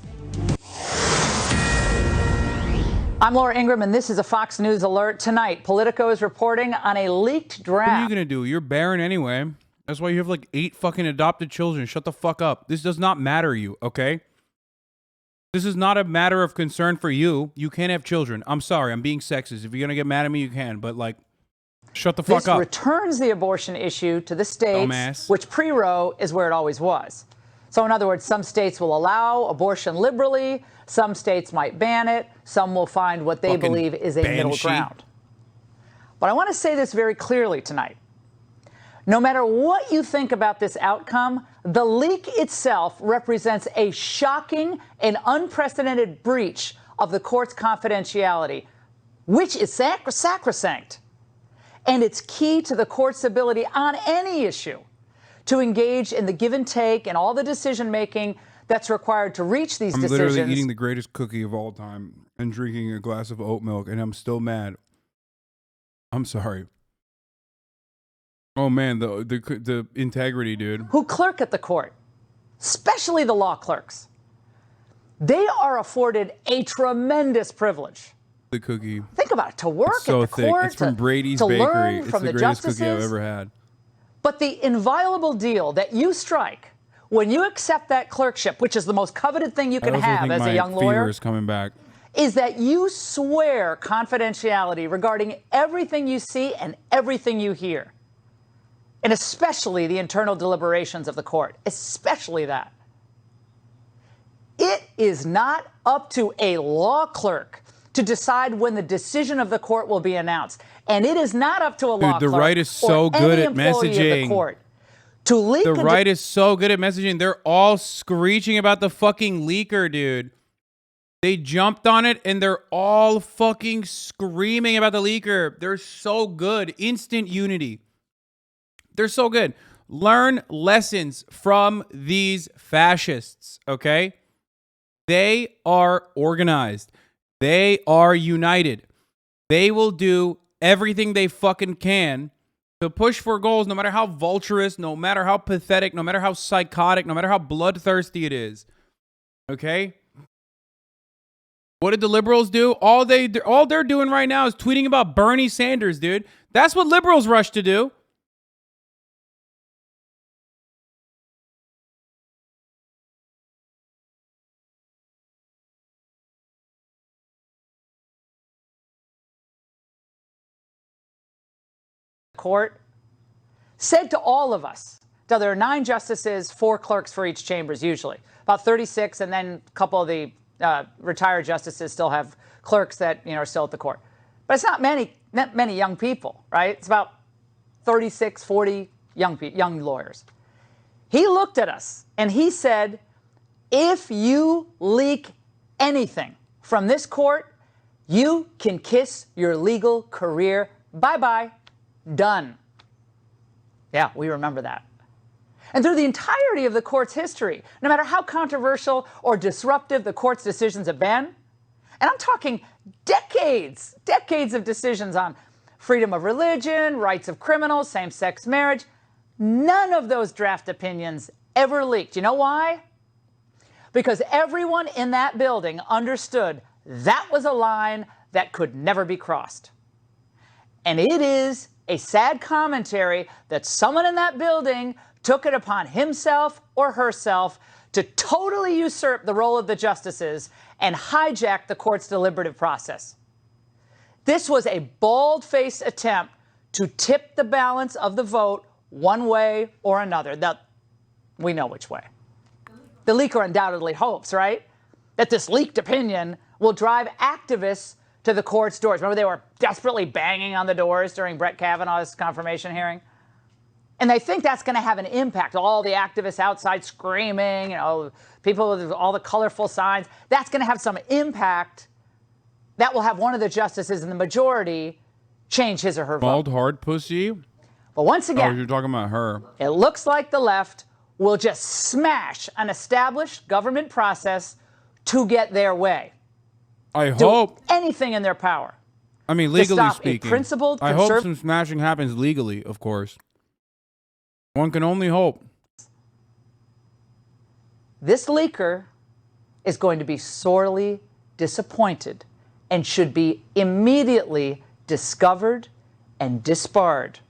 S23: I'm Laura Ingraham, and this is a Fox News alert. Tonight, Politico is reporting on a leaked draft.
S1: What are you going to do? You're barren anyway. That's why you have like 8 fucking adopted children. Shut the fuck up. This does not matter you, okay? This is not a matter of concern for you. You can't have children. I'm sorry. I'm being sexist. If you're going to get mad at me, you can. But, like, shut the fuck
S23: This
S1: up.
S23: returns the abortion issue to the states,
S1: Dumbass.
S23: which pre-Roe is where it always was. So, in other words, some states will allow abortion liberally. Some states might ban it. Some will find what they
S1: Fucking
S23: believe is a middle
S1: banshee.
S23: ground. But I want to say this very clearly tonight. No matter what you think about this outcome, the leak itself represents a shocking and unprecedented breach of the court's confidentiality, which is sacrosanct. And it's key to the court's ability on any issue to engage in the give and take and all the decision making that's required to reach these
S1: I'm
S23: decisions.
S1: literally eating the greatest cookie of all time and drinking a glass of oat milk, and I'm still mad. I'm sorry. Oh man, the integrity, dude.
S23: Who clerk at the court, especially the law clerks. They are afforded a tremendous privilege.
S1: The cookie.
S23: Think about it, to work
S1: It's so
S23: at the
S1: thick.
S23: court,
S1: It's from Brady's
S23: to
S1: Bakery.
S23: learn
S1: It's
S23: from
S1: the
S23: the
S1: greatest
S23: justices.
S1: cookie I've ever had.
S23: But the inviolable deal that you strike when you accept that clerkship, which is the most coveted thing you can
S1: I also
S23: have
S1: think
S23: as
S1: my
S23: a young
S1: fever
S23: lawyer,
S1: is coming back.
S23: is that you swear confidentiality regarding everything you see and everything you hear. And especially the internal deliberations of the court, especially that. It is not up to a law clerk to decide when the decision of the court will be announced. And it is not up to a law
S1: Dude, the
S23: clerk
S1: right is so
S23: or
S1: good
S23: any
S1: at
S23: employee of
S1: messaging.
S23: the court to leak
S1: The
S23: a
S1: right is so good at messaging. They're all screeching about the fucking leaker, dude. They jumped on it and they're all fucking screaming about the leaker. They're so good. Instant unity. They're so good. Learn lessons from these fascists, okay? They are organized. They are united. They will do everything they fucking can to push for goals, no matter how vulturous, no matter how pathetic, no matter how psychotic, no matter how bloodthirsty it is. Okay? What did the liberals do? All they're doing right now is tweeting about Bernie Sanders, dude. That's what liberals rush to do.
S23: court said to all of us, now there are 9 justices, 4 clerks for each chambers usually, about 36, and then a couple of the retired justices still have clerks that are still at the court. But it's not many young people, right? It's about 36, 40 young lawyers. He looked at us and he said, if you leak anything from this court, you can kiss your legal career bye-bye. Done. Yeah, we remember that. And through the entirety of the court's history, no matter how controversial or disruptive the court's decisions have been, and I'm talking decades of decisions on freedom of religion, rights of criminals, same-sex marriage, none of those draft opinions ever leaked. You know why? Because everyone in that building understood that was a line that could never be crossed. And it is a sad commentary that someone in that building took it upon himself or herself to totally usurp the role of the justices and hijack the court's deliberative process. This was a bald-faced attempt to tip the balance of the vote one way or another. We know which way. The leaker undoubtedly hopes, right, that this leaked opinion will drive activists to the court's doors. Remember, they were desperately banging on the doors during Brett Kavanaugh's confirmation hearing? And they think that's going to have an impact. All the activists outside screaming, people with all the colorful signs. That's going to have some impact. That will have one of the justices in the majority change his or her vote.
S1: Bald hard pussy?
S23: But once again,
S1: oh, you're talking about her.
S23: It looks like the left will just smash an established government process to get their way.
S1: I hope.
S23: Anything in their power.
S1: I mean, legally
S23: stop
S1: speaking.
S23: A principled
S1: I hope some smashing happens legally, of course. One can only hope.
S23: This leaker is going to be sorely disappointed and should be immediately discovered and disbarred.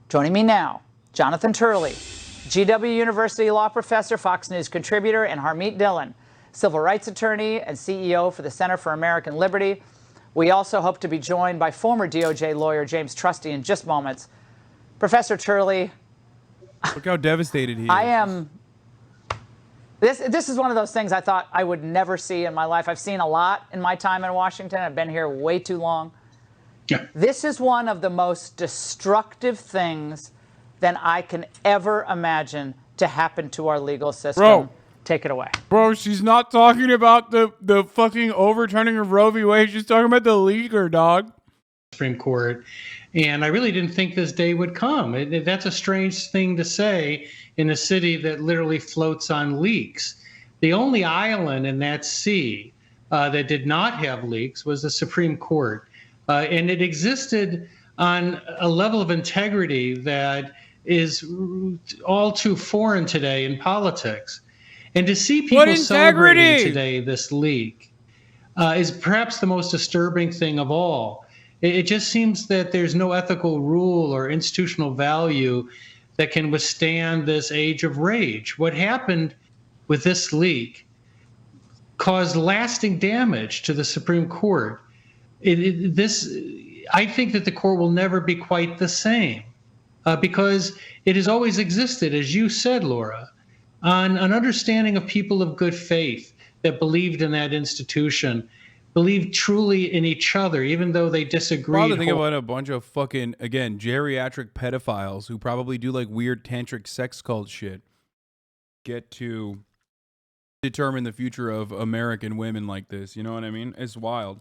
S23: Joining me now Jonathan Turley, GW University law professor, Fox News contributor, and Harmeet Dillon, civil rights attorney and CEO for the Center for American Liberty. We also hope to be joined by former DOJ lawyer James Trusty in just moments. Professor Turley.
S1: Look how devastated he is.
S23: I am. This is one of those things I thought I would never see in my life. I've seen a lot in my time in Washington. I've been here way too long.
S5: Yeah.
S23: This is one of the most destructive things that I can ever imagine to happen to our legal system.
S1: Bro.
S23: Take it away.
S1: Bro, she's not talking about the fucking overturning of Roe v. Wade. She's talking about the leaker, dog.
S2: Supreme Court. And I really didn't think this day would come. That's a strange thing to say in a city that literally floats on leaks. The only island in that sea that did not have leaks was the Supreme Court. And it existed on a level of integrity that is all too foreign today in politics. And to see people celebrating today this leak is perhaps the most disturbing thing of all. It just seems that there's no ethical rule or institutional value that can withstand this age of rage. What happened with this leak caused lasting damage to the Supreme Court. I think that the court will never be quite the same because it has always existed, as you said, Laura, on an understanding of people of good faith that believed in that institution, believed truly in each other, even though they disagreed.
S1: Probably think about a bunch of fucking, again, geriatric pedophiles who probably do like weird tantric sex cult shit get to determine the future of American women like this. You know what I mean? It's wild.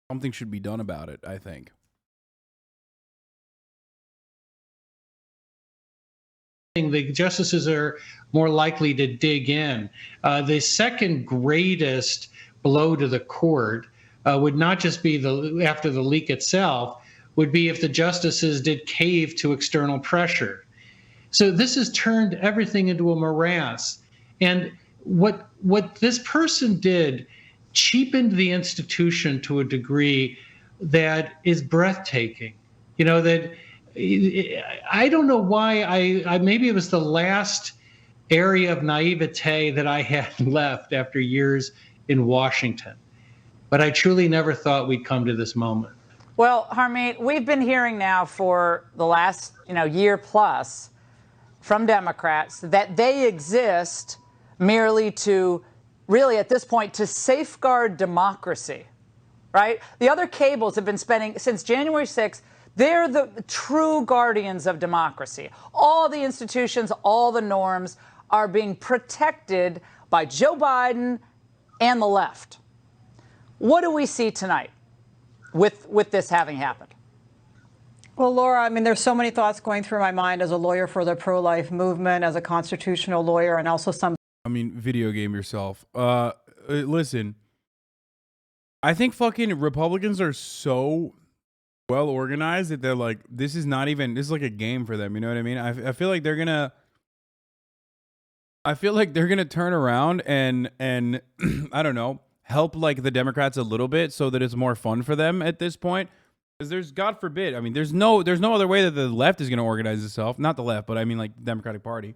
S1: Something should be done about it, I think.
S2: The justices are more likely to dig in. The second greatest blow to the court would not just be after the leak itself, would be if the justices did cave to external pressure. So this has turned everything into a morass. And what this person did cheapened the institution to a degree that is breathtaking. You know, that I don't know why I maybe it was the last area of naivete that I had left after years in Washington. But I truly never thought we'd come to this moment.
S23: Well, Harmeet, we've been hearing now for the last year plus from Democrats that they exist merely to, really at this point, to safeguard democracy, right? The other cables have been spending, since January 6th, they're the true guardians of democracy. All the institutions, all the norms are being protected by Joe Biden and the left. What do we see tonight with this having happened?
S11: Well, Laura, I mean, there's so many thoughts going through my mind as a lawyer for the pro-life movement, as a constitutional lawyer, and also some.
S1: I mean, video game yourself. Listen, I think fucking Republicans are so well organized that they're like, this is like a game for them. You know what I mean? I feel like they're gonna turn around and I don't know, help like the Democrats a little bit so that it's more fun for them at this point. Because there's, God forbid, I mean, there's no other way that the left is gonna organize itself. Not the left, but I mean like the Democratic Party.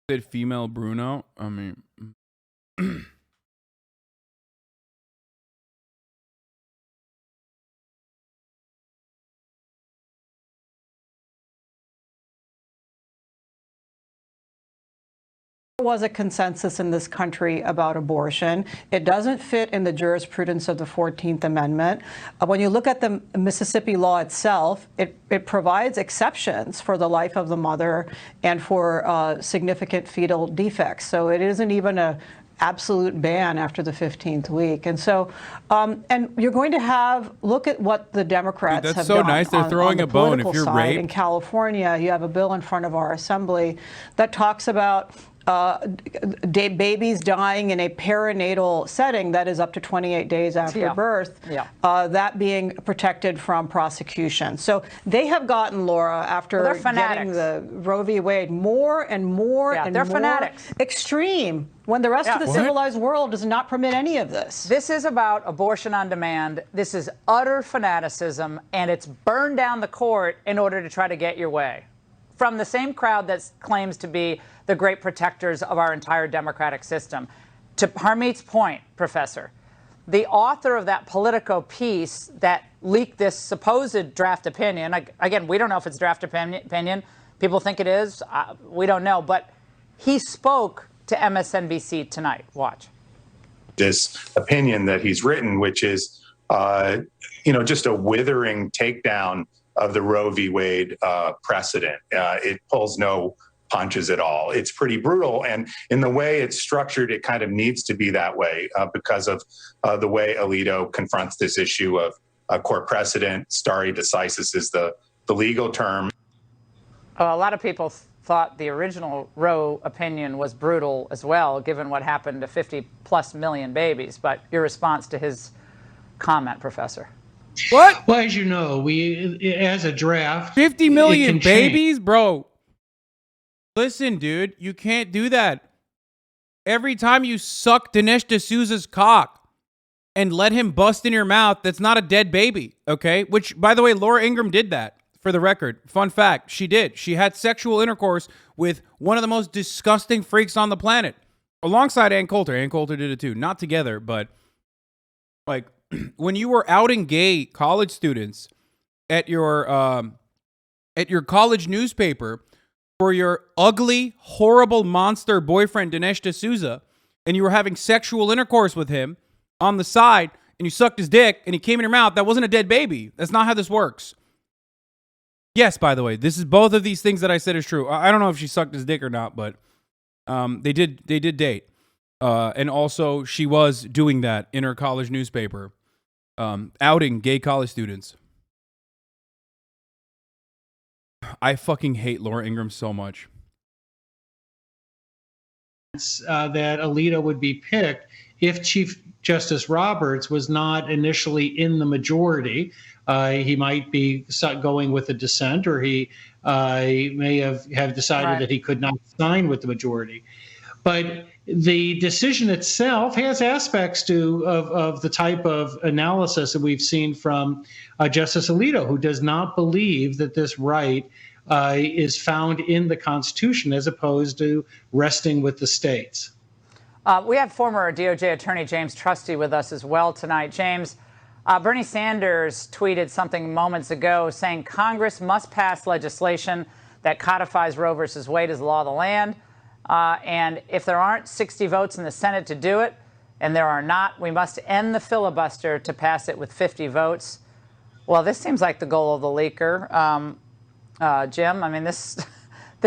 S1: Said female Bruno. I mean,
S11: There was a consensus in this country about abortion. It doesn't fit in the jurisprudence of the 14th Amendment. When you look at the Mississippi law itself, it provides exceptions for the life of the mother and for significant fetal defects. So it isn't even an absolute ban after the 15th week. And so, and you're going to look at what the Democrats have done.
S1: That's so nice. They're throwing a bone if you're raped.
S11: In California, you have a bill in front of our assembly that talks about babies dying in a perinatal setting that is up to 28 days after birth, that being protected from prosecution. So they have gotten, Laura, after getting the Roe v. Wade, more and more and more
S23: fanatics.
S11: Extreme, when the rest of the civilized world does not permit any of this.
S23: This is about abortion on demand. This is utter fanaticism, and it's burn down the court in order to try to get your way. From the same crowd that claims to be the great protectors of our entire democratic system. To Harmeet's point, Professor, the author of that Politico piece that leaked this supposed draft opinion, again, we don't know if it's draft opinion. People think it is. We don't know. But he spoke to MSNBC tonight. Watch.
S13: This opinion that he's written, which is, just a withering takedown of the Roe v. Wade precedent. It pulls no punches at all. It's pretty brutal. And in the way it's structured, it kind of needs to be that way because of the way Alito confronts this issue of court precedent. Stare decisis is the legal term.
S23: A lot of people thought the original Roe opinion was brutal as well, given what happened to 50+ million babies. But your response to his comment, Professor?
S1: What?
S2: Well, as you know, we, as a draft,
S1: 50 million babies, bro. Listen, dude, you can't do that. Every time you suck Dinesh D'Souza's cock and let him bust in your mouth, that's not a dead baby, okay? Which, by the way, Laura Ingraham did that, for the record. Fun fact, she did. She had sexual intercourse with one of the most disgusting freaks on the planet, alongside Ann Coulter. Ann Coulter did it too. Not together, but, like, when you were outing gay college students at your college newspaper for your ugly, horrible monster boyfriend, Dinesh D'Souza, and you were having sexual intercourse with him on the side, and you sucked his dick, and he came in your mouth, that wasn't a dead baby. That's not how this works. Yes, by the way, this is both of these things that I said is true. I don't know if she sucked his dick or not, but they did date. And also, she was doing that in her college newspaper, outing gay college students. I fucking hate Laura Ingraham so much.
S2: That Alito would be picked if Chief Justice Roberts was not initially in the majority. He might be going with a dissent, or he may have decided that he could not sign with the majority. But the decision itself has aspects of the type of analysis that we've seen from Justice Alito, who does not believe that this right is found in the Constitution as opposed to resting with the states.
S23: We have former DOJ Attorney James Trusty with us as well tonight. James, Bernie Sanders tweeted something moments ago saying Congress must pass legislation that codifies Roe versus Wade as law of the land. And if there aren't 60 votes in the Senate to do it, and there are not, we must end the filibuster to pass it with 50 votes. Well, this seems like the goal of the leaker. Jim, I mean, this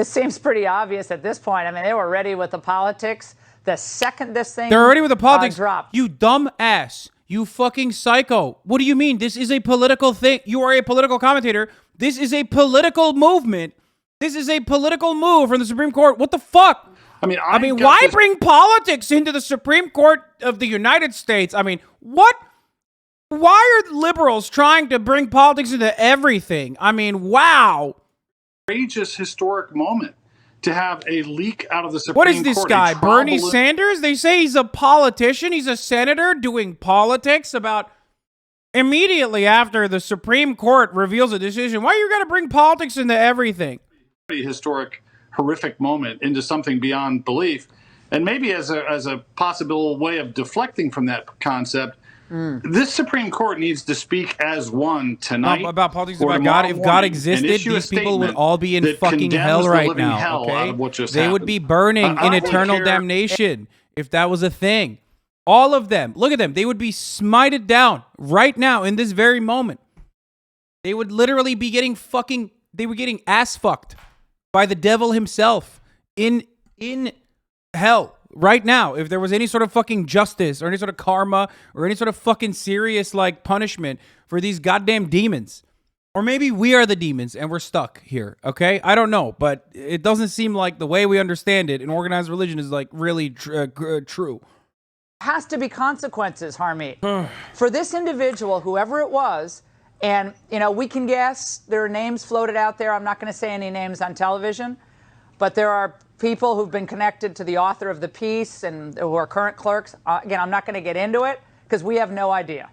S23: seems pretty obvious at this point. I mean, they were ready with the politics. The second this thing
S1: they're ready with the politics.
S23: Dropped.
S1: You dumb ass. You fucking psycho. What do you mean? This is a political thing. You are a political commentator. This is a political movement. This is a political move from the Supreme Court. What the fuck? I mean, why bring politics into the Supreme Court of the United States? I mean, what? Why are liberals trying to bring politics into everything? I mean, wow.
S15: Outrageous historic moment to have a leak out of the Supreme Court.
S1: What is this guy, Bernie Sanders? They say he's a politician. He's a senator doing politics about immediately after the Supreme Court reveals a decision. Why you got to bring politics into everything?
S15: Historic, horrific moment into something beyond belief. And maybe as a possible way of deflecting from that concept, this Supreme Court needs to speak as one tonight.
S1: About politics, about God. If God existed, these people would all be in fucking hell right now. Okay? They would be burning in eternal damnation if that was a thing. All of them. Look at them. They would be smited down right now in this very moment. They would literally be getting getting ass fucked by the devil himself in hell right now. If there was any sort of fucking justice or any sort of karma or any sort of fucking serious like punishment for these goddamn demons, Or maybe we are the demons and we're stuck here, okay? I don't know, but it doesn't seem like the way we understand it in organized religion is like really true.
S23: Has to be consequences, Harmeet. For this individual, whoever it was, and, you know, we can guess, there are names floated out there. I'm not going to say any names on television, but there are people who've been connected to the author of the piece and who are current clerks. Again, I'm not going to get into it because we have no idea.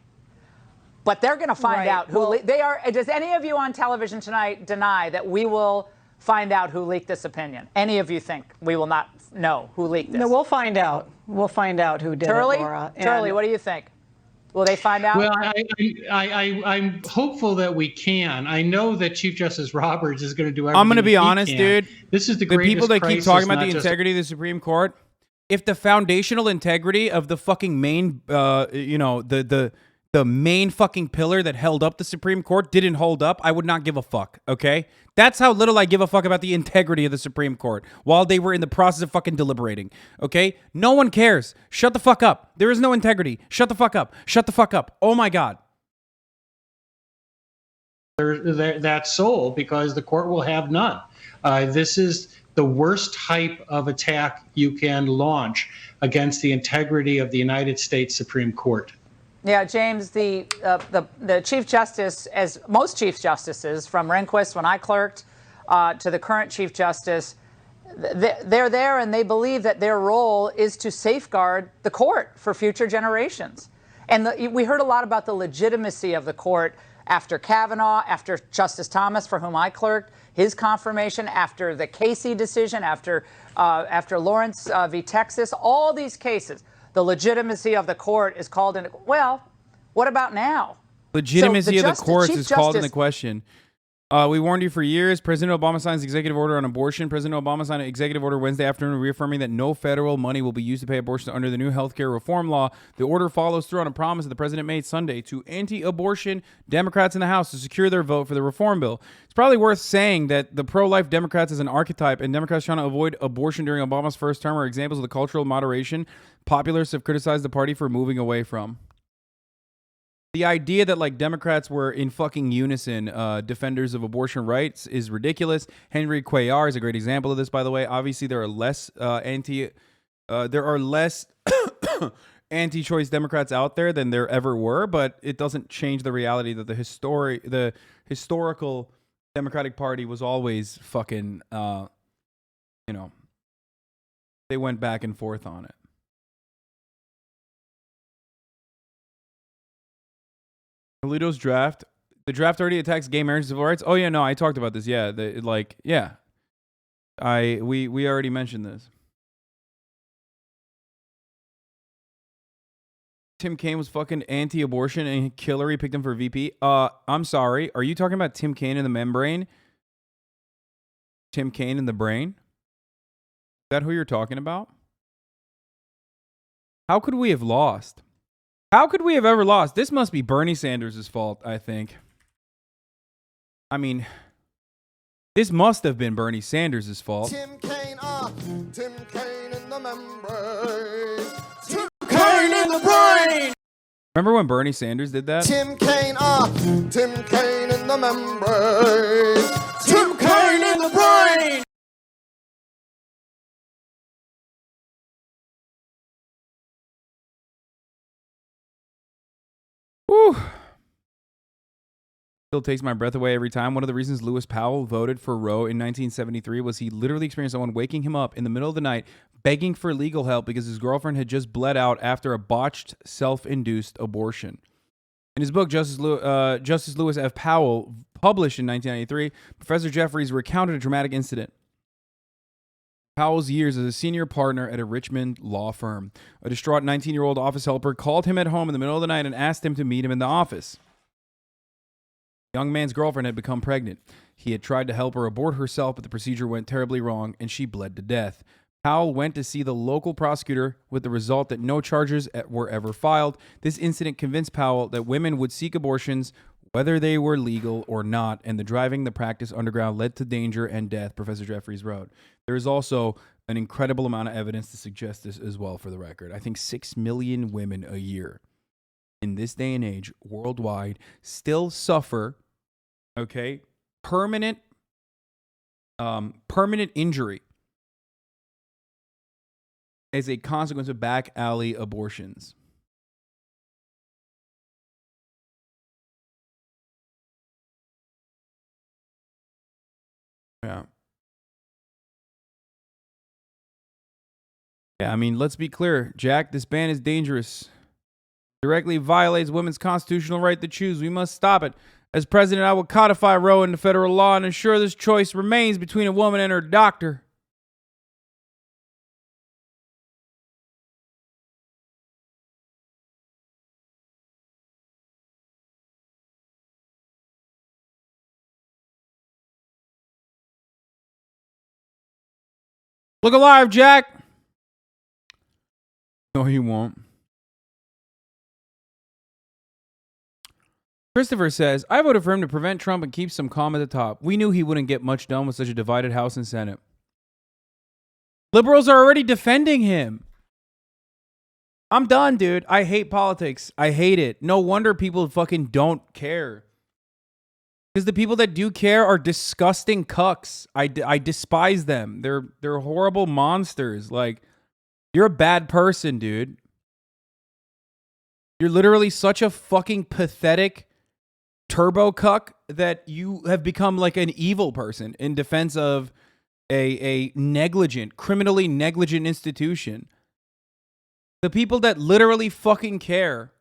S23: But they're going to find out who they are. Does any of you on television tonight deny that we will find out who leaked this opinion? Any of you think we will not know who leaked this?
S11: No, we'll find out. We'll find out who did
S23: Turley?
S11: it, Laura.
S23: Turley, what do you think? Will they find out?
S2: Well, I'm hopeful that we can. I know that Chief Justice Roberts is going to do everything.
S1: I'm going to be honest, dude.
S2: This is the
S1: people that keep talking about the
S2: just
S1: integrity of the Supreme Court. If the foundational integrity of the fucking main, the main fucking pillar that held up the Supreme Court didn't hold up, I would not give a fuck, okay? That's how little I give a fuck about the integrity of the Supreme Court while they were in the process of fucking deliberating, okay? No one cares. Shut the fuck up. There is no integrity. Shut the fuck up. Shut the fuck up. Oh my God.
S2: That soul, because the court will have none. This is the worst type of attack you can launch against the integrity of the United States Supreme Court.
S23: Yeah, James, the Chief Justice, as most Chief Justices, from Rehnquist when I clerked to the current Chief Justice, they're there and they believe that their role is to safeguard the court for future generations. And we heard a lot about the legitimacy of the court after Kavanaugh, after Justice Thomas, for whom I clerked, his confirmation, after the Casey decision, after Lawrence v. Texas, all these cases. The legitimacy of the court is called into. Well, what about now?
S1: Legitimacy of the courts is called into question. We warned you for years. President Obama signs executive order on abortion. President Obama signed an executive order Wednesday afternoon reaffirming that no federal money will be used to pay abortion under the new health care reform law. The order follows through on a promise that the president made Sunday to anti-abortion Democrats in the House to secure their vote for the reform bill. It's probably worth saying that the pro-life Democrats as an archetype and Democrats trying to avoid abortion during Obama's first term are examples of the cultural moderation popularists have criticized the party for moving away from. The idea that like Democrats were in fucking unison defenders of abortion rights is ridiculous. Henry Cuellar is a great example of this, by the way. Obviously, there are less anti-choice Democrats out there than there ever were, but it doesn't change the reality that the historical Democratic Party was always fucking, they went back and forth on it. Alito's draft. The draft already attacks gay marriage and civil rights. Oh yeah, no, I talked about this. Yeah, we already mentioned this. Tim Kaine was fucking anti-abortion and Hillary picked him for VP. I'm sorry. Are you talking about Tim Kaine in the membrane? Tim Kaine in the brain? Is that who you're talking about? How could we have lost? How could we have ever lost? This must be Bernie Sanders' fault, I think. I mean, this must have been Bernie Sanders' fault.
S3: Tim Kaine, Tim Kaine in the membrane. Tim Kaine in the brain.
S1: Remember when Bernie Sanders did that?
S3: Tim Kaine, Tim Kaine in the membrane. Tim Kaine in the brain.
S1: Whew. Still takes my breath away every time. One of the reasons Lewis Powell voted for Roe in 1973 was he literally experienced someone waking him up in the middle of the night begging for legal help because his girlfriend had just bled out after a botched self-induced abortion. In his book, Justice Lewis F. Powell, published in 1993, Professor Jeffries recounted a dramatic incident. Powell's years as a senior partner at a Richmond law firm. A distraught 19-year-old office helper called him at home in the middle of the night and asked him to meet him in the office. The young man's girlfriend had become pregnant. He had tried to help her abort herself, but the procedure went terribly wrong, and she bled to death. Powell went to see the local prosecutor with the result that no charges were ever filed. This incident convinced Powell that women would seek abortions whether they were legal or not, and the driving the practice underground led to danger and death, Professor Jeffries wrote. There is also an incredible amount of evidence to suggest this as well, for the record. I think 6 million women a year in this day and age worldwide still suffer Okay? Permanent injury as a consequence of back alley abortions. Yeah. Yeah, I mean, let's be clear. Jack, this ban is dangerous. Directly violates women's constitutional right to choose. We must stop it. As president, I will codify Roe into federal law and ensure this choice remains between a woman and her doctor. Look alive, Jack. No, he won't. Christopher says, I voted for him to prevent Trump and keep some calm at the top. We knew he wouldn't get much done with such a divided House and Senate. Liberals are already defending him. I'm done, dude. I hate politics. I hate it. No wonder people fucking don't care. Because the people that do care are disgusting cucks. I despise them. They're horrible monsters. Like, you're a bad person, dude. You're literally such a fucking pathetic turbo cuck that you have become like an evil person in defense of a negligent, criminally negligent institution. The people that literally fucking care.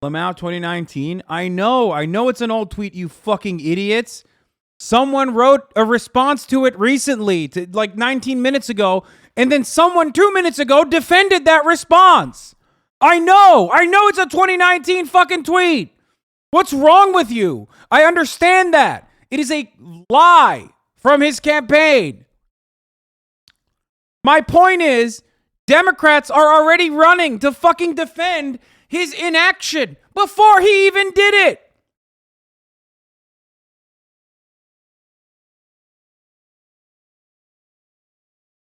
S1: Lamau 2019. I know it's an old tweet, you fucking idiots. Someone wrote a response to it recently, to like 19 minutes ago, and then someone 2 minutes ago defended that response. I know it's a 2019 fucking tweet. What's wrong with you? I understand that. It is a lie from his campaign. My point is, Democrats are already running to fucking defend his inaction before he even did it.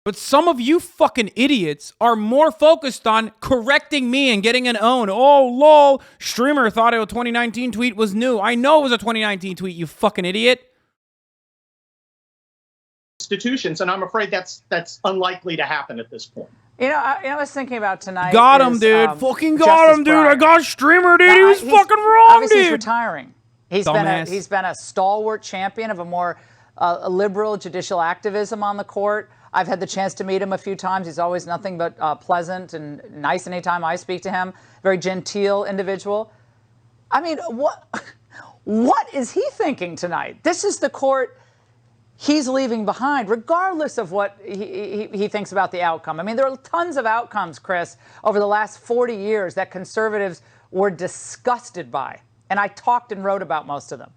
S1: But some of you fucking idiots are more focused on correcting me and getting an own. Oh, lol. Streamer thought a 2019 tweet was new. I know it was a 2019 tweet, you fucking idiot.
S4: Institutions, and I'm afraid that's unlikely to happen at this point.
S23: You know, I was thinking about tonight.
S1: Got him, dude. Fucking got him, dude. I got Streamer, dude. He was fucking wrong,
S23: obviously
S1: dude.
S23: He's retiring. He's been a stalwart champion of a more liberal judicial activism on the court. I've had the chance to meet him a few times. He's always nothing but pleasant and nice anytime I speak to him. Very genteel individual. I mean, what is he thinking tonight? This is the court he's leaving behind, regardless of what he thinks about the outcome. I mean, there are tons of outcomes, Chris, over the last 40 years that conservatives were disgusted by. And I talked and wrote about most of them.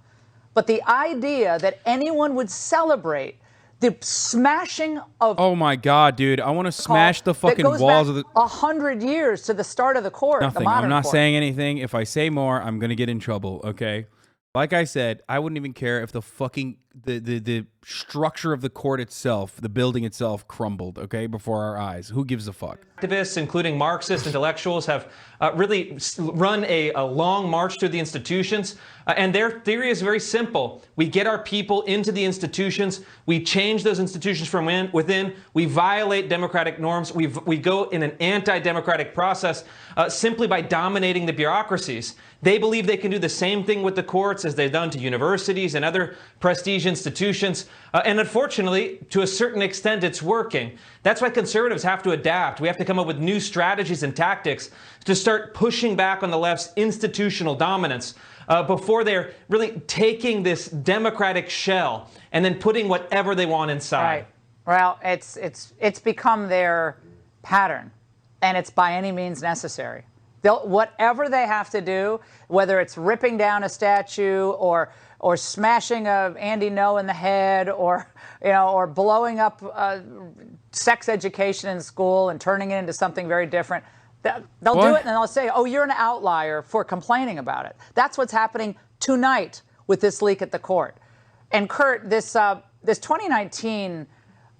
S23: But the idea that anyone would celebrate the smashing of...
S1: Oh my God, dude. I want to smash the fucking walls of the...
S23: 100 years to the start of the court.
S1: Nothing.
S23: The modern
S1: I'm not
S23: court.
S1: saying anything. If I say more, I'm going to get in trouble, okay? Like I said, I wouldn't even care if the fucking... The structure of the court itself, the building itself crumbled, okay, before our eyes. Who gives a fuck?
S17: Activists, including Marxist intellectuals, have really run a long march through the institutions. And their theory is very simple. We get our people into the institutions. We change those institutions from within. We violate democratic norms. We go in an anti-democratic process simply by dominating the bureaucracies. They believe they can do the same thing with the courts as they've done to universities and other prestige institutions. And unfortunately, to a certain extent, it's working. That's why conservatives have to adapt. We have to come up with new strategies and tactics to start pushing back on the left's institutional dominance before they're really taking this democratic shell and then putting whatever they want inside.
S23: Right. Well, it's become their pattern, and it's by any means necessary. Whatever they have to do, whether it's ripping down a statue or smashing a Andy No in the head, or blowing up sex education in school and turning it into something very different, they'll do it and they'll say, "Oh, you're an outlier for complaining about it." That's what's happening tonight with this leak at the court. And Kurt, this 2019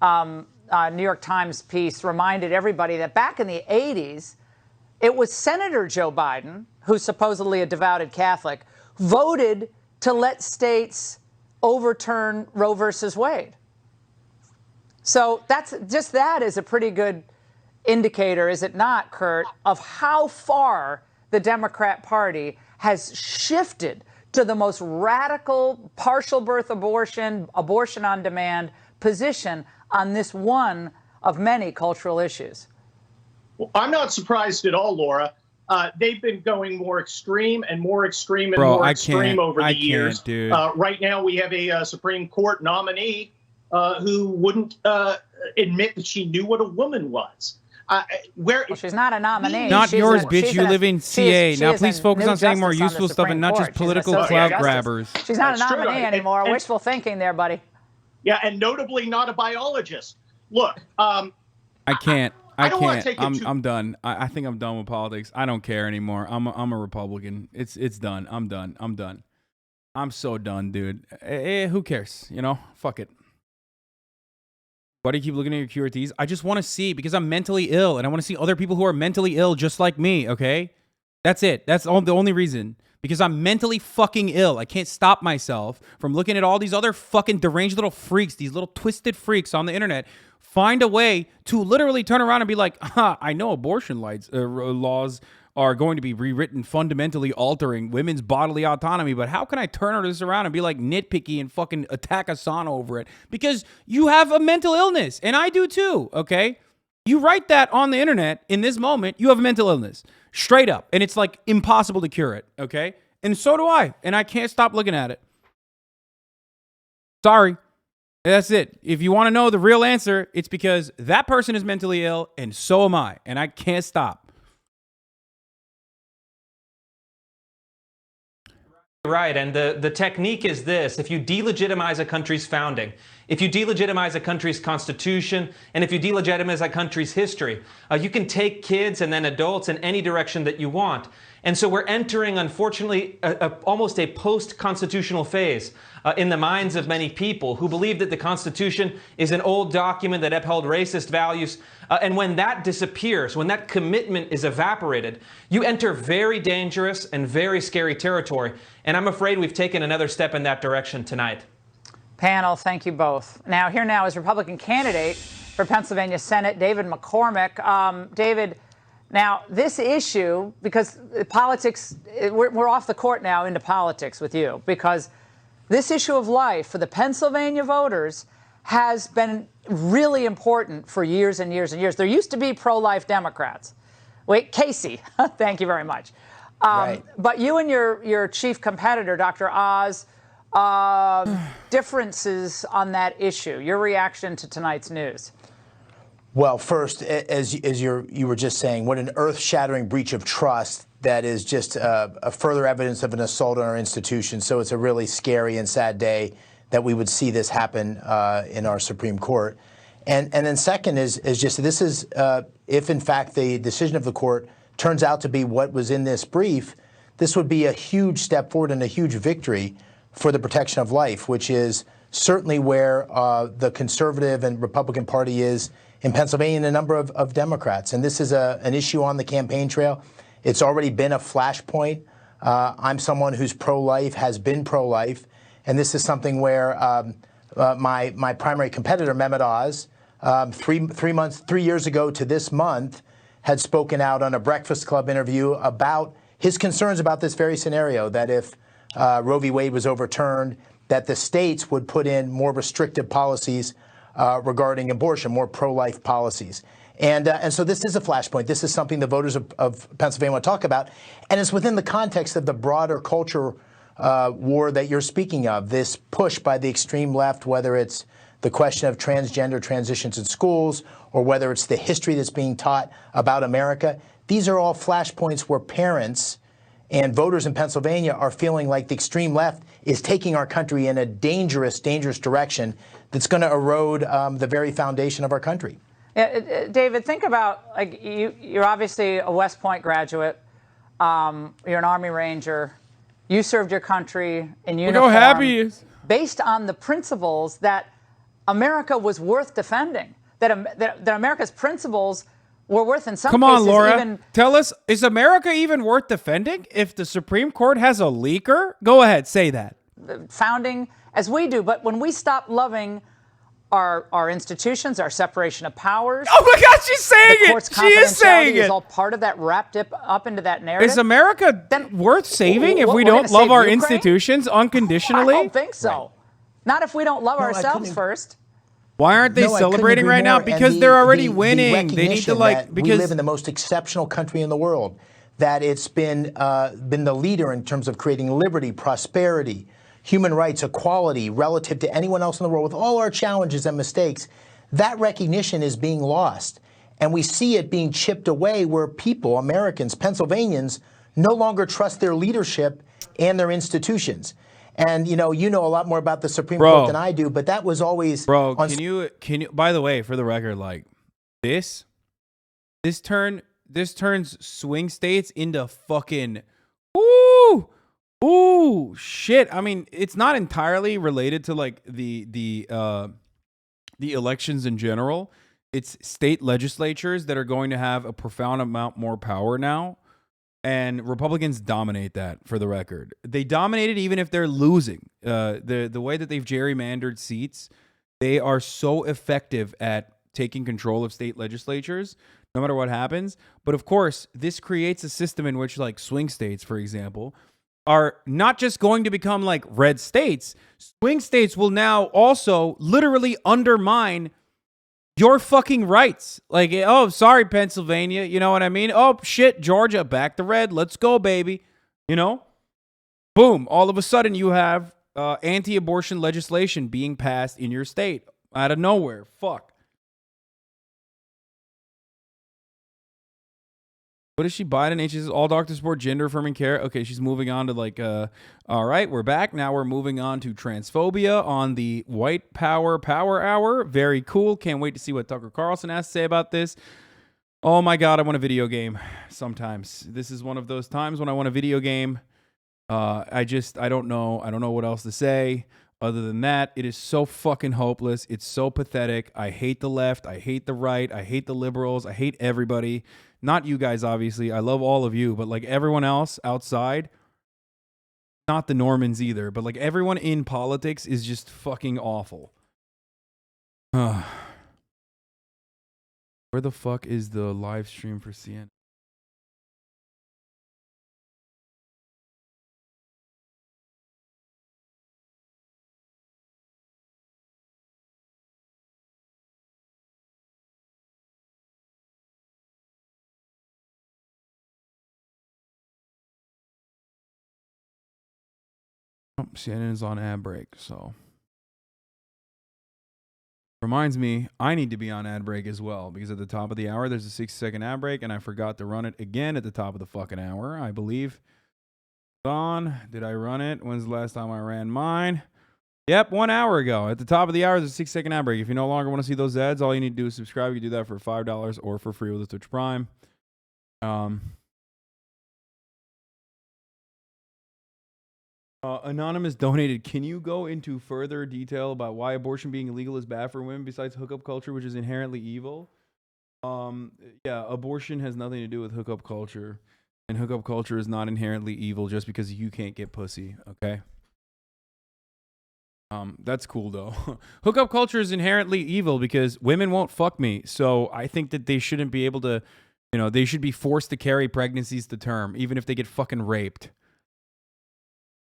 S23: New York Times piece reminded everybody that back in the 80s. It was Senator Joe Biden, who's supposedly a devoted Catholic, voted to let states overturn Roe versus Wade. So that is a pretty good indicator, is it not, Kurt, of how far the Democrat Party has shifted to the most radical partial birth abortion, abortion on demand position on this one of many cultural issues.
S4: Well, I'm not surprised at all, Laura. They've been going more extreme and more extreme and more extreme over the years.
S1: Dude.
S4: Right now, we have a Supreme Court nominee who wouldn't admit that she knew what a woman was.
S23: Well, she's not a nominee.
S1: Not yours, bitch. You live in CA. Now, please focus on saying more useful stuff and not just political clout grabbers.
S23: She's not a
S4: That's true.
S23: nominee anymore. Wishful thinking there, buddy.
S4: Yeah, and notably not a biologist. Look,
S1: I can't. I
S4: don't wanna
S1: can't.
S4: take it
S1: I'm done. I think I'm done with politics. I don't care anymore. I'm a Republican. It's done. I'm done. I'm so done, dude. Who cares? You know? Fuck it. Why do you keep looking at your QRTs? I just want to see, because I'm mentally ill and I want to see other people who are mentally ill just like me, okay? That's it. That's the only reason. Because I'm mentally fucking ill. I can't stop myself from looking at all these other fucking deranged little freaks, these little twisted freaks on the internet. Find a way to literally turn around and be like, I know abortion laws are going to be rewritten, fundamentally altering women's bodily autonomy, but how can I turn this around and be like nitpicky and fucking attack Hasan over it? Because you have a mental illness, and I do too, okay? You write that on the internet in this moment, you have a mental illness, straight up, and it's like impossible to cure it, okay? And so do I, and I can't stop looking at it. Sorry. That's it. If you want to know the real answer, it's because that person is mentally ill, and so am I, and I can't stop.
S17: Right, and the technique is this: if you delegitimize a country's founding, if you delegitimize a country's constitution, and if you delegitimize a country's history, you can take kids and then adults in any direction that you want. And so we're entering, unfortunately, almost a post-constitutional phase in the minds of many people who believe that the Constitution is an old document that upheld racist values. And when that disappears, when that commitment is evaporated, you enter very dangerous and very scary territory. And I'm afraid we've taken another step in that direction tonight.
S23: Panel, thank you both. Now, here now is Republican candidate for Pennsylvania Senate, David McCormick. David, now this issue, because politics, we're off the court now into politics with you, because this issue of life for the Pennsylvania voters has been really important for years and years and years. There used to be pro-life Democrats. Wait, Casey, thank you very much. Right. But you and your chief competitor, Dr. Oz, differences on that issue. Your reaction to tonight's news?
S14: Well, first, as you were just saying, what an earth-shattering breach of trust that is just a further evidence of an assault on our institutions. So it's a really scary and sad day that we would see this happen in our Supreme Court. And then second is just this is, if in fact the decision of the court turns out to be what was in this brief, this would be a huge step forward and a huge victory for the protection of life, which is certainly where the conservative and Republican Party is in Pennsylvania and a number of Democrats. And this is an issue on the campaign trail. It's already been a flashpoint. I'm someone who's pro-life, has been pro-life, and this is something where my primary competitor, Mehmet Oz, 3 years ago to this month, had spoken out on a Breakfast Club interview about his concerns about this very scenario, that if Roe v. Wade was overturned, that the states would put in more restrictive policies regarding abortion, more pro-life policies. And so this is a flashpoint. This is something the voters of Pennsylvania want to talk about. And it's within the context of the broader culture war that you're speaking of, this push by the extreme left, whether it's the question of transgender transitions in schools or whether it's the history that's being taught about America. These are all flashpoints where parents and voters in Pennsylvania are feeling like the extreme left is taking our country in a dangerous, dangerous direction that's going to erode the very foundation of our country.
S23: David, think about, like, you're obviously a West Point graduate. You're an Army Ranger. You served your country in uniform.
S1: Look how happy he is.
S23: Based on the principles that America was worth defending, that America's principles were worth, in some
S1: Come
S23: cases,
S1: on, Laura.
S23: even...
S1: Tell us, is America even worth defending if the Supreme Court has a leaker? Go ahead, say that.
S23: founding as we do. But when we stop loving our institutions, our separation of powers.
S1: Oh my God, she's saying
S23: the court's
S1: it. She is saying
S23: confidentiality
S1: it.
S23: all part of that wrapped up into that narrative.
S1: Is America worth saving if we don't love our institutions unconditionally?
S23: I don't think so. Not if we don't love ourselves first.
S1: Why aren't they celebrating right now? Because they're already winning. They need to
S14: we live in the most exceptional country in the world. That it's been the leader in terms of creating liberty, prosperity, human rights, equality relative to anyone else in the world, with all our challenges and mistakes. That recognition is being lost. And we see it being chipped away where people, Americans, Pennsylvanians, no longer trust their leadership and their institutions. And you know a lot more about the Supreme Court than I do, but that was always
S1: can you by the way, for the record, like this turns swing states into fucking ooh shit. I mean, it's not entirely related to like the elections in general. It's state legislatures that are going to have a profound amount more power now. And Republicans dominate that, for the record. They dominate it even if they're losing. The way that they've gerrymandered seats, they are so effective at taking control of state legislatures, no matter what happens. But of course, this creates a system in which, like, swing states, for example, are not just going to become like red states. Swing states will now also literally undermine your fucking rights. Like, oh, sorry, Pennsylvania. You know what I mean? Oh, shit, Georgia, back to red. Let's go, baby. You know? Boom. All of a sudden, you have anti-abortion legislation being passed in your state out of nowhere. Fuck. What is she? Biden, HSS, all doctors support gender affirming care. Okay, she's moving on to like, all right, we're back. Now we're moving on to transphobia on the white power hour. Very cool. Can't wait to see what Tucker Carlson has to say about this. Oh my God, I want a video game sometimes. This is one of those times when I want a video game. I don't know. I don't know what else to say other than that. It is so fucking hopeless. It's so pathetic. I hate the left. I hate the right. I hate the liberals. I hate everybody. Not you guys, obviously. I love all of you, but like everyone else outside, not the Normans either, but like everyone in politics is just fucking awful. Where the fuck is the live stream for CNN? CNN is on ad break, so reminds me I need to be on ad break as well, because at the top of the hour there's a 60-second ad break and I forgot to run it again at the top of the fucking hour. I believe on. Did I run it? When's the last time I ran mine? Yep, 1 hour ago. At the top of the hour there's a 6-second ad break. If you no longer want to see those ads, all you need to do is subscribe. You can do that for $5 or for free with the Twitch Prime. Anonymous donated. Can you go into further detail about why abortion being illegal is bad for women besides hookup culture, which is inherently evil? Yeah, abortion has nothing to do with hookup culture. And hookup culture is not inherently evil just because you can't get pussy, okay? That's cool though. Hookup culture is inherently evil because women won't fuck me. So I think that they shouldn't be able to, they should be forced to carry pregnancies to term, even if they get fucking raped.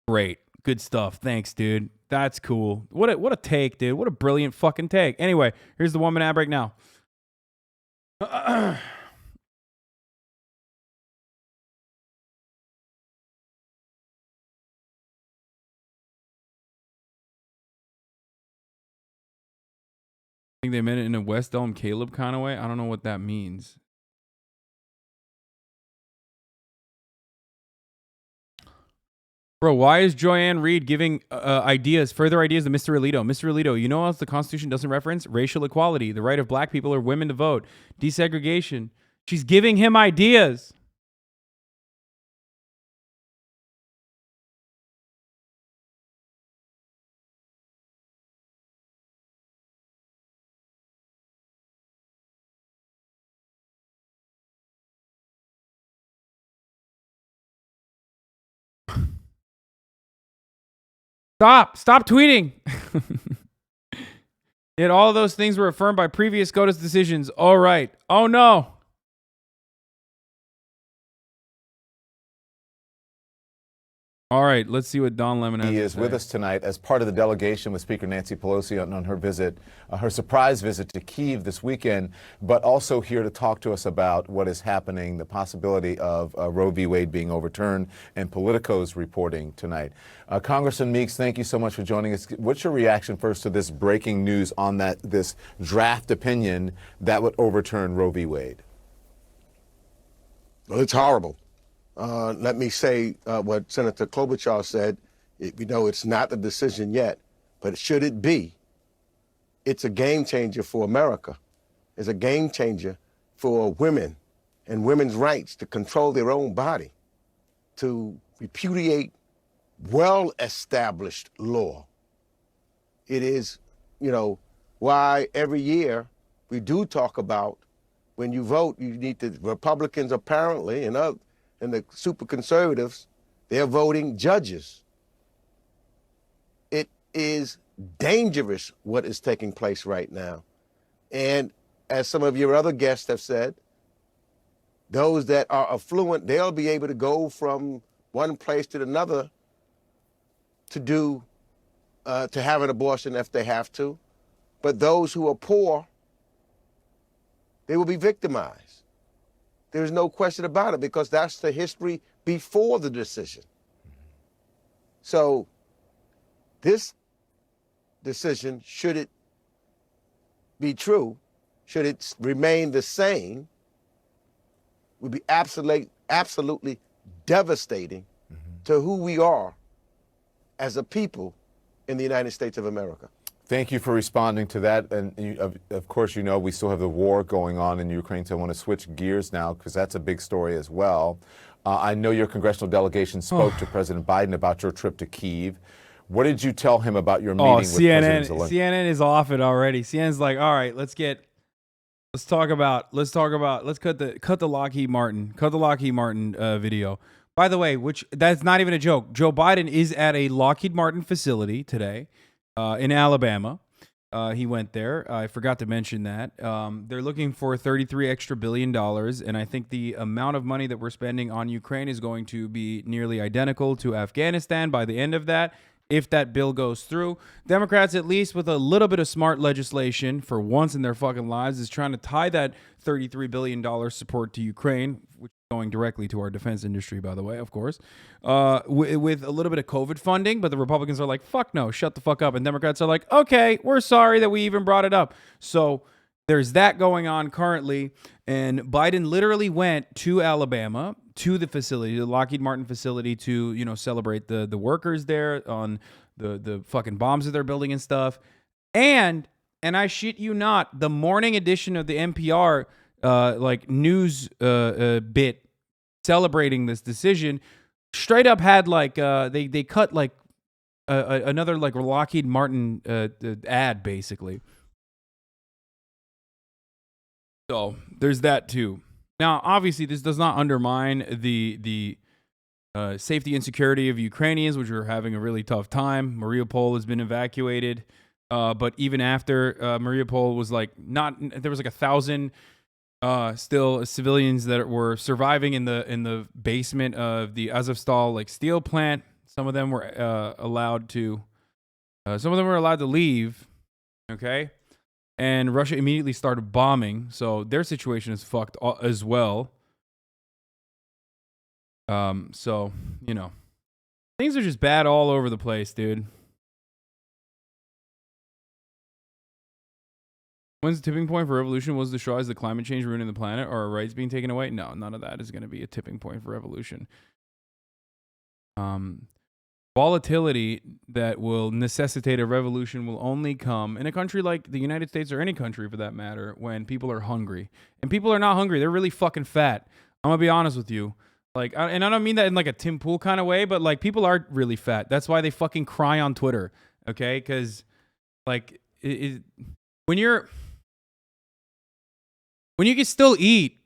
S1: Great. Good stuff. Thanks, dude. That's cool. What a take, dude. What a brilliant fucking take. Anyway, here's the 1 minute ad break now. I think they meant it in a West Elm Caleb kind of way. I don't know what that means. Bro, why is Joanne Reed giving further ideas to Mr. Alito? Mr. Alito, you know what else the Constitution doesn't reference? Racial equality, the right of black people or women to vote, desegregation. She's giving him ideas. Stop tweeting. Yet all those things were affirmed by previous SCOTUS decisions. All right. Oh, no. All right, let's see what Don Lemon has to say.
S16: He is with us tonight as part of the delegation with Speaker Nancy Pelosi on her visit, her surprise visit to Kyiv this weekend, but also here to talk to us about what is happening, the possibility of Roe v. Wade being overturned, and Politico's reporting tonight. Congressman Meeks, thank you so much for joining us. What's your reaction first to this breaking news on this draft opinion that would overturn Roe v. Wade?
S3: Well, it's horrible. Let me say what Senator Klobuchar said. We know it's not the decision yet, but should it be, it's a game changer for America. It's a game changer for women and women's rights to control their own body, to repudiate well-established law. It is, why every year we do talk about when you vote, you need to, Republicans apparently and the super conservatives, they're voting judges. It is dangerous what is taking place right now. And as some of your other guests have said, those that are affluent, they'll be able to go from one place to another to have an abortion if they have to. But those who are poor, they will be victimized. There's no question about it, because that's the history before the decision. So this decision, should it be true, should it remain the same, would be absolutely devastating to who we are as a people in the United States of America.
S16: Thank you for responding to that. And of course, we still have the war going on in Ukraine, so I want to switch gears now because that's a big story as well. I know your congressional delegation spoke to President Biden about your trip to Kyiv. What did you tell him about your meeting with President Zelensky?
S1: CNN is off it already. CNN's like, all right, let's cut the Lockheed Martin video. By the way, that's not even a joke. Joe Biden is at a Lockheed Martin facility today. In Alabama. He went there. I forgot to mention that. They're looking for $33 billion extra, and I think the amount of money that we're spending on Ukraine is going to be nearly identical to Afghanistan by the end of that, if that bill goes through. Democrats, at least with a little bit of smart legislation for once in their fucking lives, is trying to tie that $33 billion support to Ukraine, which is going directly to our defense industry, by the way, of course, with a little bit of COVID funding. But the Republicans are like, fuck no, shut the fuck up. And Democrats are like, okay, we're sorry that we even brought it up. So there's that going on currently. And Biden literally went to Alabama, to the facility, the Lockheed Martin facility, to, celebrate the workers there on the fucking bombs that they're building and stuff. And I shit you not, the morning edition of the NPR news bit celebrating this decision straight up had they cut another Lockheed Martin ad basically. So there's that too. Now, obviously, this does not undermine the safety and security of Ukrainians, which are having a really tough time. Mariupol has been evacuated, but even after Mariupol was there was 1,000 still civilians that were surviving in the basement of the Azovstal steel plant. Some of them were allowed to leave. Okay. And Russia immediately started bombing, so their situation is fucked as well. So, things are just bad all over the place, dude. When's the tipping point for revolution? Was the straw is the climate change ruining the planet or our rights being taken away? No, none of that is going to be a tipping point for revolution. Volatility that will necessitate a revolution will only come in a country like the United States, or any country for that matter, when people are hungry. And people are not hungry. They're really fucking fat. I'm going to be honest with you. And I don't mean that in a Tim Pool kind of way, but people are really fat. That's why they fucking cry on Twitter. Okay? Because when you can still eat,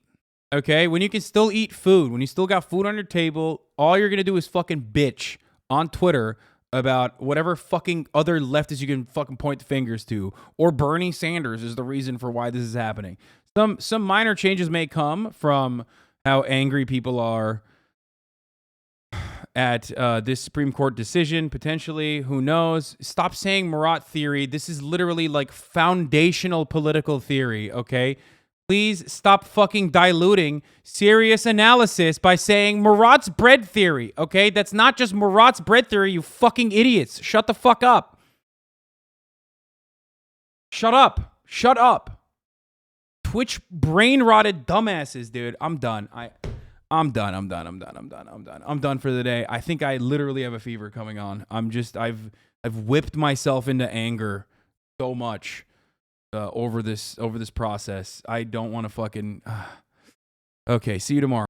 S1: okay? When you can still eat food, when you still got food on your table, all you're going to do is fucking bitch on Twitter about whatever fucking other leftists you can fucking point the fingers to, or Bernie Sanders is the reason for why this is happening. Some minor changes may come from how angry people are at this Supreme Court decision, potentially. Who knows? Stop saying Marat theory. This is literally like foundational political theory, okay? Please stop fucking diluting serious analysis by saying Marat's bread theory, okay? That's not just Marat's bread theory, you fucking idiots. Shut the fuck up. Shut up. Shut up. Twitch brain-rotted dumbasses, dude. I'm done. I'm done for the day. I think I literally have a fever coming on. I've whipped myself into anger so much over this process. I don't want to fucking. Okay, see you tomorrow.